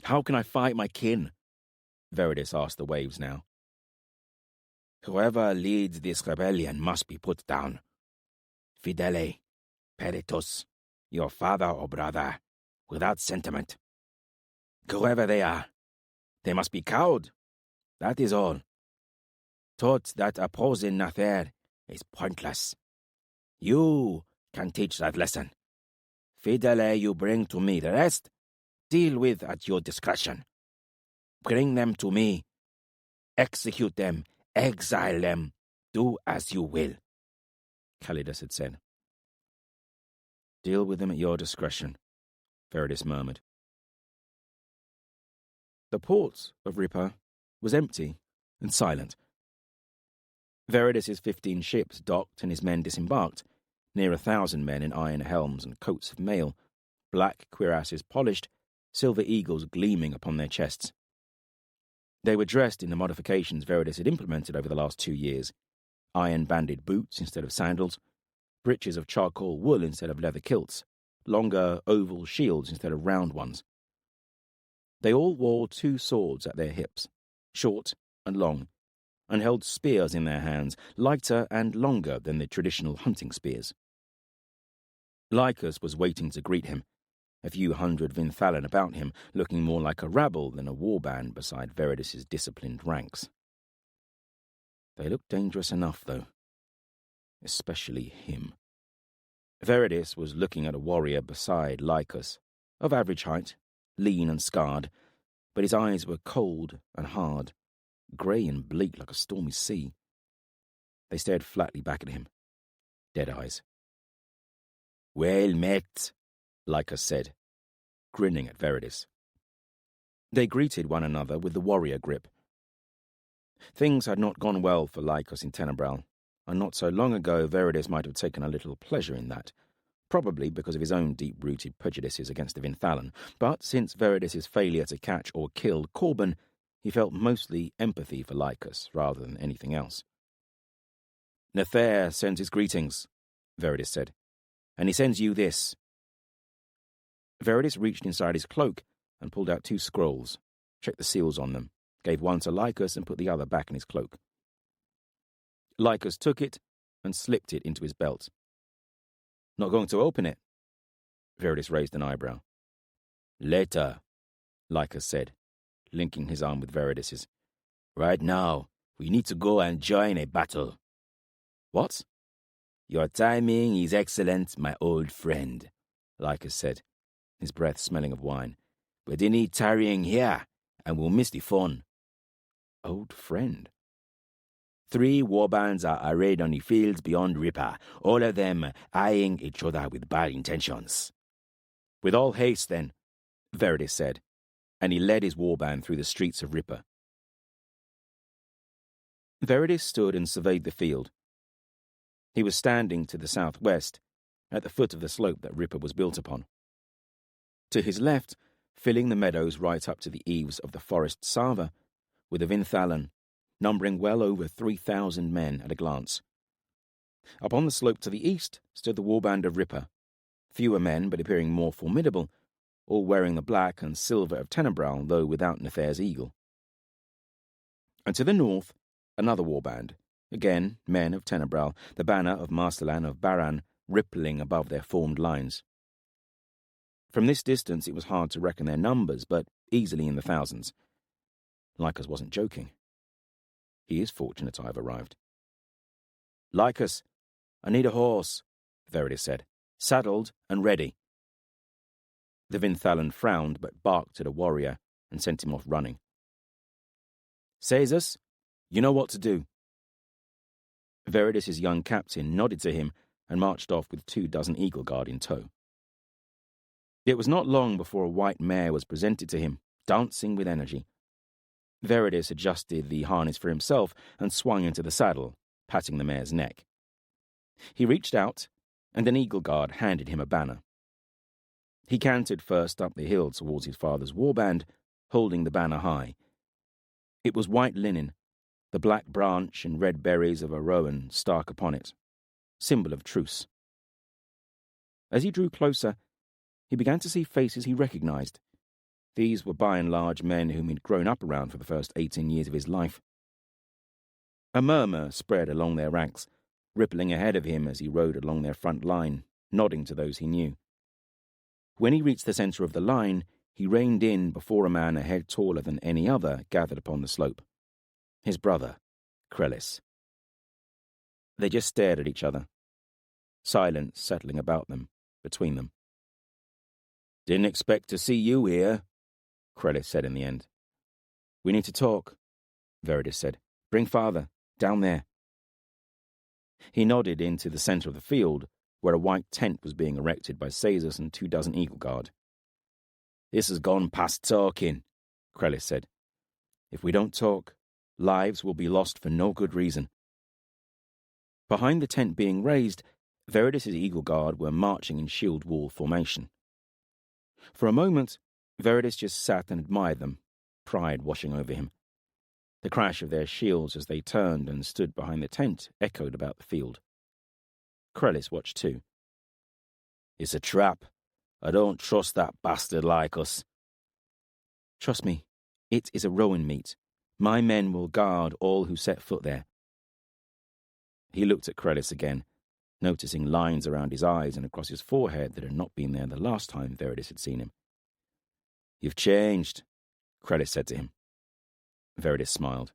How can I fight my kin? Veridis asked the waves now. Whoever leads this rebellion must be put down. Fidele, Peritus, your father or brother, without sentiment. Whoever they are, they must be cowed. That is all. Taught that opposing Nathair is pointless. You can teach that lesson. Fidele you bring to me, the rest deal with at your discretion. Bring them to me. Execute them. Exile them. Do as you will, Calidus had said. Deal with them at your discretion, Veridis murmured. The port of Ripper was empty and silent. Veridus's 15 ships docked and his men disembarked, near 1,000 men in iron helms and coats of mail, black cuirasses polished, silver eagles gleaming upon their chests. They were dressed in the modifications Veridus had implemented over the last 2 years: iron-banded boots instead of sandals, breeches of charcoal wool instead of leather kilts, longer oval shields instead of round ones. They all wore 2 swords at their hips, short and long, and held spears in their hands, lighter and longer than the traditional hunting spears. Lycus was waiting to greet him, a few hundred Vinthalan about him, looking more like a rabble than a warband beside Veridus's disciplined ranks. They looked dangerous enough, though. Especially him. Veridus was looking at a warrior beside Lycus, of average height, lean and scarred, but his eyes were cold and hard, grey and bleak like a stormy sea. They stared flatly back at him. Dead eyes. "Well met," Lycus said, grinning at Veridus. They greeted one another with the warrior grip. Things had not gone well for Lycus in Tenebral, and not so long ago Veridus might have taken a little pleasure in that, probably because of his own deep-rooted prejudices against the Vinthalan. But since Veridus's failure to catch or kill Corban, he felt mostly empathy for Lycus rather than anything else. "Nathair sends his greetings," Veridus said, "and he sends you this." Veridus reached inside his cloak and pulled out 2 scrolls, checked the seals on them, gave one to Lycus and put the other back in his cloak. Lycus took it and slipped it into his belt. "Not going to open it?" Veridus raised an eyebrow. "Later," Lycus said, linking his arm with Veridus's. "Right now, we need to go and join a battle." "What?" "Your timing is excellent, my old friend," Lycus said, his breath smelling of wine. "But any tarrying here, and we'll miss the fun." Old friend? 3 warbands are arrayed on the fields beyond Ripper, all of them eyeing each other with bad intentions. "With all haste, then," Veridus said, and he led his warband through the streets of Ripper. Veridus stood and surveyed the field. He was standing to the southwest, at the foot of the slope that Ripper was built upon. To his left, filling the meadows right up to the eaves of the forest Sava, were the Vinthalan, numbering well over 3,000 men at a glance. Upon the slope to the east stood the warband of Ripper, fewer men but appearing more formidable, all wearing the black and silver of Tenebral, though without Nathair's eagle. And to the north, another warband, again men of Tenebral, the banner of Marstelan of Baran rippling above their formed lines. From this distance it was hard to reckon their numbers, but easily in the thousands. Lycus wasn't joking. "He is fortunate I have arrived." "Lycus, I need a horse," Veridus said, "saddled and ready." The Vinthalan frowned but barked at a warrior and sent him off running. "Caesar, you know what to do." Veridus's young captain nodded to him and marched off with 24 Eagle Guard in tow. It was not long before a white mare was presented to him, dancing with energy. Veridus adjusted the harness for himself and swung into the saddle, patting the mare's neck. He reached out, and an Eagle Guard handed him a banner. He cantered first up the hill towards his father's warband, holding the banner high. It was white linen, the black branch and red berries of a rowan stark upon it, symbol of truce. As he drew closer, he began to see faces he recognized. These were by and large men whom he'd grown up around for the first 18 years of his life. A murmur spread along their ranks, rippling ahead of him as he rode along their front line, nodding to those he knew. When he reached the center of the line, he reined in before a man a head taller than any other gathered upon the slope. His brother, Crelis. They just stared at each other, silence settling about them, between them. "Didn't expect to see you here," Crelis said in the end. "We need to talk," Veridus said. "Bring father, down there." He nodded into the center of the field, where a white tent was being erected by Caesar and 24 Eagle Guard. "This has gone past talking," Krellis said. "If we don't talk, lives will be lost for no good reason." Behind the tent being raised, Veridis' Eagle Guard were marching in shield wall formation. For a moment, Veridis just sat and admired them, pride washing over him. The crash of their shields as they turned and stood behind the tent echoed about the field. Krellis watched too. "It's a trap. I don't trust that bastard like us." "Trust me, it is a rowing meet. My men will guard all who set foot there." He looked at Krellis again, noticing lines around his eyes and across his forehead that had not been there the last time Veridis had seen him. "You've changed," Krellis said to him. Veridis smiled.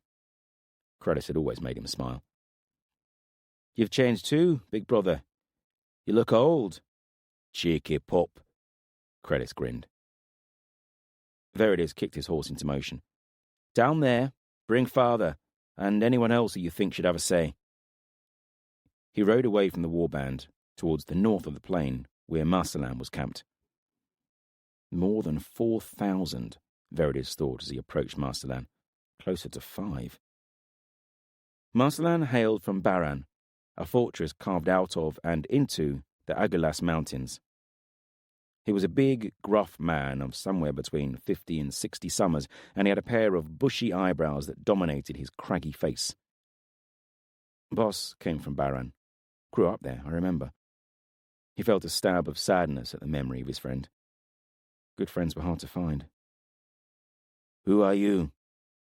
Krellis had always made him smile. "You've changed too, big brother. You look old." "Cheeky pup," Krellis grinned. Veridis kicked his horse into motion. "Down there, bring father, and anyone else who you think should have a say." He rode away from the warband, towards the north of the plain, where Marcelin was camped. More than 4,000, Veridis thought as he approached Marcelin, closer to 5. Marcelin hailed from Baran, a fortress carved out of and into the Aguilas Mountains. He was a big, gruff man of somewhere between 50 and 60 summers, and he had a pair of bushy eyebrows that dominated his craggy face. Boss came from Baran. Grew up there, I remember. He felt a stab of sadness at the memory of his friend. Good friends were hard to find. "Who are you?"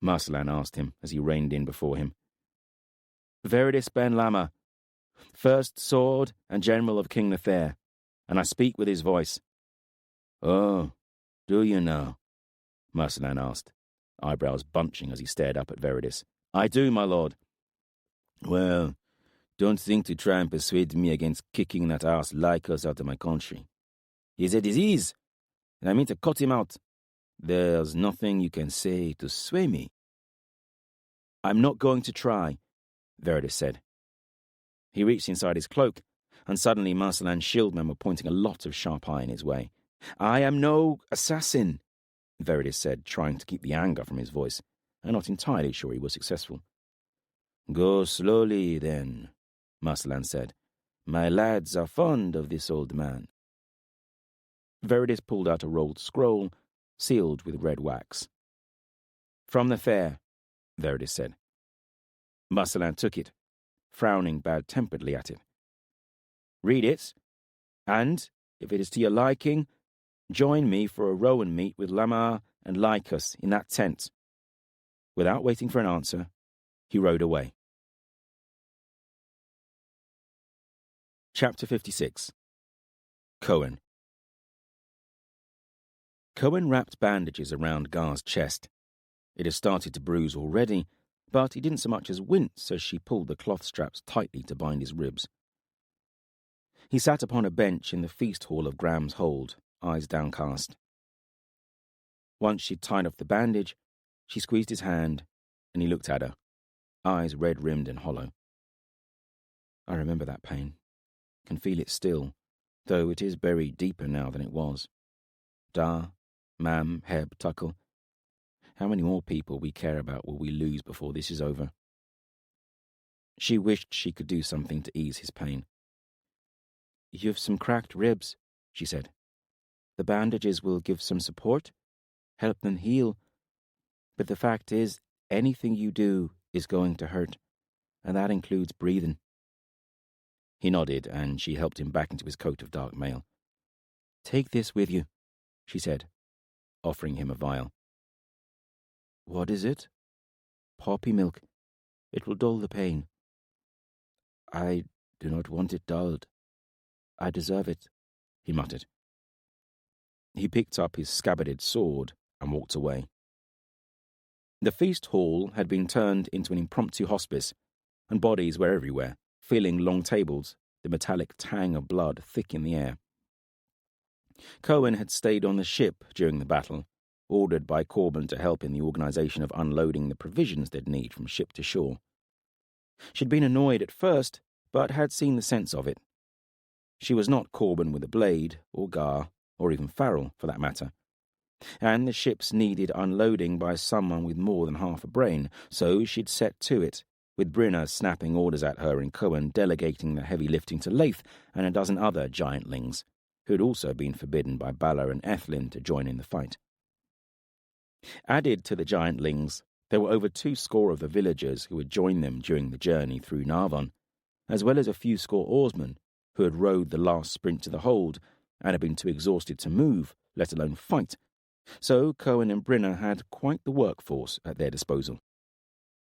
Marcelin asked him as he reined in before him. "Veridis ben Lama, first sword and general of King Nathair, and I speak with his voice." "Oh, do you now?" Marcelin asked, eyebrows bunching as he stared up at Veridis. "I do, my lord." "Well, don't think to try and persuade me against kicking that arse Lycos out of my country. He's a disease, and I mean to cut him out. There's nothing you can say to sway me." "I'm not going to try," Veridis said. He reached inside his cloak, and suddenly Marcelin's shieldmen were pointing a lot of sharp iron his way. "I am no assassin," Veridis said, trying to keep the anger from his voice, and not entirely sure he was successful. "Go slowly, then," Marcelin said. "My lads are fond of this old man." Veridis pulled out a rolled scroll, sealed with red wax. "From the fair," Veridis said. Marcelin took it, frowning bad-temperedly at it. "Read it, and, if it is to your liking, join me for a rowan meet with Lamar and Lycus in that tent." Without waiting for an answer, he rode away. Chapter 56. Cohen. Cohen wrapped bandages around Gar's chest. It had started to bruise already, but he didn't so much as wince as she pulled the cloth straps tightly to bind his ribs. He sat upon a bench in the feast hall of Graham's hold, eyes downcast. Once she'd tied off the bandage, she squeezed his hand, and he looked at her, eyes red-rimmed and hollow. "I remember that pain. Can feel it still, though it is buried deeper now than it was. Da, Mam, Heb, Tuckle. How many more people we care about will we lose before this is over?" She wished she could do something to ease his pain. "You've some cracked ribs," she said. "The bandages will give some support, help them heal. But the fact is, anything you do is going to hurt, and that includes breathing." He nodded, and she helped him back into his coat of dark mail. "Take this with you," she said, offering him a vial. "What is it?" "Poppy milk. It will dull the pain." "I do not want it dulled. I deserve it," he muttered. He picked up his scabbarded sword and walked away. The feast hall had been turned into an impromptu hospice, and bodies were everywhere, filling long tables, the metallic tang of blood thick in the air. Cohen had stayed on the ship during the battle, ordered by Corban to help in the organisation of unloading the provisions they'd need from ship to shore. She'd been annoyed at first, but had seen the sense of it. She was not Corban with a blade, or Gar, or even Farrell, for that matter. and the ships needed unloading by someone with more than half a brain, so she'd set to it, with Brynna snapping orders at her and Cohen delegating the heavy lifting to Leith and a dozen other giantlings, who had also been forbidden by Balor and Ethlin to join in the fight. Added to the giantlings, there were over 200 of the villagers who had joined them during the journey through Narvon, as well as a few score oarsmen who had rowed the last sprint to the hold and had been too exhausted to move, let alone fight. So Cohen and Brynna had quite the workforce at their disposal.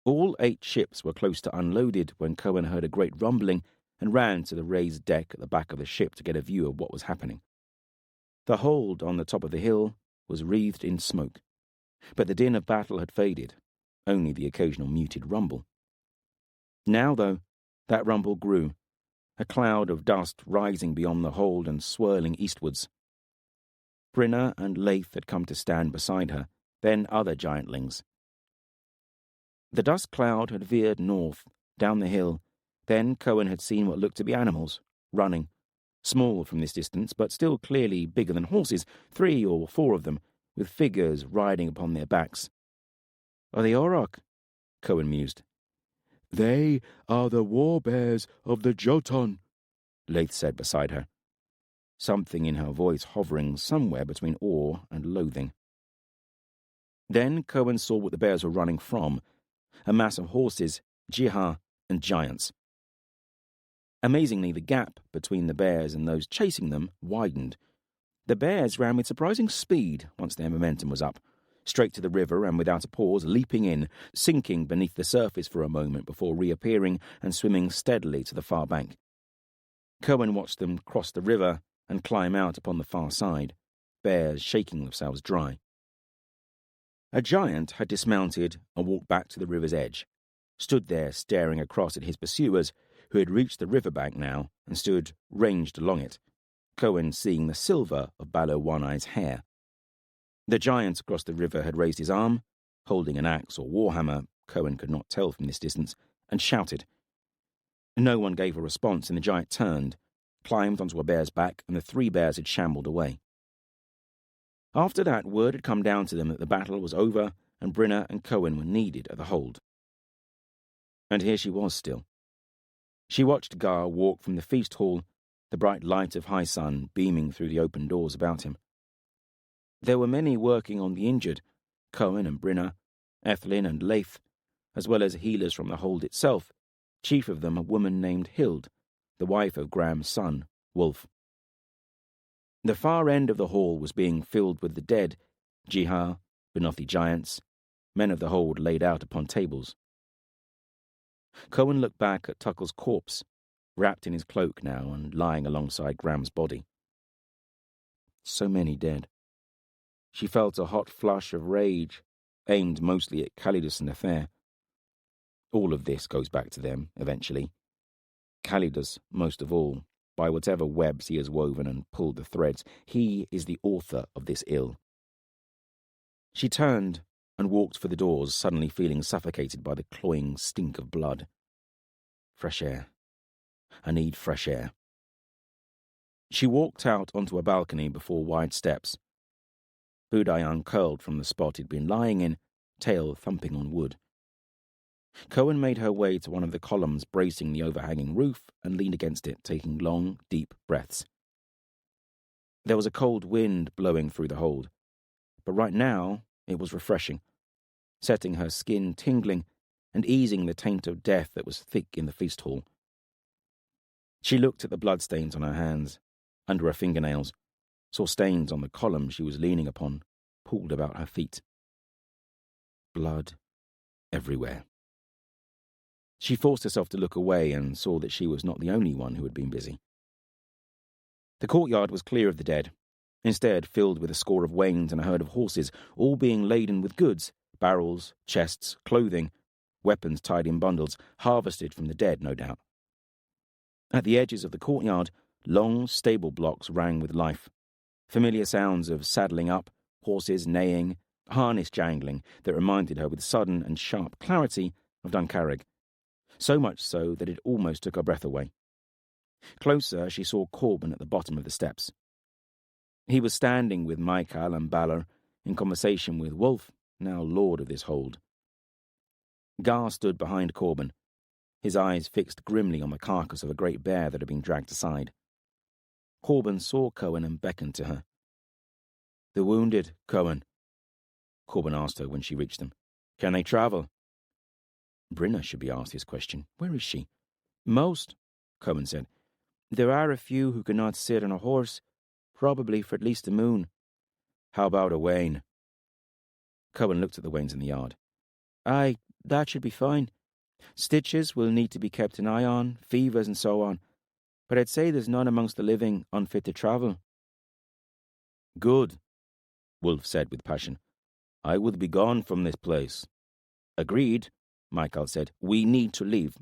All 8 ships were close to unloaded when Cohen heard a great rumbling and ran to the raised deck at the back of the ship to get a view of what was happening. The hold on the top of the hill was wreathed in smoke, but the din of battle had faded, only the occasional muted rumble. Now, though, that rumble grew, a cloud of dust rising beyond the hold and swirling eastwards. Brynna and Leith had come to stand beside her, then other giantlings. The dust cloud had veered north, down the hill. Then Cohen had seen what looked to be animals, running. Small from this distance, but still clearly bigger than horses, 3 or 4 of them, with figures riding upon their backs. "Are they Auroch?" Cohen mused. "They are the war bears of the Jotun," Leith said beside her, something in her voice hovering somewhere between awe and loathing. Then Cohen saw what the bears were running from, a mass of horses, jihar, and giants. Amazingly, the gap between the bears and those chasing them widened. The bears ran with surprising speed once their momentum was up, straight to the river and without a pause, leaping in, sinking beneath the surface for a moment before reappearing and swimming steadily to the far bank. Cohen watched them cross the river and climb out upon the far side, bears shaking themselves dry. A giant had dismounted and walked back to the river's edge, stood there staring across at his pursuers, who had reached the riverbank now and stood ranged along it, Cohen seeing the silver of Balor One-Eye's hair. The giant across the river had raised his arm, holding an axe or warhammer, Cohen could not tell from this distance, and shouted. No one gave a response, and the giant turned, climbed onto a bear's back, and the 3 bears had shambled away. After that, word had come down to them that the battle was over and Brynna and Cohen were needed at the hold. And here she was still. She watched Gar walk from the feast hall, the bright light of high sun beaming through the open doors about him. There were many working on the injured, Cohen and Brynna, Ethlin and Leith, as well as healers from the hold itself, chief of them a woman named Hild, the wife of Graham's son, Wolf. The far end of the hall was being filled with the dead, jihar, Benothi giants, men of the hold laid out upon tables. Cohen looked back at Tuckle's corpse, wrapped in his cloak now and lying alongside Graham's body. So many dead. She felt a hot flush of rage, aimed mostly at Calidus and Nathair. All of this goes back to them, eventually. Calidus, most of all. By whatever webs he has woven and pulled the threads, he is the author of this ill. She turned and walked for the doors, suddenly feeling suffocated by the cloying stink of blood. Fresh air. I need fresh air. She walked out onto a balcony before wide steps. Budai uncurled from the spot he'd been lying in, tail thumping on wood. Cohen made her way to one of the columns bracing the overhanging roof and leaned against it, taking long, deep breaths. There was a cold wind blowing through the hold, but right now it was refreshing, setting her skin tingling and easing the taint of death that was thick in the feast hall. She looked at the bloodstains on her hands, under her fingernails, saw stains on the column she was leaning upon, pooled about her feet. Blood everywhere. She forced herself to look away and saw that she was not the only one who had been busy. The courtyard was clear of the dead, instead filled with a score of wains and a herd of horses, all being laden with goods, barrels, chests, clothing, weapons tied in bundles, harvested from the dead, no doubt. At the edges of the courtyard, long stable blocks rang with life, familiar sounds of saddling up, horses neighing, harness jangling that reminded her with sudden and sharp clarity of Duncarrig. So much so that it almost took her breath away. Closer, she saw Corban at the bottom of the steps. He was standing with Michael and Balor, in conversation with Wolf, now lord of this hold. Gar stood behind Corban, his eyes fixed grimly on the carcass of a great bear that had been dragged aside. Corban saw Cohen and beckoned to her. "The wounded, Cohen," Corban asked her when she reached them. "Can they travel?" Brinna should be asked this question. Where is she? "Most," Cohen said. "There are a few who cannot sit on a horse, probably for at least a moon." "How about a wain?" Cohen looked at the wains in the yard. "Aye, that should be fine. Stitches will need to be kept an eye on, fevers and so on. But I'd say there's none amongst the living unfit to travel." "Good," Wolf said with passion. "I would be gone from this place." "Agreed," Michael said. "We need to leave.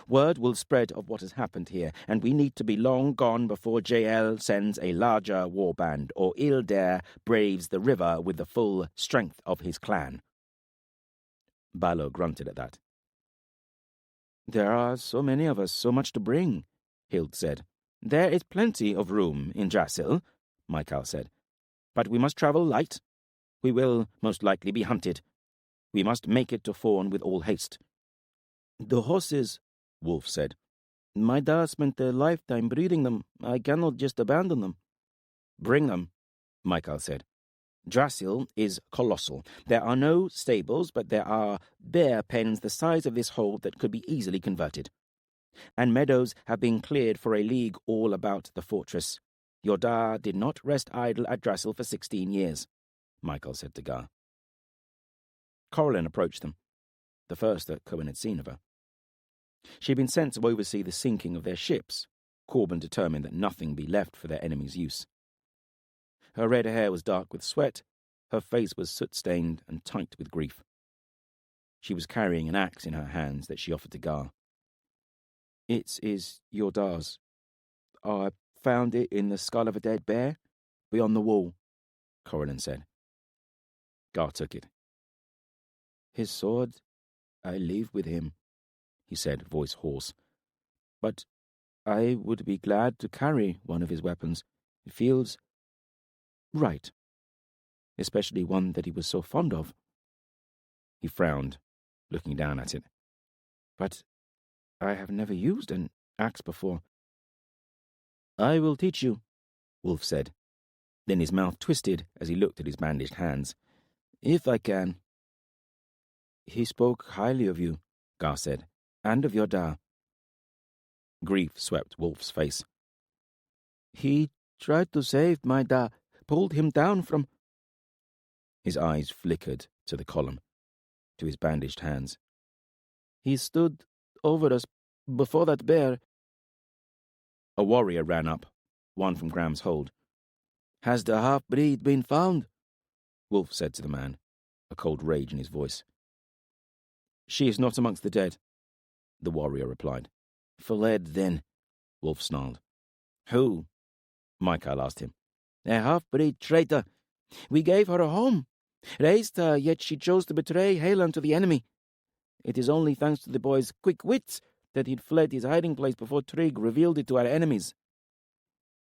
Word will spread of what has happened here, and we need to be long gone before JL sends a larger warband, or Ildair braves the river with the full strength of his clan." Balor grunted at that. "There are so many of us, so much to bring," Hild said. "There is plenty of room in Drasil," Michael said. "But we must travel light. We will most likely be hunted. We must make it to Fawn with all haste." "The horses," Wolf said. "My dad spent a lifetime breeding them. I cannot just abandon them." "Bring them," Michael said. "Drasil is colossal. There are no stables, but there are bear pens the size of this hold that could be easily converted. And meadows have been cleared for a league all about the fortress. Your da did not rest idle at Drasil for 16 years, Michael said to Gar. Corlin approached them, the first that Cohen had seen of her. She had been sent to oversee the sinking of their ships, Corban determined that nothing be left for their enemies' use. Her red hair was dark with sweat, her face was soot-stained and tight with grief. She was carrying an axe in her hands that she offered to Gar. "It is your da's. I found it in the skull of a dead bear, beyond the wall," Corlin said. Gar took it. "His sword, I leave with him," he said, voice hoarse. "But I would be glad to carry one of his weapons. It feels right, especially one that he was so fond of." He frowned, looking down at it. "But I have never used an axe before." "I will teach you," Wolf said. Then his mouth twisted as he looked at his bandaged hands. "If I can." "He spoke highly of you," Gar said, "and of your da." Grief swept Wolf's face. "He tried to save my da, pulled him down from—" His eyes flickered to the column, to his bandaged hands. "He stood over us before that bear." A warrior ran up, one from Graham's hold. "Has the half-breed been found?" Wolf said to the man, a cold rage in his voice. "She is not amongst the dead," the warrior replied. "Fled, then," Wolf snarled. "Who?" Michael asked him. "A half-breed traitor. We gave her a home, raised her, yet she chose to betray Halan to the enemy. It is only thanks to the boy's quick wits that he'd fled his hiding place before Trigg revealed it to our enemies."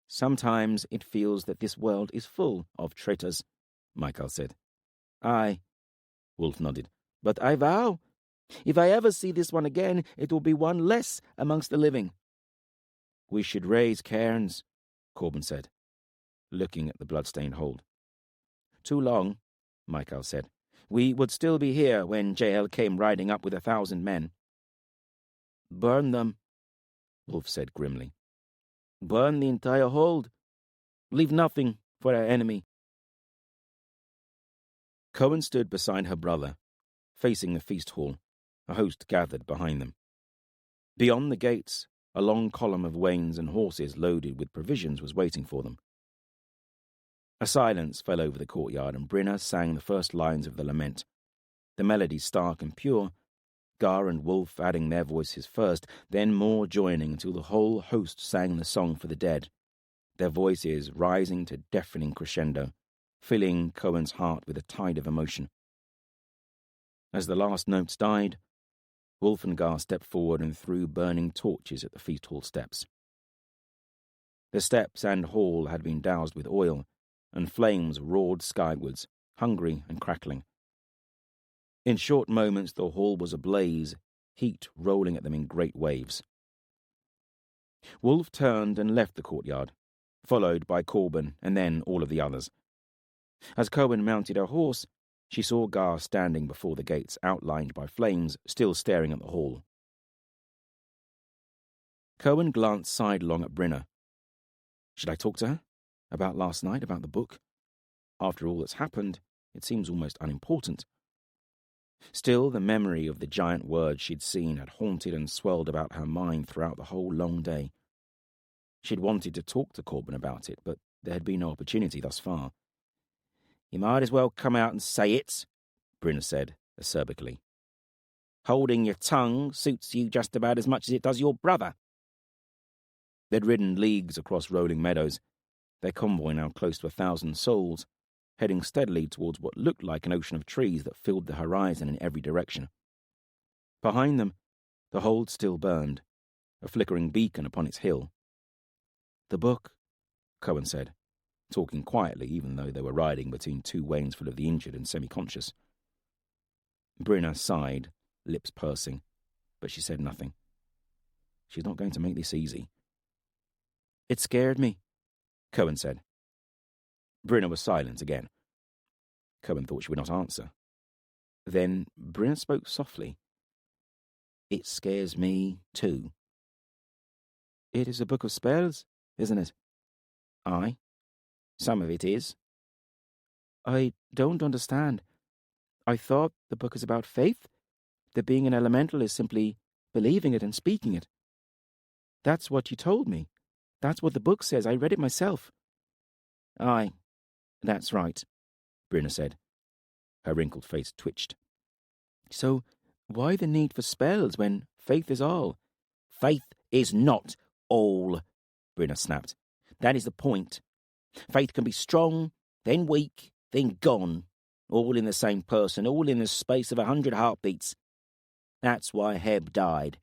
"Sometimes it feels that this world is full of traitors," Michael said. "Aye," Wolf nodded. "But I vow, if I ever see this one again, it will be one less amongst the living." "We should raise cairns," Corban said, looking at the blood-stained hold. "Too long," Michael said. "We would still be here when JL came riding up with 1,000 men." "Burn them," Wolf said grimly. "Burn the entire hold. Leave nothing for our enemy." Cohen stood beside her brother, facing the feast hall, a host gathered behind them. Beyond the gates, a long column of wains and horses loaded with provisions was waiting for them. A silence fell over the courtyard, and Brinna sang the first lines of the lament, the melody stark and pure, Gar and Wolf adding their voices first, then more joining until the whole host sang the song for the dead, their voices rising to deafening crescendo, filling Cohen's heart with a tide of emotion. As the last notes died, Wolf and Gar stepped forward and threw burning torches at the feast hall steps. The steps and hall had been doused with oil, and flames roared skywards, hungry and crackling. In short moments the hall was ablaze, heat rolling at them in great waves. Wolf turned and left the courtyard, followed by Corban and then all of the others. As Cohen mounted her horse, she saw Gar standing before the gates outlined by flames, still staring at the hall. Cohen glanced sidelong at Brynner. Should I talk to her? About last night, about the book? After all that's happened, it seems almost unimportant. Still, the memory of the giant words she'd seen had haunted and swelled about her mind throughout the whole long day. She'd wanted to talk to Corban about it, but there had been no opportunity thus far. "You might as well come out and say it," Brynner said, acerbically. "Holding your tongue suits you just about as much as it does your brother." They'd ridden leagues across rolling meadows, their convoy now close to 1,000 souls, heading steadily towards what looked like an ocean of trees that filled the horizon in every direction. Behind them, the hold still burned, a flickering beacon upon its hill. "The book," Cohen said, talking quietly even though they were riding between two wains full of the injured and semi-conscious. Brynner sighed, lips pursing, but she said nothing. She's not going to make this easy. "It scared me," Cohen said. Brynner was silent again. Cohen thought she would not answer. Then Brynner spoke softly. "It scares me too." "It is a book of spells, isn't it?" "Aye. Some of it is." "I don't understand. I thought the book is about faith, that being an elemental is simply believing it and speaking it. That's what you told me. That's what the book says. I read it myself." "Aye, that's right," Brynner said. Her wrinkled face twitched. "So why the need for spells when faith is all?" "Faith is not all," Brynner snapped. "That is the point. Faith can be strong, then weak, then gone, all in the same person, all in the space of 100 heartbeats. That's why Heb died.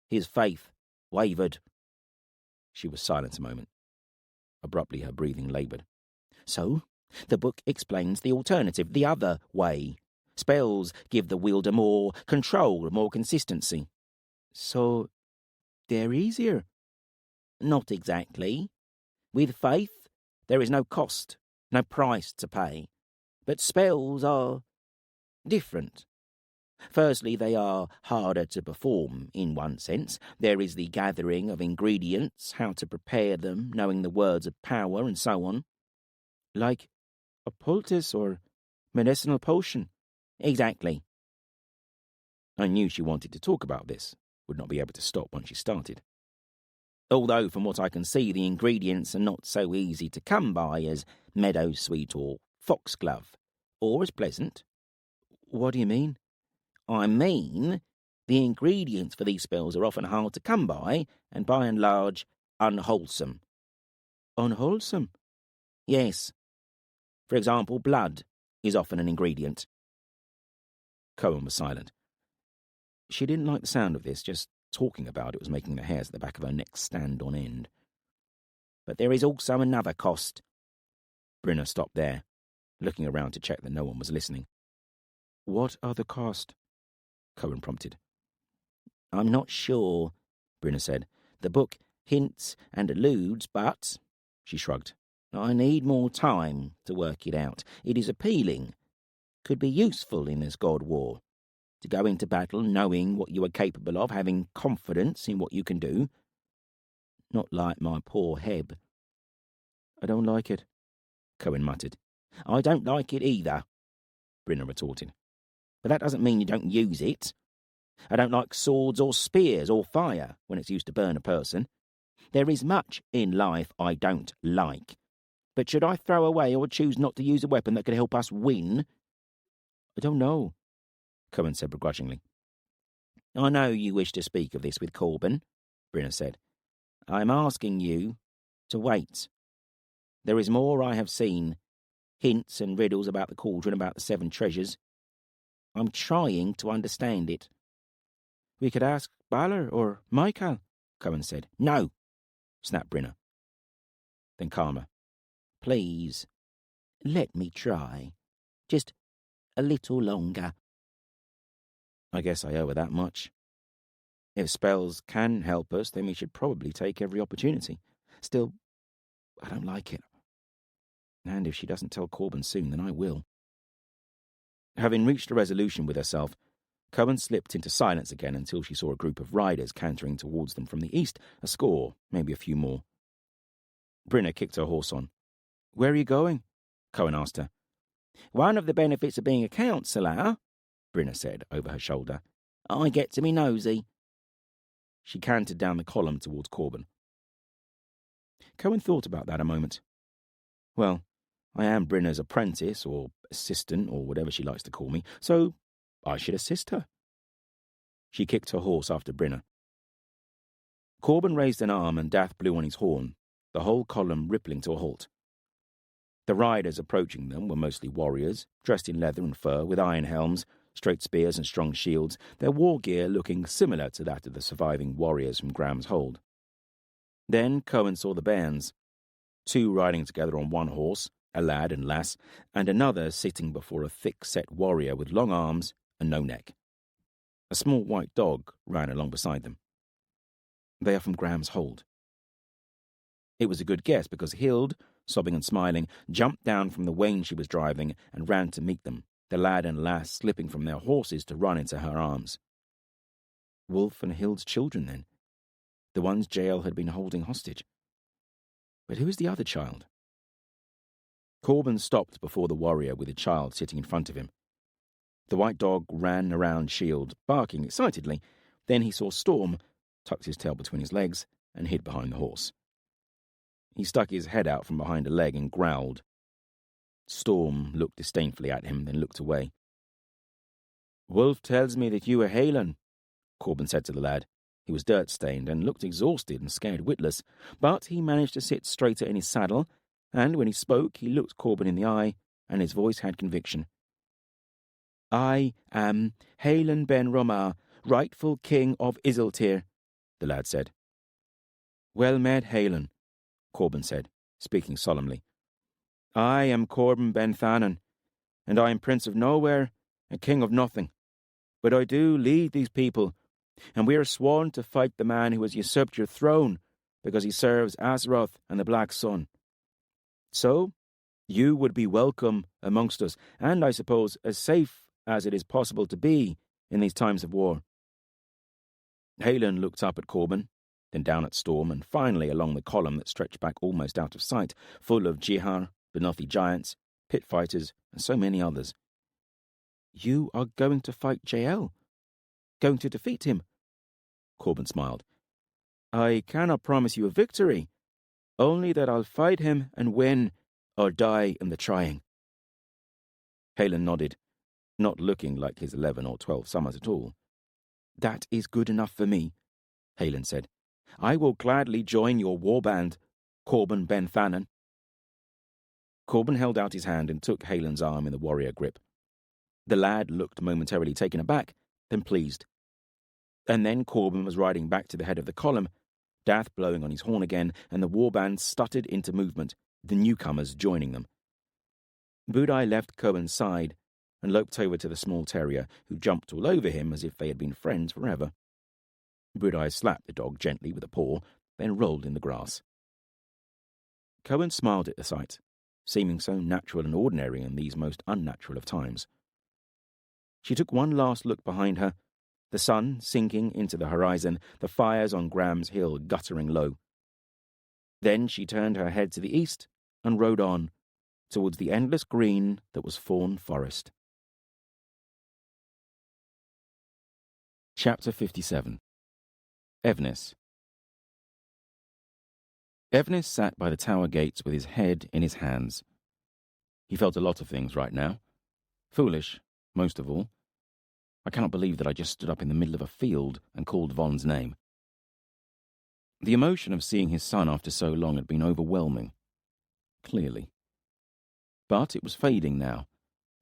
His faith wavered." She was silent a moment. Abruptly her breathing laboured. "So, the book explains the alternative, the other way. Spells give the wielder more control, more consistency." "So, they're easier?" "Not exactly. With faith, there is no cost, no price to pay. But spells are different. Firstly, they are harder to perform, in one sense. There is the gathering of ingredients, how to prepare them, knowing the words of power, and so on." "Like a poultice or medicinal potion?" "Exactly." I knew she wanted to talk about this, would not be able to stop once she started. "Although, from what I can see, the ingredients are not so easy to come by as meadowsweet or foxglove, or as pleasant." "What do you mean?" "I mean, the ingredients for these spells are often hard to come by, and by and large, unwholesome." "Unwholesome?" "Yes. For example, blood is often an ingredient." Cohen was silent. She didn't like the sound of this, just talking about it was making the hairs at the back of her neck stand on end. "But there is also another cost." Brynner stopped there, looking around to check that no one was listening. "What other cost?" Cohen prompted. "I'm not sure," Brynner said. "The book hints and alludes, but," she shrugged, "I need more time to work it out. It is appealing, could be useful in this god war. To go into battle knowing what you are capable of, having confidence in what you can do. Not like my poor Heb." "I don't like it," Cohen muttered. "I don't like it either," Brynner retorted. "But that doesn't mean you don't use it. I don't like swords or spears or fire when it's used to burn a person. There is much in life I don't like. But should I throw away or choose not to use a weapon that could help us win?" "I don't know," Cohen said begrudgingly. "I know you wish to speak of this with Corban," Brynner said. "I am asking you to wait. There is more I have seen, hints and riddles about the cauldron, about the 7 treasures. I'm trying to understand it." "We could ask Balor or Michael," Cohen said. "No," snapped Brynner. Then calmer. "Please, let me try." Just a little longer. I guess I owe her that much. If spells can help us, then we should probably take every opportunity. Still, I don't like it. And if she doesn't tell Corban soon, then I will. Having reached a resolution with herself, Cohen slipped into silence again until she saw a group of riders cantering towards them from the east, a score, maybe a few more. Brynner kicked her horse on. Where are you going? Cohen asked her. One of the benefits of being a counsellor, Brynner said over her shoulder. I get to be nosy. She cantered down the column towards Corban. Cohen thought about that a moment. Well, I am Brynner's apprentice, or assistant, or whatever she likes to call me, so I should assist her. She kicked her horse after Brynner. Corban raised an arm and Dath blew on his horn, the whole column rippling to a halt. The riders approaching them were mostly warriors, dressed in leather and fur, with iron helms, straight spears and strong shields, their war gear looking similar to that of the surviving warriors from Graham's Hold. Then Cohen saw the bairns, 2 riding together on one horse, a lad and lass, and another sitting before a thick-set warrior with long arms and no neck. A small white dog ran along beside them. They are from Graham's Hold. It was a good guess because Hild, sobbing and smiling, jumped down from the wain she was driving and ran to meet them, the lad and lass slipping from their horses to run into her arms. Wolf and Hild's children, then. The ones Jael had been holding hostage. But who is the other child? Corban stopped before the warrior with the child sitting in front of him. The white dog ran around Shield, barking excitedly. Then he saw Storm, tucked his tail between his legs, and hid behind the horse. He stuck his head out from behind a leg and growled. Storm looked disdainfully at him, then looked away. Wolf tells me that you are Halen, Corban said to the lad. He was dirt-stained and looked exhausted and scared witless, but he managed to sit straighter in his saddle, and when he spoke he looked Corban in the eye, and his voice had conviction. I am Halen ben Romar, rightful king of Isiltir, the lad said. Well met, Halen, Corban said, speaking solemnly. I am Corban ben Thanan, and I am prince of nowhere and king of nothing. But I do lead these people, and we are sworn to fight the man who has usurped your throne because he serves Azeroth and the Black Sun. So, you would be welcome amongst us, and I suppose as safe as it is possible to be in these times of war. Halen looked up at Corban, then down at Storm, and finally along the column that stretched back almost out of sight, full of Jihar, Benothi giants, pit fighters, and so many others. You are going to fight Jael? Going to defeat him? Corban smiled. I cannot promise you a victory, only that I'll fight him and win, or die in the trying. Halen nodded, not looking like his 11 or 12 summers at all. That is good enough for me, Halen said. I will gladly join your warband, Corban ben Thanan. Corban held out his hand and took Halen's arm in the warrior grip. The lad looked momentarily taken aback, then pleased. And then Corban was riding back to the head of the column, Dath blowing on his horn again, and the warband stuttered into movement, the newcomers joining them. Budai left Cohen's side and loped over to the small terrier, who jumped all over him as if they had been friends forever. Budai slapped the dog gently with a paw, then rolled in the grass. Cohen smiled at the sight, seeming so natural and ordinary in these most unnatural of times. She took one last look behind her, the sun sinking into the horizon, the fires on Graham's Hill guttering low. Then she turned her head to the east and rode on, towards the endless green that was Fawn Forest. Chapter 57. Evnis. Evnis sat by the tower gates with his head in his hands. He felt a lot of things right now. Foolish, most of all. I cannot believe that I just stood up in the middle of a field and called Von's name. The emotion of seeing his son after so long had been overwhelming. Clearly. But it was fading now,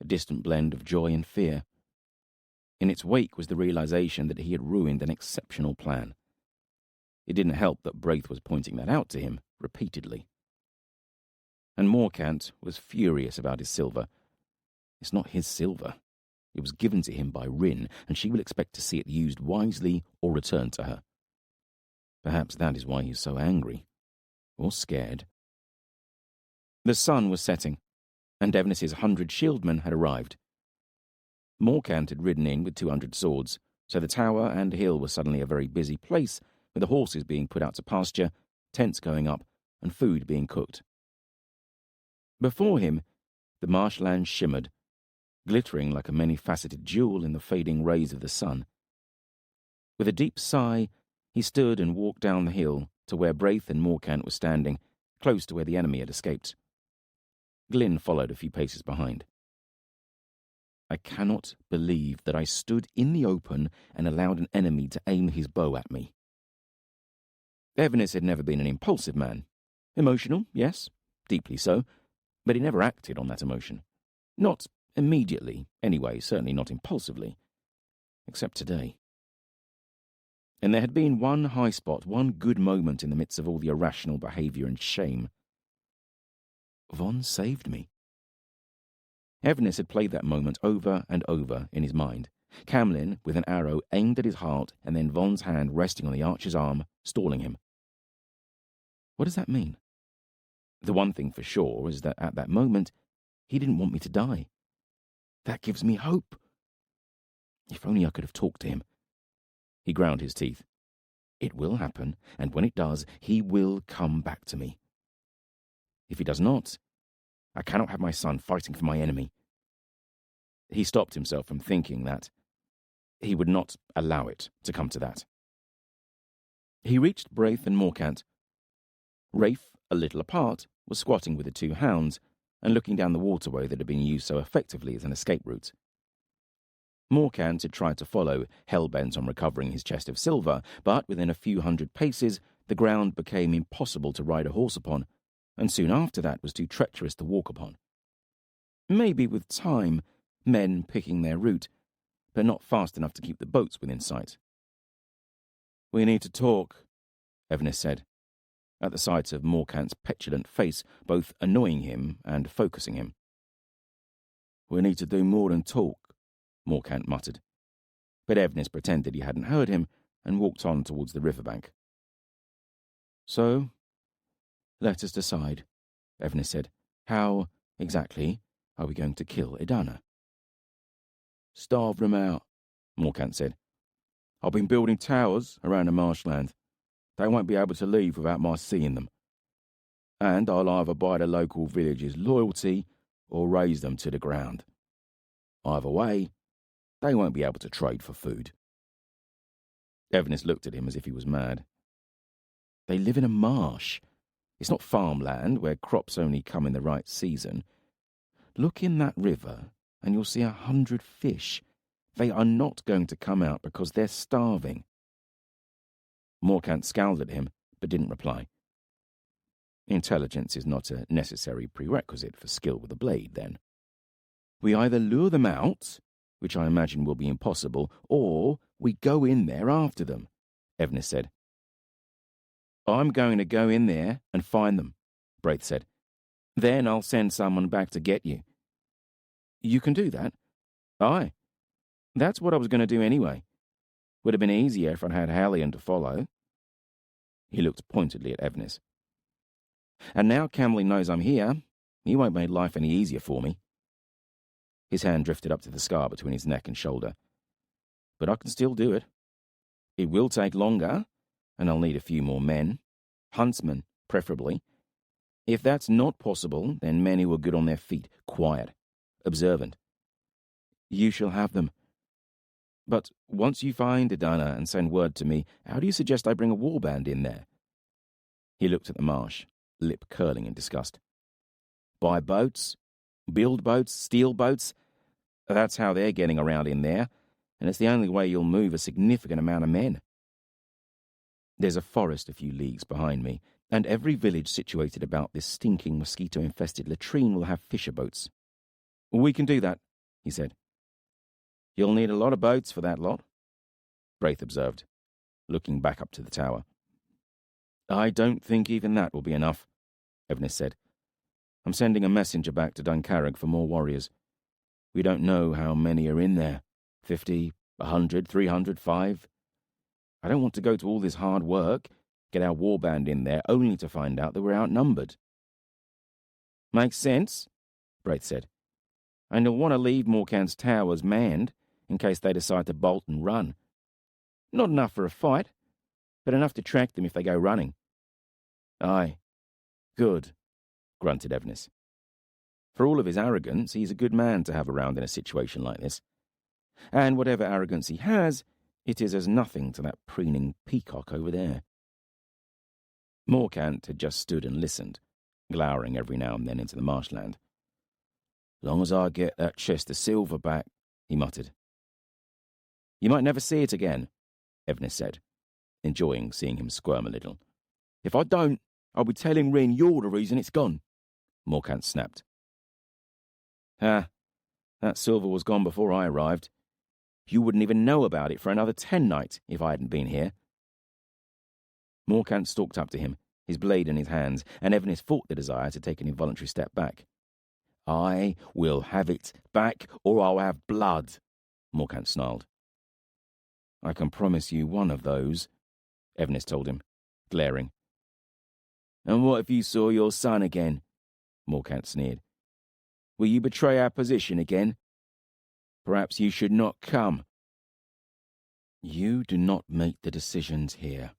a distant blend of joy and fear. In its wake was the realization that he had ruined an exceptional plan. It didn't help that Braith was pointing that out to him repeatedly. And Morkant was furious about his silver. It's not his silver. It was given to him by Rin, and she will expect to see it used wisely or returned to her. Perhaps that is why he is so angry. Or scared. The sun was setting, and Evnis's 100 shieldmen had arrived. Morcant had ridden in with 200 swords, so the tower and hill were suddenly a very busy place, with the horses being put out to pasture, tents going up, and food being cooked. Before him, the marshland shimmered, glittering like a many-faceted jewel in the fading rays of the sun. With a deep sigh, he stood and walked down the hill to where Braith and Morcant were standing, close to where the enemy had escaped. Glyn followed a few paces behind. I cannot believe that I stood in the open and allowed an enemy to aim his bow at me. Evnis had never been an impulsive man. Emotional, yes, deeply so, but he never acted on that emotion. Not immediately, anyway, certainly not impulsively. Except today. And there had been one high spot, one good moment in the midst of all the irrational behaviour and shame. Von saved me. Evnis had played that moment over and over in his mind. Camlin, with an arrow aimed at his heart, and then Von's hand resting on the archer's arm, stalling him. What does that mean? The one thing for sure is that at that moment, he didn't want me to die. That gives me hope. If only I could have talked to him. He ground his teeth. It will happen, and when it does, he will come back to me. If he does not, I cannot have my son fighting for my enemy. He stopped himself from thinking that. He would not allow it to come to that. He reached Braith and Morcant. Rafe, a little apart, was squatting with the two hounds and looking down the waterway that had been used so effectively as an escape route. Morcant had tried to follow, hell-bent on recovering his chest of silver, but within a few hundred paces the ground became impossible to ride a horse upon, and soon after that was too treacherous to walk upon. Maybe with time, men picking their route, but not fast enough to keep the boats within sight. "We need to talk," Evnis said, at the sight of Morcant's petulant face, both annoying him and focusing him. "We need to do more than talk," Morcant muttered. But Evnis pretended he hadn't heard him and walked on towards the riverbank. "So, let us decide," Evnis said. "How, exactly, are we going to kill Edana?" "Starve them out," Morcant said. "I've been building towers around the marshland. They won't be able to leave without my seeing them. And I'll either buy the local villagers' loyalty or raze them to the ground. Either way, they won't be able to trade for food." Evnis looked at him as if he was mad. "They live in a marsh. It's not farmland where crops only come in the right season. Look in that river and you'll see 100 fish. They are not going to come out because they're starving." Morcant scowled at him, but didn't reply. Intelligence is not a necessary prerequisite for skill with a blade, then. "We either lure them out, which I imagine will be impossible, or we go in there after them," Evnis said. "I'm going to go in there and find them," Braith said. "Then I'll send someone back to get you." "You can do that?" "Aye. That's what I was going to do anyway. Would have been easier if I'd had Hallion to follow." He looked pointedly at Evnis. "And now Camlin knows I'm here, he won't make life any easier for me." His hand drifted up to the scar between his neck and shoulder. "But I can still do it. It will take longer, and I'll need a few more men. Huntsmen, preferably. If that's not possible, then men who are good on their feet, quiet, observant. You shall have them. But once you find Edana and send word to me, how do you suggest I bring a warband in there?" He looked at the marsh, lip curling in disgust. "Buy boats? Build boats? Steal boats? That's how they're getting around in there, and it's the only way you'll move a significant amount of men. There's a forest a few leagues behind me, and every village situated about this stinking mosquito-infested latrine will have fisher boats." "We can do that," he said. "You'll need a lot of boats for that lot," Braith observed, looking back up to the tower. "I don't think even that will be enough," Evnis said. "I'm sending a messenger back to Duncarrig for more warriors. We don't know how many are in there. 50, 100, 300, 5. I don't want to go to all this hard work, get our warband in there, only to find out that we're outnumbered." "Makes sense," Braith said. "And you'll want to leave Maquin's towers manned, in case they decide to bolt and run. Not enough for a fight, but enough to track them if they go running." "Aye. Good," grunted Evnis. For all of his arrogance, he's a good man to have around in a situation like this. And whatever arrogance he has, it is as nothing to that preening peacock over there. Morcant had just stood and listened, glowering every now and then into the marshland. "Long as I get that chest of silver back," he muttered. "You might never see it again," Evnis said, enjoying seeing him squirm a little. "If I don't, I'll be telling Rin you're the reason it's gone," Morcant snapped. "Ah, that silver was gone before I arrived. You wouldn't even know about it for another 10 nights if I hadn't been here." Morcant stalked up to him, his blade in his hands, and Evnis fought the desire to take an involuntary step back. "I will have it back, or I'll have blood," Morcant snarled. "I can promise you one of those," Evnis told him, glaring. "And what if you saw your son again?" Morcant sneered. "Will you betray our position again? Perhaps you should not come." "You do not make the decisions here,"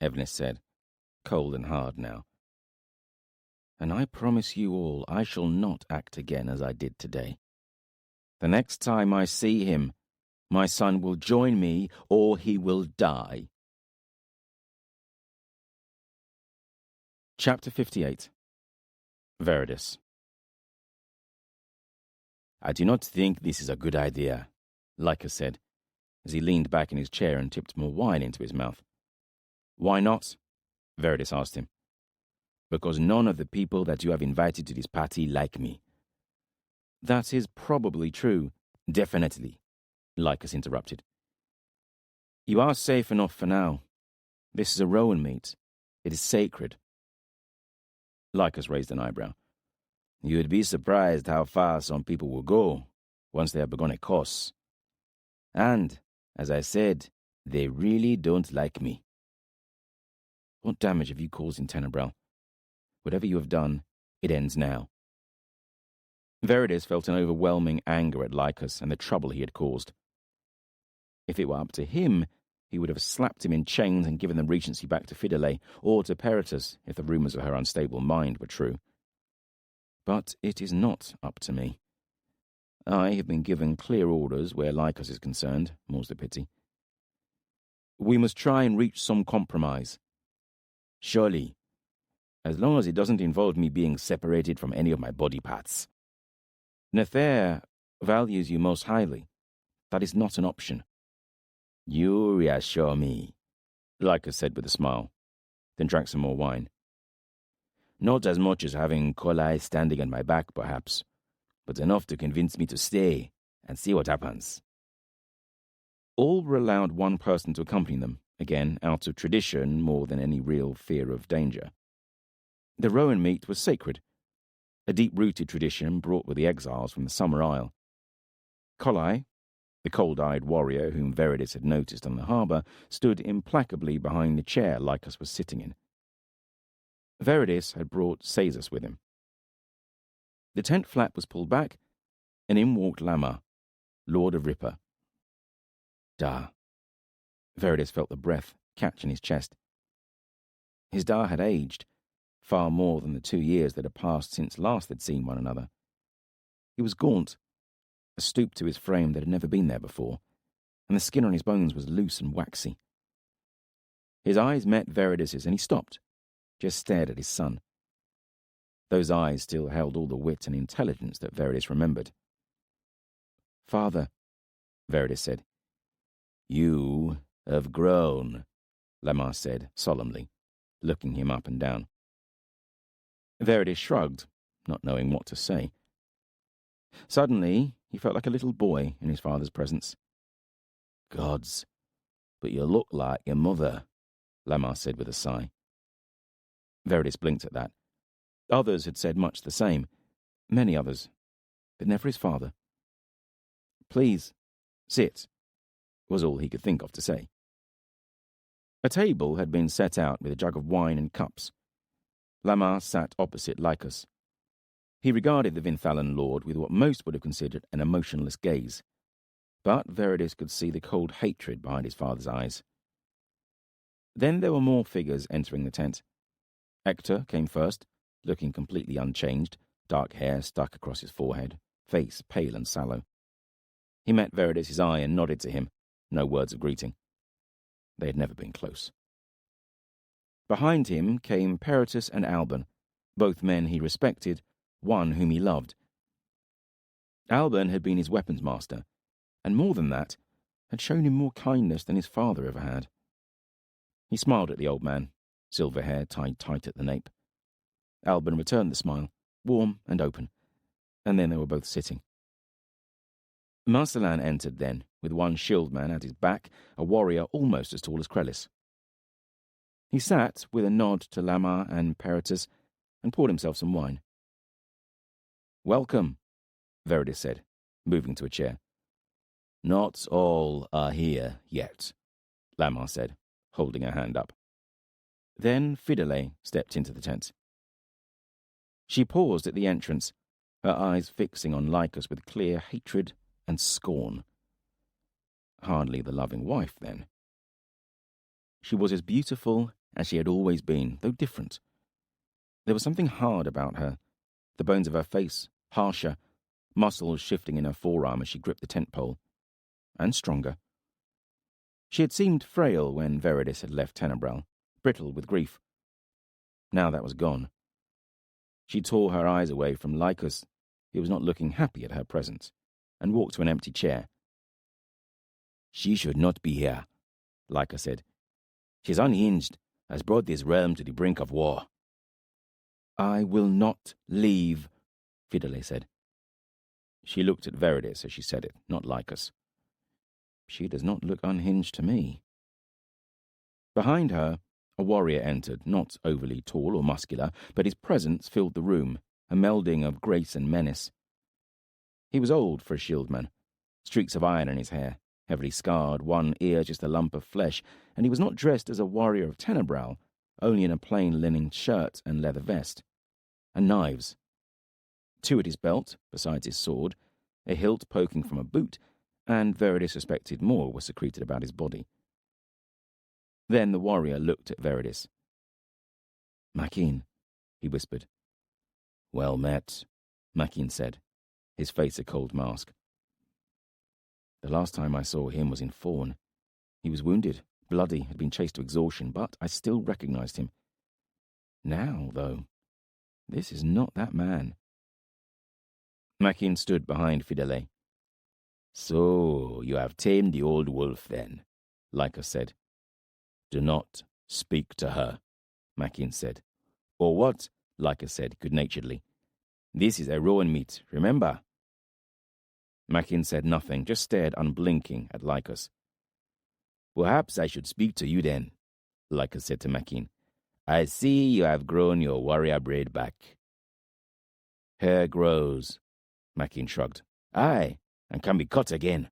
Evnis said, cold and hard now. "And I promise you all I shall not act again as I did today. The next time I see him, my son will join me or he will die." Chapter 58. Veridus. "I do not think this is a good idea," Lycus said, as he leaned back in his chair and tipped more wine into his mouth. "Why not?" Veridus asked him. "Because none of the people that you have invited to this party like me." "That is probably true." "Definitely," Lycus interrupted. "You are safe enough for now. This is a rowan meet. It is sacred." Lycus raised an eyebrow. "You would be surprised how far some people will go once they have begun a course. And, as I said, they really don't like me." "What damage have you caused in Tenebrel? Whatever you have done, it ends now." Veridus felt an overwhelming anger at Lycus and the trouble he had caused. If it were up to him, he would have slapped him in chains and given the regency back to Fidele, or to Peritus if the rumours of her unstable mind were true. But it is not up to me. I have been given clear orders where Lycus is concerned, more's the pity. We must try and reach some compromise. Surely, as long as it doesn't involve me being separated from any of my body parts. Nathair values you most highly. That is not an option. You reassure me, Lycus said with a smile, then drank some more wine. Not as much as having Kolai standing at my back, perhaps, but enough to convince me to stay and see what happens. All were allowed one person to accompany them, again out of tradition more than any real fear of danger. The rowan meet was sacred, a deep-rooted tradition brought with the exiles from the Summer Isle. Kolai, the cold-eyed warrior whom Veridus had noticed on the harbour, stood implacably behind the chair Lycus was sitting in. Veridus had brought Caesar with him. The tent flap was pulled back, and in walked Lamar, Lord of Ripper. Da. Veridus felt the breath catch in his chest. His Da had aged, far more than the 2 years that had passed since last they'd seen one another. He was gaunt, a stoop to his frame that had never been there before, and the skin on his bones was loose and waxy. His eyes met Veridus's, and he stopped, just stared at his son. Those eyes still held all the wit and intelligence that Veridus remembered. "Father," Veridus said. "You have grown," Lamar said solemnly, looking him up and down. Veridus shrugged, not knowing what to say. Suddenly, he felt like a little boy in his father's presence. "Gods, but you look like your mother," Lamar said with a sigh. Veridus blinked at that. Others had said much the same, many others, but never his father. Please, sit, was all he could think of to say. A table had been set out with a jug of wine and cups. Lamar sat opposite Lycus. He regarded the Vinthalan lord with what most would have considered an emotionless gaze, but Veridis could see the cold hatred behind his father's eyes. Then there were more figures entering the tent. Hector came first, looking completely unchanged, dark hair stuck across his forehead, face pale and sallow. He met Veridis' eye and nodded to him, no words of greeting. They had never been close. Behind him came Peritus and Alban, both men he respected, one whom he loved. Alban had been his weapons master, and more than that, had shown him more kindness than his father ever had. He smiled at the old man, silver hair tied tight at the nape. Alban returned the smile, warm and open, and then they were both sitting. Marcelin entered then, with one shield man at his back, a warrior almost as tall as Krellis. He sat with a nod to Lamar and Peritus and poured himself some wine. "Welcome," Veridis said, moving to a chair. "Not all are here yet," Lamar said, holding a hand up. Then Fidele stepped into the tent. She paused at the entrance, her eyes fixing on Lycus with clear hatred and scorn. Hardly the loving wife, then. She was as beautiful as she had always been, though different. There was something hard about her, the bones of her face harsher, muscles shifting in her forearm as she gripped the tent pole, and stronger. She had seemed frail when Veridis had left Tenebral, brittle with grief. Now that was gone. She tore her eyes away from Lycus, who was not looking happy at her presence, and walked to an empty chair. "She should not be here," Lycus said. "She is unhinged, has brought this realm to the brink of war." "I will not leave," Fidele said. She looked at Veridis as she said it, not Lycus. She does not look unhinged to me. Behind her, a warrior entered, not overly tall or muscular, but his presence filled the room, a melding of grace and menace. He was old for a shieldman, streaks of iron in his hair, heavily scarred, one ear just a lump of flesh, and he was not dressed as a warrior of Tenebral, only in a plain linen shirt and leather vest. And knives. Two at his belt, besides his sword, a hilt poking from a boot, and Veridis suspected more was secreted about his body. Then the warrior looked at Veridis. "Maquin," he whispered. "Well met," Maquin said, his face a cold mask. "The last time I saw him was in Fawn. He was wounded, bloody, had been chased to exhaustion, but I still recognized him. Now, though, this is not that man." Maquin stood behind Fidele. "So, you have tamed the old wolf, then," Lycus said. "Do not speak to her," Maquin said. "Or what?" Lycus said good-naturedly. "This is a rowan meat, remember." Maquin said nothing, just stared unblinking at Lycus. "Perhaps I should speak to you then," Lycus said to Maquin. "I see you have grown your warrior braid back." "Hair grows," Maquin shrugged. "Aye, and can be cut again."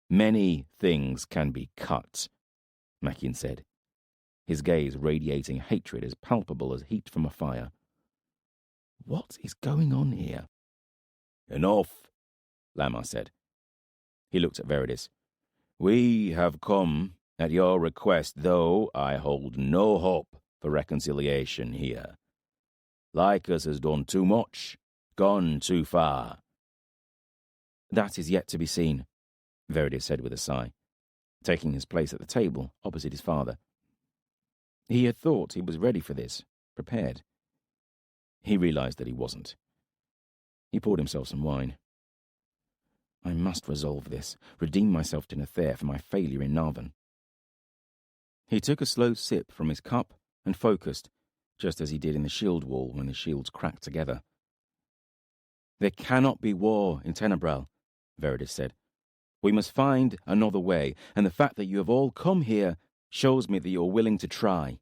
"Many things can be cut," Maquin said, his gaze radiating hatred as palpable as heat from a fire. What is going on here? "Enough," Lamar said. He looked at Veridis. "We have come at your request, though I hold no hope for reconciliation here. Lycus has done too much, gone too far." "That is yet to be seen," Veridis said with a sigh, taking his place at the table opposite his father. He had thought he was ready for this, prepared. He realized that he wasn't. He poured himself some wine. "I must resolve this, redeem myself to Nathair for my failure in Narvan." He took a slow sip from his cup and focused, just as he did in the shield wall when the shields cracked together. "There cannot be war in Tenebral," Veridis said. "We must find another way, and the fact that you have all come here shows me that you are willing to try."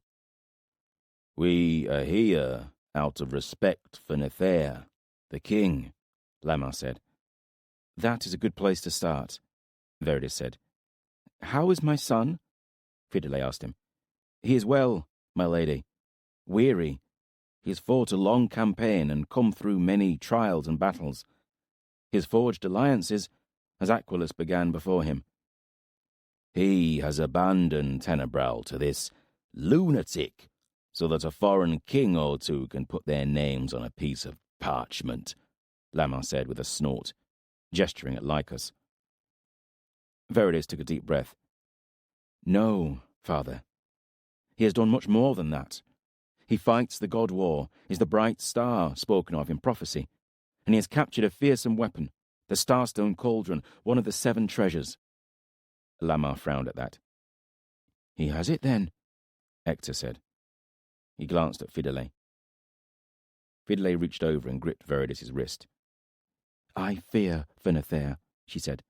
"We are here out of respect for Nathair, the king," Lamar said. That is a good place to start, Veridis said. How is my son? Fidele asked him. He is well, my lady. Weary. He has fought a long campaign and come through many trials and battles. He has forged alliances, as Aquilus began before him. He has abandoned Tenebral to this lunatic, so that a foreign king or two can put their names on a piece of parchment, Lamar said with a snort, gesturing at Lycus. Veridis took a deep breath. No, father. He has done much more than that. He fights the god war, is the bright star spoken of in prophecy, and he has captured a fearsome weapon, the Starstone Cauldron, one of the 7 treasures. Lamar frowned at that. He has it, then, Ector said. He glanced at Fidele. Fidele reached over and gripped Veridis' wrist. I fear for Nathair, she said.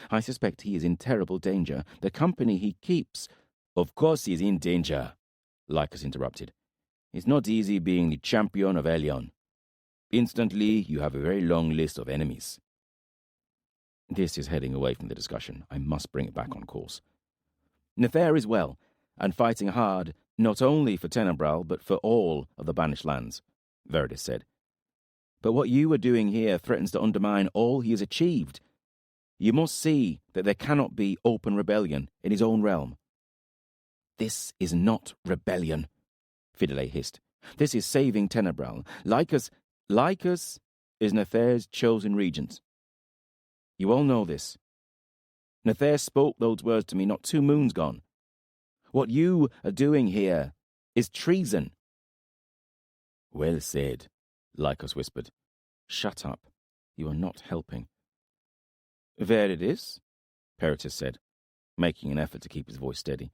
I suspect he is in terrible danger. The company he keeps... Of course he is in danger, Lycus interrupted. It's not easy being the champion of Elion. Instantly, you have a very long list of enemies. This is heading away from the discussion. I must bring it back on course. Nathair is well, and fighting hard, not only for Tenebral, but for all of the banished lands, Veridis said. But what you are doing here threatens to undermine all he has achieved. You must see that there cannot be open rebellion in his own realm. This is not rebellion, Fidele hissed. This is saving Tenebral. Lycus is Nathair's chosen regent. You all know this. Nathair spoke those words to me not 2 moons gone. What you are doing here is treason. Well said, Lycus whispered. Shut up. You are not helping. Veridis, Peritus said, making an effort to keep his voice steady.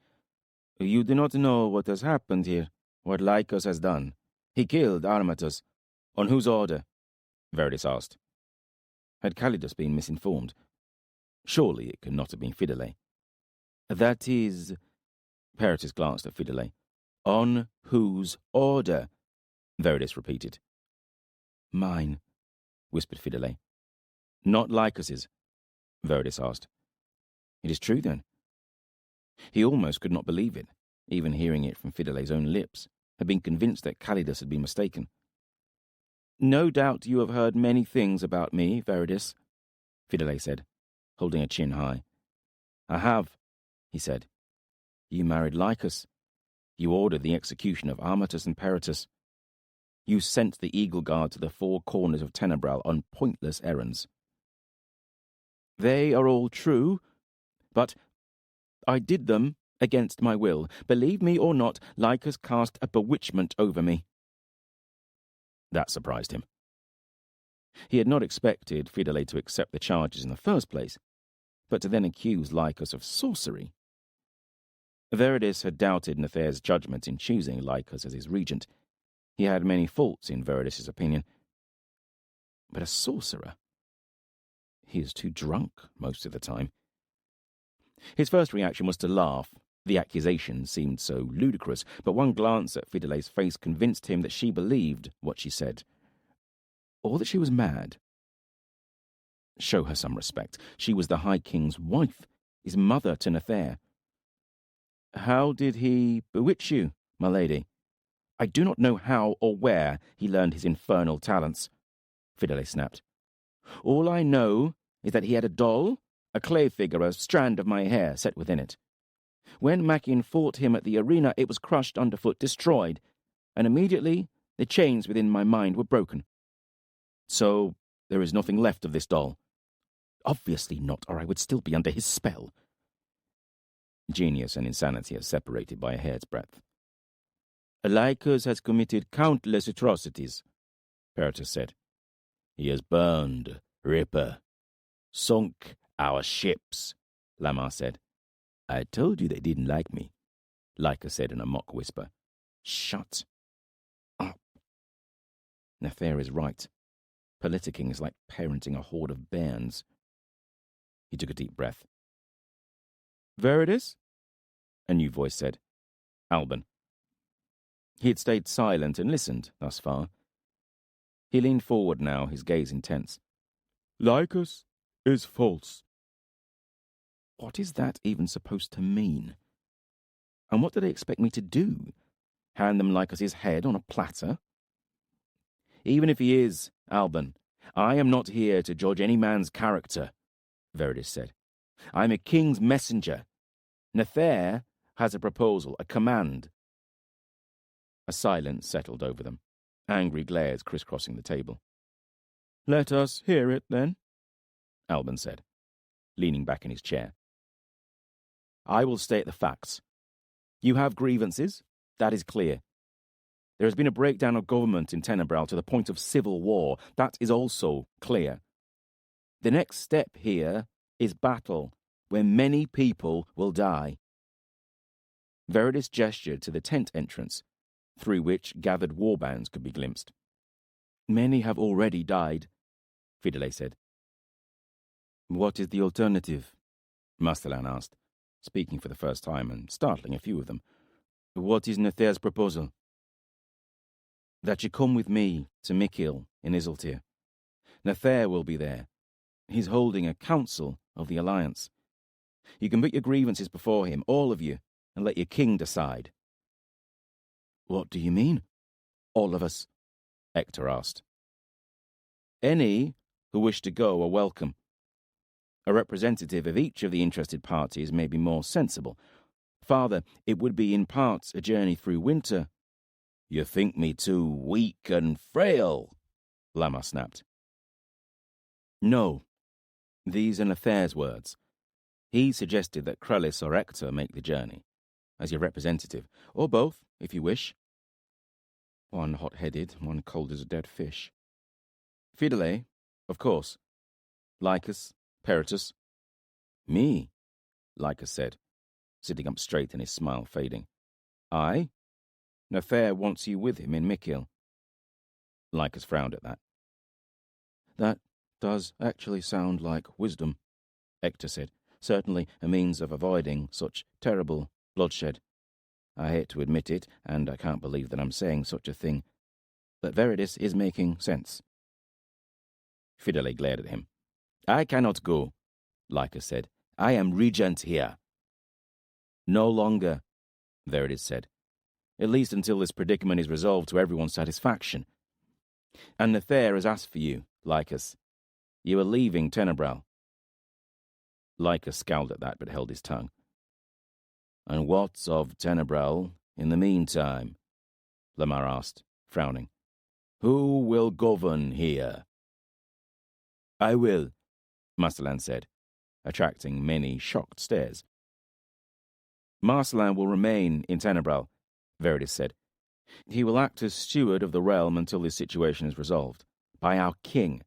You do not know what has happened here, what Lycus has done. He killed Armatus. On whose order? Veridis asked. Had Calidus been misinformed? Surely it could not have been Fidele. That is... Peritus glanced at Fidele. On whose order? Veridis repeated. Mine, whispered Fidele. Not Lycus's, Veridis asked. It is true, then? He almost could not believe it, even hearing it from Fidele's own lips, had been convinced that Calidus had been mistaken. No doubt you have heard many things about me, Veridis, Fidele said, holding a chin high. I have, he said. You married Lycus. You ordered the execution of Armatus and Peritus. You sent the Eagle Guard to the 4 corners of Tenebral on pointless errands. They are all true, but I did them against my will. Believe me or not, Lycus cast a bewitchment over me. That surprised him. He had not expected Fidele to accept the charges in the first place, but to then accuse Lycus of sorcery. Veridis had doubted Nathair's judgment in choosing Lycus as his regent. He had many faults in Veridis' opinion. But a sorcerer? He is too drunk most of the time. His first reaction was to laugh. The accusation seemed so ludicrous, but one glance at Fidele's face convinced him that she believed what she said, or that she was mad. Show her some respect. She was the High King's wife, his mother to Nathair. How did he bewitch you, my lady? I do not know how or where he learned his infernal talents, Fidele snapped. All I know is that he had a doll, a clay figure, a strand of my hair set within it. When Maquin fought him at the arena, it was crushed underfoot, destroyed, and immediately the chains within my mind were broken. So there is nothing left of this doll. Obviously not, or I would still be under his spell. Genius and insanity are separated by a hair's breadth. Lycus has committed countless atrocities, Peritus said. He has burned, Ripper, sunk our ships, Lamar said. I told you they didn't like me, Lycus said in a mock whisper. Shut up. Nathair is right. Politicking is like parenting a horde of bairns. He took a deep breath. Veridis? A new voice said. Alban. He had stayed silent and listened thus far. He leaned forward now, his gaze intense. Lycus is false. What is that even supposed to mean? And what do they expect me to do? Hand them Lycus's head on a platter? Even if he is, Alban, I am not here to judge any man's character, Viridis said. I am a king's messenger. Nathair has a proposal, a command. A silence settled over them, angry glares crisscrossing the table. Let us hear it, then, Alban said, leaning back in his chair. I will state the facts. You have grievances, that is clear. There has been a breakdown of government in Tenebral to the point of civil war, that is also clear. The next step here is battle, where many people will die. Viridis gestured to the tent entrance, through which gathered warbands could be glimpsed. Many have already died, Fidele said. What is the alternative? Mastelan asked, speaking for the first time and startling a few of them. What is Nathair's proposal? That you come with me to Mikil in Isiltir. Nathair will be there. He's holding a council of the Alliance. You can put your grievances before him, all of you, and let your king decide. What do you mean, all of us? Ector asked. Any who wish to go are welcome. A representative of each of the interested parties may be more sensible. Father, it would be in parts a journey through winter. You think me too weak and frail? Lama snapped. No. These are Nathair's words. He suggested that Krellis or Ector make the journey, as your representative, or both, if you wish. One hot-headed, one cold as a dead fish. Fidele, of course. Lycus, Peritus. Me, Lycus said, sitting up straight and his smile fading. I? Nathair wants you with him in Mikil. Lycus frowned at that. That does actually sound like wisdom, Ector said. Certainly a means of avoiding such terrible bloodshed. I hate to admit it, and I can't believe that I'm saying such a thing, but Viridis is making sense. Fidele glared at him. I cannot go, Lycus said. I am regent here. No longer, Viridis said. At least until this predicament is resolved to everyone's satisfaction. And Nathair has asked for you, Lycus. You are leaving Tenebral. Lycus scowled at that, but held his tongue. And what's of Tenebral in the meantime? Lamar asked, frowning. Who will govern here? I will, Mastelan said, attracting many shocked stares. Mastelan will remain in Tenebral, Viridis said. He will act as steward of the realm until this situation is resolved, by our king,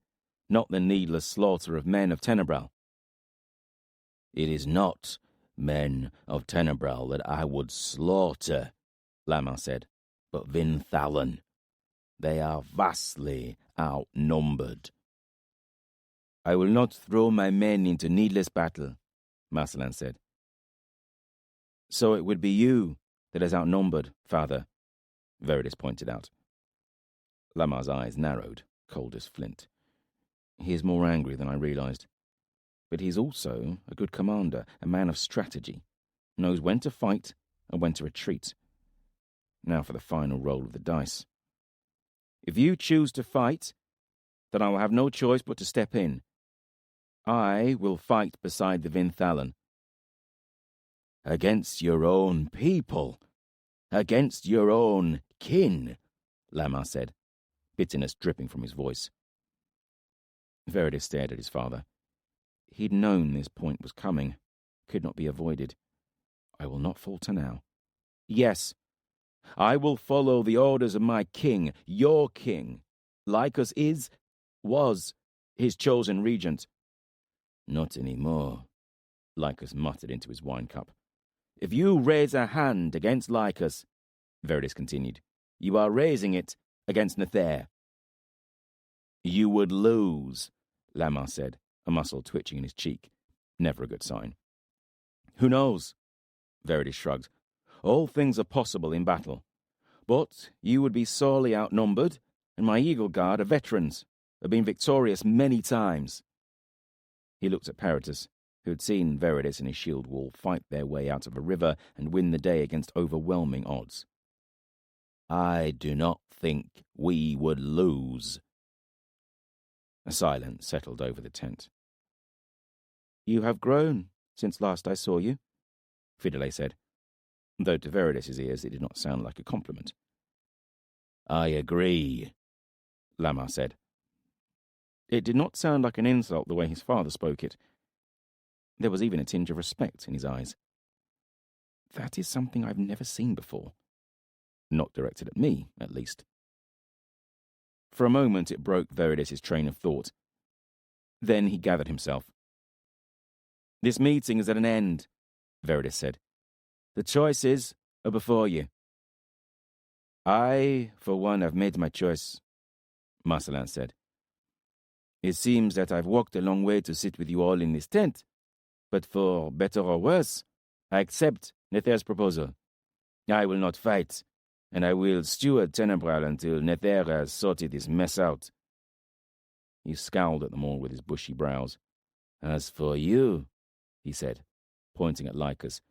not the needless slaughter of men of Tenebral. It is not men of Tenebral that I would slaughter, Lamar said, but Vinthalan. They are vastly outnumbered. I will not throw my men into needless battle, Mastelan said. So it would be you that is outnumbered, father, Viridis pointed out. Lamar's eyes narrowed, cold as flint. He is more angry than I realized. But he's also a good commander, a man of strategy, knows when to fight and when to retreat. Now for the final roll of the dice. If you choose to fight, then I will have no choice but to step in. I will fight beside the Vinthalan. Against your own people, against your own kin, Lamar said, bitterness dripping from his voice. Viridis stared at his father. He'd known this point was coming, could not be avoided. I will not falter now. Yes, I will follow the orders of my king, your king. Lycus was his chosen regent. Not anymore, Lycus muttered into his wine cup. If you raise a hand against Lycus, Viridis continued, you are raising it against Nathair. You would lose, Lamar said, a muscle twitching in his cheek. Never a good sign. Who knows? Viridis shrugged. All things are possible in battle. But you would be sorely outnumbered, and my Eagle Guard are veterans, have been victorious many times. He looked at Peritus, who had seen Viridis and his shield wall fight their way out of a river and win the day against overwhelming odds. I do not think we would lose. A silence settled over the tent. You have grown since last I saw you, Fidele said, though to Viridis' ears it did not sound like a compliment. I agree, Lamar said. It did not sound like an insult the way his father spoke it. There was even a tinge of respect in his eyes. That is something I've never seen before. Not directed at me, at least. For a moment it broke Viridis' train of thought. Then he gathered himself. This meeting is at an end, Viridis said. The choices are before you. I, for one, have made my choice, Marcelin said. It seems that I've walked a long way to sit with you all in this tent, but for better or worse, I accept Nathair's proposal. I will not fight, and I will steward Tenebral until Nathair has sorted this mess out. He scowled at them all with his bushy brows. As for you, he said, pointing at Lycus,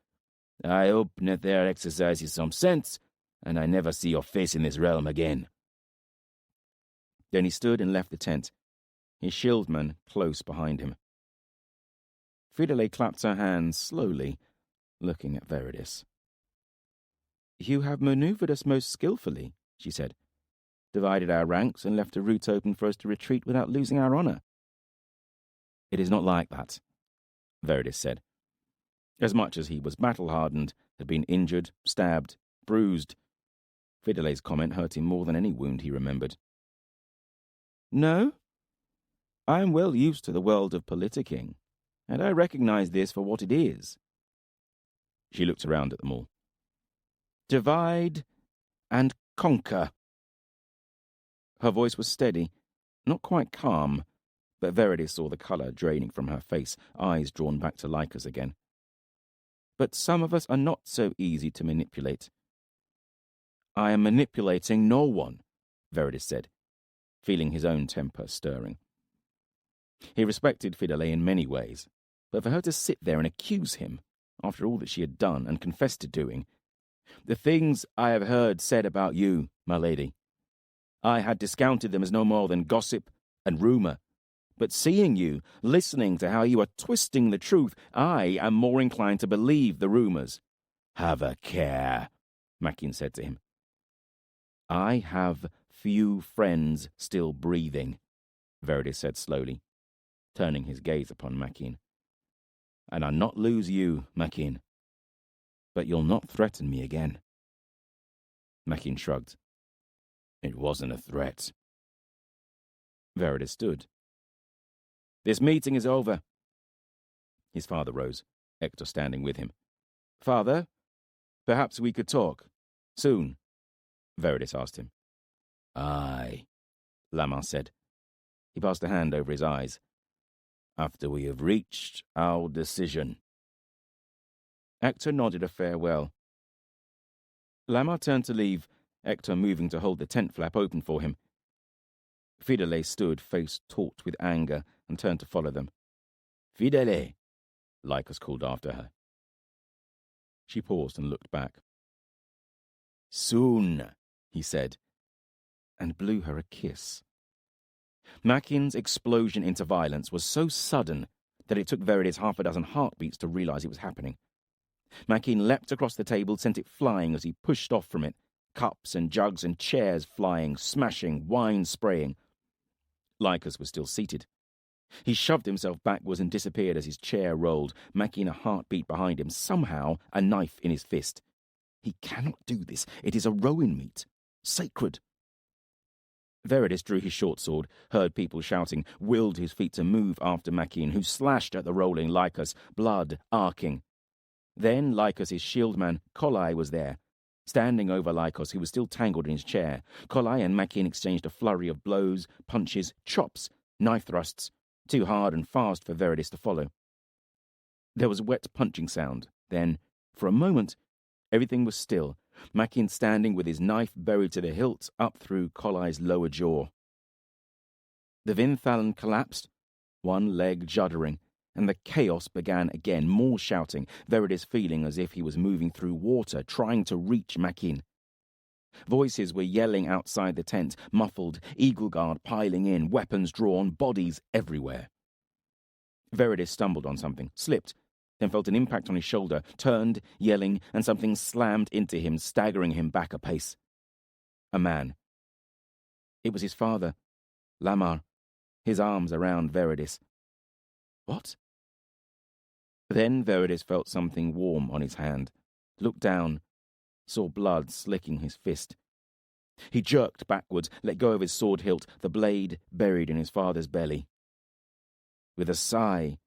I hope Nathair exercises some sense, and I never see your face in this realm again. Then he stood and left the tent, his shieldman close behind him. Fidele clapped her hands slowly, looking at Viridis. You have manoeuvred us most skillfully, she said, divided our ranks and left a route open for us to retreat without losing our honour. It is not like that, Viridis said. As much as he was battle-hardened, had been injured, stabbed, bruised, Fidele's comment hurt him more than any wound he remembered. No, I am well used to the world of politicking, and I recognize this for what it is. She looked around at them all. Divide and conquer. Her voice was steady, not quite calm, but Viridis saw the colour draining from her face, eyes drawn back to Lycus again. But some of us are not so easy to manipulate. I am manipulating no one, Viridis said, feeling his own temper stirring. He respected Fidele in many ways, but for her to sit there and accuse him, after all that she had done and confessed to doing, the things I have heard said about you, my lady, I had discounted them as no more than gossip and rumour. But seeing you, listening to how you are twisting the truth, I am more inclined to believe the rumours. Have a care, Maquin said to him. I have few friends still breathing, Viridis said slowly, turning his gaze upon Maquin. And I'll not lose you, Maquin. But you'll not threaten me again. Maquin shrugged. It wasn't a threat. Viridis stood. This meeting is over. His father rose, Hector standing with him. Father, perhaps we could talk. Soon, Viridis asked him. Aye, Lamar said. He passed a hand over his eyes. After we have reached our decision. Hector nodded a farewell. Lamar turned to leave, Hector moving to hold the tent flap open for him. Fidele stood, face taut with anger, and turned to follow them. Fidele, Lycus called after her. She paused and looked back. Soon, he said, and blew her a kiss. Maquin's explosion into violence was so sudden that it took Viridis half a dozen heartbeats to realize it was happening. Maquin leapt across the table, sent it flying as he pushed off from it, cups and jugs and chairs flying, smashing, wine spraying. Lycus was still seated. He shoved himself backwards and disappeared as his chair rolled, Maquin a heartbeat behind him, somehow a knife in his fist. He cannot do this. It is a rowan meat. Sacred. Viridis drew his short sword, heard people shouting, willed his feet to move after Maquin, who slashed at the rolling Lycus, blood arcing. Then Lycus's shieldman, Collai, was there, standing over Lycus, who was still tangled in his chair. Collai and Maquin exchanged a flurry of blows, punches, chops, knife thrusts, too hard and fast for Viridis to follow. There was a wet punching sound. Then, for a moment, everything was still, Maquin standing with his knife buried to the hilt up through Collai's lower jaw. The Vinthalan collapsed, one leg juddering, and the chaos began again, more shouting, Veridis feeling as if he was moving through water, trying to reach Maquin. Voices were yelling outside the tent, muffled, Eagle Guard piling in, weapons drawn, bodies everywhere. Veridis stumbled on something, slipped, then felt an impact on his shoulder, turned, yelling, and something slammed into him, staggering him back a pace. A man. It was his father, Lamar, his arms around Veridis. What? Then Veridis felt something warm on his hand, looked down, saw blood slicking his fist. He jerked backwards, let go of his sword hilt, the blade buried in his father's belly. With a sigh,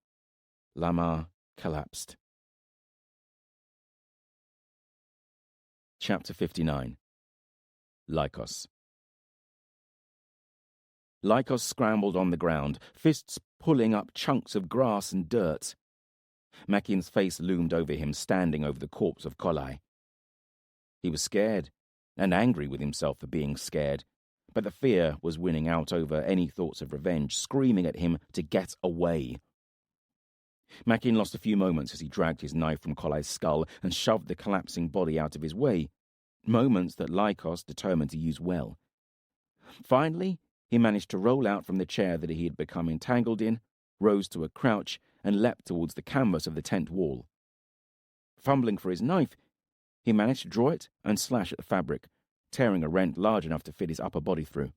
Lamar collapsed. Chapter 59. Lycos. Lycos scrambled on the ground, fists pulling up chunks of grass and dirt. Maquin's face loomed over him, standing over the corpse of Kolai. He was scared, and angry with himself for being scared, but the fear was winning out over any thoughts of revenge, screaming at him to get away. Maquin lost a few moments as he dragged his knife from Kolai's skull and shoved the collapsing body out of his way, moments that Lycos determined to use well. Finally, he managed to roll out from the chair that he had become entangled in, rose to a crouch, and leapt towards the canvas of the tent wall. Fumbling for his knife, he managed to draw it and slash at the fabric, tearing a rent large enough to fit his upper body through.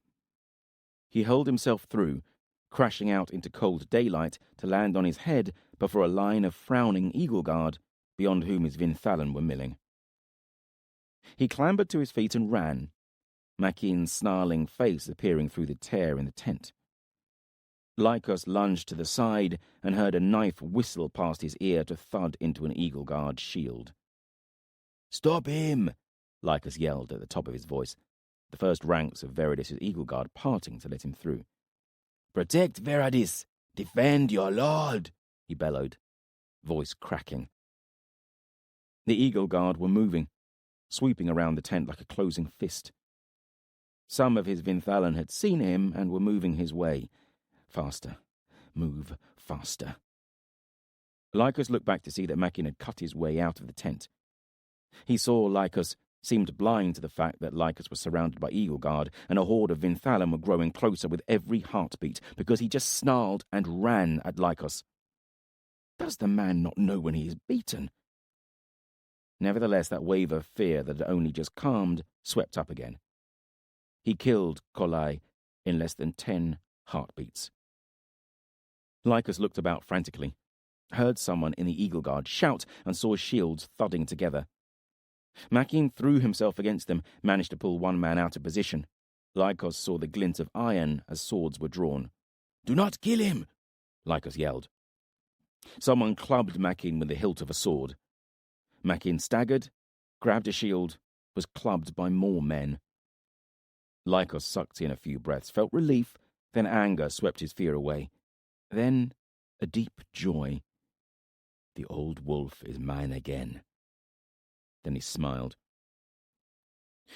He hurled himself through, crashing out into cold daylight to land on his head before a line of frowning Eagle Guard, beyond whom his Vinthalan were milling. He clambered to his feet and ran, Maquin's snarling face appearing through the tear in the tent. Lycos lunged to the side and heard a knife whistle past his ear to thud into an Eagle Guard shield. "Stop him!" Lycos yelled at the top of his voice, the first ranks of Veridis' Eagle Guard parting to let him through. "Protect Veridis! Defend your lord!" he bellowed, voice cracking. The Eagle Guard were moving, sweeping around the tent like a closing fist. Some of his Vinthalan had seen him and were moving his way. Faster. Move faster. Lycos looked back to see that Maquin had cut his way out of the tent. He saw Lycos, seemed blind to the fact that Lycos was surrounded by Eagle Guard, and a horde of Vinthalan were growing closer with every heartbeat, because he just snarled and ran at Lycos. Does the man not know when he is beaten? Nevertheless, that wave of fear that had only just calmed swept up again. He killed Kolai in less than 10 heartbeats. Lycos looked about frantically, heard someone in the Eagle Guard shout, and saw shields thudding together. Maquin threw himself against them, managed to pull one man out of position. Lycos saw the glint of iron as swords were drawn. "Do not kill him!" Lycos yelled. Someone clubbed Maquin with the hilt of a sword. Maquin staggered, grabbed a shield, was clubbed by more men. Lycos sucked in a few breaths, felt relief, then anger swept his fear away. Then a deep joy. The old wolf is mine again. Then he smiled.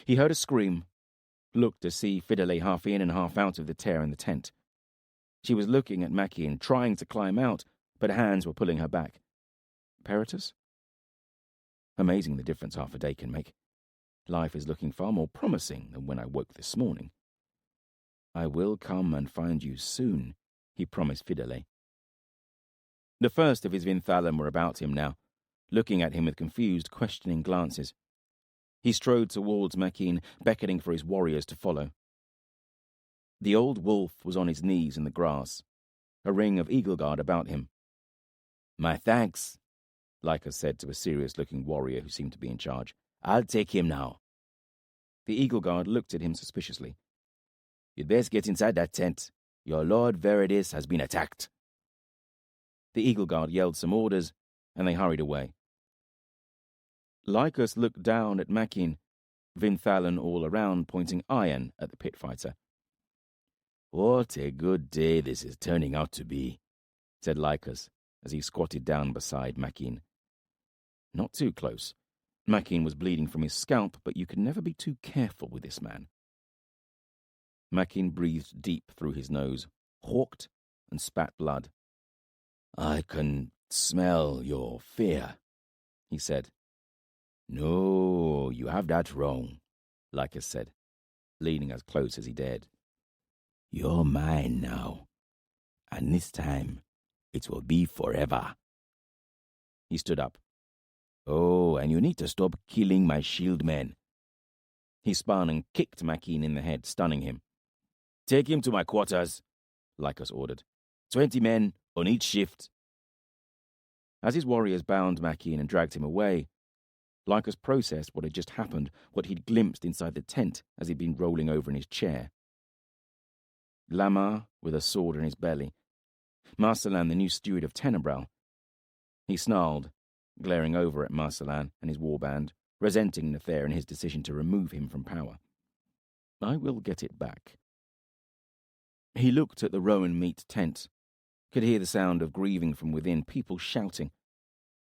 He heard a scream, looked to see Fidele half in and half out of the tear in the tent. She was looking at Maquin, trying to climb out, but hands were pulling her back. Peritus? Amazing the difference half a day can make. Life is looking far more promising than when I woke this morning. "I will come and find you soon," he promised Fidele. The first of his Vinthalan were about him now, looking at him with confused, questioning glances. He strode towards Maquin, beckoning for his warriors to follow. The old wolf was on his knees in the grass, a ring of Eagle Guard about him. "My thanks," Lycos said to a serious-looking warrior who seemed to be in charge. "I'll take him now." The Eagle Guard looked at him suspiciously. "You'd best get inside that tent. Your Lord Veridis has been attacked." The Eagle Guard yelled some orders, and they hurried away. Lycos looked down at Maquin, Vinthalan all around, pointing iron at the pit fighter. "What a good day this is turning out to be," said Lycos, as he squatted down beside Maquin. Not too close. Maquin was bleeding from his scalp, but you could never be too careful with this man. Maquin breathed deep through his nose, hawked, and spat blood. I can smell your fear, he said. No, you have that wrong, Lycus said, leaning as close as he dared. You're mine now, and this time it will be forever. He stood up. Oh, and you need to stop killing my shield men. He spun and kicked Maquin in the head, stunning him. Take him to my quarters, Lycus ordered. 20 men on each shift. As his warriors bound Maquin and dragged him away, Lycus processed what had just happened, what he'd glimpsed inside the tent as he'd been rolling over in his chair. Lamar, with a sword in his belly. Marcelin, the new steward of Tenebral. He snarled, glaring over at Marcelin and his warband, resenting Nathair and his decision to remove him from power. I will get it back. He looked at the rowan meat tent, could hear the sound of grieving from within, people shouting.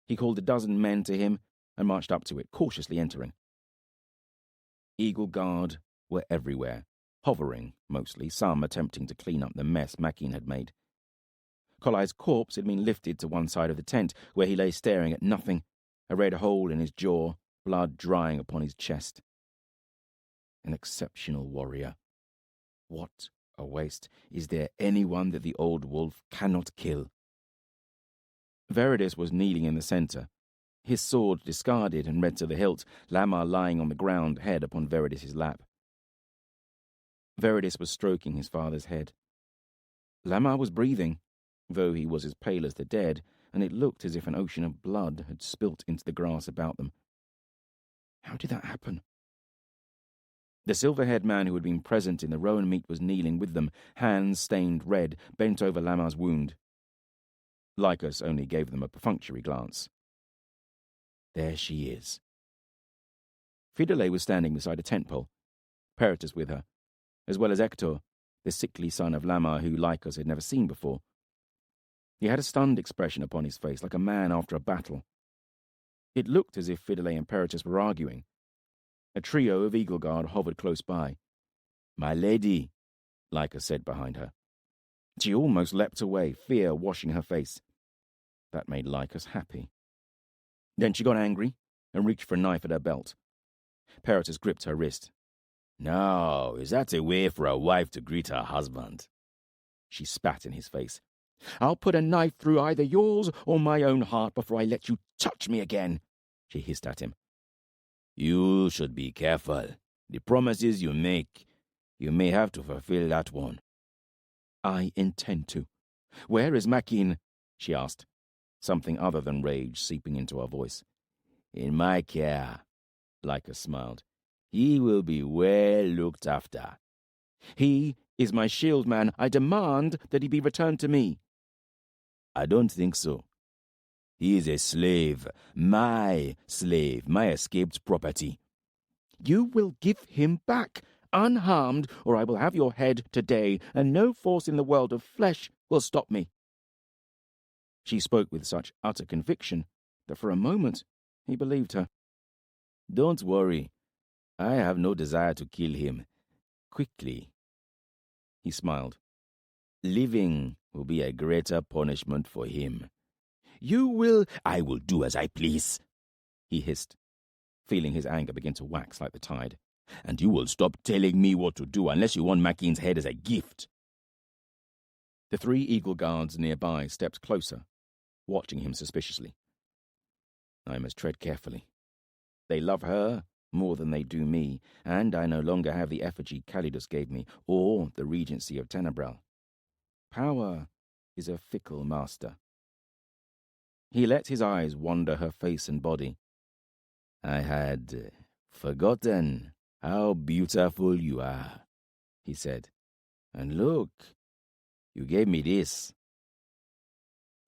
He called a dozen men to him and marched up to it, cautiously entering. Eagle Guard were everywhere, hovering, mostly, some attempting to clean up the mess Maquin had made. Collai's corpse had been lifted to one side of the tent, where he lay staring at nothing, a red hole in his jaw, blood drying upon his chest. An exceptional warrior. What a waste. Is there anyone that the old wolf cannot kill? Veridis was kneeling in the centre, his sword discarded and red to the hilt, Lamar lying on the ground, head upon Veridis's lap. Veridis was stroking his father's head. Lamar was breathing, though he was as pale as the dead, and it looked as if an ocean of blood had spilt into the grass about them. How did that happen? The silver-haired man who had been present in the rowan meet was kneeling with them, hands stained red, bent over Lamar's wound. Lycus only gave them a perfunctory glance. There she is. Fidele was standing beside a tent pole, Peritus with her, as well as Hector, the sickly son of Lamar who Lycus had never seen before. He had a stunned expression upon his face, like a man after a battle. It looked as if Fidele and Peritus were arguing. A trio of Eagle Guard hovered close by. My lady, Lycus said behind her. She almost leapt away, fear washing her face. That made Lycus happy. Then she got angry and reached for a knife at her belt. Peritus gripped her wrist. Now, is that a way for a wife to greet her husband? She spat in his face. I'll put a knife through either yours or my own heart before I let you touch me again, she hissed at him. You should be careful. The promises you make, you may have to fulfill that one. I intend to. Where is Maquin? She asked, something other than rage seeping into her voice. In my care, Lycus smiled. He will be well looked after. He is my shield man. I demand that he be returned to me. I don't think so. He is a slave, my escaped property. You will give him back, unharmed, or I will have your head today, and no force in the world of flesh will stop me. She spoke with such utter conviction that for a moment he believed her. Don't worry. I have no desire to kill him. Quickly. He smiled. Living will be a greater punishment for him. I will do as I please, he hissed, feeling his anger begin to wax like the tide. And you will stop telling me what to do unless you want Maquin's head as a gift. The 3 Eagle Guards nearby stepped closer, watching him suspiciously. I must tread carefully. They love her more than they do me, and I no longer have the effigy Calidus gave me, or the regency of Tenebral. Power is a fickle master. He let his eyes wander her face and body. I had forgotten how beautiful you are, he said. And look, you gave me this.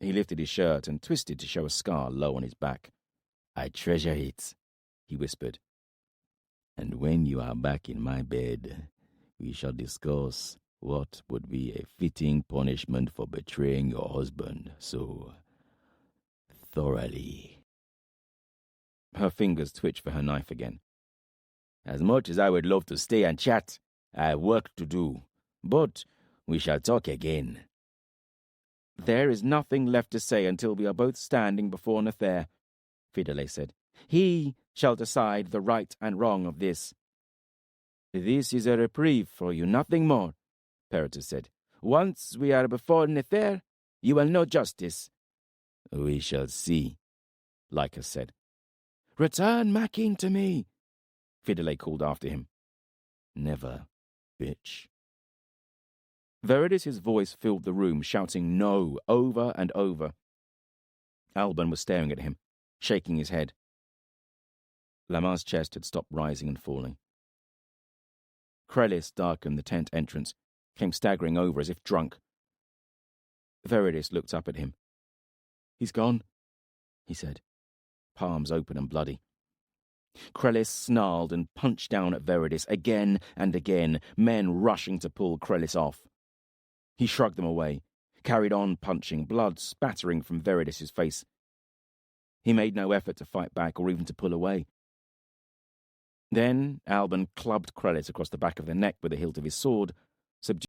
He lifted his shirt and twisted to show a scar low on his back. I treasure it, he whispered. And when you are back in my bed, we shall discuss what would be a fitting punishment for betraying your husband so thoroughly. Her fingers twitched for her knife again. As much as I would love to stay and chat, I have work to do. But we shall talk again. There is nothing left to say until we are both standing before Nathair, Fidele said. He shall decide the right and wrong of this. This is a reprieve for you, nothing more, Peritus said. Once we are before Nathair, you will know justice. We shall see, Lycus said. Return Maquin to me, Fidele called after him. Never, bitch. Veridus's voice filled the room, shouting no over and over. Alban was staring at him, shaking his head. Lamar's chest had stopped rising and falling. Krellis darkened the tent entrance, came staggering over as if drunk. Veridus looked up at him. He's gone, he said, palms open and bloody. Krellis snarled and punched down at Veridus again and again, men rushing to pull Krellis off. He shrugged them away, carried on punching, blood spattering from Veridus's face. He made no effort to fight back or even to pull away. Then Alban clubbed Krellis across the back of the neck with the hilt of his sword, subdued